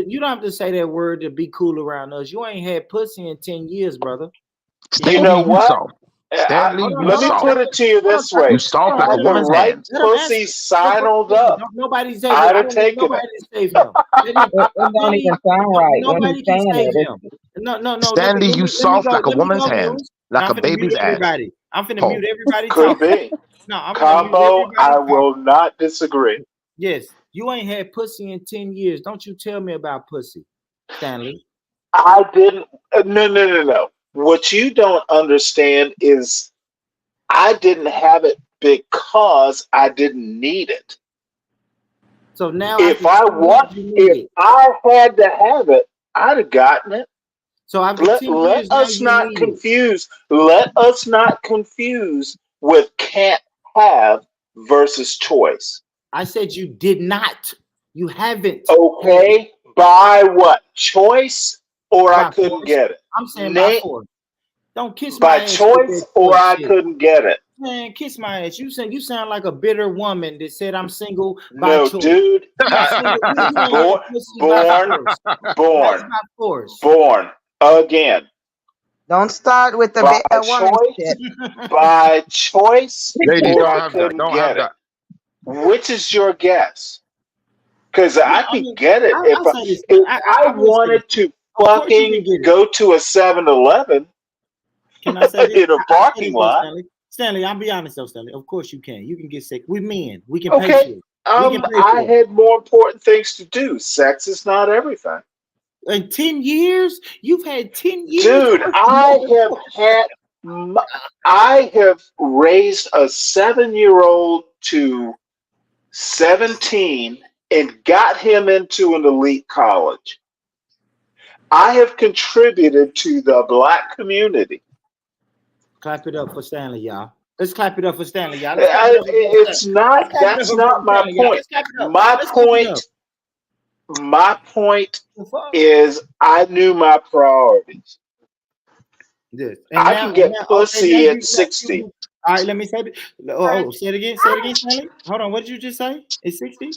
D: You don't have to say that word to be cool around us. You ain't had pussy in 10 years, brother.
P: You
H: Stanley,
P: know
H: you
P: what?
H: soft. Stanley,
D: Hold on,
H: you
P: Let
D: hold
P: me
D: on,
H: soft.
P: put it
D: chocolate.
P: to you
D: Hold on,
P: this
H: You
P: way.
D: chocolate. Hold
H: soft
D: on,
H: like a
P: Had
D: let him
P: the
H: woman's
D: answer.
P: right
H: hands.
D: Let him
P: pussy
D: answer. Chocolate.
P: sidled up,
D: Nobody say that.
P: I'd have taken
D: Nobody
P: it.
D: to save him. Let him.
E: It don't even sound right when he's
D: Nobody can
E: saying
D: save
E: it.
D: him. No.
H: Stanley, you
D: Let me
H: soft
D: go.
H: like a
D: Let me
H: woman's
D: go,
H: hands,
D: viewers. Now
H: like
D: I'm
H: a
D: finna mute
H: baby's ass.
D: everybody. I'm finna
H: Pause.
D: mute everybody
P: Could
D: talking.
P: be.
D: No, I'm finna mute
P: Combo, I
D: everybody
P: will
D: talking.
P: not disagree.
D: Yes, you ain't had pussy in 10 years. Don't you tell me about pussy, Stanley.
P: I didn't. No. What you don't understand is I didn't have it because I didn't need it.
D: So now
P: If
D: after
P: I
D: 10 years,
P: want,
D: you need
P: if
D: it.
P: I had to have it, I'd have gotten it.
D: So after
P: Let
D: 10 years, now
P: us
D: you
P: not
D: need it.
P: confuse. Let us not confuse with can't have versus choice.
D: I said you did not. You haven't had it.
P: Okay, by what choice, or I
D: By
P: couldn't
D: force.
P: get it.
D: I'm saying by
P: Name
D: force. Don't kiss
P: by
D: my ass with
P: choice,
D: that
P: or
D: choice
P: I
D: shit.
P: couldn't get it.
D: Man, kiss my ass. You sound like a bitter woman that said I'm single by
P: No,
D: choice.
P: dude.
D: You're not single. You ain't
P: born,
D: get pussy by
P: born,
D: force. That's
P: born,
D: by force.
P: born again.
E: Don't start with the
P: By
E: bitter woman
P: choice,
E: shit.
P: by choice,
H: Ladies,
P: or
H: don't
P: I
H: have that.
P: couldn't
H: Don't have
P: get it.
H: that.
P: Which is your guess? Because
D: No,
P: I
D: I
P: could
D: mean,
P: get it
D: I'll say this.
P: if I
D: I will say this.
P: wanted to
D: Of course you can
P: fucking
D: get it.
P: go to a 7-Eleven
D: Can I say this?
P: in a
D: I'll say
P: parking
D: this though,
P: lot.
D: Stanley. Stanley, I'll be honest though, Stanley. Of course you can. You can get sick. We're men. We can pay
P: Okay,
D: for it. We can pay
P: I
D: for it.
P: had more important things to do. Sex is not everything.
D: In 10 years? You've had 10 years
P: Dude,
D: worth
P: I have raised a 7-year-old to 17 and got him into an elite college. I have contributed to the black community.
D: Clap it up for Stanley, y'all. Let's clap it up for Stanley, y'all. Let's clap it up for Brother
P: It's
D: Stanley. Let's
P: not.
D: clap it up
P: That's
D: for Brother
P: not my
D: Stanley, y'all.
P: point.
D: Let's clap it up.
P: My
D: Let's clap it up.
P: point
D: The fuck?
P: is I knew my priorities.
D: Yes.
P: I can get pussy at 60.
D: All right, let me say it. Oh, say it again. Say it again, Stanley. Hold on. What did you just say? It's 60?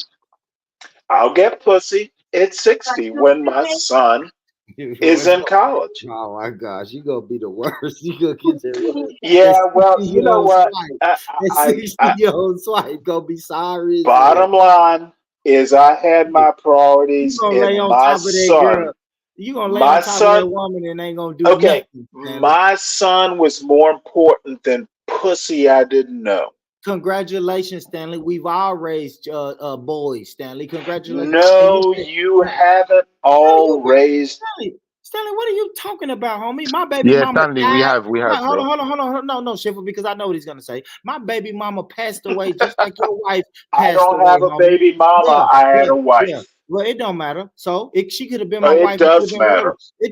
P: I'll get pussy at 60 when my son is in college.
D: Oh my gosh, you gonna be the worst. You gonna get your
P: Yeah, well, you know what?
D: That 60-year-old swipe gonna be sorry.
P: Bottom line is I had my
D: You
P: priorities
D: gonna lay
P: and
D: on
P: my
D: top of that girl.
P: son.
D: You gonna lay
P: My
D: on top of
P: son,
D: that woman and ain't gonna do
P: okay,
D: nothing. Stanley.
P: my son was more important than pussy I didn't know.
D: Congratulations, Stanley. We've all raised boys, Stanley. Congratulations.
P: No, you haven't all raised.
D: Stanley, what are you talking about, homie? My baby
H: Yeah,
D: mama
H: Stanley, we
D: died.
H: have,
D: Hold
H: bro.
D: on. No, Shiffer, because I know what he's gonna say. My baby mama passed away just like your wife
P: I
D: passed
P: don't
D: away,
P: have a
D: homie.
P: baby mama. I had a
D: Yeah.
P: wife.
D: Well, it don't matter. So she could have been my
P: It
D: wife. It could have
P: does
D: been whatever.
P: matter.
D: It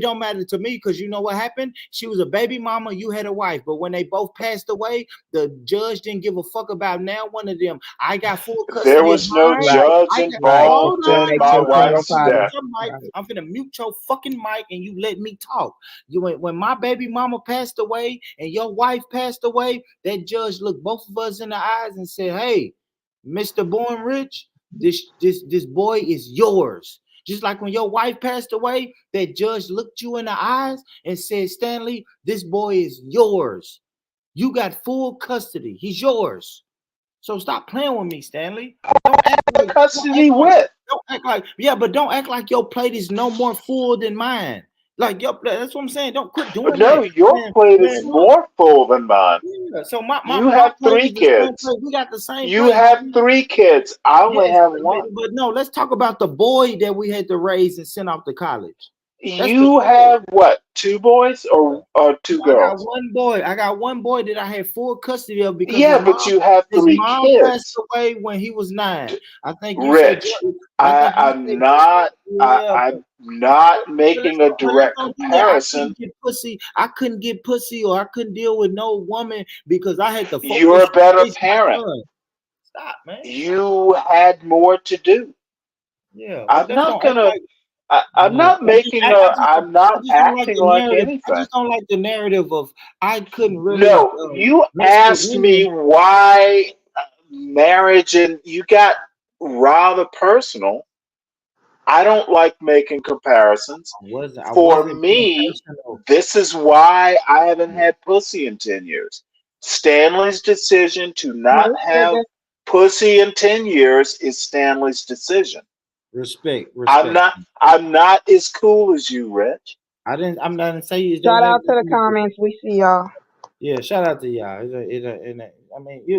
D: don't matter to me because you know what happened. She was a baby mama. You had a wife, but when they both passed away, the judge didn't give a fuck about now one of them. I got full custody
P: There
D: of
P: was no
D: mine.
P: judge
D: Hold
P: involved
D: on.
P: in my wife's
D: Mute
P: death.
D: your mic. I'm finna mute your fucking mic and you let me talk. When my baby mama passed away and your wife passed away, that judge looked both of us in the eyes and said, "Hey, Mr. Born Rich, this boy is yours." Just like when your wife passed away, that judge looked you in the eyes and said, "Stanley, this boy is yours. You got full custody. He's yours." So stop playing with me, Stanley. Don't act like but don't act like your plate is no more full than mine. Like that's what I'm saying. Don't quit doing
P: No,
D: that.
P: your plate is
D: No.
P: more full than mine.
D: Yeah. So my
P: You have
D: plate
P: 3
D: is the same
P: kids.
D: plate. We got the same
P: You
D: plate.
P: have 3 kids. I only
D: Yes,
P: have 1.
D: but no, let's talk about the boy that we had to raise and send off to college.
P: You have what? 2 boys or 2
D: I got
P: girls?
D: one boy. I got one boy that I had full custody of because
P: Yeah, but you have
D: his
P: 3
D: mom passed
P: kids.
D: away when he was 9. I think you said
P: Rich,
D: I'm
P: not making a direct
D: don't do that. I
P: comparison.
D: couldn't get pussy. I couldn't get pussy, or I couldn't deal with no woman because I had to
P: You're
D: focus
P: a better
D: on raising my
P: parent.
D: son. Stop, man.
P: You had more to do.
D: Yeah,
P: I'm
D: that's
P: not
D: don't act
P: gonna.
D: like
P: I'm not making a. I'm not
D: don't like
P: acting
D: the
P: like
D: narrative. I
P: anything.
D: just don't like the narrative of I couldn't really
P: No, you
D: mess with
P: asked me
D: women.
P: why marriage, and you got rather personal. I don't like making comparisons.
D: I
P: For
D: wasn't being
P: me,
D: personal.
P: this is why I haven't had pussy in 10 years. Stanley's decision to not have pussy in 10 years is Stanley's decision.
D: Respect.
P: I'm not as cool as you, Rich.
D: I'm not saying you
E: Shout
D: don't have
E: out to the comments. We see y'all.
D: Yeah, shout out to y'all. It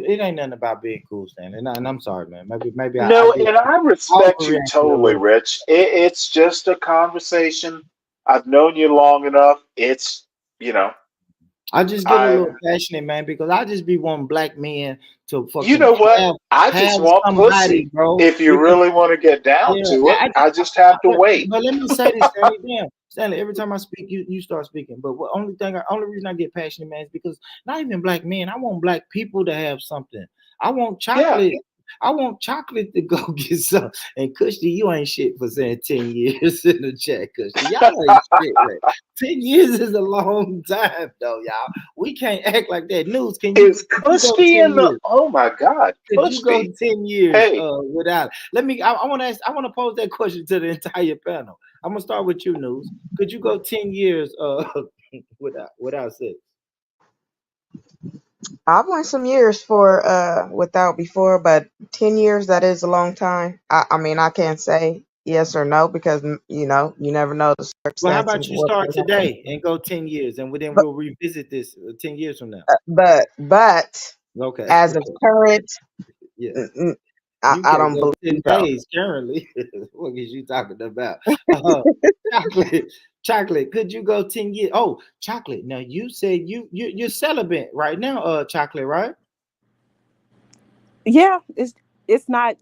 D: ain't nothing about being cool, Stan. And I'm sorry, man. Maybe I
P: No,
D: did.
P: and I respect you
D: Overreacted a
P: totally,
D: little.
P: Rich. It's just a conversation. I've known you long enough. It's, you know.
D: I just get a
P: I,
D: little passionate, man, because I just be wanting black men to
P: you
D: fucking
P: know what?
D: have
P: I just
D: have
P: want
D: somebody,
P: pussy.
D: bro.
P: If you
D: Because
P: really want to get down
D: yeah,
P: to it, I just have to wait.
D: but let me say this, Stanley. Damn, Stanley. Every time I speak, you start speaking. But what only reason I get passionate, man, is because not even black men. I want black people to have something. I want
P: Yeah.
D: chocolate. I want chocolate to go get some. And Cushy, you ain't shit for saying 10 years in the chat, Cushy. Y'all ain't shit, man. 10 years is a long time, though, y'all. We can't act like that. News,
P: Is
D: could you go
P: Kushki
D: 10
P: in the?
D: years?
P: Oh my God,
D: Could you go
P: Kushki.
D: 10 years
P: Hey,
D: without? Let me. I want to ask. I want to pose that question to the entire panel. I'm gonna start with you, News. Could you go 10 years without sex?
E: I've went some years for without before, but 10 years, that is a long time. I mean, I can't say yes or no because you never know the
D: Well, how
E: circumstances
D: about
E: of
D: you
E: what
D: start
E: may happen.
D: today and go 10 years, and then
E: But
D: we'll revisit this 10 years from now.
E: but
D: Okay.
E: as of current,
D: Yeah.
E: mm, mm,
D: You
E: I
D: can't
E: don't
D: go
E: believe
D: 10
E: so.
D: days currently. What is you talking about? Uh, chocolate, chocolate. Could you go 10 years? Oh, chocolate. Now you said you're celibate right now, chocolate, right?
R: Yeah, it's not,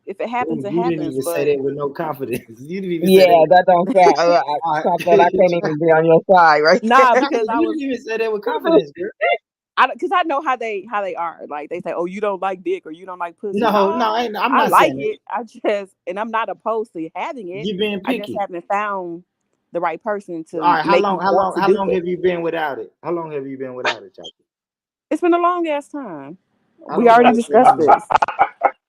R: if it
D: Ooh,
R: happens, it
D: you didn't
R: happens.
D: even say
R: But
D: that with no confidence. You didn't even say that.
E: Yeah, that don't sound.
D: All right.
E: Chocolate, I can't even be on your side right
R: nah,
E: there.
R: because
D: Chocolate, you didn't even say that with confidence, girl.
R: because I know how they are. Like they say, oh, you don't like dick or you don't like pussy.
D: No,
R: Nah,
D: I'm
R: I
D: not
R: like
D: saying it.
R: it. And I'm not opposed to having it.
D: You being
R: I just
D: picky.
R: haven't found the right person
D: All
R: to
D: right,
R: make me want to
D: how
R: do
D: long
R: it.
D: have you been without it? How long have you been without it, chocolate?
R: It's been a long ass time.
D: How
R: We
D: long
R: already
D: has it been?
R: discussed this.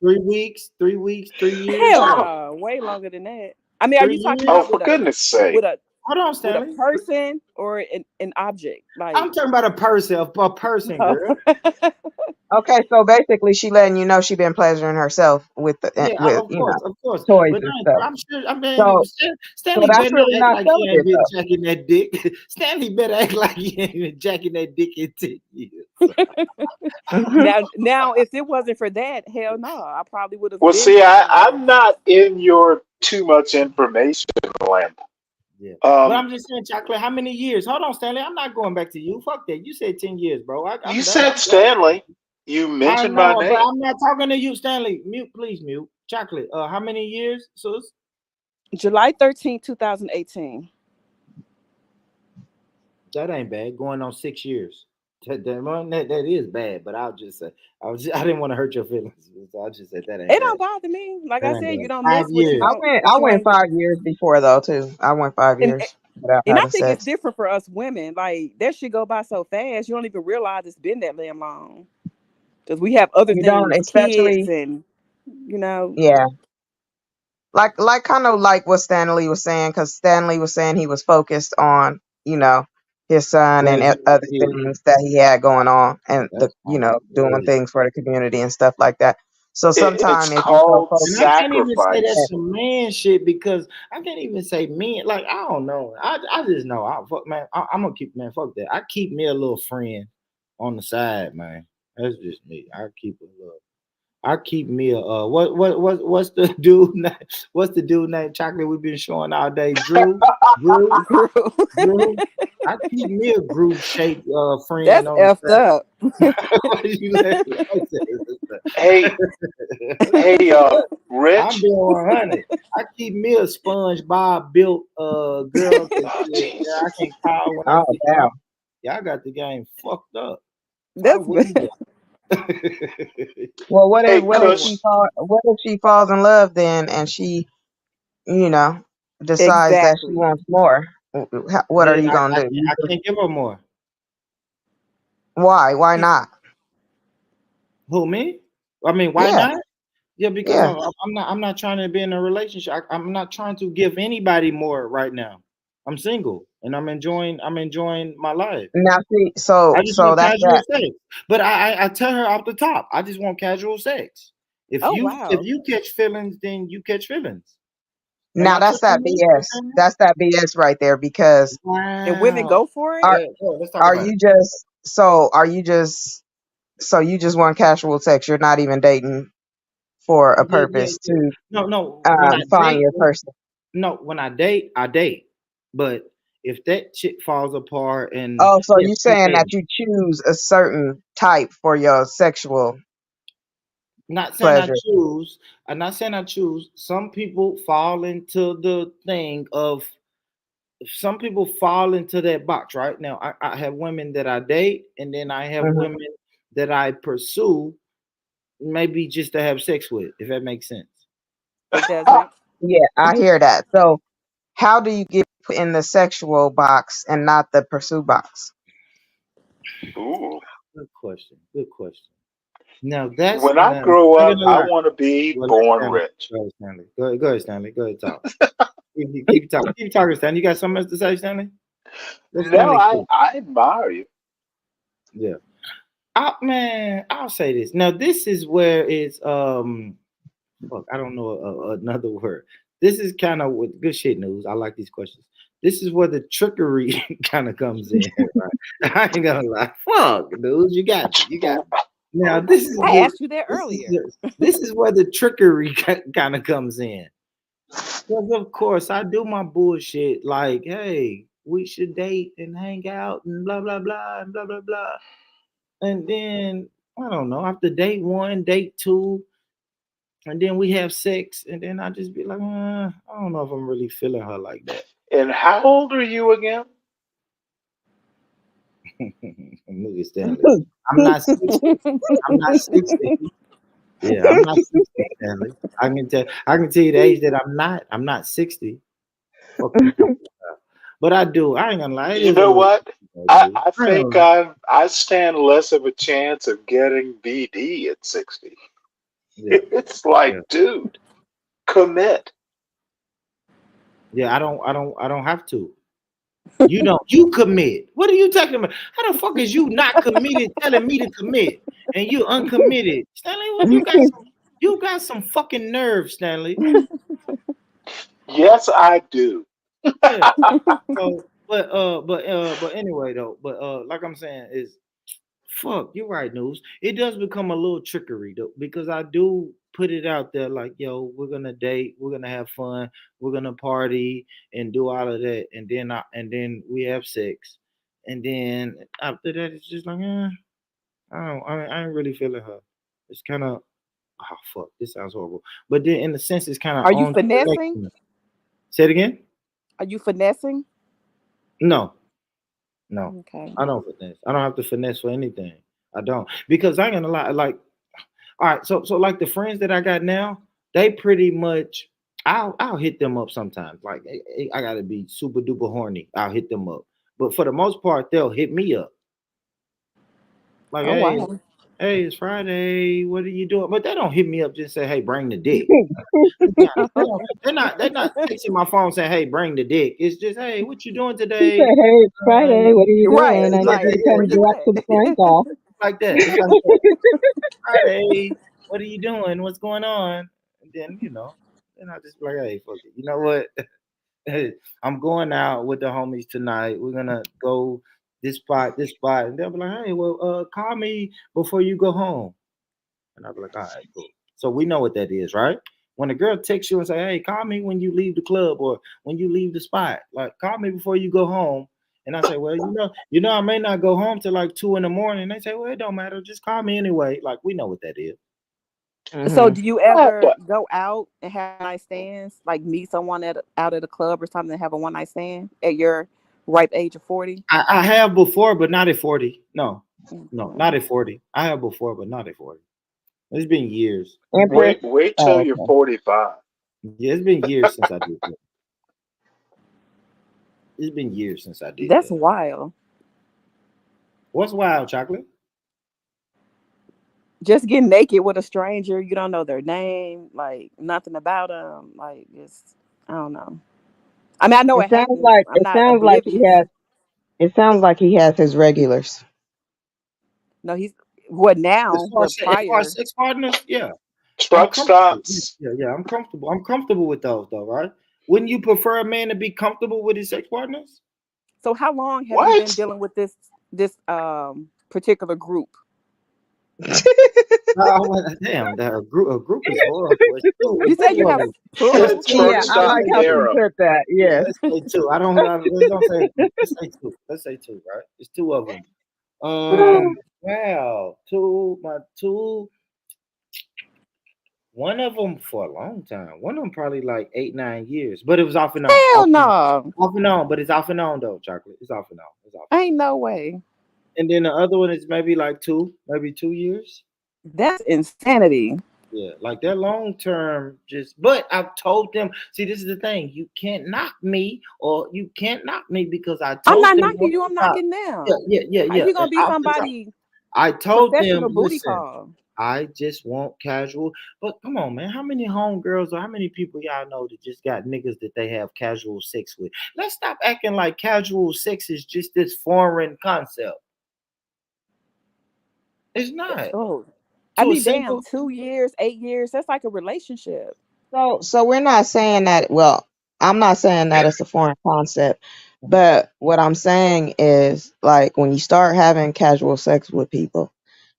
D: 3 weeks, 3 weeks, 3 years?
R: Hell no, way longer than that. I mean, are
D: Three
R: you talking
P: oh
D: years?
R: about
P: for goodness sake.
R: with a
D: Hold on,
R: with a
D: Stanley.
R: person or an object? Like,
D: I'm talking about a person,
R: no.
D: girl.
E: Okay, so basically, she letting you know she been pleasuring herself with
D: Yeah,
E: with
D: of course.
E: toys
D: But
E: and stuff.
D: I'm sure. I mean,
E: So
D: Stanley
E: that's
D: better not
E: really
D: act
E: not
D: like he ain't
E: celibate
D: been
E: though.
D: jacking that dick. Stanley better act like he ain't been jacking that dick in 10 years.
E: Hmm.
R: now, if it wasn't for that, hell no, I probably would have
P: Well,
R: been
P: see,
R: gotten rid
P: I'm not in your too much information land.
D: Yeah. But
P: Um,
D: I'm just saying, chocolate. How many years? Hold on, Stanley. I'm not going back to you. Fuck that. You said 10 years, bro.
P: you
D: I'm done.
P: said
D: I'm done.
P: Stanley. You
D: I
P: mentioned my
D: know, but
P: name.
D: I'm not talking to you, Stanley. Mute, please, mute. Chocolate. How many years, sus?
R: July 13th, 2018.
D: That ain't bad. Going on 6 years. That is bad, but I'll just say I didn't want to hurt your feelings. So I'll just say that ain't
R: It
D: bad.
R: don't bother me. Like I
D: That ain't
R: said, you
D: bad.
R: don't
D: Five
R: miss
D: years.
E: I
R: what you
E: went
R: ain't.
E: 5 years before though too. I went 5 years without
R: And I
E: having
R: think it's
E: sex.
R: different for us women. Like that shit go by so fast, you don't even realize it's been that damn long. Because we have other
E: You don't,
R: things, kids,
E: especially
R: and you know.
E: yeah. Like kind of like what Stanley was saying, because Stanley was saying he was focused on, his son and
D: Raising the
E: other
D: kid.
E: things that he had going on, and
D: That's fine.
E: doing
D: Yeah.
E: things for the community and stuff like that. So
P: It's
E: sometimes if you so
P: called
D: And
E: focused,
D: I can't even say that's
P: sacrifice.
D: some man shit because I can't even say men. Like I don't know. I just know. Fuck man. I'm gonna keep man. Fuck that. I keep me a little friend on the side, man. That's just me. I keep a little. I keep me a what's the dude name? What's the dude named Chocolate we've been showing all day? Drew, Drew. I keep me a groove shaped friend
R: That's
D: on
R: effed
D: the
R: up.
D: side. You laughing?
P: Hey, hey,
D: I'm
P: Rich.
D: being 100. I keep me a SpongeBob built girl that
P: Oh,
D: yeah, I
P: Jesus.
D: can call when I
E: oh
D: see
E: damn.
D: y'all. Y'all got the game fucked up. I
R: That's
D: wouldn't.
E: Well,
P: Hey,
E: what if
P: Kush.
E: she falls in love then and she you know decides that she
R: exactly.
E: wants more? What are
D: Then
E: you gonna do?
D: I can't give her more.
E: Why not?
D: Who me? I mean, why
E: Yeah,
D: not? Yeah, because
E: yeah.
D: I'm not trying to be in a relationship. I'm not trying to give anybody more right now. I'm single and I'm enjoying my life.
E: Now see,
D: I just want
E: that's
D: casual
E: that.
D: sex. But I tell her off the top, I just want casual sex.
R: Oh
D: If
R: wow.
D: you catch feelings, then you catch feelings. Am
E: Now
D: I
E: that's
D: tripping
E: that
D: on
E: BS. That's that BS right there because
R: And women
D: Wow.
R: go for it.
E: are
D: Let's talk
E: are
D: about it.
E: you just so you just want casual sex? You're not even dating for a purpose
D: Yeah.
E: to
D: No. When I
E: find
D: date,
E: your person.
D: no, when I date, I date. But If that shit falls apart and
E: Oh, so
D: yeah,
E: you
D: keep
E: saying that
D: dating.
E: you choose a certain type for your sexual
D: Not saying I
E: pleasure?
D: choose. I'm not saying I choose. Some people fall into the thing of some people fall into that box, right? Now I have women that I date and then I have
E: Mhm.
D: women that I pursue maybe just to have sex with, if that makes sense.
R: It doesn't.
E: Yeah, I hear that. So, how do you get put in the sexual box and not the pursue box?
P: Ooh.
D: Good question. Good question. Now that's
P: When I
D: now
P: grow
D: I'm
P: up,
D: gonna
P: I
D: lie.
P: want to be
D: Well, let
P: born
D: Stanley.
P: rich.
D: Go ahead, Stanley. Go ahead, Stanley. Go ahead, talk. Keep talking. Keep talking, Stanley. You got something else to say, Stanley? Let
P: No,
D: Stanley
P: I,
D: speak.
P: I admire you.
D: Yeah. Man, I'll say this. Now, this is where it's fuck, I don't know another word. This is kind of with good shit news. I like these questions. This is where the trickery kind of comes in, right? I ain't gonna lie. Fuck, dude, you got me. You got me. Now,
R: I asked you that earlier.
D: this is where the trickery kind of comes in. Because of course I do my bullshit like, hey, we should date and hang out and blah blah blah and blah blah blah. And then I don't know, after date one, date two, and then we have sex, and then I just be like, I don't know if I'm really feeling her like that.
P: And how old are you again?
D: Look at Stanley. I'm not 60. I'm not 60. Yeah, I'm not 60, Stanley. I can tell you the age that I'm not. I'm not 60. Fuck you talking about. But I do. I ain't gonna lie. It
P: You
D: is a
P: know
D: little
P: what?
D: dude.
P: I
D: I ain't gonna
P: think
D: lie.
P: I stand less of a chance of getting BD at 60.
D: Yeah.
P: It's like,
D: Yeah.
P: dude, commit.
D: Yeah. I don't have to. You don't. You commit. What are you talking about? How the fuck is you not committed telling me to commit and you uncommitted? Stanley, what you got some fucking nerve, Stanley.
P: Yes, I do.
D: Yeah. So, but anyway though, like I'm saying is fuck, you're right, news. It does become a little trickery though, because I do put it out there like, yo, we're gonna date, we're gonna have fun, we're gonna party and do all of that, and then we have sex, and then after that, it's just like, I ain't really feeling her. It's kind of, oh fuck, this sounds horrible, but then in the sense, it's kind of
R: Are you
D: on to the next
R: finessing?
D: one. Say it again.
R: Are you finessing?
D: No, no,
R: Okay.
D: I don't finesse. I don't have to finesse for anything. I don't because I ain't gonna lie, like. All right, so like the friends that I got now, they pretty much I'll hit them up sometimes. Like I gotta be super duper horny. I'll hit them up. But for the most part, they'll hit me up. Like,
R: Oh
D: hey,
R: wow.
D: hey, it's Friday. What are you doing? But they don't hit me up just say, hey, bring the dick. Let's be honest. They're not texting my phone saying, hey, bring the dick. It's just, hey, what you doing
E: He said,
D: today?
E: "Hey, it's Friday. What are you
R: Right.
E: doing? I need
R: Like
E: you to
R: where
E: come
R: you
E: drop
R: at?
E: some prank off."
D: It's like that. It's like that. Friday, what are you doing? What's going on? And then, then I just be like, hey, fuck it. You know what? I'm going out with the homies tonight. We're gonna go this spot. And they'll be like, hey, well, call me before you go home. And I'll be like, all right, cool. So we know what that is, right? When a girl texts you and say, hey, call me when you leave the club or when you leave the spot, like call me before you go home. And I say, well, I may not go home till like 2 a.m. They say, well, it don't matter. Just call me anyway. Like we know what that is.
R: So
E: Mm-hmm.
R: do you ever go out and have night stands? Like meet someone out at a club or something and have a one night stand at your ripe age of 40?
D: I have before, but not at 40. No,
R: Okay.
D: not at 40. I have before, but not at 40. It's been years.
E: Empress.
P: Wait till
E: Oh,
P: you're
E: okay.
P: 45.
D: Yeah, it's been years since I did that. It's been years since I did
R: That's
D: that.
R: wild.
D: What's wild, chocolate?
R: Just get naked with a stranger, you don't know their name, like nothing about them. Like it's, I don't know. I mean, I know
E: It
R: it
E: sounds
R: happens.
E: like
R: I'm not
E: he
R: oblivious.
E: has. It sounds like he has his regulars.
R: No, he's what
D: As
R: now,
D: far
R: but
D: as as far as
R: prior.
D: sex partners, yeah, I'm
P: Truck
D: comfortable. Yeah,
P: stops.
D: yeah, I'm comfortable. I'm comfortable with those though, right? Wouldn't you prefer a man to be comfortable with his sex partners?
R: So how long have you been
P: What?
R: dealing with this particular group?
D: Damn, a group is horrible. It's two.
R: You
D: It's
R: said
D: two
R: you
D: of
R: have
D: them.
R: plural.
D: It's two.
E: Yeah,
D: Let's
E: I
D: say
E: like
D: two.
E: how she put that.
D: Yeah,
E: Yes.
D: let's say two. Let's don't say. Let's say two. Let's say two. Right? It's two of them.
R: Okay.
D: Wow. Two. My two. One of them for a long time. One of them probably like 8, 9 years, but it was off and on.
R: Hell no.
D: Off and on, but it's off and on though. Chocolate. It's off and on. It's off.
R: Ain't no way.
D: And then the other one is maybe like maybe 2 years.
R: That's insanity.
D: Yeah, like that long term. But I've told them. See, this is the thing. You can't knock me, or you can't knock me because I
R: I'm
D: told
R: not
D: them
R: knocking
D: off
R: you.
D: the
R: I'm
D: top.
R: knocking them.
D: Yeah.
R: How you
D: And
R: gonna be
D: off the top.
R: somebody
D: I told them,
R: professional booty
D: listen,
R: call?
D: I just want casual. But come on, man. How many homegirls or how many people y'all know that just got niggas that they have casual sex with? Let's stop acting like casual sex is just this foreign concept. It's not.
R: Oh, I
D: To a
R: mean, damn,
D: single.
R: 2 years, 8 years. That's like a relationship.
E: So we're not saying that. Well, I'm not saying that it's a foreign concept, but what I'm saying is like when you start having casual sex with people,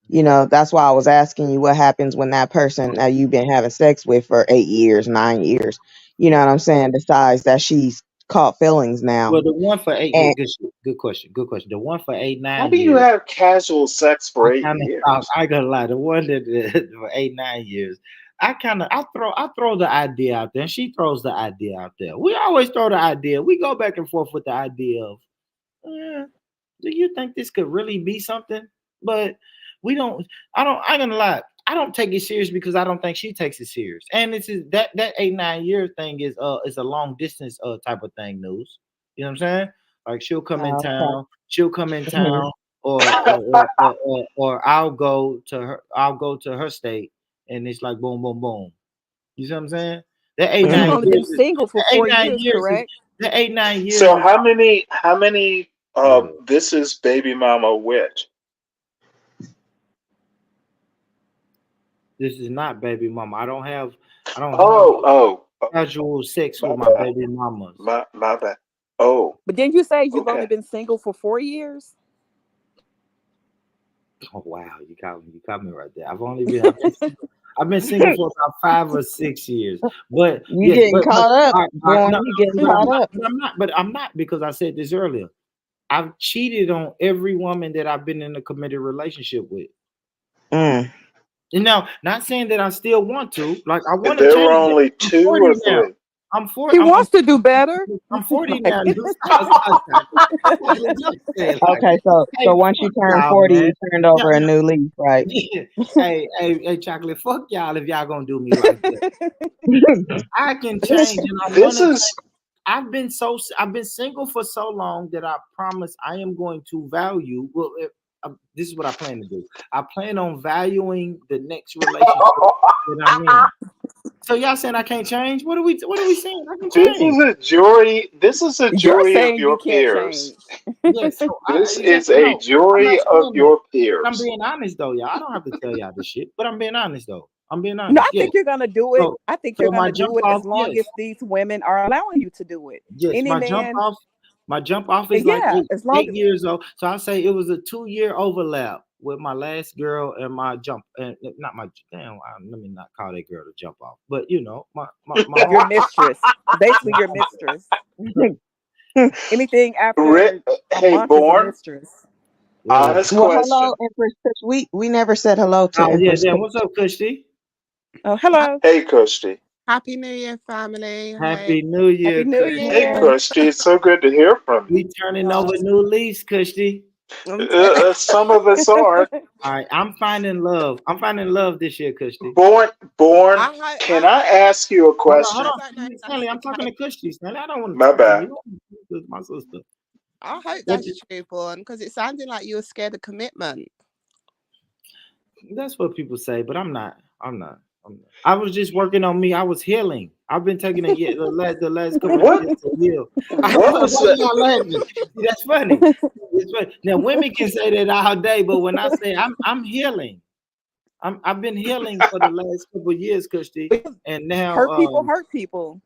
E: that's why I was asking you what happens when that person that you've been having sex with for 8 years, 9 years, you know what I'm saying, decides that she's caught feelings now.
D: Well, the one for 8 years,
E: And
D: good question. The one for eight,
P: How
D: nine
P: do you
D: years.
P: have casual sex for
D: I
P: 8 years?
D: I gotta lie. The one that for 8, 9 years, I throw the idea out there, and she throws the idea out there. We always throw the idea. We go back and forth with the idea of, do you think this could really be something? But we don't. I ain't gonna lie. I don't take it serious because I don't think she takes it serious. And this is that 8, 9 year thing is a long distance type of thing. News. You know what I'm saying? Like she'll come in
E: okay.
D: town. She'll come in
E: Mhm.
D: town or I'll go to her state, and it's like boom, boom, boom. You see what I'm saying? That eight
R: But you've
D: nine
R: only
E: Mhm.
R: been
D: years is
R: single for
D: that eight
R: four
D: nine
R: years,
D: years is
R: correct?
D: that 8, 9 years
P: So
D: is
P: how many
D: go ahead.
P: this is baby mama which?
D: This is not baby mama. I don't have
P: Oh,
D: casual sex
P: my
D: with my
P: bad.
D: baby mamas.
P: My bad. Oh,
R: But didn't you say you've only
P: okay.
R: been single for 4 years?
D: Oh wow, you caught me right there. I've been single for about 5 or 6 years. But
E: You
D: yes,
E: getting caught up,
D: no,
E: Born. You getting caught up.
D: but I'm not because I said this earlier. I've cheated on every woman that I've been in a committed relationship with.
E: Mm.
D: And now, not saying that I still want to. Like I want to
P: There were
D: change it.
P: only
D: I'm
P: two
D: 40
P: or
D: now.
P: three.
D: I'm 40.
R: He wants to do better.
D: I'm 40
R: Like,
D: now. Don't say it like
E: Okay,
D: that.
E: so
D: Hey,
E: once you
D: fuck
E: turn
D: y'all,
E: 40,
D: man.
E: you turned over a
D: Yeah,
E: new leaf, right?
D: yeah. Hey, chocolate. Fuck y'all if y'all gonna do me like that. I can change,
P: This
D: and I want
P: this
D: to change.
P: is
D: I've been single for so long that I promise I am going to value. Well, this is what I plan to do. I plan on valuing the next relationship that I'm in. So y'all saying I can't change? What are we saying? I can
P: this
D: change.
P: is a jury. This is a
R: you're
P: jury of
R: saying you
P: your
R: can't
P: peers.
R: change.
D: Yes. So
P: This
D: yeah,
P: is a
D: no, I'm not
P: jury of
D: saying that.
P: your
D: But I'm
P: peers.
D: being honest though, y'all. I don't have to tell y'all this shit. But I'm being honest though. I'm being
R: No, I
D: honest. Yes.
R: think you're gonna do it.
D: So
R: I think you're
D: my
R: gonna do
D: jump
R: it
D: off,
R: as long
D: yes.
R: as these women are allowing you to do it.
D: Yes,
R: Any man,
D: my jump off is like
R: yeah,
D: eight,
R: as long
D: eight
R: as
D: years old. So I say it was a 2 year overlap with my last girl and my jump and not my let me not call that girl to jump off, but my
R: your mistress, basically your mistress. Anything after a
P: Hey,
R: month is a
P: Born.
R: mistress.
D: whatever.
P: Honest
E: Well, hello,
P: question.
E: Empress Kush. We never said hello to
D: Oh yeah,
E: Empress
D: damn.
E: Kush.
D: What's up, Kushti?
R: Oh, hello.
P: Hey, Kushti.
T: Happy New Year, family. Hey.
D: Happy New
R: Happy
D: Year,
R: New
P: Hey,
D: Kushti.
R: Year.
P: Kushti. It's so good to hear from you.
D: We turning over new leaves, Kushti.
P: Some of us are.
D: All right, I'm finding love. I'm finding love this year, Kushti.
P: Born. Can I ask you a
D: Hold
P: question?
D: on, Stanley. I'm talking to Kushti. Stanley, I don't want to
P: My
D: talk to you.
P: bad.
D: It's my sister.
T: I hope
D: What
T: that's true, Born, because it sounded like you were scared of commitment.
D: That's what people say, but I'm not. I'm not. I was just working on me. I was healing. I've been taking the last couple of
P: What?
D: years to heal.
P: What was
D: Why
P: that?
D: y'all laughing? See, that's funny. It's funny. Now women can say that all day, but when I say I'm healing, I've been healing for the last couple of years, Kushti, and now
R: Hurt people.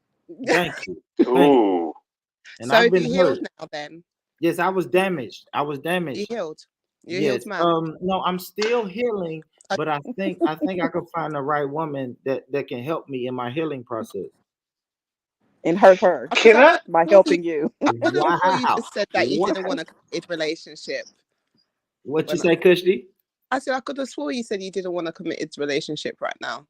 D: thank you, thank you.
P: Ooh.
D: And
T: So
D: I've
T: have
D: been
T: you
D: hurt.
T: healed now then?
D: Yes, I was damaged. I was
T: You
D: damaged.
T: healed? You
D: Yes.
T: healed man.
D: No, I'm still healing, but I think I could find the right woman that can help me in my healing process.
R: And hurt her
T: Because
D: Can I?
R: by helping you.
T: I could have swore you
D: Wow.
T: just said that you
D: What?
T: didn't want a committed relationship.
D: What you
T: When
D: say, Kushti?
T: I said I could have swore you said you didn't want a committed relationship right now.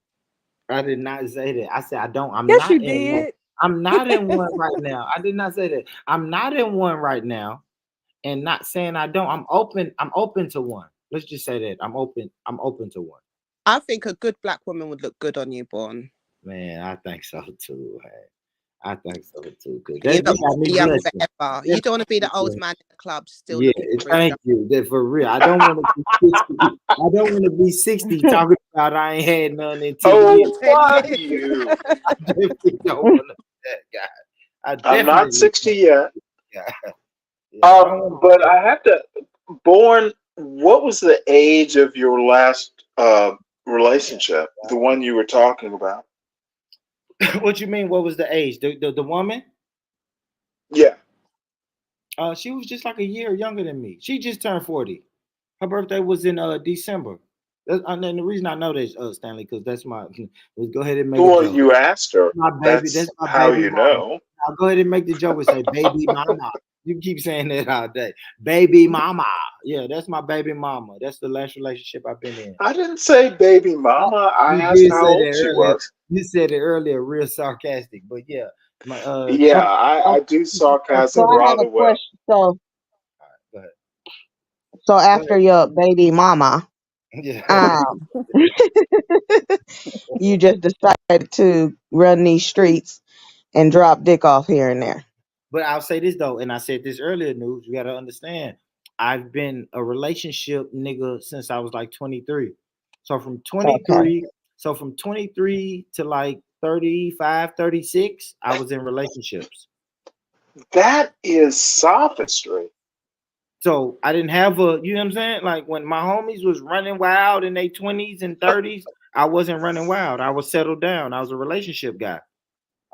D: I did not say that. I said I don't. I'm
R: Yes, you
D: not in one.
R: did.
D: I'm not in one right now. I did not say that. I'm not in one right now, and not saying I don't. I'm open. I'm open to one. Let's just say that I'm open. I'm open to one.
T: I think a good black woman would look good on you, Born.
D: Man, I think so too. Hey. I think so too. Cause
T: You're
D: you
T: not
D: got me
T: young
D: blushing.
T: forever. You don't want to be the old man in the club still
D: Yeah,
T: looking for a
D: thank
T: job.
D: you. That for real. I don't want to be 60. I don't want to be 60 talking about I ain't had none in 10 years.
P: Oh, fuck you.
D: I definitely don't want to be that guy. I
P: I'm not
D: definitely
P: 60 yet.
D: yeah. I don't want
P: But I have to. Born. What was the age of your last relationship? The one you were talking about?
D: to. What you mean? What was the age? The woman?
P: Yeah.
D: She was just like a year younger than me. She just turned 40. Her birthday was in December. And the reason I know this, Stanley, because that's my. Let's go ahead and make a
P: Well,
D: joke.
P: you asked her.
D: My baby,
P: That's
D: that's my
P: how
D: baby
P: you
D: mama.
P: know.
D: I'll go ahead and make the joke and say baby mama. You keep saying that all day. Baby mama. Yeah, that's my baby mama. That's the last relationship I've been in.
P: I didn't say baby mama. I
D: You
P: asked
D: did
P: how
D: say that
P: old she
D: earlier.
P: was.
D: You said it earlier, real sarcastic. But yeah, my
P: Yeah,
D: some
P: I do
E: So
P: sarcasm
E: I have a
P: rather well.
E: question. So
D: go ahead.
E: so
D: Go
E: after
D: ahead.
E: your baby mama,
D: Yeah.
E: um, you just decided to run these streets and drop dick off here and there.
D: But I'll say this though, and I said this earlier, news. You gotta understand. I've been a relationship nigga since I was like 23. So from
E: Okay.
D: 23, so from 23 to like 35, 36, I was in relationships.
P: That is sophistry.
D: So I didn't have a, you know what I'm saying? Like when my homies was running wild in their 20s and 30s, I wasn't running wild. I was settled down. I was a relationship guy.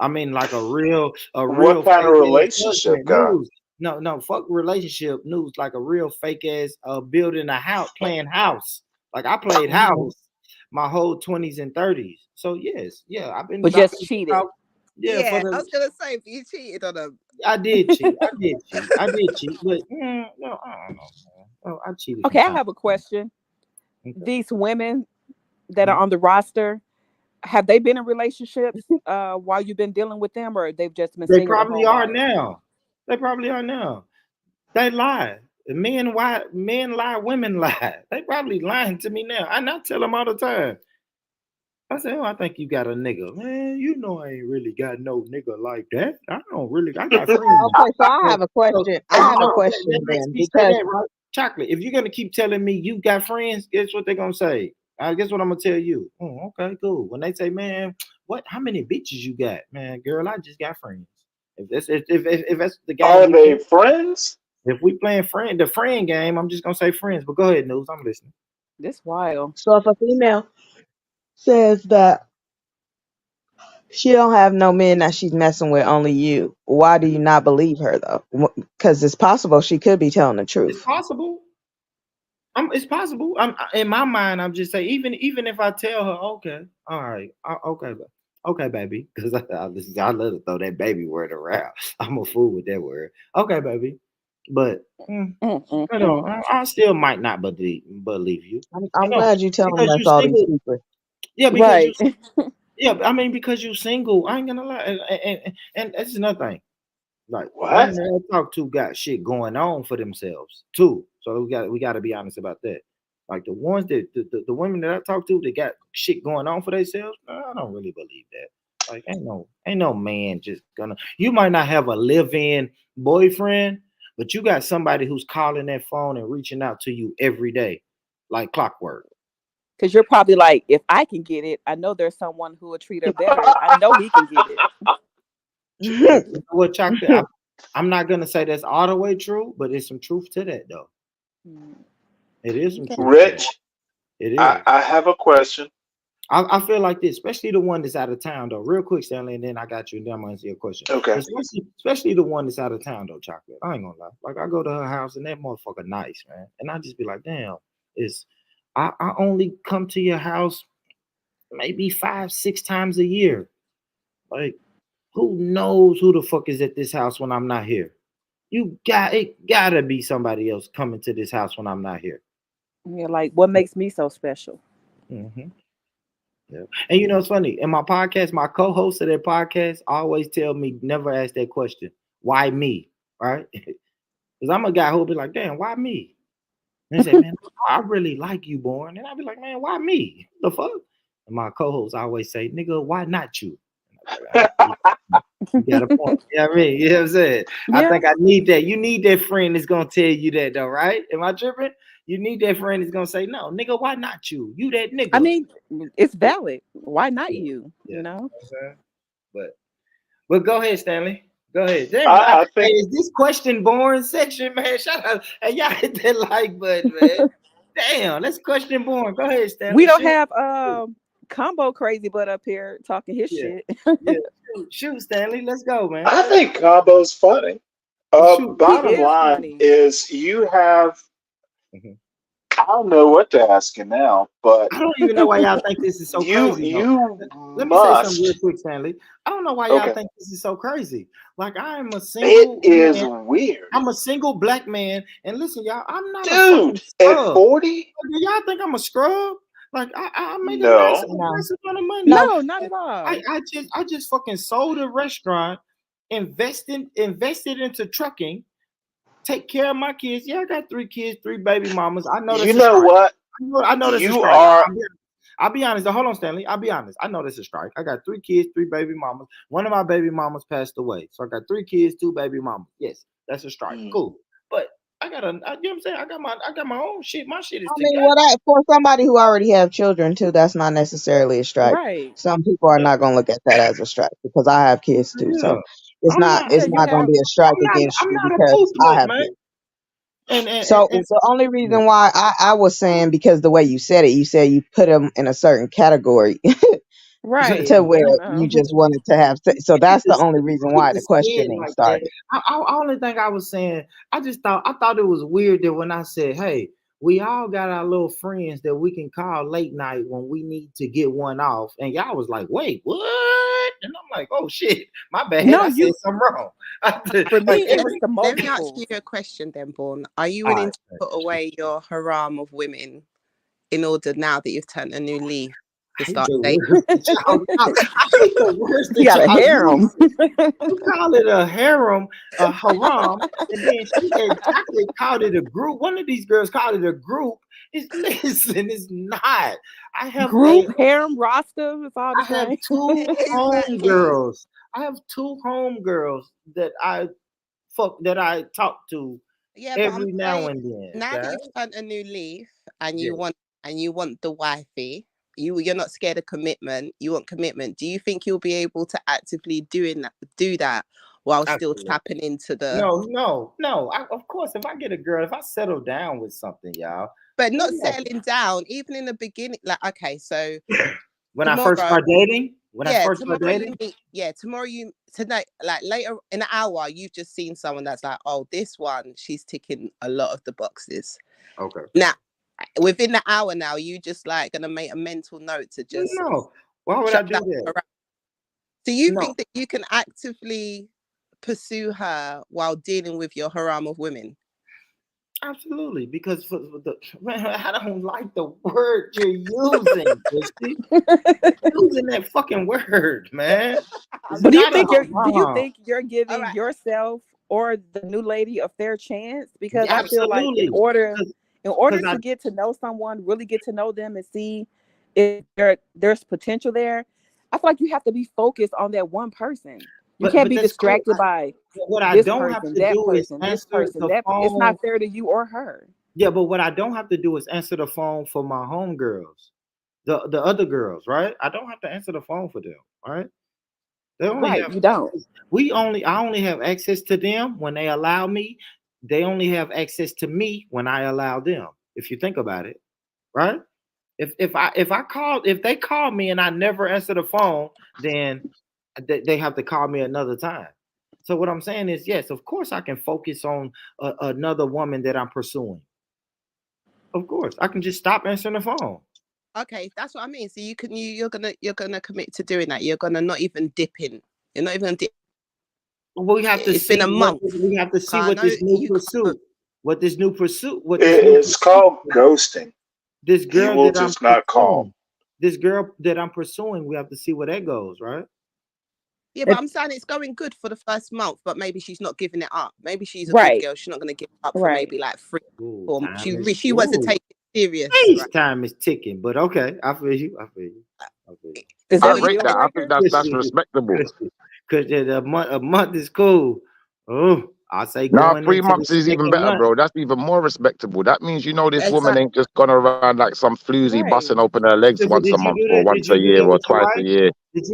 D: I mean, like a real
P: What kind of
D: fake ass
P: relationship
D: husband
P: guy?
D: news. No, fuck relationship news. Like a real fake ass building a house, playing house. Like I played
E: Mhm.
D: house my whole 20s and 30s. So yes, yeah, I've been
R: But just
D: dropping
R: cheated.
D: out. Yeah, for
T: Yeah, I
D: the
T: was gonna say if you cheated on them.
D: I did cheat. I did cheat. I did cheat, but no, I don't know, man. Oh, I cheated from
R: Okay, I
D: time
R: have a
D: to time.
R: question.
D: Okay.
R: These women that are
D: Mhm.
R: on the roster, have they been in relationships while you've been dealing with them, or they've just been
D: They
R: single their
D: probably
R: whole
D: are
R: life?
D: now. They probably are now. They lie. Men lie, women lie. They probably lying to me now. I not tell them all the time. I say, oh, I think you got a nigga. Man, you know I ain't really got no nigga like that. I don't really, I got friends.
E: Okay, so I
D: So,
E: have a
D: so,
E: question. I
D: so you
E: have a
D: know,
E: question
D: that makes
E: then
D: me say
E: because
D: that, right? Chocolate, if you're gonna keep telling me you got friends, guess what they're gonna say? I guess what I'm gonna tell you. Oh, okay, cool. When they say, man, how many bitches you got? Man, girl, I just got friends. If that's the game
P: Are
D: we
P: they
D: play,
P: friends?
D: if we playing the friend game, I'm just gonna say friends. But go ahead, news. I'm listening.
R: This wild.
E: so if a female says that she don't have no men that she's messing with, only you, why do you not believe her though? Because it's possible she could be telling the
D: It's
E: truth.
D: possible. It's possible. I'm in my mind. I'm just saying, even if I tell her, okay, all right, okay, baby, because I love to throw that baby word around. I'm a fool with that word. Okay, baby, but I still might not believe you.
E: I'm glad you're telling
D: Because
E: us
D: you
E: all these
D: single.
E: secrets.
D: Yeah, because you.
R: Right.
D: Yeah, I mean because you single. I ain't gonna lie, and that's another thing. Like the women
P: What?
D: that I talk to got shit going on for themselves too. So we got to be honest about that. Like the ones that the women that I talk to that got shit going on for themselves, I don't really believe that. Like ain't no man just gonna. You might not have a live-in boyfriend, but you got somebody who's calling that phone and reaching out to you every day, like clockwork.
R: Because you're probably like, if I can get it, I know there's someone who will treat her better. I know he can get it.
D: Hey, you know what, chocolate? I'm not gonna say that's all the way true, but there's some truth to that though.
R: Mm.
D: It is some
R: Okay.
D: truth to that.
P: Rich,
D: It
P: I,
D: is.
P: I have a question.
D: I feel like this, especially the one that's out of town though. Real quick, Stanley, and then I got you, and then I'm gonna answer your question.
P: Okay.
D: Especially the one that's out of town though, Chocolate. I ain't gonna lie. Like I go to her house and that motherfucker nice, man. And I just be like, damn, it's I only come to your house maybe 5-6 times a year. Like, who knows who the fuck is at this house when I'm not here? It gotta be somebody else coming to this house when I'm not here.
R: Yeah, like what makes me so special?
D: Mm-hmm. Yeah. And you know it's funny. In my podcast, my co-host of that podcast always tell me never ask that question. Why me? Right? Because I'm a guy who'll be like, damn, why me? And they say, man, I really like you, Born. And I'll be like, man, why me? The fuck? And my co-host always say, nigga, why not you? You got a point. Yeah, I mean, you know what I'm saying?
R: Yeah.
D: I think I need that. You need that friend that's gonna tell you that though, right? Am I tripping? You need that friend that's gonna say, no, nigga, why not you? You that nigga.
R: I mean, it's valid. Why not
D: Yeah.
R: you?
D: Yeah.
R: You know?
D: But go ahead, Stanley. Go ahead. Damn,
P: I
D: hey,
P: think
D: is this question boring section, man? Shout out. Hey, y'all hit that like button, man. Damn, that's question boring. Go ahead, Stanley.
R: We don't
D: Shoot.
R: have combo crazy butt up here talking his
D: Yeah.
R: shit.
D: Yeah. Shoot, Stanley. Let's go, man.
P: I think Combo's funny.
D: Shoot.
P: Bottom
R: He is
P: line
R: funny.
P: is you have.
D: Mhm.
P: I don't know what to ask you now, but
D: I don't even know why y'all think this is so crazy, though.
P: you
D: Let me say something real
P: must.
D: quick, Stanley. I don't know why y'all
P: Okay,
D: think this is so crazy. Like, I am a
P: it
D: single
P: is
D: man.
P: weird,
D: I'm a single black man. And listen, y'all, I'm not a fucking
P: dude. At
D: scrub.
P: 40,
D: Do y'all think I'm a scrub? Like, I make a
P: no.
E: No.
D: nice amount of money.
E: No.
R: No, not at all.
D: I just fucking sold a restaurant, invested into trucking, take care of my kids. Yeah, I got 3 kids, 3 baby mamas. I know
P: You
D: that's a
P: know
D: strike.
P: what?
D: I know that's a
P: You
D: strike.
P: are.
D: I'll be honest. Hold on, Stanley. I'll be honest. I know that's a strike. I got 3 kids, 3 baby mamas. One of my baby mamas passed away. So I got 3 kids, 2 baby mamas. Yes, that's a strike.
P: Mm.
D: Cool. But I got you know what I'm saying? I got my own shit. My shit is
E: I mean,
D: together.
E: for somebody who already have children too, that's not necessarily a strike.
R: Right.
E: Some people are not gonna look at that as a strike because I have kids too.
D: Yeah.
E: So it's
D: I'm
E: not
D: not
R: Yeah, you
E: gonna
R: have
E: be a strike against
D: I'm
E: you
D: not a
E: because
D: poop
E: I
D: nut,
E: have
D: man.
E: kids.
D: And
E: So the only reason why I was saying, because the way you said you put them in a certain category
R: right.
E: to where
R: I
E: you
R: know.
E: just wanted to have sex. So that's the only reason
D: hate
E: why
D: to
E: the
D: say it
E: questioning
D: like that.
E: started.
D: I only think I was saying, I thought it was weird that when I said, hey, we all got our little friends that we can call late night when we need to get one off. And y'all was like, wait, what? And I'm like, oh shit, my bad.
R: No,
D: I said something wrong.
R: for
D: Like
R: me, it was the
T: Let me ask you
R: multiples.
T: a question then, Born. Are you
D: all
T: willing
D: right.
T: to put away your haram of women in order now that you've turned a new leaf to
D: I hate
T: start
D: the
T: dating?
D: words that I hate the words
R: You
D: that
R: got a
D: y'all
R: harem.
D: use. You call it a harem, a haram, and then she and Chocolate called it a group. One of these girls called it a group. Listen, it's not. I have
R: Group harem roster. It's all the
D: I have
R: same.
D: 2
T: Exactly.
D: homegirls. I have 2 homegirls that I talk to
T: Yeah, but I'm
D: every now
T: saying
D: and then,
T: now that
D: guys.
T: you've turned a new leaf and
D: Yeah,
T: you want the wifey, you're not scared of commitment. You want commitment. Do you think you'll be able to actively do that while still
D: absolutely.
T: tapping into the
D: No. Of course, if I get a girl, if I settle down with something, y'all.
T: but not
D: Yeah.
T: settling down even in the beginning? Like, okay, so
D: When I first
T: tomorrow,
D: start dating,
T: tomorrow you tonight, like later in an hour, you've just seen someone that's like, oh, this one, she's ticking a lot of the boxes.
D: Okay.
T: Now, within the hour now, you just like gonna make a mental note to just
D: No. Why would I
T: shut
D: do
T: down
D: that?
T: her. Do you
D: No.
T: think that you can actively pursue her while dealing with your haram of women?
D: Absolutely, because man, I don't like the word you're using, Christy. Using that fucking word, man. It's
R: But
D: not a
R: do you
D: haram.
R: think you're
T: All
R: giving
T: right.
R: yourself or the new lady a fair chance? Because
D: Yeah,
R: I feel like in
D: absolutely.
R: order
D: Because I
R: to get to know someone, really get to know them and see if there's potential there, I feel like you have to be focused on that one person. You can't
D: but
R: be
D: that's cool.
R: distracted by
D: What I
R: this
D: don't have
R: person,
D: to
R: that
D: do is
R: person, this
D: answer
R: person,
D: the
R: that it's
D: phone.
R: not fair to you or her.
D: Yeah, but what I don't have to do is answer the phone for my homegirls. The other girls, right? I don't have to answer the phone for them, right? They only
R: Right,
D: have
R: you don't.
D: I only have access to them when they allow me. They only have access to me when I allow them. If you think about it, right? If they call me and I never answer the phone, then they have to call me another time. So what I'm saying is, yes, of course I can focus on another woman that I'm pursuing. Of course, I can just stop answering the phone.
T: Okay, that's what I mean. So you're gonna commit to doing that. You're gonna not even dip in. You're not even gonna dip.
D: We have to
T: It's
D: see
T: been a month.
D: we have to see
T: I
D: what
T: know
D: this new
T: you.
D: pursuit, what this new pursuit,
P: It's called ghosting.
D: this
P: He
D: girl
P: will
D: that I'm
P: just not call.
D: pursuing, we have to see where that goes, right?
T: Yeah, but I'm saying it's going good for the first month, but maybe she's not giving it up. Maybe she's a good
R: Right.
T: girl. She's not going to give it up for
R: Right.
T: maybe like 3
D: Ooh,
T: or
D: time
T: she
D: is
T: she wants to
D: ooh.
T: take it serious.
D: Hey,
T: Right?
D: time is ticking, but okay, I feel you.
R: Is
H: I
R: that a
H: rate
R: deal
H: that. I
R: breaker?
H: think that's respectable.
D: Because a month is cool. Oh, I say
H: Now,
D: going
H: 3
D: into the
H: months is even
D: second
H: better,
D: month.
H: bro. That's even more respectable. That means this woman
T: Exactly.
H: ain't just gone around like some floozy
R: Right.
H: busting open her legs
D: Sister,
H: once a
D: did you
H: month
D: do
H: or
D: that? Did
H: once a
D: you do
H: year
D: that
H: or
D: with your
H: twice a
D: wife?
H: year.
D: Did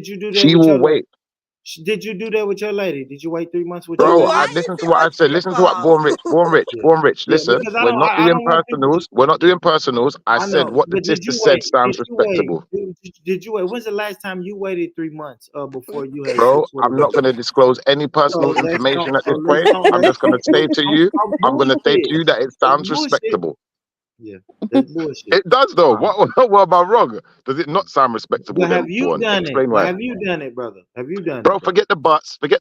D: you do that
H: She
D: with
H: will
D: your
H: wait.
D: Did you do that with your lady? Did you wait 3 months with
T: But
D: your
H: Bro,
D: lady?
T: why
H: I
T: is
H: listen to
T: it
H: what
T: my
H: I said. Listen to what
T: fault?
D: Yeah,
H: Born rich.
D: yeah,
H: Listen,
D: because
H: we're not
D: I
H: doing
D: don't want people.
H: personals. We're not doing personals. I
D: I
H: said
D: know,
H: what the
D: but did
H: sister
D: you
H: said
D: wait?
H: sounds respectable.
D: Did you wait? When's the last time you waited 3 months before you had
H: Bro,
D: sex with a
H: I'm not
D: girl?
H: going to disclose any
D: So
H: personal
D: let's
H: information
D: don't.
H: at
D: So
H: this point. I'm
D: let's
H: just going to say to
D: don't
H: you,
D: talk
H: I'm going to say to
D: bullshit.
H: you that it
D: That's
H: sounds
D: bullshit.
H: respectable.
D: Yeah, that's bullshit.
H: It does though.
D: Wow.
H: What am I wrong? Does it not sound respectable
D: But
H: then,
D: have you
H: Born?
D: done it?
H: Explain
D: But
H: why.
D: have you done it, brother? Have you done
H: Bro,
D: it, brother?
H: forget the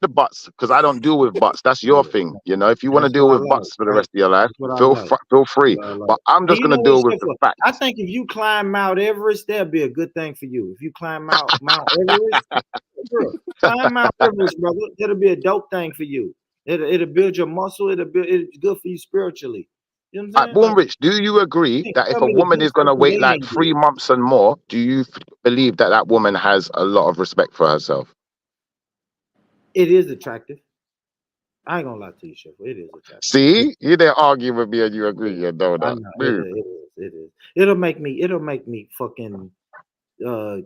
H: butts, because I don't deal with butts. That's your
D: Yeah,
H: thing. If you want to
D: that's
H: deal
D: what I
H: with
D: like.
H: butts for the rest of your life,
D: That's what I
H: feel
D: like.
H: feel free.
D: That's what I like.
H: But I'm
D: And
H: just
D: you
H: gonna
D: know what,
H: deal with the
D: Shifra? I
H: facts.
D: think if you climb Mount Everest, that'll be a good thing for you. If you climb Mount Everest, bro, climb Mount Everest, brother. It'll be a dope thing for you. It'll build your muscle. It's good for you spiritually. You know what I'm saying?
H: Born
D: Like,
H: Rich, do you agree that if
D: tell
H: a
D: me to
H: woman
D: do
H: is gonna
D: something
H: wait
D: they
H: like
D: ain't
H: 3 months and more, do you believe that that woman has a lot of respect for herself?
D: It is attractive. I ain't gonna lie to you, Shifra. It is attractive.
H: See, you didn't argue with me and you agree, you know
D: I
H: that.
D: know it
H: Move.
D: is. It is. It'll make me fucking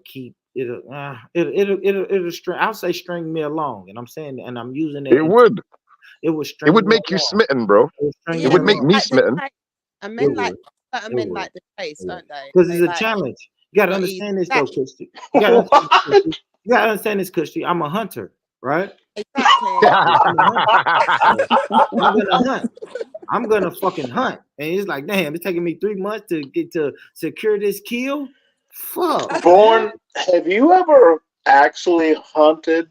D: keep it'll string. I'll say string me along, and I'm saying, and I'm using it.
H: It would.
D: It would
H: It
D: string
H: would
D: me
H: make you
D: along.
H: smitten, bro.
D: It would string
H: It
D: me
T: Yeah,
H: would make
T: men
D: along.
H: me
T: like the
H: smitten.
T: chase. And
D: It
T: men like
D: would.
T: certain
D: It
T: men
D: would.
T: like the chase,
D: Yeah.
T: don't they?
D: Because
T: They
D: it's a
T: like
D: challenge. You gotta
T: not easy.
D: understand this though,
T: Exactly.
D: Christy. You gotta understand this, Christy. You gotta understand this, Christy. I'm a hunter, right?
T: Exactly.
D: Yeah, I'm a hunter. So I'm gonna hunt. I'm gonna fucking hunt. And it's like, damn, it's taking me 3 months to get to secure this kill. Fuck, man.
P: Born, have you ever actually hunted?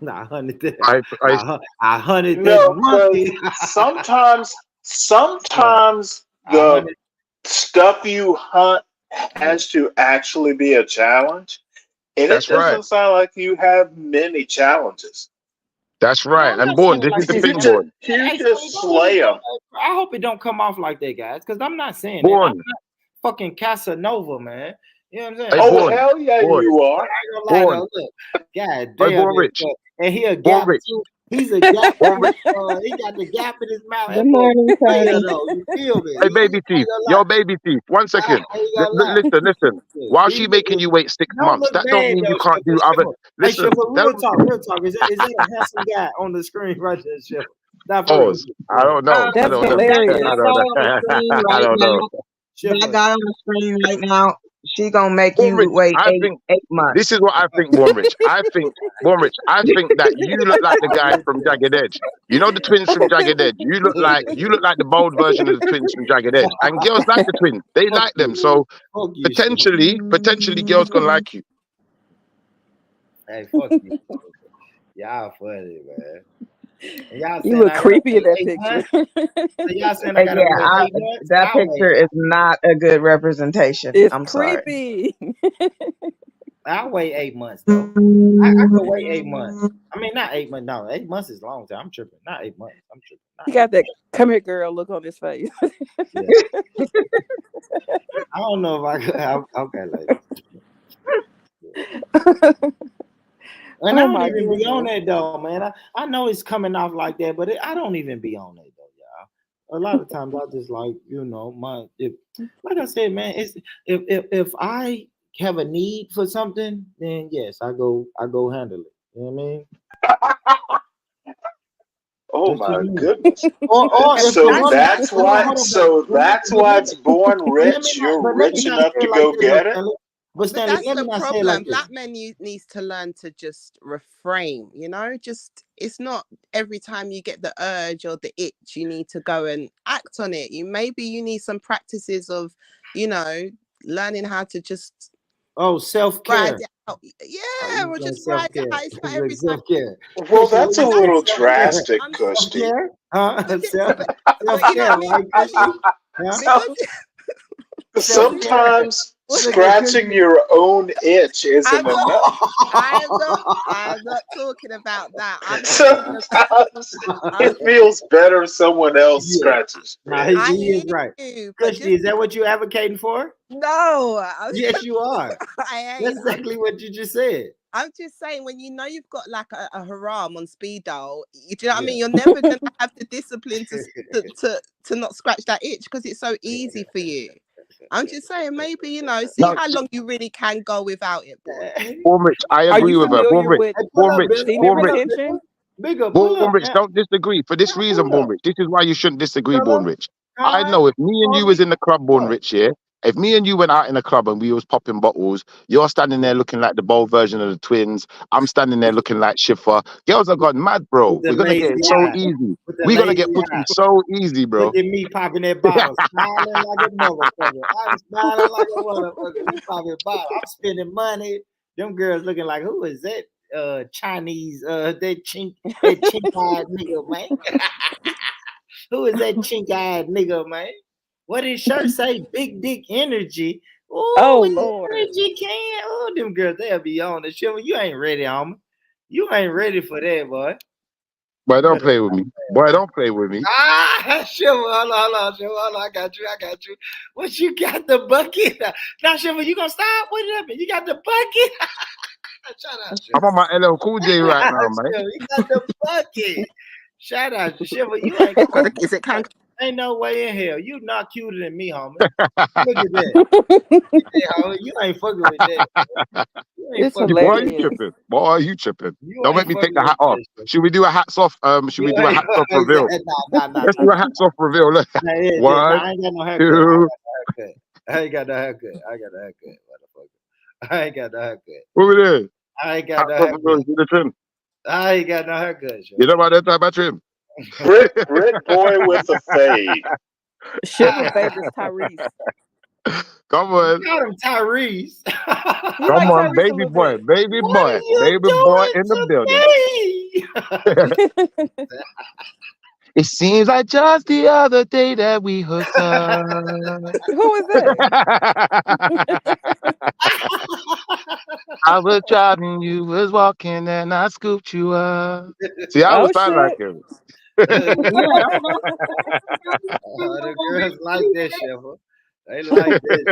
D: Nah, I hunted that.
H: I
D: I hunted that
P: No, because
D: monkey. Yeah,
P: sometimes
D: I
P: the
D: hunted.
P: stuff you hunt
D: Yeah.
P: has to actually be a challenge, and it
H: That's right.
P: doesn't sound like you have many challenges.
H: That's
D: No,
H: right.
D: I'm
H: And
D: not
H: Born,
D: saying it
H: this
D: like
H: is the
D: that.
P: You
H: thing,
P: just
H: Born.
P: you
D: Hey, Sonny,
P: just
D: don't let it
P: slay
D: go.
P: them.
D: I hope it don't come off like that, guys, because I'm not saying that. I'm
H: Born.
D: not fucking Casanova, man. You know what I'm saying?
H: Hey,
D: I'm
P: Oh
D: just,
H: Born.
P: hell yeah,
H: Born.
P: you
D: I
P: are.
D: ain't gonna lie
H: Born.
D: though. Look, god
H: Hey,
D: damn
H: Born
D: it.
H: Rich.
D: And he a
H: Born
D: gap
H: Rich.
D: too. He's a gap
H: Born
D: too.
H: Rich.
D: He got the gap in his mouth.
E: Good
D: That boy
E: morning,
D: fire
E: Tony.
D: though. You feel me?
H: Hey,
D: You ain't
H: baby teeth.
D: gonna lie.
H: Yo, baby teeth. 1 second.
D: I ain't gonna lie.
H: Listen.
D: Yeah.
H: While she making you wait 6
D: Don't
H: months,
D: look
H: that don't
D: bad
H: mean you
D: though,
H: can't do
D: Shifra.
H: other.
D: Hey,
H: Listen,
D: Shifra,
H: that
D: real talk, real talk. Is that a handsome guy on the screen right there, Shifra? Not for real.
H: pause. I don't know. I
R: That's
H: don't know.
E: That
R: hilarious.
H: I
E: guy
H: don't know.
E: on the screen
H: I
E: right
H: don't know.
E: now. That
D: Shifra.
E: guy on the screen right now. She gonna make
H: Born
E: you
H: Rich,
E: wait
H: I think
E: 8 months.
H: this is what I think, Born Rich. I think that you look like the guy from Jagged Edge. You know the twins from Jagged Edge. You look like the bold version of the twins from Jagged Edge. And girls like the twins. They
D: Fuck
H: like them.
D: you.
H: So
D: Fuck you, Shifra.
H: potentially girls gonna like you.
D: Hey, fuck you. Y'all funny, man. And y'all
R: You
D: saying
R: look
D: I gotta
R: creepy in
D: wait
R: that
D: 8 months?
R: picture.
D: So y'all saying I gotta
E: Yeah,
D: wait 8 months?
E: that
D: I'll wait.
E: picture is not a good representation.
R: It's
E: I'm sorry.
R: creepy.
D: I'll wait 8 months though. I could wait 8 months. I mean, not 8 months. No, 8 months is a long time. I'm tripping. Not 8 months. I'm tripping.
R: He
D: Not
R: got that come here girl look on his face.
D: Yeah. I don't know if I could. Okay, ladies. And I
R: Oh
D: don't
R: my
D: even be on
R: goodness.
D: that though, man. I know it's coming off like that, but I don't even be on that though, y'all. A lot of times I just like, like I said, man, it's if I have a need for something, then yes, I go handle it. You know what I mean?
P: Oh
D: What you
P: my
D: mean?
P: goodness.
D: Or if the
P: So
D: woman,
P: that's
D: hold on,
P: why.
D: hold on, Belly.
P: So that's why it's born rich. You're
D: Let me
P: rich
D: not
P: enough
D: say
P: to
D: it like
P: go
D: this, but
P: get it.
D: Stanley. But
T: But
D: Stanley,
T: that's
D: let me
T: the
D: not say it like
T: problem.
D: this.
T: Black men needs to learn to just refrain, you know? Just it's not every time you get the urge or the itch, you need to go and act on it. Maybe you need some practices of, learning how to just
D: Oh,
T: ride
D: self-care.
T: it out.
D: Oh,
T: Yeah,
D: you
T: or
D: like
T: just ride it
D: self-care.
T: out. It's not
D: You like
T: every time.
D: self-care.
P: Well,
D: Christian, what
P: that's a
D: you
T: And that's
D: say?
P: little
D: Self-care.
P: drastic,
T: I'm
P: Kirsty.
D: Self-care? Huh?
T: but you know what I
D: Self-care,
T: mean?
D: right, Christian? Huh?
T: Because
D: Self-care.
P: Sometimes
T: what
D: Look at
P: scratching
D: Christian.
P: your own itch isn't
T: I'm not
P: enough.
T: I'm not talking about that. I'm talking
P: Sometimes
T: about
P: it feels better if someone else
D: Yeah.
P: scratches your
D: Nah, he,
T: I
P: itch.
D: he
T: hear
D: is right.
T: you, but
D: Christy,
T: just
D: is that what you're advocating for?
T: no,
D: Yes, you are.
T: I
D: That's
T: ain't.
D: exactly what you just said.
T: I'm just saying when you know you've got like a haram on speed dial, do you know what I
D: Yeah.
T: mean? You're never gonna have the discipline to not scratch that itch because it's so easy for you. I'm just saying maybe see
H: No,
T: how long you really can go without it, boy.
H: Born Rich, I
R: Are you
H: agree with her.
R: familiar with
D: Hey, pull up, Billy. Hey,
R: semen
H: Born
D: pull
H: Rich,
D: up, Bigger.
R: retention?
D: Bigger, pull
H: Born
D: up,
H: Rich.
D: man.
H: Don't disagree for this
D: Yeah,
H: reason,
D: pull
H: Born
D: up.
H: Rich. This is why you shouldn't disagree, Born
D: Trilla,
H: Rich. I
D: Kai,
H: know if me and you was
D: Corey.
H: in the club, Born
D: What?
H: Rich, yeah. If me and you went out in a club and we was popping bottles, you're standing there looking like the bold version of the twins. I'm standing there looking like Schiffer. Girls have gone mad,
D: With
H: bro.
D: the
H: We're gonna get
D: lazy
H: it so
D: eye.
H: easy.
D: With the
H: We're gonna
D: lazy
H: get pussy
D: eye.
H: so easy,
D: Look
H: bro.
D: at me popping that bottle, smiling like a motherfucker. I'm smiling like a motherfucker. We popping bottle. I'm spending money. Them girls looking like, who is that? Chinese, that chink-eyed nigga, man. Who is that chink-eyed nigga, man? What his shirt say? Big dick energy. Oh,
R: Oh
D: with the
R: Lord.
D: energy can. Oh, them girls, they'll be on the show. You ain't ready, homie. You ain't ready for that, boy.
H: Boy,
D: You
H: don't
D: better
H: play with me. Boy, don't play with me.
D: Shiver, hold on, Shiver, hold on. I got you. What you got the bucket? Now, Shiver, you gonna stop? What happened? You got the bucket? Shout out,
H: I'm
D: Shiver.
H: on my LL Cool J right now, man.
D: Shiver, you got the bucket. Shout out, Shiver. You ain't come on.
T: Is it
D: Ain't no way in hell. You not cuter than me, homie. Look at that. Yeah, homie. You ain't fucking with that. You ain't
R: It's
D: fucking with
H: Boy,
D: that.
H: you
R: hilarious.
H: tripping. Boy, you tripping.
D: You
H: Don't make
D: ain't
H: me take
D: fucking
H: the
D: with
H: hat off.
D: that shit.
H: Should we do a hats off? Should we
D: You
H: do a
D: ain't
H: hats off reveal? Let's do a
D: nah.
H: hats off reveal. Look.
D: Nah,
H: One,
D: I ain't got no haircut.
H: two.
D: I ain't got no haircut, motherfucker. I ain't got no haircut.
H: What we do?
D: I ain't got
H: Hats
D: no
H: off reveal.
D: haircut.
H: See the trim.
D: I ain't got no haircut,
H: You
D: sure.
H: know about that type of trim?
P: Brit boy with a fade.
R: Shiver favors Tyrese.
H: Come
D: You
H: on.
D: got him Tyrese.
R: You
H: Come
R: like
H: on,
R: Tyrese a
H: baby
R: little
H: boy.
R: bit.
H: Baby
D: What are
H: boy.
D: you
H: Baby boy in the building.
D: doing today?
H: It seems like just the other day that we hooked up.
R: Who is that?
H: I was driving, you was walking, and I scooped you up. See, I
R: Oh
H: was sound like
R: shit.
H: him.
D: The girls like that, Sheffer. They like that.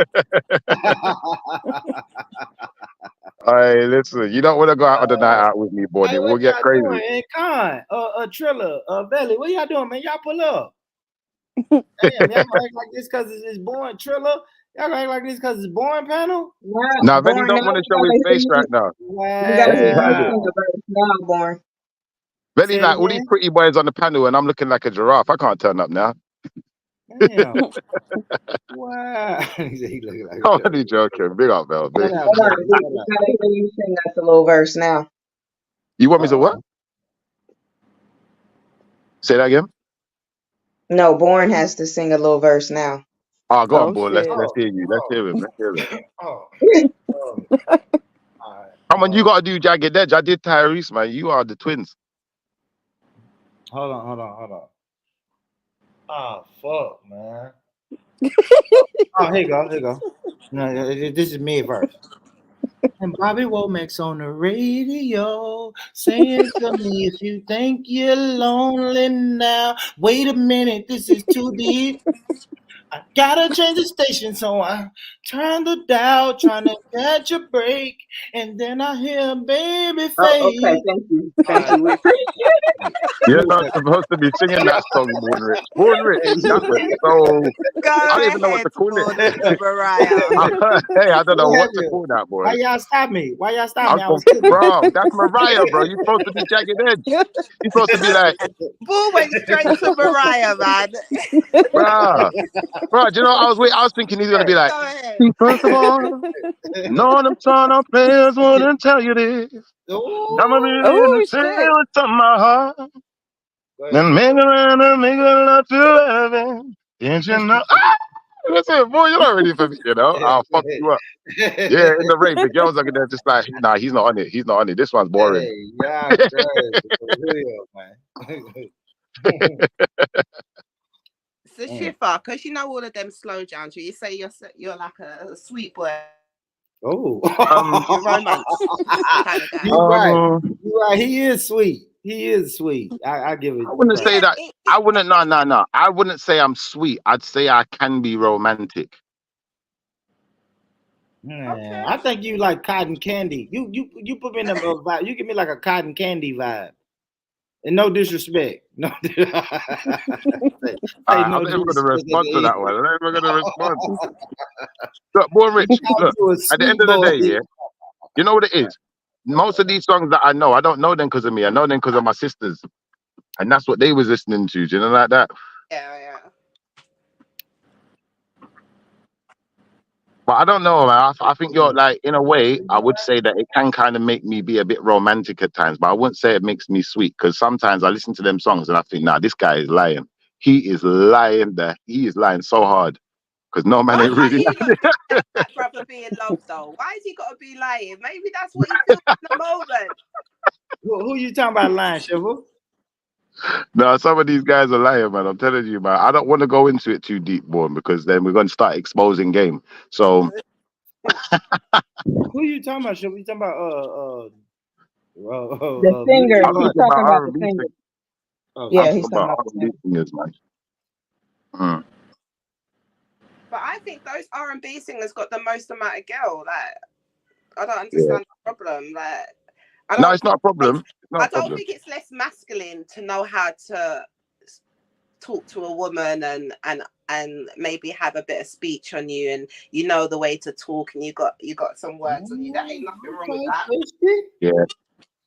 H: Hey, listen, you don't want to go out on the night out with me, boy.
D: Hey,
H: We'll
D: what
H: get
D: y'all
H: crazy.
D: doing? And Con, Trilla, Belly, what y'all doing, man? Y'all pull up. Damn, y'all gonna act like this because it's boring, Trilla. Y'all gonna act like this because it's boring, panel?
H: Now, Vinny
E: Born now.
H: don't want to show his face right now.
E: We gotta
H: He's
E: hear you
H: hiding.
E: sing about it now, Born.
H: Vinny,
D: Say it
H: like all these
D: again.
H: pretty boys on the panel, and I'm looking like a giraffe. I can't turn up now.
D: Damn. Wow. He looking like a
H: I'm
D: joke.
H: only joking. Big up, Bell. Big.
D: Shut up,
E: Hold on,
D: Belly.
E: we
D: Shut up.
E: gotta hear you sing us a little verse now.
H: You want me to what? Say that again.
E: No, Born has to sing a little verse now.
H: Oh, go on,
R: Oh
H: boy.
R: shit.
H: Let's hear you. Let's hear him. Let's hear him.
D: Oh. All right.
H: Come on, you gotta do Jagged Edge. I did Tyrese, man. You are the twins.
D: Hold on. Oh, fuck, man. Oh, here you go. No, this is me verse. And Bobby Womack's on the radio saying to me, if you think you're lonely now, wait a minute, this is too deep. I gotta change the station, so I turn the dial, trying to catch a break, and then I hear baby
E: Oh, okay.
D: fade.
E: Thank you.
D: All
E: Thank
D: right.
E: you. We appreciate it.
H: You're not supposed to be singing that song, Born Rich. Born Rich. That was so.
T: Go
H: I don't even know what
T: ahead,
H: to call it.
T: Born Rich Mariah.
H: Hey, I don't know
D: What
H: what to
D: happened?
H: call that,
D: Why
H: boy.
D: y'all stop me? Why y'all stop me? I
H: Uncle,
D: was cooking.
H: bro, that's Mariah, bro. You're supposed to be Jagged Edge. You're supposed to be like,
T: Bull went straight to Mariah, man.
H: bro, do you know, I was thinking he's gonna be like,
T: Go ahead.
H: see, first of all, no, them ton of players wouldn't tell you this. I'ma be in the
R: Oh
H: tell
R: shit.
H: it's on my heart. Then make around and make a love to loving. Didn't you know? Ah! That's it, boy. You're not ready for me, you know. I'll fuck you up. Yeah, in the rain, the girls are gonna just like, nah, he's not on it. He's not on it. This one's boring.
D: Hey, y'all crazy for real, man.
T: It's a
D: Damn.
T: shifter, because you know all of them slow jams. You say you're like a sweet boy.
D: Oh,
T: You're romance kind of guy.
D: you're right.
H: um,
D: You're right. He is sweet. He is sweet. I give it.
H: I wouldn't
D: Right.
H: say that. I wouldn't. No. I wouldn't say I'm sweet. I'd say I can be romantic.
D: Man, I think you like cotton candy. You put me in a vibe. You give me like a cotton candy vibe. And no disrespect. No. Say
H: I'm
D: no
H: not even going to
D: disrespect at
H: respond to
D: the
H: that one. I'm not even going to respond. Look, Boy Rich.
D: end.
H: Look,
D: You a
H: at the end
D: sweet
H: of the
D: boy.
H: day, yeah. You know what it is. Most of these songs that I don't know them because of me. I know them because of my sisters, and that's what they was listening to. Do you know like that?
T: Yeah.
H: But I don't know, man. I think you're like, in a way, I would say that it can kind of make me be a bit romantic at times, but I wouldn't say it makes me sweet because sometimes I listen to them songs and I think, nah, this guy is lying. He is lying there. He is lying so hard because no man
T: Why
H: ain't
T: can't
H: really
T: you
H: lying.
T: not that brother be in love though? Why has he got to be lying? Maybe that's what he feels in the moment.
D: Who you talking about lying, Shiva?
H: No, some of these guys are lying, man. I'm telling you, man. I don't want to go into it too deep, Born, because then we're going to start exposing game. So,
D: Who you talking about, Shiva? You talking about
E: The singer.
H: I'm
E: He's
H: talking about
E: talking about the
H: R&B
E: singer.
H: singers.
D: Oh,
E: Yeah,
H: I'm
E: he's
H: talking
E: talking
H: about
E: about the
H: R&B
E: singer.
H: singers, man. Mm.
T: But I think those R&B singers got the most amount of girl. Like, I don't
H: Yeah.
T: understand the problem. Like,
H: No, it's not a problem. It's not
T: I
H: a
T: don't
H: problem.
T: think it's less masculine to know how to talk to a woman and maybe have a bit of speech on you, and you know the way to talk, and you got some words on you. That ain't nothing wrong with that.
H: Yeah.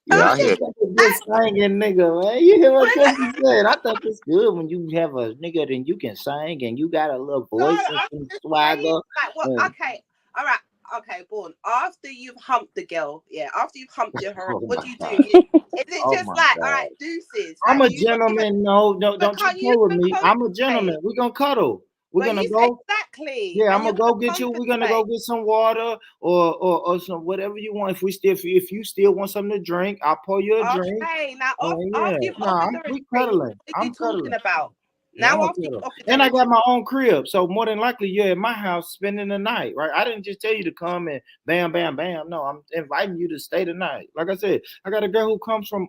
H: Yeah, I hear
D: Just
H: that.
D: like a good singing nigga, man. You hear what Chrissy said? I think it's good when you have a nigga and you can sing and you got a little voice and some swagger.
T: Like, what?
D: and-
T: Okay, all right. Okay, Born. After you've humped the girl, after you've humped her,
D: Oh
T: what
D: my
T: do you
D: God.
T: do? Is it
D: Oh
T: just
D: my
T: like, all
D: God.
T: right, deuces?
D: I'm
T: Like,
D: a
T: do you not even?
D: gentleman. No,
T: But
D: don't you
T: can't
D: play
T: you
D: with
T: even
D: me. I'm a
T: concentrate?
D: gentleman. We're gonna cuddle. We're
T: But
D: gonna
T: you
D: go.
T: exactly.
D: Yeah, I'm
T: And you're
D: gonna go
T: gonna
D: get you. We're gonna
T: concentrate.
D: go get some water or some whatever you want. If you still want something to drink, I'll pour you a drink.
T: Okay, now
D: Yeah,
T: after you've
D: nah,
T: offered her a
D: we
T: drink,
D: cuddling.
T: what are you
D: I'm
T: talking
D: cuddling.
T: about?
D: Yeah, I'm
T: Now
D: a
T: after you've
D: cuddler.
T: offered
D: And
T: her
D: I
T: a
D: got
T: drink,
D: my own crib, so more than likely you're at my house spending the night, right? I didn't just tell you to come and bam, bam, bam. No, I'm inviting you to stay the night. Like I said, I got a girl who comes from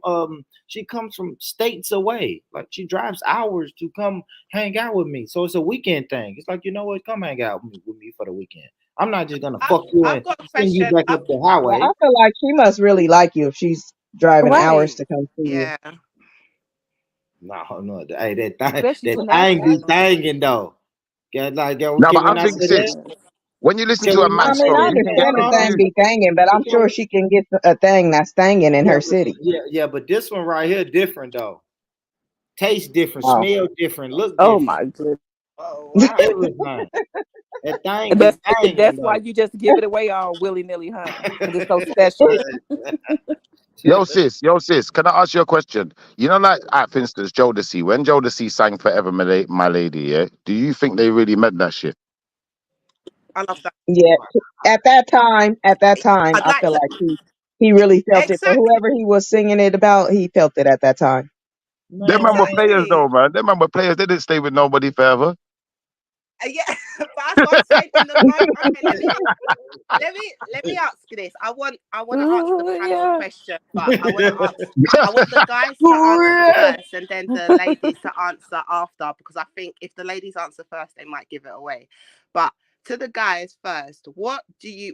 D: she comes from states away. Like she drives hours to come hang out with me. So it's a weekend thing. It's like, you know what? Come hang out with me for the weekend. I'm not just gonna fuck you
T: I've
D: and
T: got a
D: send you
T: question.
D: back up the
E: Well,
D: highway.
E: I feel like she must really like you if she's driving hours
R: Right.
E: to come see you.
T: Yeah.
D: No. Hey, that thing,
R: Especially
D: that thing be
R: tenacity.
D: thinging though. Yeah, like
H: No,
D: okay,
H: but I
D: when I
H: think,
D: say
H: sis,
D: that,
H: when you listen
D: okay,
H: to a
D: when I
E: I
H: man's
D: say
E: mean, I
H: song,
D: that,
H: you can
E: understand the
D: hold on.
E: thing
H: confuse.
E: be thangin', but I'm sure she can get a thing that's thangin' in
D: Yeah,
E: her
D: but
E: city.
D: but this one right here different though. Taste different,
E: Oh.
D: smell different, look
R: Oh
D: different.
R: my goodness.
T: Oh wow.
D: Everything. That thing
R: And
D: be
R: that's
D: banging
R: why
D: though.
R: you just give it away all willy nilly, huh? Because it's so special.
H: Yo, sis, can I ask you a question? You know, like, for instance, Jodeci, when Jodeci sang Forever My Lady, yeah, do you think they really meant that shit?
T: I love that.
E: Yeah. At that time,
T: I'd
E: I
T: like
E: feel
T: to
E: like he really felt it. For
T: exactly.
E: whoever he was singing it about, he felt it at that time.
H: Them man
D: Man,
H: were players,
T: Exactly.
H: though, man. Them man were players. They didn't stay with nobody forever.
T: Yeah, but that's what I'm saying. In the moment, okay, let me ask you this. I want to ask the panel question, but I want the guys to answer first and then the ladies to answer after, because I think if the ladies answer first, they might give it away. But to the guys first,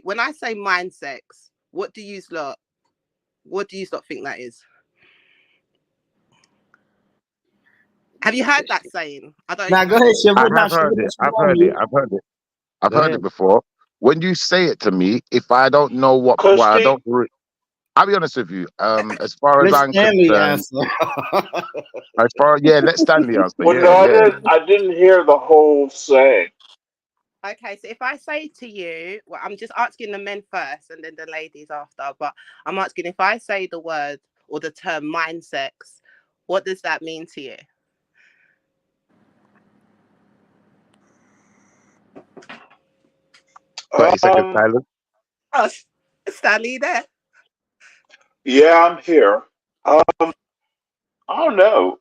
T: when I say mind sex, what do you lot think that is? Have you heard that saying? I don't.
D: Now go ahead, Shiver.
H: I
D: Now
H: have
D: Shiver,
H: heard it.
D: this
H: I've
D: one on
H: heard it.
D: you.
H: I've heard it. I've
D: Go
H: heard
D: ahead.
H: it before. When you say it to me, if I don't know what, well, I
P: Christy,
H: don't. I'll be honest with you. As far as
D: Let
H: I'm
D: Stanley
H: concerned,
D: answer.
H: let Stanley answer.
P: well, no,
H: Yeah, yeah.
P: I didn't hear the whole saying.
T: Okay, so if I say to you, well, I'm just asking the men first and then the ladies after, but I'm asking if I say the word or the term mind sex, what does that mean to you?
H: 30-second silence.
T: Oh, Stanley there.
P: Yeah, I'm here. I don't know.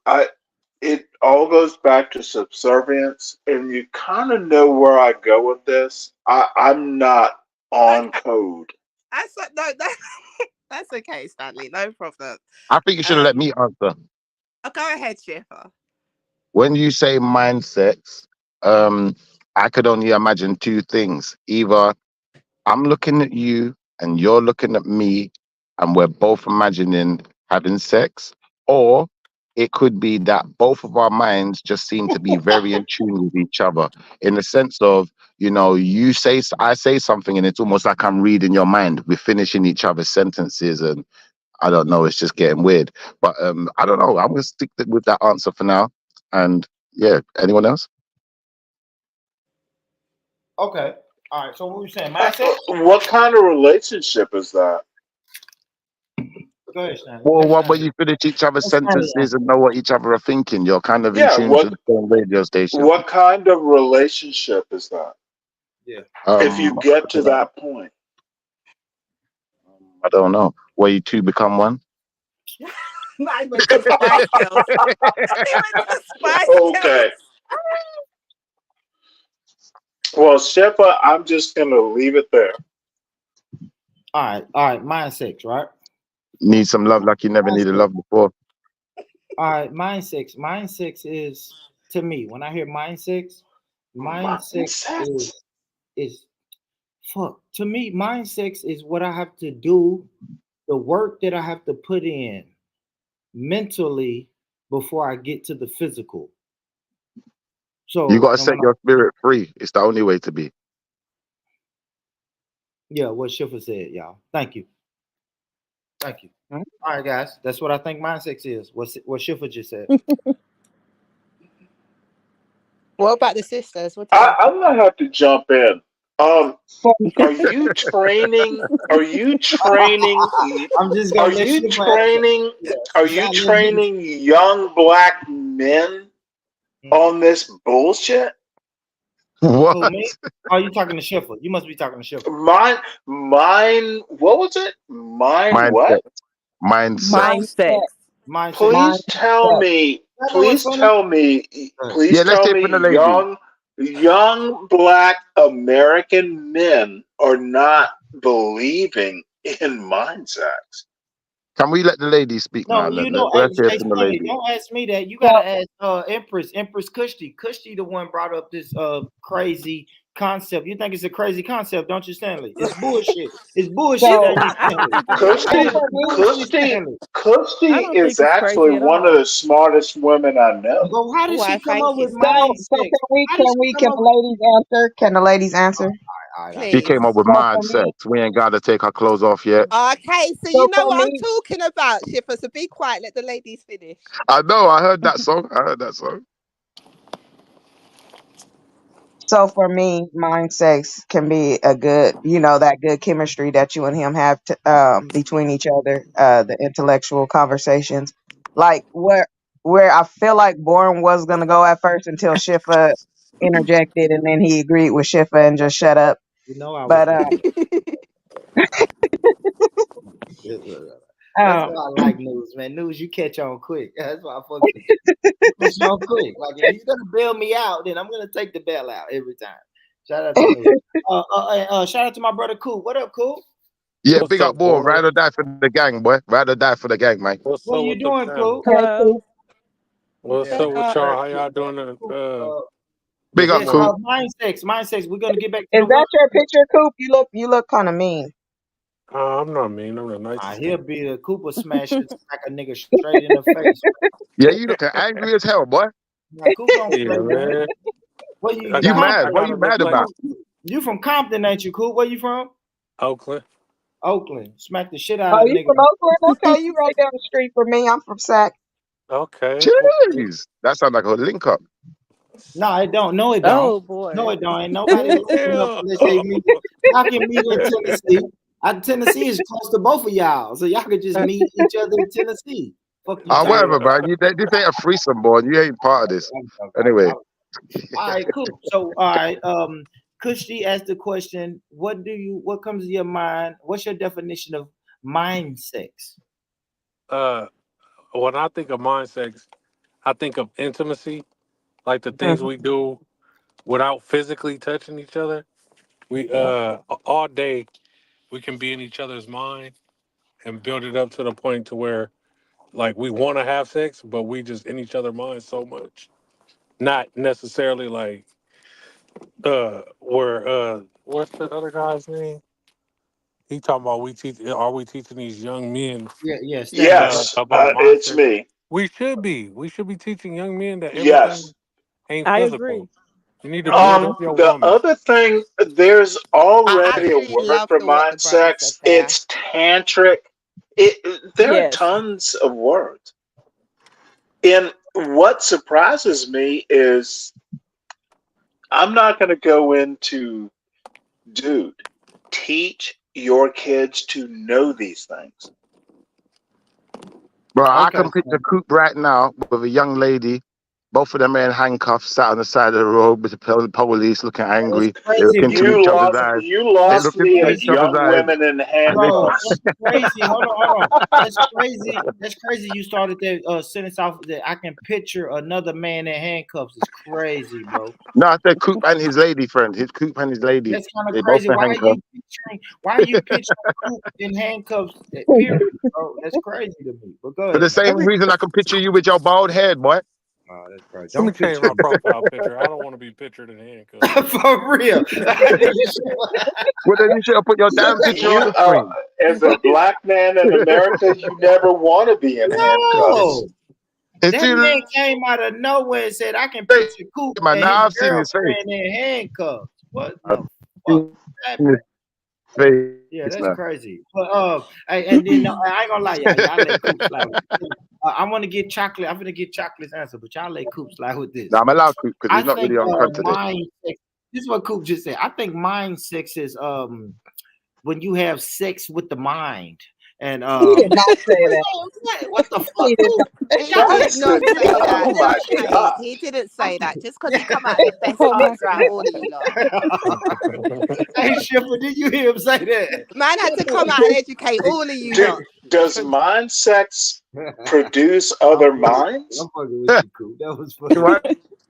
P: It all goes back to subservience, and you kind of know where I go with this. I'm not on code.
T: That's okay, Stanley. No problem.
H: I think you should let me answer.
T: Oh, go ahead, Schiffer.
H: When you say mind sex, I could only imagine two things. Either I'm looking at you and you're looking at me, and we're both imagining having sex, or it could be that both of our minds just seem to be very in tune with each other, in the sense of, I say something, and it's almost like I'm reading your mind. We're finishing each other's sentences, and I don't know, it's just getting weird. But I don't know. I'm gonna stick with that answer for now. And yeah, anyone else?
D: Okay. All right. So what were you saying? Mindset?
P: What kind of relationship is that?
D: Go ahead, Stanley.
H: Well, one where you finish each other's sentences and know what each other are thinking. You're kind of in
P: Yeah,
H: tune to the same radio station.
P: what kind of relationship is that?
D: Yeah.
P: If you get to that point.
H: I don't know. Where you two become one?
T: I went to Spice Girls.
P: Okay. Well, Shepa, I'm just gonna leave it there.
D: All right. Mind sex, right?
H: Need some love like you never needed love before.
D: All right, mind sex. Mind sex is, to me, when I hear mind sex is fuck. To me, mind sex is what I have to do, the work that I have to put in mentally before I get to the physical. So
H: You gotta set your spirit free. It's the only way to be.
D: Yeah, what Schiffer said, y'all. Thank you. Thank you. All right, guys. That's what I think mind sex is. What Schiffer just said.
T: What about the sisters? What do you
P: I'm gonna have to jump in. Are you training? Are you training?
D: I'm just gonna let you
P: Are you training young black men on this bullshit?
H: What?
D: Who, me? Oh, you talking to Schiffer? You must be talking to Schiffer.
P: Mine. What was it? Mine. What?
H: Mindset.
P: Please tell me. Please tell me. Please
H: let's
P: tell
H: hear
P: me.
H: from the lady.
P: Young black American men are not believing in mind sex.
H: Can we let the lady speak now?
D: No,
H: Let's hear from the
D: Stanley,
H: lady.
D: don't ask me that. You gotta ask Empress Kushti. Kushti the one brought up this crazy concept. You think it's a crazy concept, don't you, Stanley? It's bullshit. It's bullshit, don't you, Stanley?
P: Kushti is actually one of the smartest women I know.
D: But how did she come up with
E: So
D: mind sex?
E: can the ladies answer? Can the ladies answer?
H: She came up with mindset. We ain't got to take our clothes off yet.
T: Okay, so you know what I'm talking about, Schiffer. So be quiet. Let the ladies finish.
H: I know. I heard that song.
E: So for me, mind sex can be a good, that good chemistry that you and him have between each other, the intellectual conversations. Like where I feel like Bourne was gonna go at first until Shifa interjected, and then he agreed with Shifa and just shut up.
D: You know I was
E: But
D: going. That's why I like News, man. News, you catch on quick. That's why I fuck with you. You catch on quick. Like if he's gonna bail me out, then I'm gonna take the bail out every time. Shout out to News. Shout out to my brother Cool. What up, Cool?
H: Yeah,
C: What's
H: big up,
C: up,
H: boy.
C: boy?
H: Ride or die for the gang, boy. Ride or die for the gang, man.
C: What's
D: What
C: up
D: you
C: with the
D: doing,
C: family?
D: Cool?
T: Hello.
C: What's
D: Yeah,
C: up with
T: Hello.
C: y'all? How y'all doing
H: Big
C: this
H: up,
D: yes,
H: Coop.
C: morning?
D: mind sex. We're gonna get back to
E: Is
D: the
E: that your picture, Coop? You look kind of mean.
C: I'm not mean. I'm the
D: Nah,
C: nicest
D: he'll
C: thing.
D: be the Cooper smash smack a nigga straight in the face.
H: Yeah, you looking angry as hell, boy.
D: Now, Coop don't play,
C: Yeah,
D: man.
C: man.
D: What
C: I
H: You
C: got a,
H: mad?
C: I
D: Compton?
H: What
C: got
H: you
C: a good
H: mad about?
C: place.
D: You from Compton, ain't you, Coop? Where you from?
C: Oakland.
D: Oakland. Smack the shit out
E: Oh,
D: of a
E: you
D: nigga.
E: from Oakland? Okay, you right down the street from me. I'm from Sac.
C: Okay.
H: Jeez, that sounds like a link up.
D: No, it don't. No, it don't.
T: Oh boy.
D: No, it don't. Ain't nobody linking up
C: Hell
D: unless they
C: no.
D: meet. Y'all can meet in Tennessee. Tennessee is close to both of y'all, so y'all could just meet each other in Tennessee. Fuck you talking
H: Whatever,
D: about.
H: man. This ain't a threesome, boy. You ain't part of this.
D: I'm
H: Anyway,
D: all right, cool. So, all right, Kushti asked the question: what comes to your mind? What's your definition of mind sex?
C: When I think of mind sex, I think of intimacy, like the things we do without physically touching each other. We all day we can be in each other's mind and build it up to the point to where like we want to have sex, but we just in each other's minds so much. Not necessarily like where what's the other guy's name? He talking about are we teaching these young men
D: Yeah, Stanley.
P: Yes,
C: about
P: it's
C: mindset?
P: me.
C: We should be. We should be teaching young men that everything
P: Yes.
C: ain't
T: I
C: physical.
T: agree.
C: You need to build up your
P: The
C: woman.
P: other thing, there's
T: I
P: already a
T: actually
P: word
T: loved
P: for
T: what the
P: mind
T: brother said
P: sex.
T: there.
P: It's tantric. There are
T: Yes.
P: tons of words. And what surprises me is I'm not going to go into, dude, teach your kids to know these things.
H: bro, I
D: Okay.
H: can picture Coop right now with a young lady. Both of them are in handcuffs, sat on the side of the road with the police, looking
D: It's
H: angry. They look
D: crazy,
H: into
D: Blue.
H: each other's eyes.
P: You
H: They
D: That's
P: lost
H: look
P: me
H: into
P: at
H: each
D: crazy,
H: other's
P: young
H: eyes,
P: women in
H: and they
D: bro.
P: handcuffs.
D: That's crazy. Hold on. That's crazy. That's crazy. You started that sentence off that I can picture another man in handcuffs. It's crazy, bro.
H: no, I said Coop and his lady friend. His Coop and his lady.
D: That's kind of
H: They both
D: crazy.
H: in handcuffs.
D: Why are you picturing Coop in handcuffs? Period, bro. That's crazy to me. But go
H: For the
D: ahead, man.
H: same reason I can picture you with your bald head, boy.
D: Oh, that's crazy.
C: Let me
D: Don't
C: change
D: picture
C: my profile picture. I don't want to be pictured in handcuffs.
D: for real.
H: Well, then you should have put your damn picture on
P: You,
H: the screen.
P: as a black man in America, you never want to be in handcuffs.
D: No.
H: It's
D: That man
H: too
D: came out of nowhere and said, I can
H: late,
D: picture Coop
H: man.
D: and his
H: Now I've seen his face.
D: girlfriend in handcuffs. What
H: I've
D: the fuck
H: seen
D: happened?
H: his face
D: Yeah, that's
H: now.
D: crazy. But and then I ain't gonna lie, y'all let Coop slide. I want to get chocolate. I'm gonna get chocolate's answer, but y'all let Coop slide with this.
H: Now I'm allowed Coop because
D: I
H: he's not
D: think
H: really on crud today.
D: mind sex. This is what Coop just said. I think mind sex is when you have sex with the mind. And
E: He did not say that.
D: what the fuck,
E: He did
D: Coop?
E: not.
T: He
D: Y'all
T: did
D: let
T: not
D: Coop
T: say
P: Oh
T: that,
P: my
T: educate.
P: God.
T: He didn't say that. Just because he come out the best
O: Oh my
T: answer out of all of you lot.
D: Hey, Shipper, did you hear him say that?
T: Man had to come out and educate all of you lot.
P: Does mind sex produce other minds?
D: I'm fucking with you, Coop. That was funny.
H: What?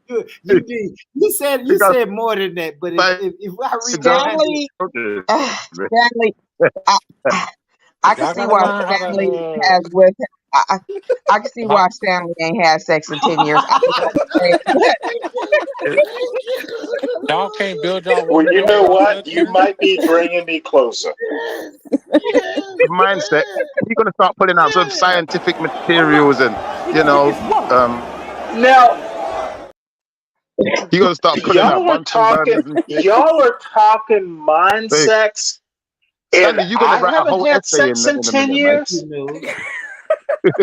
D: You did. You said more than that, but if I rewind it,
H: Okay.
E: Stanley, I can
C: Y'all
E: see
C: gotta
E: why
C: learn how
E: Stanley
C: to.
E: has with. I can see
C: How,
E: why Stanley ain't had sex in 10 years. I was about to say,
C: y'all can't build y'all
P: Well,
C: woman
P: you
C: up
P: know
C: without
P: what? You
C: touching her.
P: might be bringing me closer.
H: Mindset. You're gonna start putting out some scientific materials and
P: Now,
H: you're gonna start pulling out Bunsen burners and shit.
P: y'all are talking mind
H: Hey,
P: sex, and
H: Stanley, you're gonna
P: I
H: write a
P: haven't
H: whole
P: had
H: essay
P: sex in
H: in a
P: 10
H: minute, man.
P: years.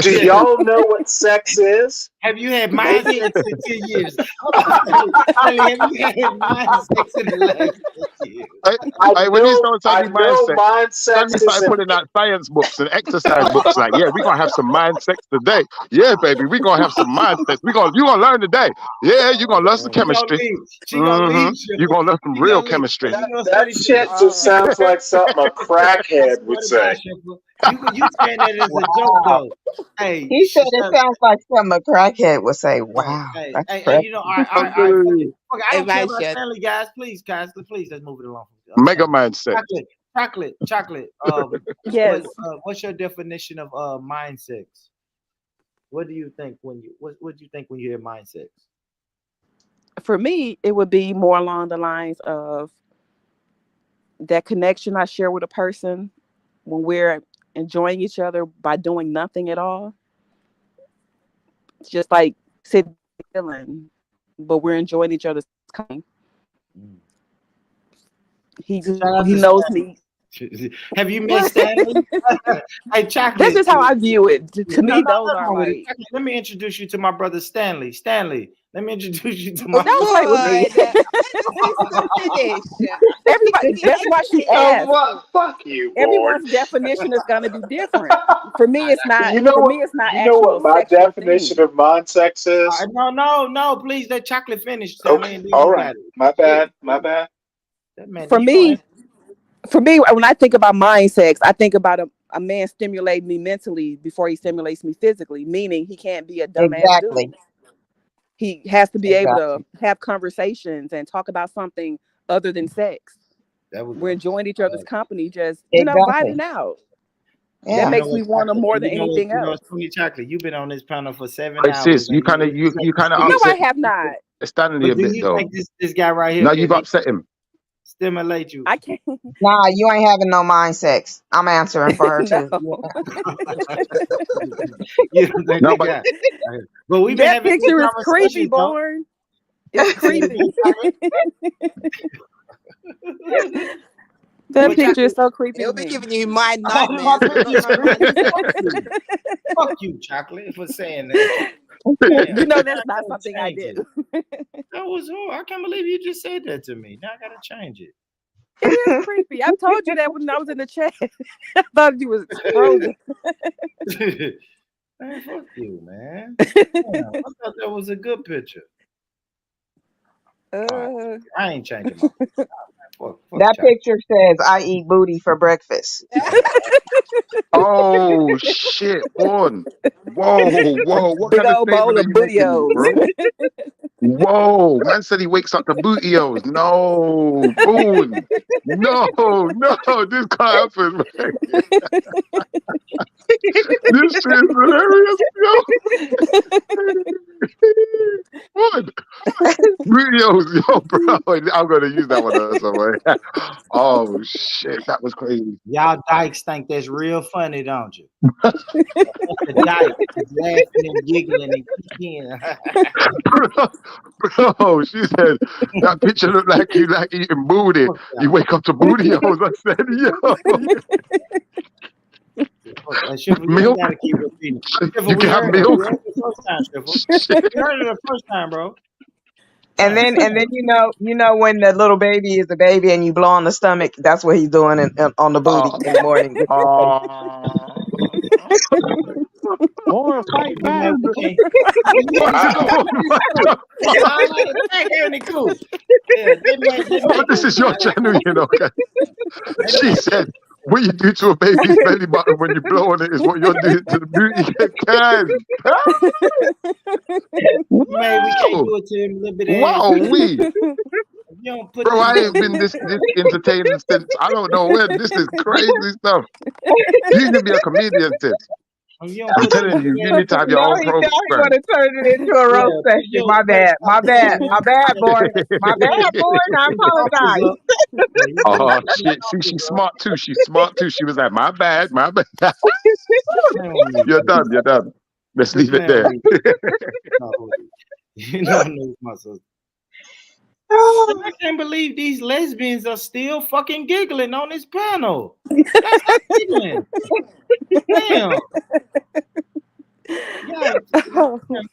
P: Do y'all know what sex is?
D: have you had mind sex in 10 years? Stanley, have you had mind sex in the last 10 years?
H: When you start
P: I
H: talking
P: know
H: mindset,
P: mind
H: Stanley
P: sex is
H: started
P: an
H: putting out science books and exercise books. Like, yeah, we're gonna have some mind sex today. Yeah, baby, we're gonna have some mind sex. You're gonna learn today. Yeah, you're gonna learn some
D: She gonna
H: chemistry.
D: leave. She gonna leave,
H: You're
D: Shipper.
H: gonna learn some
D: She
H: real
D: gonna leave.
H: chemistry.
D: You gonna
P: that
D: study
P: shit
D: chemistry.
P: just sounds like something a
D: I
P: crackhead would
D: swear to God,
P: say.
D: Shipper. You saying that as a joke
E: Wow.
D: though? Hey,
E: He said it sounds like something a crackhead would say. Wow, that's
D: you know,
E: crazy.
D: all right, fuck it. I don't care about
T: Imagine.
D: Stanley, guys. Please, let's move it along.
H: Mega
D: Stanley.
H: mindset.
D: Chocolate.
R: Yes.
D: What's your definition of mind sex? What do you think when you what do you think when you hear mind sex?
R: For me, it would be more along the lines of that connection I share with a person when we're enjoying each other by doing nothing at all. It's just like sitting chilling, but we're enjoying each other's company. He
D: Shout out
R: he
D: to
R: knows
D: Stanley.
R: me.
D: Have you met Stanley? Hey, Chocolate.
R: That's just how I view it. To
D: No,
R: me,
D: no,
R: those
D: nothing
R: are
D: wrong with it.
R: like,
D: Chocolate, let me introduce you to my brother Stanley. Stanley, let me introduce you to
T: Oh,
D: my
R: don't play with me.
T: finish.
R: Everybody, that's why she asked.
P: What? Fuck you, Boyd.
R: Everyone's definition is going to be different. For me, it's not.
P: You know
R: For
P: what?
R: me, it's not
P: You know
R: actual
P: what my
R: sexual
P: definition
R: things.
P: of mind sex is?
D: No, please let Chocolate finish, Stanley,
P: Okay.
D: and then
P: All
D: you
P: right.
D: got it.
P: My bad. My bad.
D: That man,
R: For
D: you know
R: me, when I think about mind sex, I think about a man stimulating me mentally before he stimulates me physically. Meaning, he can't be a dumbass
E: Exactly.
R: dude. He has to be able
E: Exactly.
R: to have conversations and talk about something other than sex.
D: There we
R: We're
D: go.
R: enjoying each other's company, just
E: Exactly.
R: vibing out.
E: Yeah.
R: That
D: You know
R: makes
D: what,
R: me want him
D: Chocolate?
R: more than anything
D: You know
R: else.
D: what's funny, Chocolate? You've been on this panel for 7
H: Hey
D: hours,
H: sis, you
D: and
H: kind of you kind of
R: No, I
H: upset
R: have not.
H: Stanley
D: but
H: a
D: do
H: bit
D: you
H: though.
D: think this guy right here
H: Now you've
D: can
H: upset him.
D: stimulate you?
R: I can't.
E: Nah, you ain't having no mind sex. I'm answering for her
R: No.
E: too.
D: You don't think
H: No,
D: the
H: but
D: guy? But we've been
R: That
D: having good
R: picture is creepy,
D: conversations, though.
R: Born. It's creepy. That
D: But
R: picture is
D: Chocolate,
R: so creepy to
T: He'll be
R: me.
T: giving you mind
D: oh, my
T: nightmares, but not
D: picture's
T: no mind
D: creepy.
T: sex.
D: Fuck you, Chocolate, for saying that. Damn,
R: You know
D: I
R: that's not
D: gotta
R: something I
D: change it.
R: do.
D: That was hard. I can't believe you just said that to me. Now I gotta change it.
R: It is creepy. I've told you that when I was in the chat. I thought you was frozen.
D: Man, fuck you, man. Damn, I thought that was a good picture. Right. I ain't changing my picture. Fuck
E: That
D: Chocolate.
E: picture says I eat booty for breakfast.
H: oh shit, Born. Whoa, what
R: Big
H: kind of
R: old bowl
H: statement are
R: of
H: you making,
R: bootios.
H: bro? Whoa, man said he wakes up to bootios. No, Boone. No, this can't happen, man. This shit is hilarious, yo. What? Bootios, yo, bro. I'm gonna use that one somewhere. Oh shit, that was crazy.
D: Y'all dykes think that's real funny, don't you? The dyke is laughing and giggling and kicking.
H: Bro, she said that picture looked like you like eating booty. You wake up to bootios. I said,
D: Shiffer, you ain't
H: milk.
D: gotta keep repeating. Shiffer,
H: You
D: we
H: can have
D: heard it.
H: milk.
D: We heard it the first time, Shiffer. We heard it the first time, bro.
E: And then you know when the little baby is a baby and you blow on the stomach, that's what he's doing on the booty in the morning. With
S: Boy, fight
D: You know,
S: back.
D: we can't. Y'all like attack Andy Cool. Yeah, they
H: But this is your channel, you know. Okay? She said, what you do to a baby's belly button when you blow on it is what you're doing to the booty. Can.
D: Man, we can't do it to him a little bit of
H: Wow,
D: everything.
H: we.
D: You don't put
H: Bro,
D: them
H: I
D: down.
H: ain't been this entertaining since I don't know when. This is crazy stuff. You need to be a comedian, sis.
D: You don't
H: I'm
D: put them
H: telling you, you need to have your
E: now
H: own
E: he want
H: program.
E: to turn it into a roast session. My bad, my bad, my bad, boy, my bad, boy. I apologize.
H: Oh shit! See, she's smart too. She's smart too. She was like, "My bad, my bad." You're done. You're done. Let's leave it there.
D: You know, no, my sister. I can't believe these lesbians are still fucking giggling on this panel. That's not giggling. Damn.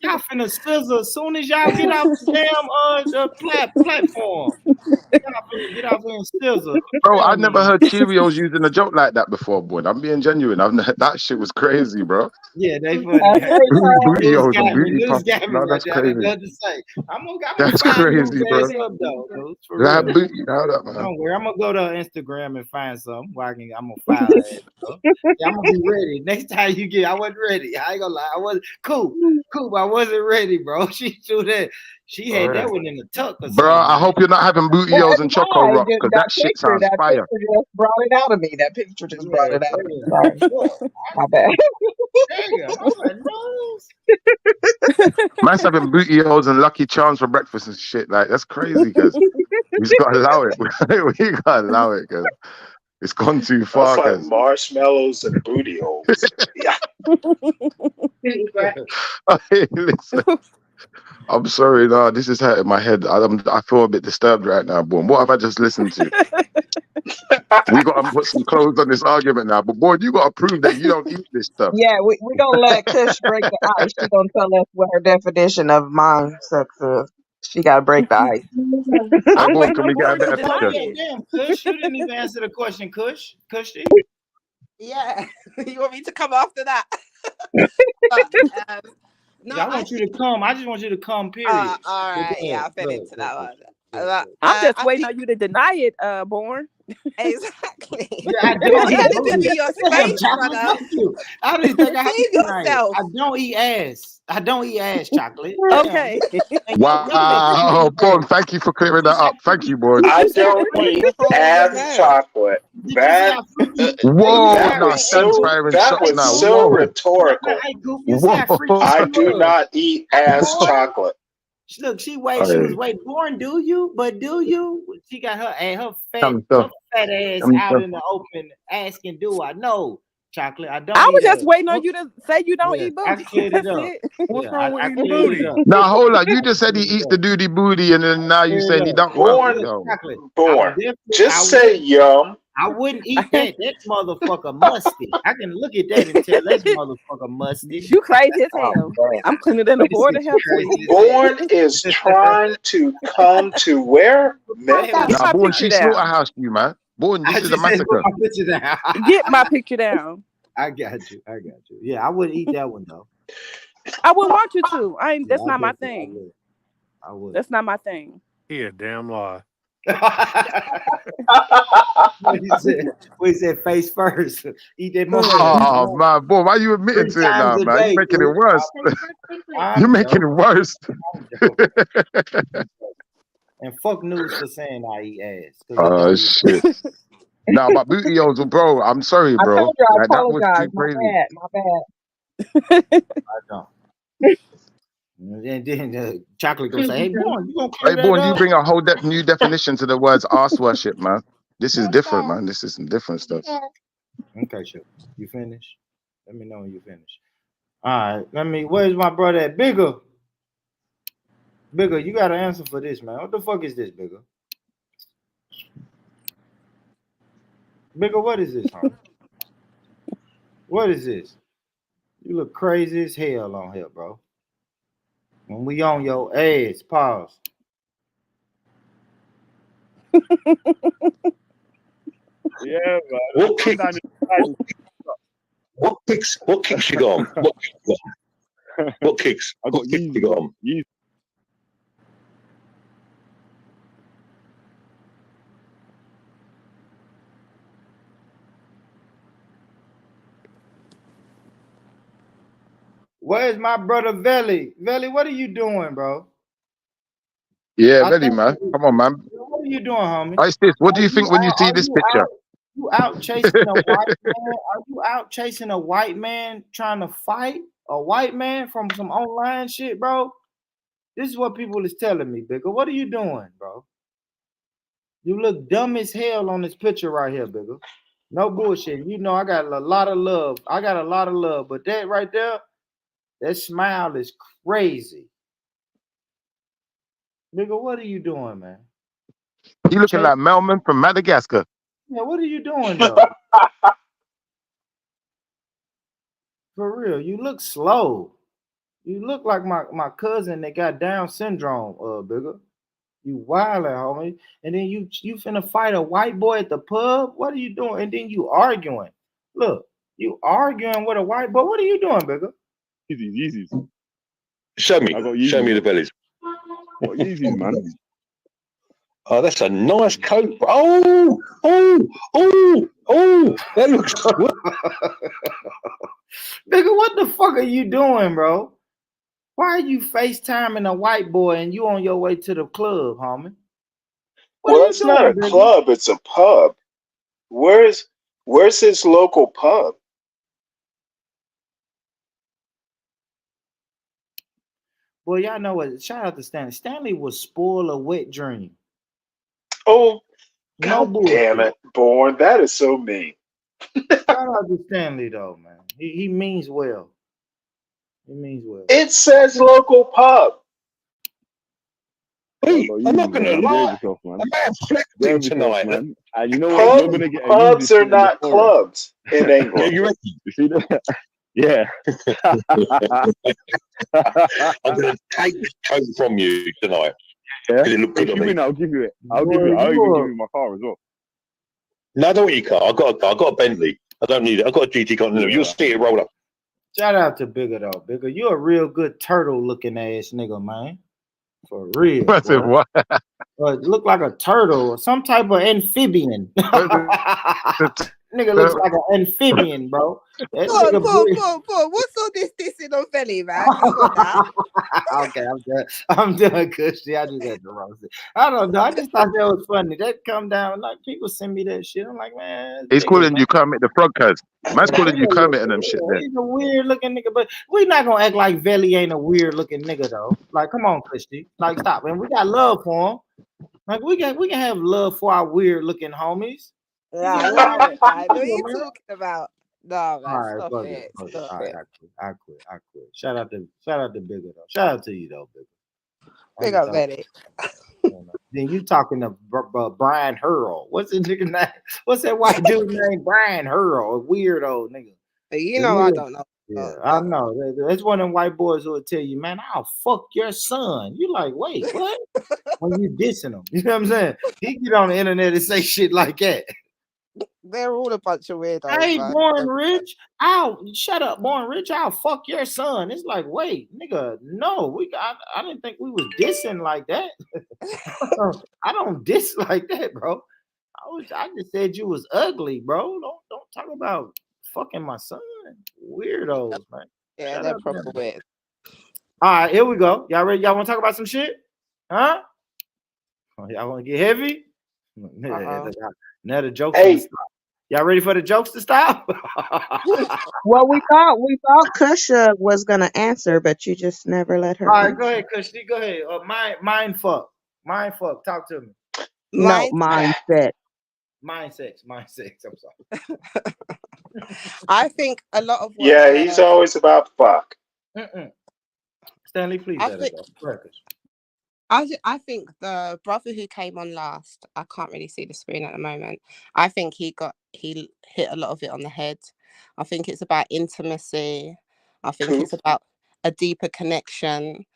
D: Y'all finna sizzle as soon as y'all get off the damn platform. Y'all finna get off here and sizzle.
H: Bro, I never heard Cheerios using a joke like that before, boy. I'm being genuine. That shit was crazy, bro.
D: Yeah, they funny. News
H: Bootyos and
D: got me.
H: booty
D: News
H: pop.
D: got me
H: No,
D: right
H: that's
D: there. I didn't
H: crazy.
D: know what to say. I'm gonna
H: That's
D: fire News
H: crazy, bro.
D: ass up though, dude, for
H: That
D: real.
H: booty, hold up, man.
D: Don't worry, I'm gonna go to Instagram and find something where I'm gonna fire her ass, bro. Yeah, I'm gonna be ready. Next time you get, I wasn't ready. I ain't gonna lie, I wasn't cool, but I wasn't ready, bro. She threw that. She had that one in the tuck or
H: Bro,
D: something.
H: I hope you're not having bootyos and choco
E: Why?
H: rocks because that shit sounds
E: That
H: fire.
E: picture just brought it out of me. That picture just brought it out of me. Sorry. My bad.
D: Nigga, I'm like, no.
H: Man's having bootyos and Lucky Charms for breakfast and shit. Like, that's crazy, cuz. We just gotta allow it. We gotta allow it, cuz. It's gone too
P: That's
H: far,
P: like
H: cuz.
P: marshmallows and booty holes. Yeah.
H: Hey, listen. I'm sorry, no, this is hurting my head. I feel a bit disturbed right now, boy. What have I just listened to? We got to put some clothes on this argument now. But boy, you got to prove that you don't eat this stuff.
E: Yeah, we gonna let Kush break the ice. She gonna tell us what her definition of mind sex is. She gotta break the ice.
H: Hey, boy, can we get a better picture?
D: Yeah, damn, Kush, you didn't even answer the question, Kush. Cushy.
T: Yeah, you want me to come after that? No,
D: I want you to come. I just want you to come. Period.
T: All right, yeah, I fell into that one.
R: I'm just
T: I
R: waiting
T: think
R: on you to deny it, Born.
T: exactly.
D: Yeah, I don't
T: You
D: eat
T: had to give
D: booty.
T: me your
D: Damn,
T: space,
D: chocolate.
T: brother.
D: Thank you. I don't even think I have
T: Behave
D: to deny it.
T: yourself.
D: I don't eat ass. I don't eat ass, chocolate.
R: Okay.
D: And
H: Wow, Bon, thank you for clearing that up. Thank you, boy.
P: I don't eat
T: What's wrong with
P: ass
T: that?
P: chocolate. That
H: Whoa,
P: that
H: now
P: was
H: Sam's
P: so
H: firing
P: that
H: shots
P: was
H: now.
P: so
H: Whoa,
P: rhetorical.
H: whoa.
P: I do not eat ass chocolate.
D: Look, she was waiting. Born, do you? But do you? She got her
H: Some stuff.
D: fat ass
H: Some
D: out
H: stuff.
D: in the open asking, do I? No, chocolate. I don't
R: I
D: eat
R: was just
D: ass.
R: waiting on you to say you don't eat
D: I
R: booty.
D: cleared it
R: That's
D: up.
R: it.
D: Yeah,
L: wrong with
D: I
L: eating
D: cleared
L: booty?
D: it up.
H: Now hold on. You just said he eats the duty booty, and then now you saying he don't. Well,
P: Born,
H: yo,
D: Chocolate.
P: born.
D: I
P: Just say yum.
D: wouldn't eat that. That motherfucker musty. I can look at that and tell that motherfucker musty.
R: You crazy as
D: Oh,
R: hell.
D: man.
R: I'm cleaner than a board of health
D: Crazy
R: weed.
P: Born is trying to come to where?
R: Get
P: Memphis.
H: nah,
R: my
H: Born,
R: picture
H: she
R: down.
H: slaughterhouse you, man. Born,
D: I
H: this is a
D: just said put
H: massacre.
D: my picture down.
R: Get my picture down.
D: I got you. Yeah, I wouldn't eat that one though.
R: I wouldn't want you to.
D: Yeah,
R: That's not my thing.
D: I would.
R: That's not my thing.
C: Yeah, damn lie.
D: What he said face first. Eat that
H: Oh
D: motherfucker
H: man, boy, why you admitting
D: 3
H: to it
D: times
H: now,
D: a
H: man? You
D: day.
H: making it
D: Dude.
H: worse.
D: I'm
H: You're making it
D: joking.
H: worse.
D: And fuck news for saying I eat ass.
H: Oh shit. Nah, but bootyos, bro. I'm sorry,
E: I
H: bro.
E: told you I
H: Like that was
E: apologize.
H: too
E: My
H: crazy.
E: bad. My bad.
D: I don't. And then chocolate gonna say, "Hey, boy, you gonna clear
H: Hey,
D: that
H: Born, you
D: up?"
H: bring a whole new definition to the words ass worship, man. This is different, man. This is some different stuff.
D: Okay, sure. You finish? Let me know when you finish. All right. Where's my brother at? Bigger. Bigger, you got to answer for this, man. What the fuck is this, Bigger? Bigger, what is this, homie? What is this? You look crazy as hell on here, bro. When we on your ass, pause.
U: Yeah, man.
V: What kicks you got on? What kicks?
U: I got
V: kicks you got on?
U: Yeezy.
D: Where's my brother Veli? Veli, what are you doing, bro?
H: Yeah, really, man. Come on, man.
D: What are you doing, homie?
H: Ice this. What do you think when you see this picture?
D: You out chasing a white man? Are you out chasing a white man trying to fight a white man from some online shit, bro? This is what people is telling me, Bigger. What are you doing, bro? You look dumb as hell on this picture right here, Bigger. No bullshit. You know I got a lot of love. But that right there, that smile is crazy. Bigger, what are you doing, man?
H: You looking like Melman from Madagascar.
D: Yeah, what are you doing, though? For real, you look slow. You look like my cousin that got Down syndrome, bigger. You wildin', homie. And then you finna fight a white boy at the pub? What are you doing? And then you arguing. Look, you arguing with a white boy. What are you doing, bigger?
U: Yeezys.
V: Show me.
U: I got
V: Show me
U: Yeezys.
V: the bellies.
U: Got Yeezys, man.
V: Oh, that's a nice coat. Oh, that looks good.
D: Nigga, what the fuck are you doing, bro? Why are you FaceTiming a white boy and you on your way to the club, homie? What
P: Well,
D: are you
P: it's not
D: doing,
P: a
D: baby?
P: club; it's a pub. Where's his local pub?
D: Well, y'all know what? Shout out to Stanley. Stanley was spoil a wet dream.
P: Oh,
D: No
P: God damn
D: bullshit.
P: it, Born! That is so mean.
D: Shout out to Stanley though, man. He means well. He means well.
P: It says local pub.
U: I
V: Hey,
U: got
V: I'm not
U: Yeezys,
V: gonna
U: man. Behave
V: lie.
U: yourself, man.
V: I'm out
U: Behave
V: flexing
U: yourself,
V: tonight.
U: man. And you know what? You're gonna get a Yeezy
P: Pubs are
U: fit in the
P: not
U: forehead.
P: clubs in
V: Yeah,
P: England.
V: you reckon?
U: You see that? Yeah.
V: I'm gonna take this coat from you tonight
U: Yeah.
V: because it looked
U: Hey,
V: good on
U: shoot me
V: me.
U: now. I'll give you it. I'll
D: Boy,
U: give you it. I'll even give
D: you
U: you my car as well.
V: No, I don't want your car. I got a car. I got a Bentley. I don't need it. I got a GT Continental.
U: Yeah.
V: You'll see it roll up.
D: shout out to Bigger though. Bigger, you a real good turtle looking ass nigga, man. For real,
H: I said,
D: boy.
H: what?
D: Look like a turtle or some type of amphibian. Nigga looks like an amphibian, bro. That nigga big.
T: What's all this dissing on Felly, man? Come on now.
D: Okay, I'm done. I'm done, Cushy. I just had to roast it. I don't know. I just thought that was funny. That come down like people send me that shit. I'm like, man,
H: He's
D: Bigger,
H: calling
D: man.
H: you Kermit the Frog cuz. Man's
D: Yeah,
H: calling you
D: Bigger,
H: Kermit and them shit there.
D: he's a weird looking nigga, but we're not gonna act like Veli ain't a weird looking nigga though. Like, come on, Christy. Like, stop. And we got love for him. Like, we can have love for our weird looking homies.
T: Nah,
D: Yeah,
T: leave it, man. What are
D: yeah,
T: you
D: man.
T: talking about? No,
D: All
T: man,
D: right,
T: stop
D: fuck it,
T: it.
D: fuck it.
T: Stop
D: All right,
T: it.
D: I quit. Shout out to Bigger though. Shout out to you though, Bigger.
T: Big up, Felly.
D: Then you talking to Brian Hurl. What's his nigga name? What's that white dude named Brian Hurl? A weirdo nigga.
T: You
D: The
T: know I
D: nigga-
T: don't know.
D: Yeah, I know. That's one of them white boys who will tell you, man, I'll fuck your son. You like, wait, what? When you dissing him. You know what I'm saying? He get on the internet and say shit like that.
T: They're all a bunch of weirdos,
D: Hey,
T: man.
D: Born Rich, shut up, Born Rich. I'll fuck your son. It's like, wait, nigga, no, I didn't think we was dissing like that. I don't diss like that, bro. I just said you was ugly, bro. Don't talk about fucking my son. Weirdos, man.
T: Yeah,
D: Shut
T: they're
D: up,
T: proper
D: man.
T: weird.
D: All right, here we go. Y'all ready? Y'all want to talk about some shit? Huh? Oh, y'all want to get heavy? Now the jokes gonna
P: Hey,
D: stop. Y'all ready for the jokes to stop?
E: Well, we thought Kusha was gonna answer, but you just never let her
D: All right, go
E: answer.
D: ahead, Kushni. Go ahead. Mind fuck. Mind fuck. Talk to me.
E: No,
T: Mindset.
E: mindset.
D: Mind sex. Mind sex. I'm sorry.
T: I think a lot of what
P: yeah, he's always about fuck.
D: Stanley, please
T: I
D: let
T: think
D: it go. Go ahead, Kush.
T: I think the brother who came on last, I can't really see the screen at the moment. I think he hit a lot of it on the head. I think it's about intimacy. I think
P: Cool.
T: it's about a deeper connection.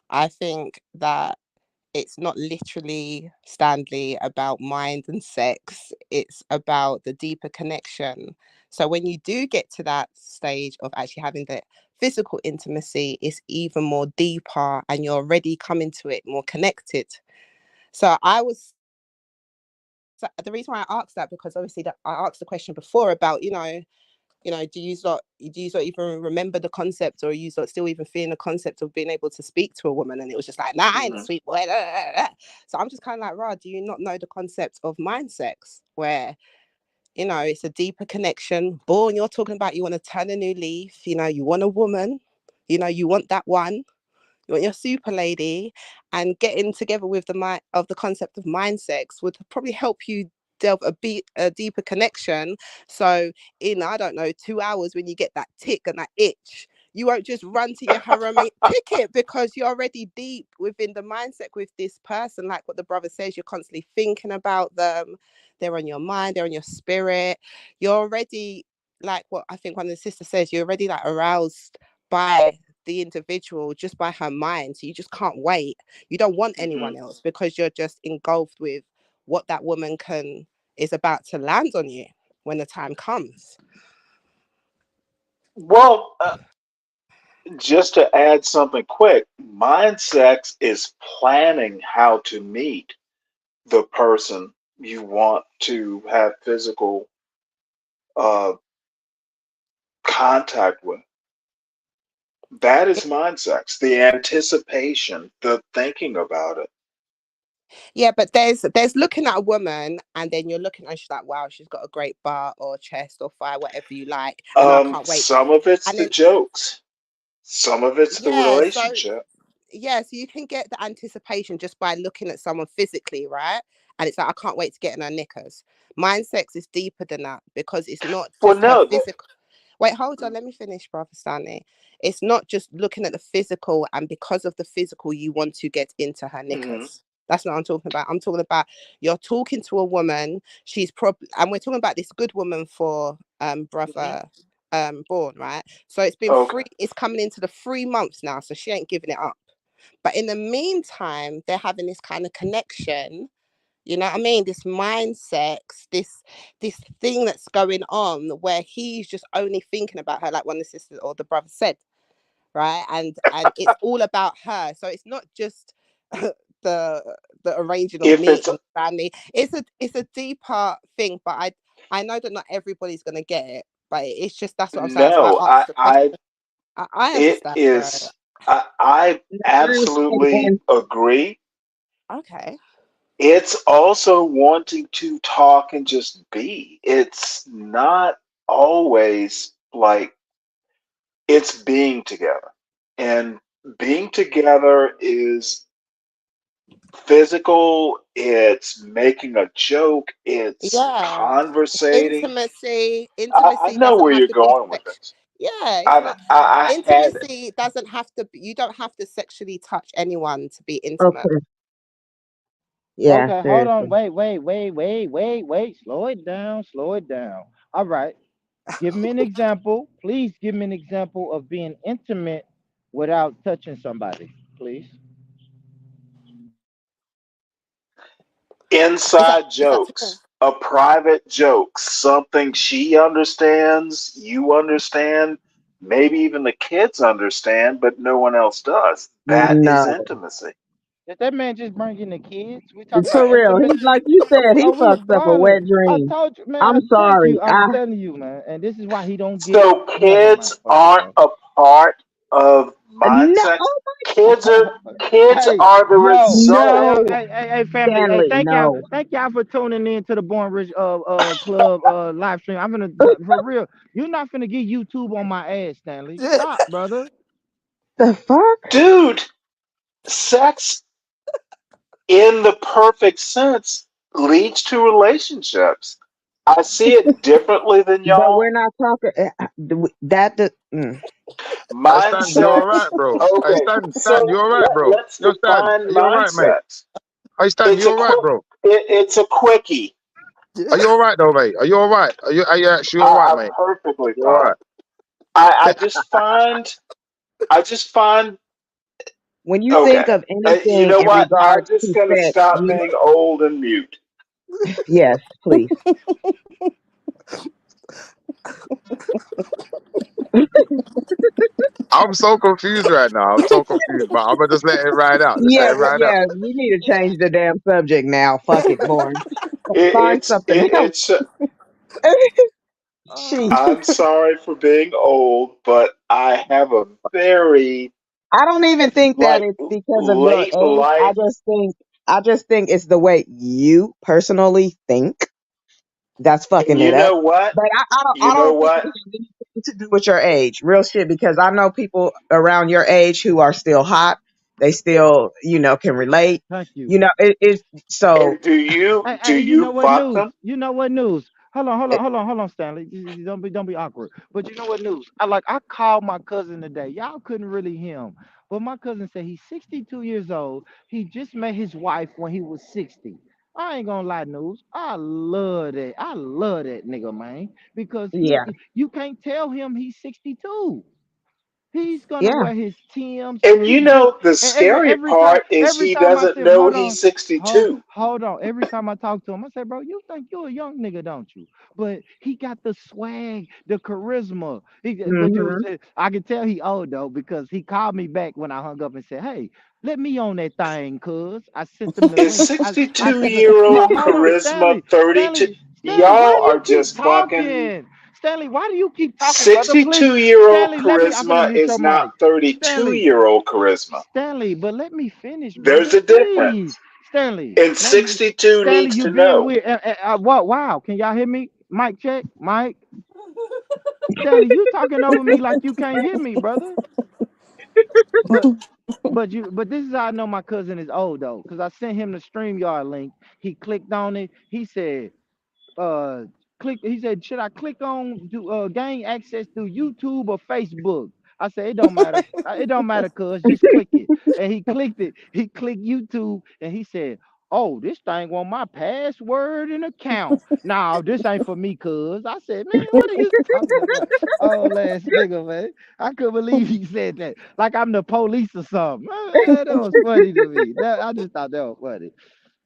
T: I think that it's not literally Stanley about mind and sex. It's about the deeper connection. So when you do get to that stage of actually having the physical intimacy, it's even more deeper and you're already coming to it more connected. So the reason why I asked that, because obviously that I asked the question before about, do you not even remember the concept, or you not still even feeling the concept of being able to speak to a woman? And it was just like, nah, I ain't a sweet boy. So I'm just kind of like, Rah, do you not know the concept of mind sex, where it's a deeper connection? Born, you're talking about you want to turn a new leaf. You want a woman. You want that one. You want your super lady, and getting together with the concept of mind sex would probably help you delve a deeper connection. So in, I don't know, 2 hours, when you get that tick and that itch, you won't just run to your harem and pick it, because you're already deep within the mindset with this person. Like what the brother says, you're constantly thinking about them. They're on your mind, they're on your spirit. You're already like what I think one of the sisters says, you're already like aroused by the individual just by her mind. So you just can't wait. You don't want
P: Hmm.
T: anyone else because you're just engulfed with what that woman can is about to land on you when the time comes.
P: Well, just to add something quick, mind sex is planning how to meet the person you want to have physical uh, contact with. That is mind sex. The anticipation, the thinking about it.
T: Yeah, but there's looking at a woman and then you're looking and she's like, wow, she's got a great butt or chest or thigh, whatever you like, and I can't wait.
P: Some of it's
T: And
P: the
T: then
P: jokes. Some of it's the
T: yeah, so
P: relationship.
T: yeah, so you can get the anticipation just by looking at someone physically, right? And it's like, I can't wait to get in her knickers. Mind sex is deeper than that because it's not
P: Well,
T: just her
P: no.
T: physical. Wait, hold on, let me finish, Brother Stanley. It's not just looking at the physical, and because of the physical, you want to get into her
P: Mhm.
T: knickers. That's not what I'm talking about. I'm talking about you're talking to a woman. She's probably, and we're talking about this good woman for
P: Mhm.
T: brother born, right? So it's been
P: Okay.
T: it's coming into the 3 months now, so she ain't giving it up. But in the meantime, they're having this kind of connection. You know what I mean? This mind sex, this thing that's going on where he's just only thinking about her, like one of the sisters or the brother said, right? And it's all about her. So it's not just the arranging of
P: If it's
T: meeting family. It's a deeper thing, but I know that not everybody's gonna get it. But it's just that's what I'm saying. That's why
P: no,
T: I asked the question. I
P: it
T: understand, bro.
P: is. I absolutely agree.
T: Okay.
P: It's also wanting to talk and just be. It's not always like it's being together. And being together is physical, it's making a joke, it's
T: Yeah.
P: conversating.
T: Intimacy.
P: I
T: Intimacy
P: know
T: doesn't
P: where
T: have
P: you're
T: to be
P: going with
T: sex.
P: this.
T: Yeah, it's not
P: I had it.
T: intimacy doesn't have to you don't have to sexually touch anyone to be intimate.
E: Okay. Yeah,
S: Okay, hold on.
E: seriously.
S: Wait. Slow it down. Slow it down. All right. Give me an example. Please give me an example of being intimate without touching somebody, please.
P: Inside
T: Is that clear?
P: jokes, a private joke, something she understands, you understand, maybe even the kids understand, but no one else does. That is
E: No.
P: intimacy.
S: Did that man just bring in the kids? We talking
E: For
S: about
E: real. He,
S: intimacy?
E: like you said, he
S: Are we
E: fucked up a wet
S: violent? I
E: dream.
S: told you, man.
E: I'm
S: Thank
E: sorry.
S: you. I'm telling you, man. And this is why he don't get.
P: So
S: Never mind.
P: kids
S: Fuck it,
P: aren't
S: man.
P: a part of mind
E: No.
P: sex.
E: Oh
P: Kids
S: Hey,
P: are the
S: yo,
P: result.
E: no.
S: hey, family. Hey,
E: Stanley, no.
S: thank y'all for tuning in to the Born Rich club live stream. I'm gonna for real. You're not gonna get YouTube on my ass, Stanley. Stop, brother.
E: The fuck?
P: Dude, sex in the perfect sense leads to relationships. I see it differently than
E: But we're
P: y'all.
E: not talking that.
H: Hey,
P: Mind
H: Stan, you all right,
P: sex.
H: bro? Hey,
P: Okay,
H: Stan, you
P: so
H: all right, bro?
P: let's
H: Yo, Stan,
P: define
H: you all
P: mind
H: right, mate?
P: sex.
H: Hey, Stan,
P: It's
H: you
P: a
H: all right, bro?
P: it's a quickie.
H: Are you all right, though, mate? Are you all right? Are you actually all right,
P: I'm
H: mate?
P: perfectly
H: You all
P: fine.
H: right?
P: I just find I just find
E: When you think
P: okay.
E: of
P: You
E: anything
P: know
E: in
P: what? I'm
E: regards
P: just
E: to
P: gonna
E: sex,
P: stop
E: you
P: being old and mute.
E: yes, please.
H: I'm so confused right now. I'm so confused, but I'm gonna just let it ride out. Just let
E: Yeah,
H: it ride out.
E: yeah. We need to change the damn subject now. Fuck it, Born. Find something else.
P: It's
E: Jeez.
P: I'm sorry for being old, but I have a very
E: I don't even think that
P: like
E: it's because of your
P: late
E: age.
P: life.
E: I just think it's the way you personally think that's
P: And
E: fucking
P: you
E: it up.
P: know what?
E: But
P: You
E: I
P: know
E: don't think it
P: what?
E: has anything to do with your age. Real shit, because I know people around your age who are still hot. They still, can relate.
S: Thank you.
E: It's so
P: And do you
S: Hey, you know what
P: fuck
S: news?
P: them?
S: You know what news? Hold on, Stanley. Don't be awkward. But you know what news? I called my cousin today. Y'all couldn't really hear him, but my cousin said he's 62 years old. He just met his wife when he was 60. I ain't gonna lie, news. I love that. I love that nigga, man, because
E: Yeah.
S: you can't tell him he's 62. He's gonna
E: Yeah.
S: wear his Tim's.
P: And you
S: He just
P: know, the
S: and
P: scary part is
S: every
P: he
S: time I
P: doesn't
S: say,
P: know he's 62.
S: hold on. Every time I talk to him, I say, bro, you think you're a young nigga, don't you? But he got the swag, the charisma. But
E: Hmm.
S: I can tell he old though because he called me back when I hung up and said, hey, let me on that thing, cuz I sent him the
P: Is
S: link. I sent the
P: 62-year-old
S: hold on,
P: charisma 32?
S: Stanley, why
P: Y'all
S: do
P: are
S: you keep
P: just fucking.
S: talking? Stanley, why do you keep talking, brother? Please,
P: 62-year-old
S: Stanley, let me. I'm gonna
P: charisma
S: mute your
P: is not
S: mic. Stanley,
P: 32-year-old charisma.
S: Stanley, but let me finish,
P: There's
S: brother.
P: a
S: Please,
P: difference.
S: Stanley,
P: And 62
S: Stanley,
P: needs
S: you
P: to
S: being
P: know.
S: weird. What? Wow, can y'all hear me? Mic check, Mike. Stanley, you talking over me like you can't hear me, brother. But but this is how I know my cousin is old though, because I sent him the StreamYard link. He clicked on it. He said, uh click, he said, should I click on to gain access through YouTube or Facebook? I said, it don't matter. It don't matter, cuz just click it. And he clicked it. He clicked YouTube and he said, oh, this thing want my password and account. Nah, this ain't for me, cuz. I said, man, what are you talking about? Oh, last nigga, man. I couldn't believe he said that. Like I'm the police or something. Man, that was funny to me. I just thought that was funny.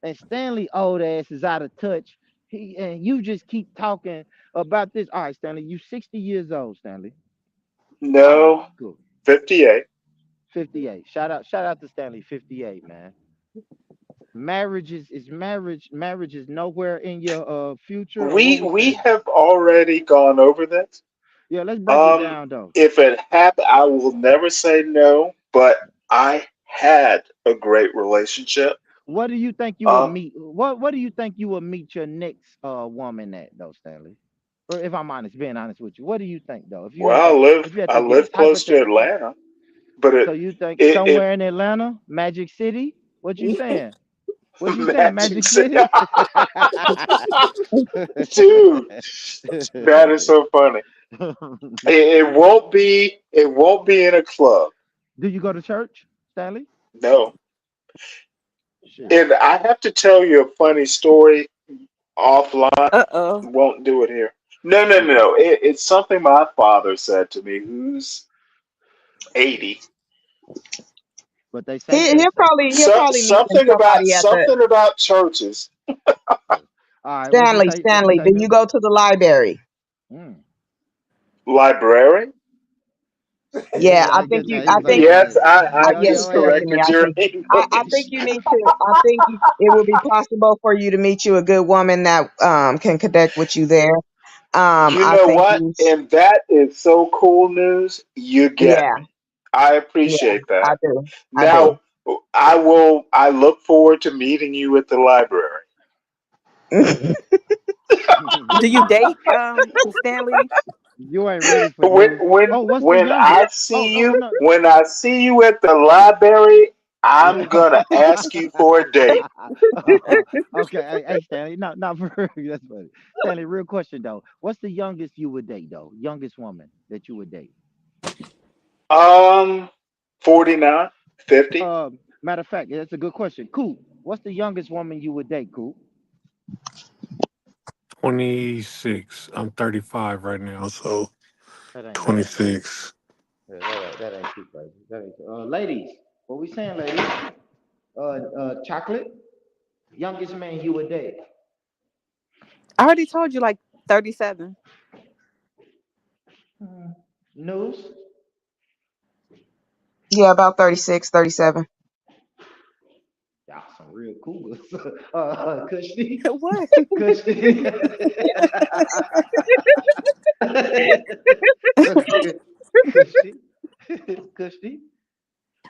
S: And Stanley old ass is out of touch. He and you just keep talking about this. All right, Stanley, you 60 years old, Stanley. All right,
P: No,
S: cool.
P: 58.
S: 58. Shout out to Stanley, 58, man. Marriage is nowhere in your future, or what we
P: We
S: saying?
P: have already gone over this.
S: Yeah, let's break it down though.
P: If it happened, I will never say no, but I had a great relationship.
S: What do you think you will
P: Um,
S: meet? What do you think you will meet your next woman at though, Stanley? Or if I'm honest, being honest with you, what do you think though?
P: well,
S: If you had
P: I
S: to guess,
P: live close to
S: hypothetically.
P: Atlanta, but
S: So you think
P: it
S: somewhere in Atlanta, Magic City? What you saying? What you saying,
P: Magic
S: Magic
P: City.
S: City?
P: Dude, that is so funny. It won't be in a club.
S: Do you go to church, Stanley?
P: No.
S: Shit.
P: And I have to tell you a funny story offline.
R: Uh-oh.
P: Won't do it here. No, no, no,
S: Okay.
P: no. It's something my father said to me, who's 80.
S: But they say that.
E: He'll probably meet somebody at the
P: Something about churches.
S: All right. What you
E: Stanley.
S: say? What you
E: Stanley,
S: say,
E: do you News?
S: News?
E: go to the library?
S: Mm.
P: Library?
E: Yeah, I
S: Yeah,
E: think
S: good
E: you.
S: job. He
E: I
S: was like,
E: think
P: Yes, I
S: yo,
P: just
S: yo,
E: corrected
S: ass.
E: me.
P: corrected your
E: I think
P: English.
E: you need to. I think it will be possible for you to meet you a good woman that can connect with you there.
P: You
E: I
P: know
E: think
P: what?
E: you.
P: And that is so cool news. You get
E: Yeah,
P: me. I
E: yeah,
P: appreciate
E: I
P: that.
E: do. I
P: Now,
E: do.
P: I look forward to meeting you at the library.
R: Do you date Stanley?
S: You ain't ready for news. Oh, what's the youngest? No.
P: When I see you at the
S: Yeah.
P: library, I'm
S: Yeah.
P: gonna ask you for a date.
S: Okay. Hey, Stanley. Not for that's funny. Stanley, real question though. What's the youngest you would date though? Youngest woman that you would date?
P: Um, 49, 50.
S: Matter of fact, that's a good question. Cool. What's the youngest woman you would date? Cool.
A: 26. I'm 35 right now, so
S: That ain't bad.
A: 26.
S: Yeah, that ain't too crazy. That ain't ladies. What we saying, ladies? Chocolate. Youngest man you would date?
R: I already told you like 37.
S: News.
E: Yeah, about 36, 37.
S: Y'all some real cougars. Cushy.
R: What?
S: Cushy. Cushy. Cushy.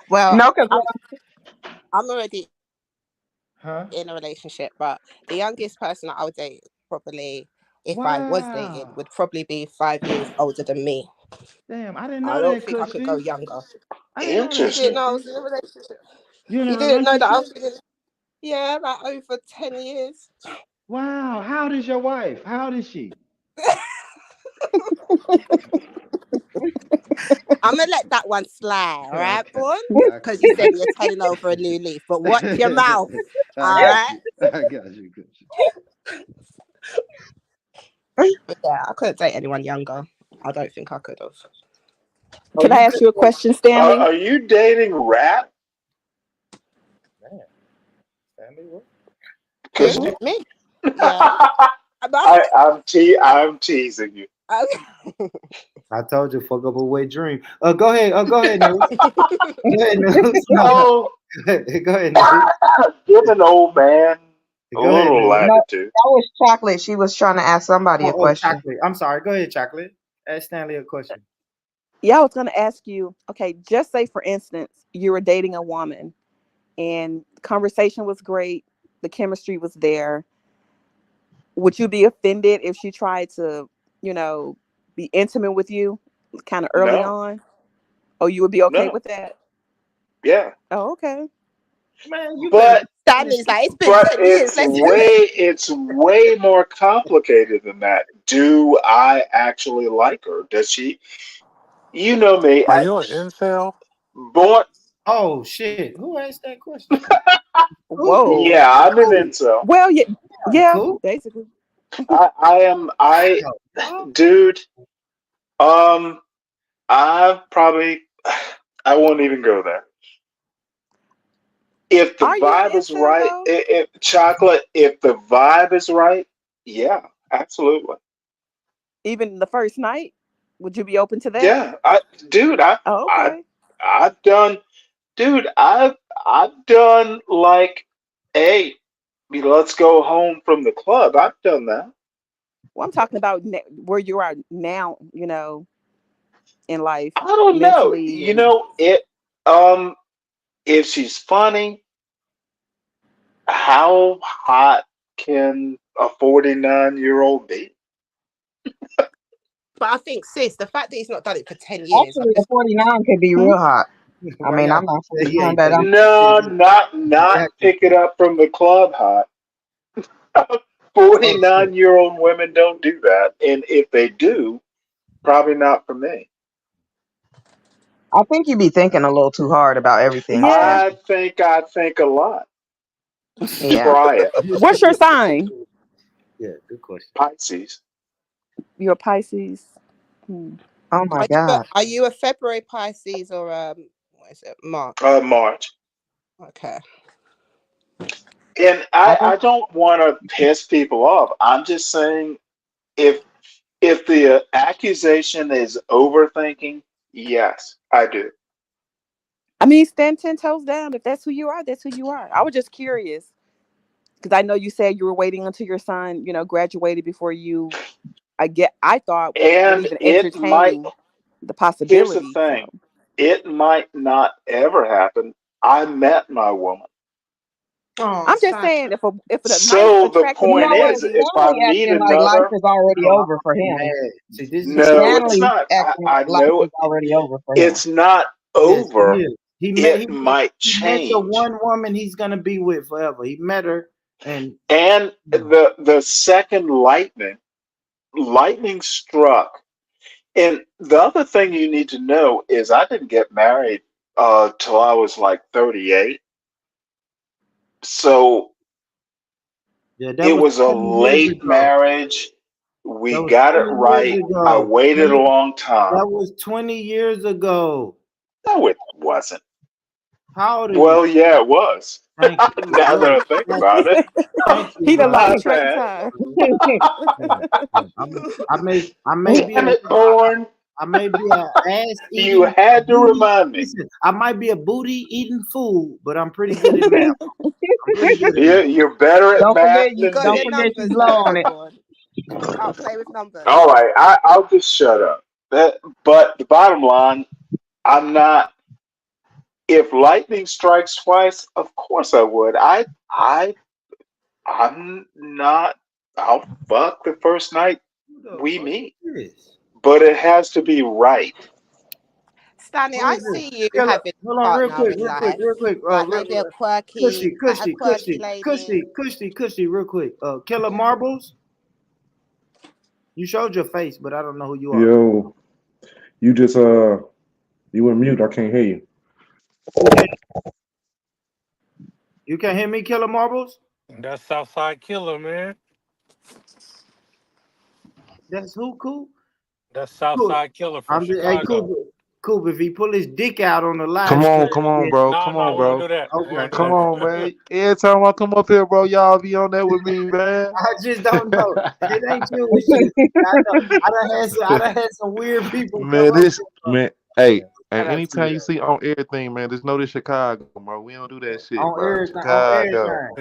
R: Well,
E: No, because
R: I'm already
S: huh?
R: in a relationship, but the youngest person that I would date probably, if I was dating,
S: Wow.
R: would probably be 5 years older than me.
S: Damn, I didn't
R: I
S: know
R: don't
S: that,
R: think I could go
S: Cushy.
R: younger.
S: I didn't know
R: You
S: that,
R: didn't
P: Interesting.
R: know I was
S: Cushy.
R: in a relationship.
S: You in a
R: You didn't know that I
S: relationship?
R: was in, yeah, like over 10 years.
S: Wow. How old is your wife? How old is she?
T: I'm gonna let that one slide, all right, Born? Because you said you're turning over a new leaf, but watch your mouth, all right?
S: I got you.
T: But yeah, I couldn't date anyone younger. I don't think I could have.
R: Can I ask you a question, Stanley?
P: Are you dating Rap?
D: Man, Stanley, what?
P: Because
T: Me? Yeah.
P: I'm teasing you.
D: I told you, fuck up a wet dream. Go ahead. Go ahead, News. Go ahead, News.
P: No,
D: Go ahead, News.
P: give an old man a
D: Go ahead,
P: little
D: News.
E: No,
P: latitude.
E: that was Chocolate. She was trying to ask somebody a question.
D: Chocolate. I'm sorry. Go ahead, Chocolate. Ask Stanley a question.
R: Yeah, I was going to ask you, okay, just say for instance, you were dating a woman and the conversation was great, the chemistry was there. Would you be offended if she tried to, be intimate with you kind of early
P: No,
R: on? Oh, you would be okay
P: no,
R: with that?
P: yeah.
R: Oh, okay.
D: Man, you better.
P: But
T: Stanley's like, it's been 10 years. Let's do it.
P: it's way more complicated than that. Do I actually like her? Does she? You know me.
A: Are you an incel?
P: Born.
D: Oh shit! Who asked that question?
R: Whoa.
P: Yeah, I'm an incel.
R: Well, yeah,
D: Cool.
R: basically.
P: I am. Dude. I probably. I won't even go there. If the
R: Are you
P: vibe
R: an
P: is
R: incel
P: right,
R: though?
P: chocolate. If the vibe is right, yeah, absolutely.
R: Even the first night? Would you be open to that?
P: Yeah, dude,
R: Oh,
P: I,
R: okay.
P: I've done, dude, I've done like, hey, let's go home from the club. I've done that.
R: Well, I'm talking about where you are now, in life,
P: I don't know.
R: mentally
P: You
R: and
P: know it. Um, if she's funny, how hot can a 49-year-old be?
T: But I think, sis, the fact that he's not done it for 10 years,
E: Actually, a 49 could be real hot. I
D: Why
E: mean,
D: y'all?
E: I'm not
D: Yeah,
E: 49, but
P: No, not
D: exactly.
P: pick it up from the club hot. 49-year-old women don't do that. And if they do, probably not for me.
E: I think you be thinking a little too hard about everything,
R: yeah.
E: Stanley.
P: I think a lot.
E: Yeah.
P: Try it.
R: What's your sign?
D: Yeah, good question.
P: Pisces.
R: You're a Pisces. Hmm.
E: Oh my God.
T: Are you a February Pisces or what is it? March?
P: March.
T: Okay.
P: And
E: I
P: I don't want to piss people off. I'm just saying if the accusation is overthinking, yes, I do.
R: I mean, stand 10 toes down. If that's who you are, that's who you are. I was just curious because I know you said you were waiting until your son, graduated before you. I thought would
P: And
R: even
P: it might,
R: entertain the
P: here's the
R: possibility.
P: thing,
R: So
P: it might not ever happen. I met my woman.
T: Oh,
R: I'm just
T: sad.
R: saying, if a nice,
P: So the
R: attractive
E: You
P: point
E: know
R: young
E: what?
P: is,
R: lady,
P: if I
E: Stanley
P: meet
E: acting like life
P: another,
E: is already
D: No,
E: over for
D: I'm
E: him.
D: mad. See, this is
P: no, it's
E: Stanley
P: not.
E: acting
P: I
E: like life
P: know
E: is already over for him.
P: it's not
D: yes, he
P: over.
D: is.
P: It might
D: He met the
P: change.
D: one woman he's gonna be with forever. He met her, and
P: And the second lightning struck. And the other thing you need to know is I didn't get married till I was like 38. So
D: yeah, that
P: it
D: was
P: was a
D: 20 years
P: late
D: ago.
P: marriage.
D: That
P: We
D: was
P: got it
D: 20 years
P: right. I
D: ago.
P: waited a long
D: That
P: time.
D: was 20 years ago.
P: No, it wasn't.
D: How old are you?
P: Well, yeah, it was.
D: Thank you.
P: Now that
D: Right.
P: I think about it,
D: Thank you,
R: he done
D: brother.
R: lost
P: my
R: track of
P: bad.
R: time.
D: Yeah. I may be
P: Damn
D: a
P: it, Born.
D: I may be a ass
P: You
D: eating
P: had to
D: booty.
P: remind me.
D: Listen, I might be a booty eating fool, but I'm pretty good at math. I'm pretty good at math.
P: You're better at
E: Don't
P: math
E: forget
T: You
P: than
T: got
E: don't
T: your
P: me.
E: forget you
T: numbers
E: blow on
T: now,
E: it.
T: boy. Can't play with numbers.
P: All right, I'll just shut up. But the bottom line, I'm not. If lightning strikes twice, of course I would. I'm not. I'll fuck the first night
D: Who the
P: we
D: fuck
P: meet,
D: is this?
P: but it has to be right.
T: Stanley,
D: Who
T: I
D: is this?
T: see you
D: Killer.
T: having
D: Hold
T: a
D: on,
T: partner in life,
D: real quick.
T: like maybe a quirky lady.
D: Cushy, real quick. Killer Marbles. You showed your face, but I don't know who you are.
V: Yo,
G: You just you went mute. I can't hear you.
D: You can't hear me, Killer Marbles?
A: That's Southside Killer, man.
D: That's who, Cool?
A: That's
D: Cool.
A: Southside Killer from
D: Hey,
A: Chicago.
D: Cool. If he pull his dick out on the live
H: Come
D: stream,
H: on,
D: then
H: bro.
A: Nah,
H: Come on,
A: we don't
H: bro.
A: do that. We
D: okay.
A: don't do
H: Come on,
A: that.
H: man. Every time I come up here, bro, y'all be on there with me, man.
D: I just don't know. It ain't you, it's you. I know. I done had some weird people come
H: Man,
D: up
H: this
D: here.
H: man, hey,
D: Yeah.
H: hey,
D: Shout out to you,
H: anytime you see on everything, man, just know this Chicago, bro. We don't do that shit,
D: on
H: bro.
D: everything,
H: Chicago.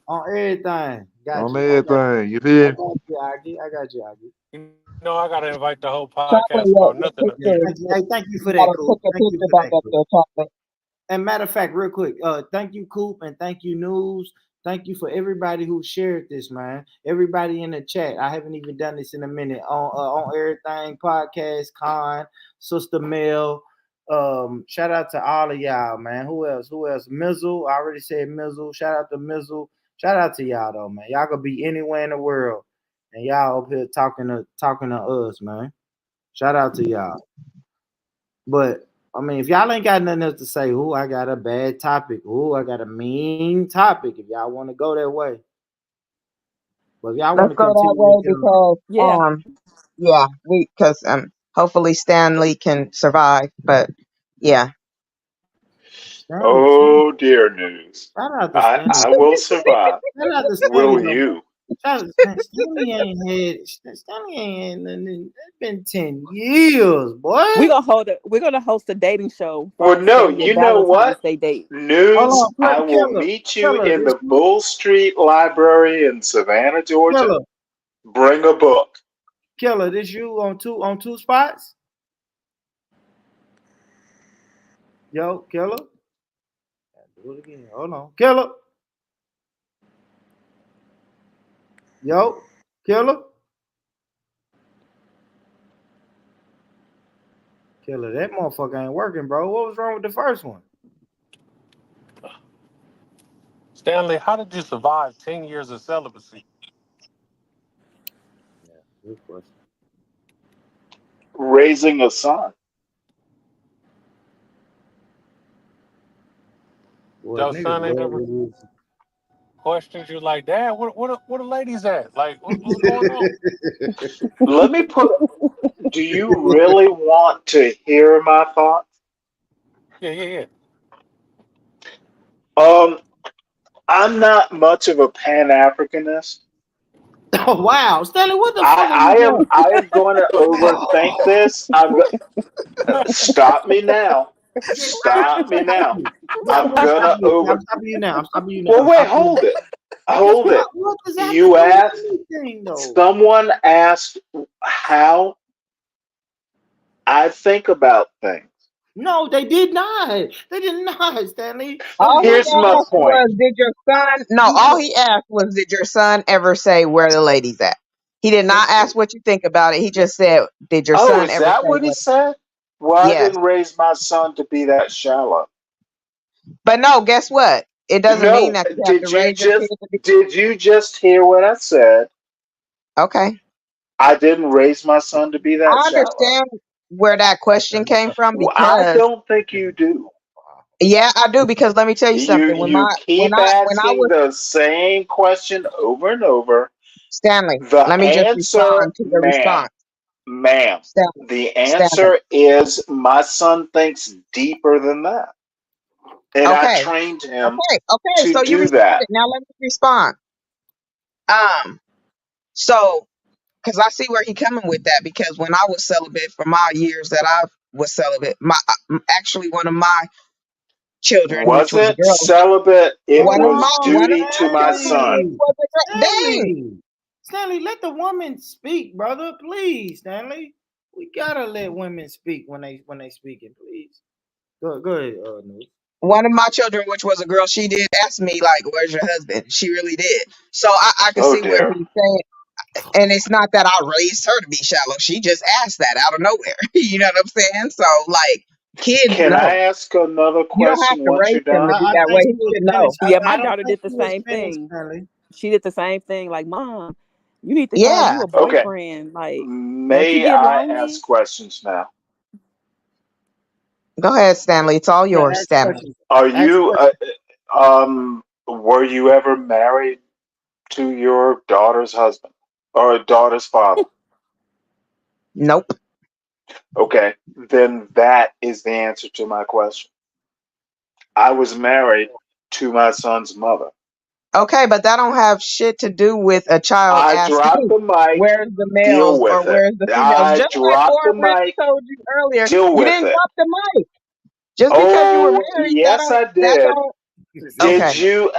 D: on everything. Got
H: On
D: you.
H: everything. You
D: I
H: feel me?
D: got you, Aggie. I got you, Aggie.
A: You know, I gotta invite the whole
I: Chocolate,
A: podcast about nothing.
D: Yeah, thank you for
I: you
D: that,
I: gotta
D: Coop.
I: put your
D: Thank you
I: picture
D: for
I: back
D: that,
I: up
D: Coop.
I: there, Chocolate.
D: And matter of fact, real quick, thank you, Coop, and thank you, News. Thank you for everybody who shared this, man. Everybody in the chat. I haven't even done this in a minute on everything podcast. Con, Sister Mel. Shout out to all of y'all, man. Who else? Mizzle. I already said Mizzle. Shout out to Mizzle. Shout out to y'all though, man. Y'all could be anywhere in the world, and y'all up here talking to us, man. Shout out to y'all. But I mean, if y'all ain't got nothing else to say, I got a bad topic. I got a mean topic. If y'all want to go that way, but if y'all want
E: Let's
D: to
E: go that
D: continue
E: way
D: to kill
E: because
R: Yeah.
E: yeah, because hopefully Stanley can survive. But yeah.
P: Oh dear news.
D: shout out to
P: I
D: Stanley.
P: will survive.
D: Shout out to Stanley
P: Will
D: though.
P: you?
D: Stanley ain't had. It's been 10 years, boy.
R: We're gonna host a dating show
P: Well,
R: from
P: no,
R: staying in
P: you know
R: Valentine's
P: what?
R: Day date.
P: News,
D: Hold
P: I
D: on,
P: will meet you
D: Killer,
P: in
D: this
P: the
D: you?
P: Bull Street Library in Savannah, Georgia.
D: Killer,
P: Bring a book.
D: this you on two spots? Yo, Killer. Do it again. Hold on, Killer. Yo, Killer. Killer, that motherfucker ain't working, bro. What was wrong with the first one?
A: Stanley, how did you survive 10 years of celibacy?
D: Good question.
P: Raising a son.
D: Boy,
A: Your
D: niggas
A: son ain't
D: love
A: never
D: it.
A: questioned you like, Dad, what the ladies at? Like, what's going on?
P: Let me put. Do you really want to hear my thoughts?
A: Yeah.
P: I'm not much of a Pan Africanist.
D: Oh wow, Stanley, what the fuck are you doing?
P: I am going to overthink this. Stop me now. Stop me now. I'm
D: I'm
P: gonna
D: stopping you.
P: over.
D: I'm stopping you now. I'm stopping you now.
P: Well,
D: I'm
P: wait,
D: stopping you
P: hold
D: now.
P: it.
D: Because
P: Hold it.
D: what does that have to
P: You
D: do with
P: asked.
D: anything, though?
P: Someone asked how I think about things.
D: No, they did not. They did not, Stanley. The
E: All he
D: woman
P: Here's my
E: asked
P: point.
E: was, "Did your son?" No, all he asked was, "Did your son ever say where the ladies at?" He did not ask what you think about it. He just said, "Did your
P: Oh,
E: son
P: is
E: ever
P: that
E: say
P: what he
E: where?"
P: said? Well, I
E: Yes,
P: didn't raise my son to be that shallow.
E: but no. Guess what? It doesn't mean
P: No,
E: that you have to raise your kids to be.
P: did you just hear what I said?
E: Okay,
P: I didn't raise my son to be that
E: I
P: shallow.
E: understand where that question came from
P: Well, I
E: because
P: don't think you do.
E: yeah, I do because let me tell you something.
P: You keep
E: When I
P: asking
E: was
P: the same question over and over.
E: Stanley,
P: The
E: let me just
P: answer,
E: respond to the response.
P: ma'am, the
E: Stanley.
P: answer is my son thinks deeper than that. And I
E: Okay,
P: trained him
E: okay.
P: to
E: So you
P: do
E: responded.
P: that.
E: Now let me respond. Um, so because I see where he coming with that. Because when I was celibate for my years that I was celibate, my actually one of my children, which was a
P: Wasn't
E: girl,
P: celibate, it
E: one of
P: was
E: my
P: duty to my son.
D: Stanley,
E: was a girl. Dang,
D: Stanley, Stanley, let the woman speak, brother. Please, Stanley. We gotta let women speak when they speaking. Please. Go ahead, News.
E: one of my children, which was a girl, she did ask me like, "Where's your husband?" She really did. So I could
P: Oh
E: see where
P: dear.
E: he's saying. And it's not that I raised her to be shallow. She just asked that out of nowhere. You know what I'm saying? So like kids
P: Can I
E: know.
P: ask another
E: You don't have
P: question
E: to
P: once you're
E: raise them to
P: done?
E: be
D: I
E: that way.
D: think
E: He
D: she was
E: should know.
D: finished.
R: Yeah, my
D: I don't
R: daughter
D: think
R: did the
D: she was
R: same
D: finished,
R: thing.
D: Stanley.
R: She did the same thing. Like, Mom, you need to find
E: Yeah.
R: you a
P: Okay.
R: boyfriend. Like, don't you
P: May
R: get
P: I
R: lonely?
P: ask questions now?
E: Go ahead, Stanley. It's all
D: Yeah,
E: yours,
D: ask
E: Stanley.
D: questions.
P: Are
D: Ask
P: you
D: questions.
P: were you ever married to your daughter's husband or daughter's father?
E: Nope.
P: Okay, then that is the answer to my question. I was married to my son's mother.
E: Okay, but that don't have shit to do with a child
P: I dropped
E: asking
P: the mic.
E: where's the
P: Deal
E: males or
P: with it.
E: where's the females.
P: I
E: Just like
P: dropped the
E: Warren Rich
P: mic.
E: told you earlier,
P: Deal
E: you
P: with
E: didn't
P: it.
E: drop the mic. Just because you were
P: Oh,
E: married,
P: yes, I
E: that
P: did.
E: don't.
P: Did
E: Okay,
P: you,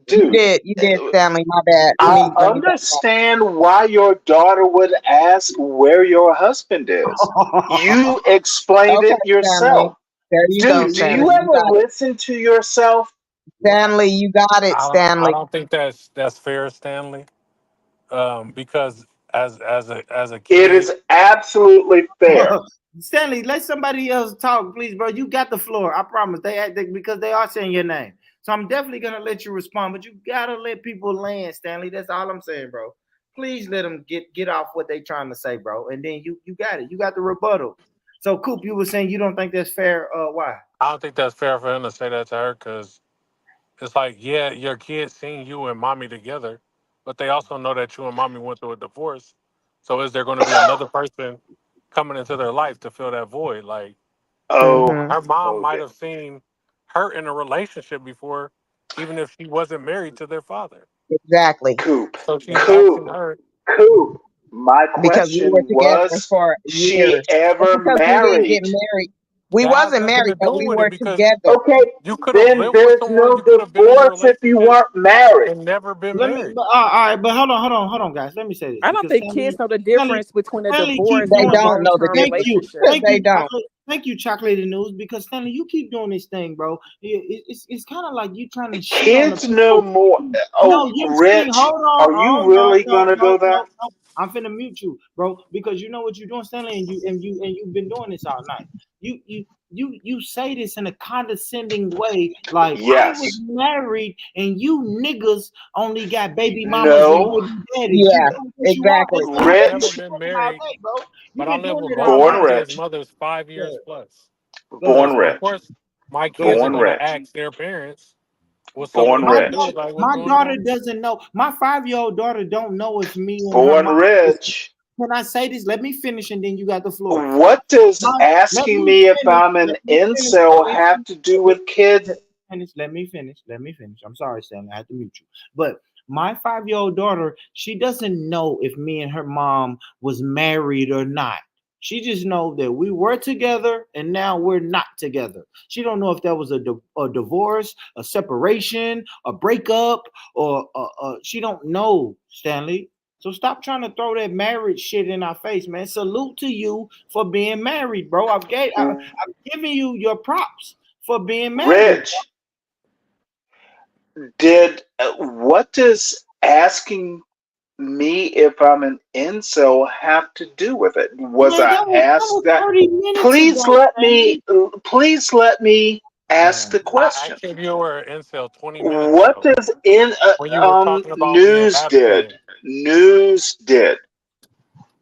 P: dude?
E: you did, Stanley. My bad. Let
P: I
E: me bring it back.
P: understand why your daughter would ask where your husband is. You explained
E: Okay,
P: it yourself.
E: Stanley. There you go,
P: Dude, do
E: Stanley.
P: you
E: You
P: ever
E: got it.
P: listen to yourself?
E: Stanley, you got it,
A: I
E: Stanley.
A: don't think that's fair, Stanley. Because as a
P: It
A: kid,
P: is absolutely fair.
D: Stanley, let somebody else talk, please, bro. You got the floor. I promise. Because they are saying your name. So I'm definitely gonna let you respond, but you gotta let people land, Stanley. That's all I'm saying, bro. Please let them get off what they trying to say, bro. And then you got it. You got the rebuttal. So Coop, you were saying you don't think that's fair. Why?
A: I don't think that's fair for him to say that to her because it's like, yeah, your kids seen you and mommy together, but they also know that you and mommy went through a divorce. So is there going to be another person coming into their life to fill that void? Like
P: Oh,
E: Mm-hmm.
A: her mom might
P: okay.
A: have seen her in a relationship before, even if she wasn't married to their father.
E: Exactly.
P: Coop,
A: So she's asking
P: Coop,
A: her,
P: Coop. My
E: Because we were
P: question
E: together
P: was,
E: for
P: she
E: years. Just
P: ever
E: because we didn't get
P: married?
E: married, we
A: that has
E: wasn't
A: nothing to
E: married, but
A: do
E: we
A: with it
E: were
A: because
E: together.
P: Okay,
A: you could have
P: then
A: lived with
P: there's
A: someone,
P: no
A: you could have been in a
P: divorce if you
A: relationship
P: weren't married.
A: and never been
D: Let me,
A: married.
D: all right, but hold on, guys. Let me say this
R: I don't
D: because
R: think kids know the
D: Stanley,
R: difference between a
D: Stanley keep
R: divorce
E: They
R: and a
D: doing this.
E: don't know the
R: long-term
D: Thank
E: difference.
D: you,
R: relationship.
E: They don't.
D: thank you, chocolate news. Because Stanley, you keep doing this thing, bro. It's kind of like you trying to shit on the
P: Kids know
D: people.
P: more.
D: No,
P: Oh,
D: you're saying,
P: Rich,
D: hold on,
P: are
D: oh
P: you
D: no,
P: really
D: no,
P: gonna
D: no,
P: go there?
D: no, no. I'm finna mute you, bro, because you know what you're doing, Stanley, and you've been doing this all night. You say this in a condescending way, like I was
P: Yes.
D: married and you niggas only got baby mamas and
P: No.
D: baby daddies. You
E: Yeah,
D: doing this you all
E: exactly.
D: this thing, bro.
A: I've
D: You've
A: never
D: been
P: Rich,
A: been
D: doing it all
A: married,
D: day, bro. You've
A: but I
D: been
A: lived
D: doing
A: with
D: it all
A: both
P: born
D: night.
A: my kids'
P: rich,
A: mothers 5 years
D: Go
A: plus.
D: ahead.
P: born
A: So of
P: rich,
A: course, my
D: Go ahead.
A: kids are
P: born
A: going to
P: rich,
A: ask their parents, "What's up with
P: born
D: My
A: my
P: rich,
A: dude?
D: daughter,
A: Like, what's
D: my
A: going
D: daughter
A: on?"
D: doesn't know. My 5-year-old daughter don't know if me and her
P: born
D: mom.
P: rich.
D: Can I say this? Let me finish, and then you got the floor.
P: What does
D: My, let
P: asking
D: me
P: me if
D: finish.
P: I'm an
D: Let me finish.
P: incel have to do with kids?
D: Let me finish. Let me finish. I'm sorry, Stanley. I had to mute you. But my 5-year-old daughter, she doesn't know if me and her mom was married or not. She just know that we were together and now we're not together. She don't know if that was a divorce, a separation, a breakup, or she don't know, Stanley. So stop trying to throw that marriage shit in our face, man. Salute to you for being married, bro. I've given you your props for being married.
P: Rich, did what does asking me if I'm an incel have to do with it? Was
D: Man,
P: I
D: that
P: asked
D: was
P: that?
D: 30 minutes
P: Please
D: ago,
P: let
D: man.
P: me. Please let me ask the
A: I
P: question.
A: asked if you were an incel 20 minutes
P: What
A: ago
P: does in
A: when you were talking about being
P: news did?
A: abstinent.
P: News did.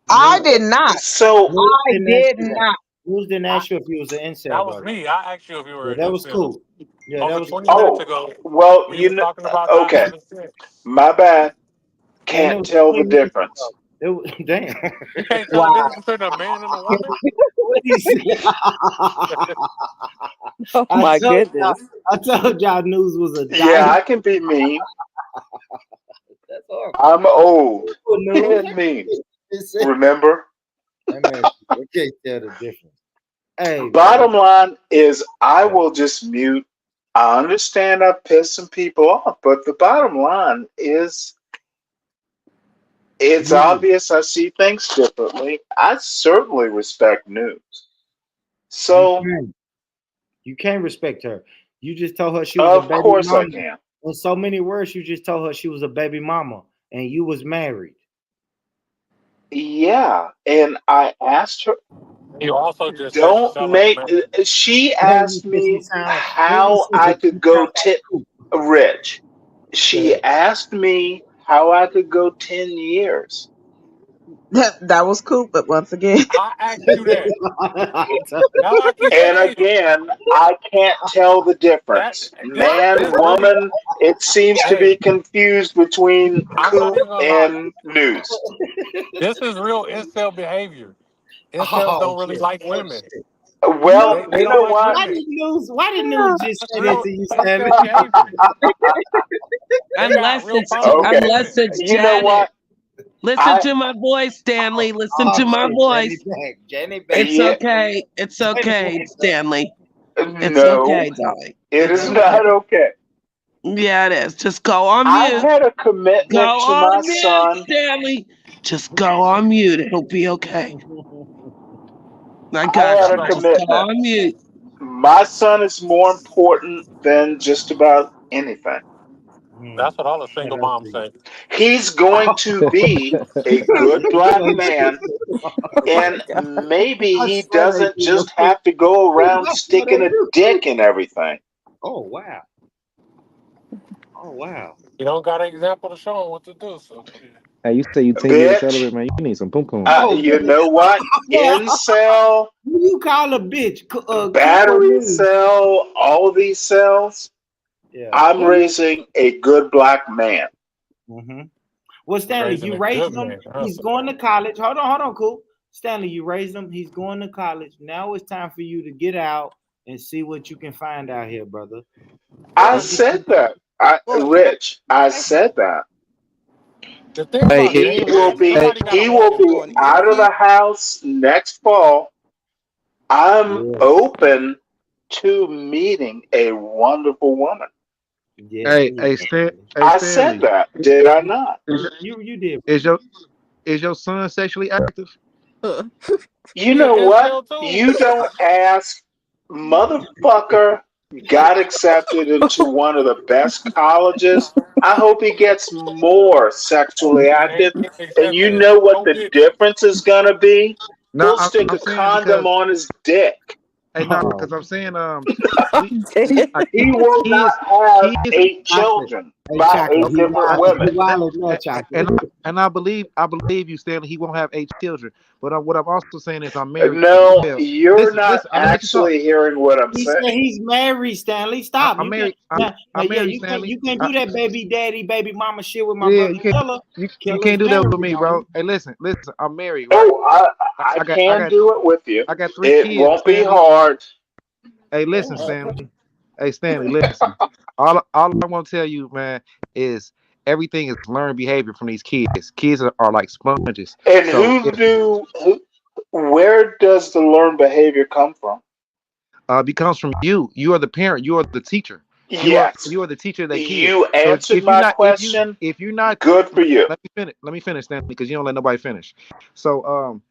E: I
D: News,
E: did not.
P: So
D: news
E: I
D: didn't ask
E: did
D: you that.
E: not.
D: News didn't
A: I,
D: ask you if you was an
A: that
D: incel,
A: was
D: though.
A: me. I asked you if you were
D: Yeah,
A: an
D: that was
A: incel.
D: cool. Yeah, that
A: Over
D: was
A: 20
D: cool.
A: minutes
P: oh
A: ago,
P: well,
A: when you
P: you
A: was
P: know.
A: talking about not
P: Okay,
A: having sex.
P: my bad.
D: Man, that
P: Can't
D: was
P: tell
D: 20
P: the
D: minutes ago.
P: difference.
D: It was, damn.
A: You can't tell the
E: Wow.
A: difference between a man and a woman?
D: What he say?
R: Oh my goodness.
D: I told y'all news was a
P: Yeah,
D: dyke.
P: I can be mean.
D: That's horrible.
P: I'm old
D: News.
P: and mean.
D: It said-
P: Remember?
D: That man, you can't tell the difference. Hey, man.
P: Bottom line is, I will just mute. I understand I pissed some people off, but the bottom line is, it's
D: You,
P: obvious I see things differently. I certainly respect news.
D: you
P: So,
D: can't. You can't respect her. You just told her she was a
P: of
D: baby
P: course I
D: mama.
P: can.
D: In so many words, you just told her she was a baby mama and you was married.
P: Yeah, and I asked her,
A: You also just said she
P: don't
A: sounded like a
P: make,
A: man.
P: she
D: And you
P: asked
D: said she
P: me
D: sound, and you
P: how
D: said
P: I
D: that she
P: could go
D: sound like Coop.
P: rich.
D: Go
P: She
D: ahead.
P: asked me how I could go 10 years.
E: That was cool, but once again,
A: I asked you that. Now I keep
P: And
A: saying
P: again, I can't tell the
A: that.
P: difference.
A: This
P: Man,
A: really.
P: woman, it seems to be
A: Hey,
P: confused between
A: I'm not
P: coop
A: even gonna lie.
P: and news.
A: This is real incel behavior. Incels
D: Oh
A: don't really
D: shit!
A: like
D: Oh
A: women.
D: shit!
P: Well,
A: They
P: you
A: don't
P: know
A: like
P: what?
A: women.
D: Why did news just
A: That's
D: say that
A: real
D: to you, Stanley?
A: incel behavior. They got
F: Unless
A: real
F: it's
A: problems with
P: Okay.
F: unless
A: women.
F: it's
P: You know
F: Janet.
P: what?
F: Listen
P: I
F: to my voice, Stanley. Listen
D: Oh
F: to my
D: shit! Jenny
F: voice.
D: back. Jenny back.
F: It's
P: yeah,
F: okay. It's
D: Jenny
F: okay,
D: back.
F: Stanley. It's
P: no,
F: okay, darling.
P: it
F: It's
P: is
F: okay.
P: not okay.
F: Yeah, it is. Just go on
P: I
F: mute.
P: had a
F: Go
P: commitment to
F: on
P: my
F: mute,
P: son.
F: Stanley. Just go on mute. It'll be okay. I
P: I
F: got
P: had
A: That's
P: a
F: you.
A: all.
F: Just go
P: commitment.
F: on mute.
P: My son is more important than just about anything.
A: That's what all the
D: Shut
A: single
D: up,
A: moms
D: nigga.
A: say.
P: He's going to be a good black man,
R: Oh my
P: and
R: god.
P: maybe
D: I
P: he
D: swear they
P: doesn't
D: do.
P: just have to go around
D: I swear
P: sticking
D: they
P: a
D: do.
P: dick in everything.
D: Oh wow. Oh wow.
A: You don't got an example to show them what to do. So shit.
U: Hey, you say you 10 years
P: Bitch,
U: celibate, man. You need some pum pum.
D: Oh,
P: you know what? Incel,
D: who you call a bitch? Cooper
P: battery
D: News.
P: cell, all these cells.
D: Yeah.
P: I'm
D: What?
P: raising a good black man.
D: Mm-hmm. Well,
A: You're
D: Stanley,
A: raising
D: you
A: a
D: raised
A: good
D: him.
A: man.
D: He's
A: That's
D: going to college. Hold on, cool. Stanley, you raised him. He's going to college. Now it's time for you to get out and see what you can find out here, brother.
P: I
A: But,
D: Go get
P: said that. Rich, I said that.
A: the thing
U: Hey,
A: about
P: He
A: dating
P: will
A: is
P: be
A: somebody got to
P: he
A: walk
P: will
A: in the
P: be
A: door.
P: out of the house next fall. I'm
D: yeah,
P: open to meeting a wonderful woman.
D: yeah,
P: I said
U: Stanley.
P: that, did I not?
D: you did.
U: Is your is your son sexually active?
P: You
A: He an
P: know what?
A: incel too.
P: You don't ask. Motherfucker got accepted into one of the best colleges. I hope he gets more sexually
A: He ain't
P: active.
A: getting
P: And you
A: accepted into
P: know what
A: no
P: the
A: bitch.
P: difference is going to be?
U: No,
P: He'll stick
U: I'm
P: a
U: saying
P: condom
U: because
P: on his dick.
U: hey, no,
D: Oh,
U: because I'm saying we
P: He will not
U: kids
P: have
U: kids
P: 8 children
D: hey,
P: by
D: chocolate.
P: eight
U: okay,
D: He
P: different
D: wild.
P: women.
D: He wild as that chocolate.
U: and I believe you, Stanley. He won't have 8 children. But what I'm also saying is I'm married as
P: No,
U: well.
P: you're
U: Listen,
P: not
U: listen. I'm gonna let you talk.
P: actually hearing what I'm
D: He
P: saying.
D: said he's married, Stanley. Stop.
U: I'm
D: You can't
U: married.
D: now,
U: I'm
D: yeah,
U: married, Stanley.
D: you can't do that baby daddy, baby mama shit with my
U: Yeah,
D: brother
U: you can't.
D: Killer.
U: You
D: Killer's
U: can't do that with
D: married,
U: me,
D: homie.
U: bro. Hey, listen. I'm married, right?
P: Oh, I
U: I got I
P: can
U: got
P: do it with you.
U: I got 3
P: It
U: kids,
P: won't be
U: Stanley.
P: hard.
U: Hey, listen, Stanley. Hey, Stanley, listen. All I want to tell you, man, is everything is learned behavior from these kids. Kids are like sponges.
P: And
U: So if
P: where does the learned behavior come from?
U: it comes from you. You are the parent. You are the teacher.
P: Yes,
U: You are the teacher of that kid.
P: you
U: So
P: answered my question.
U: if you're not
P: Good for you.
U: let me finish, Stanley, because you don't let nobody finish. So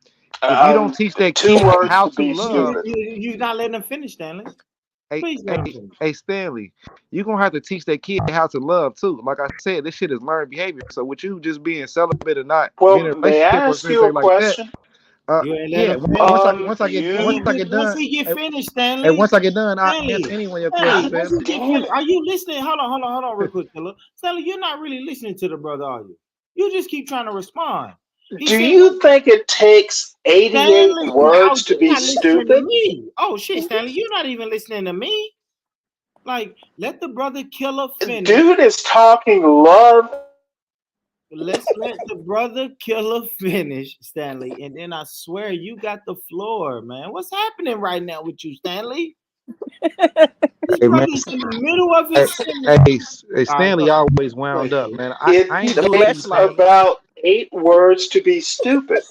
U: if you don't teach that
P: Two
U: kid
P: words
U: how
P: to
U: to
P: be
U: love,
P: stupid.
D: You're not letting him finish, Stanley.
U: hey,
D: Please let him
U: hey,
D: finish.
U: hey, Stanley, you're gonna have to teach that kid how to love too. Like I said, this shit is learned behavior. So with you just being celibate and not being in
P: Well,
U: a
P: may I
U: relationship or
P: ask you a
U: anything like that,
P: question?
D: You ain't let
U: yeah.
D: him finish.
P: You
D: Once he get finished,
U: Hey,
D: Stanley.
U: once I get done, I answer
D: Stanley,
U: any one of your
D: Stanley,
U: questions,
D: once
U: Stanley.
D: he get finished, are you listening? Hold on, real quick, Killer. Stanley, you're not really listening to the brother, are you? You just keep trying to respond. He
P: do
D: said,
P: you think it takes 88
D: Stanley, oh,
P: words to
D: you're
P: be
D: not listening to
P: stupid?
D: me. Oh shit, Stanley, you're not even listening to me. Like, let the brother Killer finish.
P: Dude is talking love.
D: Let's let the brother Killer finish, Stanley, and then I swear you got the floor, man. What's happening right now with you, Stanley? This
U: Hey man,
D: brother's in the middle of
U: hey,
D: his sentence. All right,
U: Stanley
D: go
U: always
D: ahead,
U: wound up,
D: Killer.
U: man. I ain't do it to you,
P: It's
U: Stanley.
P: about 8 words to be stupid.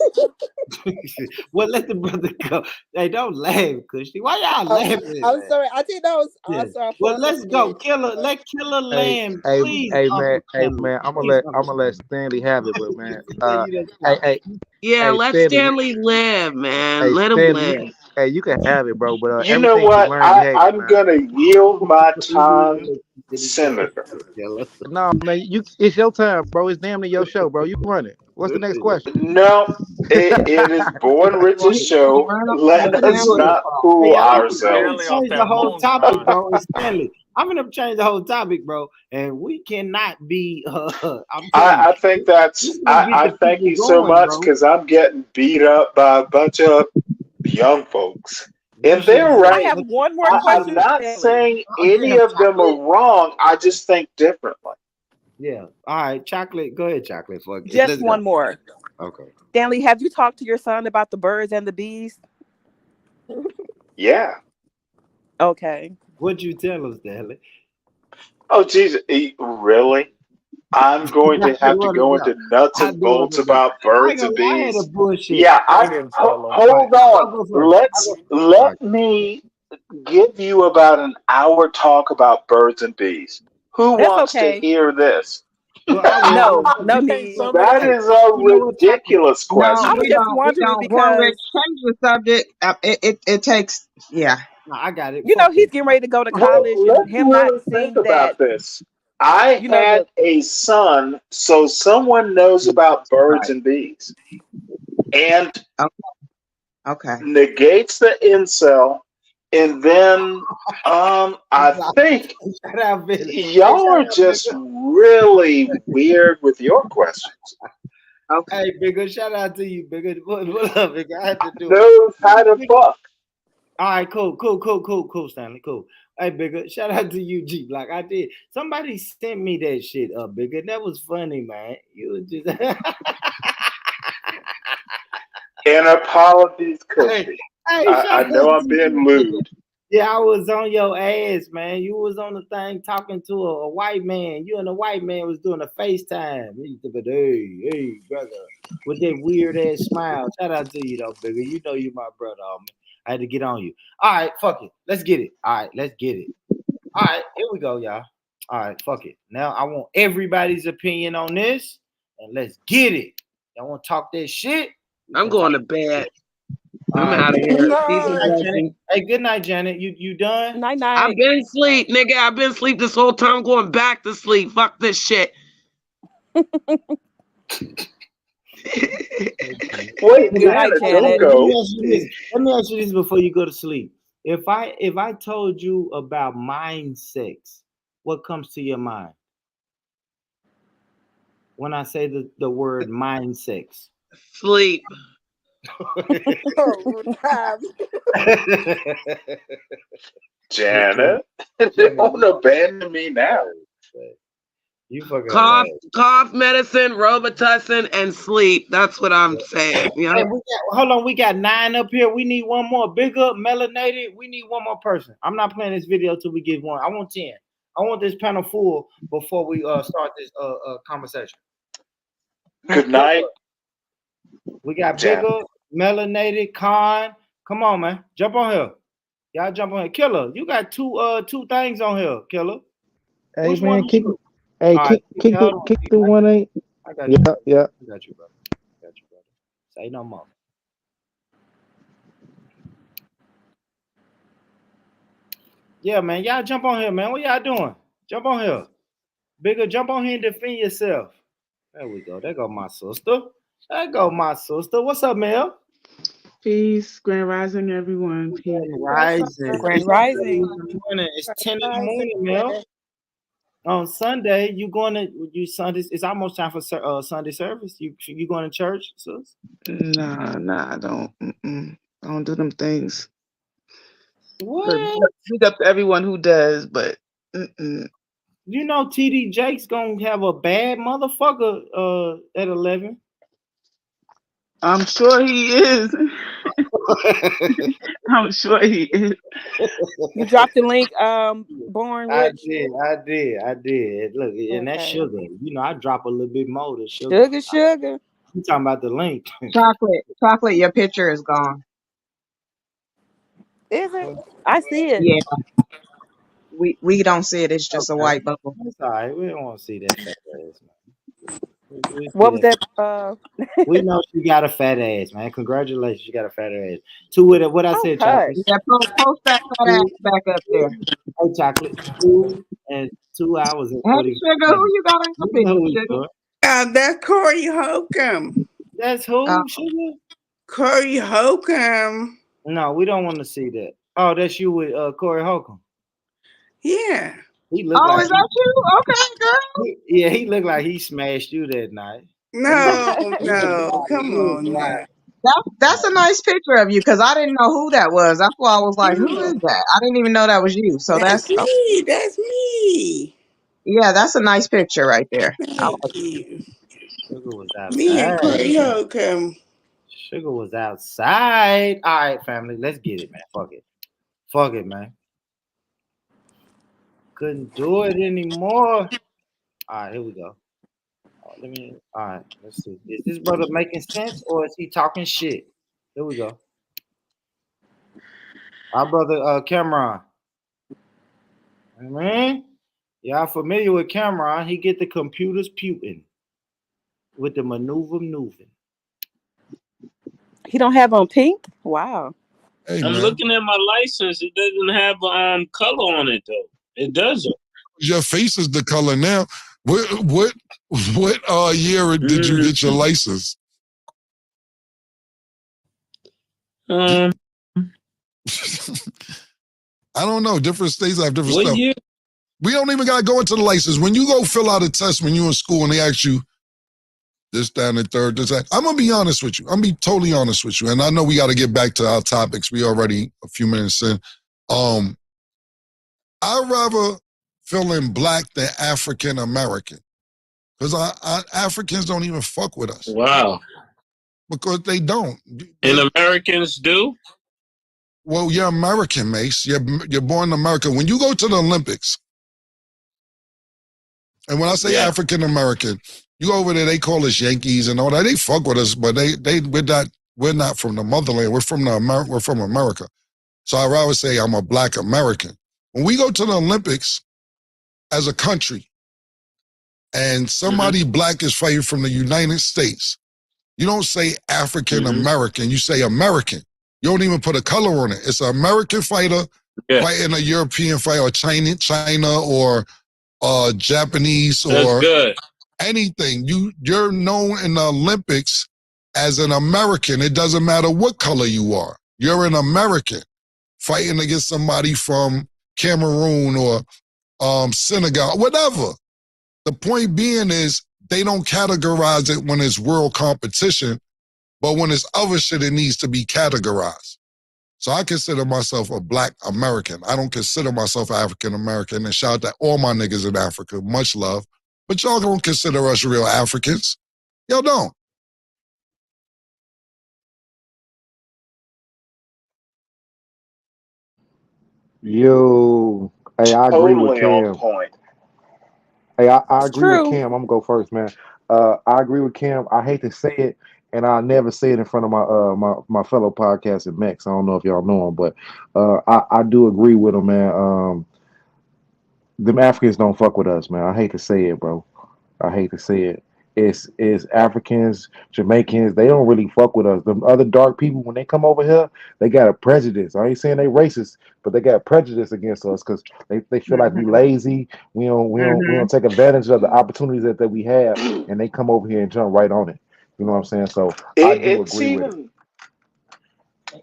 D: Well, let the brother go. Hey, don't laugh, Cushy. Why y'all laughing at
T: I'm
D: that?
T: sorry. I didn't know I was.
D: Yeah.
T: Oh, sorry. I thought
D: Well,
T: I was
D: let's
T: on
D: go.
T: mute.
D: Killer, let Killer
U: Hey,
D: land. Please, Uncle
U: hey
D: Stanley.
U: man,
D: Please,
U: I'm
D: Uncle
U: gonna let
D: Stanley.
U: Stanley have it, but man,
D: You done
U: hey,
D: stop.
U: hey,
F: Yeah,
U: hey,
F: let
U: Stanley,
F: Stanley live, man.
U: hey,
F: Let him
U: Stanley,
F: live.
U: you can have it, bro. But
P: You know
U: everything is
P: what?
U: learned behavior,
P: I'm
U: man.
P: going to yield my
D: He didn't
P: time,
D: even finish that.
P: Senator.
D: Killer.
U: No, man, it's your time, bro. It's damn near your show, bro. You run it. What's the next question?
P: No, it is Born Rich's show. Let us not
D: Hey,
P: fool
D: I want to
P: ourselves.
A: Stanley off
D: change the
A: that
D: whole topic,
A: moonshine.
D: bro. It's Stanley. I'm gonna change the whole topic, bro. And we cannot be. I'm telling
P: I
D: you,
P: think that's
D: we gonna get
P: I
D: the
P: thank
D: people
P: you so
D: going,
P: much
D: bro.
P: because I'm getting beat up by a bunch of young folks.
D: Your
P: And
D: shit
P: they're
D: is
R: I
P: right.
R: have one more
P: I'm
R: question,
P: not
R: Stanley.
P: saying
D: oh,
P: any
D: damn,
P: of them are
D: chocolate.
P: wrong. I just think differently.
D: Yeah. All right, chocolate. Go ahead, chocolate. Fuck it.
R: Just
D: Let's go.
R: one more.
D: Okay.
R: Stanley, have you talked to your son about the birds and the bees?
P: Yeah.
R: Okay.
D: What'd you tell us, Stanley?
P: Oh, Jesus. Really? I'm going
D: I
P: to have to
D: want to
P: go
D: know.
P: into nuts
D: I
P: and
D: do want
P: bolts
D: to know.
P: about
D: I ain't
P: birds
D: gonna
P: and
D: lie, I had a
P: bees.
D: bullshit.
P: Yeah,
A: I didn't tell them.
D: All right,
P: hold on.
D: I'll go first.
P: Let's
D: All right.
P: let me give you about an hour talk about birds and bees. Who
R: That's
P: wants to
R: okay.
P: hear this?
D: Well, I will.
R: No, no
A: You can't
R: need.
A: sum it
P: That
A: up.
D: Hey,
P: is a
D: you know what, chocolate?
P: ridiculous
E: No,
R: I
P: question.
R: was
E: we
R: just
E: don't. We
R: wondering
E: don't. Go on, Rich.
R: because
E: Change the subject. It takes. Yeah.
D: No, I got it.
R: you know
D: Fuck
R: he's
D: this.
R: getting ready to go to
P: Well,
R: college, and
P: let's
R: him not
P: really think
R: seeing that,
P: about this. I
R: you know,
P: had
R: the
P: a son, so someone knows about birds
E: Right.
P: and bees and
E: Okay. Okay.
P: negates the incel. And then I think
D: Shout out, Billy. Hey,
P: y'all
D: shout
P: are
D: out,
P: just
D: Bigger.
P: really weird with your questions.
E: Okay.
D: Hey, Bigger. Shout out to you, Bigger. What up, Bigger? I had to do it.
P: Knows how to fuck.
D: All right, cool, Stanley, cool. Hey, Bigger, shout out to you, G. Like I did. Somebody sent me that shit up, Bigger. That was funny, man. You was just
P: And apologies,
D: hey,
P: Cookie.
D: hey,
P: I
D: shout out
P: know I'm
D: to
P: being
D: you, Bigger.
P: lewd.
D: Yeah, I was on your ass, man. You was on the thing talking to a white man. You and the white man was doing a FaceTime. He said, hey, brother, with that weird ass smile. Shout out to you, though, Bigger. You know you my brother, homie. I had to get on you. All right, fuck it. Let's get it. All right, let's get it. All right, here we go, y'all. All right, fuck it. Now I want everybody's opinion on this, and let's get it. Y'all want to talk that shit?
F: I'm going to bed.
D: All
F: I'm
D: right.
F: out of here. These
D: Good
F: are
D: night, Janet.
F: blessings.
D: Hey, good night, Janet. You done?
R: night
F: I've
R: night.
F: been asleep, nigga. I've been asleep this whole time. I'm going back to sleep. Fuck this shit.
P: Wait,
D: Good
R: Good
D: night.
R: night,
P: Janet,
D: Hey,
P: don't
R: Janet.
D: Janet, let me
P: go.
D: ask you this. Let me ask you this before you go to sleep. If I told you about mind sex, what comes to your mind when I say the word mind sex?
F: Sleep.
P: Janet,
D: Janet,
P: don't abandon me now.
D: you fucking
F: Cough,
D: hilarious.
F: cough medicine, Robitussin, and sleep. That's what I'm saying. You
D: Hey,
F: know?
D: hold on. We got 9 up here. We need one more. Big up, melanated. We need one more person. I'm not playing this video till we get one. I want 10. I want this panel full before we start this conversation.
P: Good night,
D: We got
P: Janet.
D: bigger, melanated, con. Come on, man. Jump on here. Y'all jump on here. Killer, you got two things on here, Killer.
U: Hey
D: Which one
U: man,
D: is
U: kick
D: you?
U: hey
D: All right,
U: kick the
D: hold on.
U: kick the 1-8.
D: I got
U: Yeah,
D: you, brother.
U: yeah.
D: I got you, brother. Say no more. Yeah, man. Y'all jump on here, man. What y'all doing? Jump on here. Bigger, jump on here and defend yourself. There we go. There go my sister. There go my sister. What's up, Mel?
I: Peace, Grand Rising, everyone. Peace.
D: Rising.
R: Grand
D: It's
R: Rising.
D: 8 in the morning. It's 10 in the
T: Rising,
D: morning, Mel. On Sunday, you going to you Sunday? It's almost time for Sunday service. You going to church, sis?
I: Nah, I don't. I don't do them things. But
D: What?
I: big up to everyone who does, but mm-mm.
D: You know TD Jake's gonna have a bad motherfucker at 11.
I: I'm sure he is. I'm sure he is.
R: You dropped the link, Born
D: I
R: Rich.
D: did. Look, and that's
R: Okay.
D: sugar. You know, I drop a little bit more than sugar.
R: Sugar.
D: You talking about the link?
E: Chocolate. Your picture is gone.
R: Is it? I see it.
E: Yeah. We don't see it. It's just a
D: Okay,
E: white bubble.
D: that's all right. We don't want to see that fat ass, man. We see
R: What was
D: that.
R: that?
D: We know she got a fat ass, man. Congratulations, she got a fat ass. Two with it. What I
R: Oh,
D: said, chocolate.
R: hush.
E: Yeah, post that fat ass
D: Two,
E: back up there.
D: hey, chocolate. 2 hours and
E: Hey,
D: 40
E: sugar, who
D: minutes.
E: you got in
D: You
E: your
D: know
E: picture,
D: who we
E: sugar?
D: doing.
N: That's Corey Holcomb.
D: That's
E: Oh,
D: who, sugar?
N: Corey Holcomb.
D: No, we don't want to see that. Oh, that's you with Corey Holcomb.
N: Yeah.
D: He looked
E: Oh,
D: like
E: is that you? Okay, girl.
D: yeah, he looked like he smashed you that night.
N: No,
D: He was
N: no,
D: wild.
N: come
D: He was
N: on now.
D: wild.
E: That's a nice picture of you because I didn't know who that was. That's why I was like, who is that? I didn't even know that was you. So
N: That's
E: that's
N: me. That's me.
E: yeah, that's a nice picture right there. I
N: Thank
E: like
N: you.
D: Sugar was
N: Me and
D: outside.
N: Corey Holcomb.
D: Sugar was outside. All right, family, let's get it, man. Fuck it. Fuck it, man. Couldn't do it anymore. All right, here we go. Let me. All right, let's see. Is this brother making sense or is he talking shit? Here we go. Our brother Cameron. Man, y'all familiar with Cameron? He get the computers puting with the maneuver.
R: He don't have on pink? Wow.
J: Hey, I'm looking at my license. It doesn't have color on it though. It doesn't.
C: Your face is the color now. What year did you get your license? I don't know. Different states have different stuff. Year? We don't even got to go into the license. When you go fill out a test when you're in school and they ask you this, that, and the third, this, that, I'm going to be honest with you. I'm going to be totally honest with you. And I know we got to get back to our topics. We already a few minutes in. I'd rather feeling black than African American. Because Africans don't even fuck with us.
J: Wow.
C: Because they don't.
J: And Americans do?
C: Well, you're American, Mace. You're born in America. When you go to the Olympics, and when I say African American, you go over there, they call us Yankees and all that. They fuck with us, but we're not from the motherland. We're from America. So I'd rather say I'm a black American. When we go to the Olympics as a country, and somebody black is fighting from the United States, you don't say African American, you say American. You don't even put a color on it. It's an American fighter fighting a European fighter, or China or Japanese or anything. You're known in the Olympics as an American. It doesn't matter what color you are. You're an American fighting against somebody from Cameroon or Senegal, whatever. The point being is they don't categorize it when it's world competition, but when it's other shit, it needs to be categorized. So I consider myself a black American. I don't consider myself African American. And shout out to all my niggas in Africa. Much love. But y'all don't consider us real Africans. Y'all don't.
G: Yo, hey, I agree with
P: Totally on
G: Cam.
P: point.
G: Hey, I
R: It's
G: agree with
R: true.
G: Cam. I'm gonna go first, man. I agree with Cam. I hate to say it, and I never say it in front of my fellow podcasting Max. I don't know if y'all know him, but I do agree with him, man. Them Africans don't fuck with us, man. I hate to say it, bro. I hate to say it. It's Africans, Jamaicans. They don't really fuck with us. The other dark people, when they come over here, they got a prejudice. I ain't saying they racist, but they got prejudice against us because they feel like we lazy. We don't take advantage of the opportunities that we have, and they come over here and jump right on it. You know what I'm saying? So I do
P: It's
G: agree with it.
P: even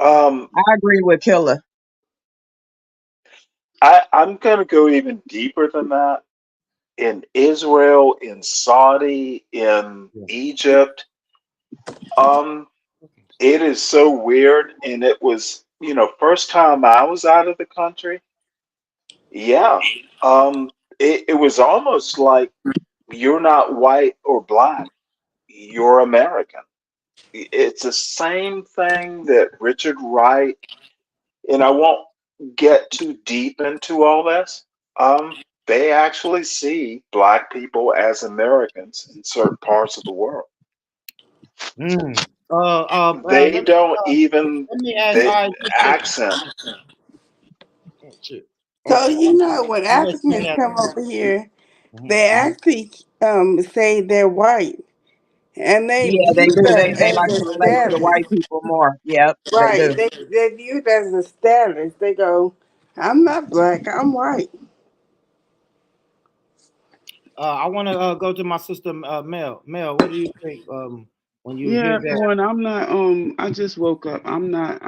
E: I agree with Killer.
P: I'm gonna go even deeper than that. In Israel, in Saudi, in Egypt, um, it is so weird. And it was, first time I was out of the country. Yeah. It was almost like you're not white or black, you're American. It's the same thing that Richard Wright, and I won't get too deep into all this. They actually see black people as Americans in certain parts of the world. They don't even
D: let me ask. All
P: the
D: right,
P: accent.
N: So you know when
D: I'm gonna
N: Africans
D: swing at
N: come over here, they actually say they're white, and they
E: Yeah, they
N: view
E: do.
N: that
E: They
N: as
E: like
N: a
E: to relate to the
N: status.
E: white people more. Yep, they
N: Right?
E: do.
N: They view it as a status. They go, "I'm not black. I'm white."
D: I want to go to my sister Mel. Mel, what do you think when you hear
I: Yeah,
D: that?
I: one. I'm not. I just woke up. I'm not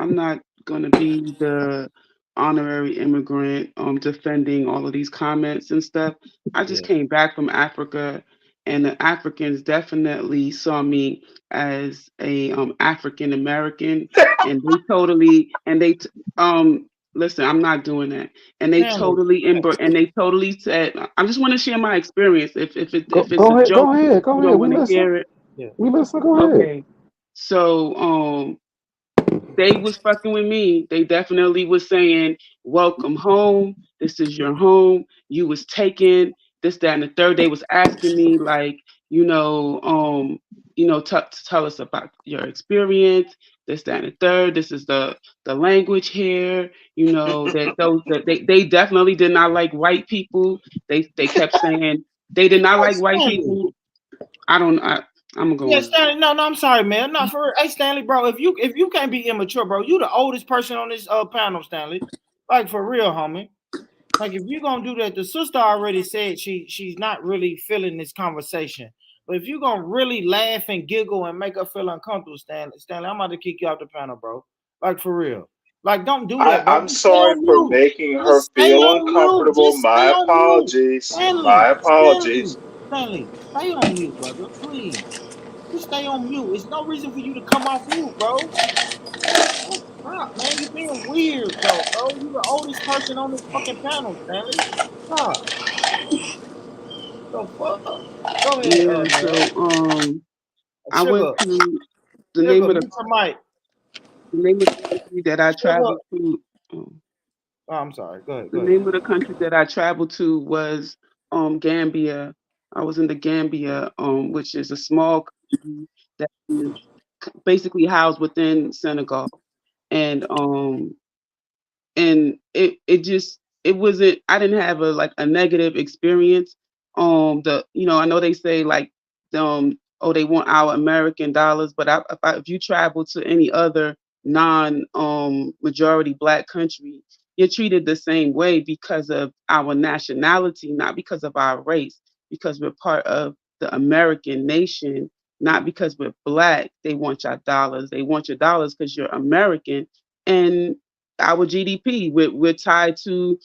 I: gonna be the honorary immigrant, defending all of these comments and stuff. I just
D: Yeah.
I: came back from Africa, and the Africans definitely saw me as a African American, and they totally and they listen. I'm not doing that, and they
D: Stanley,
I: totally and they totally said, I just want to share my experience. If it's a
G: Go ahead,
I: joke,
G: go ahead,
I: you
G: go ahead.
I: don't
G: We
I: want to
G: listen.
I: hear it.
D: yeah.
G: We listen. Go ahead.
I: Okay, so they was fucking with me. They definitely was saying, "Welcome home. This is your home. You was taken." This, that, and the third. They was asking me like, to tell us about your experience. This, that, and the third. This is the language here. They definitely did not like white people. They kept saying they did not
D: Hey,
I: like white
D: Stanley.
I: people. I don't. I'm gonna go
D: Yeah,
I: on.
D: Stanley. No, I'm sorry, man. Not for real. Hey, Stanley, bro. If you can't be immature, bro, you the oldest person on this panel, Stanley. Like for real, homie. Like if you're gonna do that, the sister already said she's not really feeling this conversation. But if you're gonna really laugh and giggle and make her feel uncomfortable, Stanley, I'm about to kick you off the panel, bro. Like for real. Like don't do that, bro.
P: I'm
D: Just stay
P: sorry
D: on
P: for
D: mute.
P: making her
D: Just stay
P: feel
D: on mute.
P: uncomfortable.
D: Just stay
P: My
D: on mute.
P: apologies.
D: Stanley,
P: My
D: Stanley,
P: apologies.
D: Stanley, stay on mute, brother. Please. Just stay on mute. There's no reason for you to come off mute, bro. Stop, man. You're being weird, though, bro. You're the oldest person on this fucking panel, Stanley. Stop. The fuck? Go ahead,
I: Yeah.
D: man.
I: So I went
D: Sugar,
I: to the
D: sugar,
I: name of
D: mute your mic.
I: the name of the country that I
D: Sugar.
I: traveled to. um,
D: Oh, I'm sorry. Go ahead.
I: The
D: Go ahead.
I: name of the country that I traveled to was Gambia. I was in the Gambia, which is a small country that is basically housed within Senegal, and it wasn't, I didn't have a negative experience. I know they say like oh, they want our American dollars, but if you travel to any other non majority black country, you're treated the same way because of our nationality, not because of our race, because we're part of the American nation, not because we're black. They want your dollars. They want your dollars because you're American. And our GDP. We're tied to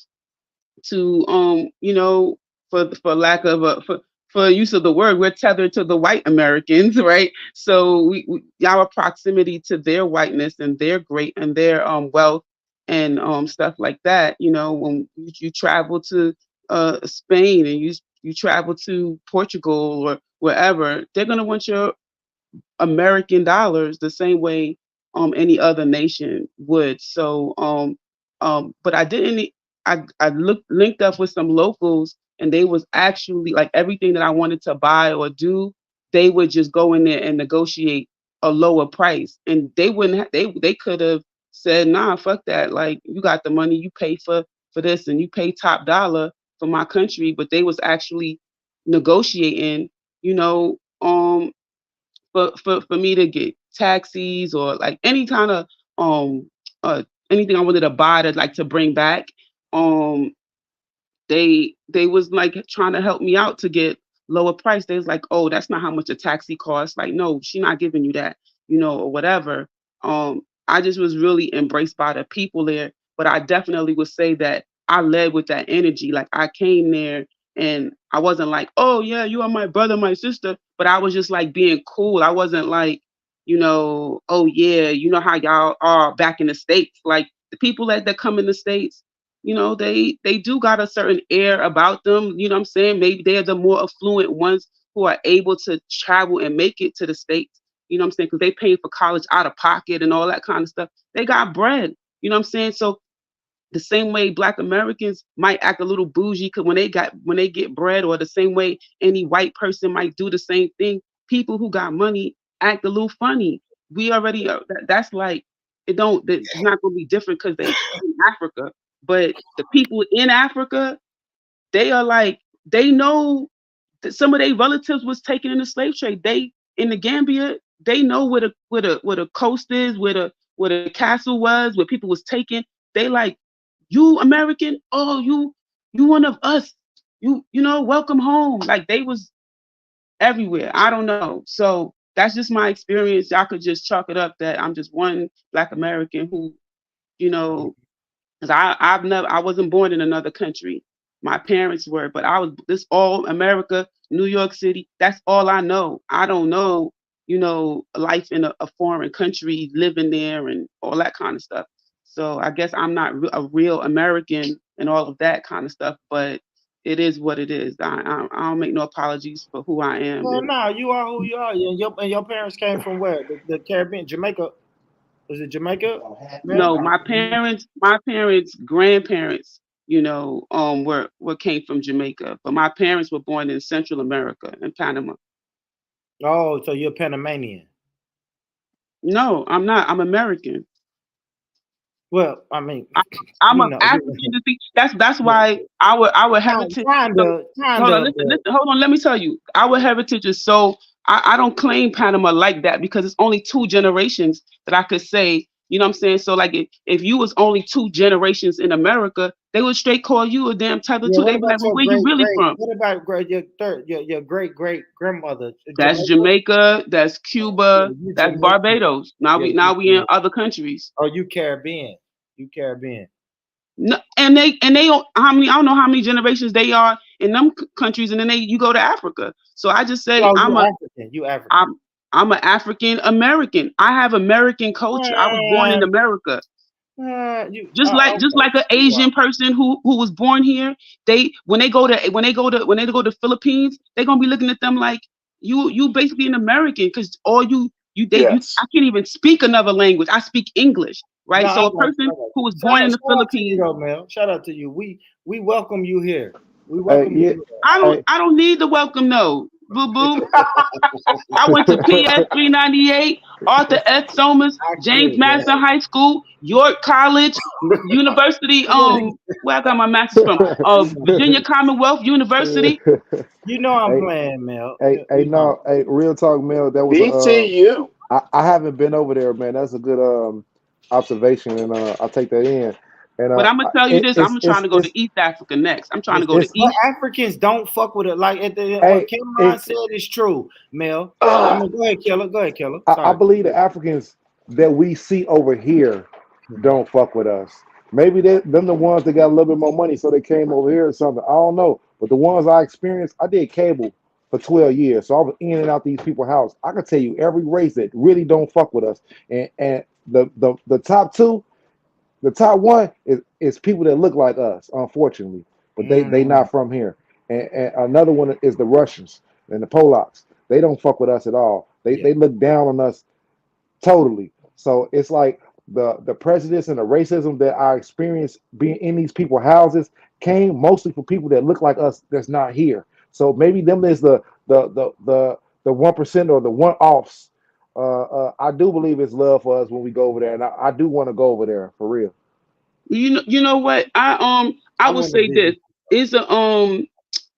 I: for lack of a for use of the word, we're tethered to the white Americans, right? So our proximity to their whiteness and their great and their wealth and stuff like that. When you travel to Spain and you travel to Portugal or wherever, they're gonna want your American dollars the same way any other nation would. So but I didn't I linked up with some locals, and they was actually like everything that I wanted to buy or do, they would just go in there and negotiate a lower price. And they wouldn't they could have said, nah, fuck that. Like, you got the money, you pay for this and you pay top dollar for my country, but they was actually negotiating, you know, for me to get taxis or like any kind of um anything I wanted to buy to like to bring back. Um they was like trying to help me out to get lower price. They was like, oh, that's not how much a taxi costs. Like, no, she not giving you that, or whatever. I just was really embraced by the people there. But I definitely would say that I led with that energy. Like, I came there and I wasn't like, oh yeah, you are my brother, my sister. But I was just like being cool. I wasn't like, oh yeah, you know how y'all are back in the States. Like, the people that come in the States, they do got a certain air about them. You know what I'm saying? Maybe they're the more affluent ones who are able to travel and make it to the States. You know what I'm saying? Because they paying for college out of pocket and all that kind of stuff. They got bread. You know what I'm saying? So the same way Black Americans might act a little bougie because when they get bread, or the same way any white person might do the same thing, people who got money act a little funny. We already that's like, it's not going to be different because they in Africa. But the people in Africa, they are like, they know that some of their relatives was taken in the slave trade. They in the Gambia, they know where the coast is, where the castle was, where people was taken. They like, you American, oh, you one of us. Welcome home. Like, they was everywhere. I don't know. So that's just my experience. Y'all could just chalk it up that I'm just one Black American who, you know, 'Cause I wasn't born in another country. My parents were, but I was this all America, New York City. That's all I know. I don't know, life in a foreign country, living there and all that kind of stuff. So I guess I'm not a real American and all of that kind of stuff, but it is what it is. I don't make no apologies for who I am.
D: Well, no, you are who you are. And your parents came from where? The Caribbean, Jamaica. Was it Jamaica?
I: No,
D: Man?
I: my parents, grandparents, were came from Jamaica, but my parents were born in Central America in Panama.
D: Oh, so you're Panamanian.
I: No, I'm not. I'm American.
D: Well, I mean,
I: I, I'm
D: you
I: of
D: know,
I: African descent. That's why our heritage. So hold on,
D: kinda,
I: listen, hold on. Let me tell you, our heritage is so. I don't claim Panama like that because it's only two generations that I could say. You know what I'm saying? So like, if you was only two generations in America, they would straight call you a damn Title
D: yeah.
I: Two.
D: What
I: They'd be
D: about
I: like, well,
D: your
I: where you
D: great
I: really
D: great?
I: from?
D: What about your great great grandmother,
I: That's
D: Jamaica?
I: Jamaica. That's
D: Yeah,
I: Cuba.
D: you
I: That's
D: Jamaican.
I: Barbados. Now
D: Yeah,
I: we in other countries.
D: oh, you Caribbean. You Caribbean.
I: No, and they don't how many I don't know how many generations they are in them countries, and then you go to Africa. So I just say
D: Oh, you African. You African.
I: I'm an African American. I have American culture. I was born in
D: Uh,
I: America.
D: you
I: Just like an
D: you are.
I: Asian person who was born here, they when they go to Philippines, they're gonna be looking at them like you basically an American because all I
P: Yes.
I: can't even speak another language. I speak English,
D: No,
I: right?
D: I
I: So a
D: got you.
I: person
D: I got you.
I: who was born in the
D: Shout out to you
I: Philippines,
D: though, Mel. Shout out to you. We welcome you here. We
G: Hey,
D: welcome you
G: yeah,
D: here.
I: I don't
G: hey,
I: I don't need the welcome no. Boo boo. I went to PS 398, Arthur S. Somers,
D: I
I: James
D: get
I: Madison High School, York College, University, where I got my master's from, Virginia Commonwealth University.
D: You know I'm
G: hey,
D: playing, Mel.
G: hey,
D: You know.
G: no, hey, real talk, Mel. That was a.
P: BTU.
G: I haven't been over there, man. That's a good observation, and I take that in. And
I: But I'm gonna tell you
G: it,
I: this: I'm trying to go to East Africa next. I'm trying to go to
G: it's
I: East.
D: Africans don't fuck with it. Like what
G: hey,
D: Cameron
G: it,
D: said is true, Mel. I
P: Ugh.
D: mean, go ahead, Killer. Go ahead, Killer.
G: I
D: Sorry.
G: believe the Africans that we see over here don't fuck with us. Maybe them the ones that got a little bit more money, so they came over here or something. I don't know. But the ones I experienced, I did cable for 12 years, so I was in and out these people's house. I can tell you every race that really don't fuck with us, and the top two, the top one is people that look like us, unfortunately, but they
D: Mm,
G: not from here. And another one is the Russians and the Polacks. They don't fuck with us at all. They
D: yeah.
G: they look down on us totally. So it's like the prejudice and the racism that I experienced being in these people's houses came mostly from people that look like us that's not here. So maybe them is the 1% or the one offs. I do believe it's love for us when we go over there, and I do want to go over there for real.
I: You know what? I
D: I
I: would
D: want to
I: say this
D: visit.
I: is a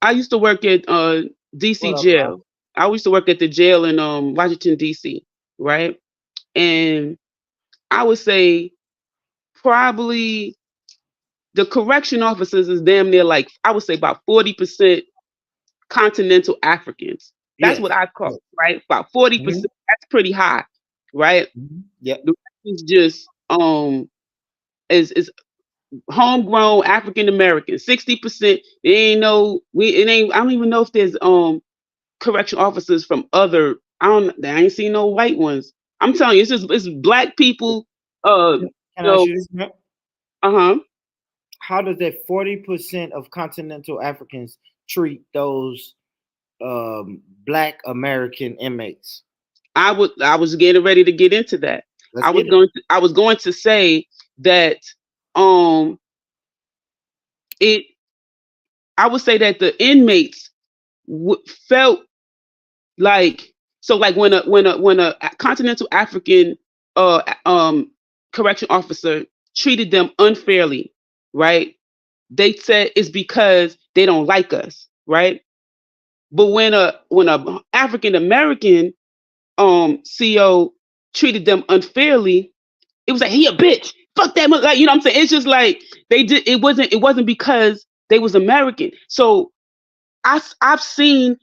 I: I used to work at DC
D: What up, bro?
I: jail. I used to work at the jail in Washington DC, right? And I would say probably the correction officers is damn near like I would say about 40% continental Africans. That's
D: Yes.
I: what I call
D: Yes.
I: right. About 40%.
D: Mm-hmm.
I: That's pretty high, right?
D: Mm-hmm. Yep.
I: The rest is just is homegrown African Americans. 60%. They ain't no we it ain't I don't even know if there's correction officers from other I ain't seen no white ones. I'm telling you, it's black people,
D: Can
I: you
D: I ask
I: know,
D: you this, Mel?
I: uh-huh.
D: How does that 40% of continental Africans treat those black American inmates?
I: I was getting ready to get into that.
D: Let's get it.
I: I was going to say that um it I would say that the inmates felt like so like when a continental African correction officer treated them unfairly, right? They said it's because they don't like us, right? But when a African American CO treated them unfairly, it was like he a bitch. Fuck that, like you know what I'm saying? It's just like it wasn't because they was American. So I've seen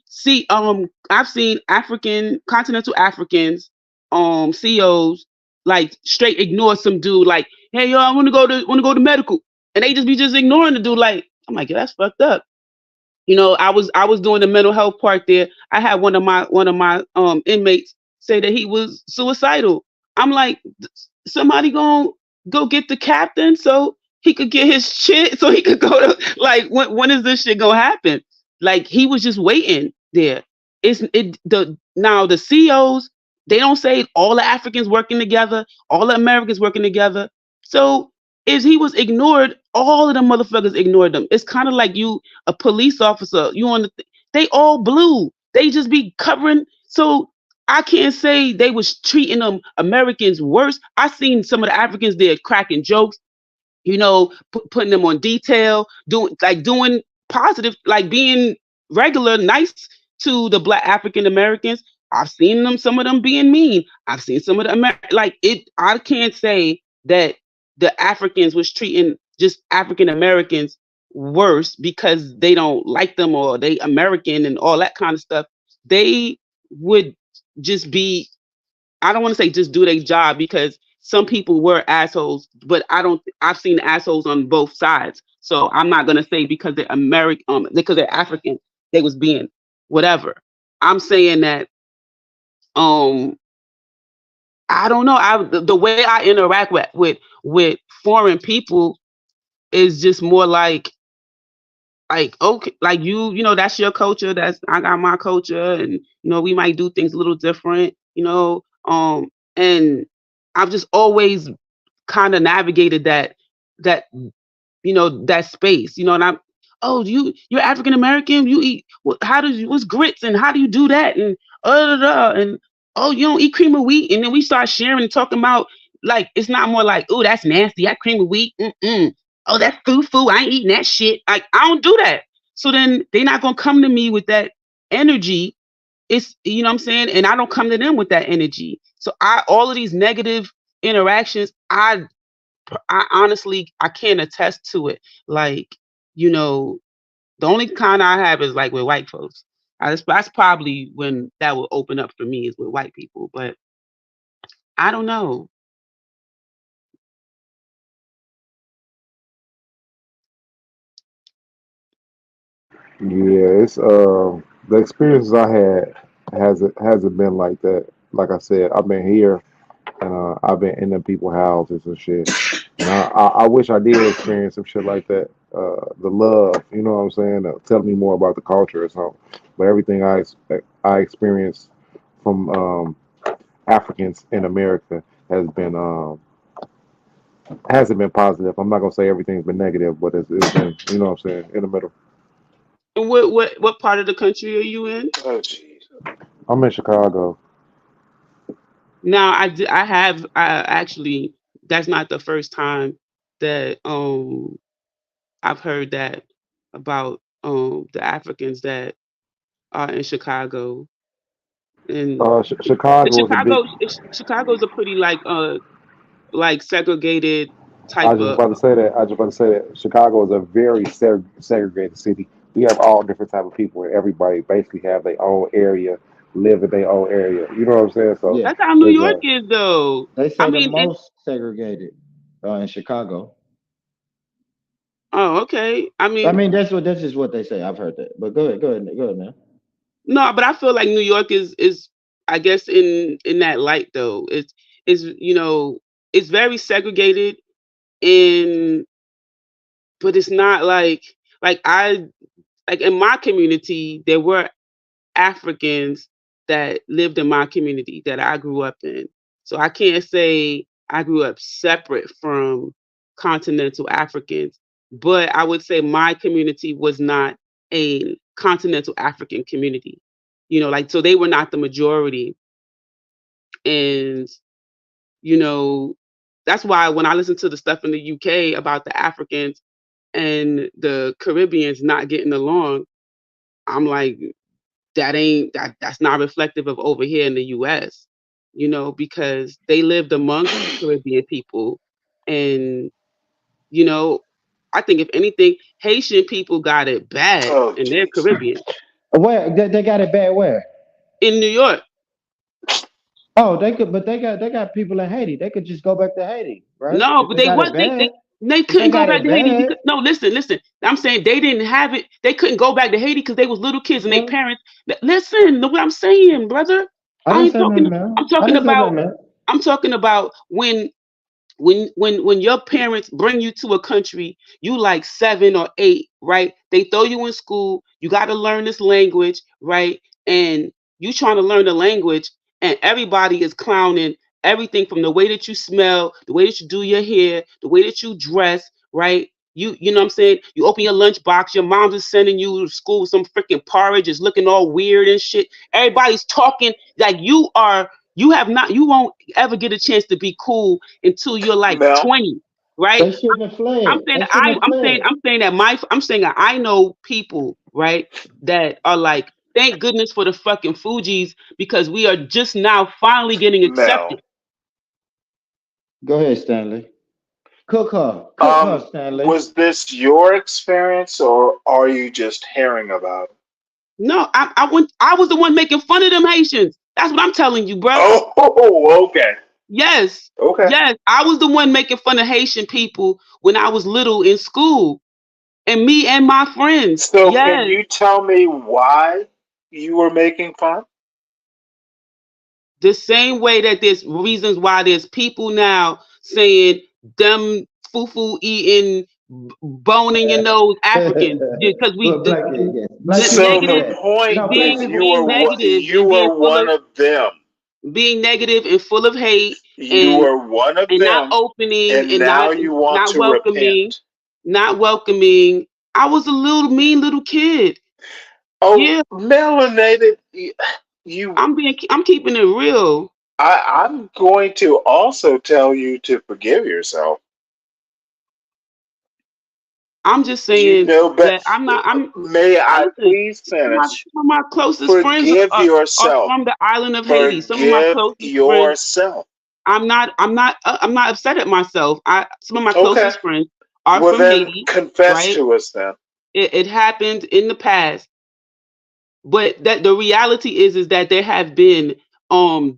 I: African continental Africans CEOs like straight ignore some dude like, hey yo, I want to go to medical. and they just be just ignoring the dude. Like, I'm like, yeah, that's fucked up. I was doing the mental health part there. I had one of my inmates say that he was suicidal. I'm like, somebody gonna go get the captain so he could get his shit so he could go to, like, when is this shit gonna happen? Like, he was just waiting there. The CEOs, they don't say all the Africans working together, all the Americans working together. So if he was ignored, all of them motherfuckers ignored them. It's kind of like you, a police officer, you on they all blue. They just be covering. So I can't say they was treating them Americans worse. I seen some of the Africans there cracking jokes, putting them on detail, doing positive, like being regular, nice to the Black African Americans. I've seen some of them being mean. I've seen some of the like it. I can't say that the Africans was treating just African Americans worse because they don't like them or they American and all that kind of stuff. They would just be, I don't want to say just do their job, because some people were assholes, but I've seen assholes on both sides. So I'm not gonna say because they're American, because they're African, they was being whatever. I'm saying that um I don't know. The way I interact with foreign people is just more like okay, like that's your culture, that's I got my culture, and we might do things a little different, and I've just always kind of navigated that that space, and I'm, oh, you're African American, you eat how do you, what's grits, and how do you do that, and and oh, you don't eat cream of wheat, and then we start sharing and talking about, like, it's not more like, oh, that's nasty, that cream of wheat, oh, that's foo, I ain't eating that shit, like, I don't do that. So then they're not gonna come to me with that energy. It's, what I'm saying, and I don't come to them with that energy. So all of these negative interactions, I honestly, I can't attest to it. Like, the only kind I have is like with white folks. That's probably when that will open up for me, is with white people. But I don't know.
G: Yeah, it's the experiences I had hasn't been like that. Like I said, I've been here and I've been in the people's houses and shit. And I wish I did experience some shit like that. The love, you know what I'm saying? Tell me more about the culture or something. But everything I experienced from Africans in America hasn't been positive. I'm not gonna say everything's been negative, but it's been, you know what I'm saying, in the middle.
I: And what part of the country are you in?
P: Oh, jeez.
G: I'm in Chicago.
I: Now, I have, actually, that's not the first time that I've heard that about the Africans that are in Chicago. And
G: Chicago is a big.
I: Chicago is a pretty like segregated
G: I
I: type
G: was just
I: of.
G: about to say that. I was just about to say that Chicago is a very segregated city. We have all different type of people, and everybody basically have their own area, live in their own area. You know what I'm saying? So
S: Yeah,
I: That's how New
G: it's
I: York is, though.
S: they
I: I
S: say the
I: mean, it.
S: most segregated in Chicago.
I: Oh, okay. I
S: I
I: mean,
S: mean, that's just what they say. I've heard that. But go ahead, man.
I: no, but I feel like New York is, I guess, in that light, though. It's it's very segregated in, but it's not like I like in my community there were Africans that lived in my community that I grew up in. So I can't say I grew up separate from continental Africans, but I would say my community was not a continental African community. Like, so they were not the majority. And, you know, that's why when I listen to the stuff in the UK about the Africans and the Caribbeans not getting along, I'm like, that's not reflective of over here in the US, because they lived amongst Caribbean people. And, you know, I think if anything, Haitian people got it bad
P: Oh,
I: and they're
P: jeez.
I: Caribbean.
S: Where they got it bad? Where?
I: In New York.
S: Oh, they could, but they got people in Haiti. They could just go back to Haiti, right?
I: No,
S: If
I: but
S: they got it bad.
I: They
D: If they
I: couldn't go
D: got
I: back
D: it
I: to Haiti
D: bad,
I: because no, listen. I'm saying they didn't have it. They couldn't go back to Haiti because they was little kids and their
D: well,
I: parents. Listen, look what I'm saying, brother.
D: I
I: I
D: didn't
I: ain't
D: say
I: talking.
D: nothing, man.
I: I'm
D: I
I: talking
D: didn't say nothing,
I: about.
D: man.
I: I'm talking about when your parents bring you to a country, you like 7 or 8, right? They throw you in school, you got to learn this language, right? And you trying to learn the language, and everybody is clowning everything from the way that you smell, the way that you do your hair, the way that you dress, right? You know what I'm saying? You open your lunchbox, your mom's is sending you to school with some freaking porridge, is looking all weird and shit. Everybody's talking like you have not, you won't ever get a chance to be cool until you're like
P: Mel,
I: 20, right?
D: They shouldn't have fled. They shouldn't have fled.
I: I'm saying that I know people, right, that are like, thank goodness for the fucking Fugees because we are just now finally getting
P: Mel.
I: accepted.
D: Go ahead, Stanley. Cook her, Stanley.
P: Was this your experience, or are you just hearing about it?
I: No, I was the one making fun of them Haitians. That's what I'm telling you, bro.
P: Oh, okay,
I: Yes.
P: okay.
I: Yes. I was the one making fun of Haitian people when I was little in school. And me and my friends.
P: So, can
I: Yes.
P: you tell me why you were making fun?
I: The same way that there's reasons why there's people now saying them fufu eating bone in your nose Africans because we
D: Well,
I: the
D: black people, yes. Black people
P: So
D: do
P: the
I: negative,
D: that.
P: point
D: No, black
P: is,
D: people.
I: being negative
P: you
I: and
P: were one of them.
I: being negative and full of hate
P: You
I: and
P: were one of
I: not
P: them,
I: opening
P: and
I: and
P: now you want
I: not
P: to
I: welcoming,
P: repent.
I: not welcoming. I was a little mean little kid.
P: Oh,
I: Yeah,
P: melanated, you.
I: I'm keeping it real.
P: I'm going to also tell you to forgive yourself.
I: I'm just
P: You
I: saying
P: know, but
I: that I'm not.
P: may I
I: Listen.
P: please finish?
I: Some of my closest friends
P: Forgive
I: are
P: yourself.
I: from the island of Haiti. Some of my
P: Forgive
I: closest friends.
P: yourself.
I: I'm not upset at myself. Some of my
P: Okay.
I: closest friends are
P: Well,
I: from
P: then
I: Haiti,
P: confess
I: right?
P: to us then.
I: It happened in the past, but that the reality is that there have been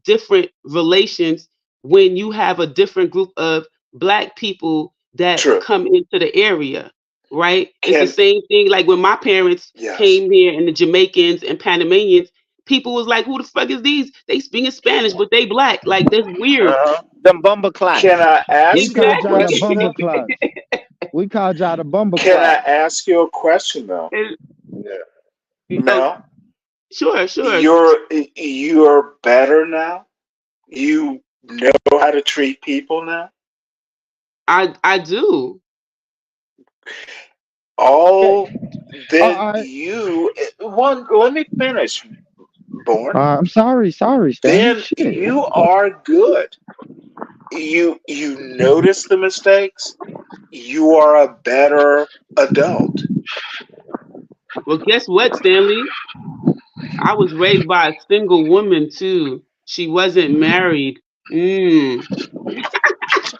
I: different relations when you have a different group of black people that
P: True.
I: come into the area, right? It's the
P: Can
I: same thing like when my parents
P: yes.
I: came here and the Jamaicans and Panamanians, people was like, who the fuck is these? They speaking Spanish but they black, like that's weird.
P: Uh-huh.
D: Them bumble
P: Can
D: clots.
P: I
D: We
P: ask you a
D: called y'all the
P: question
D: bumble
P: though?
D: clots. We called y'all the bumble
P: Can I
D: clots.
P: ask you a question though?
I: And,
P: Yeah.
I: oh,
P: Mel,
I: sure.
P: you're better now. You know how to treat people now.
I: I do.
D: Okay.
P: All then
D: All right.
P: you one. Let me finish, Born.
D: I'm sorry, Stanley.
P: Then
D: Shit.
P: you are good. You notice the mistakes. You are a better adult.
I: Well, guess what, Stanley? I was raised by a single woman too. She wasn't married. Mm.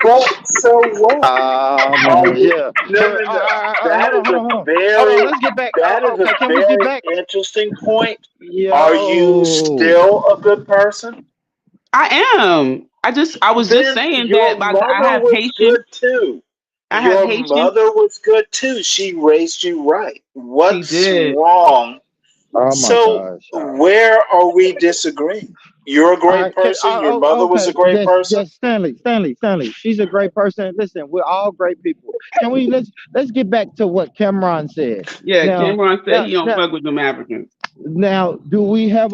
P: Well, so what?
D: Oh
P: Are
D: man,
P: you?
D: yeah.
P: No,
D: So
P: no, no.
D: hold
P: That
D: on,
P: is
D: hold
P: a
D: on, hold on, hold on.
P: very,
D: Let's get back.
P: that is a
D: Okay, can we get
P: very
D: back?
P: interesting point. Are you
D: Yo,
P: still a good person?
I: I am. I was just
P: Then
I: saying
P: your
I: that I
P: mother
I: have
P: was
I: Haitian.
P: good too.
I: I have
P: Your
I: Haitian.
P: mother was good too. She raised you right.
I: She
P: What's
I: did.
P: wrong?
D: oh my
P: So,
D: gosh.
P: where are we disagreeing? You're a
D: All
P: great
D: right, can,
P: person. Your mother was a
D: okay.
P: great person.
D: Just Stanley. She's a great person. Listen, we're all great people. Can we let's get back to what Cameron said.
I: Yeah,
D: Now,
I: Cameron said
D: now,
I: he don't
D: now,
I: fuck with them Africans.
D: now, do we have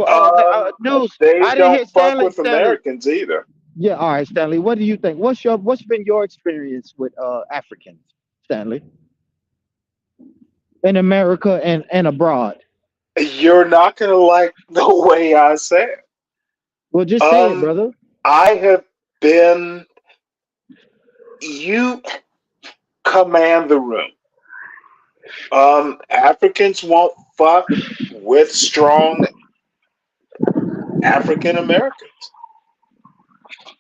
D: news?
P: They
D: I didn't
P: don't
D: hear
P: fuck
D: Stanley.
P: with Americans either.
D: Yeah, all right, Stanley. What do you think? What's been your experience with Africans, Stanley, in America and abroad?
P: You're not gonna like the way I say it.
D: Well, just say it,
P: Um,
D: brother.
P: I have been. You command the room. Africans won't fuck with strong African Americans.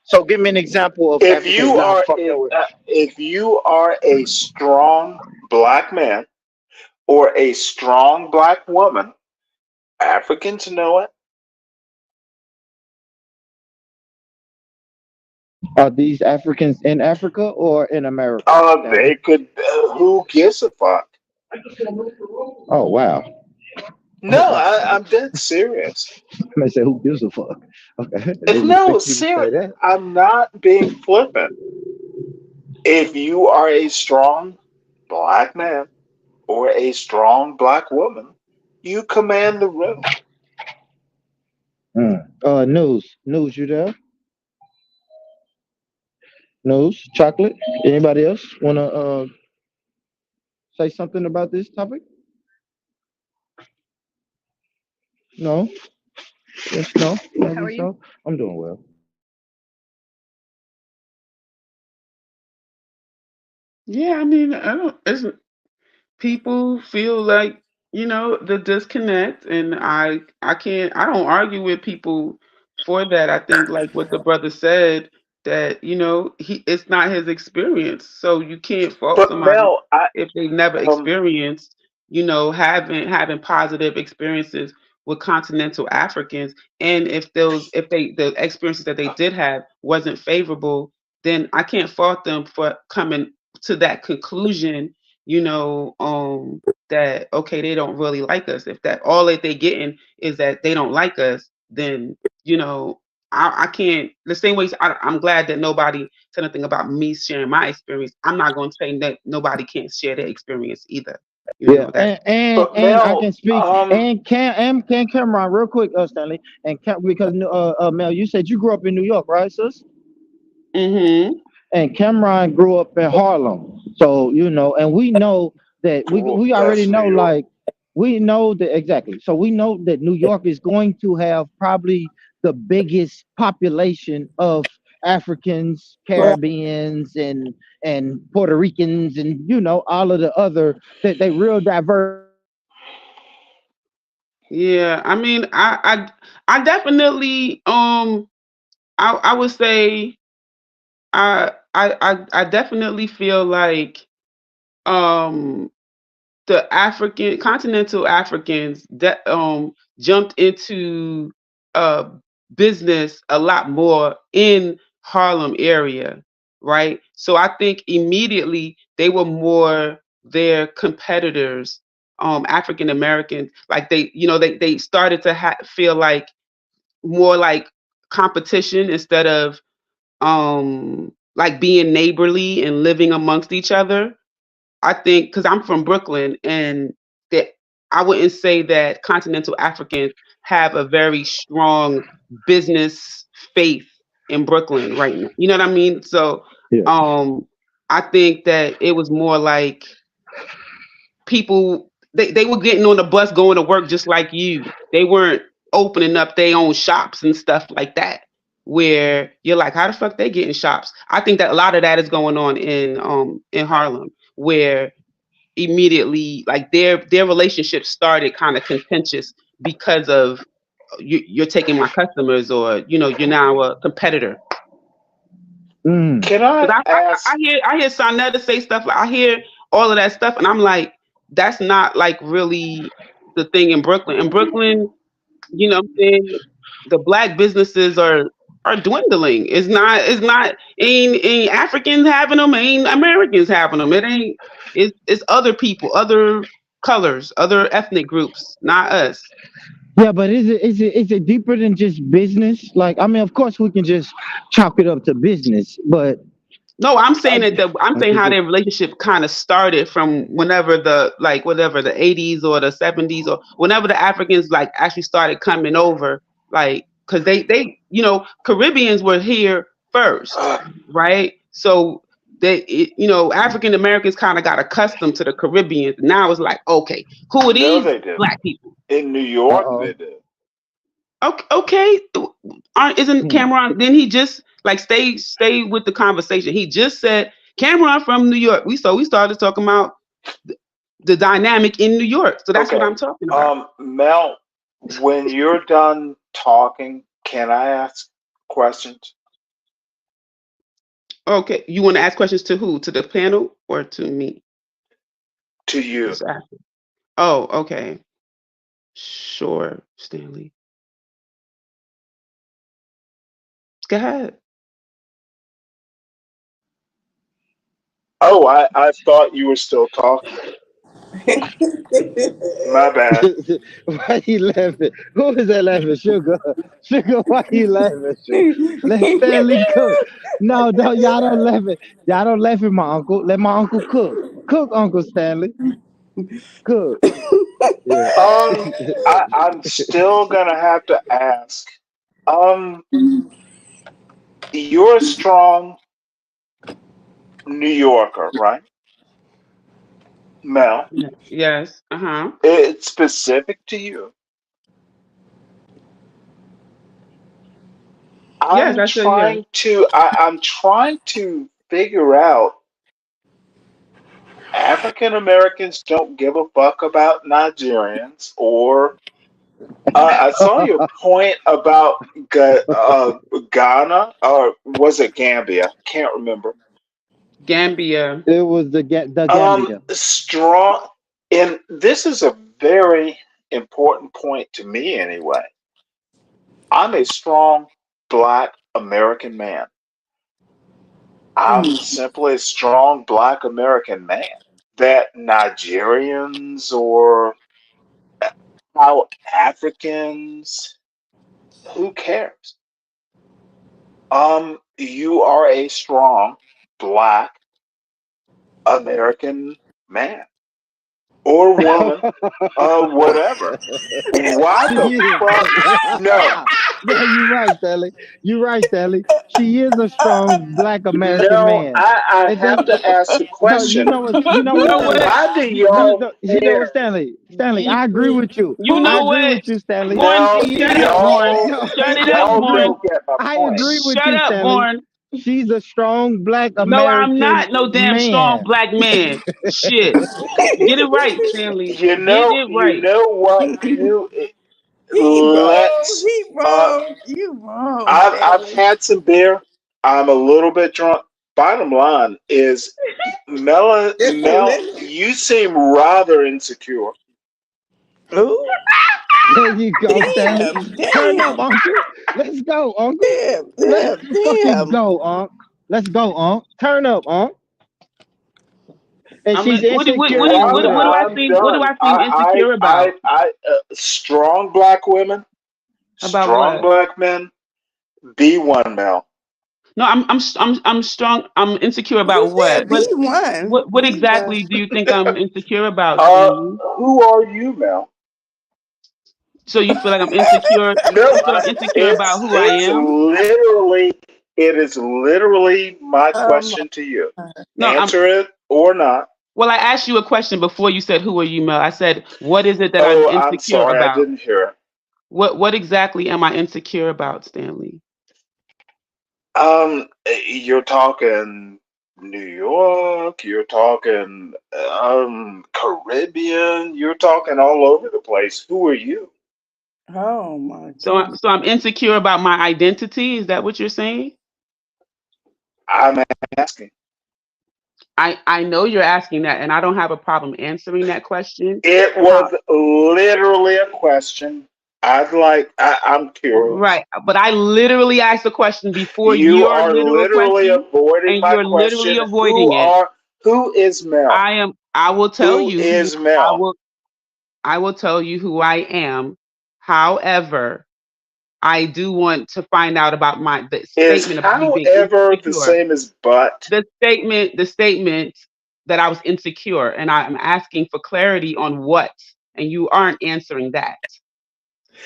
D: So give me an example of Africans not fucking with.
P: If you are a strong black man or a strong black woman, Africans know it.
S: Are these Africans in Africa or in America,
P: They
S: Stanley?
P: could. Who gives a fuck?
S: Oh wow.
P: No, I'm dead serious.
S: I said, who gives a fuck? Okay, I
P: If
S: didn't
P: no,
S: expect you to say
P: serious.
S: that.
P: I'm not being flippant. If you are a strong black man or a strong black woman, you command the room.
S: News, you there? News, chocolate. Anybody else wanna say something about this topic? No. Yes. No.
R: How are
S: Maybe
R: you?
S: so. I'm doing well.
I: Yeah, I mean, I don't. It's people feel like the disconnect, and I don't argue with people for that. I think like what the brother said, that he it's not his experience, so you can't fault
P: But
I: somebody
P: Mel, I
I: if they've never
P: um
I: experienced having positive experiences with continental Africans. And if the experiences that they did have wasn't favorable, then I can't fault them for coming to that conclusion, that okay, they don't really like us. If that all that they getting is that they don't like us, then I can't. The same way I'm glad that nobody said anything about me sharing my experience. I'm not going to say that nobody can't share their experience either.
S: Yeah,
I: That.
P: but
S: and I
P: Mel,
S: can speak and can Cameron real quick, Stanley, because Mel, you said you grew up in New York, right, sis?
I: Mm-hmm.
S: And Cameron grew up in Harlem. So, and we know that
P: oh,
S: we already
P: that's New
S: know,
P: York.
S: like, we know that exactly. So we know that New York is going to have probably the biggest population of Africans, Caribbeans, and Puerto Ricans, and all of the other that they real diverse.
I: Yeah, I mean, I definitely I would say I definitely feel like um the African continental Africans that jumped into uh business a lot more in Harlem area, right? So I think immediately they were more their competitors, African Americans. Like they started to feel like more like competition instead of like being neighborly and living amongst each other. I think because I'm from Brooklyn, and that I wouldn't say that continental Africans have a very strong business faith in Brooklyn right now. You know what I mean? So
S: Yeah.
I: um I think that it was more like people they were getting on the bus going to work just like you. They weren't opening up their own shops and stuff like that. Where you're like, how the fuck they getting shops? I think that a lot of that is going on in Harlem, where immediately like their relationship started kind of contentious because of you're taking my customers, or you're now a competitor.
S: Mm.
P: Can I
I: Because I
P: ask?
I: hear Sonetta say stuff, like I hear all of that stuff, and I'm like, that's not like really the thing in Brooklyn. In Brooklyn, what I'm saying, the black businesses are dwindling. It's not ain't Africans having them, ain't Americans having them. It ain't. It's other people, other colors, other ethnic groups, not us.
S: Yeah, but is it deeper than just business? Like, I mean, of course we can just chalk it up to business, but
I: No, I'm
S: I,
I: saying that I'm saying how their relationship kind of started from whenever whatever the 80s or the 70s, or whenever the Africans like actually started coming over, like because they Caribbeans were here first, right? So African Americans kind of got accustomed to the Caribbeans. Now it's like, okay, who are
P: No,
I: these
P: they didn't.
I: black people?
P: In New
S: uh
P: York,
S: oh.
P: they did.
I: Okay, okay. Isn't
S: Hmm.
I: Cameron? Then he just like stay with the conversation. He just said Cameron from New York. We started talking about the dynamic in New York. So that's what
P: Okay.
I: I'm talking about.
P: Mel, when you're done talking, can I ask questions
I: Okay, you want to ask questions to who? To the panel or to me?
P: to you?
I: Just ask. Oh, okay. Sure, Stanley. Go ahead.
P: Oh, I thought you were still talking. My bad.
S: Why you laughing? Who is that laughing? Sugar. Sugar, why you laughing? Sugar? Let Stanley cook. No, y'all don't laugh at y'all don't laugh at my uncle. Let my uncle cook. Cook, Uncle Stanley. Cook. Yeah.
P: I'm still gonna have to ask. Um, you're a strong New Yorker, right, Mel?
I: Yes. Uh-huh.
P: It's specific to you.
I: Yes, I said yes.
P: I'm trying to figure out. African Americans don't give a fuck about Nigerians, or I saw your point about Ghana, or was it Gambia? Can't remember.
I: Gambia.
S: It was the Gambia.
P: Strong, and this is a very important point to me anyway. I'm a strong black American man. I'm simply a strong black American man. That Nigerians or how Africans, who cares? You are a strong black American man or woman, whatever. Why
S: She
P: the
S: is.
P: fuck? No,
S: No, you're right, Stanley. You're right, Stanley. She is a strong black American
P: no,
S: man.
P: I
S: And then
P: have to ask the
S: no, you
P: question.
S: know what? You know
I: You
S: what,
I: know
S: Stanley?
I: what?
P: Why do
S: No,
P: y'all
S: no. You know what,
P: care?
S: Stanley? Stanley,
I: You,
S: I agree with you.
I: you
S: I
I: know
S: agree
I: what?
S: with you, Stanley.
I: Born,
P: No,
I: shut up, Born. Shut it
S: I
I: up,
P: y'all
S: agree.
I: Born.
P: don't get my
S: I
P: point.
S: agree with
I: Shut
S: you,
I: up,
S: Stanley.
I: Born.
S: She's a strong black
I: No, I'm
S: American
I: not no damn strong
S: man.
I: black man. Shit. Get it right, Stanley. Get it
P: You
I: right.
P: know what? Who?
N: He wrong.
P: Let's.
N: He
P: Uh,
N: wrong. You wrong,
P: I've
N: Stanley.
P: had some beer. I'm a little bit drunk. Bottom line is,
N: Just a
P: Mel,
N: little.
P: you seem rather insecure.
N: Ooh.
S: There you go, Stanley.
N: Damn.
S: Turn up,
N: Damn.
S: Uncle. Let's go, Uncle.
N: Damn.
S: Let's
N: Damn.
S: fucking
N: Damn.
S: go, Unc. Let's go, Unc. Turn up, Unc. And
I: I mean,
S: she's insecure
I: what,
S: over
I: do
S: there.
I: I
P: I'm
I: seem what do
P: done.
I: I seem insecure about?
P: Strong black women,
I: About
P: strong
I: what?
P: black men. Be one, Mel.
I: No, I'm strong. I'm insecure
N: He
I: about what?
N: said B1.
I: What
N: B1.
I: exactly do you think I'm insecure about, Stanley?
P: Who are you, Mel?
I: So you feel like I'm insecure? You
P: No,
I: feel I'm insecure about who I am?
P: it is literally my
N: Oh my
P: question to you.
N: God.
I: No, I'm.
P: Answer it or not.
I: Well, I asked you a question before you said, "Who are you, Mel?" I said, "What is it that I'm
P: Oh, I'm
I: insecure
P: sorry, I
I: about?"
P: didn't hear it.
I: What exactly am I insecure about, Stanley?
P: You're talking New York, you're talking Caribbean, you're talking all over the place. Who are you?
N: Oh my
I: So,
N: God.
I: so I'm insecure about my identity. Is that what you're saying?
P: I'm asking.
I: I know you're asking that, and I don't have a problem answering that question.
P: It
I: How?
P: was literally a question. I'm curious.
I: Right, but I literally asked the question before
P: You
I: your
P: are
I: literal
P: literally
I: question,
P: avoiding
I: and
P: my
I: you're literally
P: question.
I: avoiding it.
P: Who is Mel?
I: I am. I will tell
P: Who
I: you who
P: is
I: I
P: Mel?
I: will. I will tell you who I am. However, I do want to find out about the
P: Is
I: statement about me being
P: however the
I: insecure.
P: same as but?
I: The statement that I was insecure, and I'm asking for clarity on what, and you aren't answering that.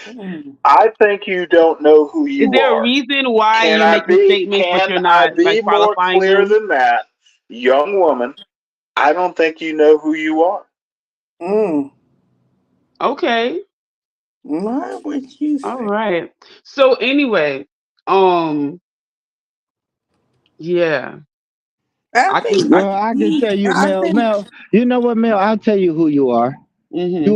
N: Mm.
P: I think you don't know who
I: Is
P: you
I: there a
P: are.
I: reason why you're making statements but
P: Can
I: you're
P: I
I: not like
P: be more
I: qualifying
P: clear
I: them?
P: than that? Young woman, I don't think you know who you are.
N: Mm.
I: Okay,
N: Not what you
I: all
N: say.
I: right. So anyway, um, yeah,
N: I
I: I can.
N: think
I: I
S: Well, I can tell you,
N: I
S: Mel.
N: think
S: Mel, you know what, Mel? I'll tell you who you are.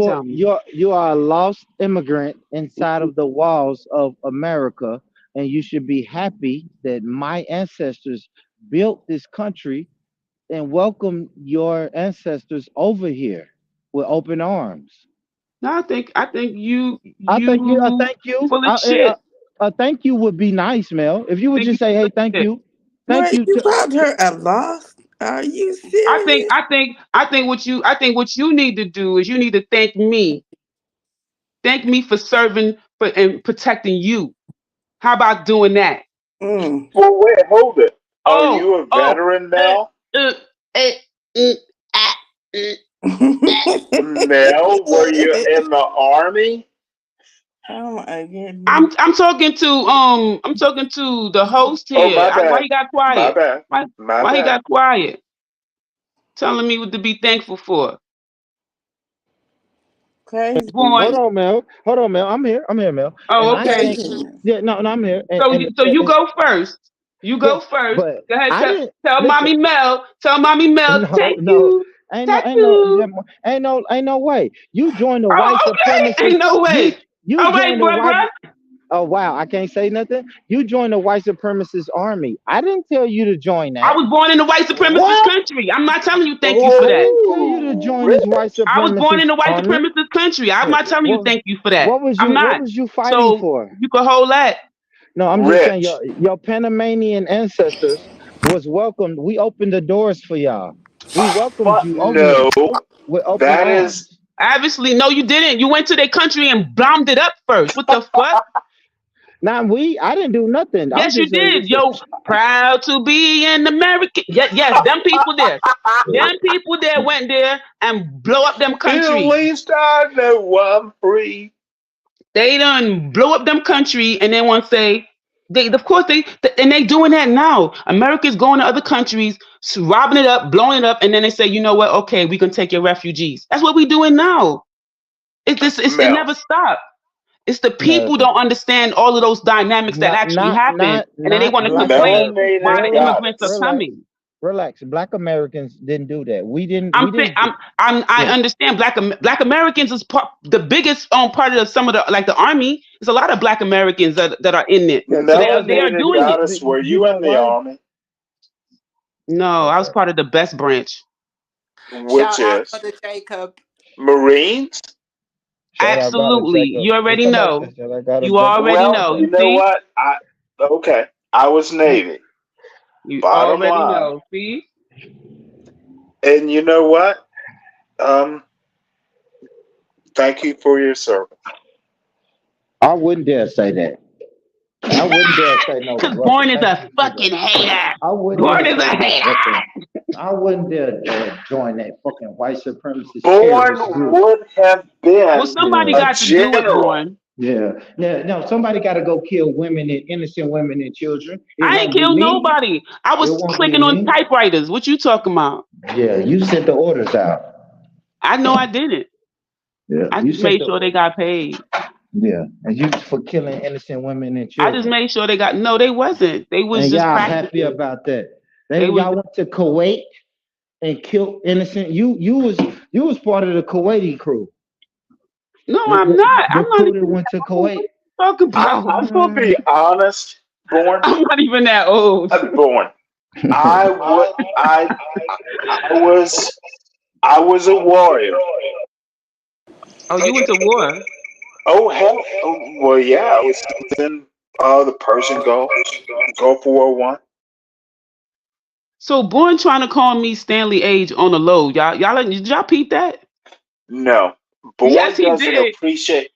I: tell me.
S: You are a lost immigrant inside of the walls of America, and you should be happy that my ancestors built this country and welcome your ancestors over here with open arms.
I: No, I think you
S: I think you.
I: you
S: Thank you.
I: full of shit.
S: A thank you would be nice, Mel. If you would
I: Think you
S: just say,
I: full
S: "Hey,
I: of
S: thank
I: shit.
S: you, thank
N: what
S: you."
N: you called her a lost. Are you
I: I think
N: serious?
I: I think what you need to do is you need to thank me. Thank me for serving for and protecting you. How about doing that?
N: Mm.
P: Well, wait, hold it. Are
I: Oh,
P: you a
I: oh,
P: veteran
I: uh,
P: now?
I: uh, uh, ah,
P: Mel, were you in the army?
N: Oh my goodness.
I: I'm talking to the host
P: Oh,
I: here.
P: my
I: Why
P: bad.
I: he got
P: My
I: quiet?
P: bad.
I: Why
P: My
I: why he
P: bad.
I: got quiet? Telling me what to be thankful for.
N: Crazy.
I: Born.
S: Hold on, Mel. I'm here. I'm here, Mel. And
I: Oh,
S: I
I: okay.
S: think,
N: Crazy.
S: yeah, no, I'm here.
I: So you go first. You
S: Yeah,
I: go first.
S: but
I: Go ahead.
S: I didn't
I: Tell
S: listen.
I: mommy Mel. Tell mommy Mel.
S: No,
I: Thank
S: no,
I: you.
S: ain't no,
I: Thank you.
S: ain't no way. You join the
I: Oh,
S: white
I: okay.
S: supremacists.
I: Ain't no way.
S: You
I: All right,
S: join the white.
I: bruh.
S: Oh wow, I can't say nothing. You join the white supremacist army. I didn't tell you to join
I: I
S: that.
I: was born in the white supremacist
P: What?
I: country. I'm not telling you thank you for
S: I
I: that.
S: didn't tell you to
P: Oh,
S: join
P: really?
S: this white
I: I was born in
S: supremacist
I: the white
S: army.
I: supremacist country. I'm
S: Yeah.
I: not telling you
S: What,
I: thank you for that. I'm
S: what
I: not.
S: was you fighting
I: So
S: for?
I: you can hold that.
S: No, I'm just saying
P: Rich.
S: your Panamanian ancestors was welcomed. We opened the doors for y'all. We welcomed you over
P: No,
S: here with open
P: that is.
S: arms.
I: Obviously, no, you didn't. You went to their country and bombed it up first. What the fuck?
S: Now I didn't do nothing. I'm
I: Yes, you
S: just saying,
I: did.
S: listen.
I: Yo, proud to be an American. Yes, them people there. Them people there went there and blow up them
P: At
I: country.
P: least I know I'm free.
I: They done blow up them country and they want to say they of course and they doing that now. America's going to other countries, robbing it up, blowing it up, and then they say, you know what? Okay, we can take your refugees. That's what we doing now. It
P: Mel.
I: never stopped. It's the
S: No,
I: people don't understand all of those dynamics that actually happen, and then they want to complain why
S: Relax,
I: the
P: Melanated
I: immigrants are
P: goddess.
S: relax,
I: coming.
S: relax. Black Americans didn't do that.
I: I'm
S: We
I: saying
S: didn't.
I: I
S: Yeah.
I: understand Black Americans is the biggest part of some of the like the army. There's a lot of Black Americans that are in it,
S: Yeah.
I: so
S: So
I: they are
P: Melanated
I: doing it.
P: goddess, were
S: you
P: you in
S: know
P: the
S: what?
P: army?
I: No, I was
S: Okay.
I: part of the best branch.
P: Which
T: Shout out,
P: is
T: Brother Jacob.
P: Marines?
S: Shout out, brother
I: Absolutely,
S: Jacob.
I: you
S: Hey,
I: already
S: somebody
I: know.
S: said, shout out, brother
I: You
S: Jacob.
I: already
P: Well,
I: know.
P: you
I: You
P: know
I: see,
P: what? Okay. I was Navy.
I: you
P: Bottom
I: already
P: line.
I: know. See,
P: And you know what? Um, thank you for your service.
S: I wouldn't dare say that. I wouldn't dare say no.
I: because
S: Okay,
I: Born is
S: thank
I: a
S: you for that.
I: fucking hater.
S: I wouldn't
I: Born
S: dare
I: is
S: say
I: a
S: no.
I: hater.
S: Okay. I wouldn't dare join that fucking white supremacist terrorist
P: Born
S: group.
P: would have
I: Well,
P: been
I: somebody
P: a
S: Yeah.
I: got to do it,
P: general.
I: Born.
S: Yeah. Yeah. No, somebody got to go kill women and innocent women and children. It
I: I ain't
S: won't be
I: killed
S: me.
I: nobody. I
S: It
I: was
S: won't be
I: clicking on
S: me.
I: typewriters. What you talking about?
S: Yeah. You sent the orders out.
I: I know I didn't.
S: Yeah.
I: I
S: You
I: just
S: sent
I: made
S: the
I: sure they
S: orders.
I: got paid.
S: Yeah. And you for killing innocent women and
I: I just
S: children.
I: made sure they got. No, they wasn't. They was
S: And
I: just
S: y'all happy
I: practicing.
S: about that.
I: They was.
S: Y'all went to Kuwait and killed innocent. You was part of the Kuwaiti crew.
I: No, I'm not. I'm
S: The
I: not
S: crew
I: even
S: that went to
I: that old. What
S: Kuwait.
I: are you talking about?
P: I'm gonna be honest, Born.
I: I'm not even that old.
P: Born. I would. I was. I was a warrior.
I: Oh, you went to war.
P: Oh hell. Well, yeah. I was in the Persian Gulf, Gulf War I.
I: So Born trying to call me Stanley Age on the low. Did y'all peep that?
P: No,
I: Yes,
P: Born
I: he
P: doesn't
I: did.
P: appreciate.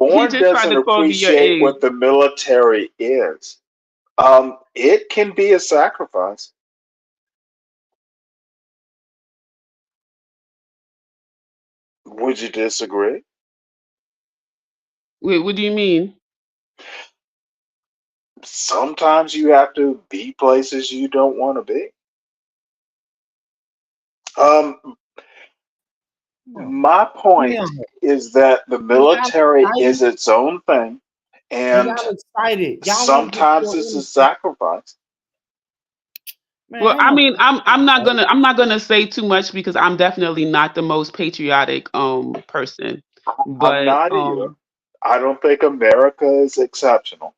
I: He
P: Born
I: just tried
P: doesn't
I: to call me your
P: appreciate
I: age.
P: what the military is. It can be a sacrifice. Would you disagree?
I: Wait, what do you mean?
P: Sometimes you have to be places you don't want to be. Um, my
D: Be
P: point
D: honest.
P: is that the
D: Y'all
P: military
D: excited
P: is its own thing,
D: and
P: and
D: y'all excited. Y'all want to
P: sometimes
D: kill
P: it's a
D: innocent.
P: sacrifice.
D: Man,
I: Well,
D: ain't
I: I
D: no
I: mean,
D: excited.
I: I'm not gonna say too much because I'm definitely not the most patriotic person.
P: I'm
I: But
P: not either. I don't think America is exceptional.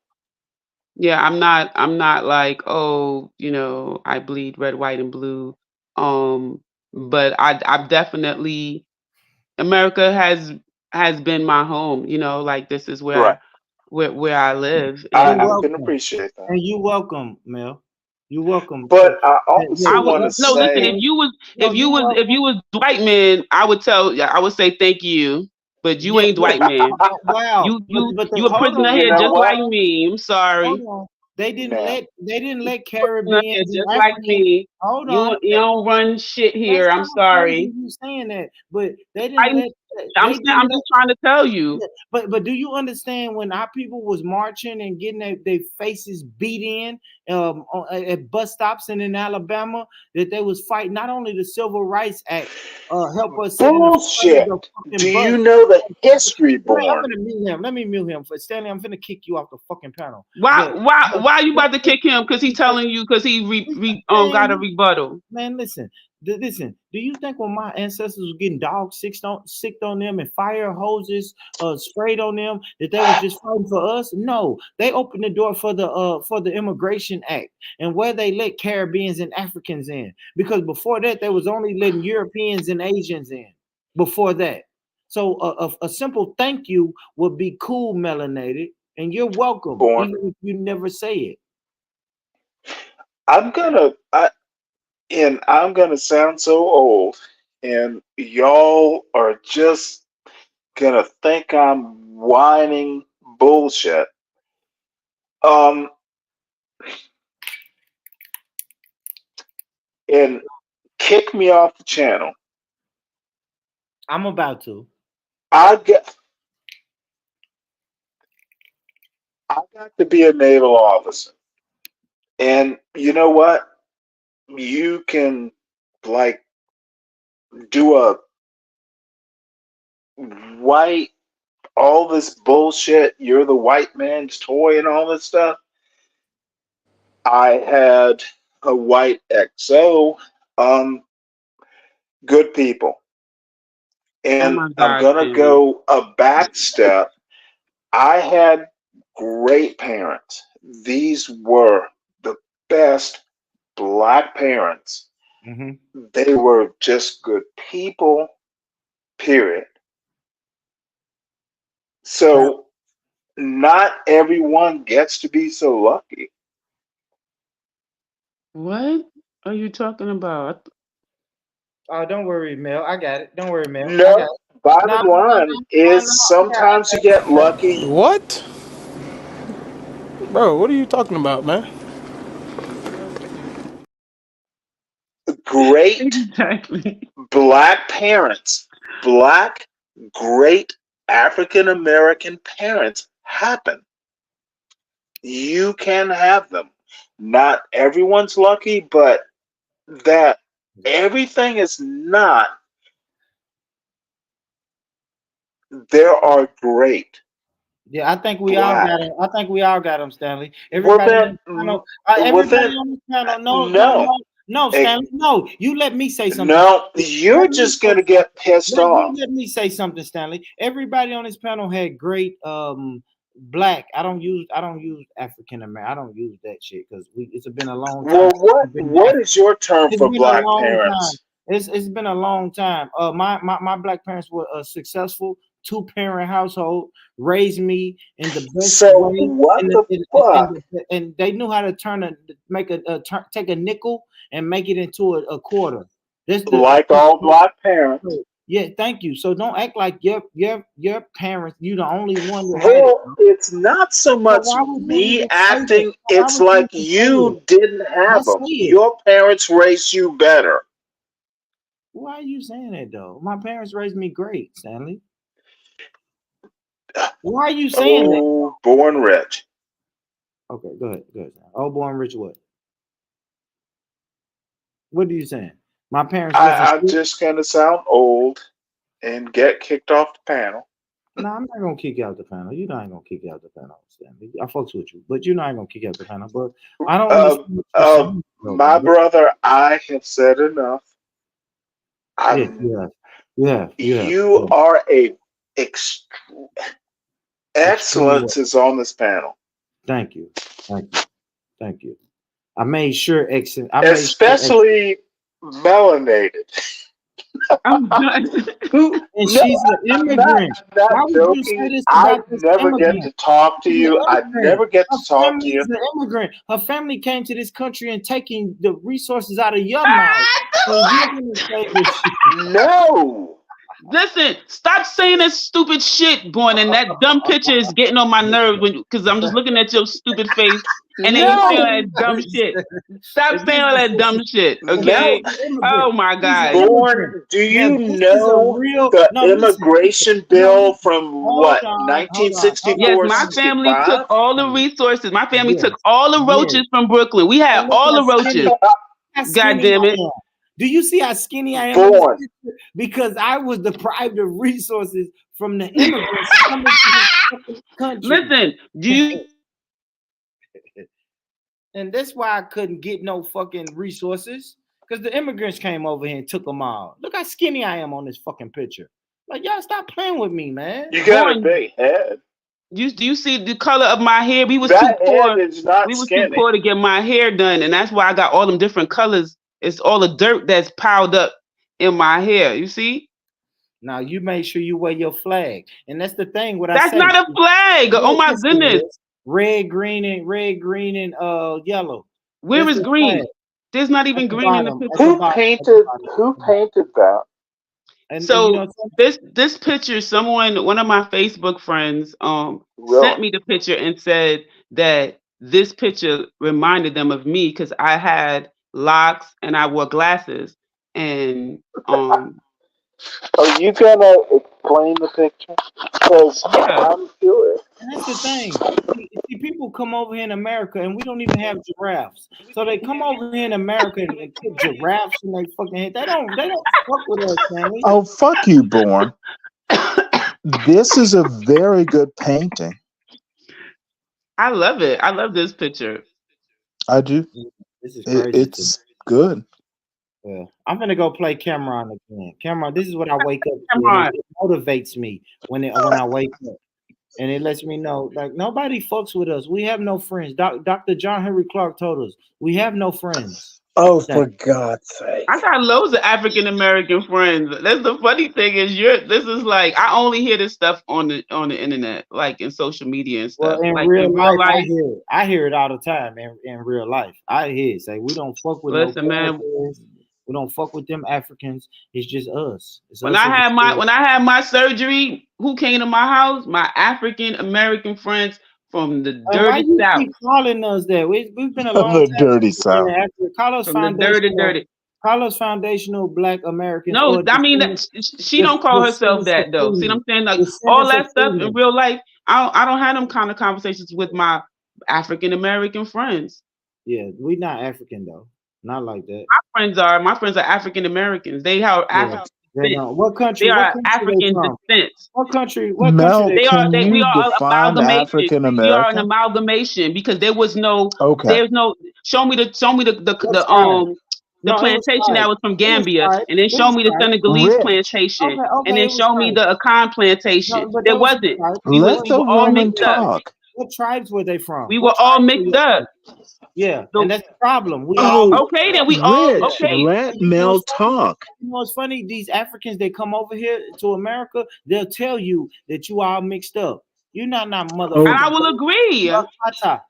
I: yeah, I'm not like, oh, I bleed red, white, and blue. Um, but I've definitely America has been my home, like this is
P: Right.
I: where I live
D: You
P: I
I: and
P: can
D: welcome.
P: appreciate that.
D: And you welcome, Mel. You're welcome.
P: But I
D: Yeah,
P: also
I: I would
P: want to
I: no listen.
P: say,
D: no, you're
I: If
D: welcome.
I: you was Dwight man, I would say thank you, but you
D: Yeah,
I: ain't Dwight man.
D: wow. But
I: You a
D: hold
I: prisoner
D: on,
P: you
I: here
P: know
I: just
P: what,
I: like me. I'm
D: hold
I: sorry.
D: on.
P: man?
D: They didn't let
I: Prisoner here
D: Caribbeans and
I: just like
D: Africans.
I: me.
D: Hold on.
I: You don't run shit
D: That
I: here. I'm
D: sounds crazy
I: sorry.
D: you saying that, but they didn't let
I: I'm
D: they
I: saying I'm
D: didn't let
I: just trying to tell you.
D: yeah, but do you understand when our people was marching and getting their faces beat in at bus stops and in Alabama that they was fighting not only the Civil Rights Act help us sit in the front of
P: Bullshit.
D: the
P: Do
D: fucking bus.
P: you know the history,
D: I'm
P: born?
D: gonna mute him. Let me mute him for Stanley. I'm gonna kick you off the fucking panel.
I: Why
D: But
I: why
D: but,
I: why you
D: but,
I: about to kick him? Because he
D: but
I: telling you because he got a
D: man,
I: rebuttal.
D: man, listen. Listen, do you think when my ancestors was getting dogs sick on them and fire hoses sprayed on them that they was just fighting for us? No, they opened the door for the Immigration Act and where they let Caribbeans and Africans in because before that they was only letting Europeans and Asians in. Before that, so a simple thank you would be cool, melanated, and you're welcome,
P: Born.
D: even if you never say it.
P: I'm gonna, I'm gonna sound so old, and y'all are just gonna think I'm whining bullshit. Um, and kick me off the channel.
D: I'm about to.
P: I get, I got to be a naval officer, and you know what? You can like do a white all this bullshit. You're the white man's toy and all this stuff. I had a white XO. Um, good people.
I: Oh
P: And
I: my
P: I'm
I: God,
P: gonna
I: Stanley.
P: go a back step. I had great parents. These were the best black parents.
D: Mm-hmm.
P: They were just good people, period. So not everyone gets to be so lucky.
I: What are you talking about?
D: Oh, don't worry, Mel. I got it. Don't worry, Mel. I got
P: No,
D: it. No,
P: bottom
D: no,
P: line
D: no,
P: is
D: no.
P: sometimes you get lucky.
B: What? Bro, what are you talking about, man?
P: Great
I: Exactly.
P: black parents, black great African American parents happen. You can have them. Not everyone's lucky, but that everything is not. There are great
D: Yeah, I think we all got
P: black.
D: him. I think we all got him, Stanley.
P: Well
D: Everybody
P: then,
D: on this panel.
P: well
D: Everybody
P: then,
D: on this panel. No, no,
P: no.
D: no, no,
P: Eh,
D: Stanley. No, you let me say something.
P: no,
D: Stanley.
P: you're
D: Let me
P: just
D: say
P: gonna get
D: something.
P: pissed
D: You
P: off.
D: let me say something, Stanley. Everybody on this panel had great black. I don't use African American. I don't use that shit because it's been a long time
P: Well,
D: since I've been to
P: what
D: Africa.
P: is your term
D: It's
P: for
D: been a
P: black
D: long time.
P: parents?
D: It's been a long time. My black parents were successful, two-parent household, raised me in the best
P: So
D: way,
P: what the fuck?
D: and they knew how to take a nickel and make it into a quarter. This
P: Like all black parents.
D: yeah. Thank you. So don't act like your parents. You the only one that had it.
P: Well, it's not so
D: So
P: much
D: why would you
P: me
D: even say it?
P: acting,
D: Why
P: it's
D: would you
P: like
D: even say it?
P: you didn't have
D: Just
P: them.
D: say it.
P: Your parents raised you better.
D: Why are you saying that though? My parents raised me great, Stanley. Why are you saying that?
P: Oh, born rich.
D: Okay, go ahead. Go ahead. Oh, born rich what? What are you saying? My parents wasn't
P: I'm
D: shit?
P: just going to sound old and get kicked off the panel.
D: No, I'm not gonna kick you out the panel. You know I ain't gonna kick you out the panel, Stanley. I fucks with you, but you know I ain't gonna kick you out the panel. But I don't
P: Uh,
D: understand what you're saying, though,
P: my
D: brother.
P: brother, I have said enough.
D: Yeah,
P: I'm,
D: you have. You have. You have.
P: you
D: Yeah.
P: are a ex-
D: Extreme what?
P: excellence is on this panel,
D: Thank you. Thank you. Thank you. I made sure exit. I made sure exit.
P: especially melanated.
I: I'm done.
D: And
P: No,
D: she's an immigrant.
P: I'm not
D: Why would you say
P: joking.
D: this
P: I
D: about this
P: never get
D: immigrant?
P: to talk to
D: She's an
P: you. I
D: immigrant.
P: never get
D: Her
P: to talk to
D: family
P: you.
D: is an immigrant. Her family came to this country and taking the resources out of your mouth. So you're gonna say this shit.
P: No.
I: Listen, stop saying that stupid shit, boy. And that dumb picture is getting on my nerves because I'm just looking at your stupid face, and then you saying all
P: No.
I: that dumb shit. Stop saying all that dumb shit,
P: No.
I: okay? Oh my
D: He's an
I: god.
D: immigrant.
P: Born, do
D: Now
P: you
D: this is a
P: know
D: real
P: the
D: no listen.
P: immigration
D: No
P: bill
D: listen.
P: from
D: Hold
P: what,
D: on, hold on, hold on,
I: Yes,
P: 1964,
I: my
D: family.
I: family took
P: 65?
I: all the resources. My family
D: Yes,
I: took all the
D: yes.
I: roaches from Brooklyn. We had
D: And look
I: all
D: how
I: the roaches.
D: skinny, how
I: God
D: skinny
I: damn it.
D: I am. Do you see how skinny I am in this
P: Born.
D: picture? Because I was deprived of resources from the immigrants coming to this fucking country.
I: Listen, do you
D: And that's why I couldn't get no fucking resources. Because the immigrants came over here and took them all. Look how skinny I am on this fucking picture. Like, y'all stop playing with me, man.
P: You got a
I: born?
P: big head.
I: Do you see the color of my hair? We was too
P: That head
I: poor.
P: is not
I: We was too
P: skinny.
I: poor to get my hair done, and that's why I got all them different colors. It's all the dirt that's piled up in my hair. You see?
D: Now you make sure you wear your flag. And that's the thing, what I
I: That's
D: say.
I: not a flag. Oh
D: Yes,
I: my
D: yes, it
I: goodness.
D: is. Red, green, and yellow.
I: Where
D: That's
I: is
D: the flag.
I: green? There's not
D: At
I: even
D: the
I: green in the
D: bottom. At the
I: picture.
P: Who
D: bottom. At the
P: painted
D: bottom.
P: who painted that?
D: And you know
I: So
D: what I'm
I: this picture, one of my Facebook friends
P: Really?
I: sent me the picture and said that this picture reminded them of me because I had locks and I wore glasses and
P: Are you gonna explain the picture? Because
I: yeah.
P: I'm curious.
D: And that's the thing. See, people come over here in America and we don't even have giraffes. So they come over here in America and put giraffes in their fucking head. They don't fuck with us, family.
B: Oh, fuck you, Born. This is a very good painting.
I: I love it. I love this picture.
B: I do.
D: This is crazy to me.
B: It's good.
D: Yeah. I'm gonna go play Cameron again. Cameron, this is what I wake up
I: Come
D: to, and
I: on.
D: it motivates me when I wake up, and it lets me know like nobody fucks with us. We have no friends. Dr. John Henry Clark told us we have no friends.
B: Oh,
D: That
B: for God's sake.
I: I got loads of African American friends. That's the funny thing is this is like I only hear this stuff on the internet, like in social media and
D: well
I: stuff.
D: in
I: Like
D: real
I: in real
D: life, I
I: life,
D: hear it. I hear it all the time in real life. I hear it say we don't fuck with no
I: listen, man.
D: foreigners. We don't fuck with them Africans. It's just us. It's
I: When
D: us
I: I
D: in the
I: had my
D: street.
I: when I had my surgery, who came to my house? My African American friends from the
D: And why
I: dirty
D: you
I: South.
D: keep calling us that? We've been a long
B: The
D: time
B: dirty
D: since we've been
B: South.
D: in Africa.
I: From the dirty.
D: Call us foundational Black Americans
I: No,
D: or
I: I mean that she don't call herself
D: descendants of
I: that though. See what
D: freedom.
I: I'm saying? Like all
D: Descendants of
I: that stuff in
D: freedom.
I: real life, I don't have them kind of conversations with my African American friends.
D: Yeah, we not African though. Not like that.
I: My friends are African Americans. They are
D: Yeah.
I: African
D: They
I: descent.
D: don't. What
I: They
D: country? What
I: are
D: country they
I: African
D: from?
I: descent.
D: What country
B: Mel,
D: they
B: can
D: from?
I: We
B: you
I: are
B: define
I: amalgamation.
B: African
I: We are an
B: American?
I: amalgamation because
B: Okay.
I: there's no show me
D: What tribe?
I: the
D: No, it was
I: plantation that
D: tribes.
I: was from
D: It was
I: Gambia,
D: tribes.
I: and then
D: It
I: show
D: was
I: me the
D: tribes.
I: Senegalese
B: Rich.
I: plantation, and
D: Okay,
I: then
D: it was
I: show me
D: tribes.
I: the Akan plantation.
D: No, but
I: There
D: there was some
I: wasn't.
D: tribes.
I: We
D: There
I: was
B: Let
D: was
I: we
B: the
I: were
D: some
I: all
D: tribes.
B: woman
I: mixed up.
B: talk.
D: What tribes were they from?
I: We
D: What
I: were all
D: tribes were
I: mixed
D: you
I: up.
D: from? Yeah, and
I: So
D: that's the problem. We all
B: Oh,
D: mixed
I: okay,
D: up.
I: then we all
B: Rich,
I: okay.
B: let
D: And you know
B: Mel
D: what's funny?
B: talk.
D: You know what's funny? These Africans they come over here to America, they'll tell you that you all mixed up. You're not
I: And I
D: motherfucking
I: will agree.
D: you're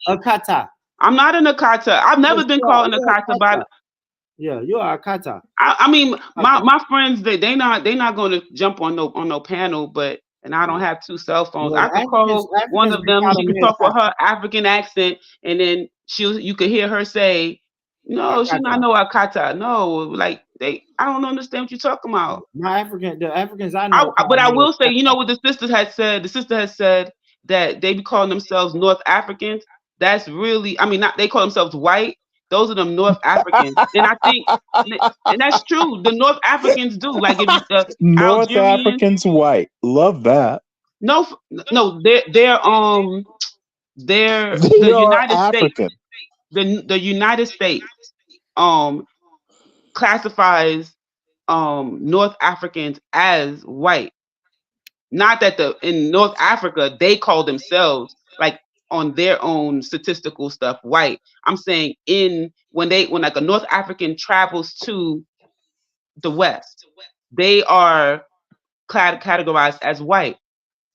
D: Akata.
I: I'm not an Akata. I've never
D: Yes,
I: been
D: you are.
I: called an
D: You're
I: Akata,
D: Akata.
I: but
D: Yeah, you're Akata.
I: I mean my
D: Akata.
I: my friends they not going to jump on no panel, but and I don't
D: Yeah.
I: have two cell phones.
D: Well,
I: I could call one
D: Africans
I: of
D: be
I: them. She
D: calling
I: could
D: me
I: talk with
D: Akata.
I: her African accent, and then you could hear her say, "No, she's not
D: Akata.
I: no Akata. No, like I don't understand what you're talking about."
D: The Africans I know
I: But
D: call
I: I
D: me
I: will say,
D: Akata.
I: what the sisters had said. The sister has said that they be calling themselves North Africans. That's really, I mean, not they call themselves white. Those are them North Africans, and I think, and that's true. The North Africans do. Like if you
B: North
I: Algerians,
B: Africans white. Love that.
I: no, no, they're
B: They
I: the
B: are
I: United States.
B: African.
I: The United States um classifies North Africans as white. Not that in North Africa they call themselves like on their own statistical stuff white. I'm saying when like a North African travels to the West, they are categorized as white.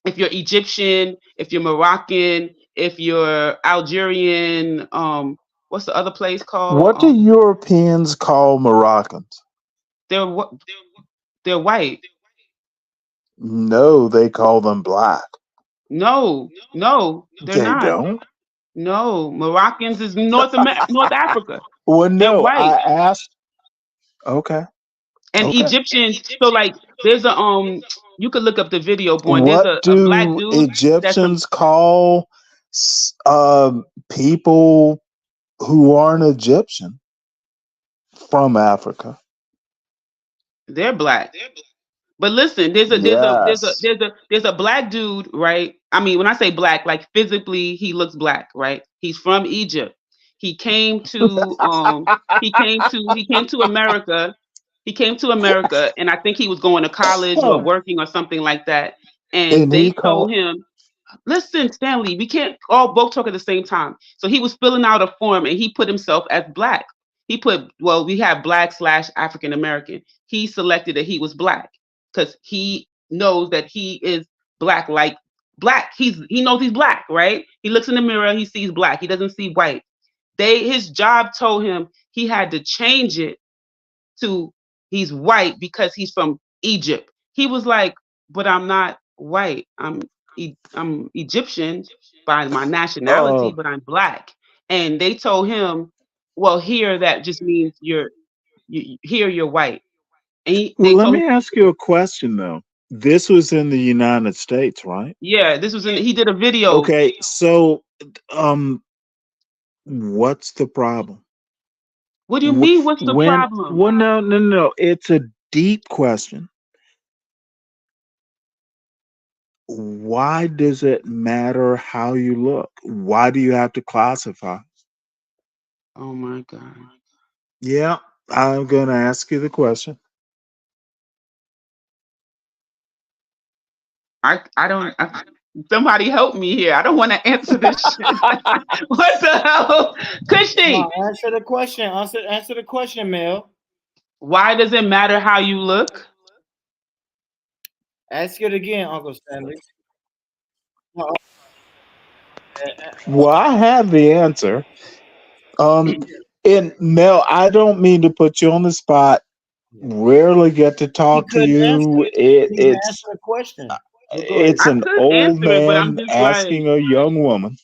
I: If you're Egyptian, if you're Moroccan, if you're Algerian, what's the other place called?
B: What do Europeans call Moroccans?
I: They're they're white.
B: No, they call them black.
I: No, they're
B: They
I: not.
B: don't?
I: No, Moroccans is North Africa.
B: Well,
I: They're
B: no,
I: white.
B: I asked. Okay.
I: And
B: Okay.
I: Egyptians, so like there's a you could look up the video, Born. There's
B: What
I: a black
B: do
I: dude that's a
B: Egyptians call people who aren't Egyptian from Africa?
I: they're black. But listen,
B: Yes.
I: there's a black dude, right? I mean, when I say black, like physically he looks black, right? He's from Egypt. He came to he came to America. He came to America and I think he was going to college or working or something like that. And
B: And
I: they
B: he
I: told
B: called.
I: him, listen, Stanley, we can't all both talk at the same time. So he was filling out a form and he put himself as black. He put, well, we have black slash African American. He selected that he was black because he knows that he is black, like black. He knows he's black, right? He looks in the mirror, he sees black. He doesn't see white. His job told him he had to change it to he's white because he's from Egypt. He was like, but I'm not white. I'm Egyptian by my nationality,
B: Oh,
I: but I'm black. And they told him, well, here that just means here you're white. And
B: well,
I: they
B: let
I: told him,
B: me ask you a question though. This was in the United States, right?
I: yeah, this was in. He did a video.
B: Okay, so um, what's the problem?
I: What do you mean? What's the
B: When
I: problem?
B: well, no. It's a deep question. Why does it matter how you look? Why do you have to classify?
I: Oh my God.
B: Yeah, I'm gonna ask you the question.
I: I don't. Somebody help me here. I don't want to answer this shit. What the hell,
D: Come
I: Cushy?
D: on, answer the question. Answer the question, Mel.
I: Why does it matter how you look?
D: Ask it again, Uncle Stanley. No,
B: Well, I have the answer. Um, and Mel, I don't mean to put you on the spot. Rarely get to
D: he
B: talk to
D: couldn't answer
B: you.
D: it. He couldn't even
B: It's
D: answer the question. But go ahead.
B: it's
I: I
B: an
I: could
B: old
I: answer it, but I'm
B: man
I: just like,
B: asking a young woman.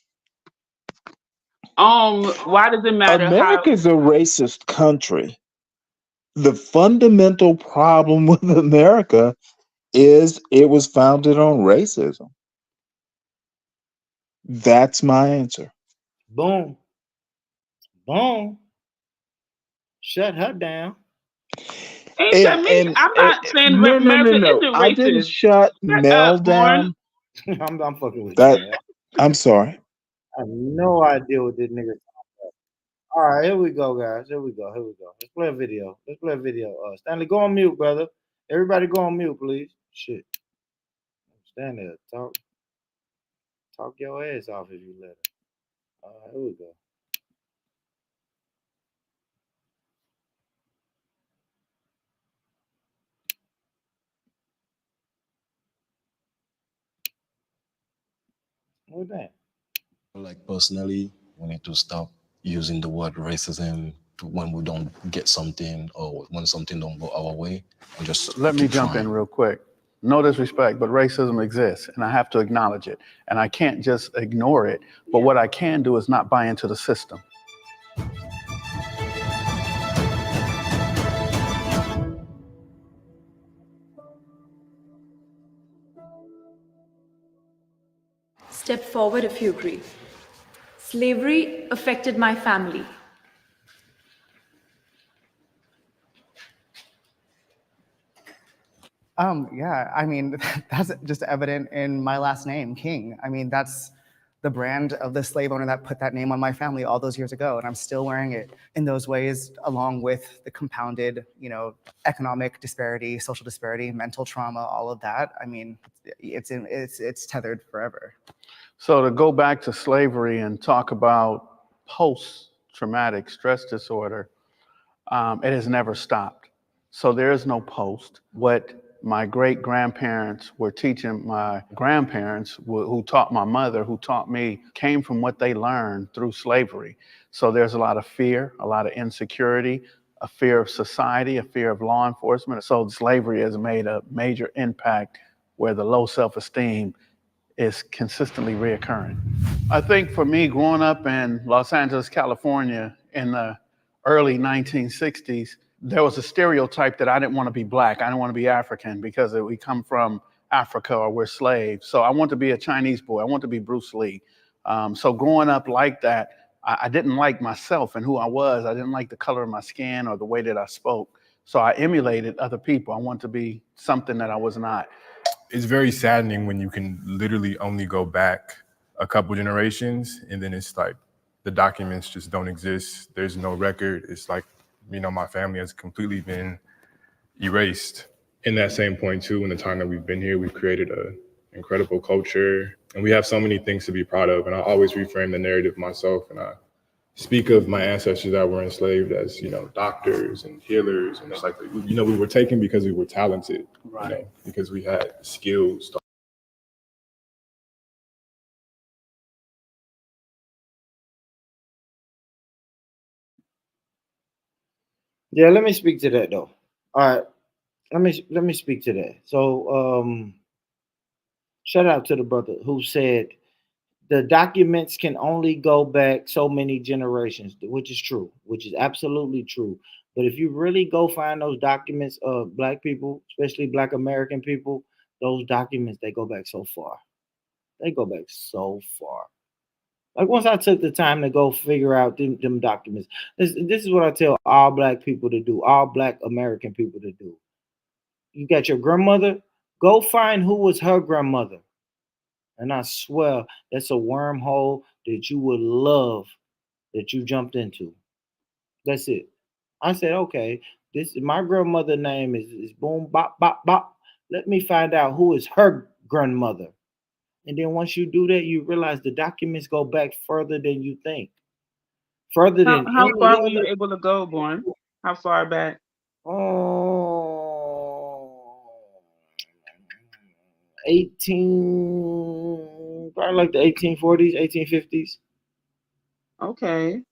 I: why does it matter how?
B: America's a racist country. The fundamental problem with America is it was founded on racism. That's my answer.
D: Boom. Boom. Shut her down.
I: Ain't shut me. I'm not saying America
B: No.
I: isn't
B: I didn't
I: racist.
B: shut
I: Shut up,
B: Mel
I: Born.
B: down.
D: I'm fucking with you,
B: That
D: man.
B: I'm sorry.
D: I have no idea what this nigga. All right, here we go, guys. Here we go. Here we go. Let's play a video. Let's play a video. Stanley, go on mute, brother. Everybody, go on mute, please. Shit. Stand there. Talk your ass off if you let it. Here we go. What that?
K: Like personally, we need to stop using the word racism when we don't get something or when something don't go our way. And just
Q: Let me
K: keep
Q: jump
K: trying.
Q: in real quick. No disrespect, but racism exists, and I have to acknowledge it. And I can't just ignore it. But what I can do is not buy into the system.
W: Step forward if you agree. Slavery affected my family.
X: Yeah, I mean, that's just evident in my last name, King. I mean, that's the brand of the slave owner that put that name on my family all those years ago, and I'm still wearing it in those ways, along with the compounded, economic disparity, social disparity, mental trauma, all of that. I mean, it's tethered forever.
Q: So to go back to slavery and talk about post-traumatic stress disorder, it has never stopped. So there is no post. What my great grandparents were teaching my grandparents, who taught my mother, who taught me, came from what they learned through slavery. So there's a lot of fear, a lot of insecurity, a fear of society, a fear of law enforcement. So slavery has made a major impact where the low self esteem is consistently reoccurring. I think for me, growing up in Los Angeles, California in the early 1960s, there was a stereotype that I didn't want to be black. I didn't want to be African because we come from Africa or we're slaves. So I want to be a Chinese boy. I want to be Bruce Lee. So growing up like that, I didn't like myself and who I was. I didn't like the color of my skin or the way that I spoke. So I emulated other people. I wanted to be something that I was not.
L: It's very saddening when you can literally only go back a couple generations and then it's like the documents just don't exist. There's no record. It's like, my family has completely been erased. In that same point too, in the time that we've been here, we've created an incredible culture and we have so many things to be proud of. And I always reframe the narrative myself and I speak of my ancestors that were enslaved as, doctors and healers. And it's like, we were taken because we were talented,
Q: Right.
L: Because we had skills.
D: Yeah, let me speak to that though. All right, let me speak to that. So, shout out to the brother who said the documents can only go back so many generations, which is true, which is absolutely true. But if you really go find those documents of black people, especially black American people, those documents they go back so far. They go back so far. Like once I took the time to go figure out them documents, this is what I tell all black people to do, all black American people to do. You got your grandmother, go find who was her grandmother. And I swear that's a wormhole that you would love that you jumped into. That's it. I said, okay, this is my grandmother name is boom bop bop bop. Let me find out who is her grandmother. And then once you do that, you realize the documents go back further than you think. Further
I: How
D: than
I: how
D: any
I: far were
D: other.
I: you able to go, Born? How far back?
D: Oh, 18, probably like the 1840s, 1850s.
I: Okay,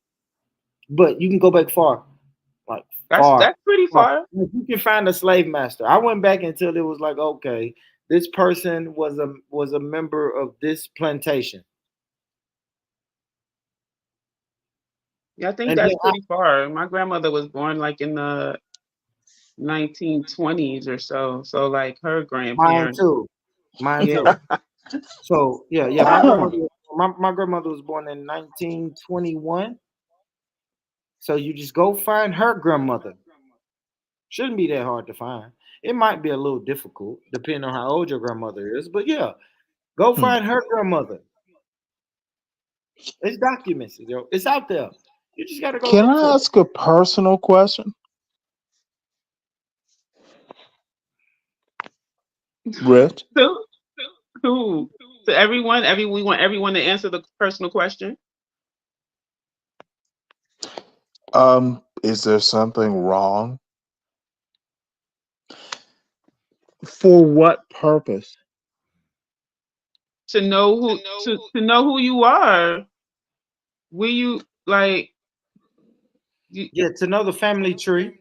D: But you can go back far, like
I: that's
D: far,
I: that's pretty
D: far.
I: far.
D: You can find a slave master. I went back until it was like, okay, this person was a member of this plantation,
I: Yeah, I think
D: and then
I: that's pretty far. My grandmother was born like in the 1920s or so. So like her
D: mine
I: grandparents.
D: too, mine
I: Yeah.
D: too. So yeah, my grandmother was born in 1921. So you just go find her grandmother. Shouldn't be that hard to find. It might be a little difficult depending on how old your grandmother is, but yeah, go find her grandmother. It's documented, yo. It's out there. You just gotta go
B: Can
D: look
B: I
D: for it.
B: ask a personal question, Rich?
I: Who? Who? To everyone, we want everyone to answer the personal question.
B: Is there something wrong? For what purpose?
I: To know to know who you are. Will you like you,
D: Yeah, to know the family tree.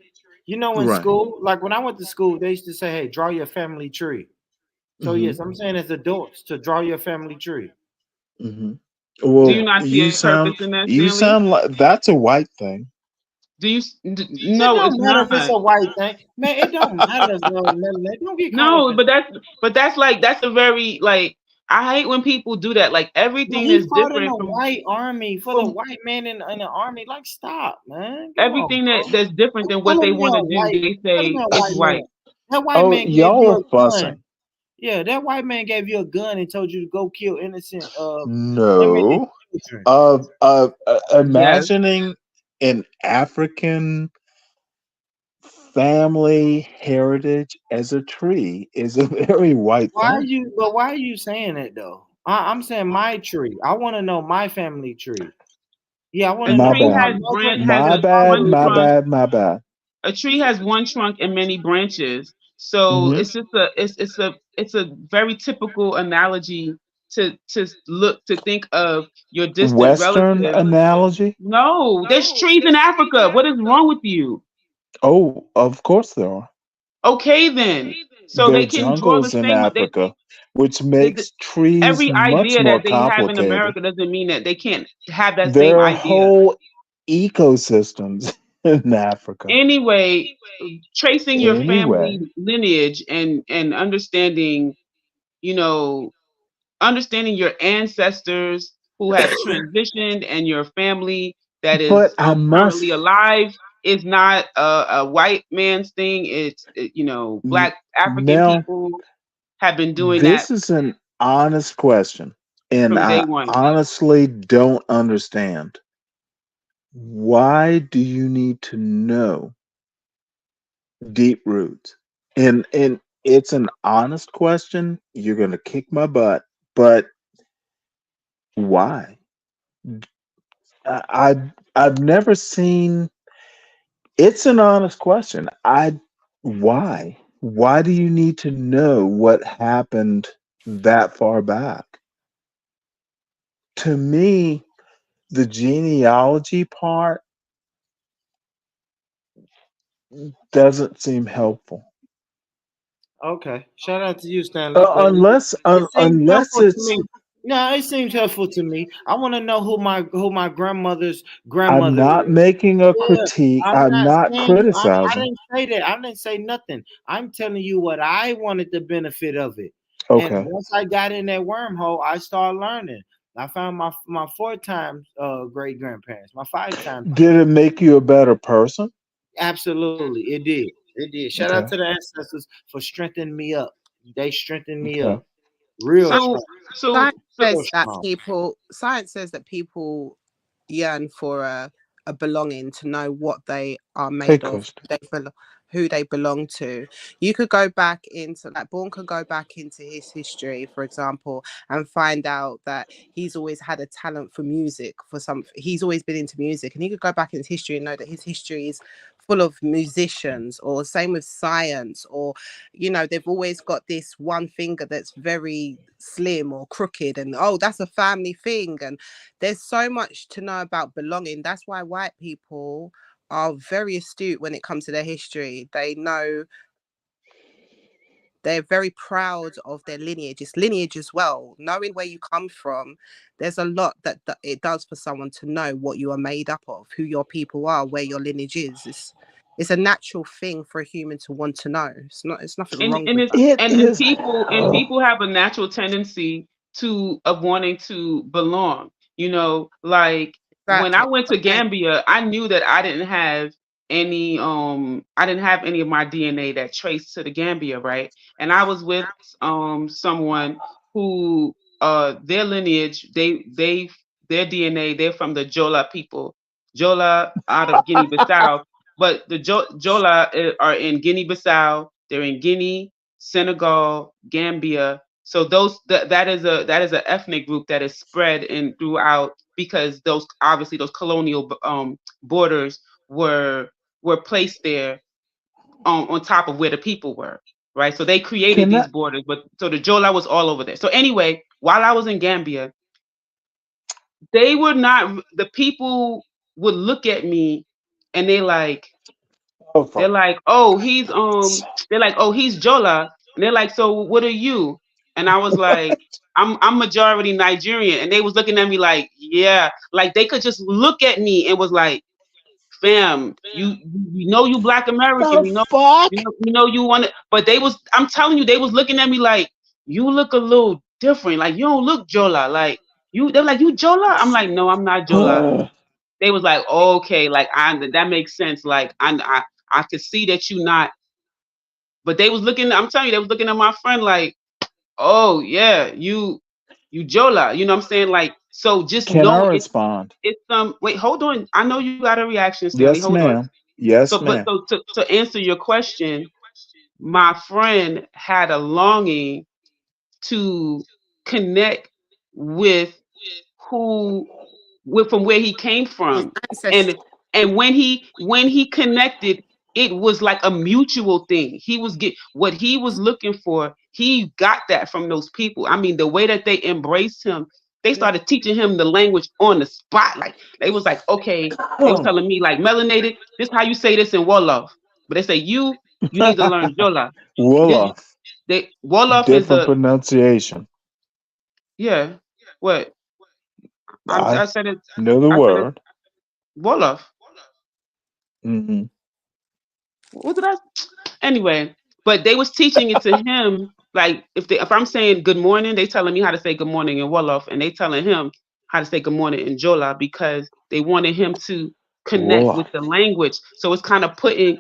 D: You know, in
B: Right.
D: school, like when I went to school, they used to say, "Hey, draw your family tree." So
B: Hmm.
D: yes, I'm saying as adults to draw your family tree.
B: Hmm.
I: do you
B: Well,
I: not see a purpose in that,
B: you
I: Stanley?
B: sound like that's a white thing.
D: It
I: No, it's
D: don't matter if it's
I: not.
D: a white thing, man. It don't matter. Man. Don't get caught up
I: No,
D: in.
I: but that's like that's a very like I hate when people do that. Like
D: Man,
I: everything
D: he
I: is
D: fought in the
I: different
D: white army for the
I: from
D: white man in the army. Like, stop, man. Come on,
I: everything
D: bro.
I: that's different than what
D: Tell
I: they
D: me
I: want
D: a
I: to do.
D: white.
I: They
D: Tell me
I: say
D: a
I: it's
D: white man.
I: white.
D: That white
B: Oh,
D: man gave
B: y'all
D: you
B: are
D: a
B: fussing.
D: gun. Yeah, that white man gave you a gun and told you to go kill innocent women and
B: No.
D: children.
I: Yes.
B: Imagining an African family heritage as a tree is a very white
D: Why are
B: thing.
D: you? But why are you saying it though? I'm saying my tree. I want to know my family tree. Yeah, I want
I: A
D: to
B: My
D: know who
I: tree
B: bad.
D: my
I: has
D: mother
I: has
B: My
I: a
D: and
B: bad.
I: one
D: father
B: My
D: is.
I: trunk.
B: bad. My bad.
I: A tree has one trunk and many branches. So
B: Hmm.
I: it's just a very typical analogy to think of your distant
B: Western
I: relative.
B: analogy.
I: No, there's trees in Africa. What is wrong with you?
B: Oh, of course there are.
I: Okay, then. So
B: There
I: they
B: are
I: can draw the
B: jungles in
I: same.
B: Africa, which
I: They
B: makes trees
I: every
B: much
I: idea
B: more
I: that they have in
B: complicated.
I: America doesn't mean that they can't have that same
B: There are
I: idea.
B: whole ecosystems in Africa.
I: Anyway, tracing your
B: Anyway,
I: family lineage and understanding, you know, understanding your ancestors who have transitioned and your family that
B: but
I: is
B: I
I: currently
B: must
I: alive is not a white man's thing. It's
B: n-
I: black African
B: now.
I: people have been doing that
B: This is an honest question, and
I: from day
B: I
I: one.
B: honestly don't understand. Why do you need to know deep roots? And it's an honest question. You're gonna kick my butt, but why? I've never seen. It's an honest question. Why? Why do you need to know what happened that far back? To me, the genealogy part doesn't seem helpful.
D: Okay. Shout out to you, Stanley. But it seems
B: Unless
D: helpful to
B: it's,
D: me. No, it seems helpful to me. I want to know who my grandmother's
B: I'm
D: grandmother
B: not
D: is.
B: making a
D: Yeah,
B: critique.
D: I'm
B: I'm
D: not
B: not
D: saying I
B: criticizing.
D: didn't say that. I didn't say nothing. I'm telling you what I wanted the benefit of it. And
B: Okay.
D: once I got in that wormhole, I started learning. I found my 4 times great grandparents, my 5 times.
B: Did it make you a better person?
D: Absolutely, it did. It did. Shout out
B: Okay.
D: to the ancestors for strengthening me up. They strengthened me
B: Okay.
D: up real
I: So
D: strong,
I: so
T: Science
D: real
T: says that
D: strong.
T: people yearn for a belonging, to know what they are
B: Hey,
T: made of,
B: Krista.
T: who they belong to. You could go back into, like, Bourne could go back into his history, for example, and find out that he's always had a talent for music. He's always been into music, and he could go back into history and know that his history is full of musicians. Or same with science, or they've always got this one finger that's very slim or crooked, and oh, that's a family thing. And there's so much to know about belonging. That's why white people are very astute when it comes to their history. They know, they're very proud of their lineage. It's lineage as well. Knowing where you come from, there's a lot that it does for someone to know what you are made up of, who your people are, where your lineage is. It's a natural thing for a human to want to know. It's nothing
I: and
T: wrong
I: and
T: with
I: it's
T: that.
B: It
I: and
B: is.
I: people have a natural tendency to of wanting to belong. Like when I
T: Exactly.
I: went to Gambia, I knew that I didn't have any of my DNA that traced to the Gambia, right? And I was with someone who their lineage, their DNA, they're from the Jola people. Jola out of Guinea Bissau, but the Jola are in Guinea-Bissau. They're in Guinea, Senegal, Gambia. So that is a ethnic group that is spread in throughout, because those colonial borders were placed there on top of where the people were, right? So they created
B: Can I?
I: these borders, but so the Jola was all over there. So anyway, while I was in Gambia, they were not the people would look at me and
B: Oh,
I: they're
B: for
I: like, oh, they're like, oh, he's Jola. And they're like, so what are you? And I was like, I'm majority Nigerian. And they was looking at me like, yeah. Like they could just look at me and was like, fam, you Black American,
B: the fuck?
I: you want it. But I'm telling you, they was looking at me like, you look a little different. Like you don't look Jola. Like they're like, you Jola? I'm like, no, I'm not Jola. They was like, okay, like that makes sense. Like I could see that you not, but they was looking. I'm telling you, they was looking at my friend like, oh yeah, you Jola. You know what I'm saying? Like, so just
B: Can I
I: know
B: respond?
I: it's wait, hold on. I know you got a reaction, Stanley.
B: Yes,
I: Hold on.
B: ma'am. Yes,
I: But
B: ma'am.
I: so to answer your question, my friend had a longing to connect with who from where he came
T: His
I: from,
T: ancestry.
I: and when he connected, it was like a mutual thing. He was get what he was looking for. He got that from those people. I mean, the way that they embraced him, they started teaching him the language on the spot. Like they was like, okay, they was telling me like melanated. This how you say this in Wolof, but they say you need to learn Jola. This
B: Wolof.
I: they Wolof is
B: Different
I: the
B: pronunciation.
I: yeah. What
B: I
I: I said it.
B: know the
I: I said it.
B: word.
I: Wolof.
B: Hmm.
I: What did I? Anyway, but they was teaching it to him. Like if I'm saying good morning, they telling me how to say good morning in Wolof, and they telling him how to say good morning in Jola because they wanted him to connect with
B: Wolof.
I: the language. So it's kind of putting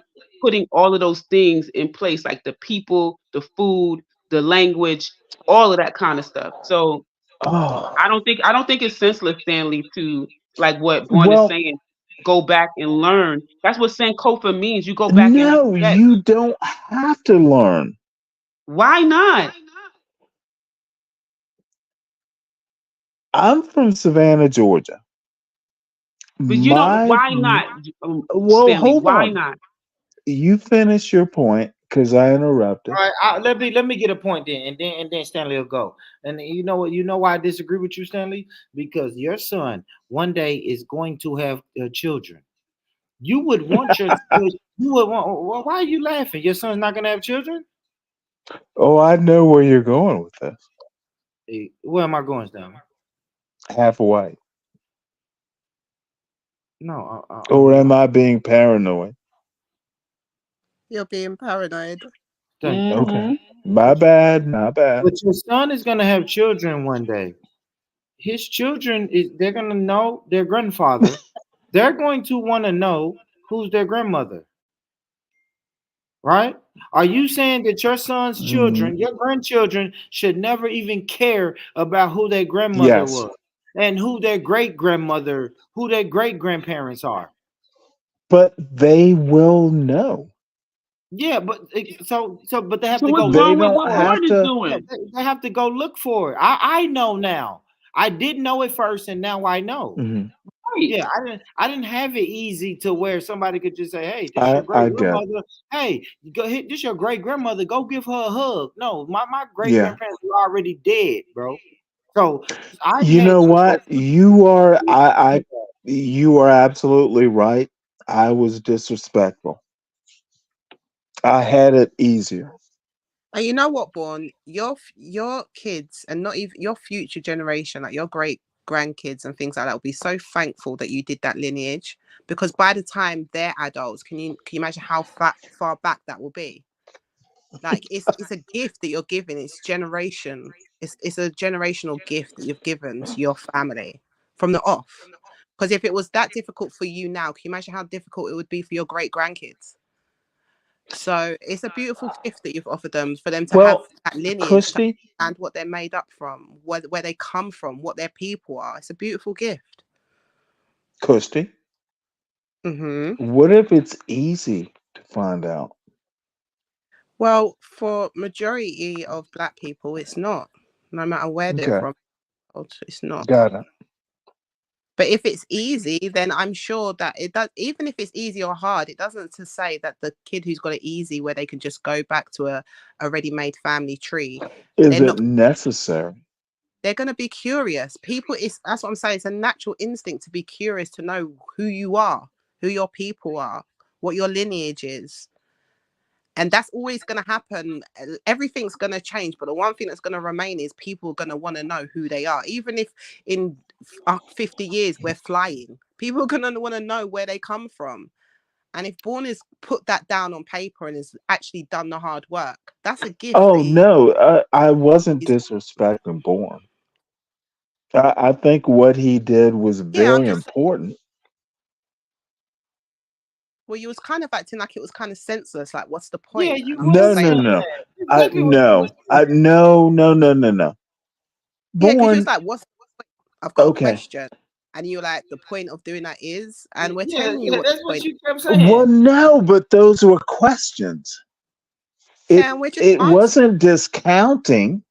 I: all of those things in place, like the people, the food, the language, all of that kind of stuff. So
B: Oh,
I: I don't think it's senseless, Stanley, to like what Born is
B: well,
I: saying, go back and learn. That's what Sankofa means. You go back and you
B: no,
I: get.
B: you don't have to learn.
I: Why not?
B: I'm from Savannah, Georgia.
I: But you don't.
B: My,
I: Why not,
B: well,
I: Stanley?
B: hold
I: Why
B: on.
I: not?
B: You finish your point because I interrupted.
D: All right, let me get a point then, and then Stanley will go. And you know what? You know why I disagree with you, Stanley? Because your son one day is going to have children. You would want you would want. Why are you laughing? Your son's not going to have children.
B: Oh, I know where you're going with this.
D: Where am I going, Stanley?
B: Half white.
D: No,
B: Or am I being paranoid?
T: You're being paranoid.
D: thank you.
B: Okay. My bad. My bad.
D: But your son is going to have children one day. His children is they're going to know their grandfather. They're going to want to know who's their grandmother, right? Are you saying that your son's
B: Hmm.
D: children, your grandchildren, should never even care about who their grandmother
B: Yes.
D: was and who their great grandmother, who their great grandparents are?
B: But they will know.
D: Yeah, but but they have
I: So
D: to go
I: what's
B: They
D: look
I: wrong with
B: don't
I: what
D: for it.
B: have
I: Born is
B: to.
D: Yeah,
I: doing?
D: they have to go look for it. I know now. I didn't know it first, and now I know.
B: Mhm.
I: Right.
D: Yeah, I didn't have it easy to where somebody could just say, "Hey, this your
B: I
D: great
B: get.
D: grandmother. Hey, you go hit this your great grandmother. Go give her a hug." No, my great
B: Yeah.
D: grandparents were already dead, bro. So I
B: You
D: had
B: know
D: to
B: what?
D: go.
B: You are. You are absolutely right. I was disrespectful. I had it easier.
T: And you know what, Born? Your kids and not even your future generation, like your great grandkids and things like that, will be so thankful that you did that lineage. Because by the time they're adults, can you imagine how far back that will be? Like it's a gift that you're giving. It's generation. It's a generational gift that you've given to your family from the off. Because if it was that difficult for you now, can you imagine how difficult it would be for your great grandkids? So it's a beautiful gift that you've offered them for them to have
B: Well,
T: that lineage to
B: Christy,
T: understand what they're made up from, where they come from, what their people are. It's a beautiful gift.
B: Christy,
T: Hmm.
B: what if it's easy to find out?
T: Well, for majority of Black people, it's not. No matter where they're
B: Okay,
T: from, it's not.
B: got it.
T: But if it's easy, then I'm sure that it does. Even if it's easy or hard, it doesn't to say that the kid who's got it easy, where they can just go back to a ready-made family tree,
B: Is
T: they're
B: it
T: not.
B: necessary?
T: They're going to be curious. People, is that's what I'm saying. It's a natural instinct to be curious, to know who you are, who your people are, what your lineage is. And that's always going to happen. Everything's going to change, but the one thing that's going to remain is people are going to want to know who they are. Even if in 50 years we're flying, people are going to want to know where they come from. And if Bourne has put that down on paper and has actually done the hard work, that's a gift that
B: Oh no, I wasn't
T: he's.
B: disrespecting Born. I think what he did was
T: Yeah, I'm
B: very
T: just.
B: important.
T: Well, you was kind of acting like it was kind of senseless. Like, what's the
D: Yeah,
T: point?
D: you
T: And I'm
B: No,
T: just
D: was
B: no,
T: saying,
D: saying
B: no.
D: that. Exactly what you
B: No,
D: was saying.
B: no, no, no, no, no.
T: yeah, because you was
B: Born,
T: like, what's the point? I've got a
B: okay.
T: question. And you're like, the point of doing that is, and we're
D: Yeah,
T: telling you
D: yeah,
T: what the
D: that's what
T: point.
D: you kept
B: Well,
D: saying.
B: no, but those were questions.
T: Yeah,
B: It
T: and we're just
B: it
T: answering.
B: wasn't discounting.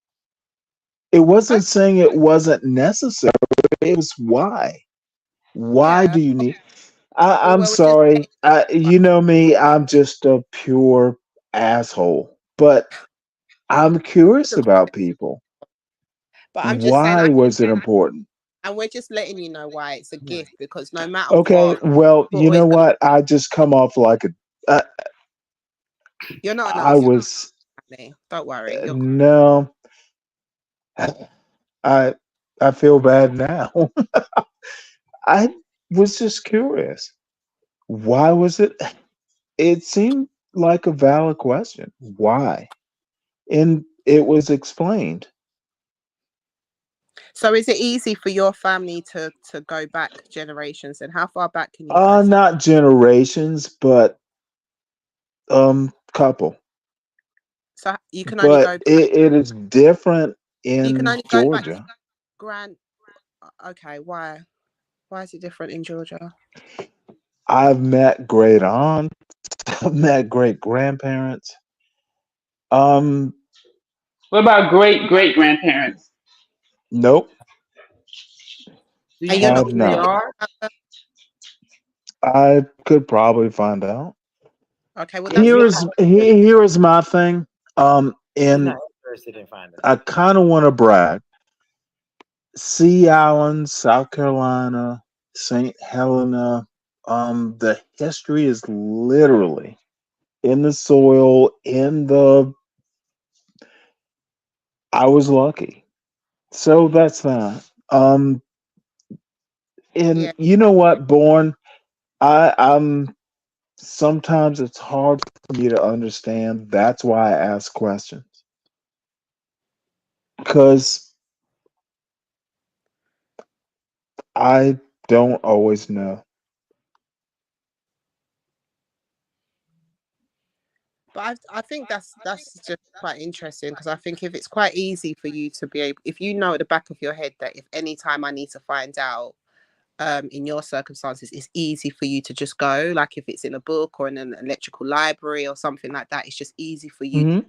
B: It
T: Okay,
B: wasn't saying it wasn't necessary. It was why. Why
T: yeah,
B: do you need? I'm
T: Well, we're just
B: sorry. You know me, I'm just a pure asshole. But I'm curious about people.
T: but I'm just saying,
B: Why was it important?
T: and we're just letting you know why it's a gift because no matter
B: Okay,
T: what,
B: well,
T: you're
B: you
T: always
B: know
T: gonna.
B: what? I just come off like a.
T: You're not a
B: I
T: nosy
B: was
T: family. Don't worry. You're
B: no. I I feel bad now. I was just curious. Why was it? It seemed like a valid question. Why? And it was explained.
T: So is it easy for your family to go back generations? And how far back can you guys?
B: Not generations, but couple.
T: So you can only
B: But
T: go.
B: it is different
T: You can
B: in
T: only go back
B: Georgia.
T: grand. Okay, why? Why is it different in Georgia?
B: I've met great aunts. I've met great grandparents. Um,
I: What about great great grandparents?
B: nope,
D: Do
T: And
D: you
T: you're
D: know
T: not
B: have
D: who they
B: not.
D: are?
B: I could probably find out.
T: okay. Well,
D: Because
T: that's
D: you're
T: fine.
B: Here is my thing.
D: he's
B: And
D: not interested in finding
B: I
D: out.
B: kind of want to brag. Sea Island, South Carolina, St. Helena. The history is literally in the soil. I was lucky, so that's that. And
T: Yeah.
B: you know what, Born? I'm sometimes it's hard for me to understand. That's why I ask questions because I don't always know.
T: But I think that's just quite interesting because I think if it's quite easy for you to be able, if you know at the back of your head that if any time I need to find out, in your circumstances, it's easy for you to just go. Like if it's in a book or in an electrical library or something like that, it's just easy for you.
B: Hmm.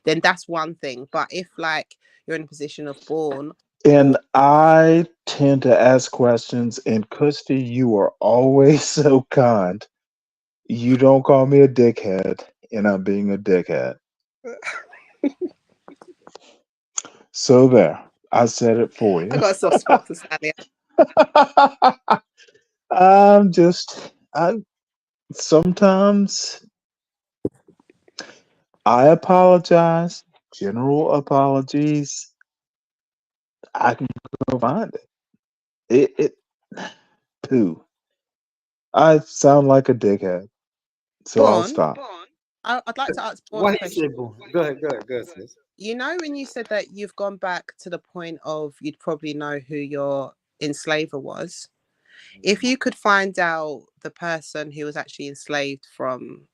T: Then that's one thing. But if like you're in a position of born, or
B: And I tend to ask questions, and Kirsty, you are always so kind. You don't call me a dickhead, and I'm being a dickhead. So there, I said it for
T: I
B: you.
T: got a soft spot for Sally.
B: I sometimes I apologize. General apologies. I can go find it. Pooh. I sound like a dickhead, so I'll
T: Born.
B: stop.
T: I'd like to ask Born a
D: Why you
T: question.
D: say boom? Go ahead, sis.
T: You know, when you said that you've gone back to the point of you'd probably know who your enslaver was, if you could find out the person who was actually enslaved from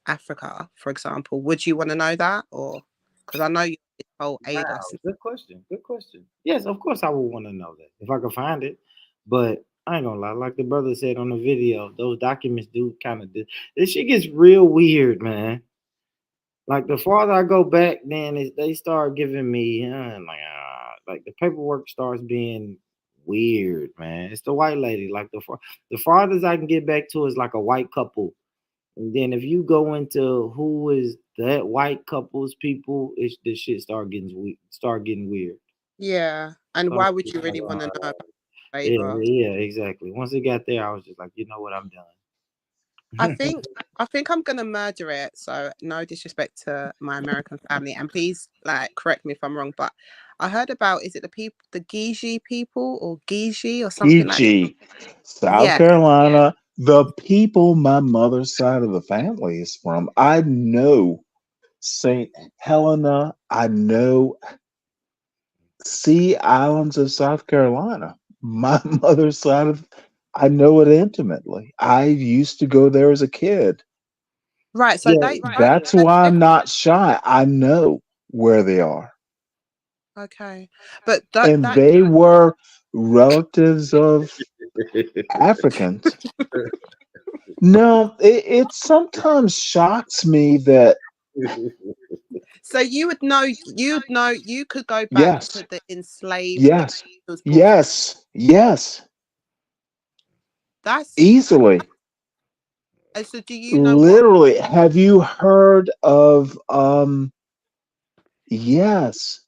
T: Africa, for example, would you want to know that? Or because I know you this whole
D: Wow,
T: Ada.
D: good question. Good question. Yes, of course I would want to know that if I could find it. But I ain't gonna lie, like the brother said on the video, those documents do kind of this shit gets real weird, man. Like the farther I go back, then they start giving me like the paperwork starts being weird, man. It's the white lady. Like the farthest I can get back to is like a white couple. And then if you go into who is that white couple's people, it's the shit start getting weird.
T: Yeah. And
D: So,
T: why would you really want to know about
D: yeah,
T: flavor?
D: yeah, exactly. Once it got there, I was just like, you know what, I'm
T: I
D: done.
T: think I think I'm gonna murder it. So no disrespect to my American family, and please like correct me if I'm wrong, but I heard about is it the Giji people or Giji or something like that?
B: Peachy, South
T: Yeah.
B: Carolina, the people my mother's side of the family is from. I know St. Helena. I know Sea Islands of South Carolina. My mother's side of, I know it intimately. I used to go there as a kid.
T: Right. So
B: Yeah, that's why I'm not shy. I know where they are.
T: okay. But
B: And
T: that
B: they were relatives of Africans. No, it sometimes shocks me that
T: so you could go back
B: yes,
T: to the enslaved
B: yes,
T: who was brought from
B: yes, yes.
T: That's
B: Easily.
T: so. Do you know what?
B: Literally. Have you heard of yes.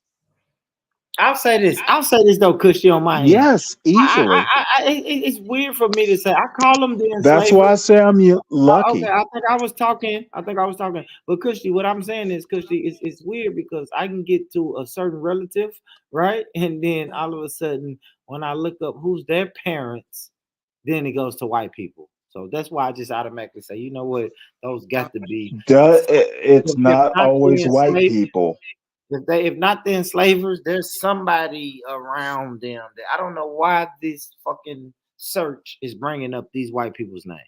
D: I'll say this. I'll say this though, Cushy, on my end.
B: Yes, easily.
D: It's weird for me to say. I call them the
B: That's why
D: enslavers.
B: I say I'm
D: Okay,
B: lucky.
D: I think I was talking. I think I was talking. But Cushy, what I'm saying is, Cushy, it's weird because I can get to a certain relative, right? And then all of a sudden, when I look up who's their parents, then it goes to white people. So that's why I just automatically say, you know what, those got to be.
B: It's
D: If
B: not
D: not the
B: always white
D: enslaved,
B: people.
D: if not the enslavers, there's somebody around them that I don't know why this fucking search is bringing up these white people's name.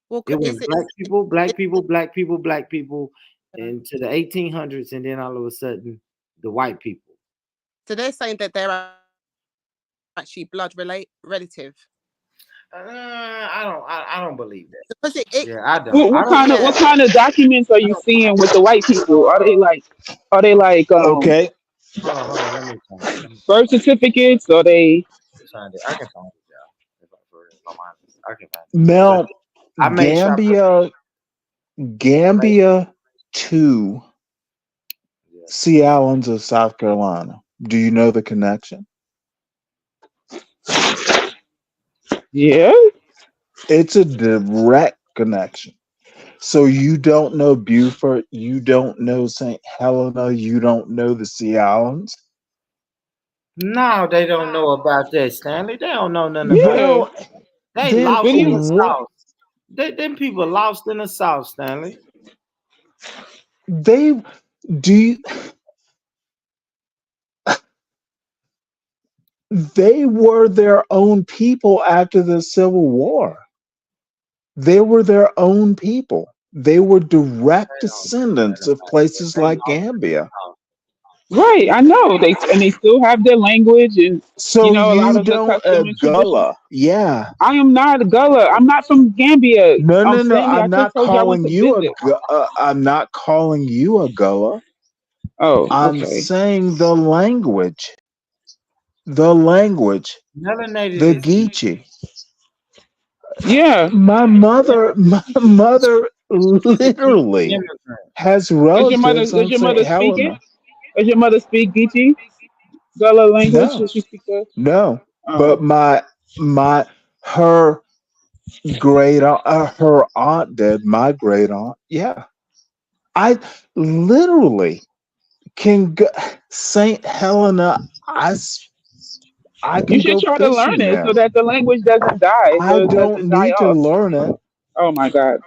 T: Well,
D: It
T: is
D: went
T: it?
D: black people, black people, black people, black people, into the 1800s, and then all of a sudden, the white people.
T: So they're saying that they're actually relative.
D: I don't believe that.
T: Because it
D: Yeah, I don't.
I: What,
D: I
I: what
D: don't.
I: kind of what
T: yeah.
I: kind of documents are you seeing with the white people? Are they like
B: Okay.
D: Hold on. Let me find it. Let me
I: birth certificates? Are they?
D: find it. I can find it, y'all. If I'm honest, I can find it. But
B: Mel
D: I made sure I put.
B: Gambia
D: I made.
B: Gambia to
D: Yeah.
B: Sea Islands of South Carolina. Do you know the connection?
I: Yeah.
B: It's a direct connection. So you don't know Beaufort, you don't know St. Helena, you don't know the Sea Islands.
D: No, they don't know about that, Stanley. They don't know nothing about
I: Yeah.
B: Well,
D: that. They
B: then
D: lost in the
B: what
D: South. Them people lost in the South, Stanley.
B: they do you, they were their own people after the Civil War. They were their own people. They were direct
D: They don't know nothing
B: descendants of
D: about that.
B: places
D: They
B: like
D: lost in the
B: Gambia.
D: South.
I: Right. I know they still have their language and
B: So
I: a lot
B: you
I: of the
B: don't
I: custom and tradition.
B: Gullah. Yeah.
I: I am not a Gullah. I'm not from Gambia.
B: No, no, no.
I: Stanley, I
B: I'm
I: just
B: not
I: told you I went
B: calling
I: to
B: you
I: visit.
B: I'm not calling you a Gullah.
I: Oh,
B: I'm
I: okay.
B: saying the language. The language.
D: Melanated
B: The
D: is
B: Geechee.
I: Yeah.
B: My mother literally
D: immigrant.
B: has
I: Does your mother
B: relatives
I: does
B: on
I: your
B: St.
I: mother speak it?
B: Helena.
I: Does your mother speak Geechee? Gullah language?
B: No,
I: Does she speak that?
B: no. But
I: Oh.
B: my her her aunt did. My great aunt. Yeah, I literally can go St. Helena. I
I: You
B: can
I: should
B: go
I: try to learn
B: fishing
I: it so
B: there.
I: that the language doesn't die,
B: I
I: so it
B: don't
I: doesn't die
B: need to
I: off.
B: learn it.
I: Oh my God.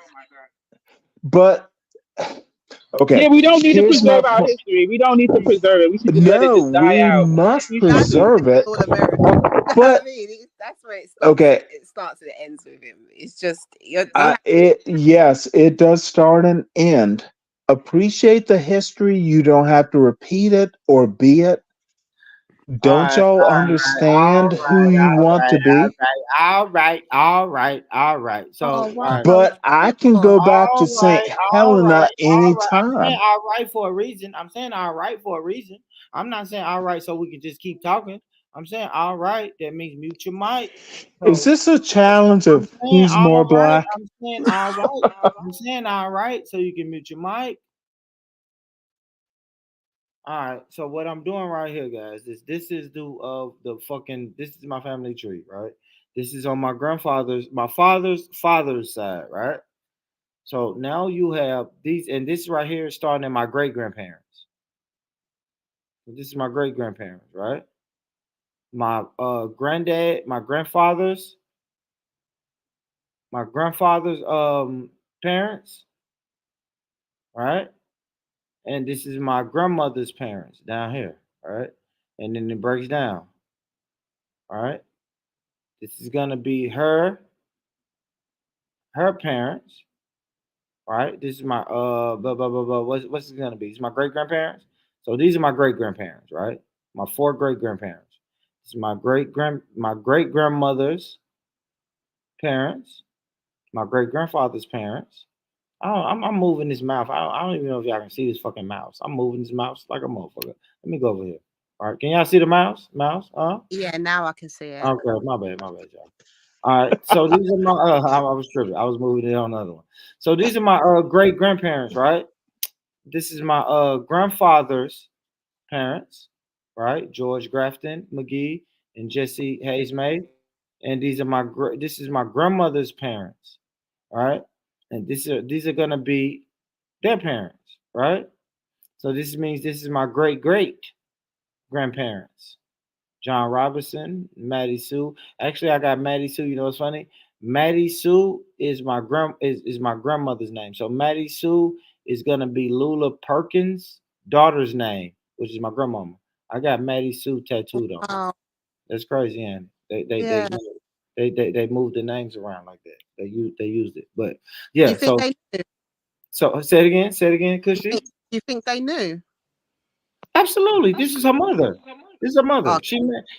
B: But
I: Yeah,
B: okay,
I: we don't need to
B: here's my
I: preserve our
B: point.
I: history. We don't need to preserve it. We should just let it
B: No,
I: just die
B: we
I: out.
B: must
I: We
T: That's
I: should.
B: preserve it.
T: all American. I
B: But
T: mean, that's where it stops.
B: okay,
T: It starts and it ends with him. It's just you have.
B: it yes, it does start and end. Appreciate the history. You don't have to repeat it or be it.
D: All
B: Don't
D: right,
B: y'all
D: all right, all
B: understand who
D: right,
B: you
D: all
B: want to
D: right,
B: be?
D: all right, all right.
T: Oh
D: So, all
T: wow,
D: right,
B: But I can go back to
D: all
B: St.
D: right,
B: Helena
D: all right. I'm saying
B: anytime.
D: all right for a reason. I'm saying all right for a reason. I'm not saying all right so we can just keep talking. I'm saying all right. That means mute your mic.
B: Is
D: So
B: this a challenge
D: I'm
B: of
D: saying
B: who's more
D: all right.
B: black?
D: I'm saying all right. I'm saying all right so you can mute your mic. All right. So what I'm doing right here, guys, is this is the fucking this is my family tree, right? This is on my father's father's side, right? So now you have these, and this right here is starting at my great grandparents. This is my great grandparents, right? My granddad, my grandfather's parents, right? And this is my grandmother's parents down here, right? And then it breaks down, all right? This is gonna be her parents, right? This is my blah blah blah blah. What's it gonna be? It's my great grandparents. So these are my great grandparents, right? My four great grandparents. This is my great grandmother's parents, my great grandfather's parents. I'm moving this mouth. I don't even know if y'all can see this fucking mouse. I'm moving this mouse like a motherfucker. Let me go over here. All right, can y'all see the mouse? Mouse?
T: Yeah, now I can see it.
D: Okay, my bad, y'all. All right. So these are my I was tripping. I was moving it on another one. So these are my great grandparents, right? This is my grandfather's parents, right? George Grafton McGee and Jesse Hayes May. And this is my grandmother's parents, right? And these are gonna be their parents, right? So this means this is my great great grandparents. John Robinson, Maddie Sue. Actually, I got Maddie Sue. You know what's funny? Maddie Sue is is my grandmother's name. So Maddie Sue is gonna be Lula Perkins' daughter's name, which is my grandmama. I got Maddie Sue tattooed on.
T: Wow.
D: That's crazy, and
T: Yeah.
D: they moved the names around like that. They used it, but
T: Do you
D: yeah.
T: think
D: So
T: they knew?
D: say it again. Say it again,
T: Do
D: Cushy.
T: you think they knew?
D: Absolutely. This is her mother. This is her mother.
T: Oh,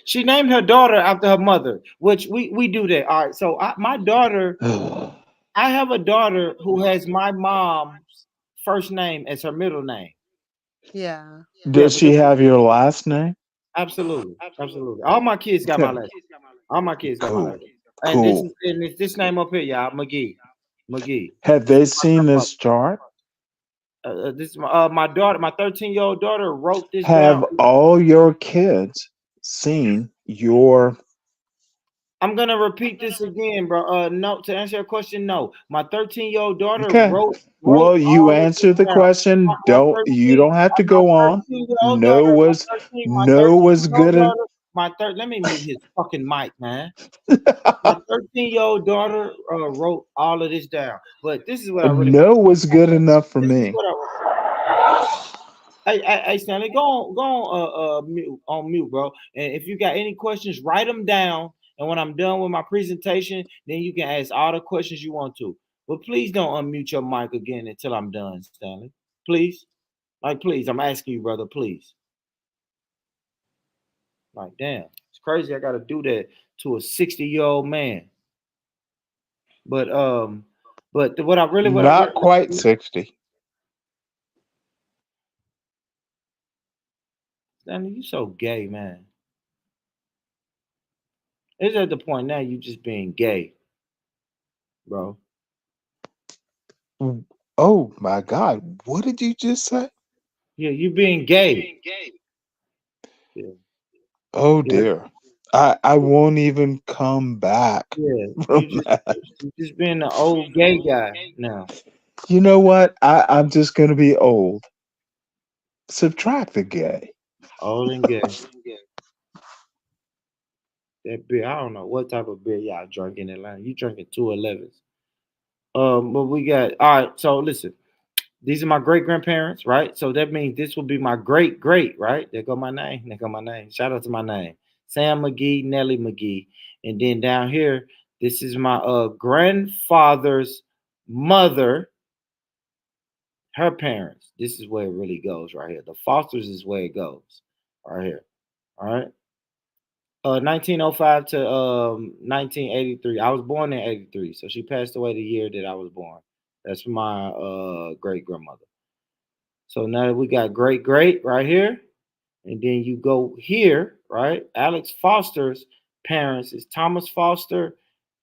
D: She named her daughter after her mother, which we do that. All right. So my daughter, I have a daughter who has my mom's first name as her middle name.
T: yeah.
D: Yeah,
B: Does she
D: because
B: have your last name?
D: absolutely, absolutely. All my kids got my
B: Okay,
D: last. All my kids got my
B: cool,
D: last. And
B: cool.
D: it's this name up here, y'all, McGee. McGee.
B: Have
D: This
B: they
D: is my
B: seen
D: grandmother.
B: this chart?
D: This is my daughter. My 13-year-old daughter wrote this down.
B: Have all your kids seen your?
D: I'm gonna repeat this again, bro. No, to answer your question, no. My 13-year-old daughter
B: Okay.
D: wrote
B: Well, you
D: all of this
B: answered the
D: down.
B: question. You don't have to
D: My
B: go on.
D: 13-year-old daughter, my
B: No
D: 13
B: was
D: year old
B: good.
D: daughter, let me mute his fucking mic, man. My 13-year-old daughter wrote all of this down. But this is what I really
B: No was good enough for
D: this is
B: me.
D: what I Hey, Stanley, go on mute, bro. And if you got any questions, write them down. And when I'm done with my presentation, then you can ask all the questions you want to. But please don't unmute your mic again until I'm done, Stanley. Please, please, I'm asking you, brother, please. Like, damn, it's crazy. I got to do that to a 60-year-old man. But what I
B: Not
D: really,
B: quite 60.
D: Stanley, you so gay, man. It's at the point now you just being gay, bro.
B: Oh my God. What did you just say?
D: Yeah, you being gay. Yeah.
B: Oh
D: Yeah.
B: dear. I won't even come back
D: Yeah,
B: from that.
D: you just being an old gay guy now.
B: You know what? I'm just going to be old. Subtract the gay.
D: Old and gay. That beer, I don't know what type of beer y'all drink in Atlanta. You drinking 211s. But we got all right. So listen, these are my great grandparents, right? So that means this will be my great great, right? There go my name. There go my name. Shout out to my name, Sam McGee, Nellie McGee, and then down here, this is my grandfather's mother, her parents. This is where it really goes right here. The Fosters is where it goes right here. All right. 1905 to 1983. I was born in 83, so she passed away the year that I was born. That's my great grandmother. So now we got great great right here, and then you go here, right? Alex Foster's parents is Thomas Foster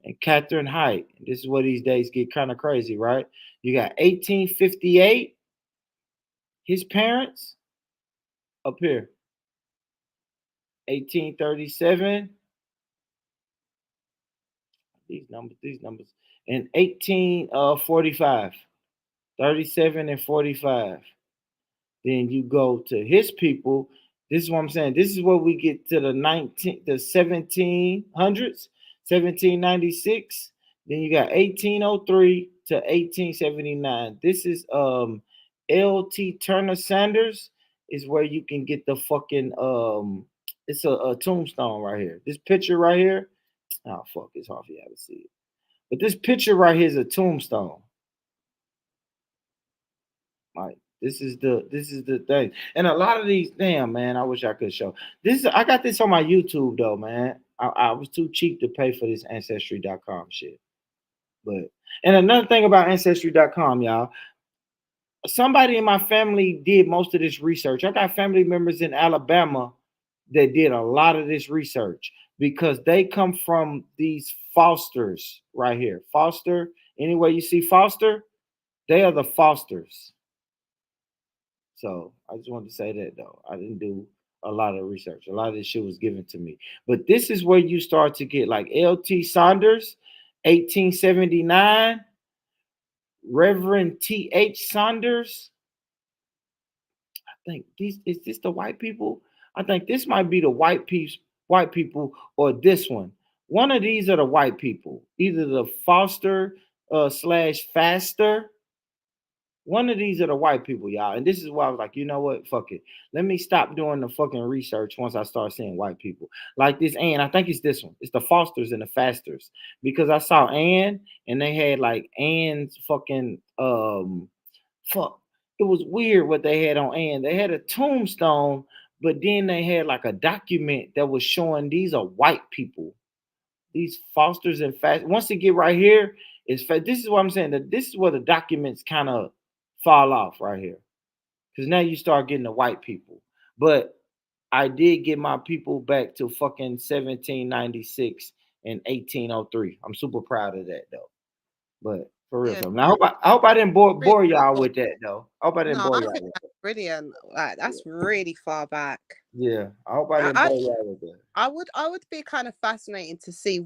D: and Catherine Height. This is where these days get kind of crazy, right? You got 1858, his parents up here. 1837, these numbers, and 1845, 37 and 45. Then you go to his people. This is what I'm saying. This is where we get to the 1700s, 1796. Then you got 1803 to 1879. This is L.T. Turner Sanders is where you can get the fucking it's a tombstone right here. This picture right here. Oh fuck, it's hard for you to see it. But this picture right here is a tombstone. Like this is the thing. And a lot of these, damn man, I wish I could show. I got this on my YouTube though, man. I was too cheap to pay for this ancestry.com shit. But and another thing about ancestry.com, y'all, somebody in my family did most of this research. I got family members in Alabama that did a lot of this research. because they come from these Fosters right here. Foster, anywhere you see Foster, they are the Fosters. So I just wanted to say that though. I didn't do a lot of research. A lot of this shit was given to me. But this is where you start to get like L.T. Saunders, 1879, Reverend T.H. Saunders. I think these is this the white people? I think this might be the white people, or this one. One of these are the white people. Either the Foster slash Faster. One of these are the white people, y'all. And this is why I was like, you know what? Fuck it. Let me stop doing the fucking research once I start seeing white people. Like this Ann, I think it's this one. It's the Fosters and the Fasters. Because I saw Ann and they had like Ann's fucking fuck. It was weird what they had on Ann. They had a tombstone, but then they had like a document that was showing these are white people. These Fosters and Fast. Once they get right here, this is what I'm saying. That this is where the documents kind of fall off right here. Because now you start getting the white people. But I did get my people back to fucking 1796 and 1803. I'm super proud of that though. But for real,
T: Yeah,
D: something. I hope I didn't
T: really
D: bore y'all
T: cool.
D: with that though. I hope I didn't
T: No,
D: bore
T: I
D: y'all
T: think
D: with
T: that's
D: that.
T: brilliant. Like that's really far back.
D: Yeah, I hope I
T: I,
D: didn't
T: I
D: bore y'all with that.
T: I would be kind of fascinating to see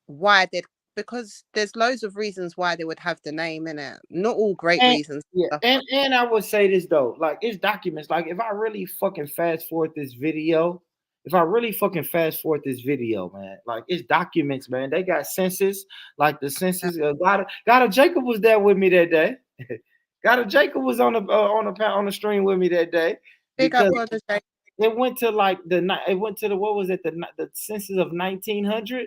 T: why they, because there's loads of reasons why they would have the name in it. Not all great
D: And
T: reasons.
D: yeah,
T: Stuff
D: and I would say this though, like it's documents. Like if I really fucking fast forward this video, if I really fucking fast forward this video, man, like it's documents, man. They got census, like the
T: like
D: census. Gotta Jacob was there with me that day. Gotta Jacob was on the stream with me that day
T: big up
D: because
T: Brother Jake.
D: it went to like it went to the what was it the census of 1900,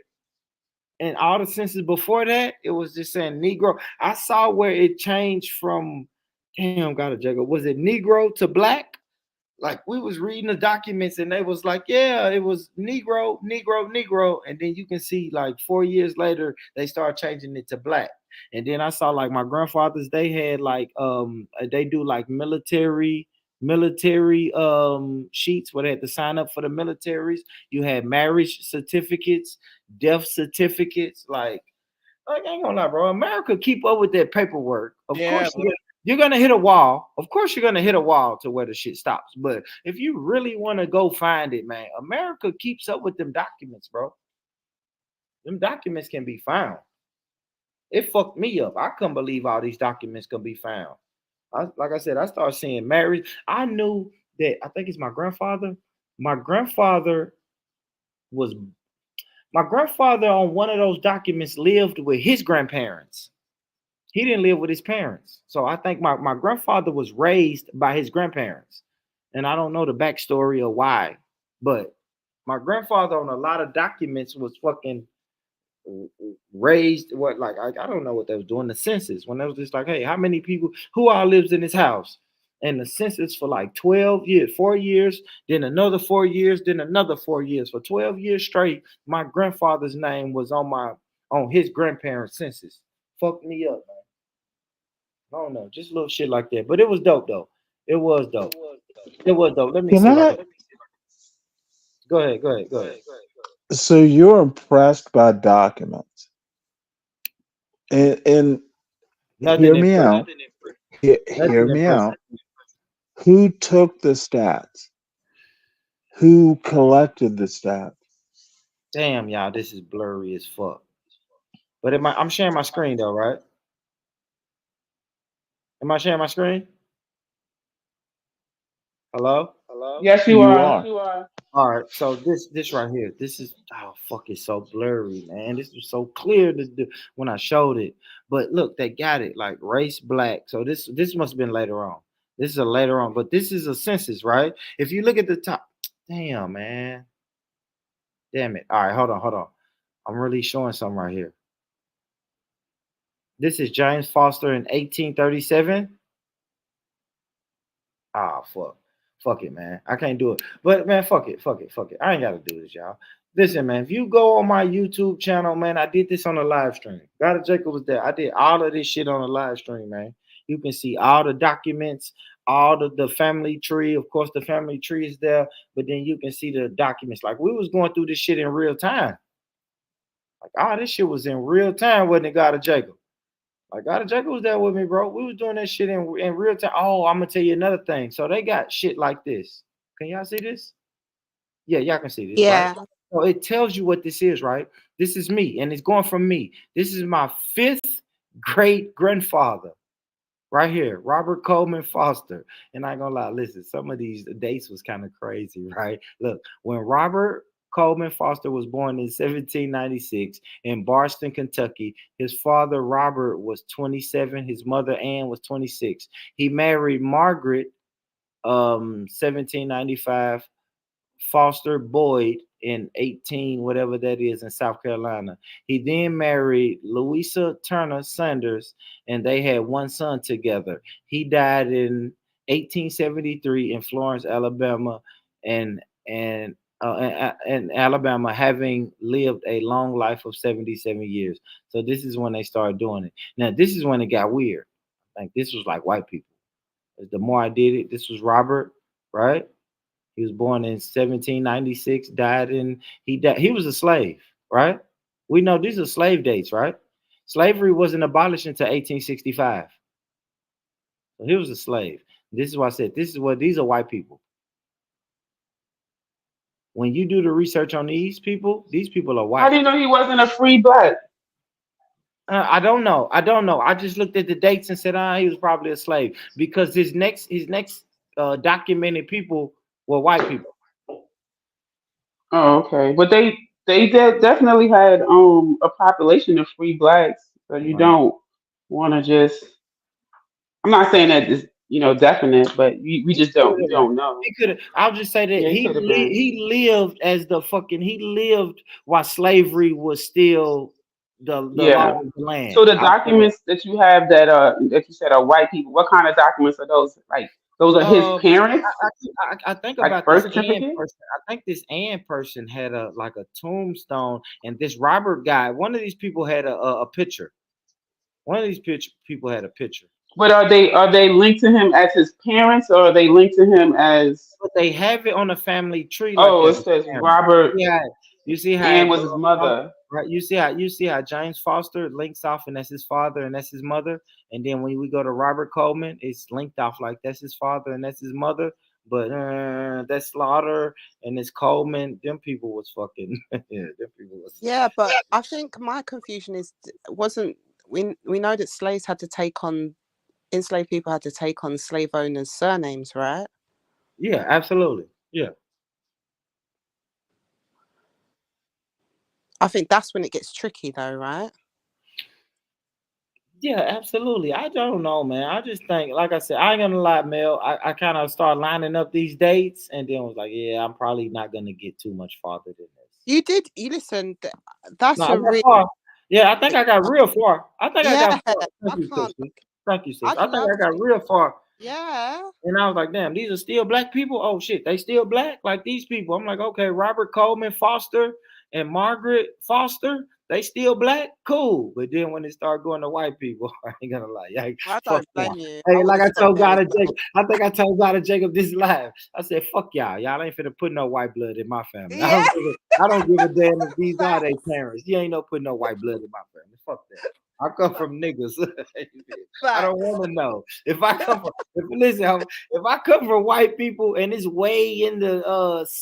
D: and all the census before that, it was just saying Negro. I saw where it changed from, damn, got a juggle. Was it Negro to black? Like we was reading the documents and they was like, yeah, it was Negro, Negro, Negro. And then you can see like 4 years later, they start changing it to black. And then I saw like my grandfathers, they had like they do like military sheets where they had to sign up for the militaries. You had marriage certificates, death certificates, like I ain't gonna lie, bro. America keep up with that paperwork. Of
T: Yeah,
D: course, you're gonna hit a wall. Of course, you're gonna hit a wall to where the shit stops. But if you really want to go find it, man, America keeps up with them documents, bro. Them documents can be found. It fucked me up. I couldn't believe all these documents can be found. Like I said, I started seeing marriage. I knew that. I think it's my grandfather. My grandfather was my grandfather on one of those documents lived with his grandparents. He didn't live with his parents. So I think my grandfather was raised by his grandparents. And I don't know the backstory or why, but my grandfather on a lot of documents was fucking raised what like I don't know what they was doing the census when they was just like, hey, how many people who all lives in this house? And the census for like 12 years, 4 years, then another 4 years, then another 4 years. For 12 years straight, my grandfather's name was on his grandparents' census. Fucked me up, man. I don't know, just little shit like that. But it was dope though. It was dope. It was dope. Let me
B: Can
D: see if I
B: I?
D: can. Go ahead. Go ahead. Go ahead.
B: So you're impressed by documents, and hear
D: Nothing
B: me
D: impressive.
B: out. Hear
D: Nothing
B: me
D: impressive.
B: out. Who took the stats? Who collected the stats?
D: Damn, y'all, this is blurry as fuck. But I'm sharing my screen though, right? Am I sharing my screen? Hello?
I: Yes, you
B: You
I: are.
B: are.
D: All right. So this right here, this is oh fuck, it's so blurry, man. This was so clear to do when I showed it. But look, they got it like race black. So this must have been later on. This is a later on, but this is a census, right? If you look at the top, damn man. Damn it. All right, hold on. I'm really showing something right here. This is James Foster in 1837. Ah, fuck. Fuck it, man. I can't do it. But man, fuck it. I ain't gotta do this, y'all. Listen, man, if you go on my YouTube channel, man, I did this on a live stream. God Jacob was there. I did all of this shit on a live stream, man. You can see all the documents, all the family tree. Of course, the family tree is there, but then you can see the documents. Like we was going through this shit in real time. Like, this shit was in real time, wasn't it, God of Jacob? Like, God of Jacob was there with me, bro. We was doing that shit in real time. Oh, I'm gonna tell you another thing. So they got shit like this. Can y'all see this? Yeah, y'all can see this, right?
T: Yeah.
D: So it tells you what this is, right? This is me, and it's going from me. This is my fifth great grandfather. Right here, Robert Coleman Foster. And I ain't gonna lie, listen, some of these dates was kind of crazy, right? Look, when Robert Coleman Foster was born in 1796 in Boston, Kentucky, his father Robert was 27, his mother Ann was 26. He married Margaret 1795 Foster Boyd in 18, whatever that is, in South Carolina. He then married Louisa Turner Sanders, and they had one son together. He died in 1873 in Florence, Alabama, and in Alabama, having lived a long life of 77 years. So this is when they started doing it. Now, this is when it got weird. Like this was like white people. The more I did it, this was Robert, right? He was born in 1796, died in he was a slave, right? We know these are slave dates, right? Slavery wasn't abolished until 1865. So he was a slave. This is why I said this is what these are white people. When you do the research on these people are
I: How
D: white.
I: do you know he wasn't a free black?
D: I don't know. I don't know. I just looked at the dates and said, he was probably a slave because his next documented people were white people.
I: Oh, okay. But definitely had a population of free blacks. So you
D: Right.
I: don't want to just. I'm not saying that it's definite, but we just don't we don't know.
D: He could have. I'll just say that
I: Yeah, he could have been.
D: he lived as the fucking he lived while slavery was still the law
I: Yeah.
D: of the land.
I: So the
D: I'll say that.
I: documents that you have that you said are white people, what kind of documents are those? Like those are his parents,
D: I think
I: like
D: about
I: birth
D: this Ann
I: certificate.
D: person. I think this Ann person had a like a tombstone, and this Robert guy. One of these people had a picture. One of these people had a picture.
I: But are they linked to him as his parents, or are they linked to him as?
D: But they have it on a family tree like
I: Oh,
D: there's
I: it
D: a
I: says
D: parent.
I: Robert
D: Yeah, you see how
I: Ann
D: it
I: was his mother.
D: right? You see how James Foster links off, and that's his father, and that's his mother. And then when we go to Robert Coleman, it's linked off like that's his father and that's his mother. But that's Slaughter and it's Coleman. Them people was fucking. Yeah, them people was.
T: Yeah, but I think my confusion is wasn't we know that slaves had to take on enslaved people had to take on slave owners' surnames, right?
D: Yeah, absolutely. Yeah.
T: I think that's when it gets tricky though, right?
D: Yeah, absolutely. I don't know, man. I just think, like I said, I ain't gonna lie, Mel. I kind of start lining up these dates, and then was like, yeah, I'm probably not gonna get too much farther than this.
T: You listened,
D: No,
T: that's
D: I
T: a
D: got
T: real
D: far. Yeah, I think I got real far. I think I
T: yeah,
D: got far.
T: I
D: Thank you,
T: can't
D: sis. Thank you, sis.
T: I'd
D: I think
T: love
D: I got
T: to.
D: real far.
T: Yeah.
D: And I was like, damn, these are still black people. Oh shit, they still black like these people. I'm like, okay, Robert Coleman Foster and Margaret Foster, they still black. Cool. But then when it started going to white people, I ain't gonna lie, yeah,
T: I
D: fuck
T: don't
D: y'all.
T: blame you. I
D: Hey,
T: would
D: like
T: have
D: I
T: stopped
D: told
T: there
D: God
T: as
D: and
T: well.
D: Jacob, I think I told God and Jacob this live. I said, fuck y'all. Y'all ain't finna put no white blood in my family.
T: Yeah.
D: I don't give a damn if these are their parents. You ain't no putting no white blood in my family. Fuck that. I come from niggas. I don't
T: Facts.
D: want to know. If I come from, if I come from white people and it's way in the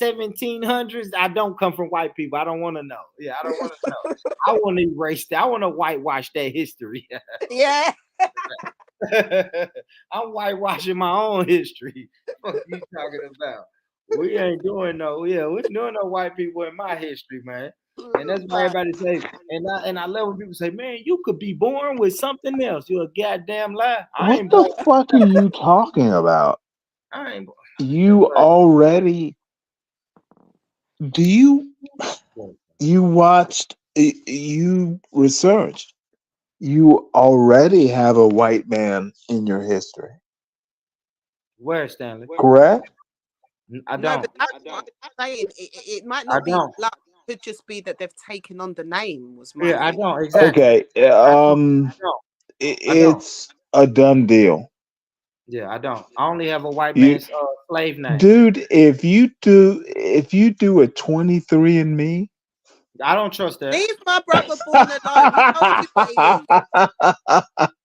D: 1700s, I don't come from white people. I don't want to know. Yeah, I don't want to know. I want to erase that. I want to whitewash that history.
T: Yeah.
D: I'm whitewashing my own history. What you talking about? We ain't doing no, yeah, we're doing no white people in my history, man. And that's why
T: Facts.
D: everybody say, and I love when people say, man, you could be born with something else. You're a goddamn lie. I
B: What
D: ain't
B: the
D: born.
B: fuck are you talking about?
D: I ain't born.
B: You already do you watched you researched. You already have a white man in your history.
D: Where, Stanley?
B: Correct?
D: I
T: No,
D: don't.
T: but that's what I'm saying. It might
D: I
T: not be
D: don't.
T: luck. It could just be that they've taken on the name. Was my
D: Yeah, I
T: thing.
D: don't. Exactly.
B: Okay.
D: I don't. I don't. I don't.
B: It's a done deal.
D: Yeah, I don't. I only have a white
B: You,
D: man's slave name.
B: dude, if you do a 23 and me,
D: I don't trust that.
T: Leave my brother born alone. He told you what he is.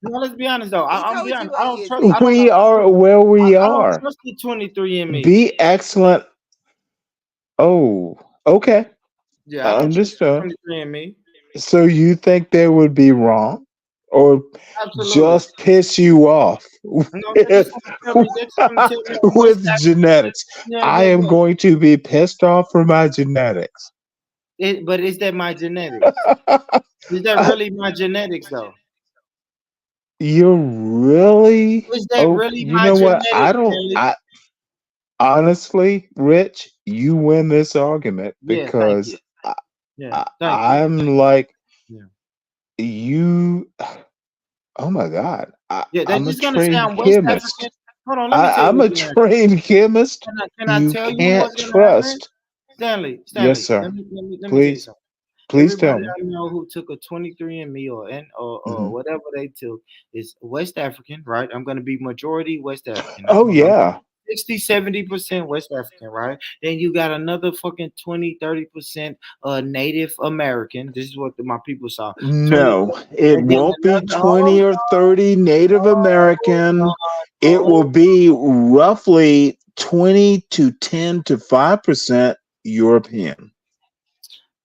D: No, let's be honest though.
T: He
D: I'm be
T: told you
D: honest.
T: what
D: I
T: he
D: don't
T: is.
D: trust. I
T: Leave
D: don't
T: him
D: know.
B: we
T: alone.
B: are where we
D: I don't
B: are.
D: trust the 23 and me.
B: Be excellent. Oh, okay.
D: Yeah, I don't trust the
B: Understood.
D: 23 and me.
B: So you think they would be wrong or
D: Absolutely.
B: just piss you off
D: No, they're just gonna tell me. They're just gonna tell me I'm West
B: with
D: African.
B: genetics?
D: Yeah,
B: I
D: yeah,
B: am
D: yeah.
B: going to be pissed off for my genetics.
D: But is that my genetics? Is that
B: I-
D: really my genetics though?
B: you're really
D: Is that
B: oh,
D: really
B: you
D: my
B: know what? I
D: genetics,
B: don't.
D: Stanley?
B: I honestly, Rich, you win this argument
D: Yeah, thank
B: because
D: you. Yeah,
B: I,
D: thank you.
B: I'm like
D: Yeah.
B: you. Oh my God,
D: Yeah, they're
B: I'm a
D: just gonna say
B: trained
D: I'm West African.
B: chemist.
D: Hold on, let me tell you
B: I'm
D: what's
B: a
D: gonna happen.
B: trained chemist.
D: Can I
B: You
D: tell you
B: can't
D: what's gonna happen?
B: trust.
D: Stanley,
B: Yes,
D: Stanley,
B: sir.
D: let me tell you
B: Please,
D: something.
B: please tell
D: Everybody
B: me.
D: I know who took a 23andMe or
B: Mhm.
D: whatever they took is West African, right? I'm gonna be majority West African.
B: Oh
D: I'm
B: yeah.
D: 60, 70% West African, right? Then you got another fucking 20, 30% Native American. This is what my people saw. 20,
B: No, it
D: and then
B: won't be
D: another
B: 20 or 30 Native American. It will be roughly 20 to 10 to 5% European.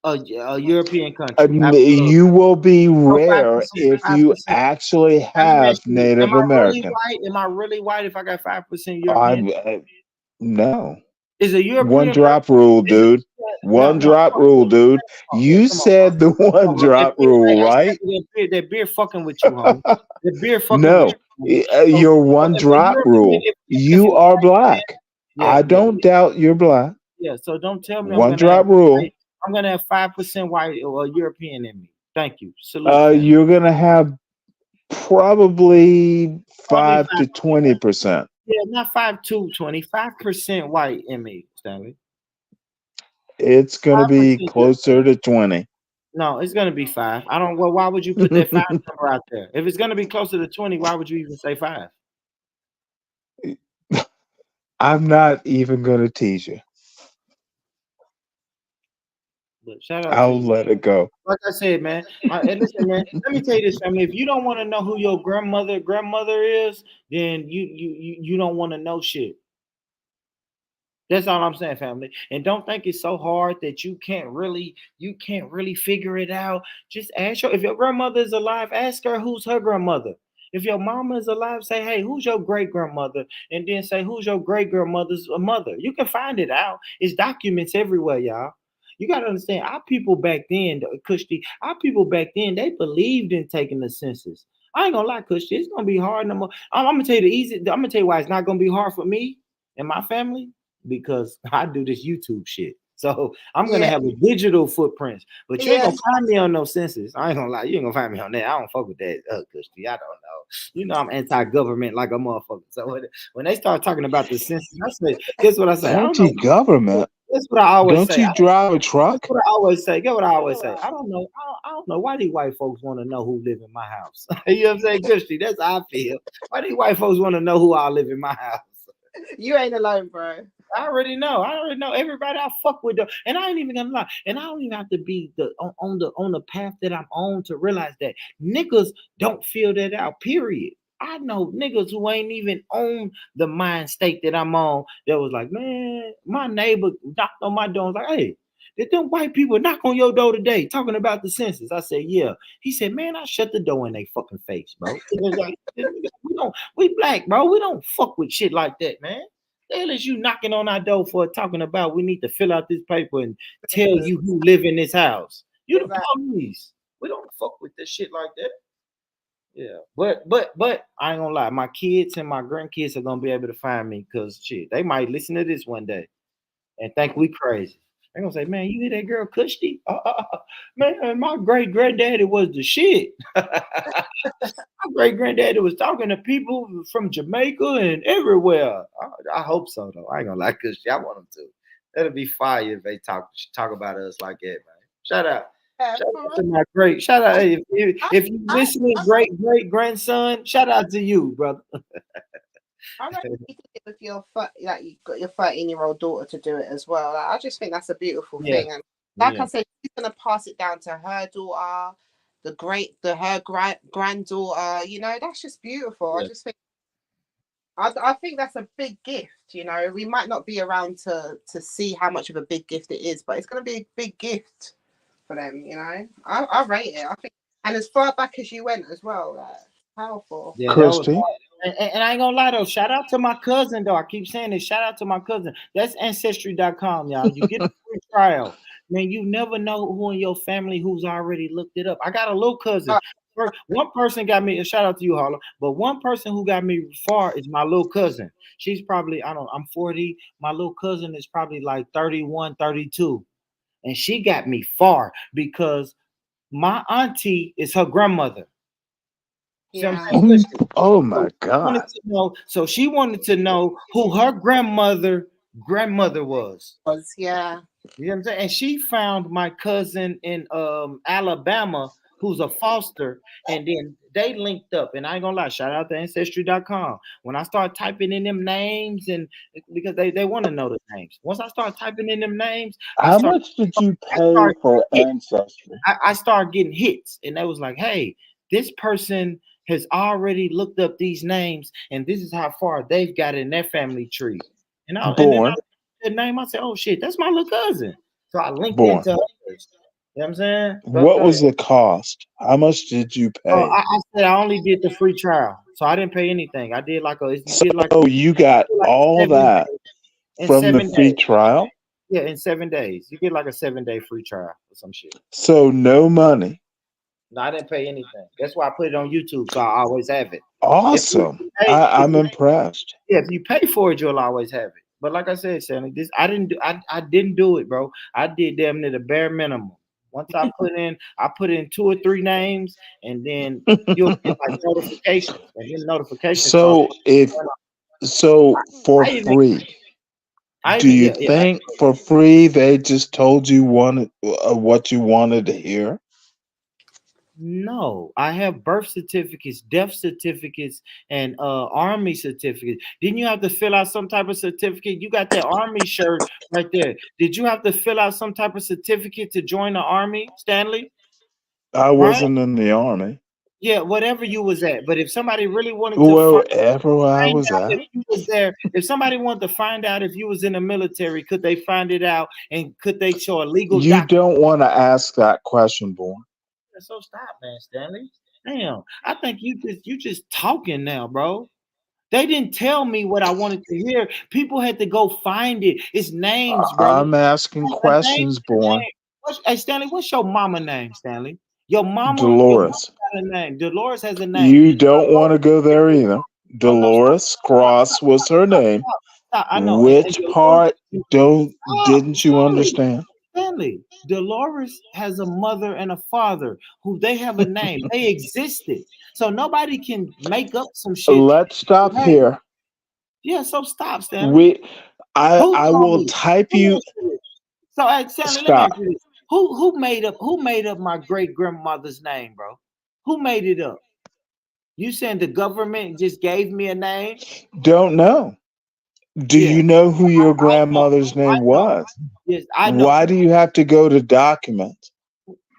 D: a European country. Absolutely.
B: You will be
D: So five
B: rare
D: percent,
B: if
D: five
B: you
D: percent.
B: actually
D: Let me ask
B: have
D: you this:
B: Native
D: am I really
B: American.
D: white? Am I really white if I got 5% European?
B: I no.
D: Is a
B: One
D: European
B: drop
D: person?
B: rule,
D: Is
B: dude.
D: no,
B: One
D: no.
B: drop
D: Come
B: rule,
D: on,
B: dude.
D: yeah,
B: You
D: come on, bro.
B: said the
D: Come
B: one
D: on, bro.
B: drop rule,
D: Hey,
B: right?
D: Stanley, that beer fucking with you, homie. The beer fucking with
B: No,
D: you, homie. So,
B: your
D: so
B: one
D: if a
B: drop
D: European,
B: rule.
D: if a
B: You are
D: white man,
B: black.
D: yeah,
B: I
D: yeah,
B: don't doubt you're black.
D: yeah. So don't tell me
B: One drop rule.
D: I'm gonna have 5% white or European in me. Thank you. Salute, Stanley.
B: You're gonna have probably
D: Probably
B: 5 to 20%.
D: yeah, not 5% white in me, Stanley.
B: It's gonna be
D: 5%
B: closer to 20.
D: No, it's gonna be 5. I don't. Well, why would you put that 5 number out there? If it's gonna be closer to 20, why would you even say 5?
B: I'm not even gonna tease you.
D: But shout out to
B: I'll
D: you.
B: let it go.
D: Like I said, man. And listen, man. Let me tell you this, family. If you don't want to know who your grandmother is, then you don't want to know shit. That's all I'm saying, family. And don't think it's so hard that you can't really figure it out. Just ask her if your grandmother is alive, ask her who's her grandmother. If your mama is alive, say, hey, who's your great grandmother? And then say, who's your great grandmother's mother? You can find it out. It's documents everywhere, y'all. You gotta understand, our people back then, Kushti, our people back then, they believed in taking the census. I ain't gonna lie, Kushti, it's gonna be hard no more. I'm gonna tell you the easy. I'm gonna tell you why it's not gonna be hard for me and my family because I do this YouTube shit. So I'm gonna
T: Yeah.
D: have a digital footprint, but you ain't gonna
T: Yes.
D: find me on no census. I ain't gonna lie, you ain't gonna find me on that. I don't fuck with that, Kushti. I don't know. You know I'm anti-government like a motherfucker. So when they start talking about the census, I say, guess what I say? I don't know.
B: Anti-government.
D: That's what I always
B: Don't
D: say.
B: you drive a
D: That's
B: truck?
D: what I always say. Get what I always say. I don't know. I don't know why these white folks want to know who live in my house. You know what I'm saying, Kushti? That's how I feel. Why these white folks want to know who all live in my house?
T: You ain't alone, bro.
D: I already know. I already know everybody I fuck with, and I ain't even gonna lie. And I don't even have to be on the path that I'm on to realize that niggas don't feel that out. Period. I know niggas who ain't even on the mind state that I'm on. That was like, man, my neighbor knocked on my door. And was like, hey, did them white people knock on your door today talking about the census? I said, yeah. He said, man, I shut the door in their fucking face, bro. It was like, we black, bro. We don't fuck with shit like that, man. The hell is you knocking on our door for talking about we need to fill out this paper and tell you who live in this house? You the
T: Exactly.
D: police. We don't fuck with this shit like that. Yeah, but I ain't gonna lie. My kids and my grandkids are gonna be able to find me because shit, they might listen to this one day and think we crazy. They gonna say, "Man, you hear that girl Kushti? Man, my great granddaddy was the shit." My great granddaddy was talking to people from Jamaica and everywhere. I hope so though. I ain't gonna lie, cause I want them to. That'll be fire if they talk about us like that, man. Shout out.
T: Yeah,
D: Shout
T: for
D: out
T: real.
D: to my great. Shout out hey,
T: I,
D: if you
T: I,
D: listening,
T: I,
D: great grandson. Shout out to you, brother.
T: I reckon you did it with your like you got your 13-year-old daughter to do it as well. Like, I just think that's a beautiful
D: Yeah,
T: thing, and like
D: yeah,
T: I said, she's gonna pass it down to her daughter, her granddaughter. You know, that's just beautiful. I
D: yeah.
T: just think. I think that's a big gift. You know, we might not be around to see how much of a big gift it is, but it's going to be a big gift for them. You know, I rate it. I think, and as far back as you went as well, like, powerful.
D: Yeah, that was
B: Christy,
D: and I ain't gonna lie though, shout out to my cousin though. I keep saying this, shout out to my cousin. That's ancestry.com, y'all. You get a free trial. Man, you never know who in your family who's already looked it up. I got a little cousin. One person got me, a shout out to you, Harlan, but one person who got me far is my little cousin. She's probably, I don't know, I'm 40. My little cousin is probably like 31, 32. And she got me far because my auntie is her grandmother. See what I'm
T: Yeah.
D: saying? Listen.
B: oh
D: So
B: my
D: she wanted
B: God,
D: to know. So she wanted to know who her grandmother was.
T: Was yeah.
D: You know what I'm saying? And she found my cousin in Alabama who's a foster, and then they linked up. And I ain't gonna lie, shout out to ancestry.com. When I start typing in them names, and because they want to know the names. Once I start typing in them names,
B: how much did you
D: I
B: pay
D: start
B: for
D: getting
B: Ancestry?
D: I started getting hits, and they was like, "Hey, this person has already looked up these names, and this is how far they've got in their family tree." And then I
B: Born,
D: looked at the name. I said, "Oh shit, that's my little cousin." So I linked
B: born.
D: into others. You know what I'm saying?
B: What
D: Go
B: was
D: ahead.
B: the cost? How much did you
D: Oh,
B: pay?
D: I said I only did the free trial, so I didn't pay anything. I did like a you get like
B: So you got
D: like
B: all
D: 7 days
B: that
D: in
B: from the
D: 7 days.
B: free trial?
D: Yeah, in 7 days, you get like a 7 day free trial or some shit.
B: So no money.
D: No, I didn't pay anything. That's why I put it on YouTube, so I always have it. If you
B: Awesome.
D: pay, if
B: I'm
D: you
B: impressed.
D: yeah, if you pay for it, you'll always have it. But like I said, Sandy, this I didn't do it, bro. I did damn near the bare minimum. Once I put in 2 or 3 names, and then you'll get like notifications, and then notifications start.
B: So if so for
D: I even
B: free,
D: I
B: do
D: even
B: you
D: yeah yeah.
B: think for free they just told you what you wanted to hear?
D: No, I have birth certificates, death certificates, and army certificates. Didn't you have to fill out some type of certificate? You got that army shirt right there. Did you have to fill out some type of certificate to join the army, Stanley?
B: I
D: Right?
B: wasn't in the army.
D: Yeah, whatever you was at. But if somebody really wanted to
B: Wherever I
D: find
B: was
D: out
B: at.
D: if you was there, if somebody wanted to find out if you was in the military, could they find it out and could they show a legal
B: You
D: document?
B: don't want to ask that question, Born.
D: So stop, man, Stanley. Damn, I think you just talking now, bro. They didn't tell me what I wanted to hear. People had to go find it. It's names, bro.
B: I'm asking
D: A name
B: questions,
D: is a
B: Born.
D: name. Hey, Stanley, what's your mama name, Stanley? Your mama
B: Dolores.
D: got a name. Dolores has a name.
B: You don't want to go there either.
D: No, no, stop,
B: Dolores
D: stop,
B: Cross was her name.
D: stop. I know. And
B: Which
D: Dolores,
B: part don't
D: stop,
B: didn't you
D: Stanley.
B: understand?
D: Stanley, Dolores has a mother and a father who they have a name. They existed. So nobody can make up some shit.
B: Let's stop
D: Hey,
B: here.
D: yeah, so stop, Stanley.
B: We
D: Who
B: I
D: told
B: will
D: me?
B: type
D: Let me
B: you
D: ask you this. So, hey, Stanley, let me
B: stop.
D: ask you this. Who made up my great grandmother's name, bro? Who made it up? You saying the government just gave me a name?
B: Don't know. Do
D: Yeah,
B: you know who your
D: I know.
B: grandmother's
D: I
B: name
D: know.
B: was?
D: Yes, I know.
B: Why do you have to go to documents?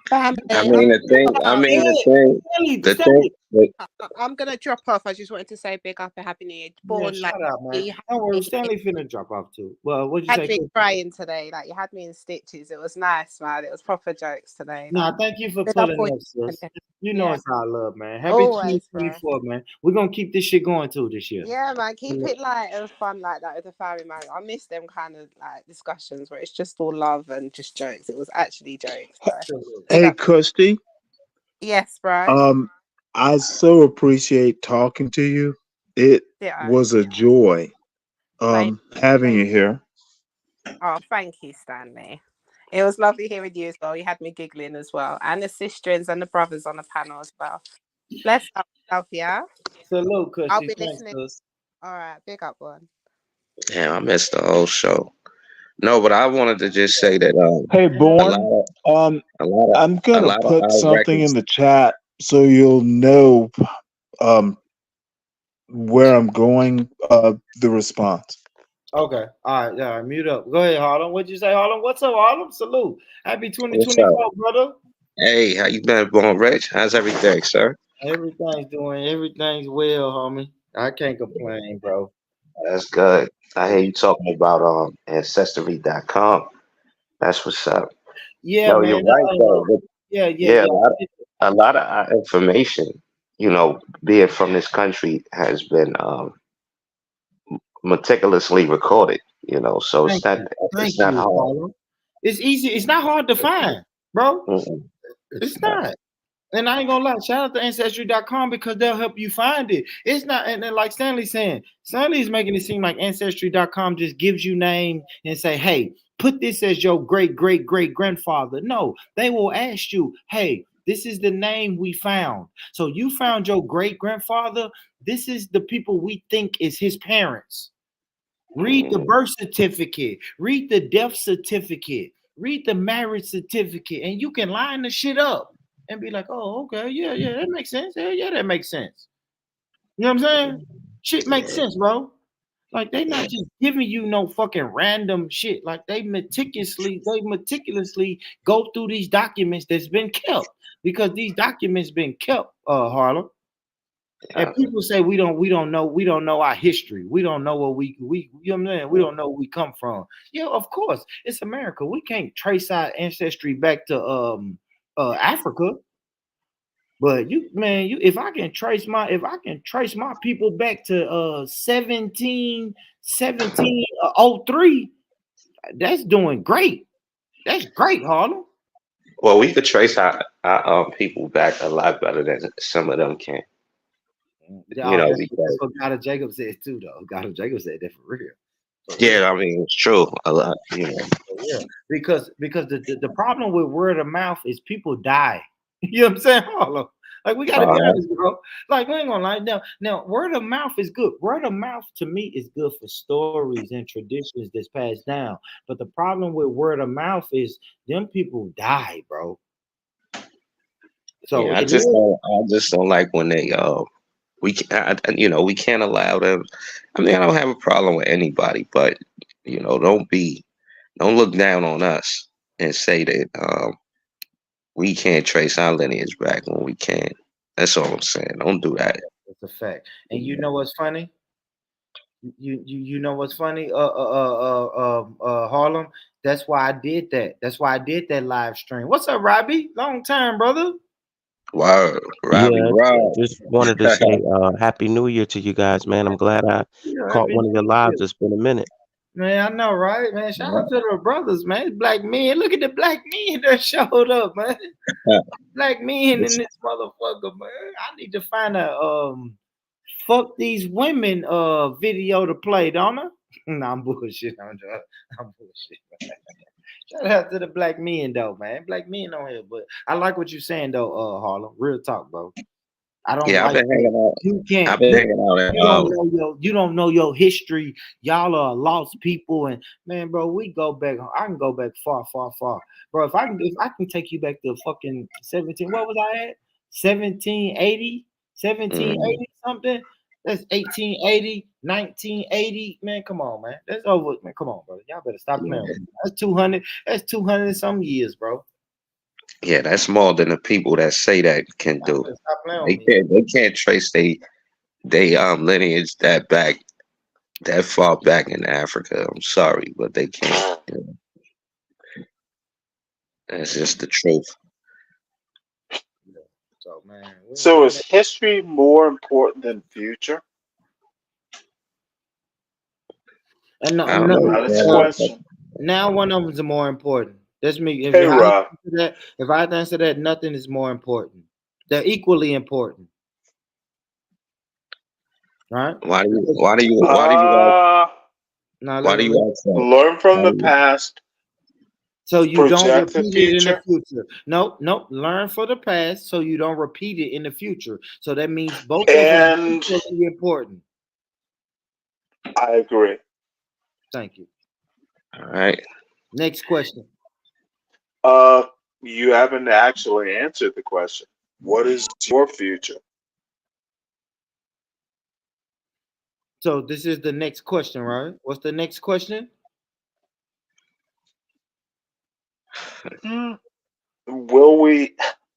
T: Family.
J: I mean the thing. I mean the thing.
D: Stanley,
J: The thing.
D: Stanley.
T: I'm gonna drop off. I just wanted to say big up and happy new year.
D: Yeah,
T: Born like
D: shut up, man.
T: you had
D: Don't worry,
T: me,
D: Stanley finna drop off too. Well, what'd you
T: had
D: say,
T: me
D: Chris?
T: crying today. Like you had me in stitches. It was nice, man. It was proper jokes today.
D: Nah,
T: Like
D: thank you for
T: big up
D: pulling
T: all
D: up, sis. You know
T: yeah,
D: it's our love, man. Happy
T: always, bro.
D: 2024, man. We're gonna keep this shit going too this year.
T: Yeah, man. Keep it light and fun like that with the family, man. I miss them kind of like discussions where it's just all love and just jokes. It was actually jokes. So big
B: Hey,
T: up.
B: Kirsty.
T: Yes, bro.
B: Um, I so appreciate talking to you. It
T: Yeah.
B: was a joy
T: Same.
B: having
T: Same.
B: you here.
T: Oh, thank you, Stanley. It was lovely hearing you as well. You had me giggling as well. And the sisters and the brothers on the panel as well. Bless up yourself, yeah?
D: Salute,
T: I'll
D: Cushy.
T: be
D: Thanks,
T: listening.
D: sis.
T: All right, big up one.
J: Damn, I missed the whole show.
H: No, but I wanted to just say that
B: Hey,
H: a lot
B: Born.
H: of
B: Um,
H: a lot of
B: I'm
H: a
B: gonna
H: lot of
B: put
H: our
B: something in
H: records.
B: the chat so you'll know um where I'm going. The response.
D: Okay. All right. All right. Mute up. Go ahead, Harlem. What'd you say, Harlem? What's up, Harlem? Salute. Happy
H: What's up?
D: 2024, brother.
H: Hey, how you been, Born Rich? How's everything, sir?
D: Everything's well, homie. I can't complain, bro.
H: That's good. I hear you talking about ancestry.com. That's what's up.
D: Yeah,
H: No, you're
D: man.
H: right though. But
D: Yeah, yeah,
H: yeah,
D: yeah.
H: a lot of our information, be it from this country, has been meticulously recorded. So
D: Thank you.
H: it's
D: Thank
H: not
D: you,
H: hard.
D: Harlem. It's easy. It's not hard to find, bro.
H: Mm-mm,
D: It's
H: it's not.
D: not. And I ain't gonna lie, shout out to Ancestry.com because they'll help you find it. It's not, and then like Stanley's saying, Stanley's making it seem like Ancestry.com just gives you name and say, hey, put this as your great, great, great grandfather. No, they will ask you, hey, this is the name we found. So you found your great grandfather. This is the people we think is his parents. Read the birth certificate, read the death certificate, read the marriage certificate, and you can line the shit up and be like, oh, okay, yeah, yeah, that makes sense. Yeah, that makes sense. You know what I'm saying? Shit makes sense, bro. Like they not just giving you no fucking random shit. Like they meticulously go through these documents that's been kept because these documents been kept, Harlem. And
H: Yeah.
D: people say we don't know our history. We don't know what we you know what I'm saying? We don't know where we come from. Yeah, of course. It's America. We can't trace our ancestry back to Africa. But if I can trace my people back to 1703, that's doing great. That's great, Harlem.
H: Well, we could trace our people back a lot better than some of them can.
D: Oh, that's
H: Because
D: what God of Jacob said too, though. God of Jacob said that for real. For real.
H: yeah, I mean it's true a lot.
D: Yeah, because the problem with word of mouth is people die. You know what I'm saying? Hold on. Like we gotta be
H: Uh,
D: honest, bro. Like we ain't gonna lie. Now word of mouth is good. Word of mouth to me is good for stories and traditions that's passed down. But the problem with word of mouth is them people die, bro. So
H: yeah,
D: it is.
H: I just don't like when they we can, we can't allow them. I mean, I don't have a problem with anybody, but don't look down on us and say that we can't trace our lineage back when we can. That's all I'm saying. Don't do that.
D: It's a fact. And you know what's funny? You know what's funny, Harlem. That's why I did that. That's why I did that live stream. What's up, Robbie? Long time, brother.
H: Wow, Robbie
M: Yeah,
H: Rob.
M: just wanted to say Happy New Year to you guys, man. I'm glad I
D: Yeah,
M: caught
D: happy
M: one of your
D: New Year.
M: lives. It's been a minute.
D: Man, I know, right? Man, shout out to the brothers, man. Black men. Look at the black men that showed up, man. Black men in this motherfucker, man. I need to find a fuck these women video to play, don't I? No, I'm bullshit. I'm bullshit. Shout out to the black men though, man. Black men on here, but I like what you're saying though, Harlem. Real talk, bro. I don't
H: Yeah, I've
D: like
H: been
D: that.
H: hanging out.
D: You can't
H: I've been hanging out at
D: you don't know your history. Y'all are lost people, and man, bro, we go back. I can go back far, far, far, bro. If I can take you back to fucking 17. What was I at? 1780,
H: mhm.
D: 1780 something. That's 1880, 1980. Man, come on, man. That's over. Man, come on, bro. Y'all better stop playing with
H: Yeah,
D: me. That's 200. That's 200 some years, bro.
H: yeah, that's more than the people that say that can
D: Y'all
H: do.
D: better stop playing with
H: They
D: me.
H: can't trace they lineage that far back in Africa. I'm sorry, but they can't. That's just the truth.
D: So man,
P: So is history more important than future?
D: and
H: I don't know.
P: Honest question.
D: now one of them is more important. That's me.
P: Hey, Rob.
D: If I answer that, nothing is more important. They're equally important, right? Because
P: Uh,
D: now
H: why do you ask that?
P: learn from
H: Why
P: the
H: do you,
P: past,
D: so you don't
P: project the
D: repeat it in the
P: future,
D: future. No, no. Learn for the past so you don't repeat it in the future. So that means both of them are
P: and
D: equally important.
P: I agree.
D: Thank you.
H: All right.
D: Next question.
P: Uh, you haven't actually answered the question. What is your future?
D: So this is the next question, right? What's the next question?
P: Hmm, will we?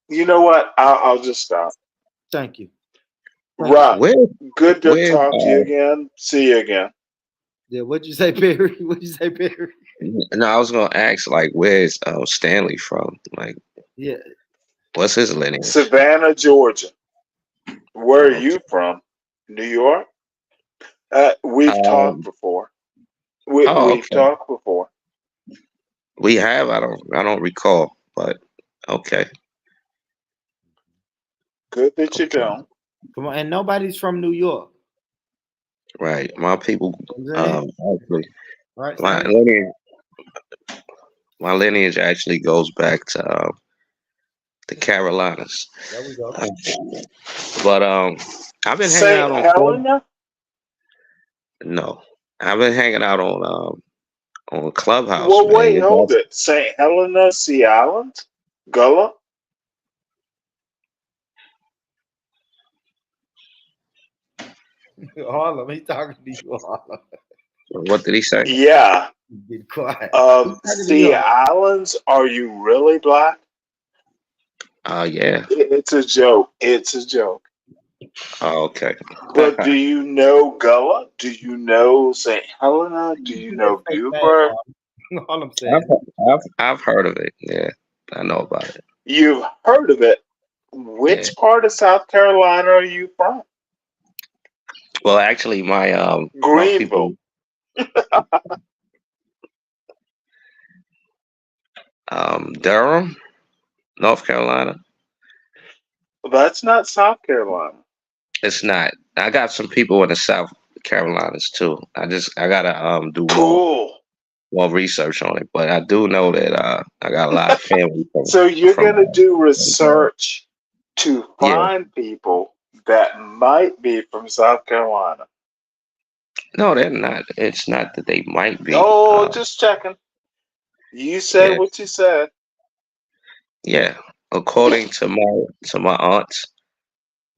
P: You know what? I'll just stop.
D: Thank you. Thank you.
P: Rob,
H: Where
P: good to
H: where
P: talk to you again. See you again.
D: Yeah, what'd you say, Perry? What'd you say, Perry?
H: no, I was gonna ask like where's Stanley from? Like
D: Yeah.
H: what's his lineage?
P: Savannah, Georgia. Where are
H: Oh,
P: you from? New York? We've talked
H: um,
P: before.
H: oh,
P: We've
H: okay.
P: talked before.
H: We have. I don't recall, but okay,
P: Good that you
H: okay,
P: don't.
D: Come on, and nobody's from New York.
H: right. My people,
D: You know what I'm saying?
H: actually,
D: Right,
H: my
D: Stanley?
H: lineage, my lineage actually goes back to the Carolinas.
D: There we go.
H: Uh, but I've been hanging
P: St.
H: out on Club.
P: Helena?
H: No, I've been hanging out on Clubhouse,
P: Well,
H: man.
P: wait,
H: You
P: hold
H: guys,
P: it. St. Helena, Sea Island? Gullah?
D: Harlem. He's talking to you, Harlem.
H: what did he say?
P: Yeah.
D: Be quiet. He's talking to you,
P: Sea
D: Harlem.
P: Islands, are you really black?
H: Yeah.
P: It's a joke. It's a joke.
H: Oh, okay.
P: But do you know Gullah? Do you know St. Helena? Do you
D: Do that
P: know
D: fake
P: Buford?
D: bad, Harlem
H: I've,
D: said.
H: I've heard of it. Yeah, I know about it.
P: You've heard of it.
H: Yeah.
P: Which part of South Carolina are you from?
H: Well, actually, my
P: Greenville.
H: people, Durham, North Carolina.
P: That's not South Carolina.
H: It's not. I got some people in the South Carolinas too. I gotta do
P: Cool.
H: more research on it, but I do know that I got a lot of family
P: So you're
H: from
P: going to do
H: Durham.
P: research to
H: Yeah.
P: find people that might be from South Carolina.
H: No, they're not. It's not that they might be.
P: Oh, just checking. You said
H: Yeah,
P: what you said.
H: yeah. According to my aunts,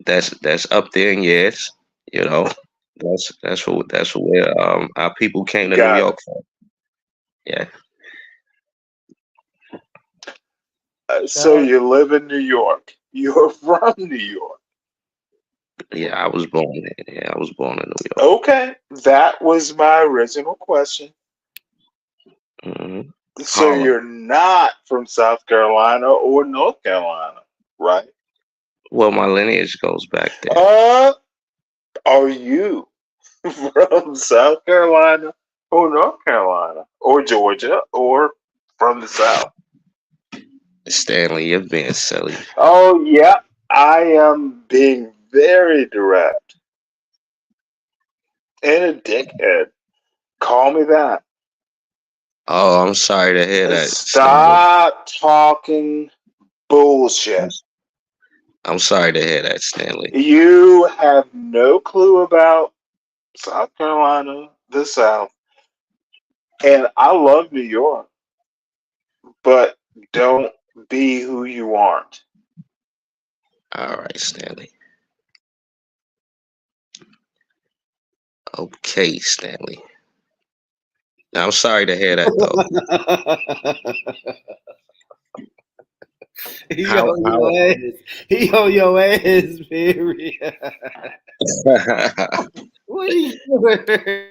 H: that's up there in years. You know, that's where our people came to New
P: Got it.
H: York from. Yeah,
D: Shout
P: So
D: out.
P: you live in New York. You're from New York.
H: yeah. I was born there. Yeah, I was born in New York.
P: Okay, that was my original question. So
H: Harlem.
P: you're not from South Carolina or North Carolina, right?
H: Well, my lineage goes back there.
P: Uh, are you from South Carolina or North Carolina or Georgia or from the South?
H: Stanley, you're being silly.
P: Oh, yeah, I am being very direct and a dickhead. Call me that.
H: Oh, I'm sorry to hear that, Stanley.
P: Stop talking
H: I'm,
P: bullshit.
H: I'm sorry to hear that, Stanley.
P: You have no clue about South Carolina, the South, and I love New York, but don't be who you aren't.
H: All right, Stanley. Okay, Stanley. I'm sorry to hear that, though.
D: He
H: How
D: on
H: how?
D: your ass. He on your ass, Perry. What are you doing?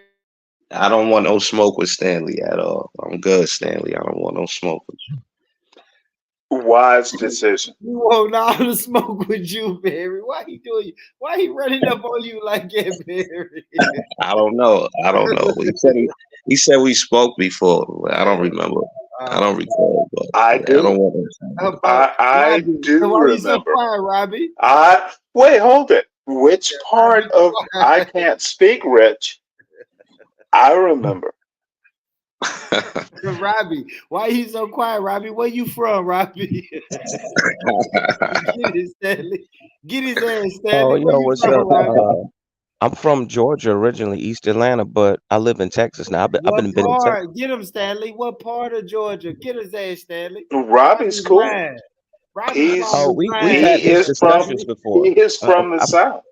H: I don't want no smoke with Stanley at all. I'm good, Stanley. I don't want no smoke with you.
P: Wise decision.
D: You want all the smoke with you, Perry. Why he doing? Why he running up on you like that, Perry?
H: I don't know. I don't know. He said we spoke before. But I don't remember. I don't recall. But
P: I
H: yeah, I don't
P: do.
H: want no smoke with you.
P: I
D: Robbie. So
P: do
D: why you so
P: remember.
D: quiet, Robbie?
P: I wait, hold it. Which part
D: Robbie,
P: of I can't speak rich? I remember.
D: Robbie, why you so quiet, Robbie? Where you from, Robbie? Get his Stanley. Get his ass,
M: Oh,
D: Stanley. Where
M: yo,
D: you
M: what's
D: from,
M: up?
D: Robbie?
M: I'm from Georgia originally, East Atlanta, but I live in Texas now. I've
D: What
M: been in Texas.
D: part? Get him, Stanley. What part of Georgia? Get his ass, Stanley.
P: Robbie's
D: Robbie's
P: cool.
D: lying. Robbie
P: He's
M: Oh,
D: probably
M: we've
D: lying,
M: had
P: he
M: these
P: is from
M: discussions
D: Stanley.
M: before.
P: he is from the South.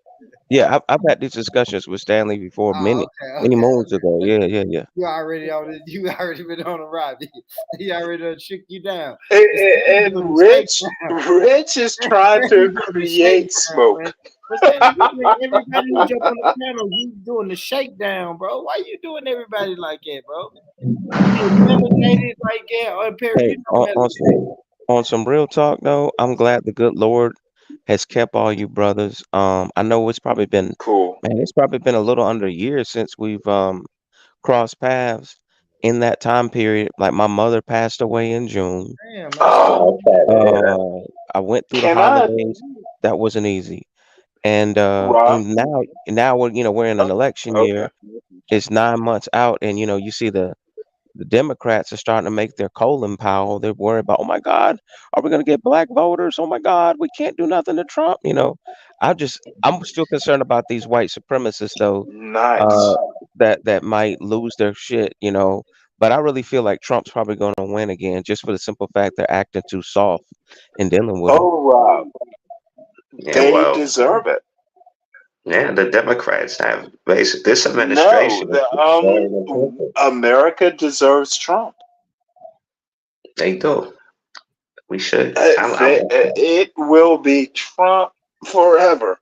M: Yeah, I've had these discussions with Stanley before
D: Oh,
M: many
D: okay,
M: many
D: okay.
M: moons ago. Yeah, yeah, yeah.
D: You already on it. You already been on a Robbie. He already done shook you down. But Stanley doing
P: And
D: the shakedown.
P: Rich is trying
D: Stanley
P: to
D: doing the
P: create
D: shakedown, man.
P: smoke.
D: But Stanley, you bring everybody who jump on the panel, you doing the shakedown, bro. Why you doing everybody like that, bro? You get melanated like that, or
M: Hey,
D: you know, melanated.
M: on some real talk though, I'm glad the good Lord has kept all you brothers. I know it's probably been,
P: Cool.
M: man, it's probably been a little under a year since we've crossed paths. In that time period, like my mother passed away in June.
D: Damn, man.
P: Oh,
H: I'm sorry to hear that.
M: I went through the
P: can I,
M: holidays. That wasn't easy.
P: Rob?
M: And now we're in an election
P: Okay.
M: year. It's 9 months out, and you see the Democrats are starting to make their Colin Powell. They're worried about, oh my God, are we going to get black voters? Oh my God, we can't do nothing to Trump. I'm still concerned about these white supremacists though, uh,
P: Nice.
M: that might lose their shit. But I really feel like Trump's probably going to win again, just for the simple fact they're acting too soft in dealing with him.
P: Oh, Rob,
H: Yeah,
P: they
H: well,
P: deserve it.
H: yeah, the Democrats have basic. This
P: No,
H: administration
P: the
H: is very important.
P: America deserves Trump.
H: They do. We should. I want that.
P: It will be Trump forever.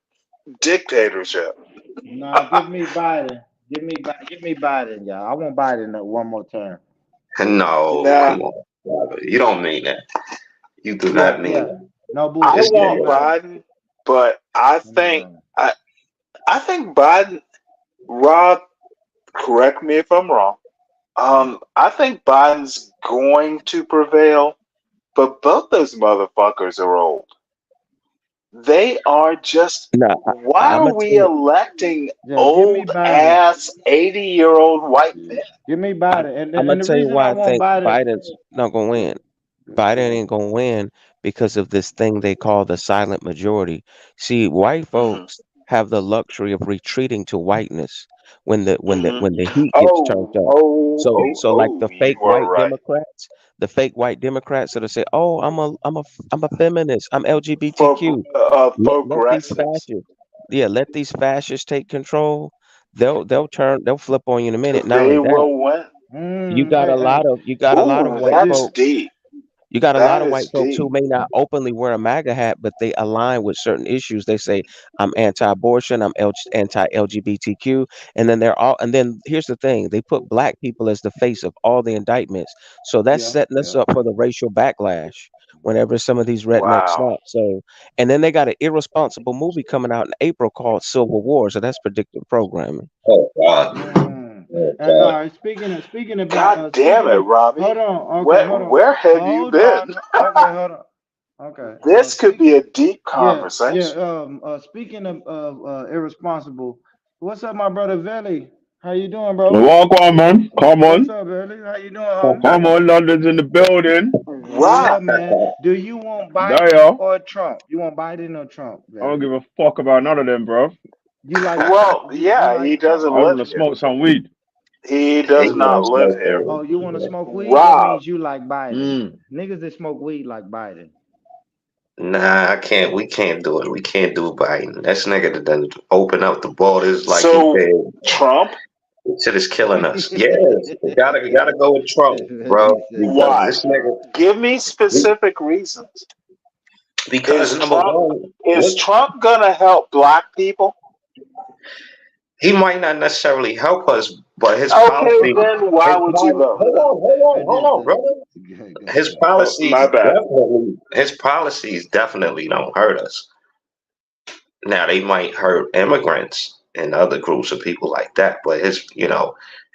P: Dictatorship.
S: Nah, give me Biden. Give me Biden, y'all. I want Biden one more term.
H: No,
P: Nah,
H: come on, Robert. You don't mean that. You do
S: Yeah,
H: not mean
S: yeah.
H: that.
S: No
P: I
S: bullshit.
H: Just
S: Give me
P: want
H: kidding.
S: Biden.
P: Biden, but I
S: Give me
P: think
S: Biden.
P: I think Biden. Rob, correct me if I'm wrong. I think Biden's going to prevail, but both those motherfuckers are old. They are just.
M: Nah,
P: Why
M: I'm
P: are
M: gonna
P: we
M: tell
P: electing
S: Yeah, give me
P: old
S: Biden.
P: ass 80-year-old white men?
S: Give me
M: I,
S: Biden.
M: I'm gonna
S: And the
M: tell you
S: reason I
M: why I
S: want
M: think
S: Biden,
M: Biden's not gonna win. Biden ain't gonna win because of this thing they call the silent majority. See, white
P: Hmm.
M: folks have the luxury of retreating to whiteness
P: Hmm.
M: when the heat gets turned
P: Oh,
M: up.
P: oh, oh,
M: So like
P: oh! You are right.
M: The fake white Democrats that'll say, "Oh, I'm a feminist. I'm
P: For
M: LGBTQ." Let these
P: progressives,
M: fascists, yeah, let these fascists take control. They'll flip on you in a minute. Not only
P: they
M: that,
P: will win.
S: hey,
M: you got a lot of
P: Ooh,
M: white
P: that's
S: this,
M: folks
P: deep.
M: you got a lot
P: That
M: of white
P: is
M: folks who
P: deep.
M: may not openly wear a MAGA hat, but they align with certain issues. They say, "I'm anti-abortion. I'm anti-LGBTQ," and then here's the thing: they put black people as the face of all the indictments. So that's
S: yeah,
M: setting us
S: yeah.
M: up for the racial backlash whenever some of these rednecks
P: Wow.
M: snap. And then they got an irresponsible movie coming out in April called Civil War. So that's predictive programming.
H: Oh God.
S: Mm.
H: Oh
S: And
H: God.
S: speaking about
P: God damn it,
S: hold
P: Robbie.
S: on, okay, hold on,
P: Where have you
S: hold
P: been?
S: on, okay, hold on, okay.
P: This could be a deep
S: Yeah, yeah.
P: conversation.
S: Speaking of irresponsible, what's up, my brother Veli? How you doing, bro?
A: Walk on, man. Come
S: What's
A: on.
S: up, Veli? How you doing, homie?
A: Come on, London's in the building.
S: Yeah,
P: Rob,
S: man. Do you want Biden
A: There,
S: or Trump? You want Biden or Trump,
A: I don't
S: Veli?
A: give a fuck about none of them, bro.
S: You like
P: well,
S: you
P: yeah, he
S: like Trump?
P: doesn't
A: I just
P: live
A: want to
P: here.
A: smoke some weed.
P: He
H: He
P: does
H: don't
P: not live
H: smoke
P: here.
S: Oh,
H: weed.
S: you want to smoke weed? That
P: Rob,
S: means you like Biden.
A: Mm.
S: Niggas that smoke weed like Biden.
H: Nah, I can't. We can't do it. We can't do Biden. That's nigga that done open up the borders like he
P: so
H: did.
P: Trump,
H: Shit is killing us. Yes, we gotta go with Trump,
S: That
H: bro.
S: nigga said
H: Because
P: why?
S: killing
H: this
S: us.
H: nigga,
P: Give me
H: we,
P: specific reasons.
H: because
P: Is
H: number
P: Trump
H: one,
P: is
H: what
P: Trump gonna help black people?
H: he might not necessarily help us, but
P: Okay, then why would you vote?
H: hold on, brother.
P: My bad.
H: His policies definitely don't hurt us. Now they might hurt immigrants and other groups of people like that, but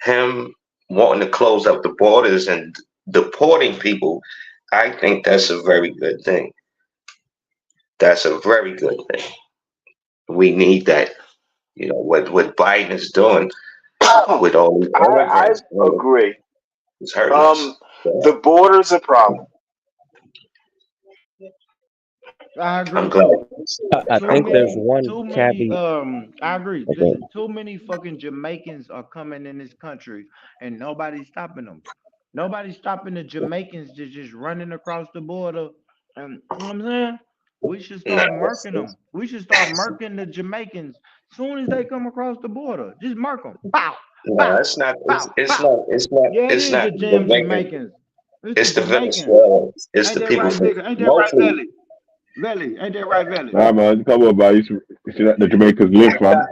H: him wanting to close up the borders and deporting people, I think that's a very good thing. That's a very good thing. We need that. What Biden is doing with all these
P: I
H: immigrants,
P: agree.
H: it's hurting us.
P: The border's a problem.
S: I
H: I'm
S: agree
H: glad.
S: too.
M: I
S: Too
M: think there's
S: many,
M: one
S: too many.
M: caveat.
S: I agree.
M: Okay.
S: Listen, too many fucking Jamaicans are coming in this country, and nobody's stopping them. Nobody's stopping the Jamaicans just running across the border. And you know what I'm saying? We should
H: Nah,
S: start murking them. We should start murking the Jamaicans soon as they come across the border. Just murk them. Bow,
H: no,
S: bow,
H: it's not.
S: bow,
H: It's
S: bow.
H: not. It's not.
S: Yeah, it
H: It's
S: is
H: not
S: the
H: the
S: damn
H: Jamaican.
S: Jamaicans. It's the
H: It's the
S: Jamaicans.
H: Venezuelans. It's
S: Ain't
H: the
S: that
H: people
S: right,
H: from
S: nigga? Ain't that right,
H: mostly.
S: Velly? Velly, ain't that right, Velly?
A: Nah, man, come on, man. You should let the Jamaicans live, fam.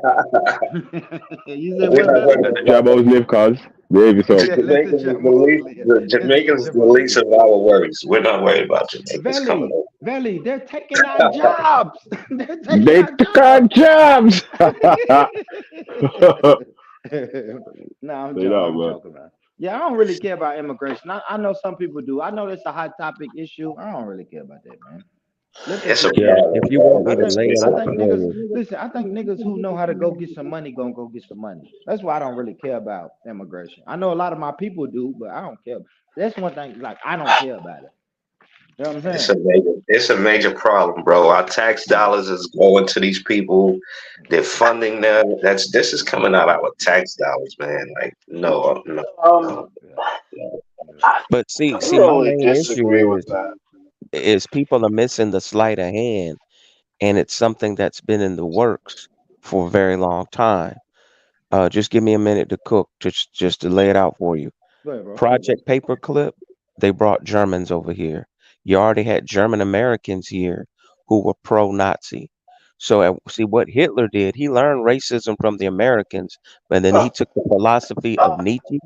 S: You said
H: We're
S: what,
H: not
S: Velly?
H: worried about
A: Jabos live, cuz. Behave yourself.
S: Yeah, let the
H: Jamaicans is the
S: Jabos
H: least.
S: live.
H: The
S: Let the
H: Jamaicans is the
S: Jabos
H: least
S: live.
H: of our worries. We're not worried about Jamaicans coming
S: Velly, Velly, they're taking our jobs. They're taking
A: They
S: our
A: took our
S: jobs.
A: jobs.
S: No, I'm
A: Say
S: joking.
A: that,
S: I'm
A: man.
S: joking, man. Yeah, I don't really care about immigration. I know some people do. I know that's a hot topic issue. I don't really care about that, man. Let the
H: It's a
S: people
M: Yeah,
S: live.
M: if
H: problem,
M: you want
H: bro.
M: me
S: I
M: to
H: It's
S: think
M: lay it
H: it's
S: I
H: a
M: out
S: think
M: for
S: niggas
M: you,
S: listen, I think niggas who know how to go get some money gonna go get some money. That's why I don't really care about immigration. I know a lot of my people do, but I don't care. That's one thing, like I don't care about it. You know what I'm
H: it's
S: saying?
H: a major problem, bro. Our tax dollars is going to these people. They're funding them. This is coming out of our tax dollars, man. Like no, no,
P: Um,
H: no,
S: Yeah,
H: no.
S: yeah.
M: but
P: I
M: see, my
P: really
M: main
P: disagree
M: issue
P: with that.
M: is people are missing the sleight of hand, and it's something that's been in the works for a very long time. Just give me a minute to cook, just to lay it out for you.
S: Go ahead, bro.
M: Project Paperclip, they brought Germans over here. You already had German Americans here who were pro-Nazi. So see what Hitler did, he learned racism from the Americans, but then he took the philosophy of Nietzsche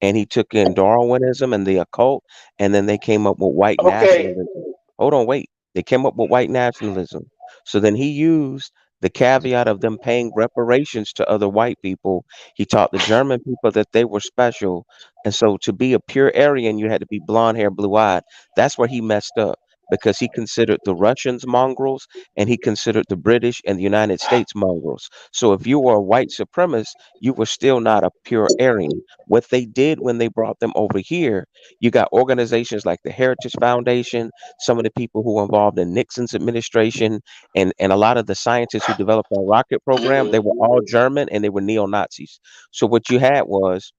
M: and he took in Darwinism and the occult, and then they came up with white
P: Okay,
M: nationalism. Hold on, wait. They came up with white nationalism. So then he used the caveat of them paying reparations to other white people. He taught the German people that they were special, and so to be a pure Aryan, you had to be blonde hair, blue eyed. That's where he messed up because he considered the Russians mongrels and he considered the British and the United States mongrels. So if you were a white supremacist, you were still not a pure Aryan. What they did when they brought them over here, you got organizations like the Heritage Foundation, some of the people who were involved in Nixon's administration, and a lot of the scientists who developed our rocket program, they were all German and they were neo Nazis. So what you had was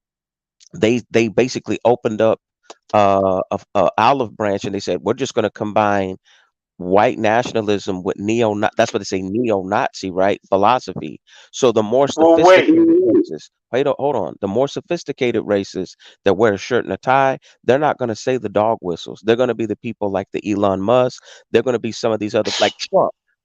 M: they basically opened up a olive branch and they said we're just going to combine white nationalism with that's what they say, neo-Nazi, right? Philosophy. So the more
P: well, wait.
M: sophisticated races, hold on, the more sophisticated races that wear a shirt and a tie, they're not going to say the dog whistles. They're going to be the people like the Elon Musk. They're going to be some of these other, like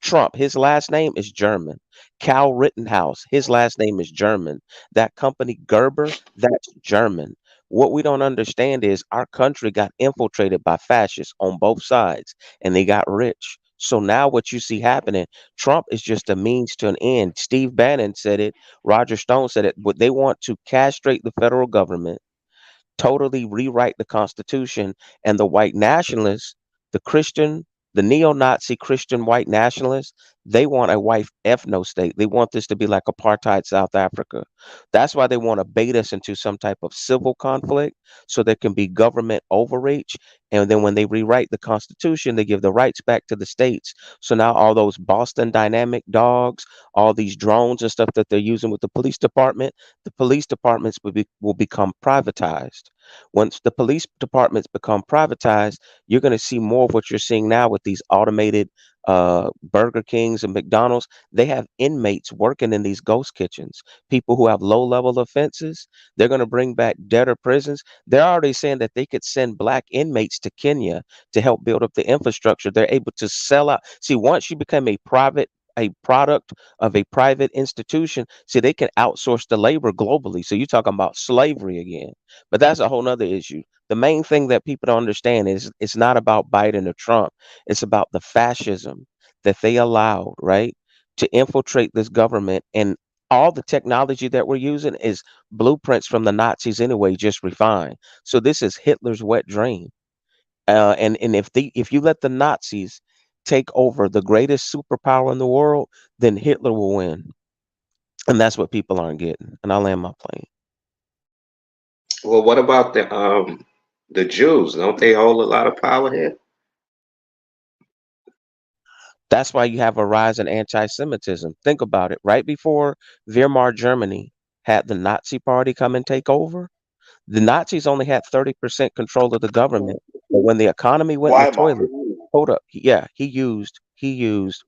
M: Trump, his last name is German. Cal Rittenhouse, his last name is German. That company Gerber, that's German. What we don't understand is our country got infiltrated by fascists on both sides and they got rich. So now what you see happening, Trump is just a means to an end. Steve Bannon said it, Roger Stone said it, but they want to castrate the federal government, totally rewrite the Constitution, and the white nationalists, the Christian, the neo-Nazi Christian white nationalists, they want a white ethno state. They want this to be like apartheid South Africa. That's why they want to bait us into some type of civil conflict so there can be government overreach. And then when they rewrite the Constitution, they give the rights back to the states. So now all those Boston Dynamic dogs, all these drones and stuff that they're using with the police departments will become privatized. Once the police departments become privatized, you're going to see more of what you're seeing now with these automated Burger Kings and McDonald's. They have inmates working in these ghost kitchens, people who have low level offenses. They're going to bring back debtor prisons. They're already saying that they could send black inmates to Kenya to help build up the infrastructure. They're able to sell out. See, once you become a product of a private institution, see, they can outsource the labor globally. So you're talking about slavery again. But that's a whole nother issue. The main thing that people don't understand is it's not about Biden or Trump. It's about the fascism that they allowed, right, to infiltrate this government. And all the technology that we're using is blueprints from the Nazis anyway, just refined. So this is Hitler's wet dream. And if you let the Nazis take over the greatest superpower in the world, then Hitler will win. And that's what people aren't getting. And I'll land my plane.
H: Well, what about the Jews? Don't they hold a lot of power here?
M: That's why you have a rise in anti-Semitism. Think about it. Right before Weimar Germany had the Nazi Party come and take over, the Nazis only had 30% control of the government, but when the economy went in the
P: Weimar.
M: toilet, hold up, yeah, he used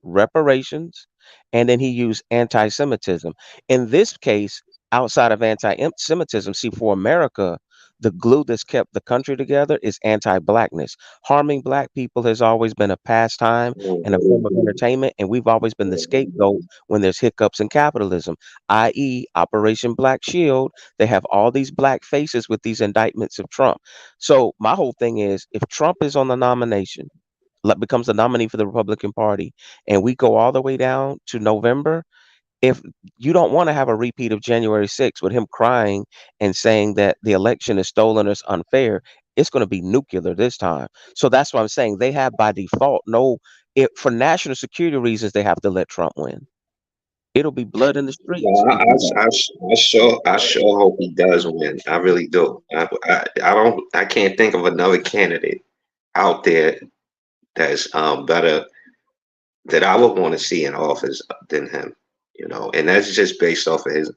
M: reparations, and then he used anti-Semitism. In this case, outside of anti-Semitism, see, for America, the glue that's kept the country together is anti-blackness. Harming black people has always been a pastime and a form of entertainment, and we've always been the scapegoat when there's hiccups in capitalism, i.e., Operation Black Shield. They have all these black faces with these indictments of Trump. So my whole thing is, if Trump is on the nomination, becomes the nominee for the Republican Party, and we go all the way down to November, if you don't want to have a repeat of January 6th with him crying and saying that the election is stolen or it's unfair, it's going to be nuclear this time. So that's why I'm saying they have by default for national security reasons, they have to let Trump win. It'll be blood in the streets.
H: No, I sure hope he does win. I really do. I can't think of another candidate out there that's better that I would want to see in office than him. And that's just based off of his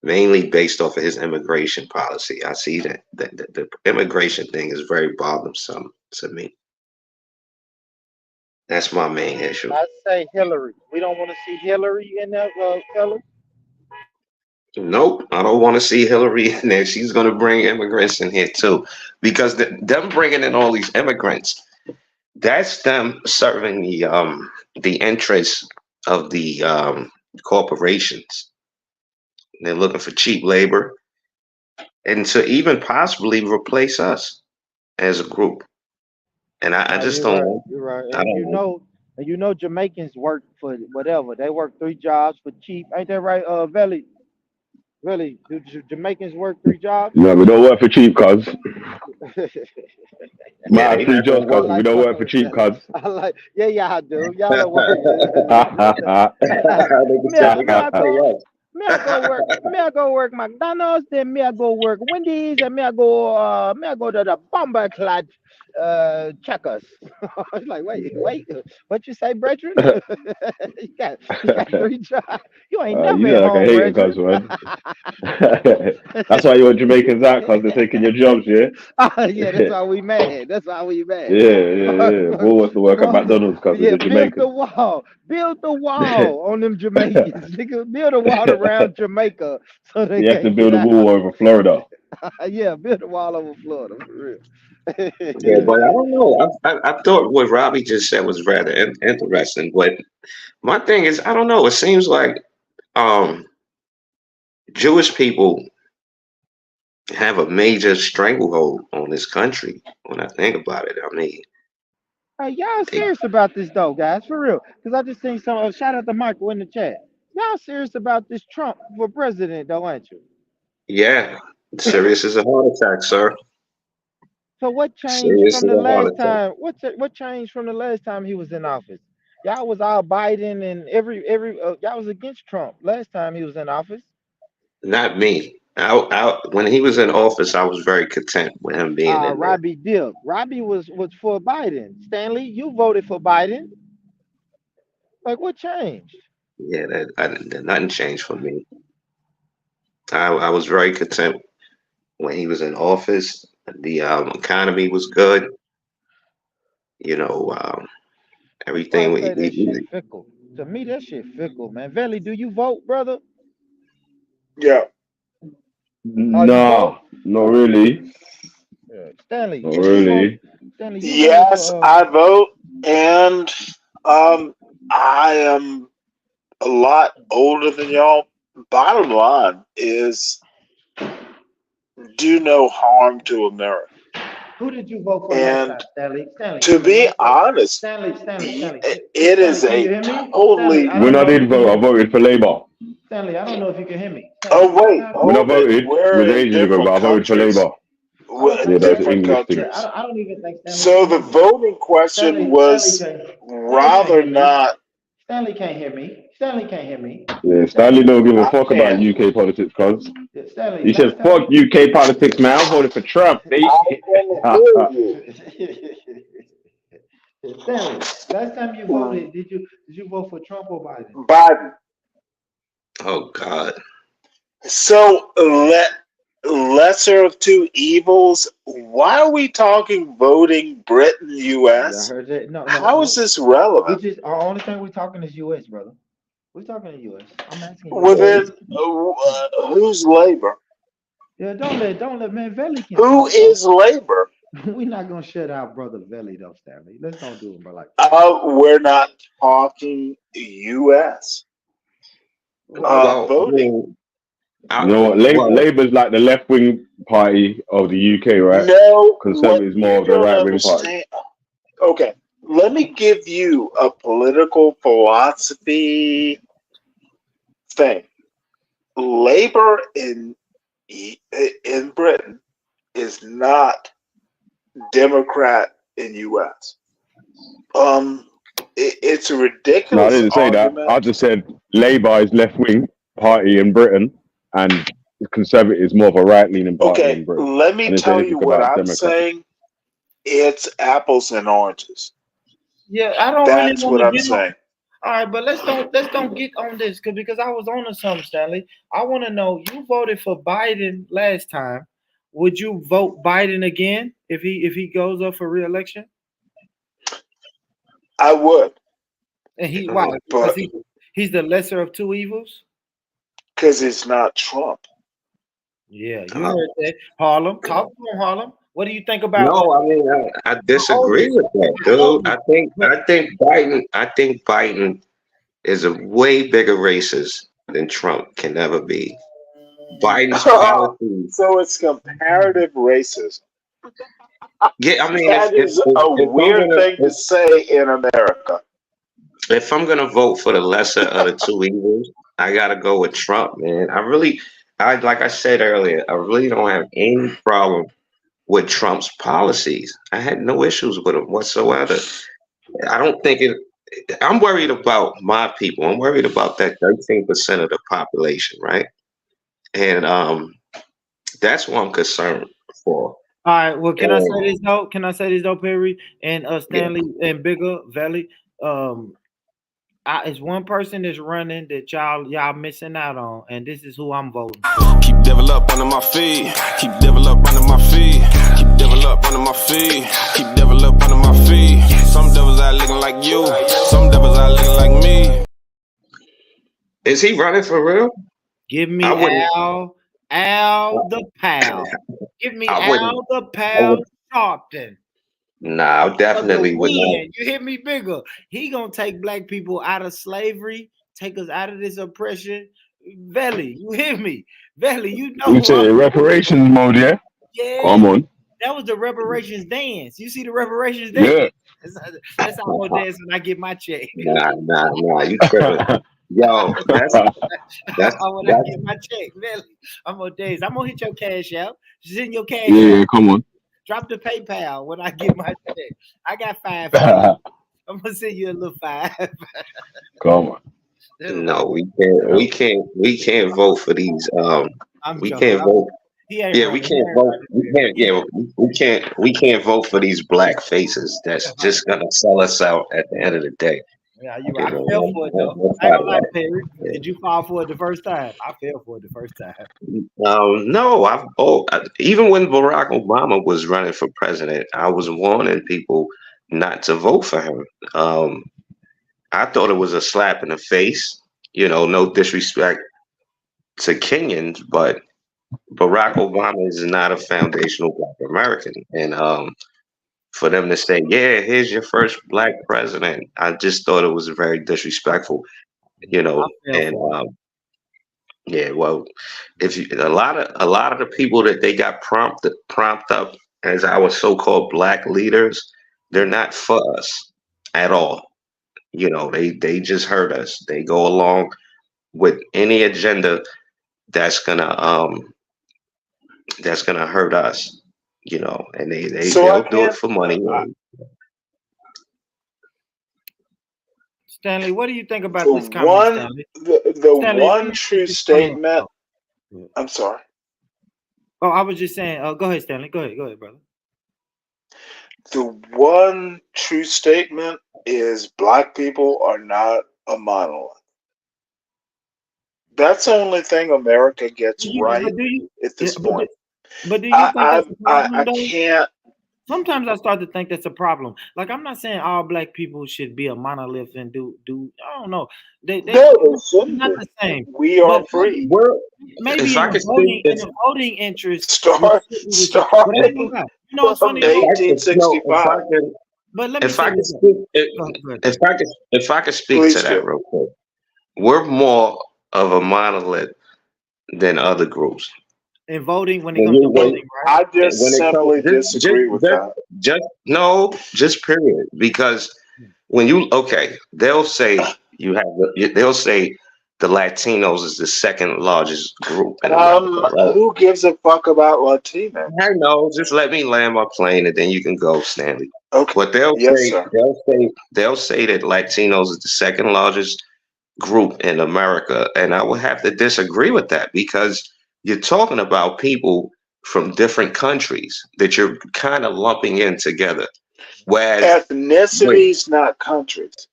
H: mainly based off of his immigration policy. I see that the immigration thing is very bothersome to me. That's my main issue.
S: I say Hillary. We don't want to see Hillary in that fellas.
H: Nope, I don't want to see Hillary in there. She's going to bring immigrants in here too, because them bringing in all these immigrants, that's them serving the interests of the corporations. They're looking for cheap labor and to even possibly replace us as a group. And I
S: No,
H: just
S: you're
H: don't
S: right.
H: want.
S: You're right.
H: I don't want.
S: And you know Jamaicans work for whatever. They work 3 jobs for cheap. Ain't that right, Veli? Really? Do Jamaicans work 3 jobs?
A: No, we don't work for cheap, cuz. Might
H: Yeah,
A: have
H: they
A: three
H: not
A: jobs,
H: gonna
S: I
A: cuz.
H: work.
A: We
S: like
A: don't work
S: fucking
A: for
S: with
A: cheap,
S: Veli.
A: cuz.
S: I like, yeah, y'all do. Y'all don't work.
H: Nigga
S: me,
H: said
S: I,
H: they
S: me,
H: gotta
S: I
H: pay
S: go.
H: us.
S: Me, I go work. Me, I go work McDonald's. Then me, I go work Wendy's, and me, I go. Me, I go to the bomber clad checkers. It's like, wait, what you say, brethren? you got 3 jobs. You ain't never
A: You
S: at
A: look like a
S: home,
A: hater,
S: brethren.
A: cuz, man. That's why you want Jamaicans out, cuz they're taking your jobs, yeah?
S: Yeah, that's why we mad. That's why we mad.
A: Yeah. Who wants to work at McDonald's, cuz, with
S: Yeah,
A: the
S: build the
A: Jamaicans?
S: wall. Build the wall on them Jamaicans. Nigga, build a wall around Jamaica so they
A: You have to
S: can't get
A: build a
S: out.
A: wall over Florida.
S: Yeah, build a wall over Florida for real.
H: Yeah, but I don't know. I thought what Robbie just said was rather interesting. But my thing is, I don't know. It seems like um, Jewish people have a major stranglehold on this country. When I think about it, I mean,
S: Hey, y'all
H: they,
S: serious about this though, guys, for real? Because I just seen some. Shout out to Michael in the chat. Y'all serious about this Trump for president though, ain't you?
H: yeah, serious as a heart attack, sir.
S: So what changed
H: Serious
S: from
H: as
S: the
H: a heart
S: last
H: attack.
S: time? What changed from the last time he was in office? Y'all was all Biden and every y'all was against Trump last time he was in office.
H: Not me. When he was in office, I was very content with him being in there.
S: Robbie Dip. Robbie was for Biden. Stanley, you voted for Biden. Like what changed?
H: Yeah, nothing changed for me. I was very content when he was in office. The economy was good. You know,
S: I
H: everything
S: say that shit fickle. To me, that shit fickle, man. Veli, do you vote, brother?
P: Yeah.
S: Oh, you vote?
A: Nah, not really.
S: Yeah. Stanley,
A: Not
S: what you vote?
A: really.
S: Stanley, you voted
P: Yes,
S: for
P: I vote, and I am a lot older than y'all. Bottom line is, do no harm to America.
S: who did you vote for last
P: And
S: time, Stanley?
P: to
S: Stanley,
P: be
S: real quick.
P: honest,
S: Stanley.
P: it
S: Stanley,
P: is
S: can you
P: a
S: hear me? Stanley,
P: totally.
S: I
A: When
S: don't
A: I
S: know if you
A: did
S: can
A: vote, I
S: hear.
A: voted for Labour.
S: Stanley, I don't know if you can hear me. Stanley,
P: Oh wait,
A: When I
P: hold it.
A: voted, it
P: We're
A: was
P: in
A: ages ago, but
P: different
A: I voted for
P: countries.
A: Labour.
P: We're in
A: Yeah, that was an
P: different
A: English thing.
S: Yeah,
P: countries.
S: I don't even think Stanley
P: So
S: can
P: the
S: hear me.
P: voting question was
S: Stanley can't
P: rather
S: hear me.
P: not.
S: Stanley can't hear me. Stanley can't hear me.
A: Yeah, Stanley
S: Stanley,
A: don't give a
P: I
A: fuck about
P: can't.
A: UK politics, cuz.
S: yeah, Stanley,
A: He says,
S: last time.
A: fuck UK politics, man. I voted for Trump.
P: I can hear you.
S: Stanley, last time you voted, did you vote for Trump or Biden?
P: Biden.
H: Oh God.
P: So lesser of two evils. Why are we talking voting Britain,
S: Y'all
P: U.S.?
S: heard that? No,
P: How is
S: no.
P: this relevant?
S: Which is our only thing we're talking is U.S., brother. We're talking to U.S. I'm asking you.
P: Well then, who's labor?
S: Yeah, don't let man Valley can
P: Who
S: talk, bro.
P: is labor?
S: We're not gonna shut out brother Valley though, Stanley. Let's don't do it, bro. Like,
P: We're not talking U.S.
H: Well, I
P: Voting.
H: mean,
A: You know what?
H: well,
A: Labour's like the left wing party of the UK, right?
P: No,
A: Conservative
P: what
A: is more
P: you
A: of the
P: don't
A: right wing party.
P: understand. Okay, let me give you a political philosophy thing. Labor in Britain is not Democrat in U.S. It's a
A: No, I
P: ridiculous
A: didn't say that.
P: argument.
A: I just said Labour is left wing party in Britain, and Conservative is more of a right leaning party
P: Okay,
A: in Britain.
P: let
A: I
P: me
A: didn't say
P: tell you
A: anything
P: what
A: about
P: I'm
A: Democrat.
P: saying. It's apples and oranges.
D: Yeah, I don't really
P: That's
D: want
P: what
D: to
P: I'm
D: get on.
P: saying.
D: All right, but let's don't get on this because I was on to something, Stanley. I want to know. You voted for Biden last time. Would you vote Biden again if he goes up for re-election?
P: I would,
D: And why? Because
P: but
D: he's the lesser of two evils.
P: because it's not Trump.
D: Yeah, you heard that. Harlem, talk to him, Harlem. What do you think about?
H: no, I mean, I disagree with that, dude. I think Biden is a way bigger racist than Trump can ever be. Biden's policies.
P: So it's comparative racism.
H: Yeah, I mean,
P: That is a
H: if I'm
P: weird
H: gonna
P: thing to say in America.
H: if I'm gonna vote for the lesser of the two evils, I gotta go with Trump, man. I like I said earlier, I really don't have any problem with Trump's policies. I had no issues with him whatsoever. I don't think it. I'm worried about my people. I'm worried about that 13% of the population, right? And that's what I'm concerned for.
D: All right. Well, can I say
H: And
D: this though? Can I say this though, Perry and
H: yeah,
D: Stanley and Bigger Valley? It's one person that's running that y'all missing out on, and this is who I'm voting for.
C: Keep devil up under my feet. Keep devil up under my feet. Keep devil up under my feet. Keep devil up under my feet. Some devils out looking like you. Some devils out looking like me.
H: is he running for real?
D: Give me
H: I wouldn't.
D: Al the Pal. Give me
H: I wouldn't.
D: Al the
H: I
D: Pal
H: would.
D: Sharpton.
H: Nah, I
D: For the
H: definitely would not.
D: win. You hit me bigger. He gonna take black people out of slavery, take us out of this oppression. Valley, you hear me? Valley, you know
A: You
D: who I'm
A: say
D: voting for.
A: reparations mode, yeah?
D: Yeah,
A: Come on.
D: that was the reparations dance. You see the reparations dance?
A: Yeah.
D: That's how I'm gonna dance when I get my check.
H: Nah, you tripping. Yo, that's
D: When I
H: that's
D: get my check, Valley, I'm gonna dance. I'm gonna hit your cash out. Send your cash
A: Yeah,
D: out.
A: come on.
D: Drop the PayPal when I get my check. I got 5 for you. I'm gonna send you a little 5.
A: Come on.
H: no, we can't vote for these.
D: I'm
H: We
D: joking.
H: can't vote.
D: He ain't
H: Yeah, we
D: running. He
H: can't
D: ain't
H: vote.
D: running.
H: We can't. Yeah, we can't vote for these black faces. That's just gonna sell us out at the end of the day.
D: Yeah, you
H: You
D: right. I
H: know,
D: fell for it though.
H: I'm
D: I ain't
H: tired
D: gonna
H: of
D: lie,
H: that.
D: Perry.
H: Yeah.
D: Did you fall for it the first time? I fell for it the first time.
H: No, even when Barack Obama was running for president, I was warning people not to vote for him. Um, I thought it was a slap in the face. You know, no disrespect to Kenyans, but Barack Obama is not a foundational Black American, and for them to say, "Yeah, here's your first Black president," I just thought it was very disrespectful. You
D: I
H: know,
D: fell
H: and
D: for it.
H: yeah, well, if you, a lot of the people that they got prompt up as our so-called Black leaders, they're not for us at all. You know, they just hurt us. They go along with any agenda that's gonna um that's gonna hurt us. You know, and
P: So
H: they'll do it for money.
D: Stanley, what do you think about
P: the
D: this comment,
P: one
D: Stanley?
P: the
D: Stanley, let
P: one
D: me make
P: true
D: this comment.
P: statement. I'm sorry.
D: Oh, I was just saying. Go ahead, Stanley. Go ahead, brother.
P: The one true statement is black people are not a monolith. That's the only thing America gets right
D: Do you?
P: at this
D: But
P: point.
D: do you think that's a
P: I
D: problem though?
P: can't.
D: Sometimes I start to think that's a problem. Like I'm not saying all black people should be a monolith and do I don't know. They're
P: No, they shouldn't
D: not
P: be.
D: the same.
P: We are
D: But
P: free.
D: maybe
H: If I could speak,
D: in the voting interest, we
P: Start
D: should be the same. But I ain't gonna
P: starting
D: lie. You know what's
P: from
D: funny though?
H: if I
P: 1865.
H: can,
D: But let me
H: if I
D: say
H: could
D: this.
H: speak,
D: Go ahead.
H: if I could speak to
P: Please
H: that
P: do.
H: real quick, we're more of a monolith than other groups.
D: In voting, when it
H: When
D: comes to
H: you when
D: voting, right?
P: I just
H: when it comes,
P: simply disagree with that.
H: just no, just period. Because when you they'll say they'll say the Latinos is the second largest group in America, right?
P: Who gives a fuck about Latino?
H: I know. Just let me land my plane, and then you can go, Stanley.
P: Okay.
H: But
P: Yes, sir.
H: they'll say that Latinos is the second largest group in America, and I would have to disagree with that because you're talking about people from different countries that you're kind of lumping in together. Whereas, wait,
P: Ethnicities, not countries.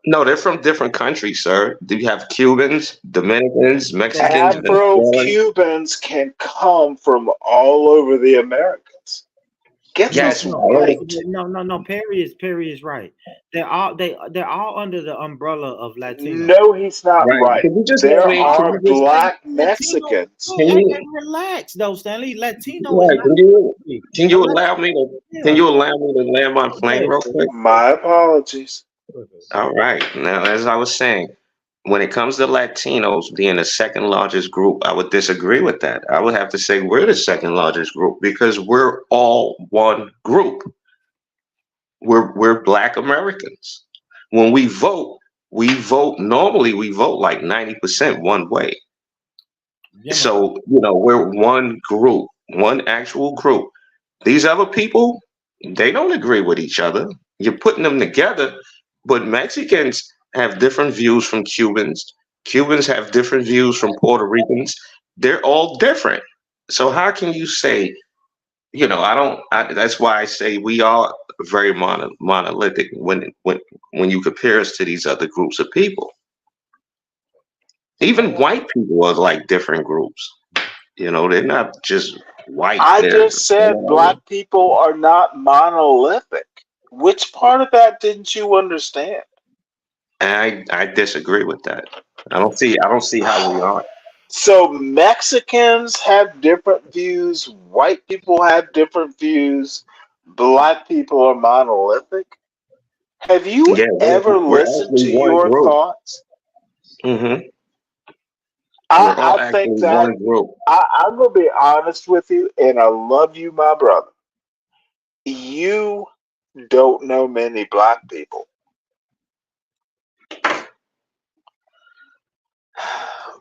H: no, they're from different countries, sir. Do you have Cubans, Dominicans, Mexicans,
P: Afro
H: Venezuelans?
P: Cubans can come from all over the Americas. Get this
H: Yes,
P: right.
D: No. Perry is right. They're all under the umbrella of Latino.
P: No, he's not
H: right.
P: right.
H: Can you just let
P: There
H: me? Can
P: are
H: you just?
P: black
D: Latino,
P: Mexicans.
H: Can you?
D: relax though, Stanley. Latino is
H: Right.
D: not
H: Can
D: a
H: you allow
D: Latino.
H: me to? Can
D: Yeah.
H: you allow me to land my plane real quick?
P: My apologies.
H: All right. Now, as I was saying, when it comes to Latinos being the second largest group, I would disagree with that. I would have to say we're the second largest group because we're all one group. We're Black Americans. When we vote normally we vote like 90% one way. So, we're one group, one actual group. These other people, they don't agree with each other. You're putting them together, but Mexicans have different views from Cubans. Cubans have different views from Puerto Ricans. They're all different. So how can you say, I don't, that's why I say we are very monolithic when you compare us to these other groups of people. Even white people are like different groups. They're not just white.
P: I just said black people are not monolithic. Which part of that didn't you understand?
H: I disagree with that. I don't see how we are.
P: So Mexicans have different views, white people have different views, black people are monolithic. Have you
H: Yeah,
P: ever
H: we're
P: listened
H: actually
P: to
H: one
P: your
H: group.
P: thoughts?
H: Mm-hmm. We're all
P: I think
H: actually
P: that
H: one group.
P: I'm gonna be honest with you, and I love you, my brother. You don't know many black people.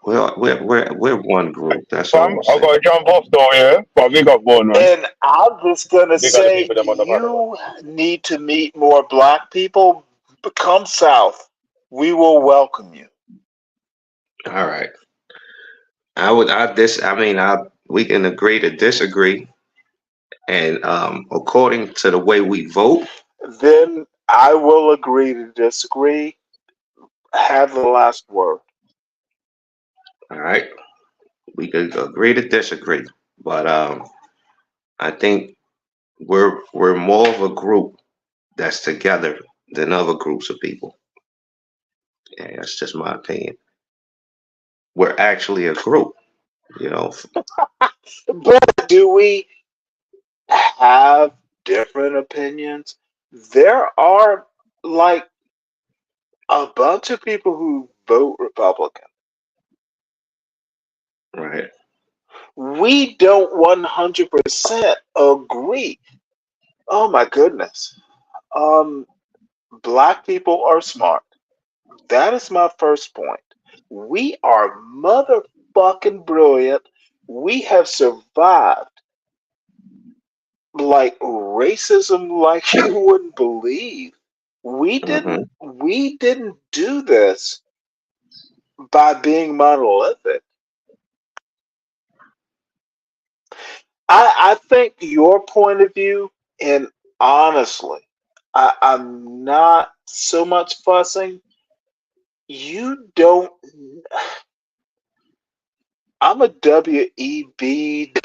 H: We're one group. That's all
A: Fam,
H: I'm
A: I
H: saying.
A: gotta jump off though, yeah. But we got born, man.
P: And I'm just gonna
A: Big other
P: say
A: people them on the bottom.
P: you need to meet more black people. Come south. We will welcome you.
H: All right. We can agree to disagree. And according to the way we vote,
P: Then I will agree to disagree. Have the last word.
H: all right, we could agree to disagree. But I think we're more of a group that's together than other groups of people. Yeah, that's just my opinion. We're actually a group, you know.
P: But do we have different opinions? There are like a bunch of people who vote Republican.
H: Right.
P: We don't 100% agree. Oh my goodness. Um, Black people are smart. That is my first point. We are motherfucking brilliant. We have survived like racism like you wouldn't believe.
H: Mm-hmm.
P: We didn't do this by being monolithic. I think your point of view, and honestly, I'm not so much fussing. You don't. I'm a WEB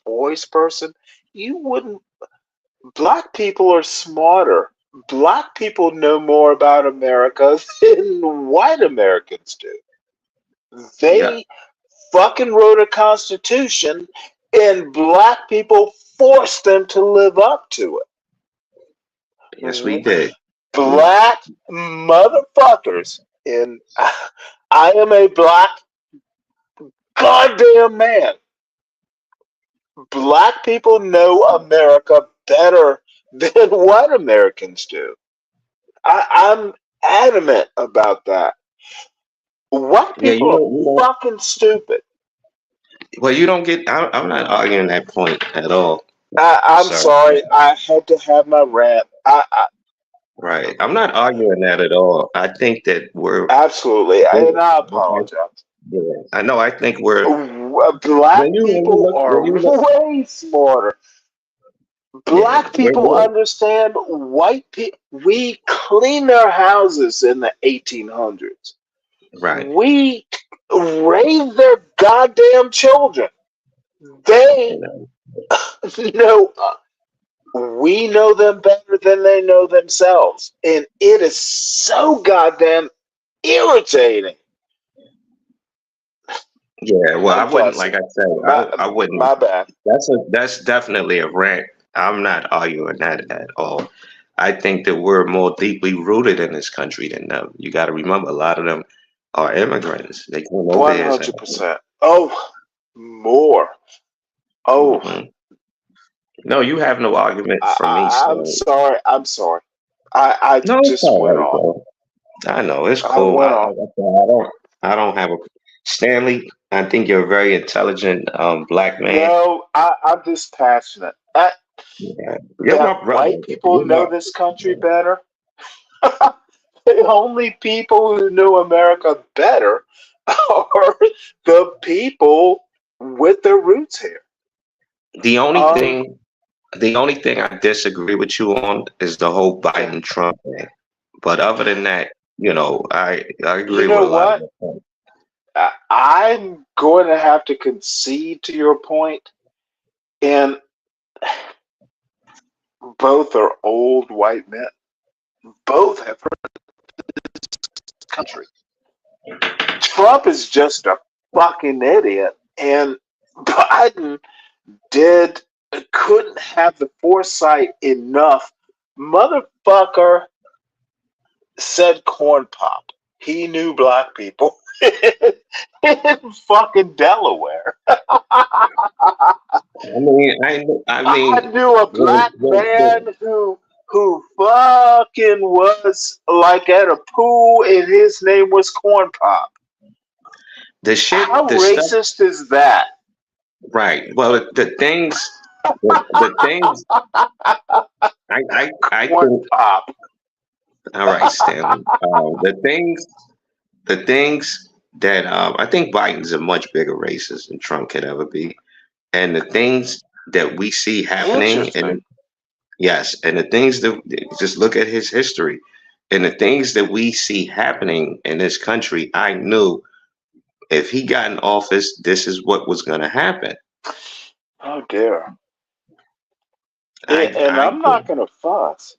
P: boys person. You wouldn't. Black people are smarter. Black people know more about America than white Americans do.
H: Yeah.
P: They fucking wrote a constitution, and black people forced them to live up to
H: Yes, we
P: it.
H: did.
P: Black motherfuckers, and I am a black goddamn man. Black people know America better than white Americans do. I'm adamant about that. White
H: Yeah,
P: people
H: you
P: are
H: don't.
P: fucking stupid.
H: Well, you don't get. I'm not arguing that point at all,
P: I'm
H: sir.
P: sorry. I had to have my rant.
H: Right. I'm not arguing that at all. I think that
P: Absolutely, and I apologize.
H: yeah, I know. I think we're
P: Black
H: when you
P: people
H: look
P: are
H: when you look
P: way smarter.
H: yeah
P: Black
H: when
P: people
H: you
P: understand white people. We cleaned our houses in the 1800s.
H: right.
P: We raised their goddamn children.
H: You
P: They
H: know.
P: know. We know them better than they know themselves, and it is so goddamn irritating.
H: Yeah. Well, I
P: I'm
H: wouldn't. Like
P: fussing.
H: I said,
P: My
H: I wouldn't.
P: my bad.
H: That's definitely a rant. I'm not arguing that at all. I think that we're more deeply rooted in this country than them. You got to remember, a lot of them are immigrants. They came over here as
P: 100%. Oh, more. Oh,
H: hmm No, you have no argument for me,
P: I'm
H: so
P: sorry. I'm sorry. I
H: no, it's
P: just
H: all
P: went
H: right,
P: off.
H: bro. I know it's
P: I
H: cool.
P: went
H: Like
P: off.
H: I said, I don't have a Stanley. I think you're a very intelligent black man.
P: No, I'm just passionate.
H: Yeah. You're
P: That
H: my brother.
P: white people
H: You're
P: know
H: my
P: this country better. The only people who know America better are the people with their roots here.
H: the only
P: Um,
H: thing the only thing I disagree with you on is the whole
P: okay.
H: Biden Trump thing. But other than that, I
P: You
H: agree with
P: know
H: a lot of
P: what?
H: your points.
P: I'm going to have to concede to your point, and both are old white men. Both have hurt this country. Trump is just a fucking idiot, and Biden did couldn't have the foresight enough. Motherfucker said corn pop. He knew black people in fucking Delaware.
H: I
P: I
H: mean,
P: knew a black man who fucking was like at a pool and his name was Corn Pop.
H: the shit,
P: How
H: the stuff,
P: racist is that?
H: right? Well, the things, I
P: Corn
H: think.
P: Pop.
H: All right, Stanley. The things that I think Biden's a much bigger racist than Trump could ever be, and the things that we see happening,
P: Interesting.
H: yes, and the things that just look at his history, and the things that we see happening in this country. I knew if he got in office, this is what was going to happen.
P: Oh dear.
H: I
P: And
H: I
P: I'm not gonna fuss.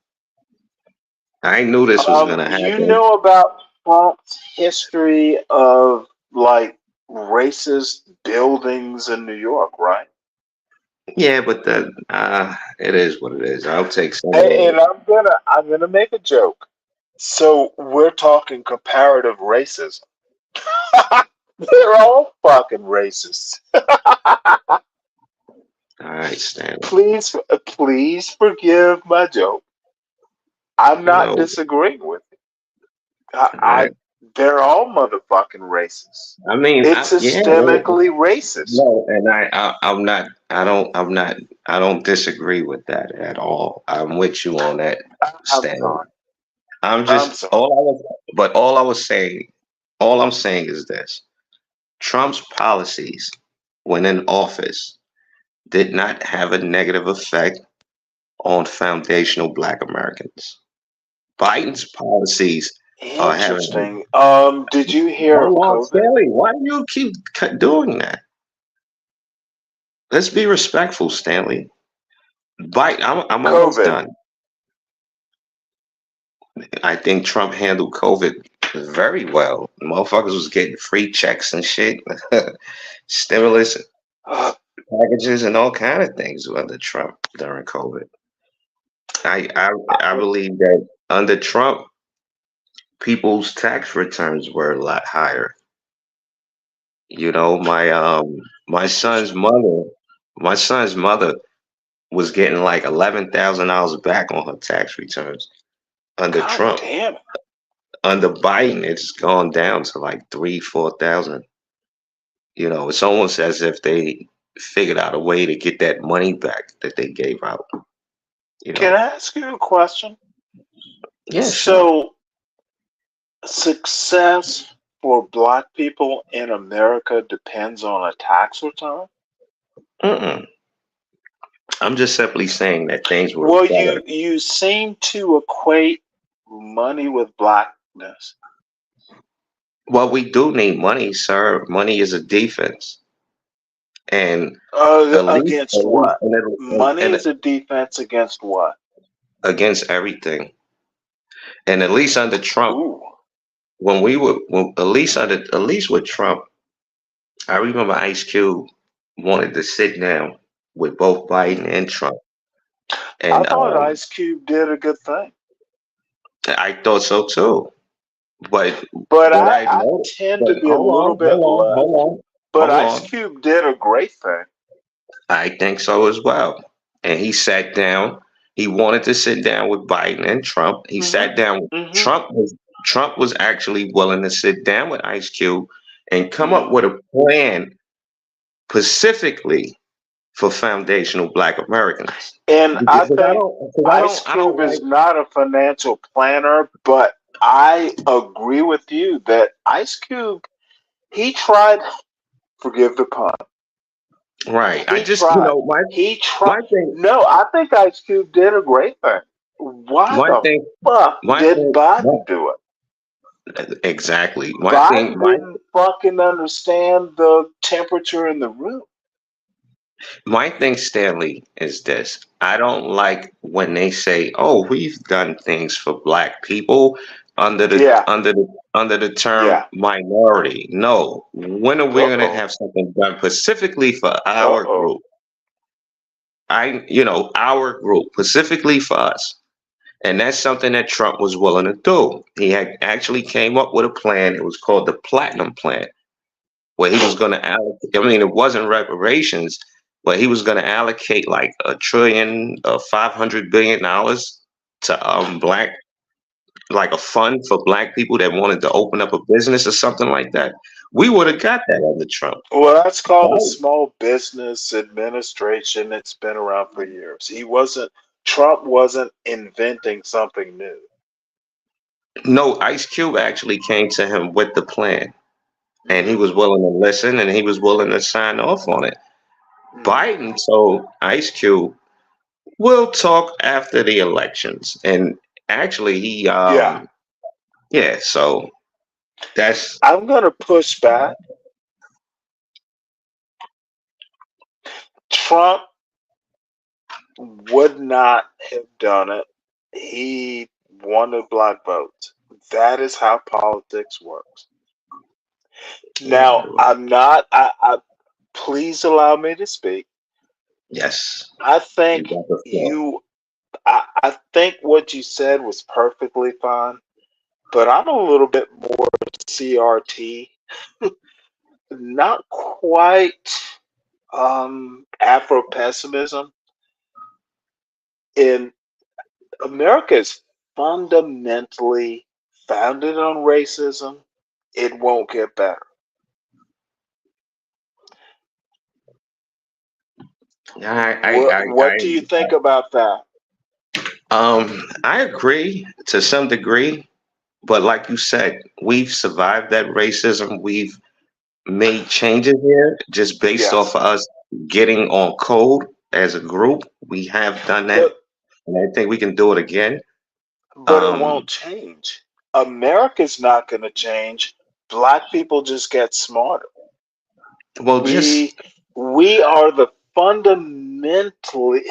H: I knew this was going to
P: You
H: happen.
P: know about Trump's history of like racist buildings in New York, right?
H: Yeah, but it is what it is. I'll take some of the.
P: And I'm gonna make a joke. So we're talking comparative racism. They're all fucking racist.
H: All right, Stanley.
P: Please forgive my joke. I'm not
H: No,
P: disagreeing with it.
H: all right.
P: They're all motherfucking racist.
H: I mean,
P: It's
H: yeah,
P: systemically racist.
H: no, and I'm not. I'm not. I don't disagree with that at all. I'm with you on that,
P: I'm
H: Stanley.
P: sorry.
H: I'm
P: I'm
H: just
P: sorry.
H: all I'm saying is this: Trump's policies, when in office, did not have a negative effect on foundational Black Americans. Biden's policies are having.
P: Interesting. Did you hear of
H: Hold on,
P: COVID?
H: Stanley. Why do you keep doing that? Let's be respectful, Stanley. Biden, I'm almost
P: COVID.
H: done. I think Trump handled COVID very well. Motherfuckers was getting free checks and shit, stimulus packages and all kind of things under Trump during COVID. I believe that under Trump, people's tax returns were a lot higher. You know, my son's mother was getting like $11,000 back on her tax returns under
P: God
H: Trump.
P: damn it.
H: Under Biden, it's gone down to like 3,000-4,000. You know, it's almost as if they figured out a way to get that money back that they gave out. You
P: Can
H: know,
P: I ask you a question?
H: yeah, sure.
P: So, success for Black people in America depends on a tax return?
H: Mm-mm. I'm just simply saying that things were
P: Well,
H: better.
P: you seem to equate money with blackness.
H: Well, we do need money, sir. Money is a defense, and at
P: Against what? Money
H: and
P: is a defense against what?
H: against everything. And at least under Trump,
P: Ooh.
H: at least with Trump, I remember Ice Cube wanted to sit down with both Biden and Trump,
P: I
H: and
P: thought Ice Cube did a good thing.
H: I thought so too. But
P: But
H: what I
P: I
H: noticed,
P: tend
H: but
P: to be a little bit left. But
H: hold
P: Ice
H: on.
P: Cube did a great thing.
H: I think so as well. And he sat down. He wanted to sit down with Biden and Trump. He sat down. Trump was actually willing to sit down with Ice Cube and come up with a plan specifically for foundational Black Americans.
P: And I
H: Because
P: think Ice
H: I don't
P: Cube is
H: like.
P: not a financial planner, but I agree with you that Ice Cube, he tried, forgive the pun.
H: Right. I
P: He
H: just,
P: tried.
H: my
P: He tried.
H: thing,
P: No, I think Ice Cube did a great thing. Why
H: my
P: the
H: thing,
P: fuck
H: my
P: did
H: thing,
P: Biden do it?
H: exactly.
P: Biden didn't fucking understand the temperature in the room.
H: My thing, Stanley, is this. I don't like when they say, "Oh, we've done things for Black people under the
P: Yeah.
H: under the term
P: Yeah.
H: minority." No, when are we going to
P: Uh-oh.
H: have something done specifically for our
P: Uh-oh.
H: group? Our group specifically for us, and that's something that Trump was willing to do. He had actually came up with a plan. It was called the Platinum Plan, where he was going to allocate. I mean, it wasn't reparations, but he was going to allocate like $500 billion to Black, like a fund for Black people that wanted to open up a business or something like that. We would have got that under Trump.
P: Well, that's called the
H: Right.
P: Small Business Administration. It's been around for years. Trump wasn't inventing something new.
H: No, Ice Cube actually came to him with the plan, and he was willing to listen, and he was willing to sign off on it. Biden told Ice Cube, "We'll talk after the elections," and actually, he
P: Yeah.
H: yeah. So that's
P: I'm going to push back. Trump would not have done it. He wanted Black votes. That is how politics works. Now, I'm not. Please allow me to speak.
H: yes.
P: I think
H: You got the floor.
P: I think what you said was perfectly fine, but I'm a little bit more CRT. Not quite Afro pessimism. In America is fundamentally founded on racism. It won't get better. What do you think about that?
H: I agree to some degree, but like you said, we've survived that racism. We've made changes here just based
P: Yes.
H: off of us getting on code as a group. We have done that. and I think we can do it again.
P: But it won't change. America's not going to change. Black people just get smarter.
H: Well, just
P: We are fundamentally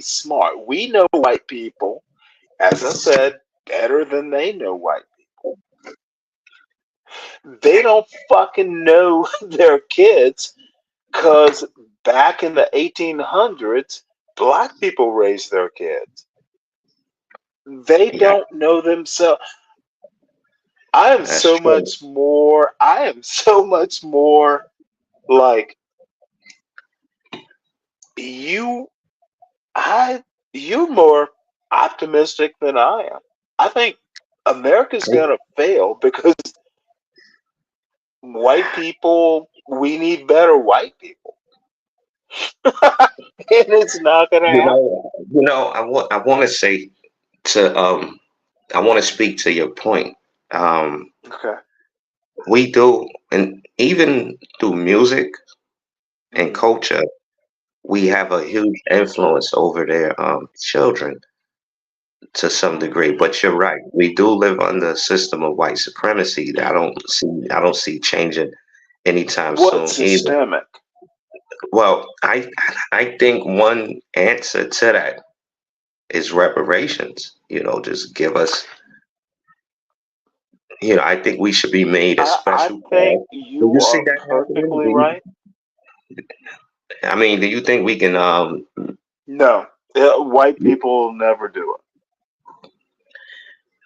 P: smart. We know white people, as I said, better than they know white people. They don't fucking know their kids because back in the 1800s, black people raised their kids. They
H: yeah,
P: don't know themselves. I am
H: that's
P: so
H: true.
P: much more. I am so much more like you. I you're more optimistic than I am. I think America's gonna fail because white people. We need better white people, and it's not gonna happen.
H: I want to say to I want to speak to your point. Um,
P: Okay.
H: we do, and even through music and
P: Mm.
H: culture, we have a huge influence over their children to some degree. But you're right, we do live under a system of white supremacy that I don't see changing anytime
P: What's
H: soon either.
P: systemic?
H: Well, I think one answer to that is reparations. Just give us. I think we should be made a
P: I
H: special
P: think
H: class. Do
P: you
H: you see
P: are
H: that happening?
P: perfectly right.
H: I mean, do you think we can
P: No, white people will never do it.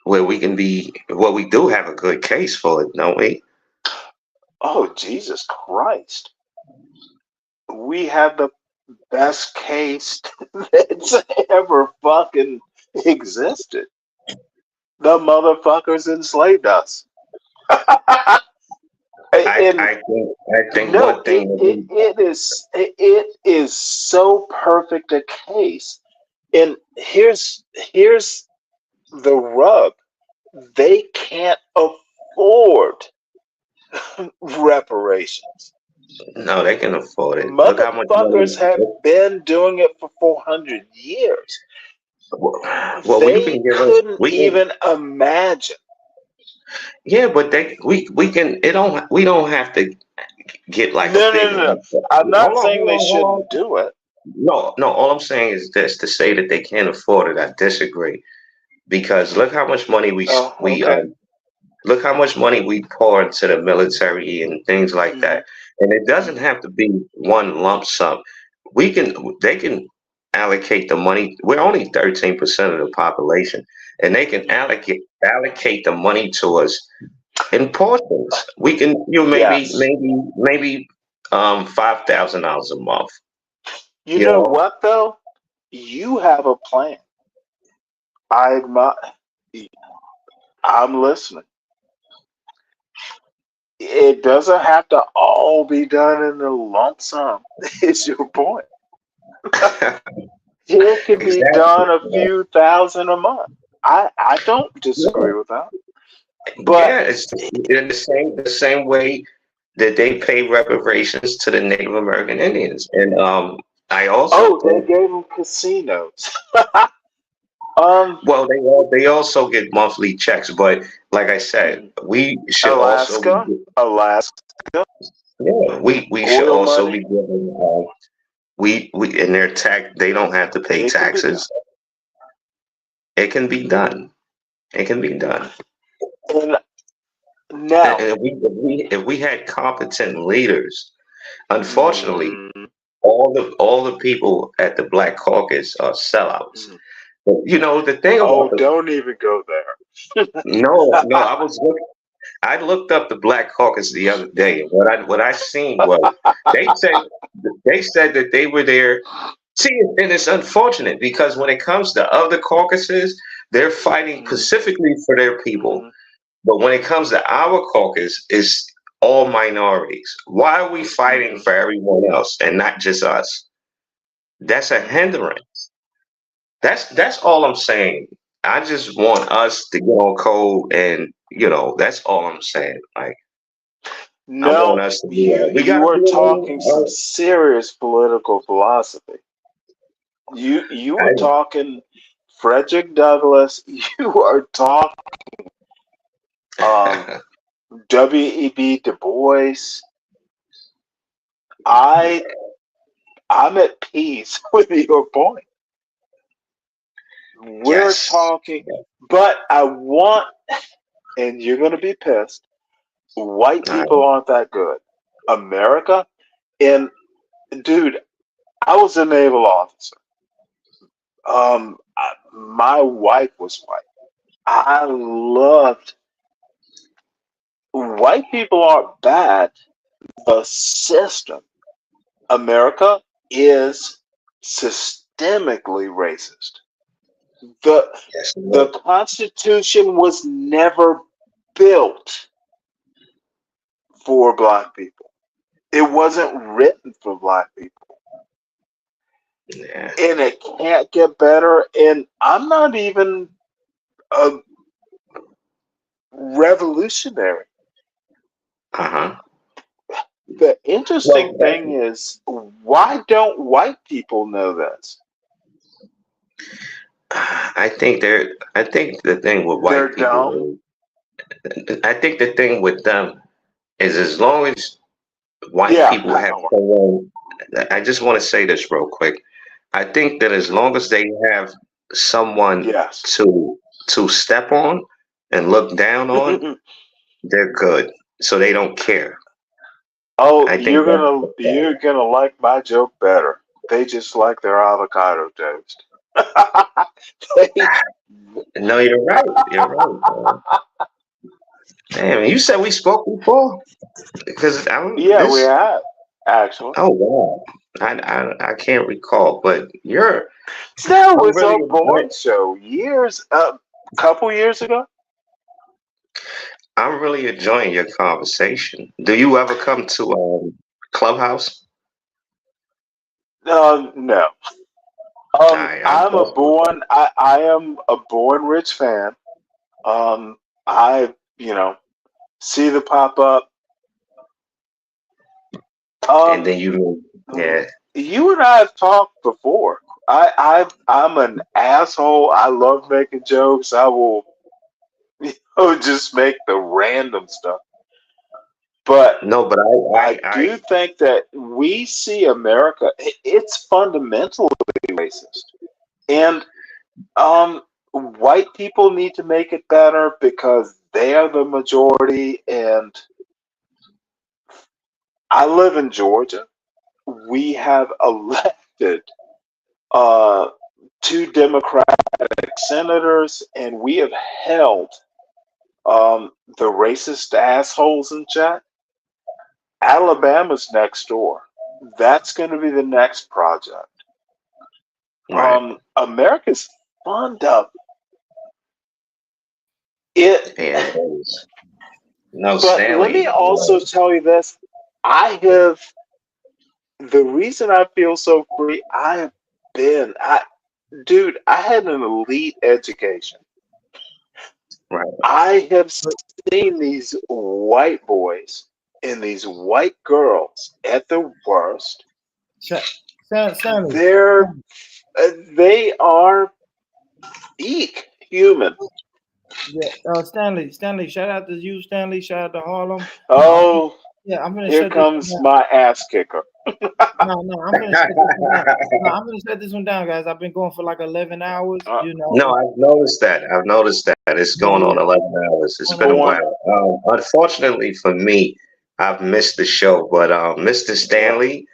H: where we can be? Well, we do have a good case for it, don't we?
P: Oh, Jesus Christ. We have the best case that's ever fucking existed. The motherfuckers enslaved us. And
H: I think
P: no,
H: one thing that
P: it is so perfect a case. And here's the rub. They can't afford reparations.
H: no, they can afford it. Look how much money.
P: Motherfuckers have been doing it for 400 years.
H: Well, you
P: They
H: can give us.
P: couldn't
H: We can.
P: even imagine.
H: Yeah, but we can. It don't. We don't have to get like a
P: No, no,
H: big
P: no, no.
H: lump sum.
P: I'm not
H: Hold on,
P: saying
H: hold
P: they
H: on, hold
P: shouldn't
H: on.
P: do it.
H: No, no. All I'm saying is this: to say that they can't afford it, I disagree. Because look how much money
P: Oh, okay.
H: look how much money we pour into the military and things like
P: Hmm.
H: that. And it doesn't have to be one lump sum. They can allocate the money. We're only 13% of the population, and they can allocate the money to us in portions. We can,
P: Yes.
H: maybe $5,000 a month.
P: You
H: You
P: know
H: know,
P: what though? You have a plan. I'm I'm listening. It doesn't have to all be done in a lump sum. Is your point? It can be
H: exactly.
P: done a few thousand a month. I don't disagree with that.
H: Yeah,
P: But
H: it's in the same way that they pay reparations to the Native American Indians. And I also
P: oh, they
H: think,
P: gave them casinos. um,
H: well, they also get monthly checks, but like I said, we should also be,
P: Alaska,
H: yeah, we should
P: oil
H: also be
P: money.
H: given, we in their tax, they don't have to pay
P: It can be done.
H: taxes. It can be done. It can be done.
P: And
H: And
P: now,
H: if we had competent leaders, unfortunately,
P: mm,
H: all the people at the Black Caucus are sellouts.
P: mm.
H: But, the thing about
P: Oh,
H: the
P: don't even go there.
H: no, I looked up the Black Caucus the other day, and what I seen was they said they said that they were there. See, and it's unfortunate because when it comes to other caucuses, they're fighting
P: Mhm,
H: specifically for their people.
P: mhm,
H: But when it comes to our caucus, it's all minorities. Why are we fighting
P: mhm,
H: for everyone else and not just us? That's a
P: mhm.
H: hindrance. That's all I'm saying. I just want us to get on code, and that's all I'm saying. Like I want
P: No,
H: us to do
P: you
H: that. We
P: you
H: gotta
P: are
H: do
P: talking some
H: it.
P: serious political philosophy. You
H: I,
P: were talking Frederick Douglass. You are talking um, W.E.B. Du Bois. I I'm at peace with your point. We're
H: yes.
P: talking, but I want, and you're going to be pissed. White
H: I,
P: people aren't that good. America, and dude, I was a naval officer. My wife was white. I loved white people aren't bad. The system, America, is systemically racist. The
H: yes,
P: the
H: Lord.
P: Constitution was never built for black people. It wasn't written for black people.
H: Yeah.
P: And it can't get better. And I'm not even a revolutionary.
H: Uh-huh.
P: The interesting
H: Well,
P: thing is, why don't white people know this?
H: I think the thing with
P: They're
H: white
P: dumb.
H: people I think the thing with them is as long as white
P: Yeah,
H: people have
P: power.
H: someone, I just want to say this real quick. I think that as long as they have someone
P: Yes.
H: to step on and look down on, they're good. So they don't care.
P: Oh,
H: I think that's
P: you're gonna like my joke better. They just like their avocado toast. They-
H: no, you're right. You're right. Damn, you said we spoke before because I'm
P: yeah, we
H: this.
P: have actually.
H: Oh wow, I can't recall, but
P: That
H: I'm
P: was a
H: really
P: born show couple years ago.
H: I'm really enjoying your conversation. Do you ever come to Clubhouse?
P: No.
H: I'm
P: I'm a
H: definitely.
P: I am a born rich fan. I see the pop up.
H: And
P: Um,
H: then yeah.
P: you and I have talked before. I'm an asshole. I love making jokes. I will just make the random stuff. But
H: No, but
P: I do think that we see America. It's fundamentally racist, and white people need to make it better because they are the majority. And I live in Georgia. We have elected uh, two Democratic senators, and we have held the racist assholes in check. Alabama's next door. That's going to be the next project.
H: Right.
P: America's fond of it.
H: Yeah, it is. No,
P: But let me
H: Stanley.
P: also tell you this. I have the reason I feel so free. Dude, I had an elite education.
H: Right.
P: I have seen these white boys and these white girls at the worst.
D: Stanley,
P: They are human.
D: yeah, Stanley, shout out to you, Stanley. Shout out to Harlem.
P: Oh,
D: Yeah, I'm gonna
P: here
D: shut this one
P: comes
D: down.
P: my ass kicker.
D: No, I'm gonna shut this one down. No, I'm gonna shut this one down, guys. I've been going for like 11 hours.
H: No, I've noticed that. I've noticed that. It's going on 11 hours. It's been a
P: Born.
H: while. Unfortunately for me, I've missed the show. But Mr. Stanley,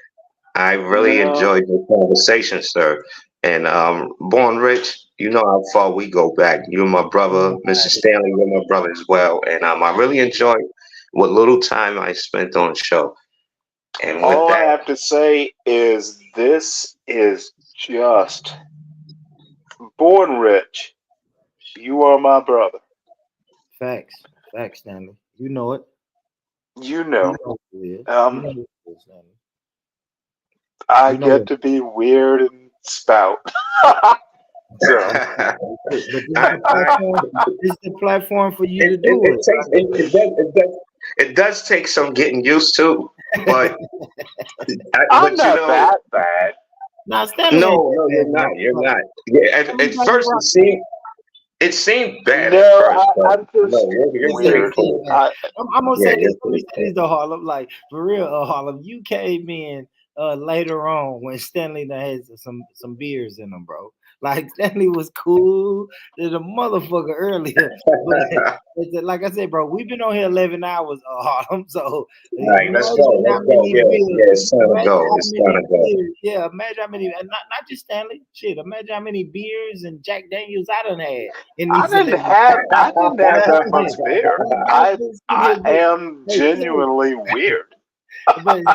H: I really
P: No.
H: enjoyed the conversation, sir. And Born Rich, you know how far we go back. You're my brother, Mr. Stanley. You're my brother as well. And I really enjoyed what little time I spent on the show. And with
P: All I
H: that,
P: have to say is this is just born rich. You are my brother.
D: Facts, Stanley. You know it.
P: You
D: You
P: know.
D: know who it is.
P: Um,
D: You know who it is, Stanley.
P: I
D: You know
P: get
D: it.
P: to be weird and spout. So
D: But this is the platform for you to do it.
H: it does take some getting used to, but
P: I'm
H: but you
P: not
H: know,
P: that bad.
D: Now Stanley
H: No,
D: ain't
H: no,
D: that
H: you're
D: bad,
H: not.
D: bro.
H: You're not. Yeah, at
D: Stanley's like a
H: first
D: rock star.
H: it seemed bad at
P: No,
H: first, but
P: I'm just
H: no, you're
D: He said
H: pretty
D: it
P: weird.
D: seemed
H: cool.
D: bad. I'm gonna
H: Yeah,
D: say
H: you're
D: this. Let me
H: pretty
D: say
H: cool.
D: this though, Harlem. Like for real, Harlem, you came in later on when Stanley done had some beers in him, bro. Like Stanley was cool as a motherfucker earlier, but like I said, bro, we've been on here 11 hours, Harlem. So
H: All right, let's
D: imagine
H: go.
D: how
H: Let's go.
D: many
H: Yeah,
D: beers.
H: yeah, it's time to
D: Imagine
H: go.
D: how
H: It's time
D: many
H: to go.
D: beers. Yeah, imagine how many. And not just Stanley. Shit, imagine how many beers and Jack Daniels I done had in these 11
P: I didn't have that much beer.
D: I've been sitting
P: I
D: here getting,
P: am
D: hey,
P: genuinely weird.
D: but I ain't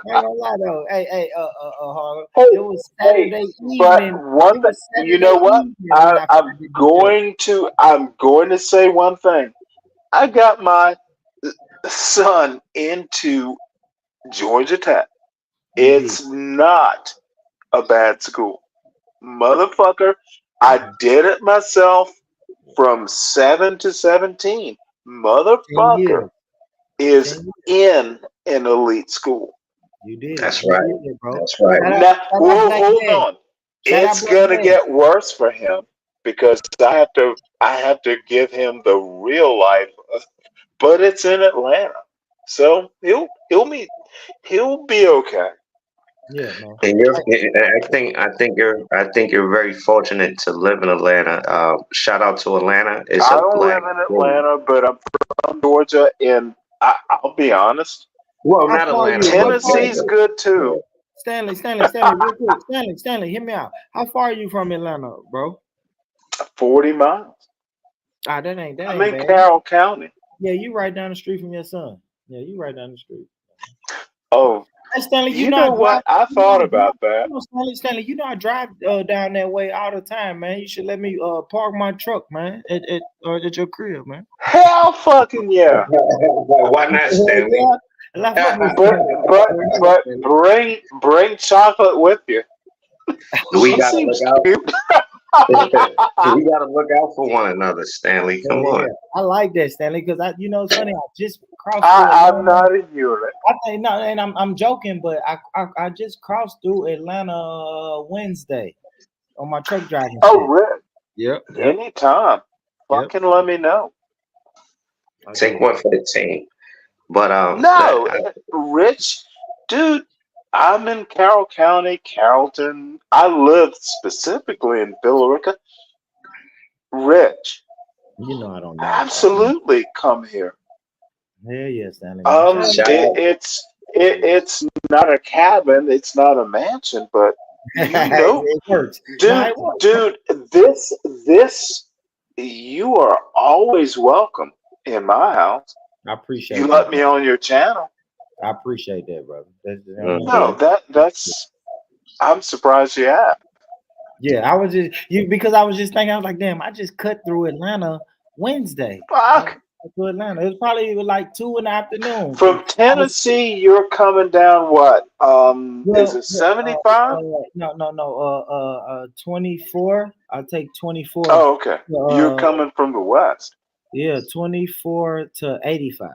D: gonna lie though. Hey, Harlem.
P: Hey,
D: It was Saturday
P: but
D: evening.
P: one
D: It
P: thing,
D: was
P: you
D: Saturday
P: know what?
D: evening when I found this bitch up.
P: I'm going to say one thing. I got my son into Georgia Tech.
D: You did.
P: It's not a bad school. Motherfucker, I did it myself from 7 to 17.
D: 10
P: Motherfucker
D: years. 10
P: is
D: years.
P: in an elite school.
D: You did it.
H: That's
D: You
H: right.
D: did it, bro.
H: That's right.
D: Shout
P: Now,
D: out
P: well,
D: Black
P: hold
D: Dad.
P: on.
D: Shout out
P: It's
D: Black
P: gonna
D: Dad.
P: get worse for him because I have to give him the real life, but it's in Atlanta, so he'll be okay.
D: Yeah, man.
H: And I think you're very fortunate to live in Atlanta. Shout out to Atlanta. It's
P: I
H: a
P: don't
H: black
P: live in
H: city.
P: Atlanta, but I'm from Georgia, and I'll be honest,
H: Well,
D: How
H: not
D: far are
H: Atlanta,
D: you?
H: but
D: What part?
P: Tennessee's
H: Georgia.
P: good
H: Yeah.
P: too.
D: Stanley, real quick. Stanley, hear me out. How far are you from Atlanta, bro?
P: 40 miles.
D: That
P: I'm
D: ain't
P: in
D: bad.
P: Carroll County.
D: Yeah, you right down the street from your son. Yeah, you right down the street.
P: Oh,
D: Hey, Stanley,
P: you know what? I thought about that.
D: Stanley, I drive down that way all the time, man. You should let me park my truck, man, at your crib, man.
P: Hell fucking yeah.
H: Why not, Stanley?
D: Yeah, fuck with
P: But bring chocolate with you.
H: We
P: She
H: gotta look
P: seems
H: out.
P: cute.
H: We gotta look out for one another, Stanley. Come on.
D: I like that, Stanley, because it's funny. I just crossed through
P: I'm not a unit.
D: I think no, and I'm joking, but I just crossed through Atlanta Wednesday on my truck driving
P: Oh,
D: shit.
P: Rick.
D: Yep.
P: Anytime. Fucking let me know.
H: Take one for the team. But
P: No, Rich, dude, I'm in Carroll County, Carrollton. I live specifically in Billerica. Rich,
D: You know I don't know.
P: absolutely come here.
D: Hell yeah, Stanley. Man.
H: shout out.
P: It's not a cabin, it's not a mansion, but you know,
D: It works. Nah, it works.
P: dude, this, you are always welcome in my house.
D: I appreciate
P: You
D: that.
P: let me on your channel.
D: I appreciate that, brother.
P: No, that's. I'm surprised you have.
D: Yeah, I was because I was just thinking. I was like, damn, I just cut through Atlanta Wednesday.
P: Fuck.
D: To Atlanta, it was probably like 2 in the afternoon.
P: From Tennessee, you're coming down what? Is it 75?
D: No. 24. I'll take 24.
P: Oh, okay. You're coming from the west.
D: Yeah, 24 to 85.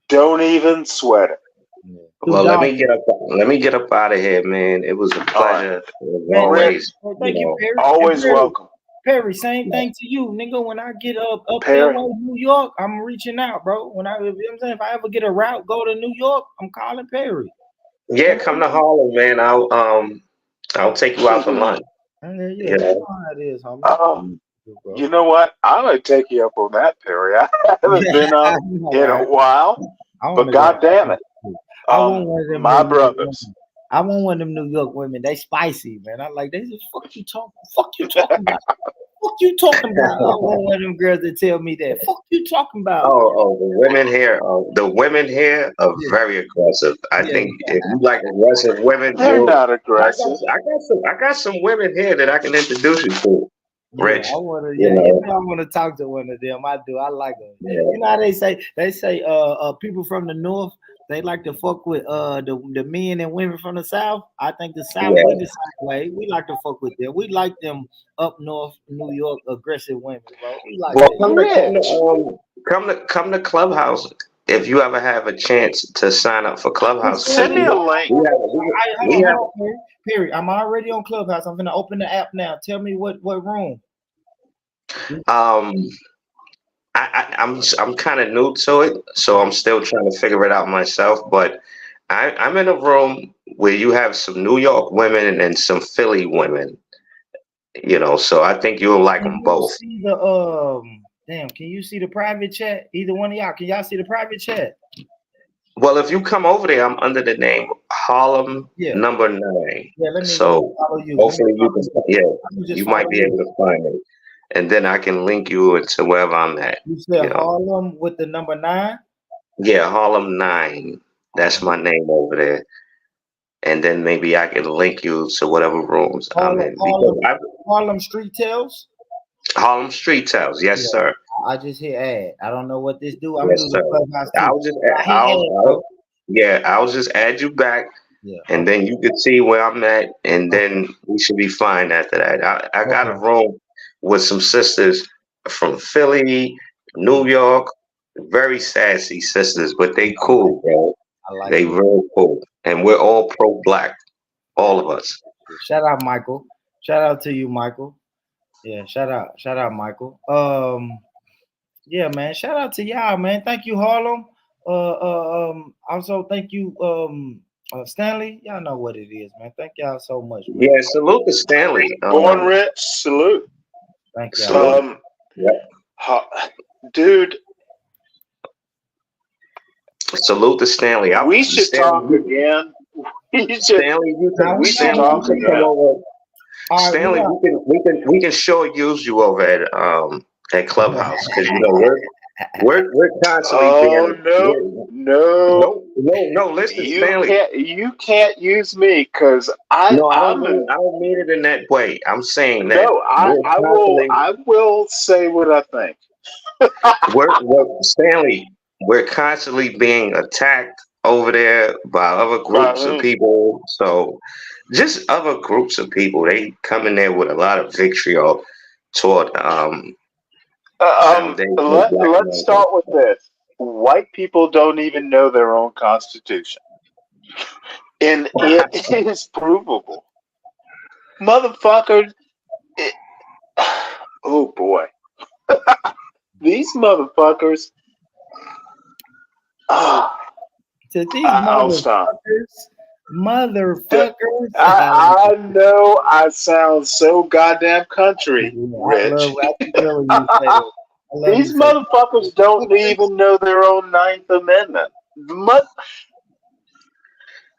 P: Don't even sweat it.
H: Well, let me get up out of here, man. It was a pleasure. Always,
D: thank you, Perry.
P: Always welcome.
D: Perry, same thing to you, nigga. When I get up
P: Perry.
D: that way, New York, I'm reaching out, bro. You know what I'm saying? If I ever get a route, go to New York, I'm calling Perry.
H: Yeah, come to Harlem, man. I'll take you out for lunch.
D: Yeah,
H: you know?
D: How it is, homie.
P: You know what? I'm gonna take you up on that, Perry. I haven't been up in a while, but god damn it,
D: I want one of them
P: my
D: New York
P: brothers.
D: women. I want one of them New York women. They spicy, man. I like. They just fuck you talking about. Fuck you talking about. I want one of them girls that tell me that. Fuck you talking about.
H: Oh, the women here are very aggressive. I think if you like aggressive women,
P: They're not aggressive.
H: I got some women here that I can introduce you to. Rich,
D: I want to.
H: you know.
D: I want to talk to one of them. I do. I like them.
H: Yeah.
D: You know how they say people from the north, they like to fuck with the men and women from the south. I think the south we the same way. We like to fuck with them. We like them up north New York aggressive women, bro. We like
H: Well,
D: that.
H: come to Clubhouse. if you ever have a chance to sign up for Clubhouse,
P: Send me a link.
H: we have we have
D: Hold on, Perry. I'm already on Clubhouse. I'm gonna open the app now. Tell me what room.
H: um I'm kind of new to it, so I'm still trying to figure it out myself. But I'm in a room where you have some New York women and some Philly women. So I think you'll like
D: Can
H: them
D: you
H: both.
D: see the Damn, can you see the private chat? Either one of y'all. Can y'all see the private chat?
H: Well, if you come over there, I'm under the name Harlem
D: Yeah.
H: number 9.
D: Yeah, let me
H: So
D: follow you.
H: hopefully you can,
D: just
H: you might
D: follow
H: be
D: you.
H: able to find me, and then I can link you into wherever I'm at.
D: You said Harlem with the number 9?
H: Yeah, Harlem 9. That's my name over there. And then maybe I can link you to whatever rooms I'm in. Because
D: Harlem Street Tales?
H: Harlem Street Tales, yes, sir.
D: I just hit add. I don't know what this do. I'm
H: Yes,
D: gonna do
H: sir.
D: the Clubhouse too.
H: I'll just,
D: I hit add, bro.
H: I'll just add you back,
D: Yeah,
H: and then you can see where I'm at, and then we should be fine after that. I got a room with some sisters from Philly, New York, very sassy sisters, but they cool, bro. They real cool, and we're all pro-black, all of us.
D: Shout out, Michael. Shout out to you, Michael. Yeah, shout out, Michael. Yeah, man. Shout out to y'all, man. Thank you, Harlem. Also thank you, Stanley. Y'all know what it is, man. Thank y'all so much, man.
H: Yeah, salute to Stanley.
P: Born rich, salute.
D: Thank y'all.
P: Dude.
H: Salute to Stanley.
P: We should talk again.
H: Stanley,
P: we should talk again.
H: Stanley, we can sure use you over at Clubhouse, because we're constantly no. Listen, Stanley,
P: you can't use me because I
H: don't mean it in that way. I'm saying that
P: I will say what I think.
H: Stanley, we're constantly being attacked over there by other groups of people. So just other groups of people, they come in there with a lot of vitriol toward
P: let's start with this. White people don't even know their own constitution. And it is provable. Motherfuckers. Oh boy. These motherfuckers.
D: To these motherfuckers.
P: I know I sound so goddamn country, Rich. These motherfuckers don't even know their own 9th Amendment.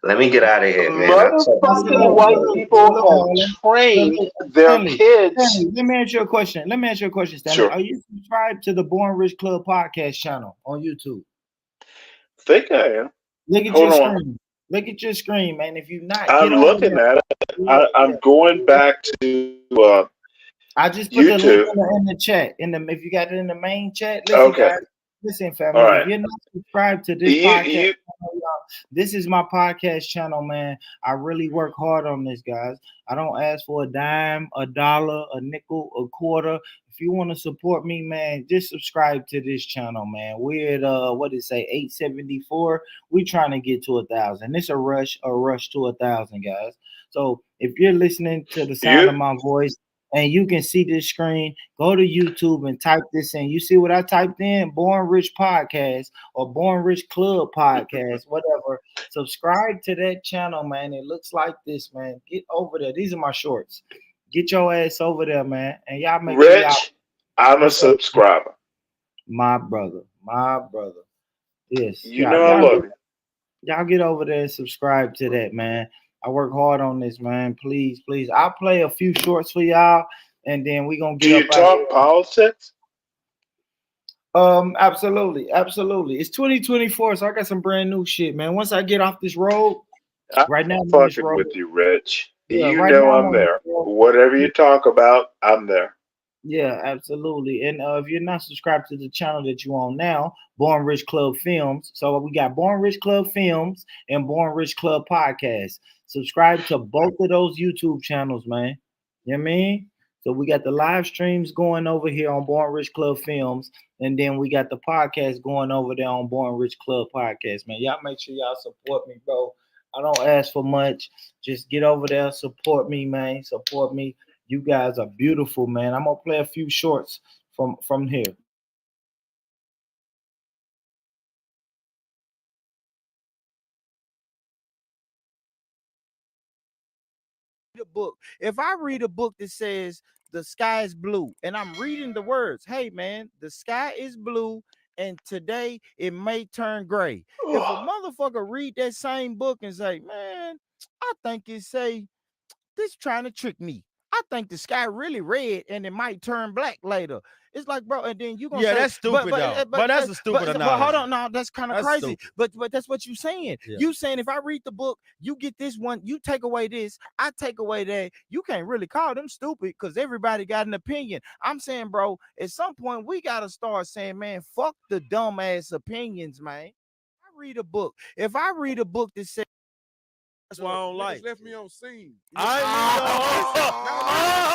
H: Let me get out of here, man.
P: Motherfucking white people have trained their kids.
D: Stanley, let me answer your question. Stanley.
P: Sure.
D: Are you subscribed to the Born Rich Club podcast channel on YouTube?
P: Think I am.
D: Look at your screen. Look at your screen, man. If you're not,
P: I'm looking at it. I'm going back to
D: I just put
P: YouTube.
D: the link in the chat. If you got it in the main chat, listen, guys. Listen, family.
P: All right.
D: If you're not subscribed to this podcast, this is my podcast channel, man. I really work hard on this, guys. I don't ask for a dime, a dollar, a nickel, a quarter. If you want to support me, man, just subscribe to this channel, man. We're at 874. We trying to get to 1,000. It's a rush to 1,000, guys. So if you're listening to the sound of my voice and you can see this screen, go to YouTube and type this in. You see what I typed in? Born Rich Podcast or Born Rich Club Podcast, whatever. Subscribe to that channel, man. It looks like this, man. Get over there. These are my shorts. Get your ass over there, man. And y'all make sure y'all.
P: I'm a subscriber.
D: My brother. Yes.
P: You know I love you.
D: Y'all get over there and subscribe to that, man. I work hard on this, man. Please. I'll play a few shorts for y'all, and then we're gonna get
P: Do you talk politics?
D: Absolutely. It's 2024, so I got some brand new shit, man. Once I get off this road, right now I'm on this road.
P: With you, Rich.
D: Yeah,
P: you
D: right
P: know
D: now
P: I'm there. Whatever you talk about, I'm there.
D: Yeah, absolutely. And if you're not subscribed to the channel that you on now, Born Rich Club Films. So we got Born Rich Club Films and Born Rich Club Podcast. Subscribe to both of those YouTube channels, man. You know what I mean? So we got the live streams going over here on Born Rich Club Films, and then we got the podcast going over there on Born Rich Club Podcast. Man, y'all make sure y'all support me, bro. I don't ask for much. Just get over there, support me, man. Support me. You guys are beautiful, man. I'm gonna play a few shorts from here.
F: The book. If I read a book that says the sky is blue and I'm reading the words, hey man, the sky is blue and today it may turn gray. If a motherfucker read that same book and say, man, I think it say this trying to trick me. I think the sky really red and it might turn black later. It's like, bro, and then you gonna
O: Yeah,
F: say,
O: that's stupid though. But that's a stupid
F: but hold
O: analogy.
F: on, no, that's kind of
O: That's
F: crazy.
O: stupid.
F: But that's what you saying.
O: Yeah.
F: You saying if I read the book, you get this one, you take away this, I take away that. You can't really call them stupid because everybody got an opinion. I'm saying, bro, at some point we gotta start saying, man, fuck the dumbass opinions, man. I read a book. If I read a book that says
O: That's why I don't
U: Niggas
O: like.
U: left me on scene.
O: I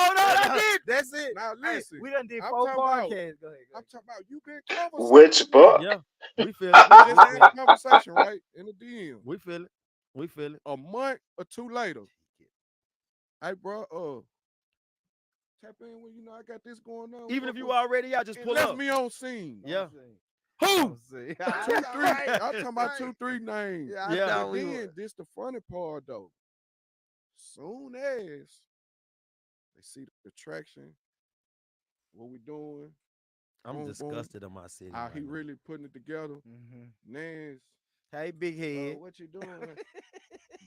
F: hold on, that's it. That's it.
U: Now
F: Hey,
U: listen,
F: we done did
U: I'm
F: 4
U: talking about-
F: podcasts. Go ahead.
U: I'm talking about you been conversating.
P: Which
U: with me.
P: book?
O: Yeah, we feel
U: We
O: it.
U: just had a conversation, right? In the DM.
O: We feel it. We feel it.
U: A month or two later. Hey, bro, tap in when you know I got this going on.
O: Even if you already out, just
U: It
O: pull
U: left
O: up.
U: me on scene.
O: Yeah.
U: Who?
F: See.
U: I'm talking about 2-3 names.
F: Yeah, I
O: Yeah.
F: thought
U: And
F: we
U: then
F: were.
U: this the funny part though. Soon as they see the traction, what we doing,
O: I'm
U: boom, boom,
O: disgusted in my city.
U: how
O: right
U: he
O: now.
U: really putting it together. Nance,
F: Hey, big head.
U: what you doing,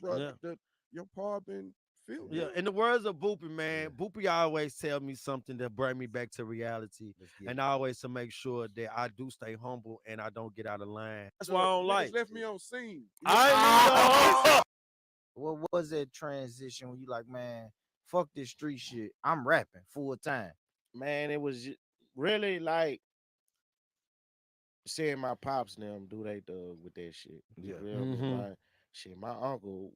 U: bro?
O: Yeah.
U: Your part been filled.
O: Yeah, in the words of Boopy, man, Boopy always tell me something that bring me back to reality, and always to make sure that I do stay humble and I don't get out of line. That's why I don't
U: Niggas
O: like.
U: left me on scene.
F: What was that transition when you like, man, fuck this street shit. I'm rapping full time.
O: Man, it was really like seeing my pops and them do they thug with that shit. You
F: Yeah.
O: feel me? Like, shit, my uncle,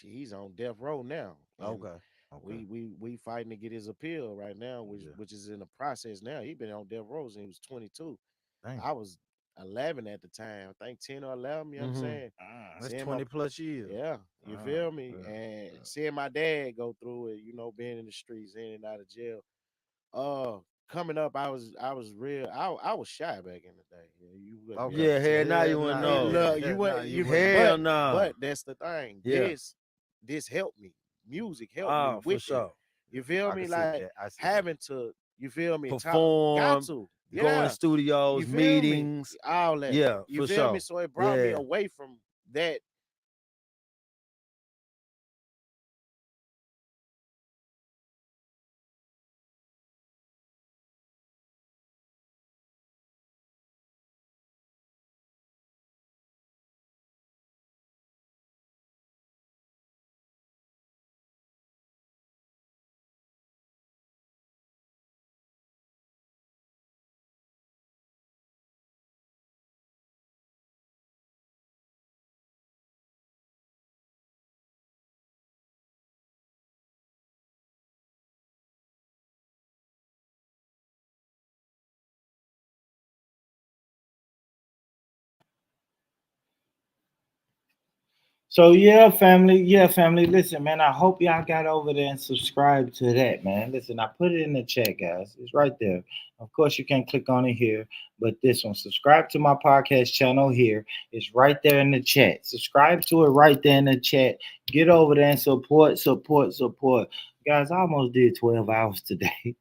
O: he's on death row now. And
F: Okay.
O: we fighting to get his appeal right now, which is in the process now. He been on death row since he was 22.
F: Dang.
O: I was 11 at the time. I think 10 or 11. You know what I'm saying?
F: That's
O: Seeing
F: 20 plus years.
O: Yeah, you feel me? And seeing my dad go through it, you know, being in the streets, in and out of jail. Coming up, I was real. I was shy back in the day. You wouldn't be able
F: Okay.
O: to
F: Yeah,
O: tell.
F: now you wouldn't know.
O: Look,
F: Yeah,
O: you
F: nah,
O: wouldn't.
F: you
O: You
F: wouldn't.
O: hell
F: But-
O: no. But that's the thing.
F: Yeah.
O: This helped me. Music helped
F: Oh,
O: me
F: for
O: with it.
F: sure.
O: You feel
F: I
O: me?
F: can see
O: Like
F: that. I see
O: having to. You feel me? Got
F: Perform,
O: to.
F: go in
O: Yeah.
F: studios,
O: You feel me?
F: meetings.
O: All that.
F: Yeah,
O: You
F: for
O: feel me?
F: sure.
O: So it brought me
F: Yeah.
O: away from that.
D: So yeah, family. Listen, man. I hope y'all got over there and subscribed to that, man. Listen, I put it in the chat, guys. It's right there. Of course, you can click on it here, but this one, subscribe to my podcast channel here. It's right there in the chat. Subscribe to it right there in the chat. Get over there and support. Guys, I almost did 12 hours today.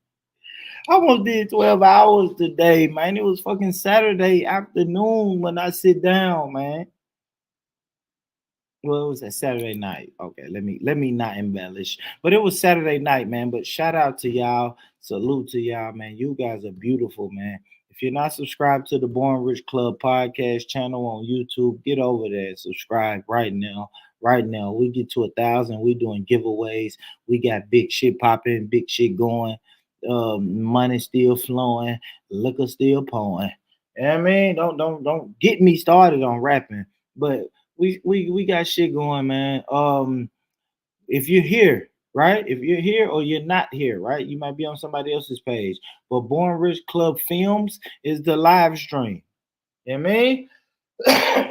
D: I almost did 12 hours today, man. It was fucking Saturday afternoon when I sit down, man. Well, it was a Saturday night. Okay, let me not embellish, but it was Saturday night, man. But shout out to y'all, salute to y'all, man. You guys are beautiful, man. If you're not subscribed to the Born Rich Club podcast channel on YouTube, get over there and subscribe right now. Right now, we get to 1,000. We doing giveaways. We got big shit popping, big shit going. Money still flowing, liquor still pouring. You know what I mean? Don't get me started on rapping, but we got shit going, man. If you're here right? If you're here or you're not here, right? You might be on somebody else's page. But Born Rich Club Films is the live stream. You know what I mean?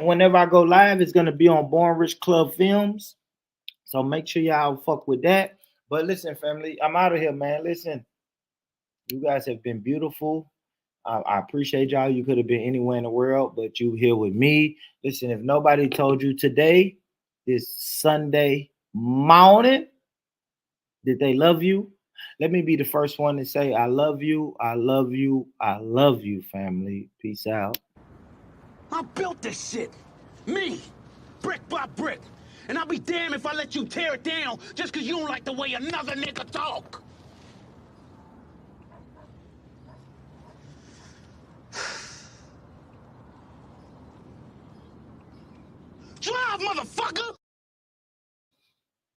D: Whenever I go live, it's gonna be on Born Rich Club Films. So make sure y'all fuck with that. But listen, family, I'm out of here, man. Listen, you guys have been beautiful. I appreciate y'all. You could have been anywhere in the world, but you here with me. Listen, if nobody told you today, this Sunday morning, that they love you, let me be the first one to say, I love you, I love you, I love you, family. Peace out.
E: I built this shit. Me. Brick by brick. And I'll be damned if I let you tear it down just because you don't like the way another nigga talk. Drive, motherfucker!